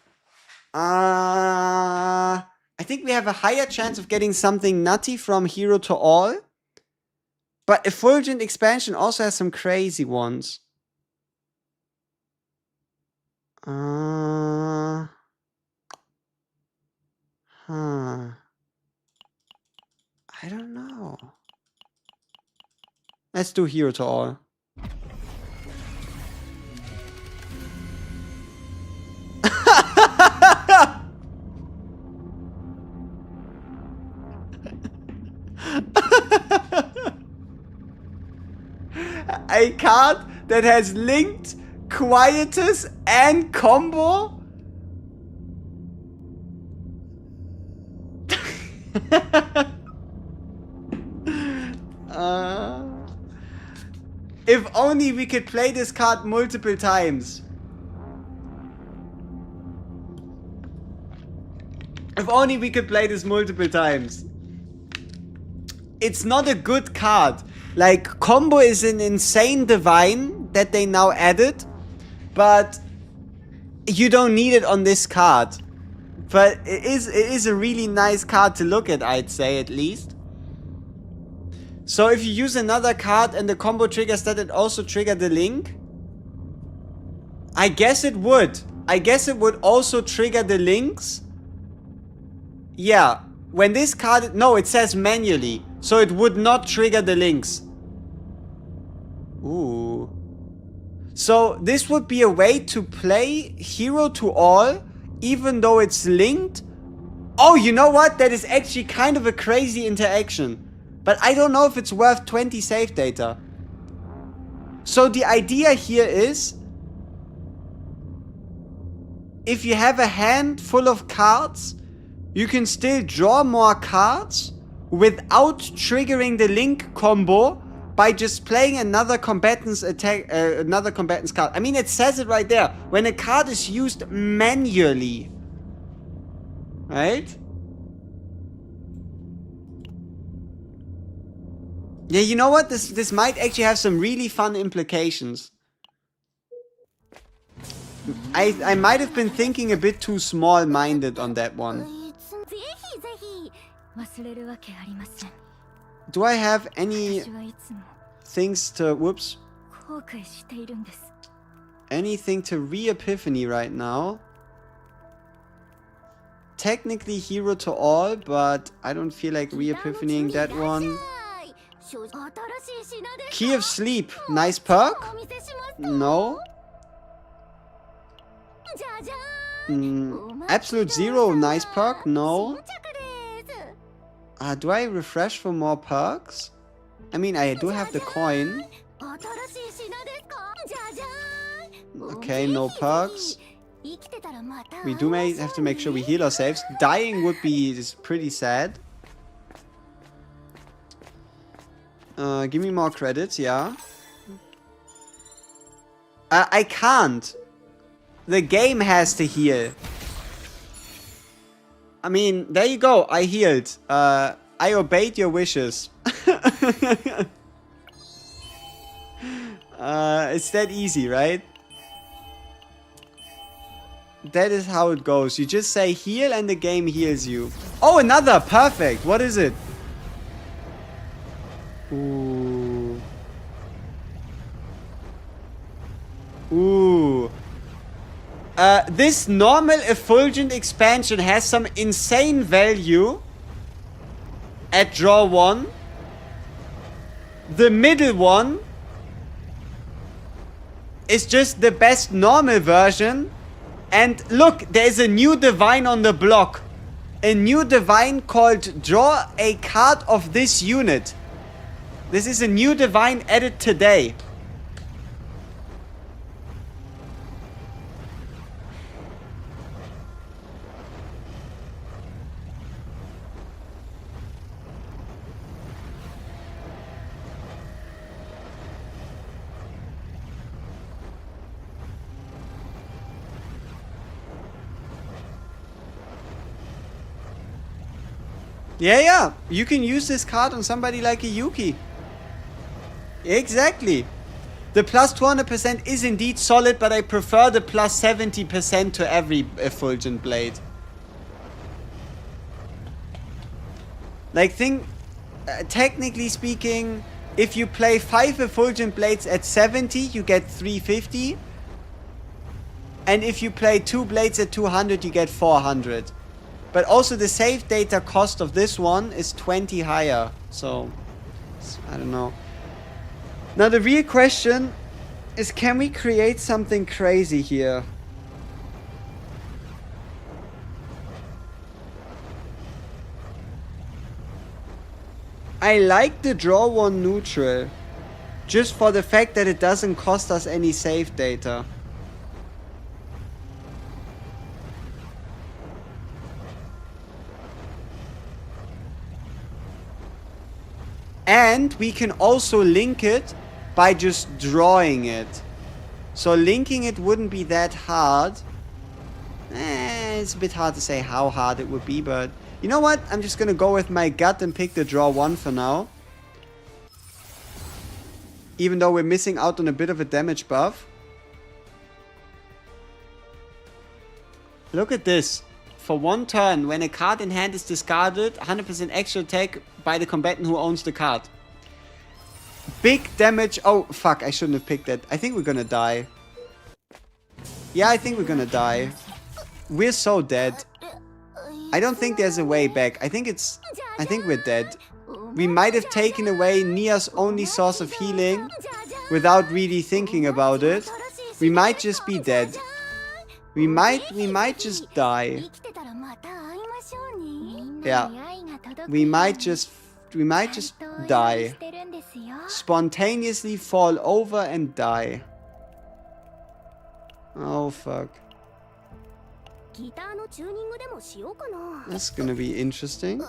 I think we have a higher chance of getting something nutty from hero to all. But effulgent expansion also has some crazy ones. Huh. I don't know. Let's do hero to all. A card that has linked, quietus, and combo? If only we could play this card multiple times. If only we could play this multiple times. It's not a good card. Like, combo is an insane divine that they now added, but you don't need it on this card. But it is a really nice card to look at, I'd say, at least. So if you use another card and the combo triggers that, it also trigger the link? I guess it would. I guess it would also trigger the links. Yeah. When this card... No, it says manually. So it would not trigger the links. Ooh. So this would be a way to play hero to all, even though it's linked. Oh, you know what? That is actually kind of a crazy interaction. But I don't know if it's worth 20 save data. So the idea here is, if you have a hand full of cards, you can still draw more cards without triggering the link combo by just playing another combatant's attack, another combatant's card. I mean, it says it right there. When a card is used manually. Right? Yeah, you know what? This might actually have some really fun implications. I might have been thinking a bit too small-minded on that one. Do I have any things to... Whoops. Anything to re-epiphany right now? Technically hero to all, but I don't feel like re-epiphanying that one. Key of Sleep. Nice perk? No. Absolute Zero. Nice perk? No. Do I refresh for more perks? I mean, I do have the coin. Okay, no perks. We do have to make sure we heal ourselves. Dying would be pretty sad. Give me more credits, yeah. I can't. The game has to heal. I mean, there you go. I healed. I obeyed your wishes. It's that easy, right? That is how it goes. You just say heal and the game heals you. Oh, another! Perfect! What is it? Ooh. Ooh. This normal effulgent expansion has some insane value at draw 1. The middle one is just the best normal version. And look, there's a new divine on the block. A new divine called Draw a Card of this unit. This is a new divine added today. Yeah. You can use this card on somebody like a Yuki. Exactly. The plus 200% is indeed solid, but I prefer the plus 70% to every Effulgent Blade. Like, technically speaking, if you play 5 Effulgent Blades at 70, you get 350. And if you play 2 blades at 200, you get 400. But also the save data cost of this one is 20 higher. So, I don't know. Now the real question is, can we create something crazy here? I like the draw 1 neutral. Just for the fact that it doesn't cost us any save data. And we can also link it by just drawing it. So linking it wouldn't be that hard. It's a bit hard to say how hard it would be, but you know what? I'm just gonna go with my gut and pick the draw 1 for now. Even though we're missing out on a bit of a damage buff. Look at this. For 1 turn, when a card in hand is discarded, 100% extra attack by the combatant who owns the card. Big damage. Oh, fuck. I shouldn't have picked that. I think we're gonna die. Yeah, I think we're gonna die. We're so dead. I don't think there's a way back. I think we're dead. We might have taken away Nia's only source of healing without really thinking about it. We might just be dead. We might just die. Yeah. We might just die. Spontaneously fall over and die. Oh fuck. That's gonna be interesting.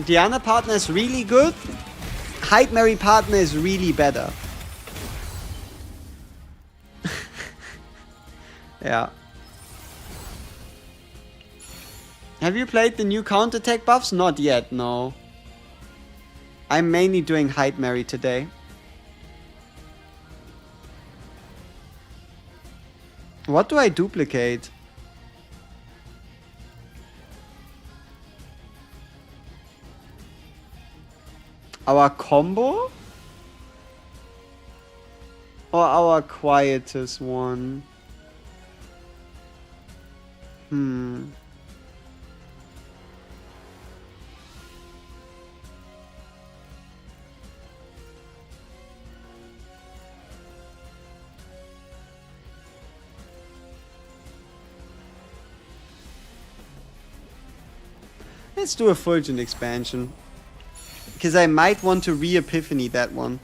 Diana partner is really good. HEIDEMARIE partner is really better. Yeah. Have you played the new counterattack buffs? Not yet, no. I'm mainly doing HEIDEMARIE today. What do I duplicate? Our combo? Or our quietest one? Let's do a Fulgent expansion. Because I might want to re-epiphany that one.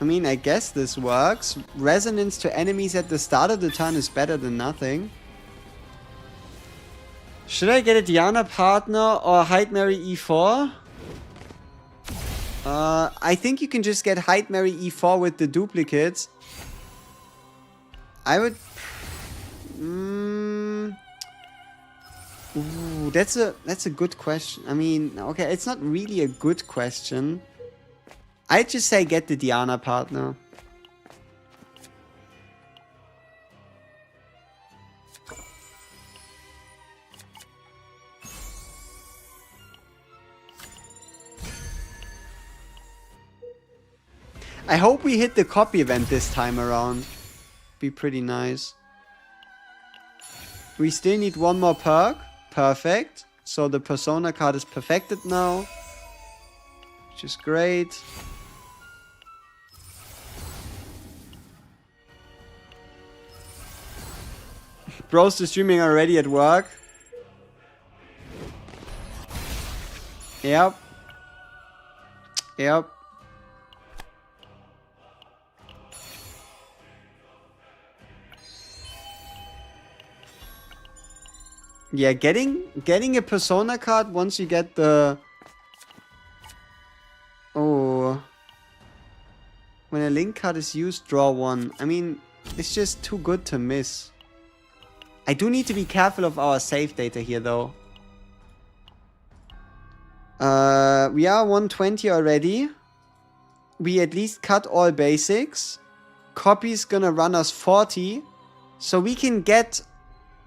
I mean, I guess this works. Resonance to enemies at the start of the turn is better than nothing. Should I get a Diana partner or HEIDEMARIE E4? I think you can just get HEIDEMARIE E4 with the duplicates. I would... Ooh, that's a good question. I mean, okay, it's not really a good question. I'd just say get the Diana partner. I hope we hit the copy event this time around. Be pretty nice. We still need one more perk. Perfect. So the persona card is perfected now. Which is great. Bro's the streaming already at work. Yep. Yep. Yeah, getting a Persona card once you get the... Oh. When a Link card is used, draw one. I mean, it's just too good to miss. I do need to be careful of our save data here, though. We are 120 already. We at least cut all basics. Copy's gonna run us 40. So we can get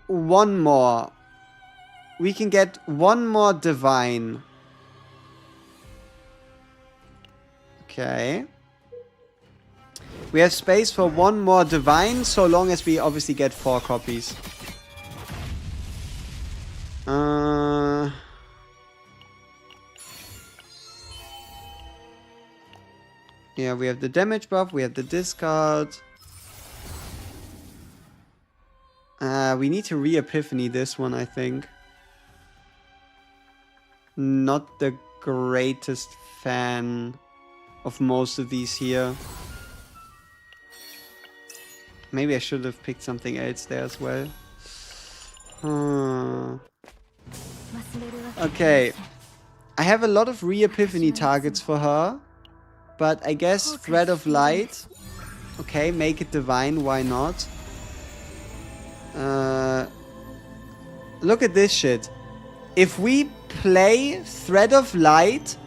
one more. We can get one more divine. Okay. We have space for one more divine, so long as we obviously get 4 copies. Yeah, we have the damage buff, we have the discard. We need to re-epiphany this one, I think. Not the greatest fan of most of these here. Maybe I should have picked something else there as well. Okay. I have a lot of re-epiphany targets for her. But I guess Thread of Light. Okay, make it divine, why not? Look at this shit. If we play Thread of Light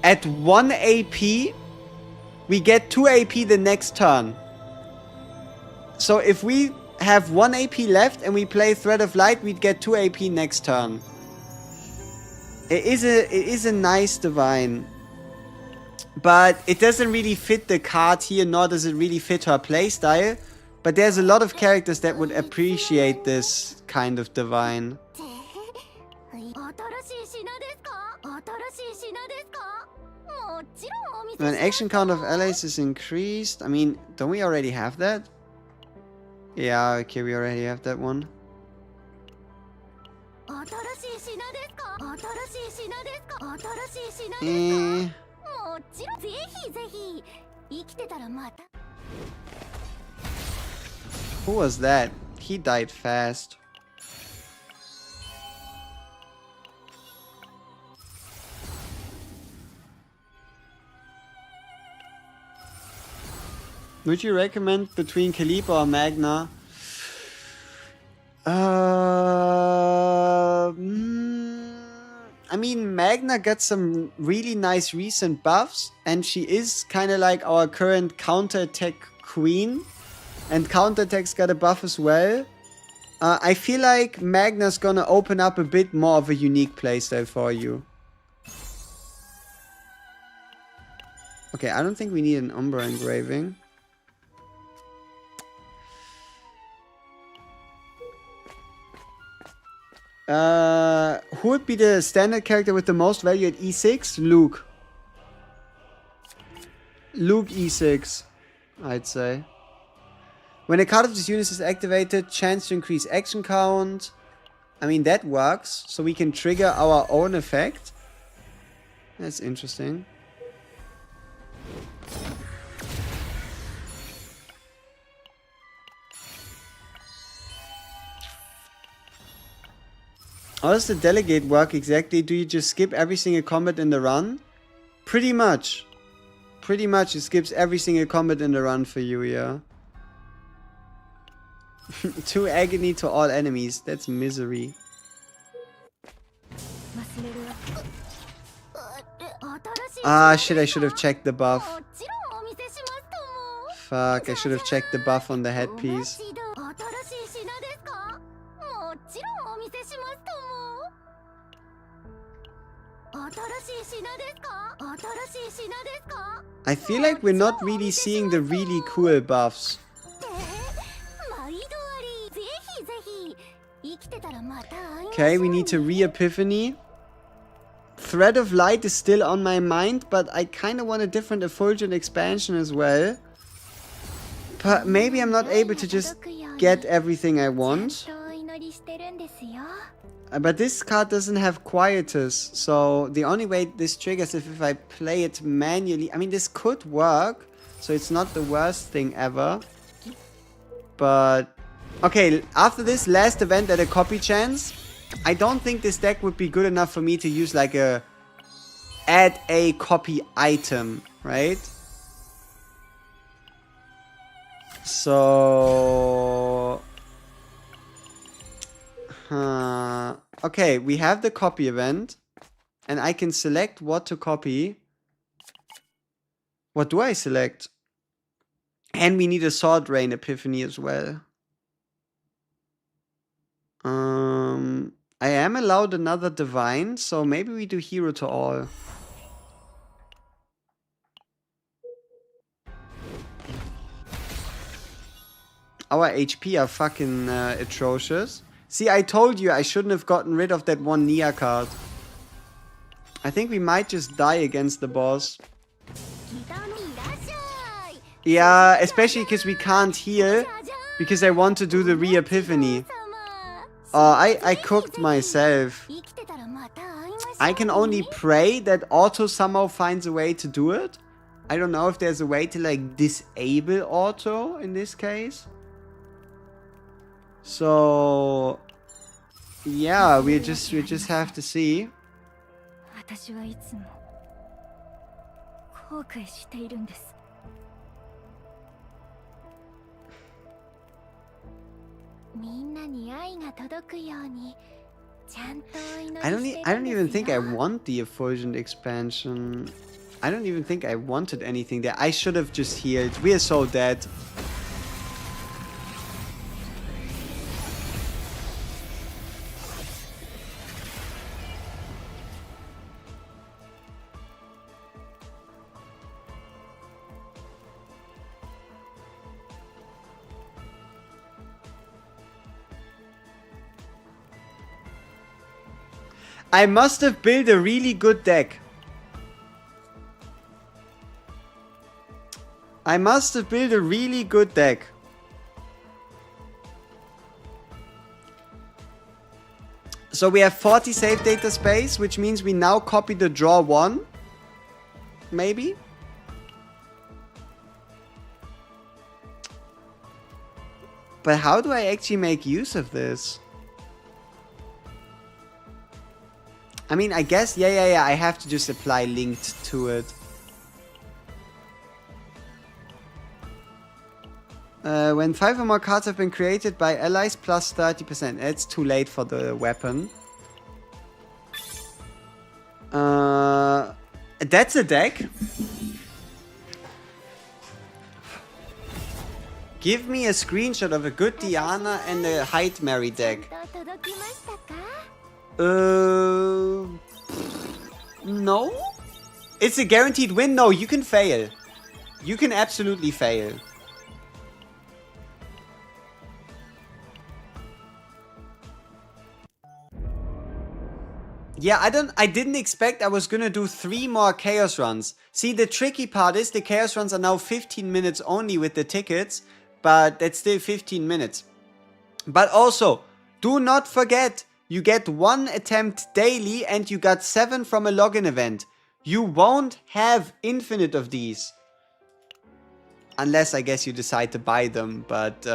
at 1 AP, we get 2 AP the next turn. So if we have 1 AP left and we play Thread of Light, we'd get 2 AP next turn. It is a nice divine. But it doesn't really fit the card here, nor does it really fit her playstyle. But there's a lot of characters that would appreciate this kind of divine. When action count of allies is increased, I mean, don't we already have that? Yeah, okay, we already have that one. Who was that? He died fast. Would you recommend between Calipa or Magna? I mean, Magna got some really nice recent buffs, and she is kind of like our current counterattack queen. And counterattack's got a buff as well. I feel like Magna's gonna open up a bit more of a unique playstyle for you. Okay, I don't think we need an Umbra engraving. Who would be the standard character with the most value at E6? Luke. Luke E6, I'd say. When a card of this unit is activated, chance to increase action count. I mean, that works. So we can trigger our own effect. That's interesting. How does the delegate work exactly? Do you just skip every single combat in the run? Pretty much. Pretty much it skips every single combat in the run for you, yeah. 2 agony to all enemies. That's misery. Ah, shit, I should have checked the buff. Fuck, I should have checked the buff on the headpiece. I feel like we're not really seeing the really cool buffs. Okay, we need to re-epiphany. Thread of Light is still on my mind, but I kind of want a different Effulgent expansion as well. But maybe I'm not able to just get everything I want. But this card doesn't have Quietus, so the only way this triggers is if I play it manually. I mean, this could work, so it's not the worst thing ever. But Okay, after this last event at a copy chance, I don't think this deck would be good enough for me to use like a add a copy item, right? So... okay, we have the copy event. And I can select what to copy. What do I select? And we need a Sword Rain Epiphany as well. I am allowed another Divine, so maybe we do Hero to All. Our HP are fucking atrocious. See, I told you I shouldn't have gotten rid of that one Nia card. I think we might just die against the boss. Yeah, especially because we can't heal. Because I want to do the re-epiphany. I cooked myself. I can only pray that Auto somehow finds a way to do it. I don't know if there's a way to like disable Auto in this case. So yeah, we just have to see. I don't even think I want the Effulgent expansion. I don't even think I wanted anything there. I should have just healed. We are so dead. I must have built a really good deck. I must have built a really good deck. So we have 40 save data space, which means we now copy the draw 1. Maybe? But how do I actually make use of this? I mean, I guess, yeah, I have to just apply linked to it. When 5 or more cards have been created by allies, plus 30%. It's too late for the weapon. That's a deck. Give me a screenshot of a good Diana and a HEIDEMARIE deck. No? It's a guaranteed win? No, you can fail. You can absolutely fail. Yeah, I didn't expect I was gonna do 3 more Chaos runs. See, the tricky part is the Chaos runs are now 15 minutes only with the tickets, but that's still 15 minutes. But also, do not forget, you get 1 attempt daily and you got 7 from a login event. You won't have infinite of these. Unless, I guess, you decide to buy them, but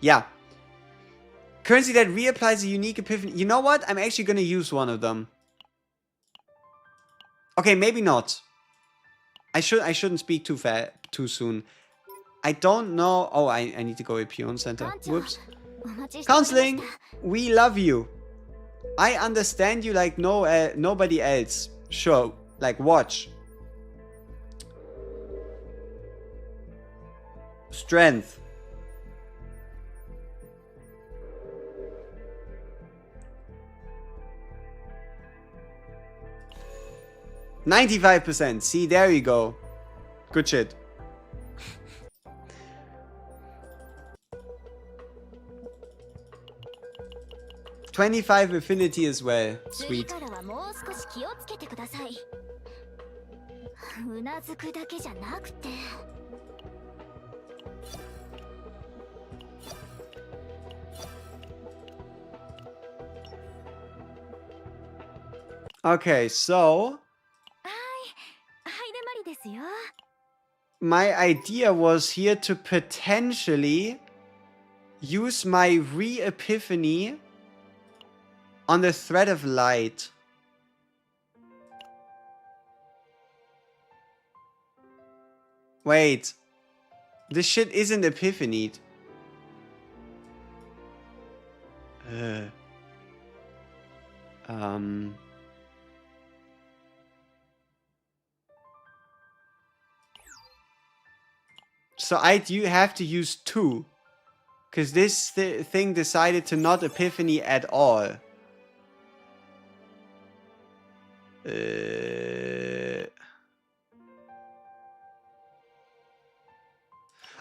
yeah. Currency that reapplies a unique epiphany. You know what? I'm actually gonna use one of them. Okay, maybe not. I shouldn't speak too soon. I don't know. Oh, I need to go to Pion Center. Whoops. Counseling, we love you. I understand you like nobody else. Sure, like watch. Strength. %95%. See, there you go. Good shit. $25 affinity as well. Sweet. Okay, so my idea was here to potentially use my re-epiphany on the thread of light. Wait. This shit isn't epiphanied. So I do have to use 2. Because this thing decided to not epiphany at all.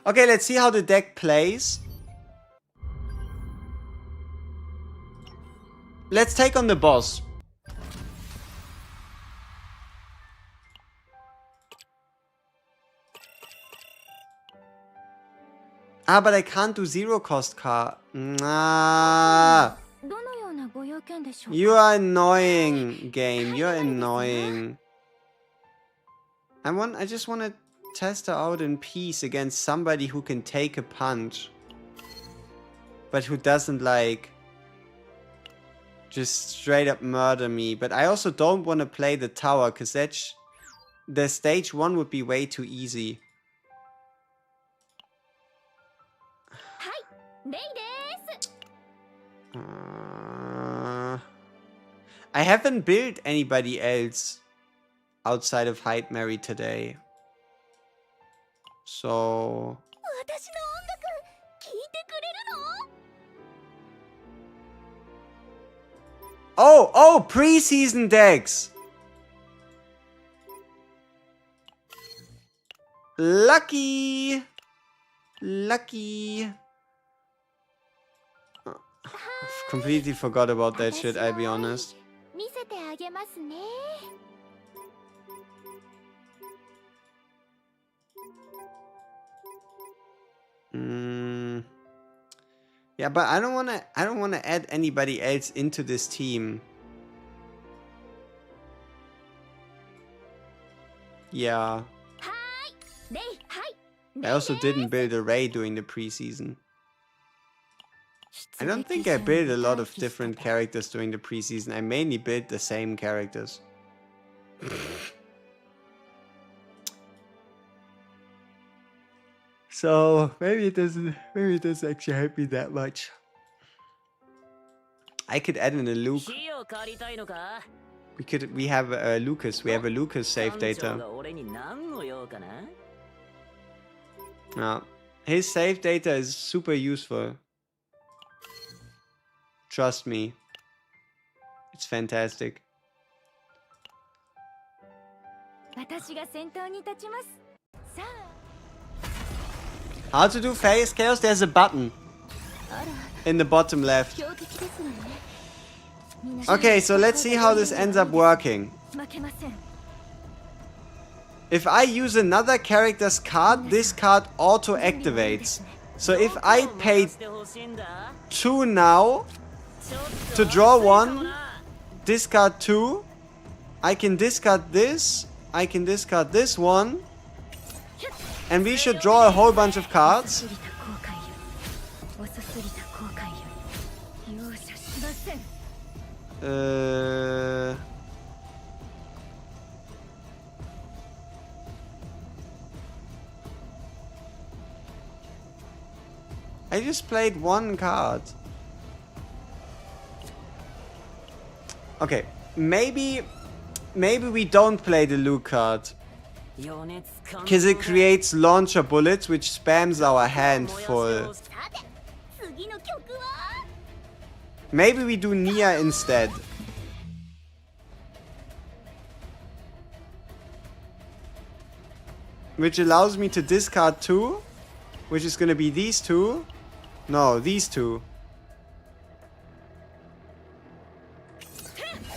Okay, let's see how the deck plays. Let's take on the boss. Ah, but I can't do 0-cost card. Nah. You are annoying, game. You're annoying. I just want to test her out in peace against somebody who can take a punch. But who doesn't, like, just straight up murder me. But I also don't want to play the tower, because the stage 1 would be way too easy. I haven't built anybody else outside of HEIDEMARIE today. So... Oh, preseason decks! Lucky! Lucky! I've completely forgot about that shit, I'll be honest. Yeah, but I don't wanna add anybody else into this team. Yeah. I also didn't build a Ray during the preseason. I don't think I built a lot of different characters during the preseason. I mainly built the same characters. So maybe it doesn't actually help me that much. I could add in a Luke. We have a Lucas. We have a Lucas save data. No. His save data is super useful. Trust me. It's fantastic. How to do Phase Chaos? There's a button in the bottom left. Okay, so let's see how this ends up working. If I use another character's card, this card auto-activates. So if I pay 2 now to draw 1, discard 2, I can discard this, I can discard this one, and we should draw a whole bunch of cards. I just played 1 card. Okay, maybe we don't play the Luke card. Because it creates launcher bullets, which spams our hand full. Maybe we do Nia instead. Which allows me to discard 2. Which is gonna be these 2. No, these 2.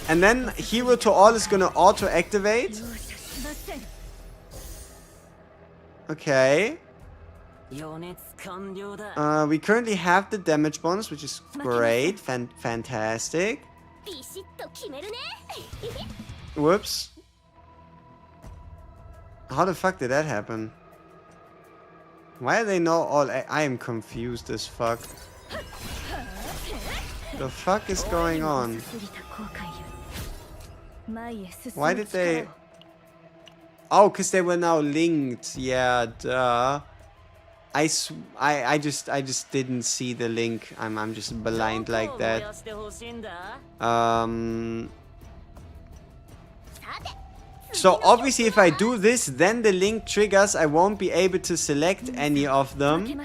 And then Hero to All is gonna auto-activate. Okay. We currently have the damage bonus, which is great. Fantastic. Whoops. How the fuck did that happen? Why are they now all... I am confused as fuck. The fuck is going on? Why did they... Oh, because they were now linked. Yeah, duh. I just didn't see the link. I'm just blind like that. So obviously if I do this, then the link triggers. I won't be able to select any of them.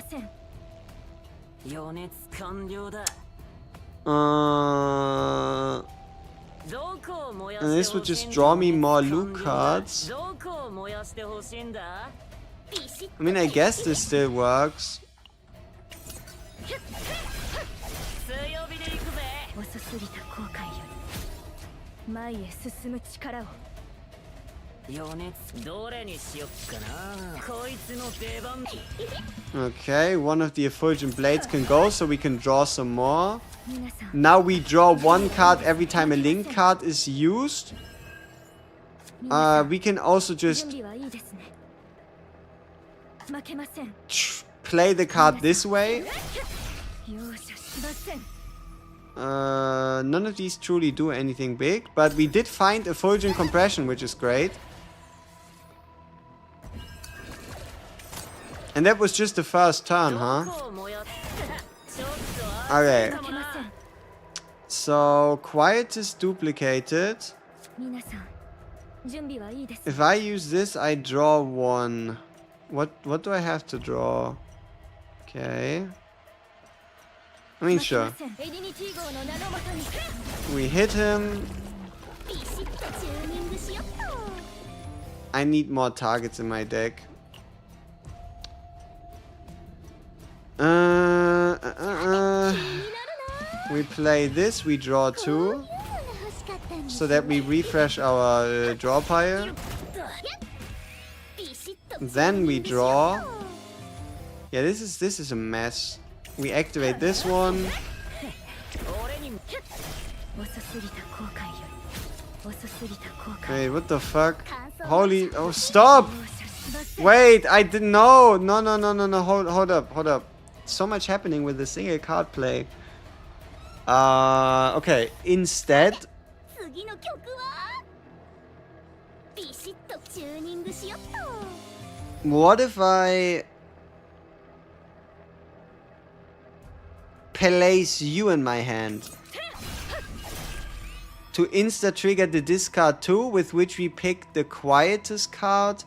And this would just draw me more loot cards. I mean, I guess this still works. Okay, one of the effulgent blades can go, so we can draw some more. Now we draw one card every time a link card is used. We can also just play the card this way. None of these truly do anything big, but we did find effulgent compression, which is great. And that was just the first turn, huh? Okay. So, quiet is duplicated. If I use this, I draw one. What do I have to draw? Okay. I mean, sure. We hit him. I need more targets in my deck. We play this, we draw 2. So that we refresh our draw pile. Then we draw. Yeah, this is a mess. We activate this one. Wait, what the fuck? Holy... Oh, stop! Wait, I didn't know! No, hold up. So much happening with the single card play. Okay, instead... What if I... place you in my hand? To insta-trigger the discard 2, with which we pick the quietest card.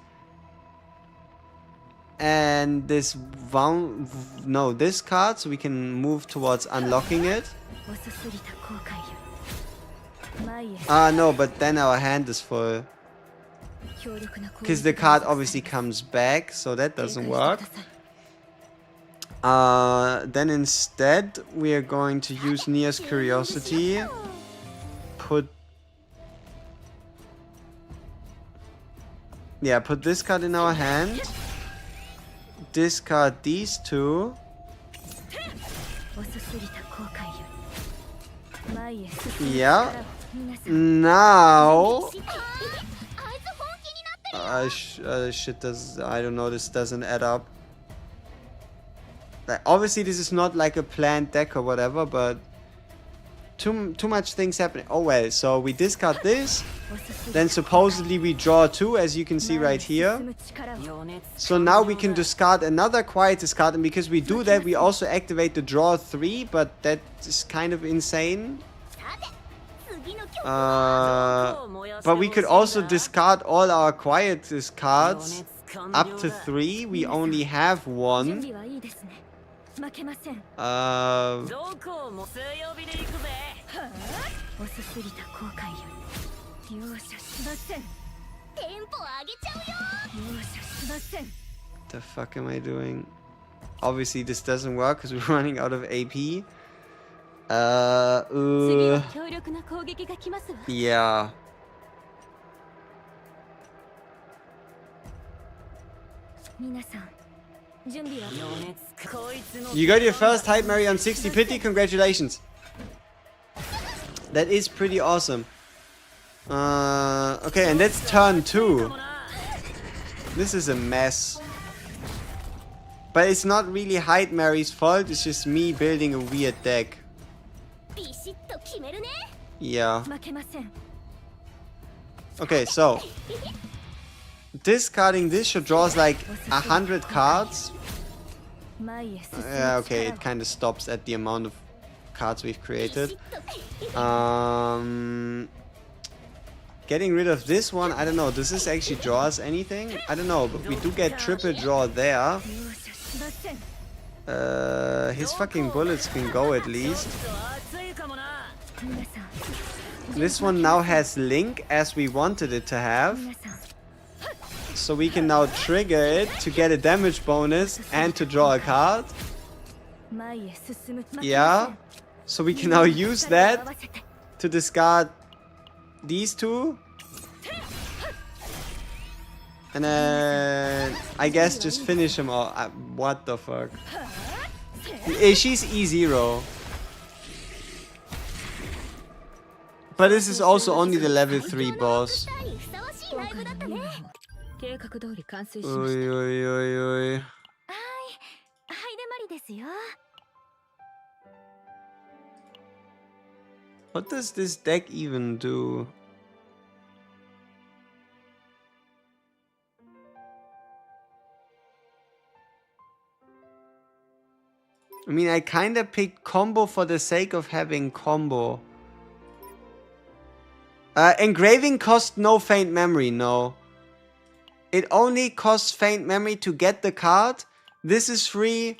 And this this card, so we can move towards unlocking it. No, but then our hand is full. Because the card obviously comes back, so that doesn't work. Then instead, we are going to use Nia's Curiosity. Put this card in our hand. Discard these 2. Yeah. Now... shit does... I don't know, this doesn't add up. Like, obviously this is not like a planned deck or whatever, but... Too much things happening. Oh well, so we discard this. Then supposedly we draw 2, as you can see right here. So now we can discard another quietest card, and because we do that, we also activate the draw 3, but that is kind of insane. But we could also discard all our quietest cards up to 3. We only have 1. The fuck am I doing? Obviously this doesn't work because we're running out of AP. Yeah. You got your first HEIDEMARIE on 60 pity, congratulations. That is pretty awesome. Okay, and that's turn 2. This is a mess. But it's not really HEIDEMARIE's fault, it's just me building a weird deck. ビシッと決めるね Yeah. 負けません Okay, so discarding this should draw us like 100 cards. 前へ進む Yeah, okay, 力 it kind of stops at the amount of cards we've を created. ビシッと Getting rid of this one, I don't know. Does this actually draw us anything? I don't know, but we do get triple draw there. 容赦しません His fucking bullets can go at least. 皆さん This one now has Link as we wanted it to have. 皆さん So we can now trigger it to get a damage bonus and to draw a card. 前へ進む Yeah. So we can now use that to discard these two. And then I guess just finish him all. What the fuck? She's E0. But this is also only the level 3 boss. にふさわしいライブだったね計画通り完遂しま Oi, した oi, oi, oi. はいハイデマリですよ What does this deck even do? I mean, I kinda picked combo for the sake of having combo. Engraving costs no faint memory, no. It only costs faint memory to get the card. This is free,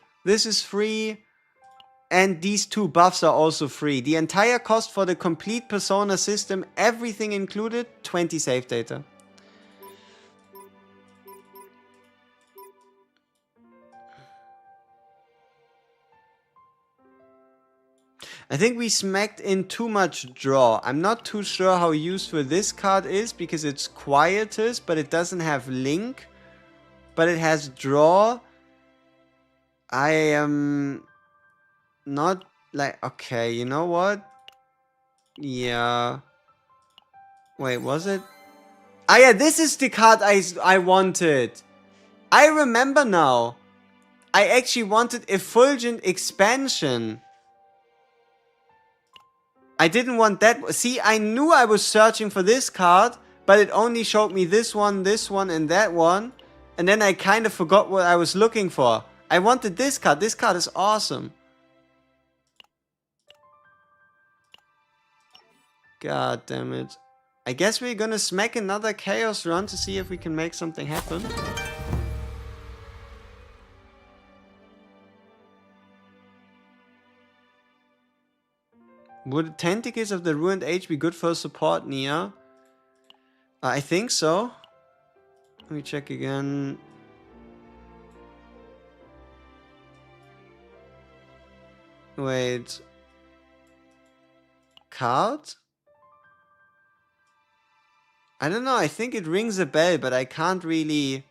and these two buffs are also free. The entire cost for the complete Persona system, everything included, 20 save data. I think we smacked in too much draw. I'm not too sure how useful this card is because it's Quietus, but it doesn't have Link. But it has draw. I am not like... Okay, you know what? Yeah. Wait, was it? Ah yeah, this is the card I wanted. I remember now. I actually wanted Effulgent Expansion. I didn't want that. See, I knew I was searching for this card, but it only showed me this one, and that one. And then I kind of forgot what I was looking for. I wanted this card. This card is awesome. God damn it. I guess we're gonna smack another Chaos run to see if we can make something happen. Would Tentacles of the Ruined Age be good for support, Nia? I think so. Let me check again. Wait. Card? I don't know, I think it rings a bell, but I can't really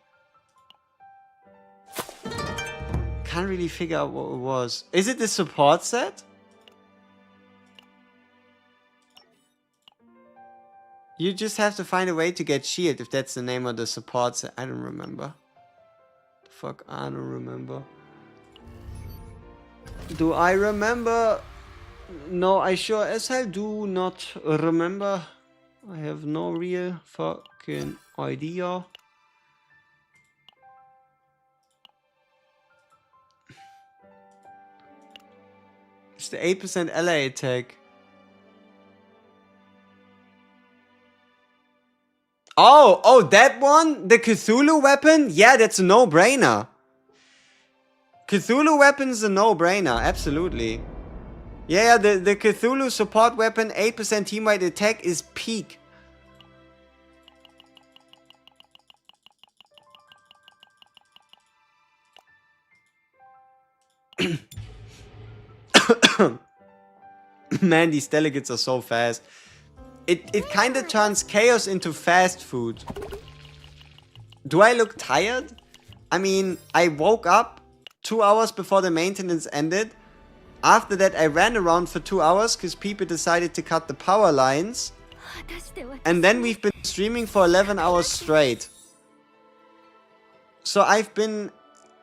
figure out what it was. Is it the support set? You just have to find a way to get shield if that's the name of the support set. I don't remember. The fuck, I don't remember. Do I remember? No, I sure as hell do not remember. I have no real fucking idea. It's the 8% ally attack. Oh, that one? The Cthulhu weapon? Yeah, that's a no-brainer. Cthulhu weapon's a no-brainer, absolutely. Yeah, the Cthulhu support weapon, 8% team-wide attack is peak. Man, these delegates are so fast. It kind of turns chaos into fast food. Do I look tired? I mean, I woke up 2 hours before the maintenance ended. After that, I ran around for 2 hours because people decided to cut the power lines. And then we've been streaming for 11 hours straight. So I've been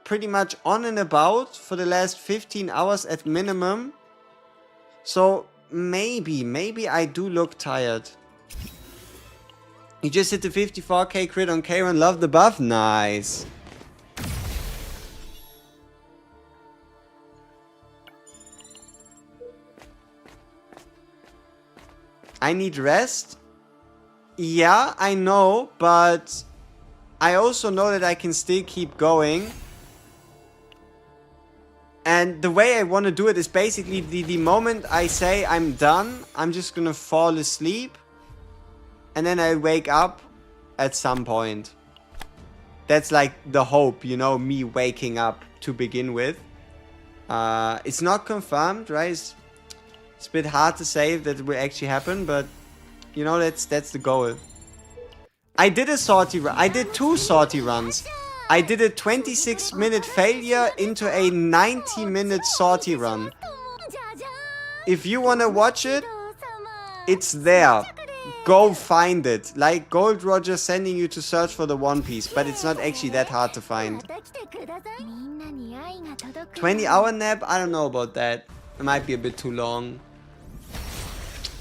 pretty much on and about for the last 15 hours at minimum. So maybe I do look tired. You just hit the 54k crit on Karen. Love the buff. Nice. I need rest. Yeah, I know, but I also know that I can still keep going. And the way I want to do it is basically the moment I say I'm done, I'm just gonna fall asleep. And then I wake up at some point. That's like the hope, you know, me waking up to begin with. It's not confirmed, right? It's a bit hard to say if that will actually happen, but you know, that's the goal. I did a sortie run. I did 2 sortie runs. I did a 26-minute failure into a 90-minute sortie run. If you want to watch it, it's there. Go find it. Like Gold Roger sending you to search for the One Piece, but it's not actually that hard to find. 20-hour nap? I don't know about that. It might be a bit too long.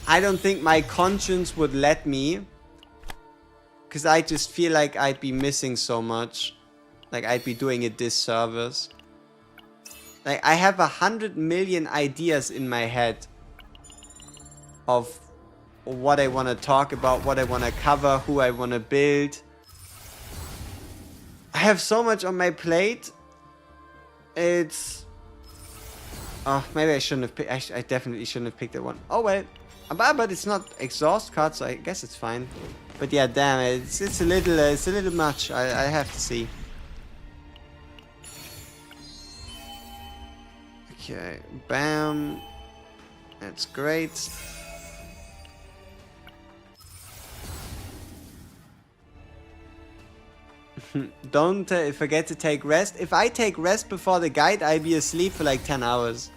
I don't think my conscience would let me. Because I just feel like I'd be missing so much. Like I'd be doing a disservice. Like I have 100 million ideas in my head of what I want to talk about, what I want to cover, who I want to build. I have so much on my plate. It's... Oh, maybe I shouldn't have picked... I definitely shouldn't have picked that one. Oh well. But it's not exhaust card, so I guess it's fine. But yeah, damn, it's a little much. I have to see. Okay, bam. That's great. Don't forget to take rest. If I take rest before the guide, I'll be asleep for like 10 hours.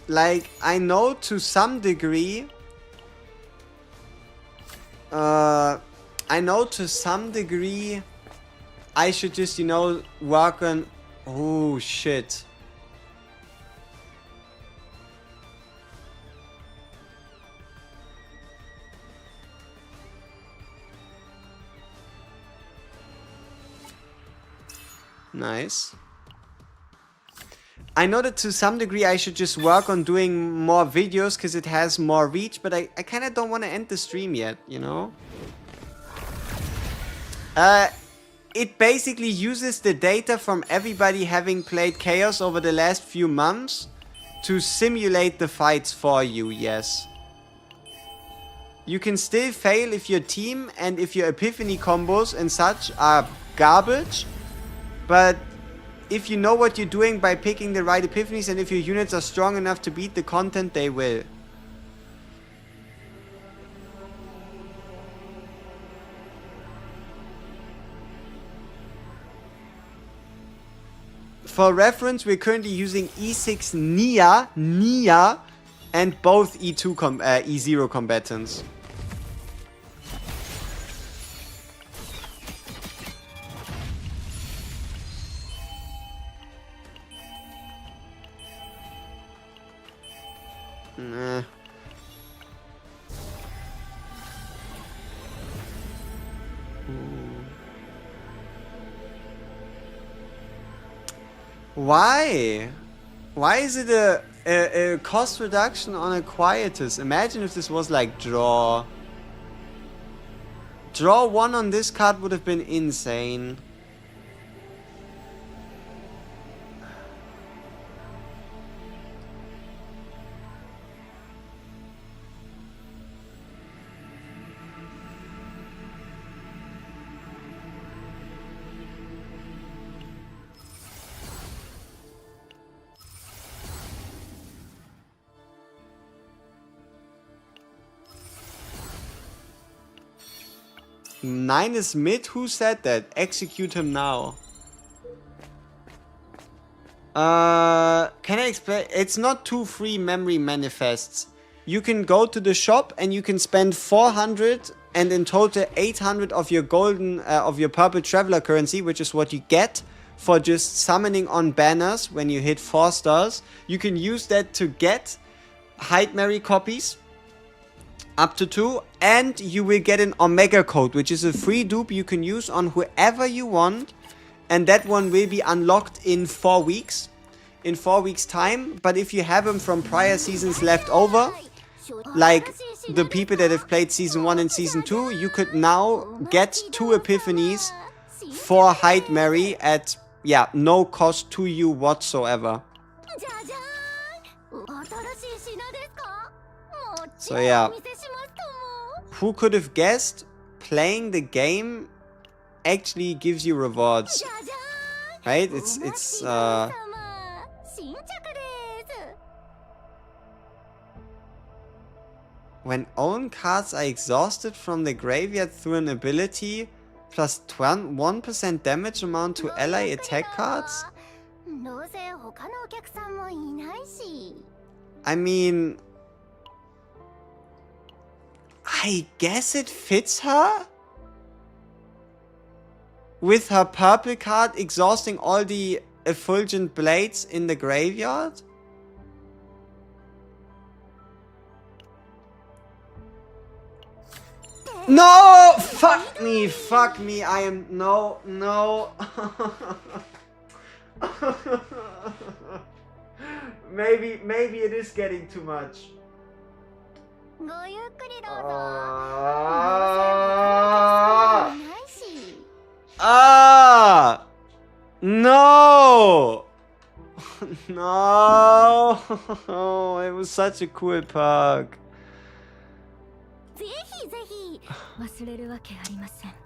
Like, I know to some degree... I should just, you know, work on... Oh, shit. Nice. I know that to some degree I should just work on doing more videos because it has more reach, but I kind of don't want to end the stream yet, you know? It basically uses the data from everybody having played Chaos over the last few months to simulate the fights for you, yes. You can still fail if your team and if your epiphany combos and such are garbage, but if you know what you're doing by picking the right epiphanies and if your units are strong enough to beat the content, they will. For reference, we're currently using E6 Nia, and both E0 combatants. Nah. Why? Why is it a cost reduction on a quietus? Imagine if this was like draw. Draw 1 on this card would have been insane. Nine is mid? Who said that? Execute him now. Can I explain? It's not 2 free memory manifests. You can go to the shop and you can spend 400 and in total 800 of your golden, of your purple traveler currency, which is what you get for just summoning on banners when you hit 4 stars. You can use that to get HEIDEMARIE copies, up to 2, and you will get an Omega code, which is a free dupe you can use on whoever you want, and that one will be unlocked in 4 weeks. In 4 weeks time, but if you have them from prior seasons left over, like the people that have played Season 1 and Season 2, you could now get 2 epiphanies for HEIDEMARIE at, yeah, no cost to you whatsoever. So yeah, who could have guessed playing the game actually gives you rewards, right? It's when own cards are exhausted from the graveyard through an ability, plus 1% damage amount to ally attack cards? I mean, I guess it fits her? With her purple card exhausting all the effulgent blades in the graveyard? No! Fuck me, I am... No. Maybe it is getting too much. No! No! It was such a cool perk.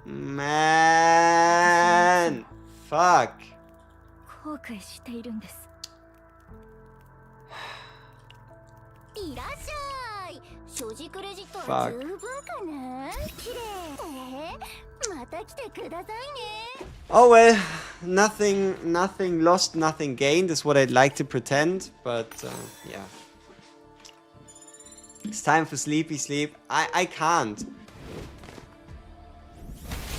Man! Fuck. Fuck. Oh well, nothing lost, nothing gained is what I'd like to pretend, but yeah. It's time for sleepy sleep. I can't.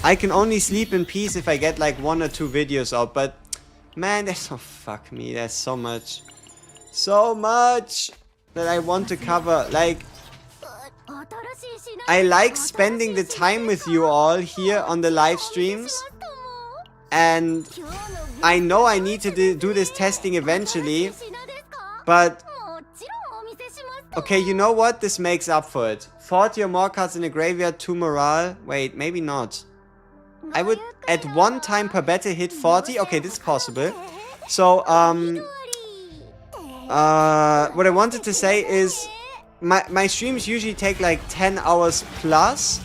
I can only sleep in peace if I get like 1 or 2 videos out, but man, there's so fuck me, there's so much that I want to cover. Like, I like spending the time with you all here on the live streams, and I know I need to do this testing eventually, but okay, you know what? This makes up for it. 40 or more cards in the graveyard, 2 morale. Wait, maybe not. I would at one time per battle hit 40. Okay, this is possible. So, what I wanted to say is my streams usually take like 10 hours plus,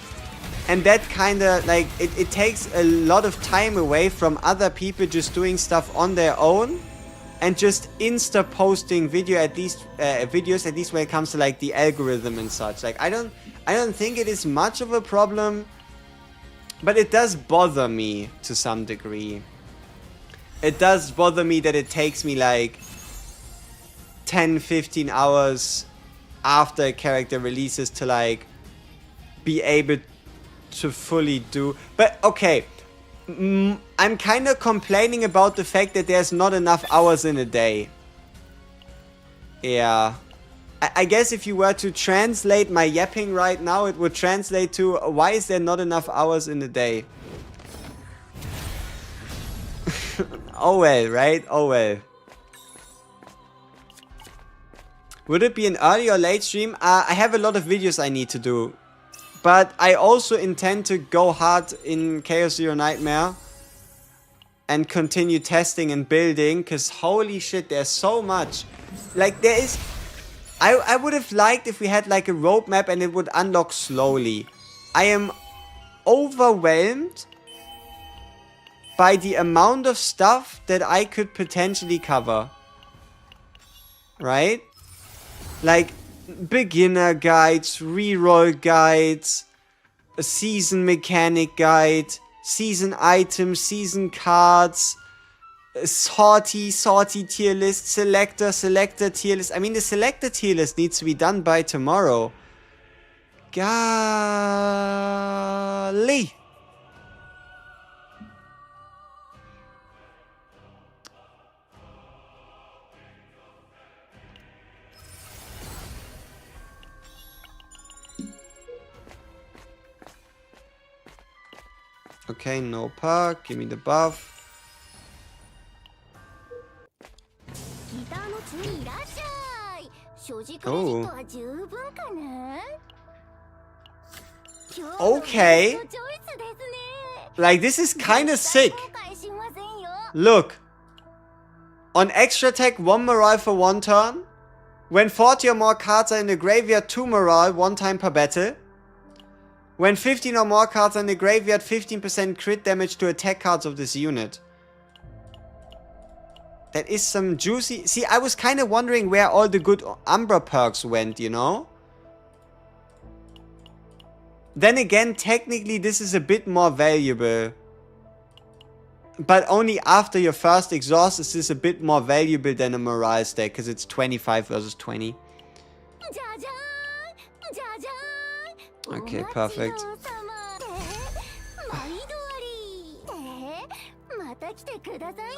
and that kind of like it takes a lot of time away from other people just doing stuff on their own and just insta posting videos at least when it comes to like the algorithm and such. Like I don't think it is much of a problem, but it does bother me to some degree. It does bother me that it takes me like 10-15 hours after a character releases to like be able to fully do. But okay, I'm kind of complaining about the fact that there's not enough hours in a day. Yeah, I guess if you were to translate my yapping right now, it would translate to why is there not enough hours in a day? Oh well, right? Oh well. Would it be an early or late stream? I have a lot of videos I need to do. But I also intend to go hard in Chaos Zero Nightmare and continue testing and building, because holy shit, there's so much. Like there is... I would have liked if we had like a roadmap and it would unlock slowly. I am overwhelmed by the amount of stuff that I could potentially cover. Right? Like beginner guides, reroll guides, a season mechanic guide, season items, season cards, Sortie tier list, selector tier list. I mean, the selector tier list needs to be done by tomorrow. Golly. Okay, no perk. Give me the buff. Oh. Okay. Like, this is kind of sick. Look. On extra attack, 1 morale for 1 turn. When 40 or more cards are in the graveyard, 2 morale, 1 time per battle. When 15 or more cards are in the graveyard, 15% crit damage to attack cards of this unit. That is some juicy... See, I was kind of wondering where all the good Umbra perks went, you know? Then again, technically this is a bit more valuable. But only after your first exhaust is this a bit more valuable than a morale stack, because it's 25 versus 20. Okay, perfect.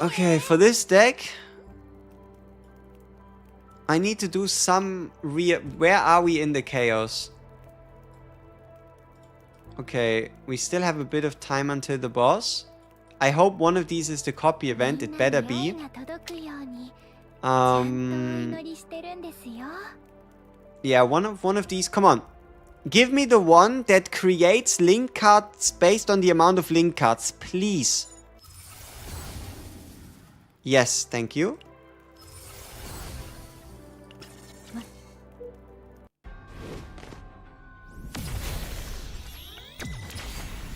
Okay, for this deck, I need to do some where are we in the chaos? Okay, we still have a bit of time until the boss. I hope one of these is the copy event. It better be. Yeah, one of these. Come on. Give me the one that creates link cards based on the amount of link cards, please. Yes, thank you.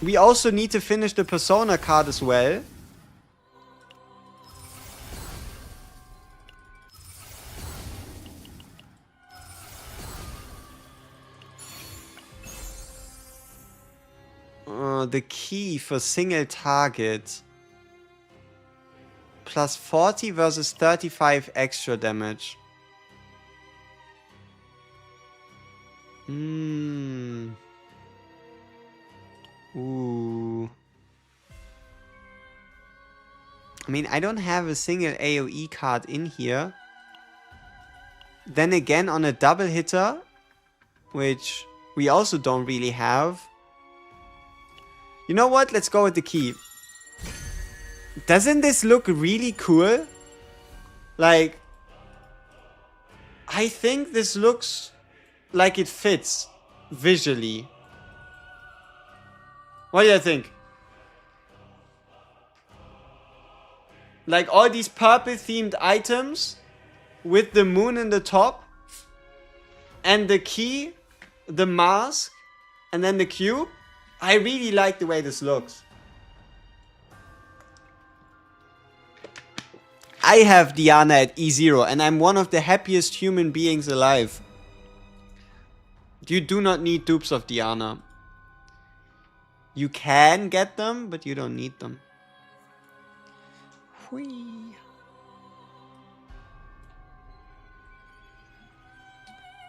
We also need to finish the Persona card as well. The key for single target. Plus 40 versus 35 extra damage. Ooh. I mean, I don't have a single AoE card in here. Then again, on a double hitter, which we also don't really have. You know what? Let's go with the key. Doesn't this look really cool? Like, I think this looks like it fits visually. What do you think? Like all these purple themed items with the moon in the top and the key, the mask, and then the cube. I really like the way this looks. I have Diana at E0 and I'm one of the happiest human beings alive. You do not need dupes of Diana. You can get them, but you don't need them. Whee.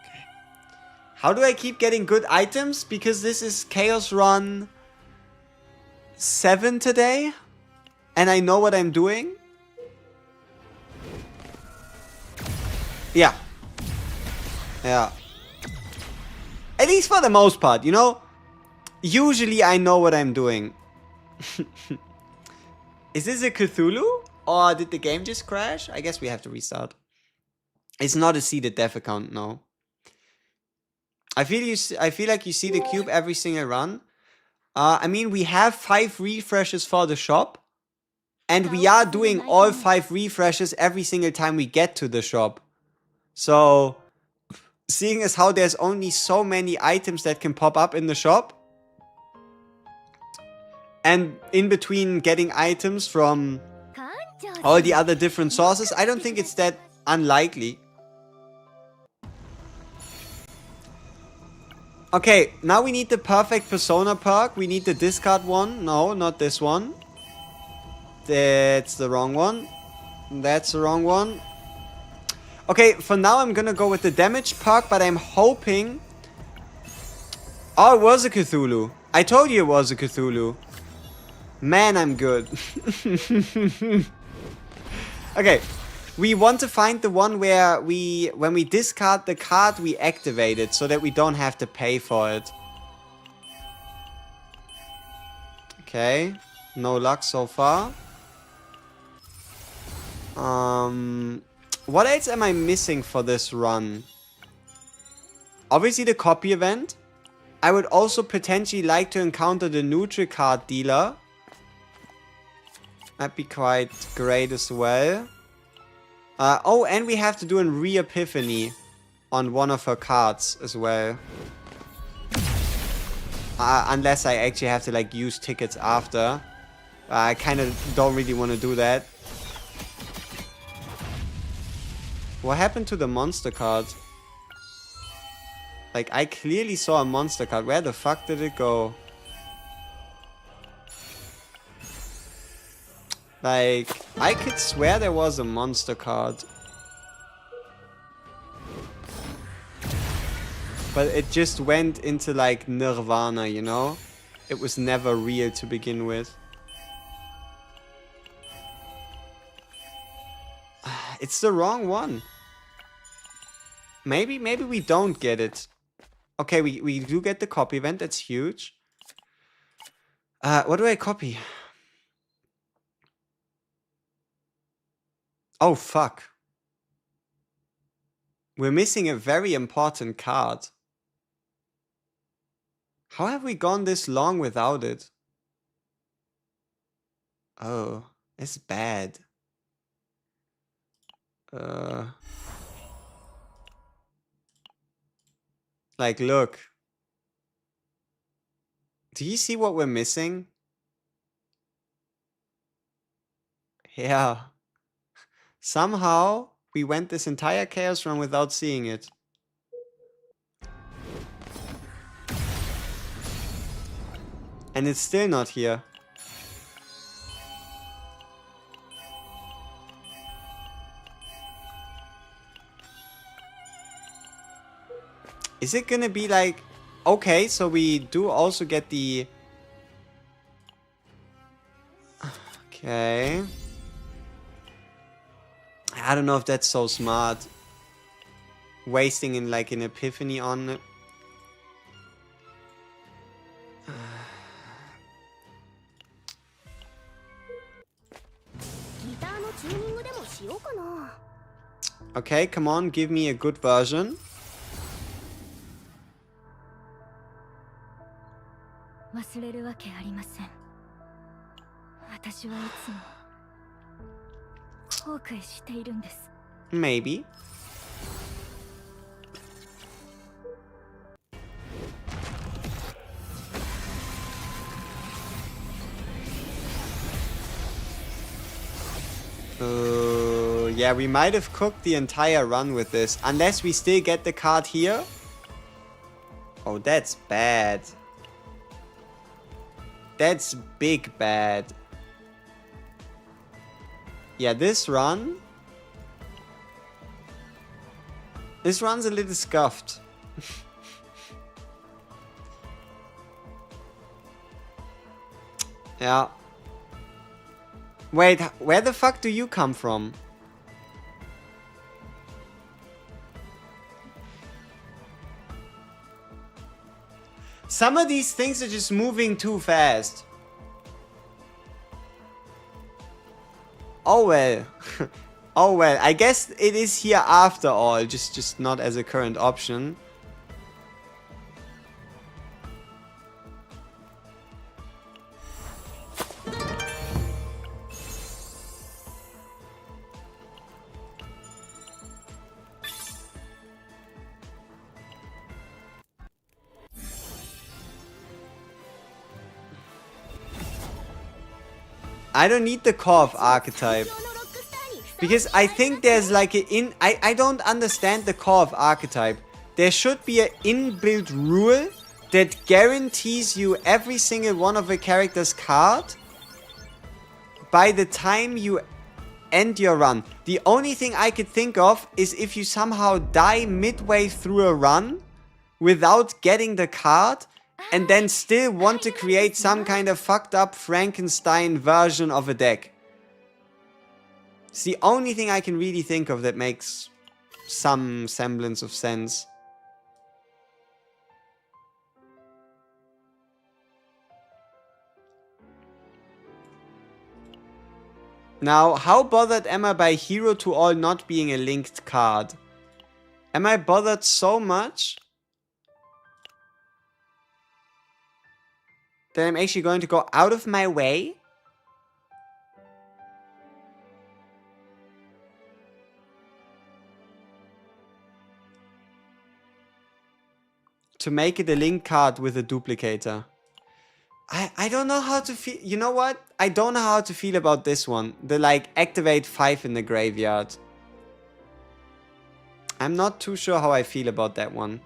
Okay. How do I keep getting good items? Because this is Chaos Run 7 today. And I know what I'm doing. Yeah. Yeah. At least for the most part, you know? Usually I know what I'm doing. Is this a Cthulhu? Or did the game just crash? I guess we have to restart. It's not a seeded death account, no. I feel like you see the cube every single run. I mean, we have 5 refreshes for the shop. And we are doing all 5 refreshes every single time we get to the shop. So, seeing as how there's only so many items that can pop up in the shop. And in between getting items from all the other different sources, I don't think it's that unlikely. Okay, now we need the perfect Persona perk. We need the discard one. No, not this one. That's the wrong one. That's the wrong one. Okay, for now I'm gonna go with the damage perk, but I'm hoping... Oh, it was a Cthulhu. I told you it was a Cthulhu. Man, I'm good. Okay, we want to find the one where when we discard the card, we activate it so that we don't have to pay for it. Okay, no luck so far. What else am I missing for this run? Obviously the copy event. I would also potentially like to encounter the neutral card dealer. That'd be quite great as well. Oh, and we have to do a re-epiphany on one of her cards as well. Unless I actually have to like use tickets after. I kind of don't really want to do that. What happened to the monster card? Like, I clearly saw a monster card. Where the fuck did it go? Like, I could swear there was a monster card. But it just went into, like, nirvana, you know? It was never real to begin with. It's the wrong one. Maybe we don't get it. Okay, we do get the copy event. That's huge. What do I copy? Oh, fuck. We're missing a very important card. How have we gone this long without it? Oh, it's bad. Like, look. Do you see what we're missing? Yeah. Somehow, we went this entire chaos run without seeing it. And it's still not here. Is it gonna be like... Okay, so we do also get the... Okay. I don't know if that's so smart. Wasting in like an epiphany on it. Okay, come on, give me a good version. Maybe. Yeah, we might have cooked the entire run with this. Unless we still get the card here. Oh, that's bad. That's big bad. Yeah, this run... This run's a little scuffed. Yeah. Wait, where the fuck do you come from? Some of these things are just moving too fast. Oh well. Oh well, I guess it is here after all, just not as a current option. I don't need the core of archetype. Because I think there's like I don't understand the core of archetype. There should be an inbuilt rule that guarantees you every single one of a character's card by the time you end your run. The only thing I could think of is if you somehow die midway through a run without getting the card and then still want to create some kind of fucked up Frankenstein version of a deck. It's the only thing I can really think of that makes some semblance of sense. Now, how bothered am I by Hero to All not being a linked card? Am I bothered so much that I'm actually going to go out of my way to make it a link card with a duplicator? I don't know how to feel. You know what? I don't know how to feel about this one. The like activate 5 in the graveyard. I'm not too sure how I feel about that one.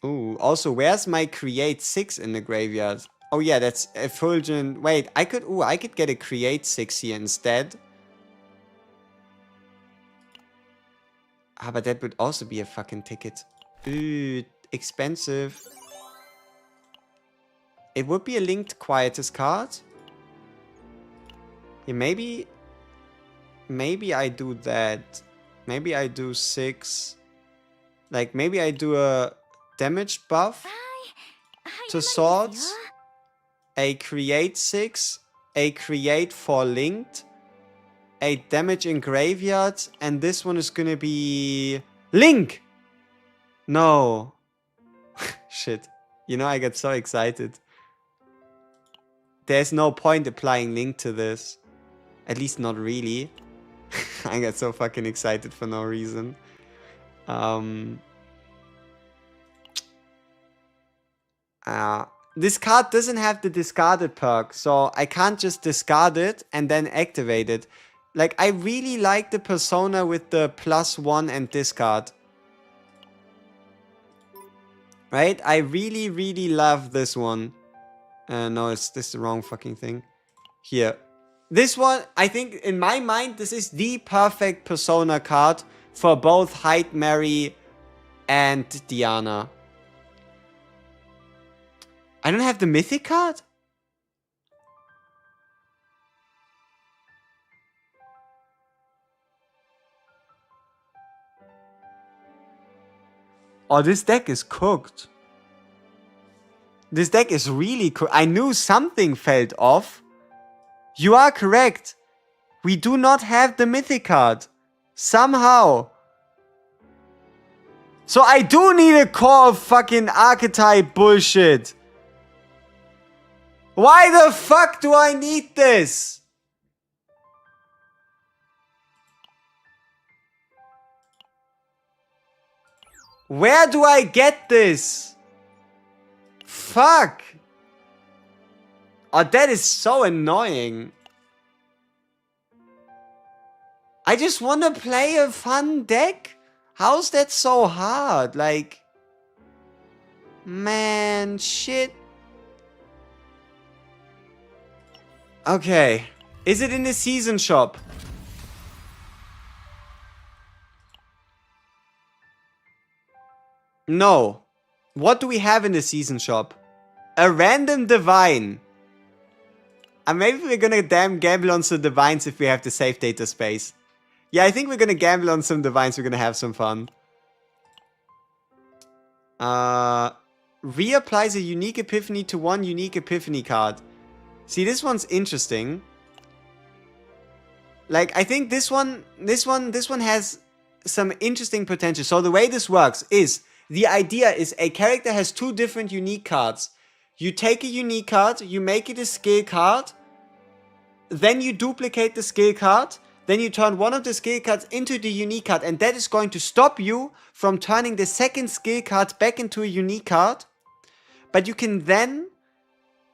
Ooh, also where's my create 6 in the graveyard? Oh yeah, that's Effulgent. Wait, I could get a create 6 here instead. Ah, but that would also be a fucking ticket. Ooh, expensive. It would be a linked Quietus card. Yeah, maybe I do that. Maybe I do 6. Like, maybe I do a damage buff to swords. A create 6. A create 4 linked. A damage in graveyard, and this one is gonna be Link! No. Shit. You know, I get so excited. There's no point applying Link to this. At least not really. I get so fucking excited for no reason. This card doesn't have the discarded perk, so I can't just discard it and then activate it. Like, I really like the persona with the +1 and discard. Right? I really, really love this one. No, this is the wrong fucking thing. Here. This one, I think, in my mind, this is the perfect persona card for both HEIDEMARIE and Diana. I don't have the mythic card? Oh, this deck is cooked. This deck is really cooked. I knew something felt off. You are correct. We do not have the mythic card. Somehow. So I do need a core of fucking archetype bullshit. Why the fuck do I need this? Where do I get this? Fuck. Oh, that is so annoying. I just want to play a fun deck. How's that so hard? Like, man, shit. Okay. Is it in the season shop? No. What do we have in the season shop? A random divine. And maybe we're gonna gamble on some divines if we have the safe data space. Yeah, I think we're gonna gamble on some divines. We're gonna have some fun. Reapplies a unique epiphany to one unique epiphany card. See, this one's interesting. Like, I think this one has some interesting potential. So the way this works is, the idea is a character has 2 different unique cards. You take a unique card, you make it a skill card, then you duplicate the skill card, then you turn one of the skill cards into the unique card, and that is going to stop you from turning the second skill card back into a unique card. But you can then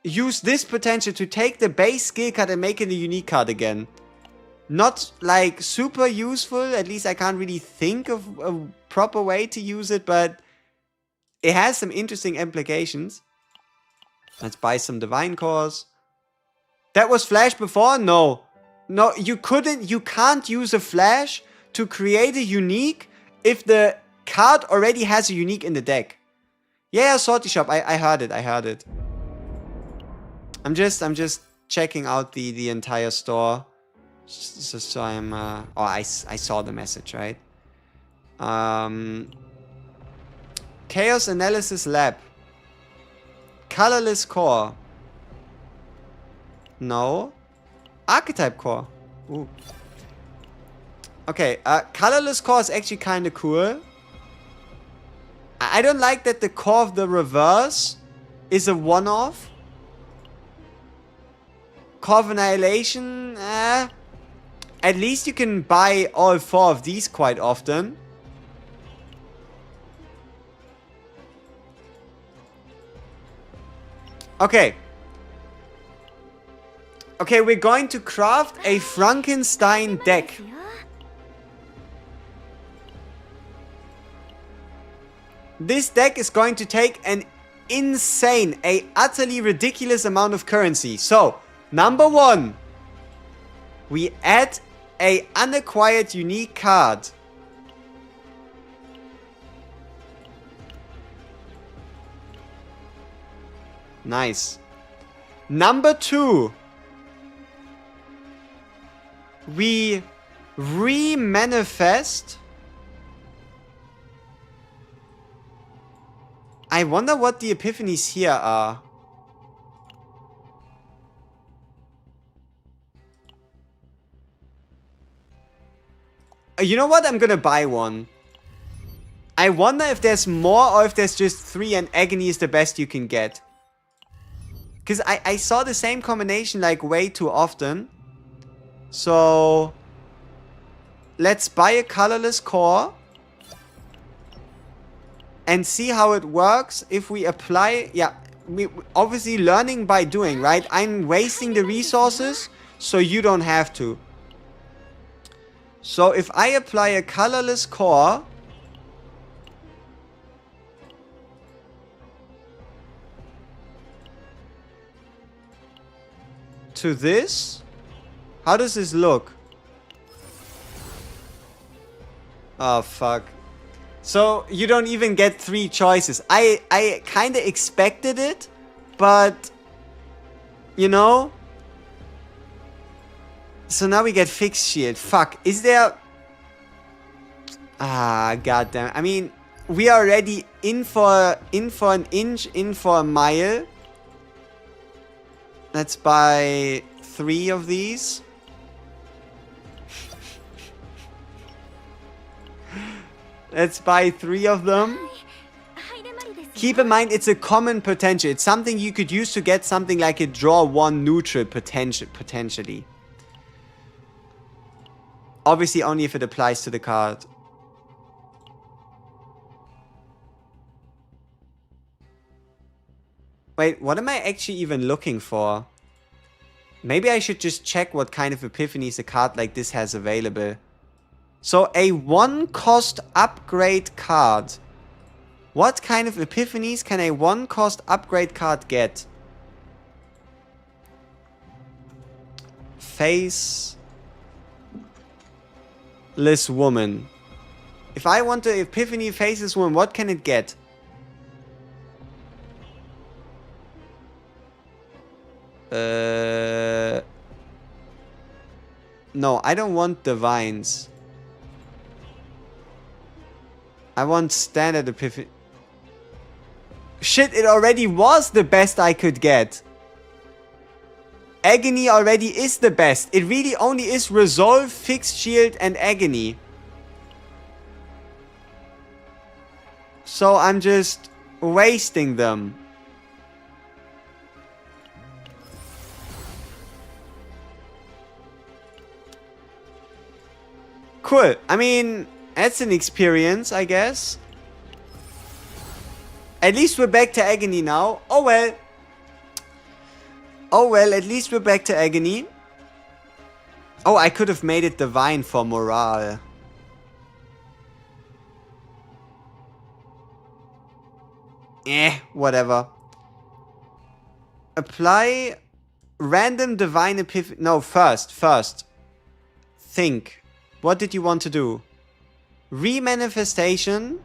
use this potential to take the base skill card and make it a unique card again. Not like super useful, at least I can't really think of a proper way to use it, but it has some interesting implications. Let's buy some divine cores. That was flash before? No. No, you can't use a flash to create a unique if the card already has a unique in the deck. Yeah, Sortie shop. I heard it. I'm just checking out the entire store. So I'm I saw the message, right? Chaos Analysis Lab. Colorless core. No. Archetype core. Ooh. Okay, colorless core is actually kind of cool. I don't like that the core of the reverse is a one-off. Core of Annihilation, at least you can buy all 4 of these quite often. Okay. Okay, we're going to craft a Frankenstein deck. This deck is going to take an insane, utterly ridiculous amount of currency. So, number 1, we add a unacquired unique card. Nice. Number 2, we re-manifest. I wonder what the epiphanies here are. You know what? I'm gonna buy one. I wonder if there's more or if there's just 3 and agony is the best you can get. Because I saw the same combination like way too often. So let's buy a colorless core. And see how it works if we apply... Yeah, we obviously learning by doing, right? I'm wasting the resources, so you don't have to. So if I apply a colorless core... to this... How does this look? Oh, fuck. So, you don't even get 3 choices. I kind of expected it, but, you know. So now we get fixed shield. Fuck, is there... Ah, goddamn. I mean, we are already in for an inch, in for a mile. Let's buy 3 of these. Let's buy 3 of them. Keep in mind, it's a common potential. It's something you could use to get something like a draw 1 neutral potentially. Obviously, only if it applies to the card. Wait, what am I actually even looking for? Maybe I should just check what kind of epiphanies a card like this has available. So, a 1-cost upgrade card. What kind of epiphanies can a 1-cost upgrade card get? Faceless woman. If I want to epiphany faceless woman, what can it get? No, I don't want divines. I want standard epiphany. Shit, it already was the best I could get. Agony already is the best. It really only is Resolve, Fixed Shield, and Agony. So I'm just wasting them. Cool. I mean, that's an experience, I guess. At least we're back to Agony now. Oh well. Oh well, at least we're back to Agony. Oh, I could have made it divine for morale. Whatever. Apply random divine epiphany. No, first. Think. What did you want to do? Remanifestation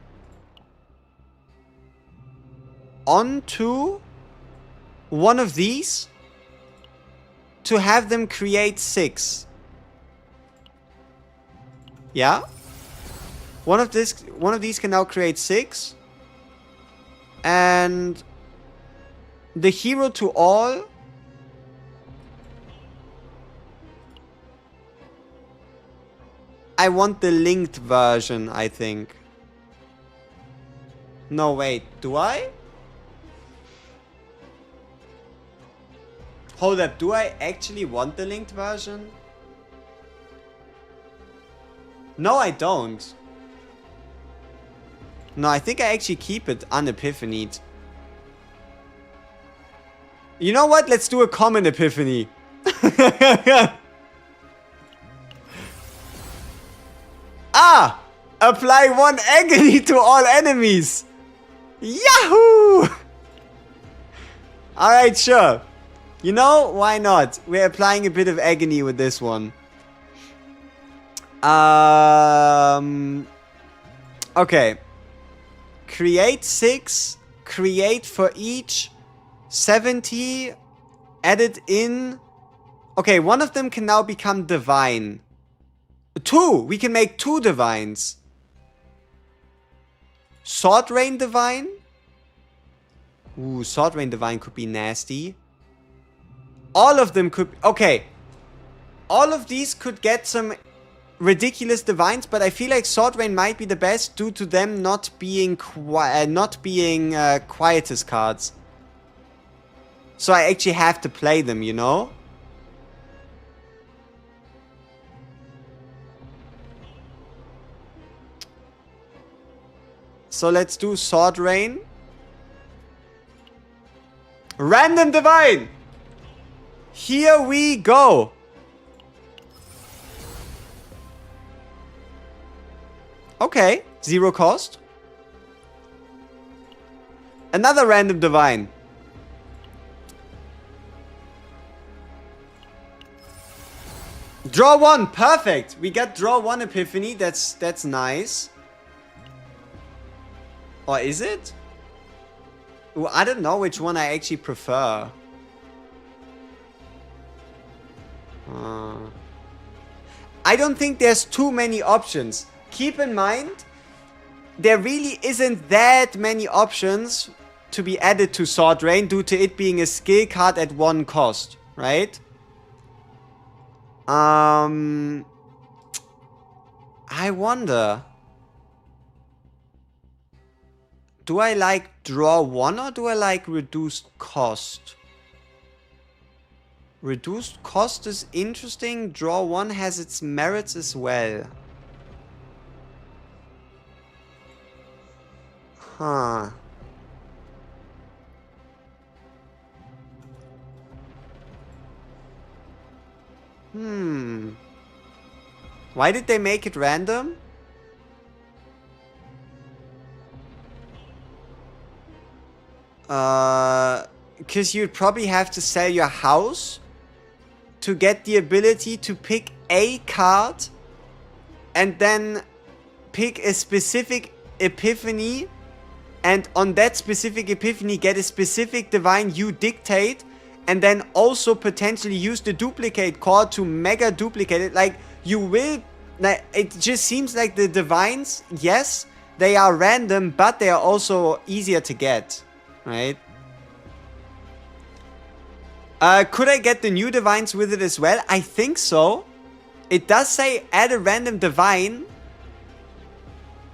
onto one of these to have them create 6. Yeah? One of these can now create 6. And the hero to all I want the linked version, I think. No, wait, do I? Hold up, do I actually want the linked version? No, I don't. No, I think I actually keep it unepiphanied. You know what? Let's do a common epiphany. Ah! Apply 1 agony to all enemies! Yahoo! Alright, sure. You know, why not? We're applying a bit of agony with this one. Okay. Create 6. Create for each 70. Added in. Okay, one of them can now become divine. 2! We can make 2 divines. Sword Rain Divine? Ooh, Sword Rain Divine could be nasty. All of them could... Okay. All of these could get some ridiculous divines, but I feel like Sword Rain might be the best due to them not being Quietus cards. So I actually have to play them, you know? So let's do Sword Rain. Random Divine! Here we go! Okay, 0 cost. Another Random Divine. Draw 1, perfect! We got draw 1 epiphany, that's nice. Or is it? Ooh, I don't know which one I actually prefer. I don't think there's too many options. Keep in mind, there really isn't that many options to be added to Sword Rain due to it being a skill card at 1 cost, right? I wonder. Do I like draw 1 or do I like reduced cost? Reduced cost is interesting. Draw 1 has its merits as well. Huh. Why did they make it random? Because you'd probably have to sell your house to get the ability to pick a card and then pick a specific epiphany, and on that specific epiphany get a specific divine you dictate, and then also potentially use the duplicate core to mega duplicate it. Like, you will... Like, it just seems like the divines, yes, they are random, but they are also easier to get, right? Could I get the new divines with it as well? I think so. It does say add a random divine.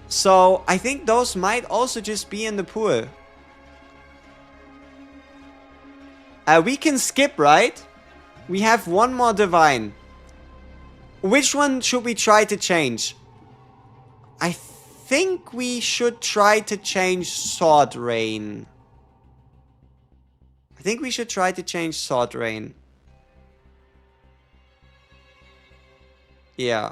So I think those might also just be in the pool. We can skip, right? We have one more divine. Which one should we try to change? I think we should try to change Sword Rain. I think we should try to change Sword Rain. Yeah.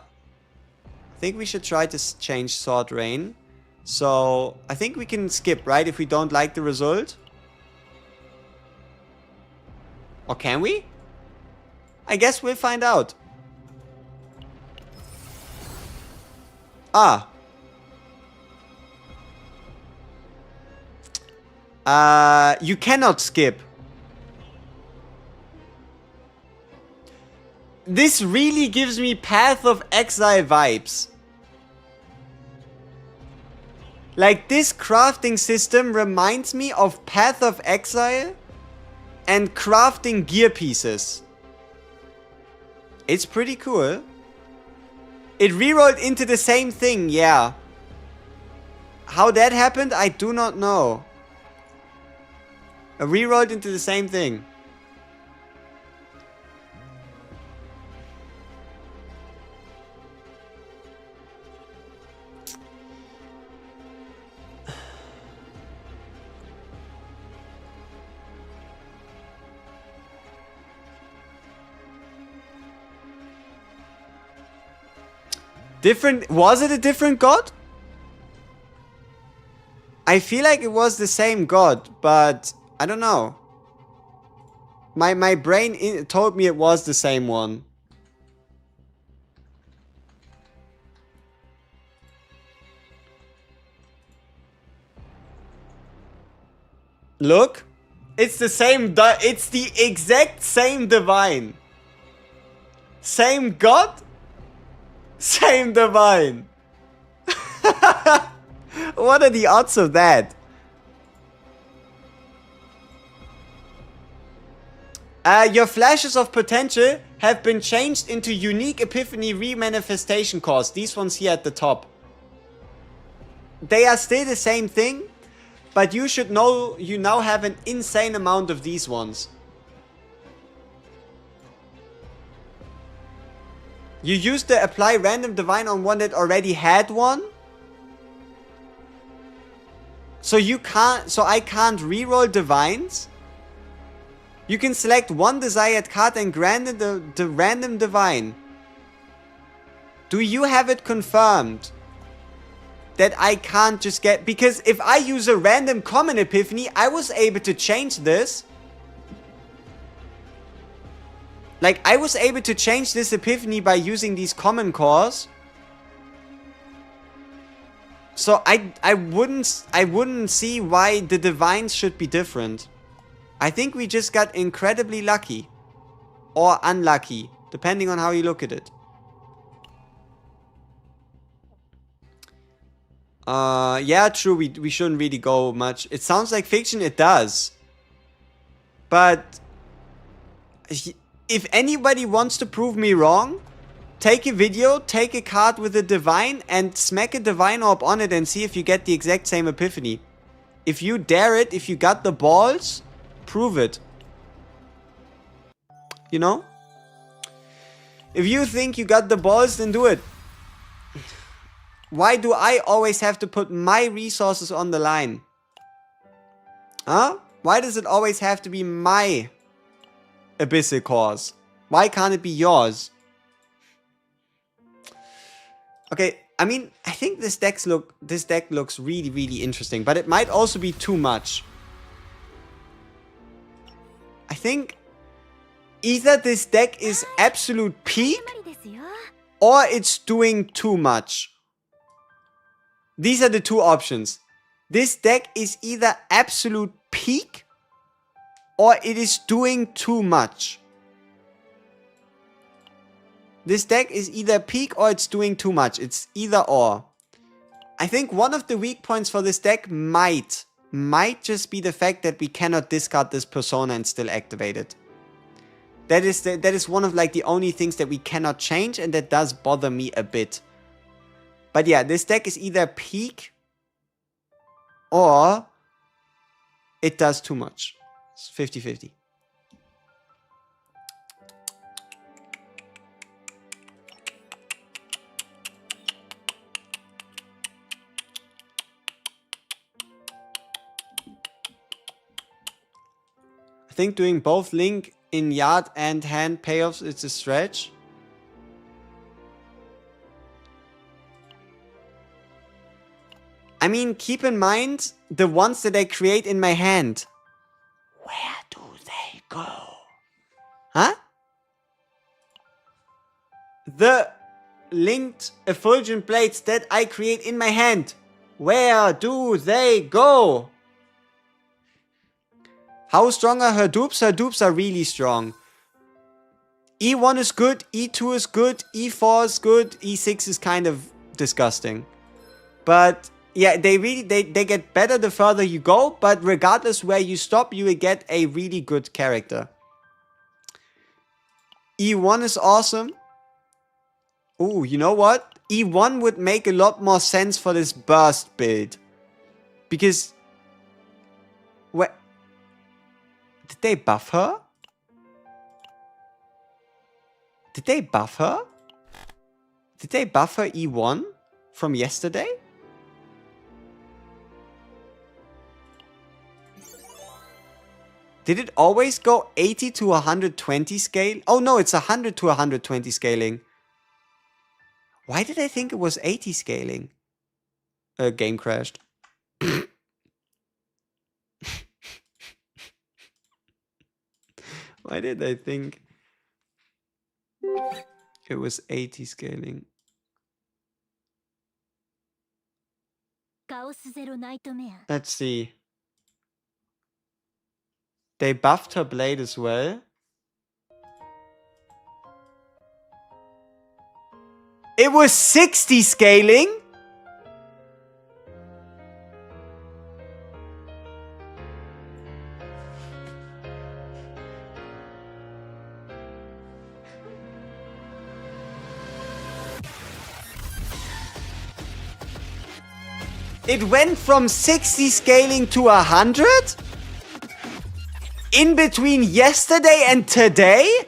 I think we should try to change Sword Rain. So, I think we can skip, right? If we don't like the result. Or can we? I guess we'll find out. Ah. You cannot skip. This really gives me Path of Exile vibes. Like, this crafting system reminds me of Path of Exile and crafting gear pieces. It's pretty cool. It rerolled into the same thing, yeah. How that happened, I do not know. It rerolled into the same thing. Different, was it a different god? I feel like it was the same god, but I don't know. My brain told me it was the same one. Look, it's the same, it's the exact same divine. Same god, same divine. What are the odds of that? Your flashes of potential have been changed into unique epiphany remanifestation cores. These ones here at the top. They are still the same thing, but you should know you now have an insane amount of these ones. You used the apply random divine on one that already had one. So I can't reroll divines. You can select one desired card and grant it the random divine. Do you have it confirmed that I can't just get... Because if I use a random common epiphany, I was able to change this. Like, I was able to change this epiphany by using these common cores. So I wouldn't see why the divines should be different. I think we just got incredibly lucky. Or unlucky, depending on how you look at it. Yeah, true, we shouldn't really go much. It sounds like fiction, it does. But if anybody wants to prove me wrong, take a video, take a card with a divine, and smack a divine orb on it and see if you get the exact same epiphany. If you dare it, if you got the balls, prove it. You know? If you think you got the balls, then do it. Why do I always have to put my resources on the line? Huh? Why does it always have to be my abyssal cores? Why can't it be yours? Okay, I mean, I think this deck looks really, really interesting, but it might also be too much. I think either this deck is absolute peak or it's doing too much. These are the two options. This deck is either absolute peak or it is doing too much. This deck is either peak or it's doing too much. It's either or. I think one of the weak points for this deck might just be the fact that we cannot discard this persona and still activate it. That is one of like the only things that we cannot change, and that does bother me a bit. But yeah, this deck is either peak or it does too much. It's 50-50. I think doing both Link in yard and hand payoffs is a stretch. I mean, keep in mind the ones that I create in my hand. Where do they go? Huh? The linked effulgent blades that I create in my hand. Where do they go? How strong are her dupes? Her dupes are really strong. E1 is good, E2 is good, E4 is good, E6 is kind of disgusting. But yeah, they get better the further you go, but regardless where you stop, you will get a really good character. E1 is awesome. Ooh, you know what? E1 would make a lot more sense for this burst build. Because... What? Did they buff her? Did they buff her? Did they buff her E1 from yesterday? Did it always go 80 to 120 scale? Oh no, it's 100 to 120 scaling. Why did I think it was 80 scaling? Game crashed. Why did I think it was 80 scaling? Let's see. They buffed her blade as well. It was 60 scaling? It went from 60 scaling to 100? In between yesterday and today?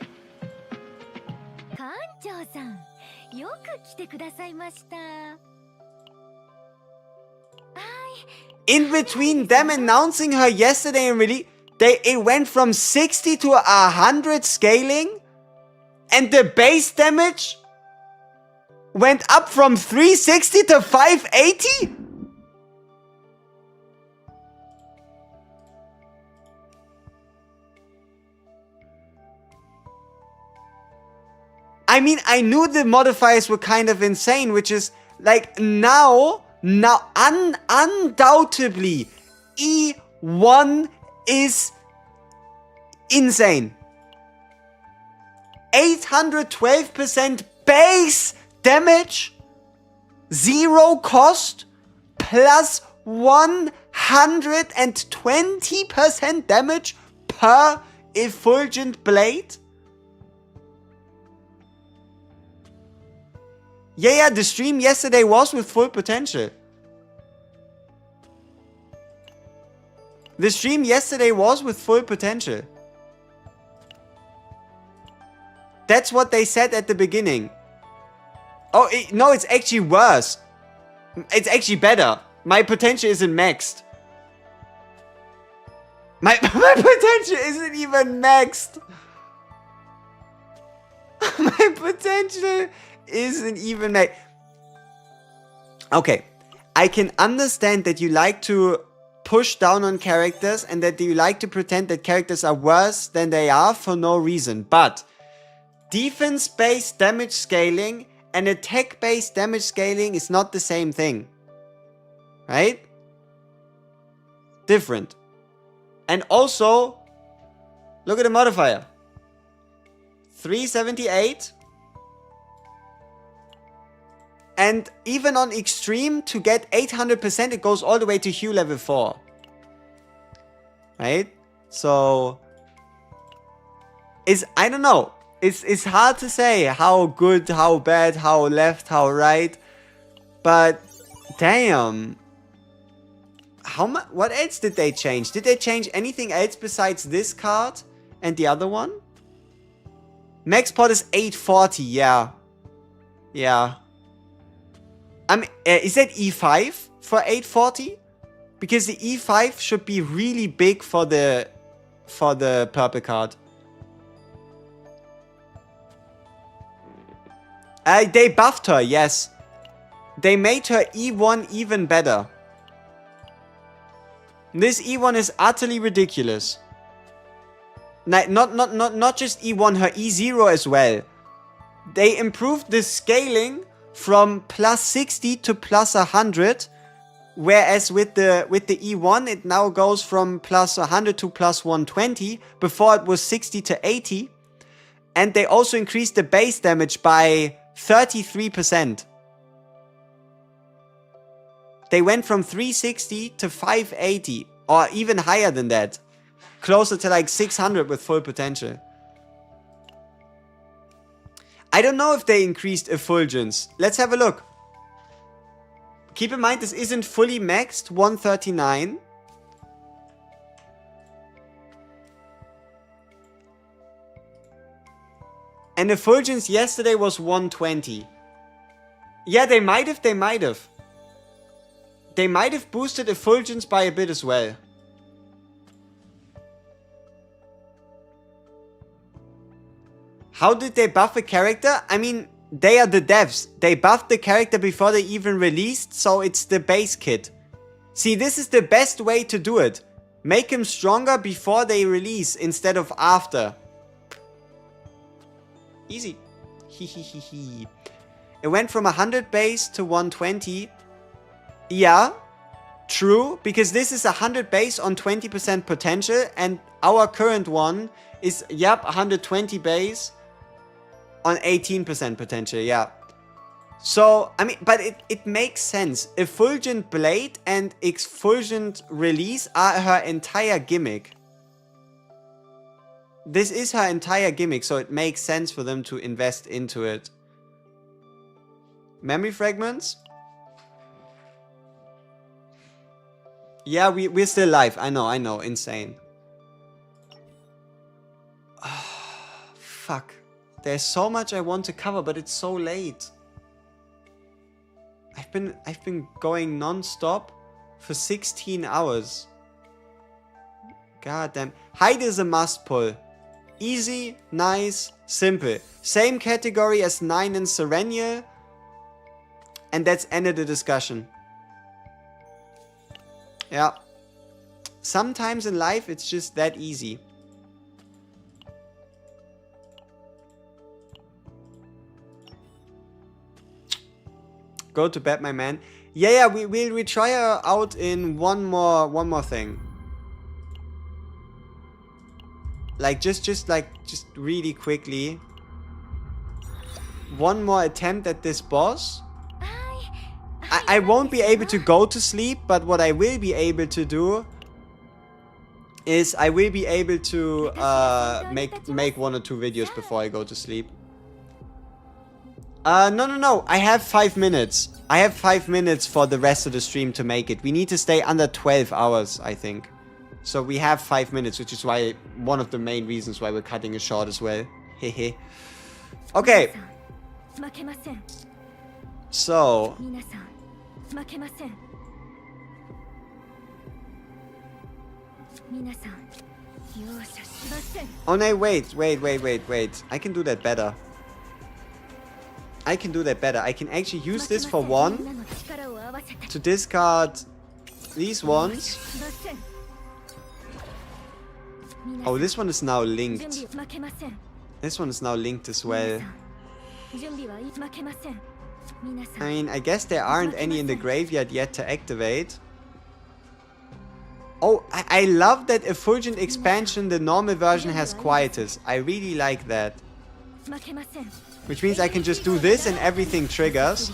In between them announcing her yesterday and really, it went from 60 to 100 scaling? And the base damage went up from 360 to 580? I mean, I knew the modifiers were kind of insane, which is like now undoubtedly E1 is insane. 812% base damage, 0 cost, plus 120% damage per effulgent blade. Yeah, the stream yesterday was with full potential. The stream yesterday was with full potential. That's what they said at the beginning. Oh, no, it's actually worse. It's actually better. My potential isn't maxed. My potential isn't even maxed. My potential isn't even maxed. Okay. I can understand that you like to push down on characters and that you like to pretend that characters are worse than they are for no reason. But defense-based damage scaling and attack-based damage scaling is not the same thing. Right? Different. And also, look at the modifier. 378. And even on extreme, to get 800%, it goes all the way to Hue level 4. Right? So, I don't know. It's hard to say how good, how bad, how left, how right. But, damn. What else did they change? Did they change anything else besides this card and the other one? Max pot is 840, yeah. Yeah. I mean, is that E5 for 840? Because the E5 should be really big for the purple card. They buffed her, yes. They made her E1 even better. This E1 is utterly ridiculous. Not just E1, her E0 as well. They improved the scaling from plus 60 to plus 100, whereas with the E1 it now goes from plus 100 to plus 120. Before it was 60 to 80, and they also increased the base damage by 33%. They went from 360 to 580, or even higher than that. Closer to like 600 with full potential. I don't know if they increased effulgence. Let's have a look. Keep in mind this isn't fully maxed, 139. And effulgence yesterday was 120. Yeah, they might have. They might have boosted effulgence by a bit as well. How did they buff a character? I mean, they are the devs. They buffed the character before they even released, so it's the base kit. See, this is the best way to do it. Make him stronger before they release instead of after. Easy. Hehehehe. It went from 100 base to 120. Yeah, true, because this is 100 base on 20% potential, and our current one is, yep, 120 base on 18% potential, yeah. So, I mean, but it makes sense. Effulgent Blade and Effulgent Release are her entire gimmick. This is her entire gimmick, so it makes sense for them to invest into it. Memory fragments? Yeah, we're still live. I know. Insane. Oh, fuck. There's so much I want to cover, but it's so late. I've been going non-stop for 16 hours. God damn. Heide is a must pull. Easy, nice, simple. Same category as 9 and Serenial. And that's ended the discussion. Yeah. Sometimes in life it's just that easy. Go to bed, my man. Yeah, we'll try her out in one more thing. Like just really quickly. One more attempt at this boss. I won't be able to go to sleep, but what I will be able to do is I will be able to make 1 or 2 videos before I go to sleep. No. I have 5 minutes. I have 5 minutes for the rest of the stream to make it. We need to stay under 12 hours, I think. So we have 5 minutes, which is why one of the main reasons why we're cutting it short as well. Hehe. Okay. So. Oh no, wait. I can do that better. I can actually use this for 1 to discard these ones. Oh, this one is now linked. This one is now linked as well. I mean, I guess there aren't any in the graveyard yet to activate. Oh, I love that Effulgent Expansion, the normal version has Quietus. I really like that. Which means I can just do this and everything triggers.